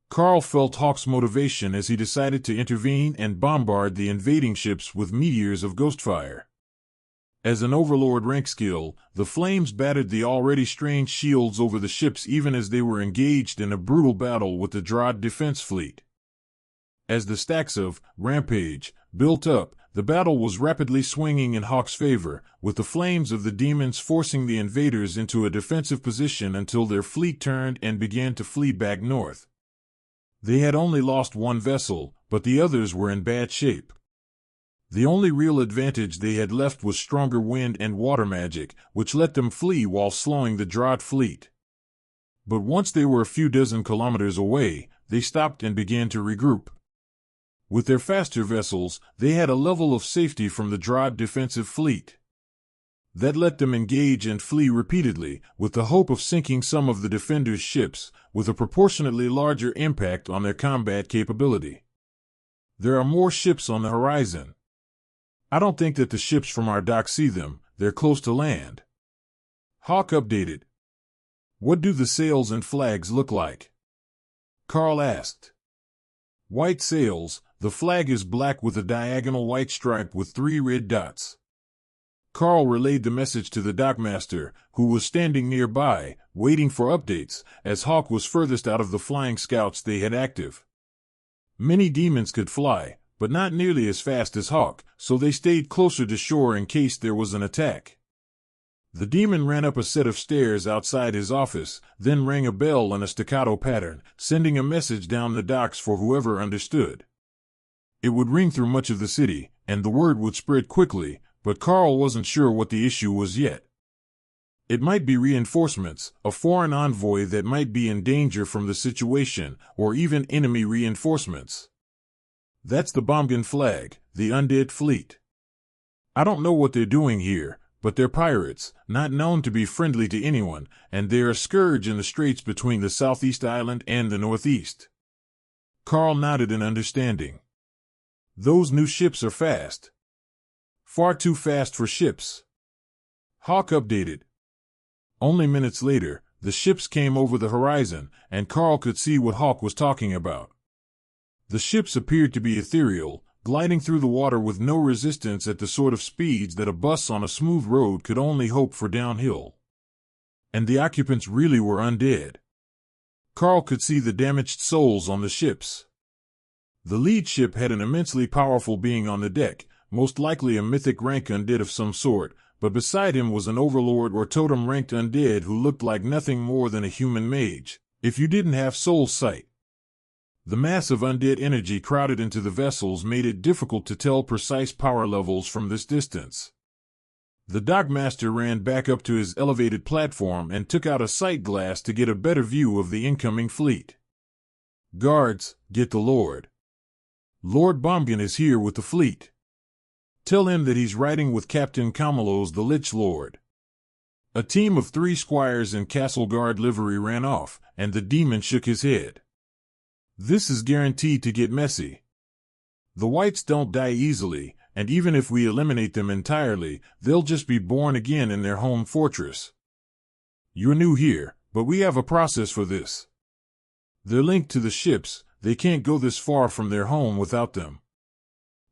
Karl felt Hawk's motivation as he decided to intervene and bombard the invading ships with meteors of ghost fire. As an overlord rank skill, the flames battered the already strained shields over the ships even as they were engaged in a brutal battle with the Dwarven defense fleet. As the stacks of rampage built up, the battle was rapidly swinging in Hawk's favor, with the flames of the demons forcing the invaders into a defensive position until their fleet turned and began to flee back north. They had only lost one vessel, but the others were in bad shape. The only real advantage they had left was stronger wind and water magic, which let them flee while slowing the Dwarven fleet. But once they were a few dozen kilometers away, they stopped and began to regroup. With their faster vessels, they had a level of safety from the Dwarven defensive fleet. That let them engage and flee repeatedly, with the hope of sinking some of the defenders' ships, with a proportionately larger impact on their combat capability. There are more ships on the horizon. I don't think that the ships from our dock see them, they're close to land. Hawk updated. What do the sails and flags look like? Karl asked. White sails, the flag is black with a diagonal white stripe with 3 red dots. Karl relayed the message to the dockmaster, who was standing nearby, waiting for updates, as Hawk was furthest out of the flying scouts they had active. Many demons could fly, but not nearly as fast as Hawk, so they stayed closer to shore in case there was an attack. The demon ran up a set of stairs outside his office, then rang a bell in a staccato pattern, sending a message down the docks for whoever understood. It would ring through much of the city, and the word would spread quickly, but Karl wasn't sure what the issue was yet. It might be reinforcements, a foreign envoy that might be in danger from the situation, or even enemy reinforcements. That's the Bomgan flag, the undead fleet. I don't know what they're doing here, but they're pirates, not known to be friendly to anyone, and they're a scourge in the straits between the southeast island and the northeast. Karl nodded in understanding. Those new ships are fast. Far too fast for ships. Hawk updated. Only minutes later, the ships came over the horizon, and Karl could see what Hawk was talking about. The ships appeared to be ethereal, gliding through the water with no resistance at the sort of speeds that a bus on a smooth road could only hope for downhill. And the occupants really were undead. Karl could see the damaged souls on the ships. The lead ship had an immensely powerful being on the deck, most likely a mythic rank undead of some sort, but beside him was an overlord or totem-ranked undead who looked like nothing more than a human mage, if you didn't have soul sight. The mass of undead energy crowded into the vessels made it difficult to tell precise power levels from this distance. The dockmaster ran back up to his elevated platform and took out a sight glass to get a better view of the incoming fleet. Guards, get the Lord. Lord Bomgan is here with the fleet. Tell him that he's riding with Captain Kamalos the Lich Lord. A team of 3 squires in castle guard livery ran off, and the demon shook his head. This is guaranteed to get messy. The whites don't die easily, and even if we eliminate them entirely, they'll just be born again in their home fortress. You're new here, but we have a process for this. They're linked to the ships, they can't go this far from their home without them.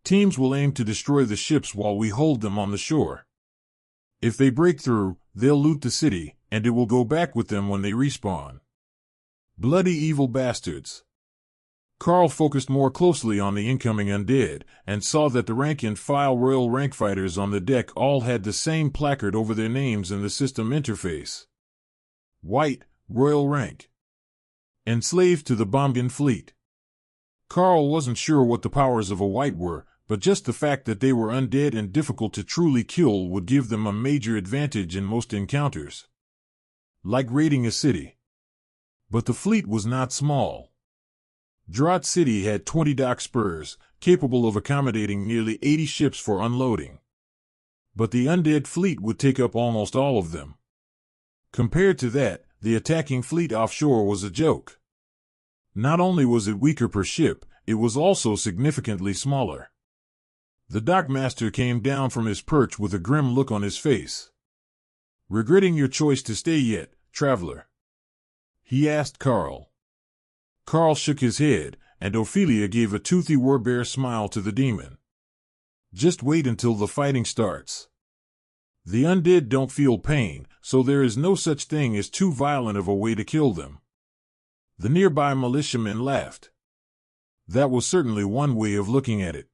Teams will aim to destroy the ships while we hold them on the shore. If they break through, they'll loot the city, and it will go back with them when they respawn. Bloody evil bastards. Karl focused more closely on the incoming undead, and saw that the rank-and-file royal rank fighters on the deck all had the same placard over their names in the system interface. White, royal rank. Enslaved to the Bomgan fleet. Karl wasn't sure what the powers of a white were, but just the fact that they were undead and difficult to truly kill would give them a major advantage in most encounters. Like raiding a city. But the fleet was not small. Dwarven City had 20 dock spurs, capable of accommodating nearly 80 ships for unloading. But the undead fleet would take up almost all of them. Compared to that, the attacking fleet offshore was a joke. Not only was it weaker per ship, it was also significantly smaller. The dockmaster came down from his perch with a grim look on his face. Regretting your choice to stay yet, traveler? He asked Karl. Karl shook his head, and Ophelia gave a toothy warbear smile to the demon. Just wait until the fighting starts. The undead don't feel pain, so there is no such thing as too violent of a way to kill them. The nearby militiamen laughed. That was certainly one way of looking at it.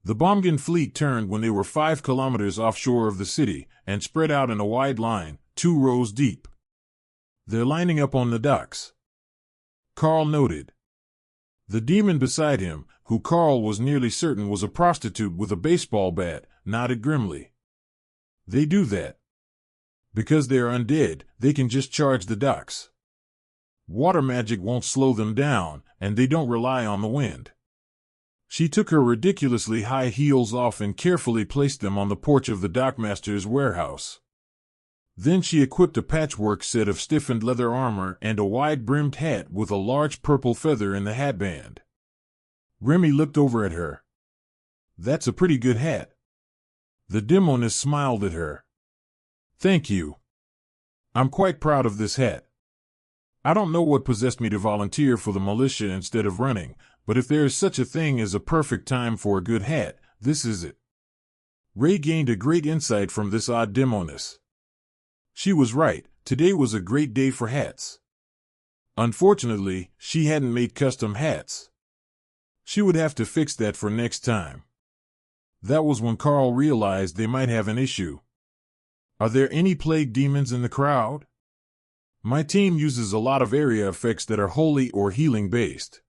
The Bomgan fleet turned when they were 5 kilometers offshore of the city and spread out in a wide line, 2 rows deep. They're lining up on the docks, Karl noted. The demon beside him, who Karl was nearly certain was a prostitute with a baseball bat, nodded grimly. They do that. Because they're undead, they can just charge the docks. Water magic won't slow them down, and they don't rely on the wind. She took her ridiculously high heels off and carefully placed them on the porch of the dockmaster's warehouse. Then she equipped a patchwork set of stiffened leather armor and a wide-brimmed hat with a large purple feather in the hatband. Remy looked over at her. That's a pretty good hat. The demoness smiled at her. Thank you. I'm quite proud of this hat. I don't know what possessed me to volunteer for the militia instead of running, but if there is such a thing as a perfect time for a good hat, this is it. Ray gained a great insight from this odd demoness. She was right, today was a great day for hats. Unfortunately, she hadn't made custom hats. She would have to fix that for next time. That was when Karl realized they might have an issue. Are there any plague demons in the crowd? My team uses a lot of area effects that are holy or healing based.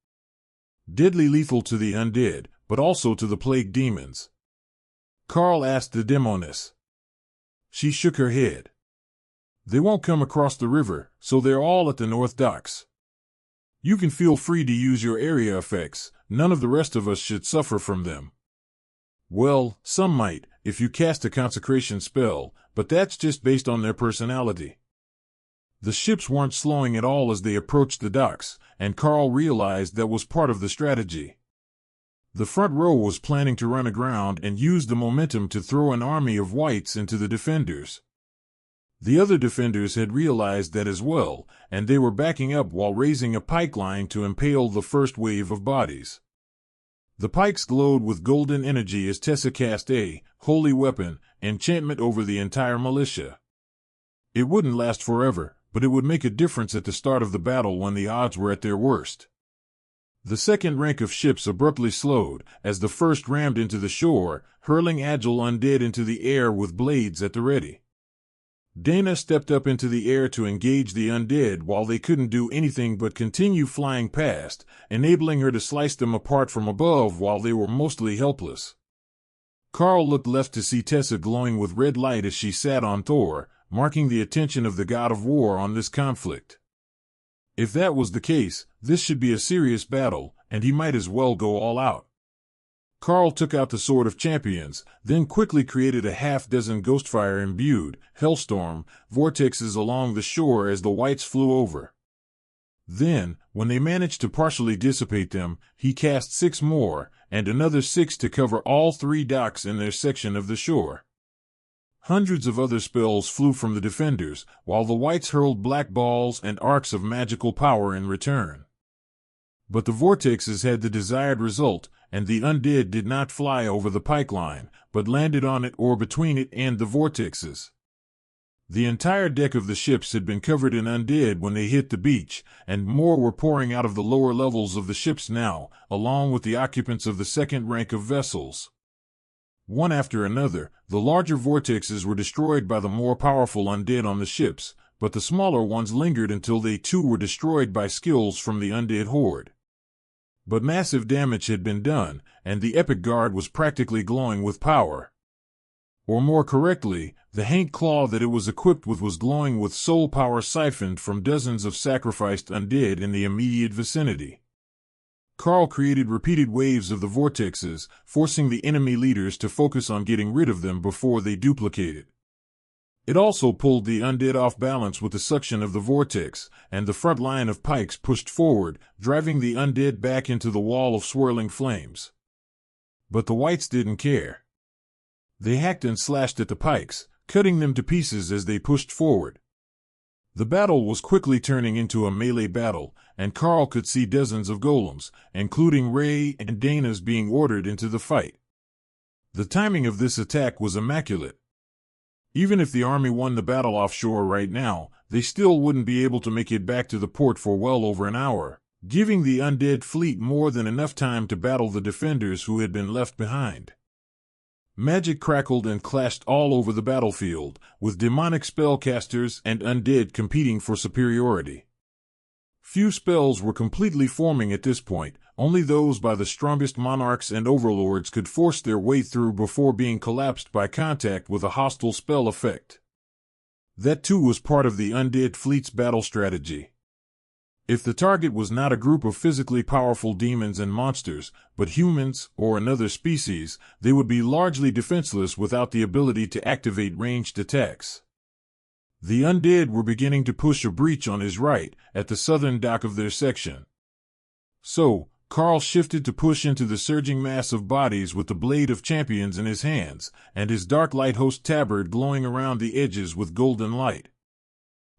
Deadly lethal to the undead, but also to the plague demons. Karl asked the demoness. She shook her head. They won't come across the river, so they're all at the north docks. You can feel free to use your area effects, none of the rest of us should suffer from them. Well, some might, if you cast a consecration spell, but that's just based on their personality. The ships weren't slowing at all as they approached the docks, and Karl realized that was part of the strategy. The front row was planning to run aground and use the momentum to throw an army of whites into the defenders. The other defenders had realized that as well, and they were backing up while raising a pike line to impale the first wave of bodies. The pikes glowed with golden energy as Tessa cast a holy weapon enchantment over the entire militia. It wouldn't last forever, but it would make a difference at the start of the battle when the odds were at their worst. The second rank of ships abruptly slowed as the first rammed into the shore, hurling agile undead into the air with blades at the ready. Dana stepped up into the air to engage the undead while they couldn't do anything but continue flying past, enabling her to slice them apart from above while they were mostly helpless. Karl looked left to see Tessa glowing with red light as she sat on Thor, marking the attention of the god of war on this conflict. If that was the case, this should be a serious battle, and he might as well go all out. Karl took out the Sword of Champions, then quickly created a half-dozen Ghostfire-imbued, Hellstorm, vortexes along the shore as the whites flew over. Then, when they managed to partially dissipate them, he cast 6 more, and another 6 to cover all 3 docks in their section of the shore. Hundreds of other spells flew from the defenders, while the whites hurled black balls and arcs of magical power in return. But the vortexes had the desired result, and the undead did not fly over the pike line, but landed on it or between it and the vortexes. The entire deck of the ships had been covered in undead when they hit the beach, and more were pouring out of the lower levels of the ships now, along with the occupants of the second rank of vessels. One after another, the larger vortexes were destroyed by the more powerful undead on the ships, but the smaller ones lingered until they too were destroyed by skills from the undead horde. But massive damage had been done, and the epic guard was practically glowing with power. Or more correctly, the Hank claw that it was equipped with was glowing with soul power siphoned from dozens of sacrificed undead in the immediate vicinity. Karl created repeated waves of the vortexes, forcing the enemy leaders to focus on getting rid of them before they duplicated. It also pulled the undead off balance with the suction of the vortex, and the front line of pikes pushed forward, driving the undead back into the wall of swirling flames. But the whites didn't care. They hacked and slashed at the pikes, cutting them to pieces as they pushed forward. The battle was quickly turning into a melee battle, and Karl could see dozens of golems, including Ray and Dana's, being ordered into the fight. The timing of this attack was immaculate. Even if the army won the battle offshore right now, they still wouldn't be able to make it back to the port for well over an hour, giving the undead fleet more than enough time to battle the defenders who had been left behind. Magic crackled and clashed all over the battlefield, with demonic spellcasters and undead competing for superiority. Few spells were completely forming at this point. Only those by the strongest monarchs and overlords could force their way through before being collapsed by contact with a hostile spell effect. That too was part of the undead fleet's battle strategy. If the target was not a group of physically powerful demons and monsters, but humans or another species, they would be largely defenseless without the ability to activate ranged attacks. The undead were beginning to push a breach on his right, at the southern dock of their section. So, Karl shifted to push into the surging mass of bodies with the Blade of Champions in his hands, and his Dark Lighthost tabard glowing around the edges with golden light.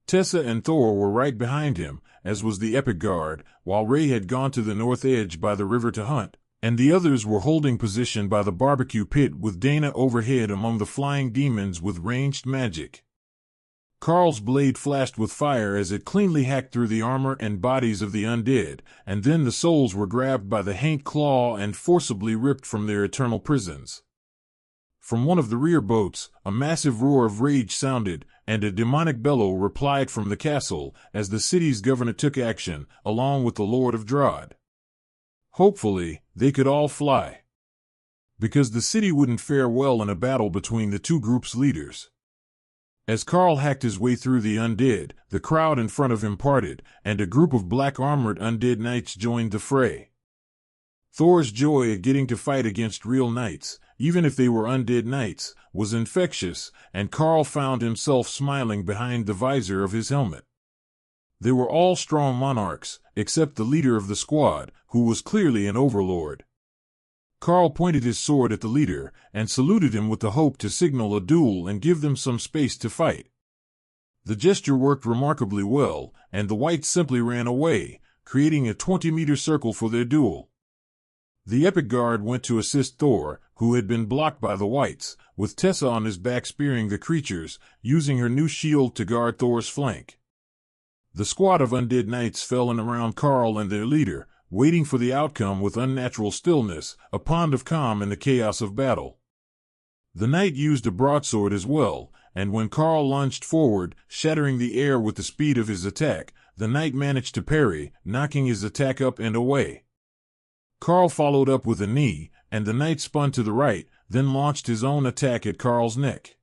Tessa and Thor were right behind him, as was the Epic Guard, while Ray had gone to the north edge by the river to hunt, and the others were holding position by the barbecue pit with Dana overhead among the flying demons with ranged magic. Karl's blade flashed with fire as it cleanly hacked through the armor and bodies of the undead, and then the souls were grabbed by the Haint Claw and forcibly ripped from their eternal prisons. From one of the rear boats, a massive roar of rage sounded, and a demonic bellow replied from the castle as the city's governor took action, along with the Lord of Drod. Hopefully, they could all fly, because the city wouldn't fare well in a battle between the two groups' leaders. As Karl hacked his way through the undead, the crowd in front of him parted, and a group of black-armored undead knights joined the fray. Thor's joy at getting to fight against real knights, even if they were undead knights, was infectious, and Karl found himself smiling behind the visor of his helmet. They were all strong monarchs, except the leader of the squad, who was clearly an overlord. Karl pointed his sword at the leader, and saluted him with the hope to signal a duel and give them some space to fight. The gesture worked remarkably well, and the whites simply ran away, creating a 20-meter circle for their duel. The Epic Guard went to assist Thor, who had been blocked by the whites, with Tessa on his back spearing the creatures, using her new shield to guard Thor's flank. The squad of undead knights fell in around Karl and their leader, waiting for the outcome with unnatural stillness, a pond of calm in the chaos of battle. The knight used a broadsword as well, and when Karl lunged forward, shattering the air with the speed of his attack, the knight managed to parry, knocking his attack up and away. Karl followed up with a knee, and the knight spun to the right, then launched his own attack at Karl's neck.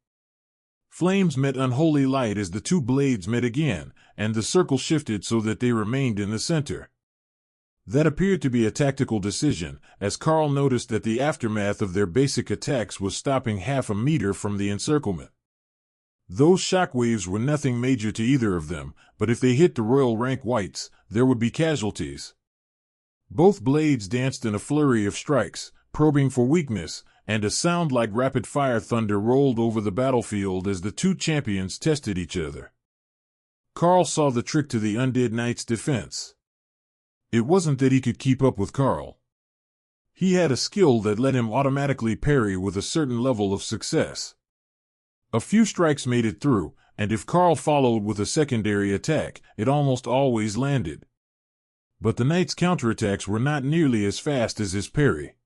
Flames met unholy light as the two blades met again, and the circle shifted so that they remained in the center. That appeared to be a tactical decision, as Karl noticed that the aftermath of their basic attacks was stopping half a meter from the encirclement. Those shockwaves were nothing major to either of them, but if they hit the royal rank whites, there would be casualties. Both blades danced in a flurry of strikes, probing for weakness, and a sound like rapid-fire thunder rolled over the battlefield as the two champions tested each other. Karl saw the trick to the undead knight's defense. It wasn't that he could keep up with Karl. He had a skill that let him automatically parry with a certain level of success. A few strikes made it through, and if Karl followed with a secondary attack, it almost always landed. But the knight's counterattacks were not nearly as fast as his parry.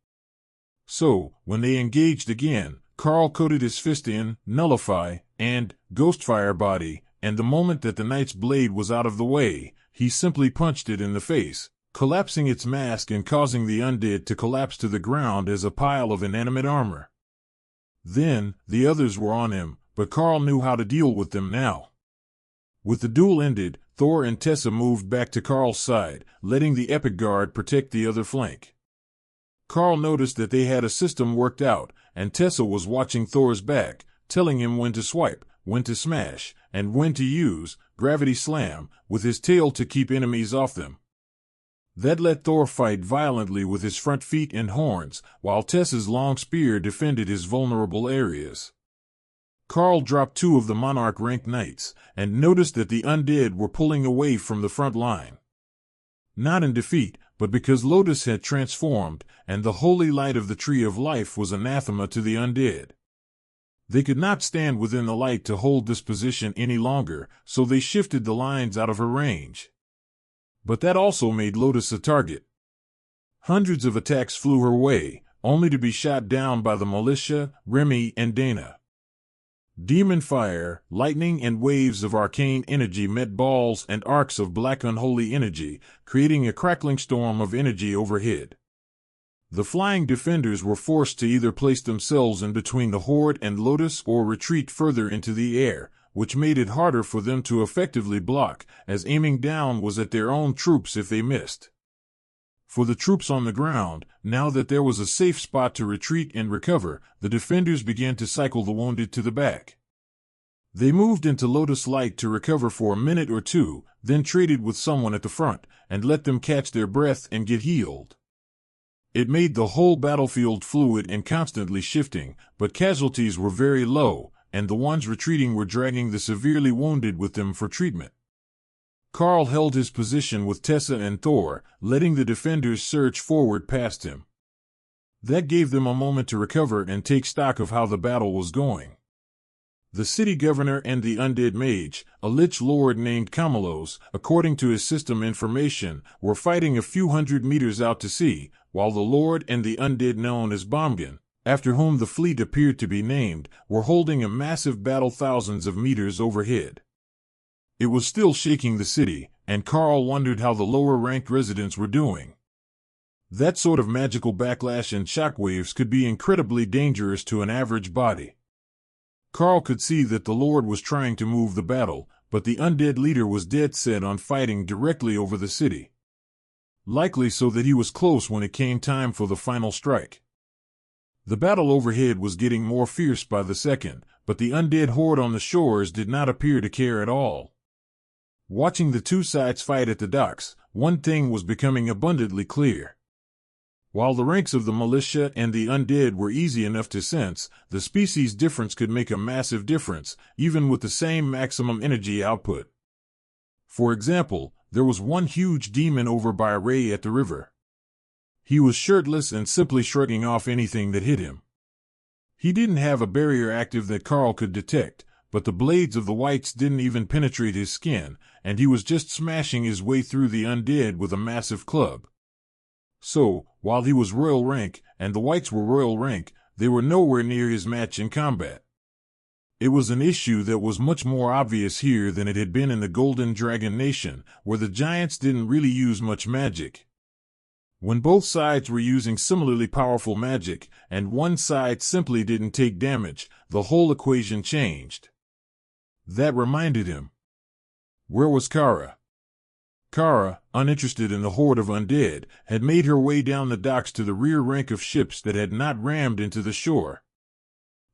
So, when they engaged again, Karl coated his fist in Nullify and Ghostfire Body, and the moment that the knight's blade was out of the way, he simply punched it in the face, collapsing its mask and causing the undead to collapse to the ground as a pile of inanimate armor. Then, the others were on him, but Karl knew how to deal with them now. With the duel ended, Thor and Tessa moved back to Karl's side, letting the Epic Guard protect the other flank. Karl noticed that they had a system worked out, and Tessa was watching Thor's back, telling him when to swipe, when to smash, and when to use Gravity Slam with his tail to keep enemies off them. That let Thor fight violently with his front feet and horns, while Tessa's long spear defended his vulnerable areas. Karl dropped 2 of the monarch-ranked knights, and noticed that the undead were pulling away from the front line. Not in defeat, but because Lotus had transformed, and the holy light of the Tree of Life was anathema to the undead. They could not stand within the light to hold this position any longer, so they shifted the lines out of her range. But that also made Lotus a target. Hundreds of attacks flew her way, only to be shot down by the militia, Remy, and Dana. Demon fire, lightning, and waves of arcane energy met balls and arcs of black unholy energy, creating a crackling storm of energy overhead. The flying defenders were forced to either place themselves in between the horde and Lotus or retreat further into the air, which made it harder for them to effectively block, as aiming down was at their own troops if they missed. For the troops on the ground, now that there was a safe spot to retreat and recover, the defenders began to cycle the wounded to the back. They moved into Lotus Light to recover for a minute or two, then traded with someone at the front, and let them catch their breath and get healed. It made the whole battlefield fluid and constantly shifting, but casualties were very low, and the ones retreating were dragging the severely wounded with them for treatment. Karl held his position with Tessa and Thor, letting the defenders surge forward past him. That gave them a moment to recover and take stock of how the battle was going. The city governor and the undead mage, a lich lord named Kamalos, according to his system information, were fighting a few hundred meters out to sea, while the lord and the undead known as Bomgan, after whom the fleet appeared to be named, were holding a massive battle thousands of meters overhead. It was still shaking the city, and Karl wondered how the lower-ranked residents were doing. That sort of magical backlash and shockwaves could be incredibly dangerous to an average body. Karl could see that the Lord was trying to move the battle, but the undead leader was dead set on fighting directly over the city. Likely so that he was close when it came time for the final strike. The battle overhead was getting more fierce by the second, but the undead horde on the shores did not appear to care at all. Watching the two sides fight at the docks, one thing was becoming abundantly clear. While the ranks of the militia and the undead were easy enough to sense, the species difference could make a massive difference, even with the same maximum energy output. For example, there was one huge demon over by Ray at the river. He was shirtless and simply shrugging off anything that hit him. He didn't have a barrier active that Karl could detect, but the blades of the whites didn't even penetrate his skin, and he was just smashing his way through the undead with a massive club. So, while he was royal rank, and the whites were royal rank, they were nowhere near his match in combat. It was an issue that was much more obvious here than it had been in the Golden Dragon Nation, where the giants didn't really use much magic. When both sides were using similarly powerful magic, and one side simply didn't take damage, the whole equation changed. That reminded him. Where was Kara? Kara, uninterested in the horde of undead, had made her way down the docks to the rear rank of ships that had not rammed into the shore.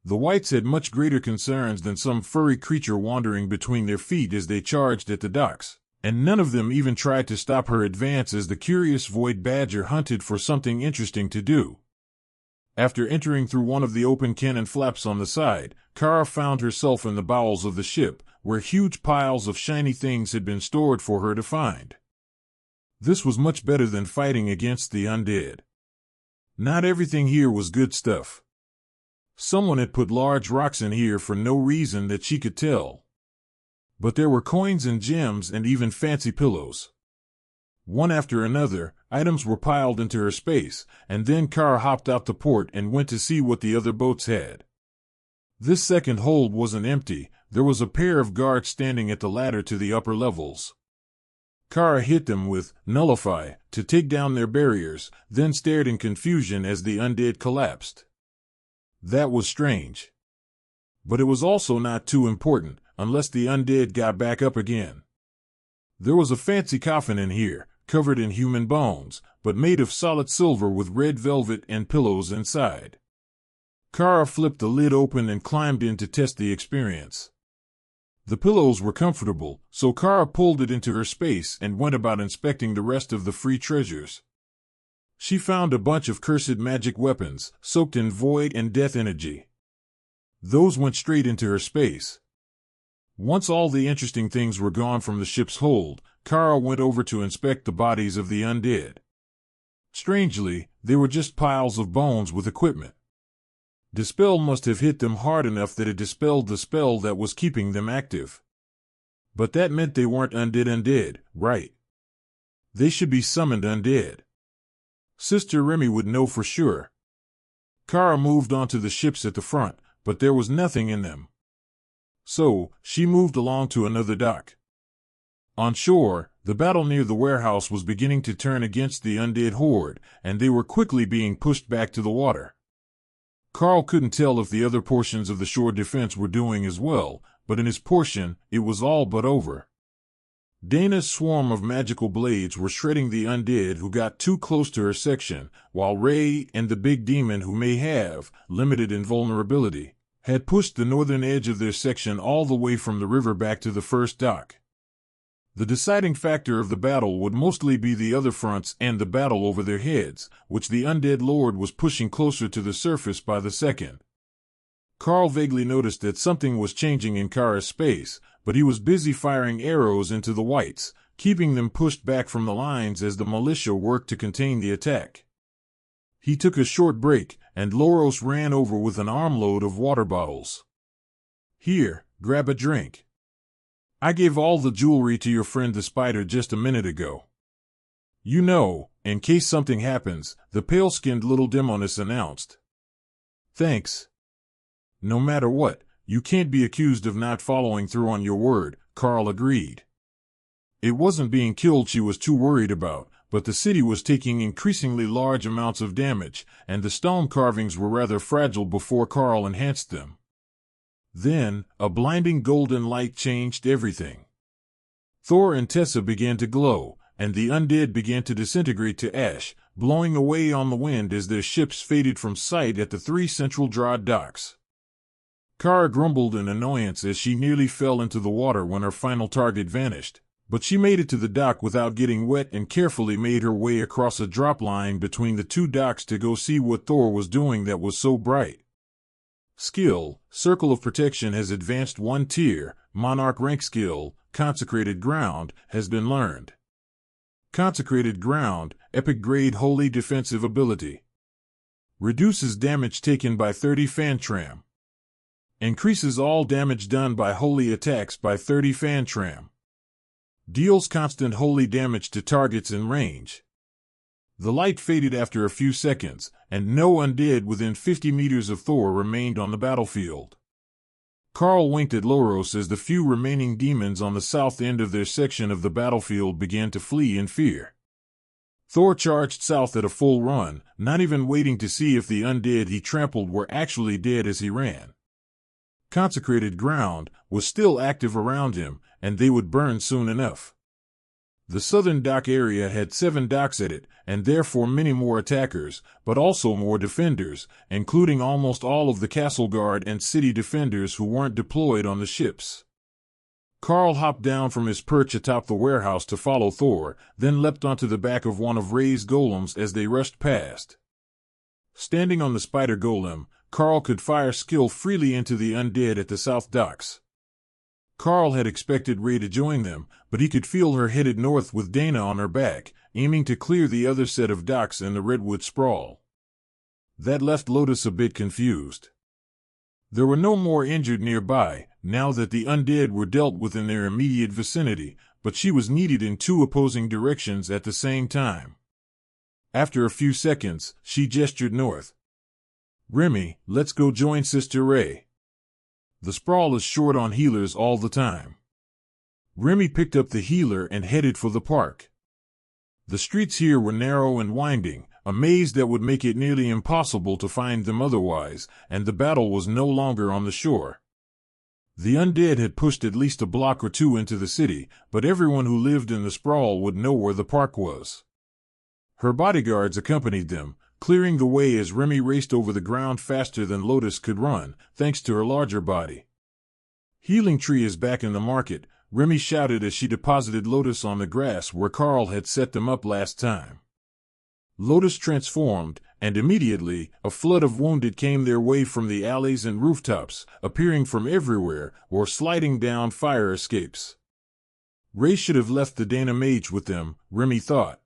The whites had much greater concerns than some furry creature wandering between their feet as they charged at the docks, and none of them even tried to stop her advance as the curious void badger hunted for something interesting to do. After entering through one of the open cannon flaps on the side, Kara found herself in the bowels of the ship, where huge piles of shiny things had been stored for her to find. This was much better than fighting against the undead. Not everything here was good stuff. Someone had put large rocks in here for no reason that she could tell. But there were coins and gems and even fancy pillows. One after another, items were piled into her space, and then Kara hopped out the port and went to see what the other boats had. This second hold wasn't empty. There was a pair of guards standing at the ladder to the upper levels. Kara hit them with Nullify to take down their barriers, then stared in confusion as the undead collapsed. That was strange. But it was also not too important, unless the undead got back up again. There was a fancy coffin in here, covered in human bones, but made of solid silver with red velvet and pillows inside. Kara flipped the lid open and climbed in to test the experience. The pillows were comfortable, so Kara pulled it into her space and went about inspecting the rest of the free treasures. She found a bunch of cursed magic weapons, soaked in void and death energy. Those went straight into her space. Once all the interesting things were gone from the ship's hold, Karl went over to inspect the bodies of the undead. Strangely, they were just piles of bones with equipment. Dispel must have hit them hard enough that it dispelled the spell that was keeping them active. But that meant they weren't undead, right? They should be summoned undead. Sister Remy would know for sure. Karl moved on to the ships at the front, but there was nothing in them. So, she moved along to another dock. On shore, the battle near the warehouse was beginning to turn against the undead horde, and they were quickly being pushed back to the water. Karl couldn't tell if the other portions of the shore defense were doing as well, but in his portion, it was all but over. Dana's swarm of magical blades were shredding the undead who got too close to her section, while Ray and the big demon who may have, limited invulnerability, had pushed the northern edge of their section all the way from the river back to the first dock. The deciding factor of the battle would mostly be the other fronts and the battle over their heads, which the undead lord was pushing closer to the surface by the second. Karl vaguely noticed that something was changing in Kara's space, but he was busy firing arrows into the whites, keeping them pushed back from the lines as the militia worked to contain the attack. He took a short break, and Loros ran over with an armload of water bottles. "Here, grab a drink. I gave all the jewelry to your friend the spider just a minute ago. You know, in case something happens," the pale-skinned little demoness announced. "Thanks. No matter what, you can't be accused of not following through on your word," Karl agreed. It wasn't being killed she was too worried about, but the city was taking increasingly large amounts of damage, and the stone carvings were rather fragile before Karl enhanced them. Then, a blinding golden light changed everything. Thor and Tessa began to glow, and the undead began to disintegrate to ash, blowing away on the wind as their ships faded from sight at the 3 central Drod docks. Kara grumbled in annoyance as she nearly fell into the water when her final target vanished, but she made it to the dock without getting wet and carefully made her way across a drop line between the 2 docks to go see what Thor was doing that was so bright. Skill, Circle of Protection has advanced 1 tier, Monarch rank skill, Consecrated Ground, has been learned. Consecrated Ground, Epic Grade Holy Defensive Ability. Reduces damage taken by 30 Fantram. Increases all damage done by holy attacks by 30 Fantram. Deals constant holy damage to targets in range. The light faded after a few seconds, and no undead within 50 meters of Thor remained on the battlefield. Karl winked at Loros as the few remaining demons on the south end of their section of the battlefield began to flee in fear. Thor charged south at a full run, not even waiting to see if the undead he trampled were actually dead as he ran. Consecrated Ground was still active around him, and they would burn soon enough. The southern dock area had 7 docks at it, and therefore many more attackers, but also more defenders, including almost all of the castle guard and city defenders who weren't deployed on the ships. Karl hopped down from his perch atop the warehouse to follow Thor, then leapt onto the back of one of Ray's golems as they rushed past. Standing on the spider golem, Karl could fire skill freely into the undead at the south docks. Karl had expected Ray to join them, but he could feel her headed north with Dana on her back, aiming to clear the other set of docks in the redwood sprawl. That left Lotus a bit confused. There were no more injured nearby, now that the undead were dealt with in their immediate vicinity, but she was needed in 2 opposing directions at the same time. After a few seconds, she gestured north. "Remy, let's go join Sister Ray. The sprawl is short on healers all the time." Remy picked up the healer and headed for the park. The streets here were narrow and winding, a maze that would make it nearly impossible to find them otherwise, and the battle was no longer on the shore. The undead had pushed at least a block or 2 into the city, but everyone who lived in the sprawl would know where the park was. Her bodyguards accompanied them, clearing the way as Remy raced over the ground faster than Lotus could run, thanks to her larger body. "Healing Tree is back in the market," Remy shouted as she deposited Lotus on the grass where Karl had set them up last time. Lotus transformed, and immediately a flood of wounded came their way from the alleys and rooftops, appearing from everywhere or sliding down fire escapes. Ray should have left the Dana mage with them, Remy thought.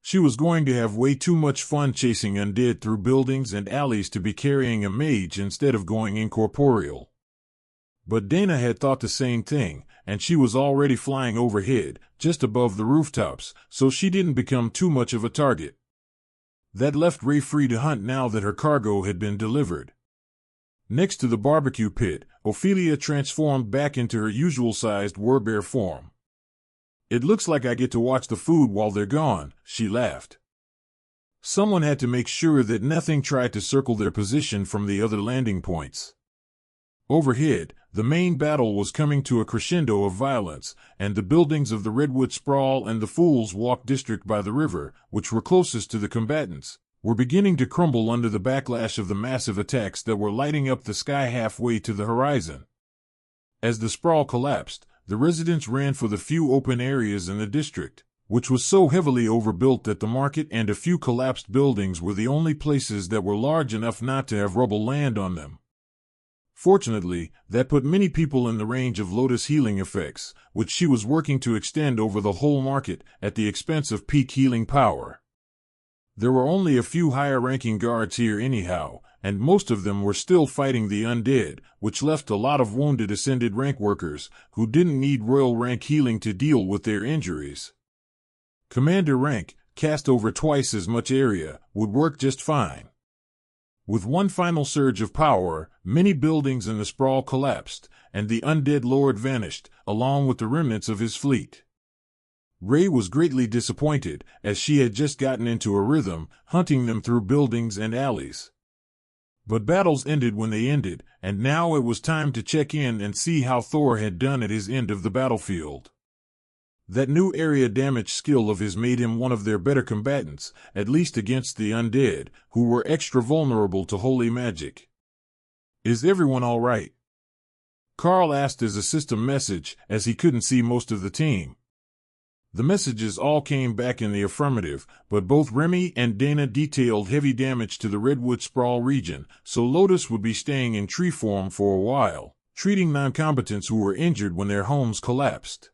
She was going to have way too much fun chasing undead through buildings and alleys to be carrying a mage instead of going incorporeal. But Dana had thought the same thing, and she was already flying overhead, just above the rooftops, so she didn't become too much of a target. That left Ray free to hunt now that her cargo had been delivered. Next to the barbecue pit, Ophelia transformed back into her usual-sized werebear form. "It looks like I get to watch the food while they're gone," she laughed. Someone had to make sure that nothing tried to circle their position from the other landing points. Overhead, the main battle was coming to a crescendo of violence, and the buildings of the Redwood Sprawl and the Fool's Walk district by the river, which were closest to the combatants, were beginning to crumble under the backlash of the massive attacks that were lighting up the sky halfway to the horizon. As the sprawl collapsed, the residents ran for the few open areas in the district, which was so heavily overbuilt that the market and a few collapsed buildings were the only places that were large enough not to have rubble land on them. Fortunately, that put many people in the range of Lotus healing effects, which she was working to extend over the whole market at the expense of peak healing power. There were only a few higher-ranking guards here anyhow, and most of them were still fighting the undead, which left a lot of wounded ascended rank workers who didn't need royal rank healing to deal with their injuries. Commander rank, cast over twice as much area, would work just fine. With one final surge of power, many buildings in the sprawl collapsed, and the undead lord vanished, along with the remnants of his fleet. Ray was greatly disappointed, as she had just gotten into a rhythm, hunting them through buildings and alleys. But battles ended when they ended, and now it was time to check in and see how Thor had done at his end of the battlefield. That new area damage skill of his made him one of their better combatants, at least against the undead, who were extra vulnerable to holy magic. "Is everyone all right?" Karl asked as a system message, as he couldn't see most of the team. The messages all came back in the affirmative, but both Remy and Dana detailed heavy damage to the Redwood Sprawl region, so Lotus would be staying in tree form for a while, treating non-combatants who were injured when their homes collapsed.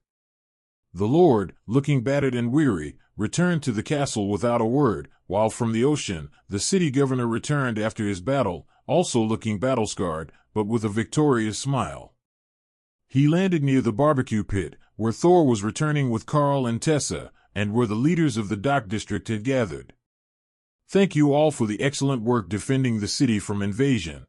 The Lord, looking battered and weary, returned to the castle without a word, while from the ocean, the city governor returned after his battle, also looking battle-scarred, but with a victorious smile. He landed near the barbecue pit, where Thor was returning with Karl and Tessa, and where the leaders of the dock district had gathered. "Thank you all for the excellent work defending the city from invasion.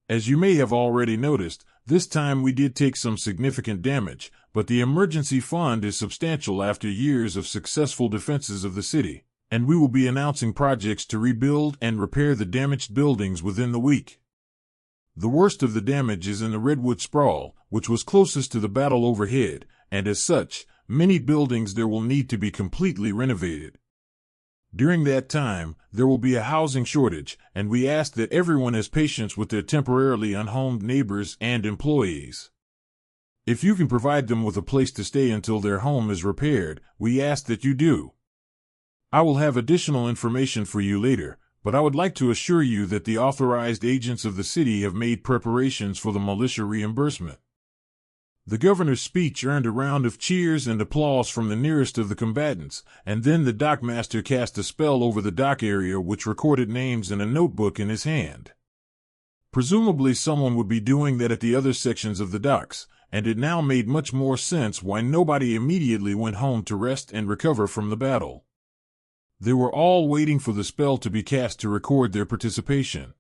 As you may have already noticed, this time we did take some significant damage, but the emergency fund is substantial after years of successful defenses of the city, and we will be announcing projects to rebuild and repair the damaged buildings within the week. The worst of the damage is in the Redwood Sprawl, which was closest to the battle overhead, and as such, many buildings there will need to be completely renovated. During that time, there will be a housing shortage, and we ask that everyone has patience with their temporarily unhomed neighbors and employees. If you can provide them with a place to stay until their home is repaired, we ask that you do. I will have additional information for you later, but I would like to assure you that the authorized agents of the city have made preparations for the militia reimbursement." The governor's speech earned a round of cheers and applause from the nearest of the combatants, and then the dockmaster cast a spell over the dock area which recorded names in a notebook in his hand. Presumably someone would be doing that at the other sections of the docks, and it now made much more sense why nobody immediately went home to rest and recover from the battle. They were all waiting for the spell to be cast to record their participation.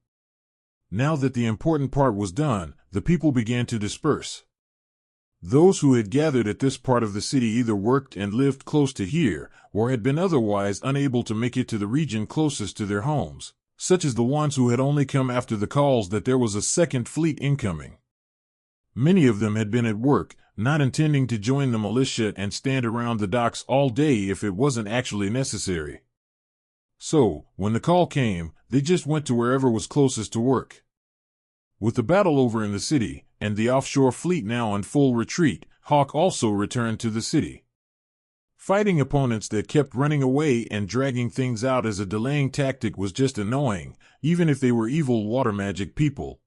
Now that the important part was done, the people began to disperse. Those who had gathered at this part of the city either worked and lived close to here, or had been otherwise unable to make it to the region closest to their homes, such as the ones who had only come after the calls that there was a second fleet incoming. Many of them had been at work, not intending to join the militia and stand around the docks all day if it wasn't actually necessary. So, when the call came, they just went to wherever was closest to work. With the battle over in the city, and the offshore fleet now in full retreat, Hawk also returned to the city. Fighting opponents that kept running away and dragging things out as a delaying tactic was just annoying, even if they were evil water magic people.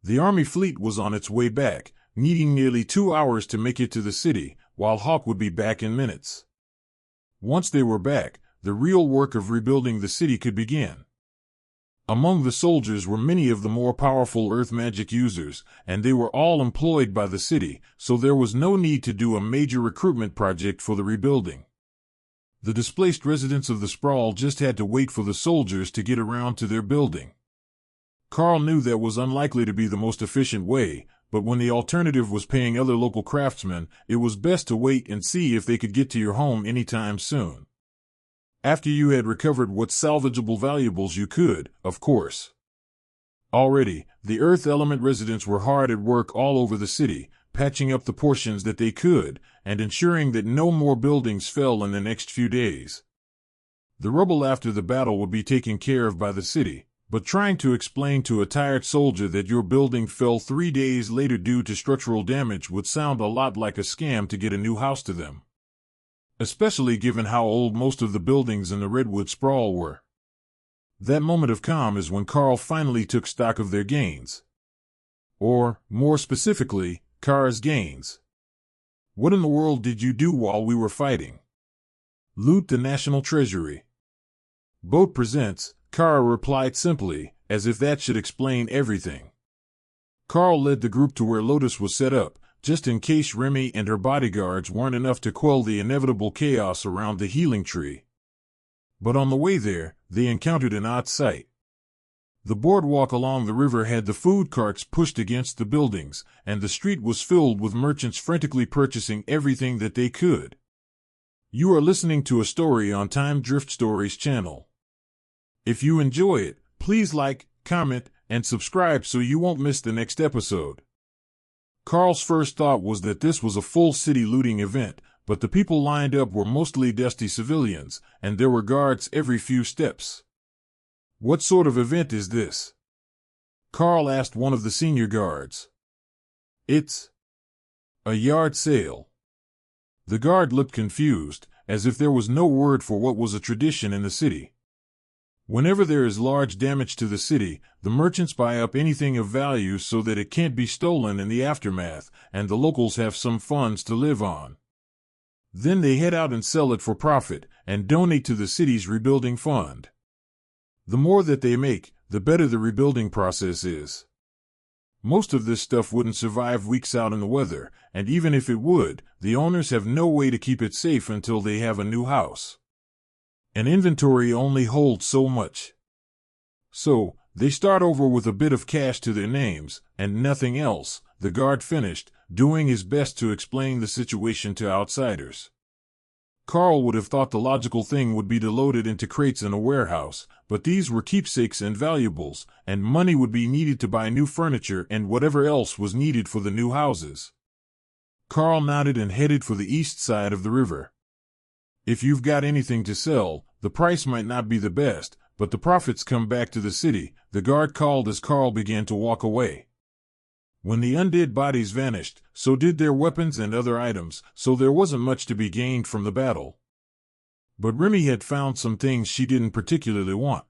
The army fleet was on its way back, needing nearly 2 hours to make it to the city, while Hawk would be back in minutes. Once they were back, the real work of rebuilding the city could begin. Among the soldiers were many of the more powerful earth magic users, and they were all employed by the city, so there was no need to do a major recruitment project for the rebuilding. The displaced residents of the sprawl just had to wait for the soldiers to get around to their building. Karl knew that was unlikely to be the most efficient way, but when the alternative was paying other local craftsmen, it was best to wait and see if they could get to your home anytime soon. After you had recovered what salvageable valuables you could, of course. Already, the Earth Element residents were hard at work all over the city, patching up the portions that they could, and ensuring that no more buildings fell in the next few days. The rubble after the battle would be taken care of by the city, but trying to explain to a tired soldier that your building fell 3 days later due to structural damage would sound a lot like a scam to get a new house to them. Especially given how old most of the buildings in the Redwood Sprawl were. That moment of calm is when Karl finally took stock of their gains. Or, more specifically, Kara's gains. What in the world did you do while we were fighting? Loot the national treasury. Boat presents, Kara replied simply, as if that should explain everything. Karl led the group to where Lotus was set up, just in case Remy and her bodyguards weren't enough to quell the inevitable chaos around the healing tree. But on the way there, they encountered an odd sight. The boardwalk along the river had the food carts pushed against the buildings, and the street was filled with merchants frantically purchasing everything that they could. You are listening to a story on Time Drift Stories channel. If you enjoy it, please like, comment, and subscribe so you won't miss the next episode. Karl's first thought was that this was a full city looting event, but the people lined up were mostly dusty civilians, and there were guards every few steps. What sort of event is this? Karl asked one of the senior guards. It's a yard sale. The guard looked confused, as if there was no word for what was a tradition in the city. Whenever there is large damage to the city, the merchants buy up anything of value so that it can't be stolen in the aftermath, and the locals have some funds to live on. Then they head out and sell it for profit, and donate to the city's rebuilding fund. The more that they make, the better the rebuilding process is. Most of this stuff wouldn't survive weeks out in the weather, and even if it would, the owners have no way to keep it safe until they have a new house. An inventory only holds so much. So, they start over with a bit of cash to their names, and nothing else, the guard finished, doing his best to explain the situation to outsiders. Karl would have thought the logical thing would be to load it into crates in a warehouse, but these were keepsakes and valuables, and money would be needed to buy new furniture and whatever else was needed for the new houses. Karl nodded and headed for the east side of the river. If you've got anything to sell, the price might not be the best, but the profits come back to the city, the guard called as Karl began to walk away. When the undead bodies vanished, so did their weapons and other items, so there wasn't much to be gained from the battle. But Remy had found some things she didn't particularly want.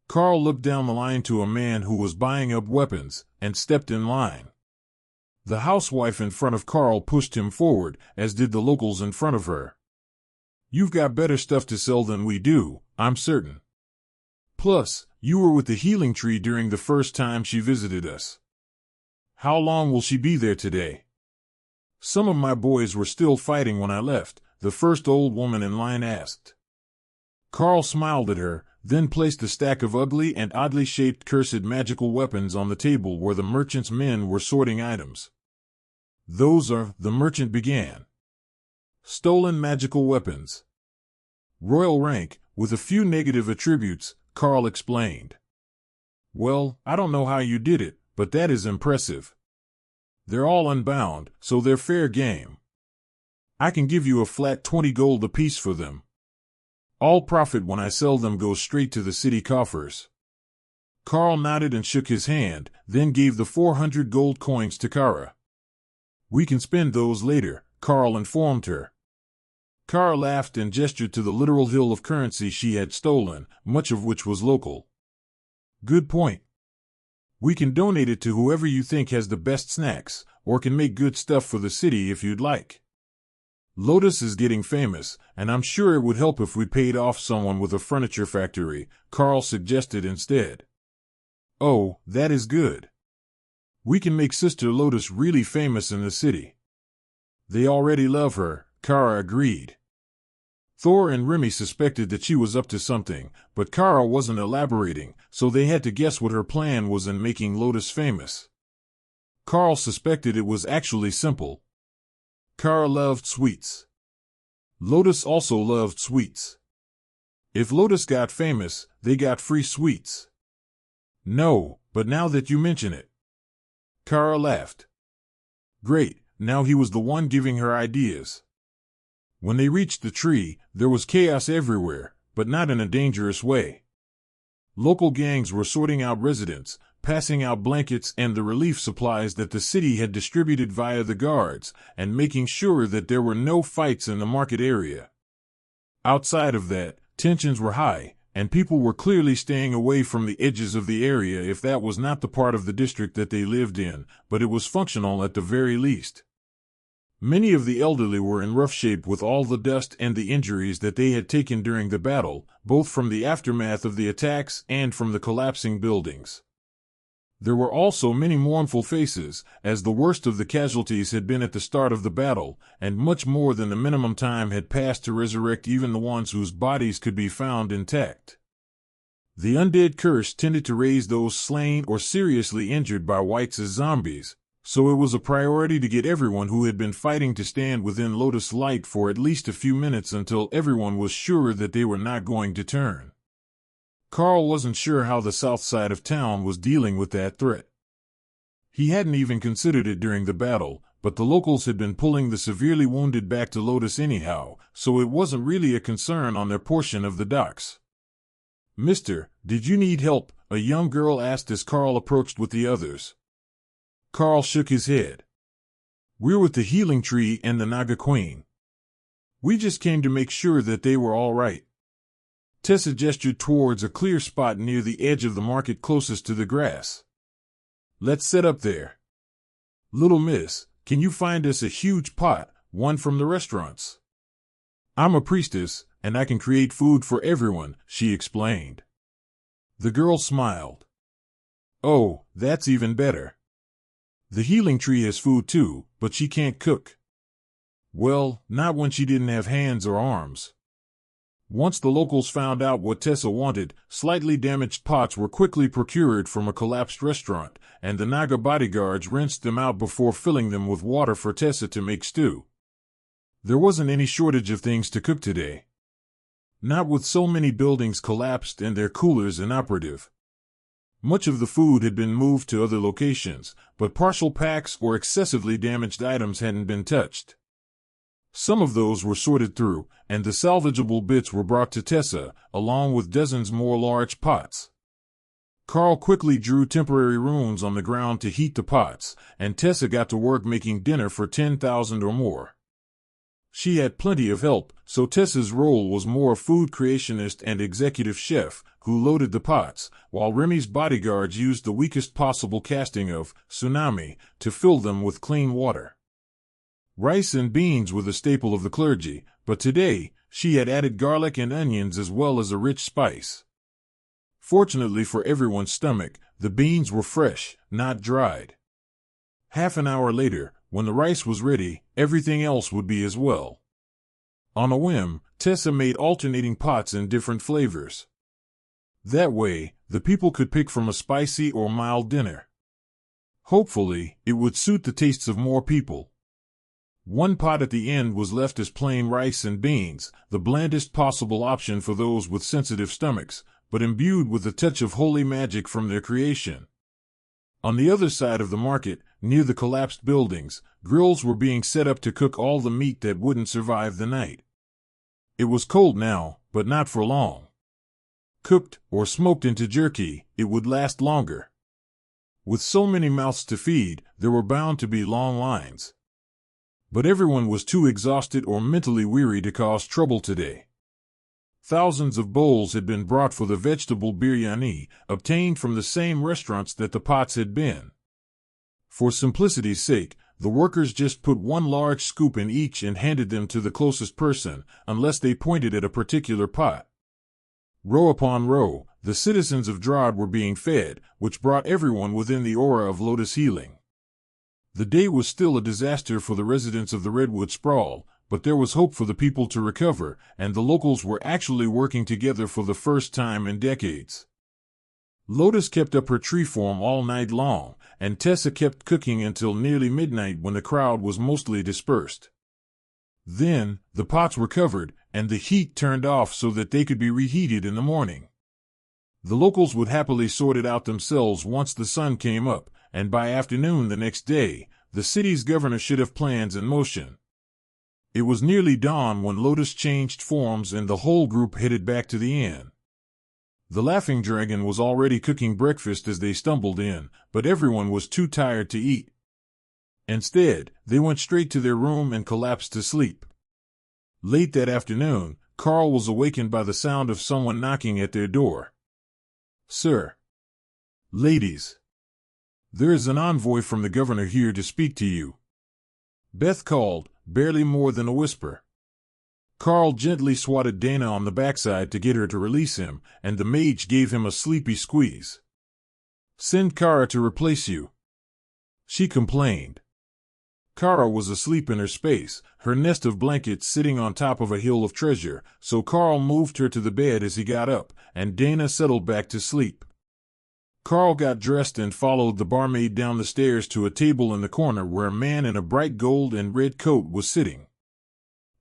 Karl looked down the line to a man who was buying up weapons, and stepped in line. The housewife in front of Karl pushed him forward, as did the locals in front of her. You've got better stuff to sell than we do, I'm certain. Plus, you were with the healing tree during the first time she visited us. How long will she be there today? Some of my boys were still fighting when I left, the first old woman in line asked. Karl smiled at her, then placed a stack of ugly and oddly shaped cursed magical weapons on the table where the merchant's men were sorting items. Those are, the merchant began. Stolen magical weapons. Royal rank, with a few negative attributes, Karl explained. Well, I don't know how you did it, but that is impressive. They're all unbound, so they're fair game. I can give you a flat 20 gold apiece for them. All profit when I sell them goes straight to the city coffers. Karl nodded and shook his hand, then gave the 400 gold coins to Kara. We can spend those later, Karl informed her. Karl laughed and gestured to the literal hill of currency she had stolen, much of which was local. Good point. We can donate it to whoever you think has the best snacks, or can make good stuff for the city if you'd like. Lotus is getting famous, and I'm sure it would help if we paid off someone with a furniture factory, Karl suggested instead. Oh, that is good. We can make Sister Lotus really famous in the city. They already love her, Kara agreed. Thor and Remy suspected that she was up to something, but Kara wasn't elaborating, so they had to guess what her plan was in making Lotus famous. Karl suspected it was actually simple. Kara loved sweets. Lotus also loved sweets. If Lotus got famous, they got free sweets. No, but now that you mention it. Kara laughed. Great, now he was the one giving her ideas. When they reached the tree, there was chaos everywhere, but not in a dangerous way. Local gangs were sorting out residents, passing out blankets and the relief supplies that the city had distributed via the guards, and making sure that there were no fights in the market area. Outside of that, tensions were high, and people were clearly staying away from the edges of the area if that was not the part of the district that they lived in, but it was functional at the very least. Many of the elderly were in rough shape with all the dust and the injuries that they had taken during the battle, both from the aftermath of the attacks and from the collapsing buildings. There were also many mournful faces, as the worst of the casualties had been at the start of the battle, and much more than the minimum time had passed to resurrect even the ones whose bodies could be found intact. The undead curse tended to raise those slain or seriously injured by whites as zombies, so it was a priority to get everyone who had been fighting to stand within Lotus Light for at least a few minutes until everyone was sure that they were not going to turn. Karl wasn't sure how the south side of town was dealing with that threat. He hadn't even considered it during the battle, but the locals had been pulling the severely wounded back to Lotus anyhow, so it wasn't really a concern on their portion of the docks. "Mister, did you need help?" a young girl asked as Karl approached with the others. Karl shook his head. "We're with the Healing Tree and the Naga Queen. We just came to make sure that they were all right." Tessa gestured towards a clear spot near the edge of the market closest to the grass. "Let's set up there. Little miss, can you find us a huge pot, one from the restaurants? I'm a priestess, and I can create food for everyone," she explained. The girl smiled. "Oh, that's even better. The Healing Tree has food too, but she can't cook." "Well, not when she didn't have hands or arms." Once the locals found out what Tessa wanted, slightly damaged pots were quickly procured from a collapsed restaurant, and the Naga bodyguards rinsed them out before filling them with water for Tessa to make stew. There wasn't any shortage of things to cook today. Not with so many buildings collapsed and their coolers inoperative. Much of the food had been moved to other locations, but partial packs or excessively damaged items hadn't been touched. Some of those were sorted through, and the salvageable bits were brought to Tessa, along with dozens more large pots. Karl quickly drew temporary runes on the ground to heat the pots, and Tessa got to work making dinner for 10,000 or more. She had plenty of help, so Tessa's role was more food creationist and executive chef, who loaded the pots, while Remy's bodyguards used the weakest possible casting of tsunami to fill them with clean water. Rice and beans were the staple of the clergy, but today, she had added garlic and onions as well as a rich spice. Fortunately for everyone's stomach, the beans were fresh, not dried. Half an hour later, when the rice was ready, everything else would be as well. On a whim, Tessa made alternating pots in different flavors. That way, the people could pick from a spicy or mild dinner. Hopefully, it would suit the tastes of more people. One pot at the end was left as plain rice and beans, the blandest possible option for those with sensitive stomachs, but imbued with a touch of holy magic from their creation. On the other side of the market, near the collapsed buildings, grills were being set up to cook all the meat that wouldn't survive the night. It was cold now, but not for long. Cooked or smoked into jerky, it would last longer. With so many mouths to feed, there were bound to be long lines. But everyone was too exhausted or mentally weary to cause trouble today. Thousands of bowls had been brought for the vegetable biryani, obtained from the same restaurants that the pots had been. For simplicity's sake, the workers just put one large scoop in each and handed them to the closest person, unless they pointed at a particular pot. Row upon row, the citizens of Dwarven were being fed, which brought everyone within the aura of lotus healing. The day was still a disaster for the residents of the Redwood Sprawl, but there was hope for the people to recover, and the locals were actually working together for the first time in decades. Lotus kept up her tree form all night long, and Tessa kept cooking until nearly midnight when the crowd was mostly dispersed. Then, the pots were covered, and the heat turned off so that they could be reheated in the morning. The locals would happily sort it out themselves once the sun came up, and by afternoon the next day, the city's governor should have plans in motion. It was nearly dawn when Lotus changed forms and the whole group headed back to the inn. The laughing dragon was already cooking breakfast as they stumbled in, but everyone was too tired to eat. Instead, they went straight to their room and collapsed to sleep. Late that afternoon, Karl was awakened by the sound of someone knocking at their door. "Sir." "Ladies. There is an envoy from the governor here to speak to you," Beth called, barely more than a whisper. Karl gently swatted Dana on the backside to get her to release him, and the mage gave him a sleepy squeeze. "Send Kara to replace you," she complained. Kara was asleep in her space, her nest of blankets sitting on top of a hill of treasure, so Karl moved her to the bed as he got up, and Dana settled back to sleep. Karl got dressed and followed the barmaid down the stairs to a table in the corner where a man in a bright gold and red coat was sitting.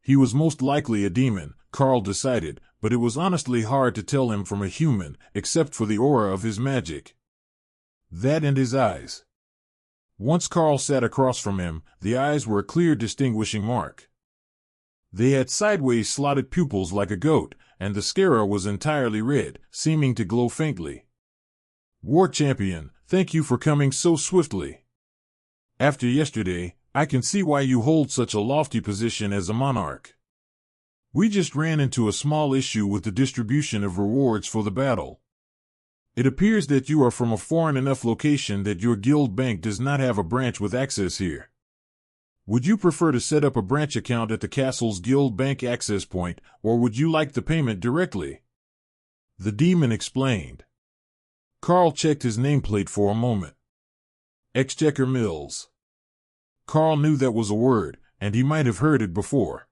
He was most likely a demon, Karl decided, but it was honestly hard to tell him from a human, except for the aura of his magic. That and his eyes. Once Karl sat across from him, the eyes were a clear distinguishing mark. They had sideways slotted pupils like a goat, and the sclera was entirely red, seeming to glow faintly. "War champion, thank you for coming so swiftly. After yesterday, I can see why you hold such a lofty position as a monarch. We just ran into a small issue with the distribution of rewards for the battle. It appears that you are from a foreign enough location that your guild bank does not have a branch with access here. Would you prefer to set up a branch account at the castle's guild bank access point, or would you like the payment directly?" The demon explained. Karl checked his nameplate for a moment. Exchequer Mills. Karl knew that was a word, and he might have heard it before.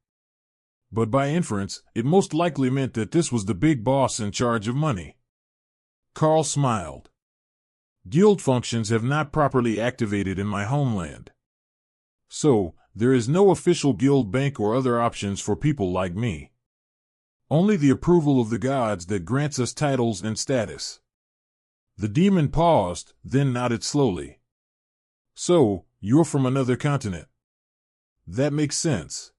But by inference, it most likely meant that this was the big boss in charge of money. Karl smiled. "Guild functions have not properly activated in my homeland. So, there is no official guild bank or other options for people like me. Only the approval of the gods that grants us titles and status." The demon paused, then nodded slowly. "So, you're from another continent. That makes sense.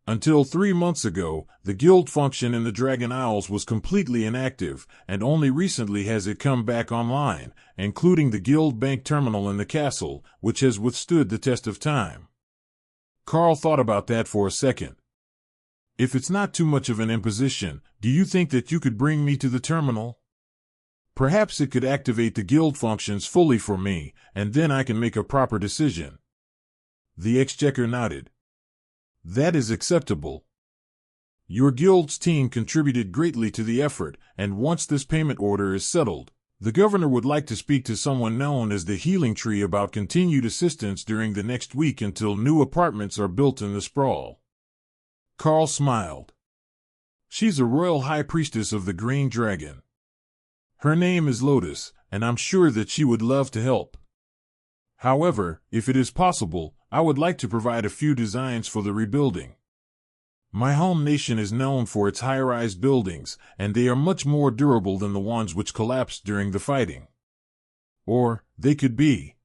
Until 3 months ago, the guild function in the Dragon Isles was completely inactive, and only recently has it come back online, including the guild bank terminal in the castle, which has withstood the test of time." Karl thought about that for a second. "If it's not too much of an imposition, do you think that you could bring me to the terminal? Perhaps it could activate the guild functions fully for me, and then I can make a proper decision." The exchequer nodded. "That is acceptable. Your guild's team contributed greatly to the effort, and once this payment order is settled, the governor would like to speak to someone known as the Healing Tree about continued assistance during the next week until new apartments are built in the sprawl." Karl smiled. "She's a royal high priestess of the Green Dragon. Her name is Lotus, and I'm sure that she would love to help. However, if it is possible, I would like to provide a few designs for the rebuilding. My home nation is known for its high-rise buildings, and they are much more durable than the ones which collapsed during the fighting. Or, they could be.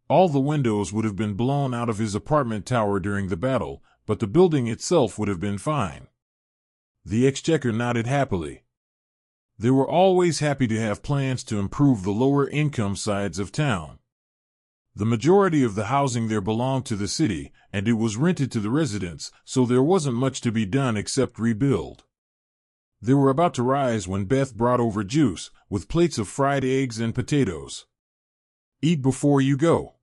All the windows would have been blown out of his apartment tower during the battle, but the building itself would have been fine." The exchequer nodded happily. They were always happy to have plans to improve the lower income sides of town. The majority of the housing there belonged to the city, and it was rented to the residents, so there wasn't much to be done except rebuild. They were about to rise when Beth brought over juice, with plates of fried eggs and potatoes. "Eat before you go.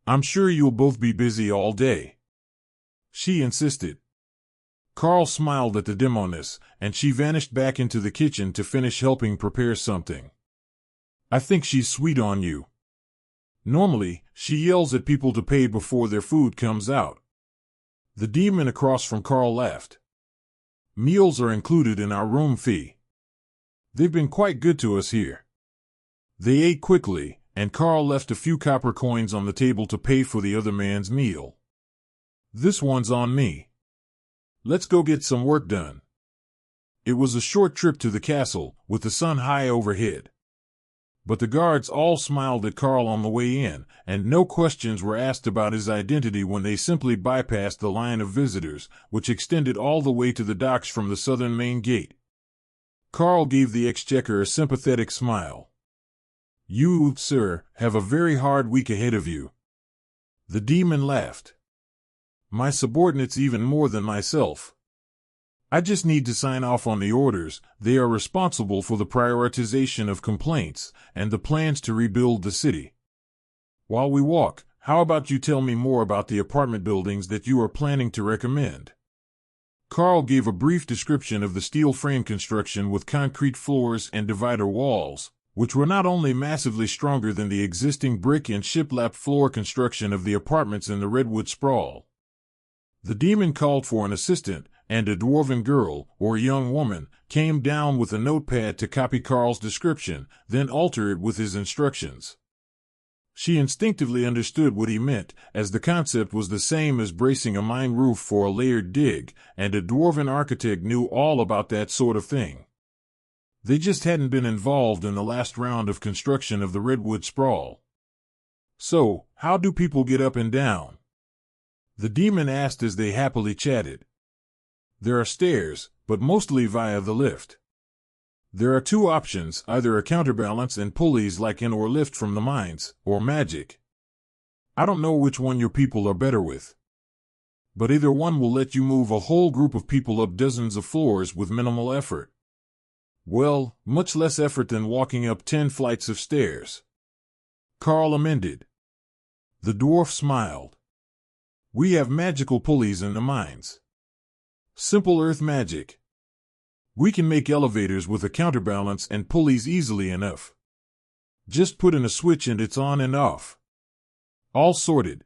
I'm sure you'll both be busy all day," she insisted. Karl smiled at the demoness, and she vanished back into the kitchen to finish helping prepare something. "I think she's sweet on you. Normally, she yells at people to pay before their food comes out." The demon across from Karl laughed. "Meals are included in our room fee. They've been quite good to us here." They ate quickly, and Karl left a few copper coins on the table to pay for the other man's meal. "This one's on me. Let's go get some work done." It was a short trip to the castle, with the sun high overhead. But the guards all smiled at Karl on the way in, and no questions were asked about his identity when they simply bypassed the line of visitors, which extended all the way to the docks from the southern main gate. Karl gave the exchequer a sympathetic smile. "You, sir, have a very hard week ahead of you." The demon laughed. "My subordinates even more than myself. I just need to sign off on the orders. They are responsible for the prioritization of complaints and the plans to rebuild the city. While we walk, how about you tell me more about the apartment buildings that you are planning to recommend?" Karl gave a brief description of the steel frame construction with concrete floors and divider walls, which were not only massively stronger than the existing brick and shiplap floor construction of the apartments in the redwood sprawl. The demon called for an assistant, and a Dwarven girl, or young woman, came down with a notepad to copy Karl's description, then alter it with his instructions. She instinctively understood what he meant, as the concept was the same as bracing a mine roof for a layered dig, and a Dwarven architect knew all about that sort of thing. They just hadn't been involved in the last round of construction of the redwood sprawl. "So, how do people get up and down?" the demon asked as they happily chatted. "There are stairs, but mostly via the lift. There are two options, either a counterbalance and pulleys like in or lift from the mines, or magic. I don't know which one your people are better with. But either one will let you move a whole group of people up dozens of floors with minimal effort. Well, much less effort than walking up 10 flights of stairs," Karl amended. The dwarf smiled. "We have magical pulleys in the mines. Simple earth magic. We can make elevators with a counterbalance and pulleys easily enough. Just put in a switch and it's on and off. All sorted.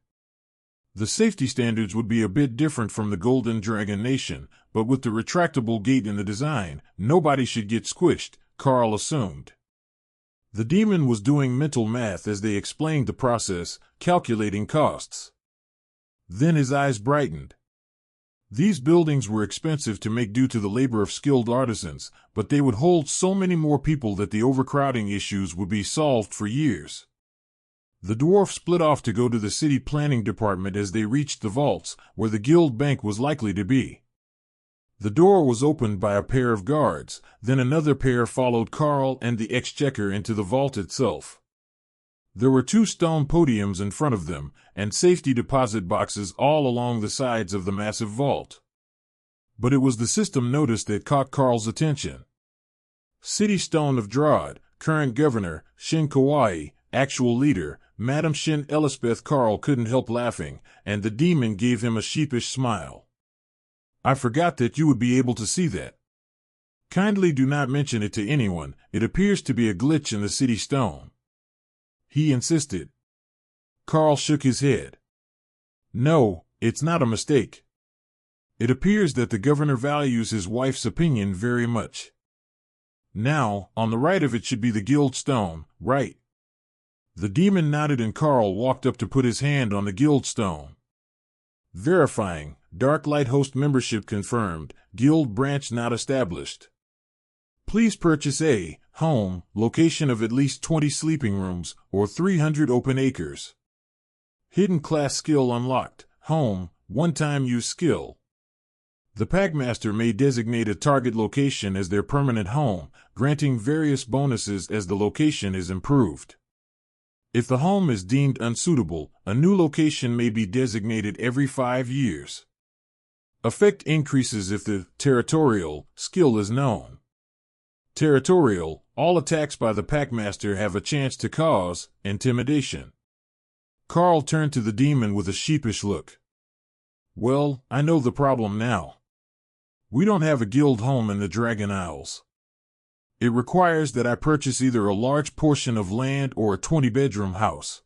The safety standards would be a bit different from the Golden Dragon Nation, but with the retractable gate in the design, nobody should get squished," Karl assumed. The demon was doing mental math as they explained the process, calculating costs. Then his eyes brightened. These buildings were expensive to make due to the labor of skilled artisans, but they would hold so many more people that the overcrowding issues would be solved for years. The dwarf split off to go to the city planning department as they reached the vaults, where the guild bank was likely to be. The door was opened by a pair of guards, then another pair followed Karl and the exchequer into the vault itself. There were 2 stone podiums in front of them, and safety deposit boxes all along the sides of the massive vault. But it was the system notice that caught Karl's attention. City Stone of Drod, current governor, Shin Kawai, actual leader, Madam Shin Elspeth. Karl couldn't help laughing, and the demon gave him a sheepish smile. "I forgot that you would be able to see that. Kindly do not mention it to anyone. It appears to be a glitch in the city stone," he insisted. Karl shook his head. "No, it's not a mistake. It appears that the governor values his wife's opinion very much. Now, on the right of it should be the guild stone, right?" The demon nodded and Karl walked up to put his hand on the guild stone. Verifying, Dark Light Host membership confirmed, guild branch not established. Please purchase a home location of at least 20 sleeping rooms or 300 open acres. Hidden class skill unlocked, home, one-time use skill. The Packmaster may designate a target location as their permanent home, granting various bonuses as the location is improved. If the home is deemed unsuitable, a new location may be designated every 5 years. Effect increases if the territorial skill is known. Territorial, all attacks by the Packmaster have a chance to cause intimidation. Karl turned to the demon with a sheepish look. Well, I know the problem now. We don't have a guild home in the Dragon Isles. It requires that I purchase either a large portion of land or a 20-bedroom house.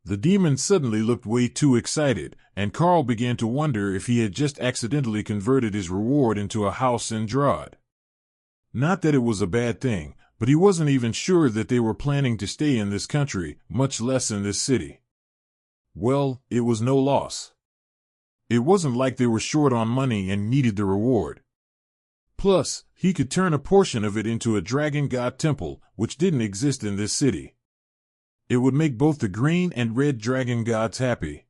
The demon suddenly looked way too excited, and Karl began to wonder if he had just accidentally converted his reward into a house in Drod. Not that it was a bad thing, but he wasn't even sure that they were planning to stay in this country, much less in this city. Well, it was no loss. It wasn't like they were short on money and needed the reward. Plus, he could turn a portion of it into a dragon god temple, which didn't exist in this city. It would make both the green and red dragon gods happy.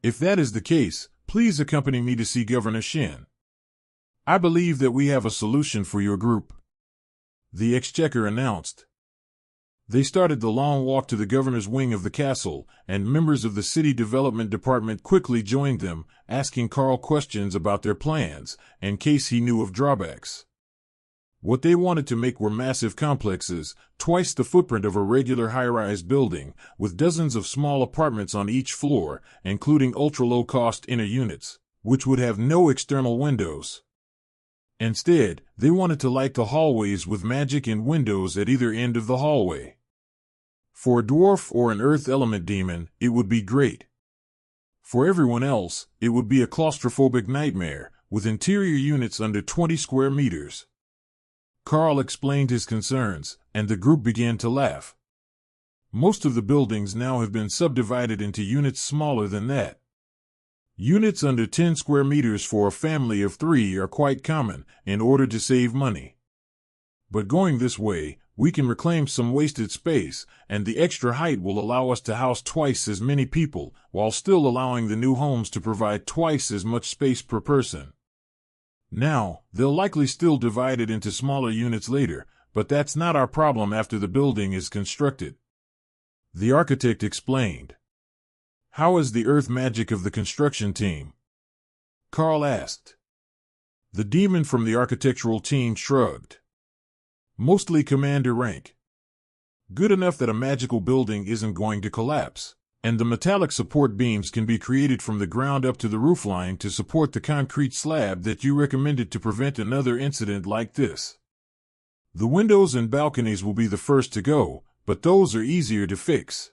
If that is the case, please accompany me to see Governor Shin. I believe that we have a solution for your group, the Exchequer announced. They started the long walk to the governor's wing of the castle, and members of the city development department quickly joined them, asking Karl questions about their plans, in case he knew of drawbacks. What they wanted to make were massive complexes, twice the footprint of a regular high-rise building, with dozens of small apartments on each floor, including ultra-low-cost inner units, which would have no external windows. Instead, they wanted to light the hallways with magic and windows at either end of the hallway. For a dwarf or an earth element demon, it would be great. For everyone else, it would be a claustrophobic nightmare, with interior units under 20 square meters. Karl explained his concerns, and the group began to laugh. Most of the buildings now have been subdivided into units smaller than that. Units under 10 square meters for a family of 3 are quite common, in order to save money. But going this way, we can reclaim some wasted space, and the extra height will allow us to house twice as many people, while still allowing the new homes to provide twice as much space per person. Now, they'll likely still divide it into smaller units later, but that's not our problem after the building is constructed. The architect explained. How is the earth magic of the construction team? Karl asked. The demon from the architectural team shrugged. Mostly commander rank. Good enough that a magical building isn't going to collapse, and the metallic support beams can be created from the ground up to the roofline to support the concrete slab that you recommended to prevent another incident like this. The windows and balconies will be the first to go, but those are easier to fix.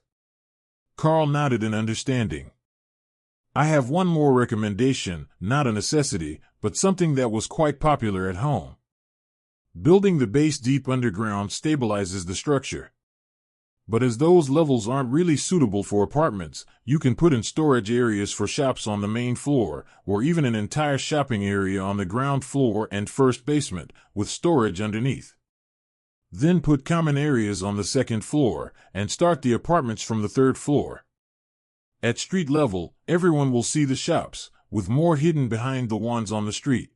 Karl nodded in understanding. I have one more recommendation, not a necessity, but something that was quite popular at home. Building the base deep underground stabilizes the structure. But as those levels aren't really suitable for apartments, you can put in storage areas for shops on the main floor, or even an entire shopping area on the ground floor and first basement, with storage underneath. Then put common areas on the second floor, and start the apartments from the third floor. At street level, everyone will see the shops, with more hidden behind the ones on the street.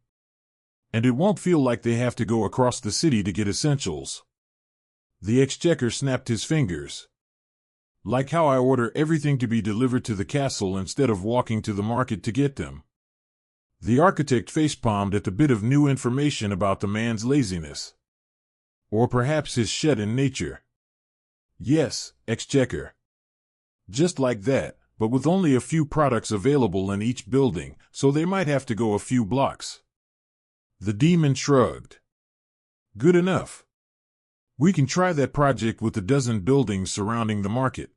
And it won't feel like they have to go across the city to get essentials. The Exchequer snapped his fingers. Like how I order everything to be delivered to the castle instead of walking to the market to get them. The architect facepalmed at the bit of new information about the man's laziness. Or perhaps his shut-in nature. Yes, Exchequer. Just like that, but with only a few products available in each building, so they might have to go a few blocks. The demon shrugged. Good enough. We can try that project with the dozen buildings surrounding the market.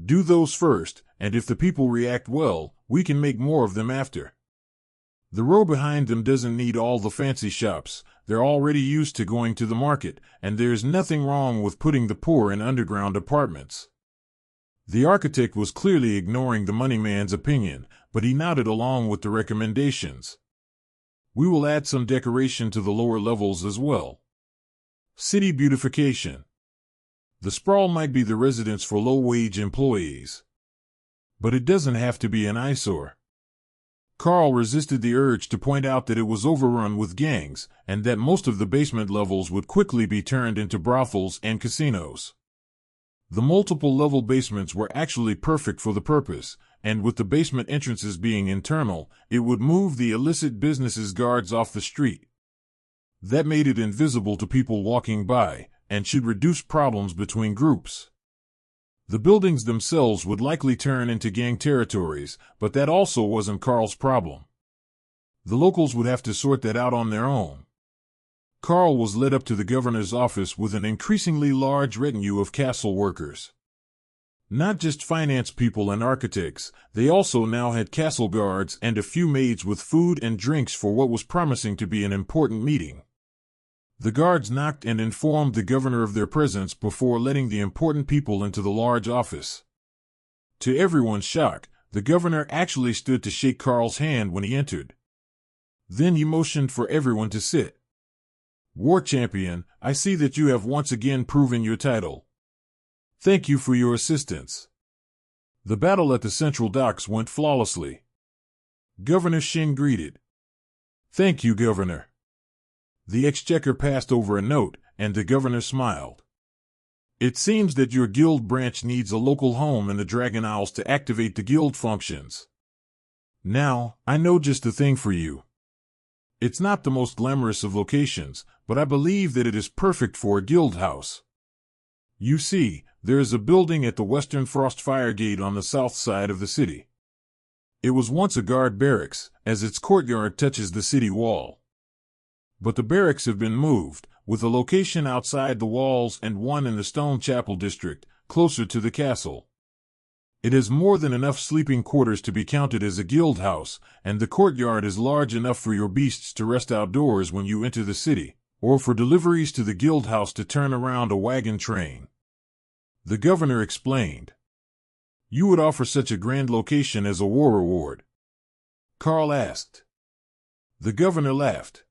Do those first, and if the people react well, we can make more of them after. The row behind them doesn't need all the fancy shops. They're already used to going to the market, and there's nothing wrong with putting the poor in underground apartments. The architect was clearly ignoring the money man's opinion, but he nodded along with the recommendations. We will add some decoration to the lower levels as well. City beautification. The sprawl might be the residence for low-wage employees. But it doesn't have to be an eyesore. Karl resisted the urge to point out that it was overrun with gangs, and that most of the basement levels would quickly be turned into brothels and casinos. The multiple-level basements were actually perfect for the purpose, and with the basement entrances being internal, it would move the illicit businesses' guards off the street. That made it invisible to people walking by, and should reduce problems between groups. The buildings themselves would likely turn into gang territories, but that also wasn't Karl's problem. The locals would have to sort that out on their own. Karl was led up to the governor's office with an increasingly large retinue of castle workers. Not just finance people and architects, they also now had castle guards and a few maids with food and drinks for what was promising to be an important meeting. The guards knocked and informed the governor of their presence before letting the important people into the large office. To everyone's shock, the governor actually stood to shake Karl's hand when he entered. Then he motioned for everyone to sit. "War champion, I see that you have once again proven your title. Thank you for your assistance." The battle at the central docks went flawlessly. Governor Shin greeted. "Thank you, Governor." The exchequer passed over a note, and the governor smiled. "It seems that your guild branch needs a local home in the Dragon Isles to activate the guild functions. Now, I know just the thing for you. It's not the most glamorous of locations, but I believe that it is perfect for a guild house. You see, there is a building at the western Frostfire Gate on the south side of the city. It was once a guard barracks, as its courtyard touches the city wall. But the barracks have been moved, with a location outside the walls and one in the Stone Chapel district, closer to the castle. It has more than enough sleeping quarters to be counted as a guild house, and the courtyard is large enough for your beasts to rest outdoors when you enter the city, or for deliveries to the guild house to turn around a wagon train." The governor explained. "You would offer such a grand location as a war reward?" Karl asked. The governor laughed.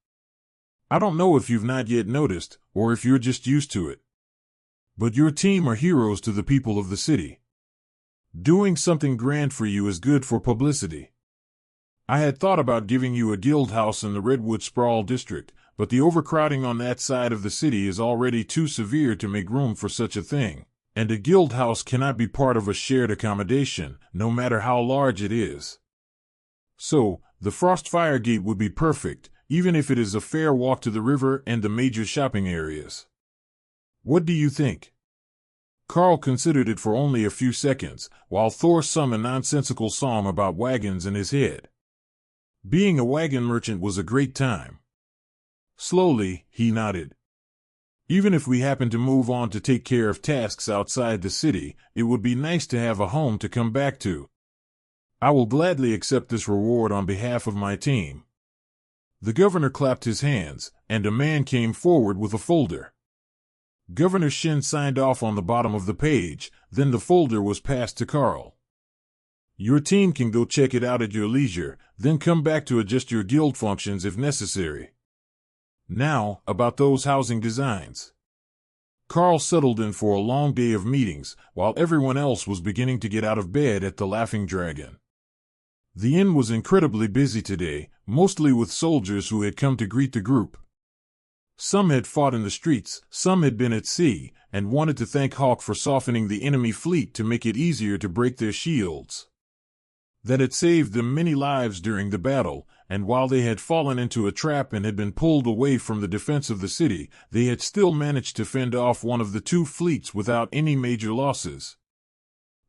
"I don't know if you've not yet noticed, or if you're just used to it. But your team are heroes to the people of the city. Doing something grand for you is good for publicity. I had thought about giving you a guild house in the Redwood Sprawl district, but the overcrowding on that side of the city is already too severe to make room for such a thing, and a guild house cannot be part of a shared accommodation, no matter how large it is. So, the Frostfire Gate would be perfect, even if it is a fair walk to the river and the major shopping areas. What do you think?" Karl considered it for only a few seconds, while Thor sung a nonsensical song about wagons in his head. Being a wagon merchant was a great time. Slowly, he nodded. "Even if we happen to move on to take care of tasks outside the city, it would be nice to have a home to come back to. I will gladly accept this reward on behalf of my team." The governor clapped his hands, and a man came forward with a folder. Governor Shin signed off on the bottom of the page, then the folder was passed to Karl. "Your team can go check it out at your leisure, then come back to adjust your guild functions if necessary. Now, about those housing designs." Karl settled in for a long day of meetings, while everyone else was beginning to get out of bed at the Laughing Dragon. The inn was incredibly busy today, mostly with soldiers who had come to greet the group. Some had fought in the streets, some had been at sea, and wanted to thank Hawk for softening the enemy fleet to make it easier to break their shields. That had saved them many lives during the battle, and while they had fallen into a trap and had been pulled away from the defense of the city, they had still managed to fend off one of the two fleets without any major losses.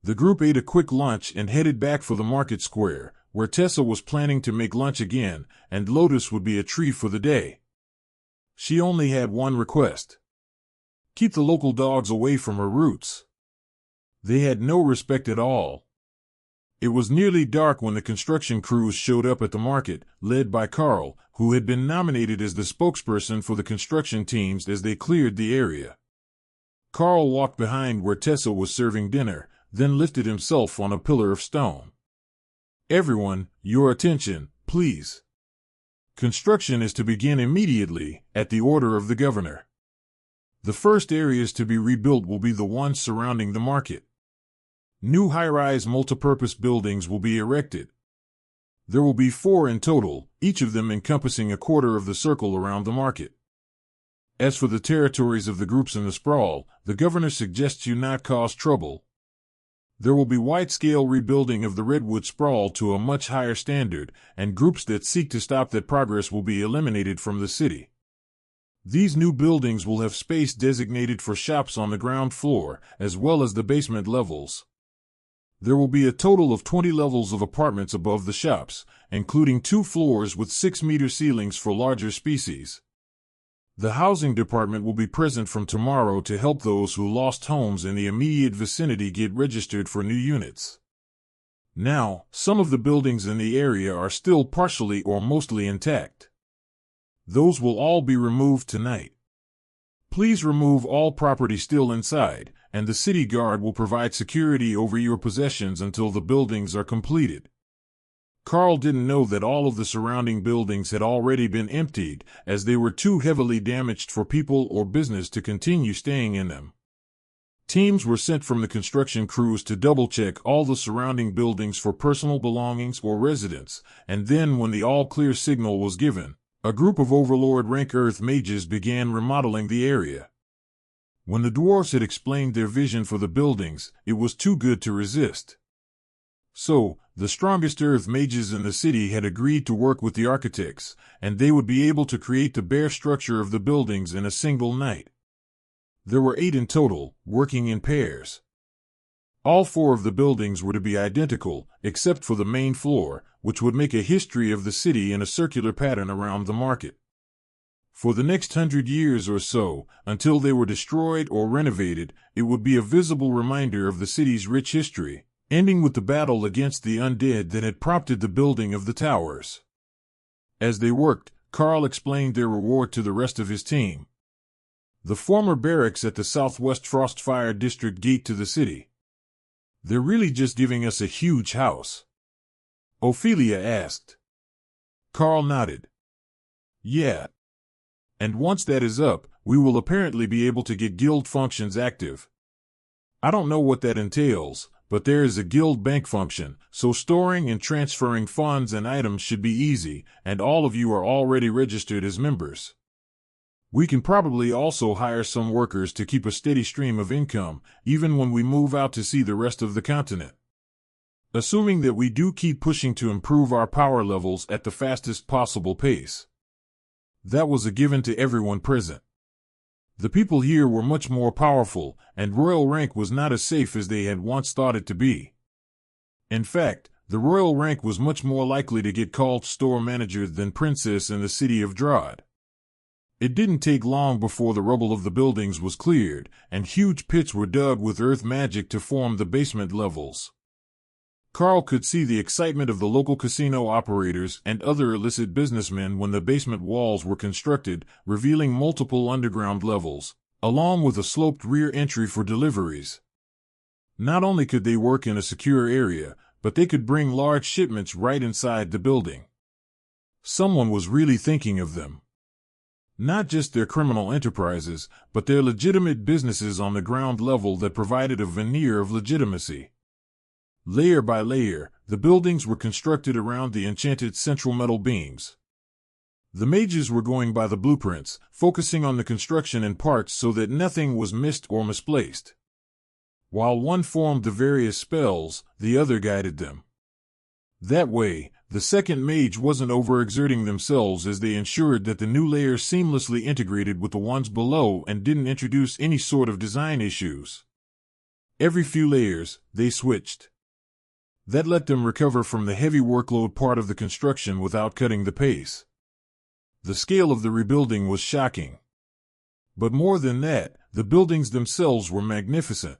The group ate a quick lunch and headed back for the market square, where Tessa was planning to make lunch again, and Lotus would be a treat for the day. She only had one request. Keep the local dogs away from her roots. They had no respect at all. It was nearly dark when the construction crews showed up at the market, led by Karl, who had been nominated as the spokesperson for the construction teams as they cleared the area. Karl walked behind where Tessa was serving dinner, then lifted himself on a pillar of stone. "Everyone, your attention, please. Construction is to begin immediately, at the order of the governor. The first areas to be rebuilt will be the ones surrounding the market. New high-rise multipurpose buildings will be erected. There will be 4 in total, each of them encompassing a quarter of the circle around the market. As for the territories of the groups in the sprawl, the governor suggests you not cause trouble. There will be wide-scale rebuilding of the Redwood sprawl to a much higher standard, and groups that seek to stop that progress will be eliminated from the city. These new buildings will have space designated for shops on the ground floor, as well as the basement levels. There will be a total of 20 levels of apartments above the shops, including 2 floors with 6-meter ceilings for larger species. The housing department will be present from tomorrow to help those who lost homes in the immediate vicinity get registered for new units. Now, some of the buildings in the area are still partially or mostly intact. Those will all be removed tonight. Please remove all property still inside, and the city guard will provide security over your possessions until the buildings are completed. Karl didn't know that all of the surrounding buildings had already been emptied, as they were too heavily damaged for people or business to continue staying in them. Teams were sent from the construction crews to double-check all the surrounding buildings for personal belongings or residents, and then when the all-clear signal was given, a group of Overlord rank Earth mages began remodeling the area. When the dwarves had explained their vision for the buildings, it was too good to resist. So, the strongest Earth mages in the city had agreed to work with the architects, and they would be able to create the bare structure of the buildings in a single night. There were 8 in total, working in pairs. All 4 of the buildings were to be identical, except for the main floor, which would make a history of the city in a circular pattern around the market. For the next 100 years or so, until they were destroyed or renovated, it would be a visible reminder of the city's rich history, ending with the battle against the undead that had prompted the building of the towers. As they worked, Karl explained their reward to the rest of his team. The former barracks at the southwest Frostfire district gate to the city. They're really just giving us a huge house? Ophelia asked. Karl nodded. Yeah. And once that is up, we will apparently be able to get guild functions active. I don't know what that entails, but there is a guild bank function, so storing and transferring funds and items should be easy, and all of you are already registered as members. We can probably also hire some workers to keep a steady stream of income, even when we move out to see the rest of the continent. Assuming that we do keep pushing to improve our power levels at the fastest possible pace. That was a given to everyone present. The people here were much more powerful, and royal rank was not as safe as they had once thought it to be. In fact, the royal rank was much more likely to get called store manager than princess in the city of Drod. It didn't take long before the rubble of the buildings was cleared, and huge pits were dug with earth magic to form the basement levels. Karl could see the excitement of the local casino operators and other illicit businessmen when the basement walls were constructed, revealing multiple underground levels, along with a sloped rear entry for deliveries. Not only could they work in a secure area, but they could bring large shipments right inside the building. Someone was really thinking of them. Not just their criminal enterprises, but their legitimate businesses on the ground level that provided a veneer of legitimacy. Layer by layer, the buildings were constructed around the enchanted central metal beams. The mages were going by the blueprints, focusing on the construction and parts so that nothing was missed or misplaced. While one formed the various spells, the other guided them. That way, the second mage wasn't overexerting themselves as they ensured that the new layers seamlessly integrated with the ones below and didn't introduce any sort of design issues. Every few layers, they switched. That let them recover from the heavy workload part of the construction without cutting the pace. The scale of the rebuilding was shocking. But more than that, the buildings themselves were magnificent.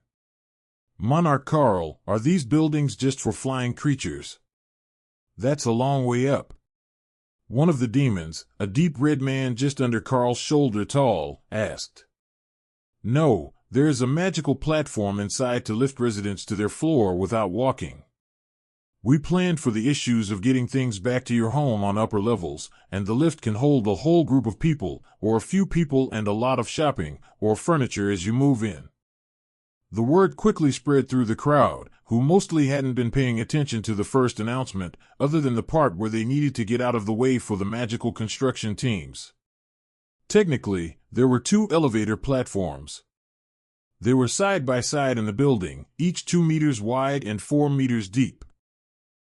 Monarch Karl, are these buildings just for flying creatures? That's a long way up. One of the demons, a deep red man just under Karl's shoulder tall, asked. No, there is a magical platform inside to lift residents to their floor without walking. We planned for the issues of getting things back to your home on upper levels, and the lift can hold a whole group of people, or a few people and a lot of shopping, or furniture as you move in. The word quickly spread through the crowd, who mostly hadn't been paying attention to the first announcement, other than the part where they needed to get out of the way for the magical construction teams. Technically, there were 2 elevator platforms. They were side by side in the building, each 2 meters wide and 4 meters deep.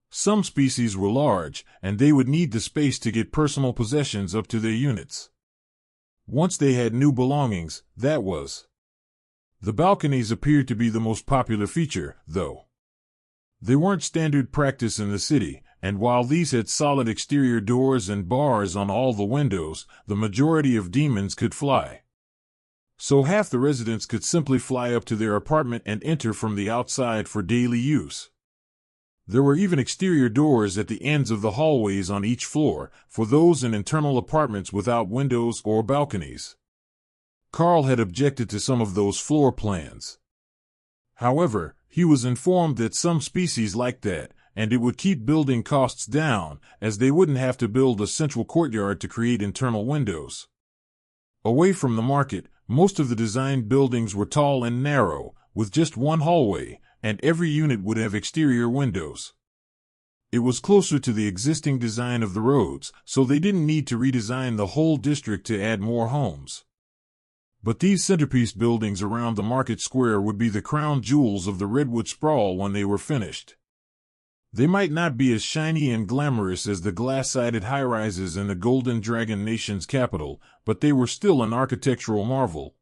Some species were large, and they would need the space to get personal possessions up to their units. Once they had new belongings, that was. The balconies appeared to be the most popular feature, though. They weren't standard practice in the city, and while these had solid exterior doors and bars on all the windows, the majority of demons could fly. So half the residents could simply fly up to their apartment and enter from the outside for daily use. There were even exterior doors at the ends of the hallways on each floor, for those in internal apartments without windows or balconies. Karl had objected to some of those floor plans. However, he was informed that some species liked that, and it would keep building costs down, as they wouldn't have to build a central courtyard to create internal windows. Away from the market, most of the designed buildings were tall and narrow, with just one hallway, and every unit would have exterior windows. It was closer to the existing design of the roads, so they didn't need to redesign the whole district to add more homes. But these centerpiece buildings around the market square would be the crown jewels of the redwood sprawl when they were finished. They might not be as shiny and glamorous as the glass-sided high-rises in the Golden Dragon Nation's capital, but they were still an architectural marvel.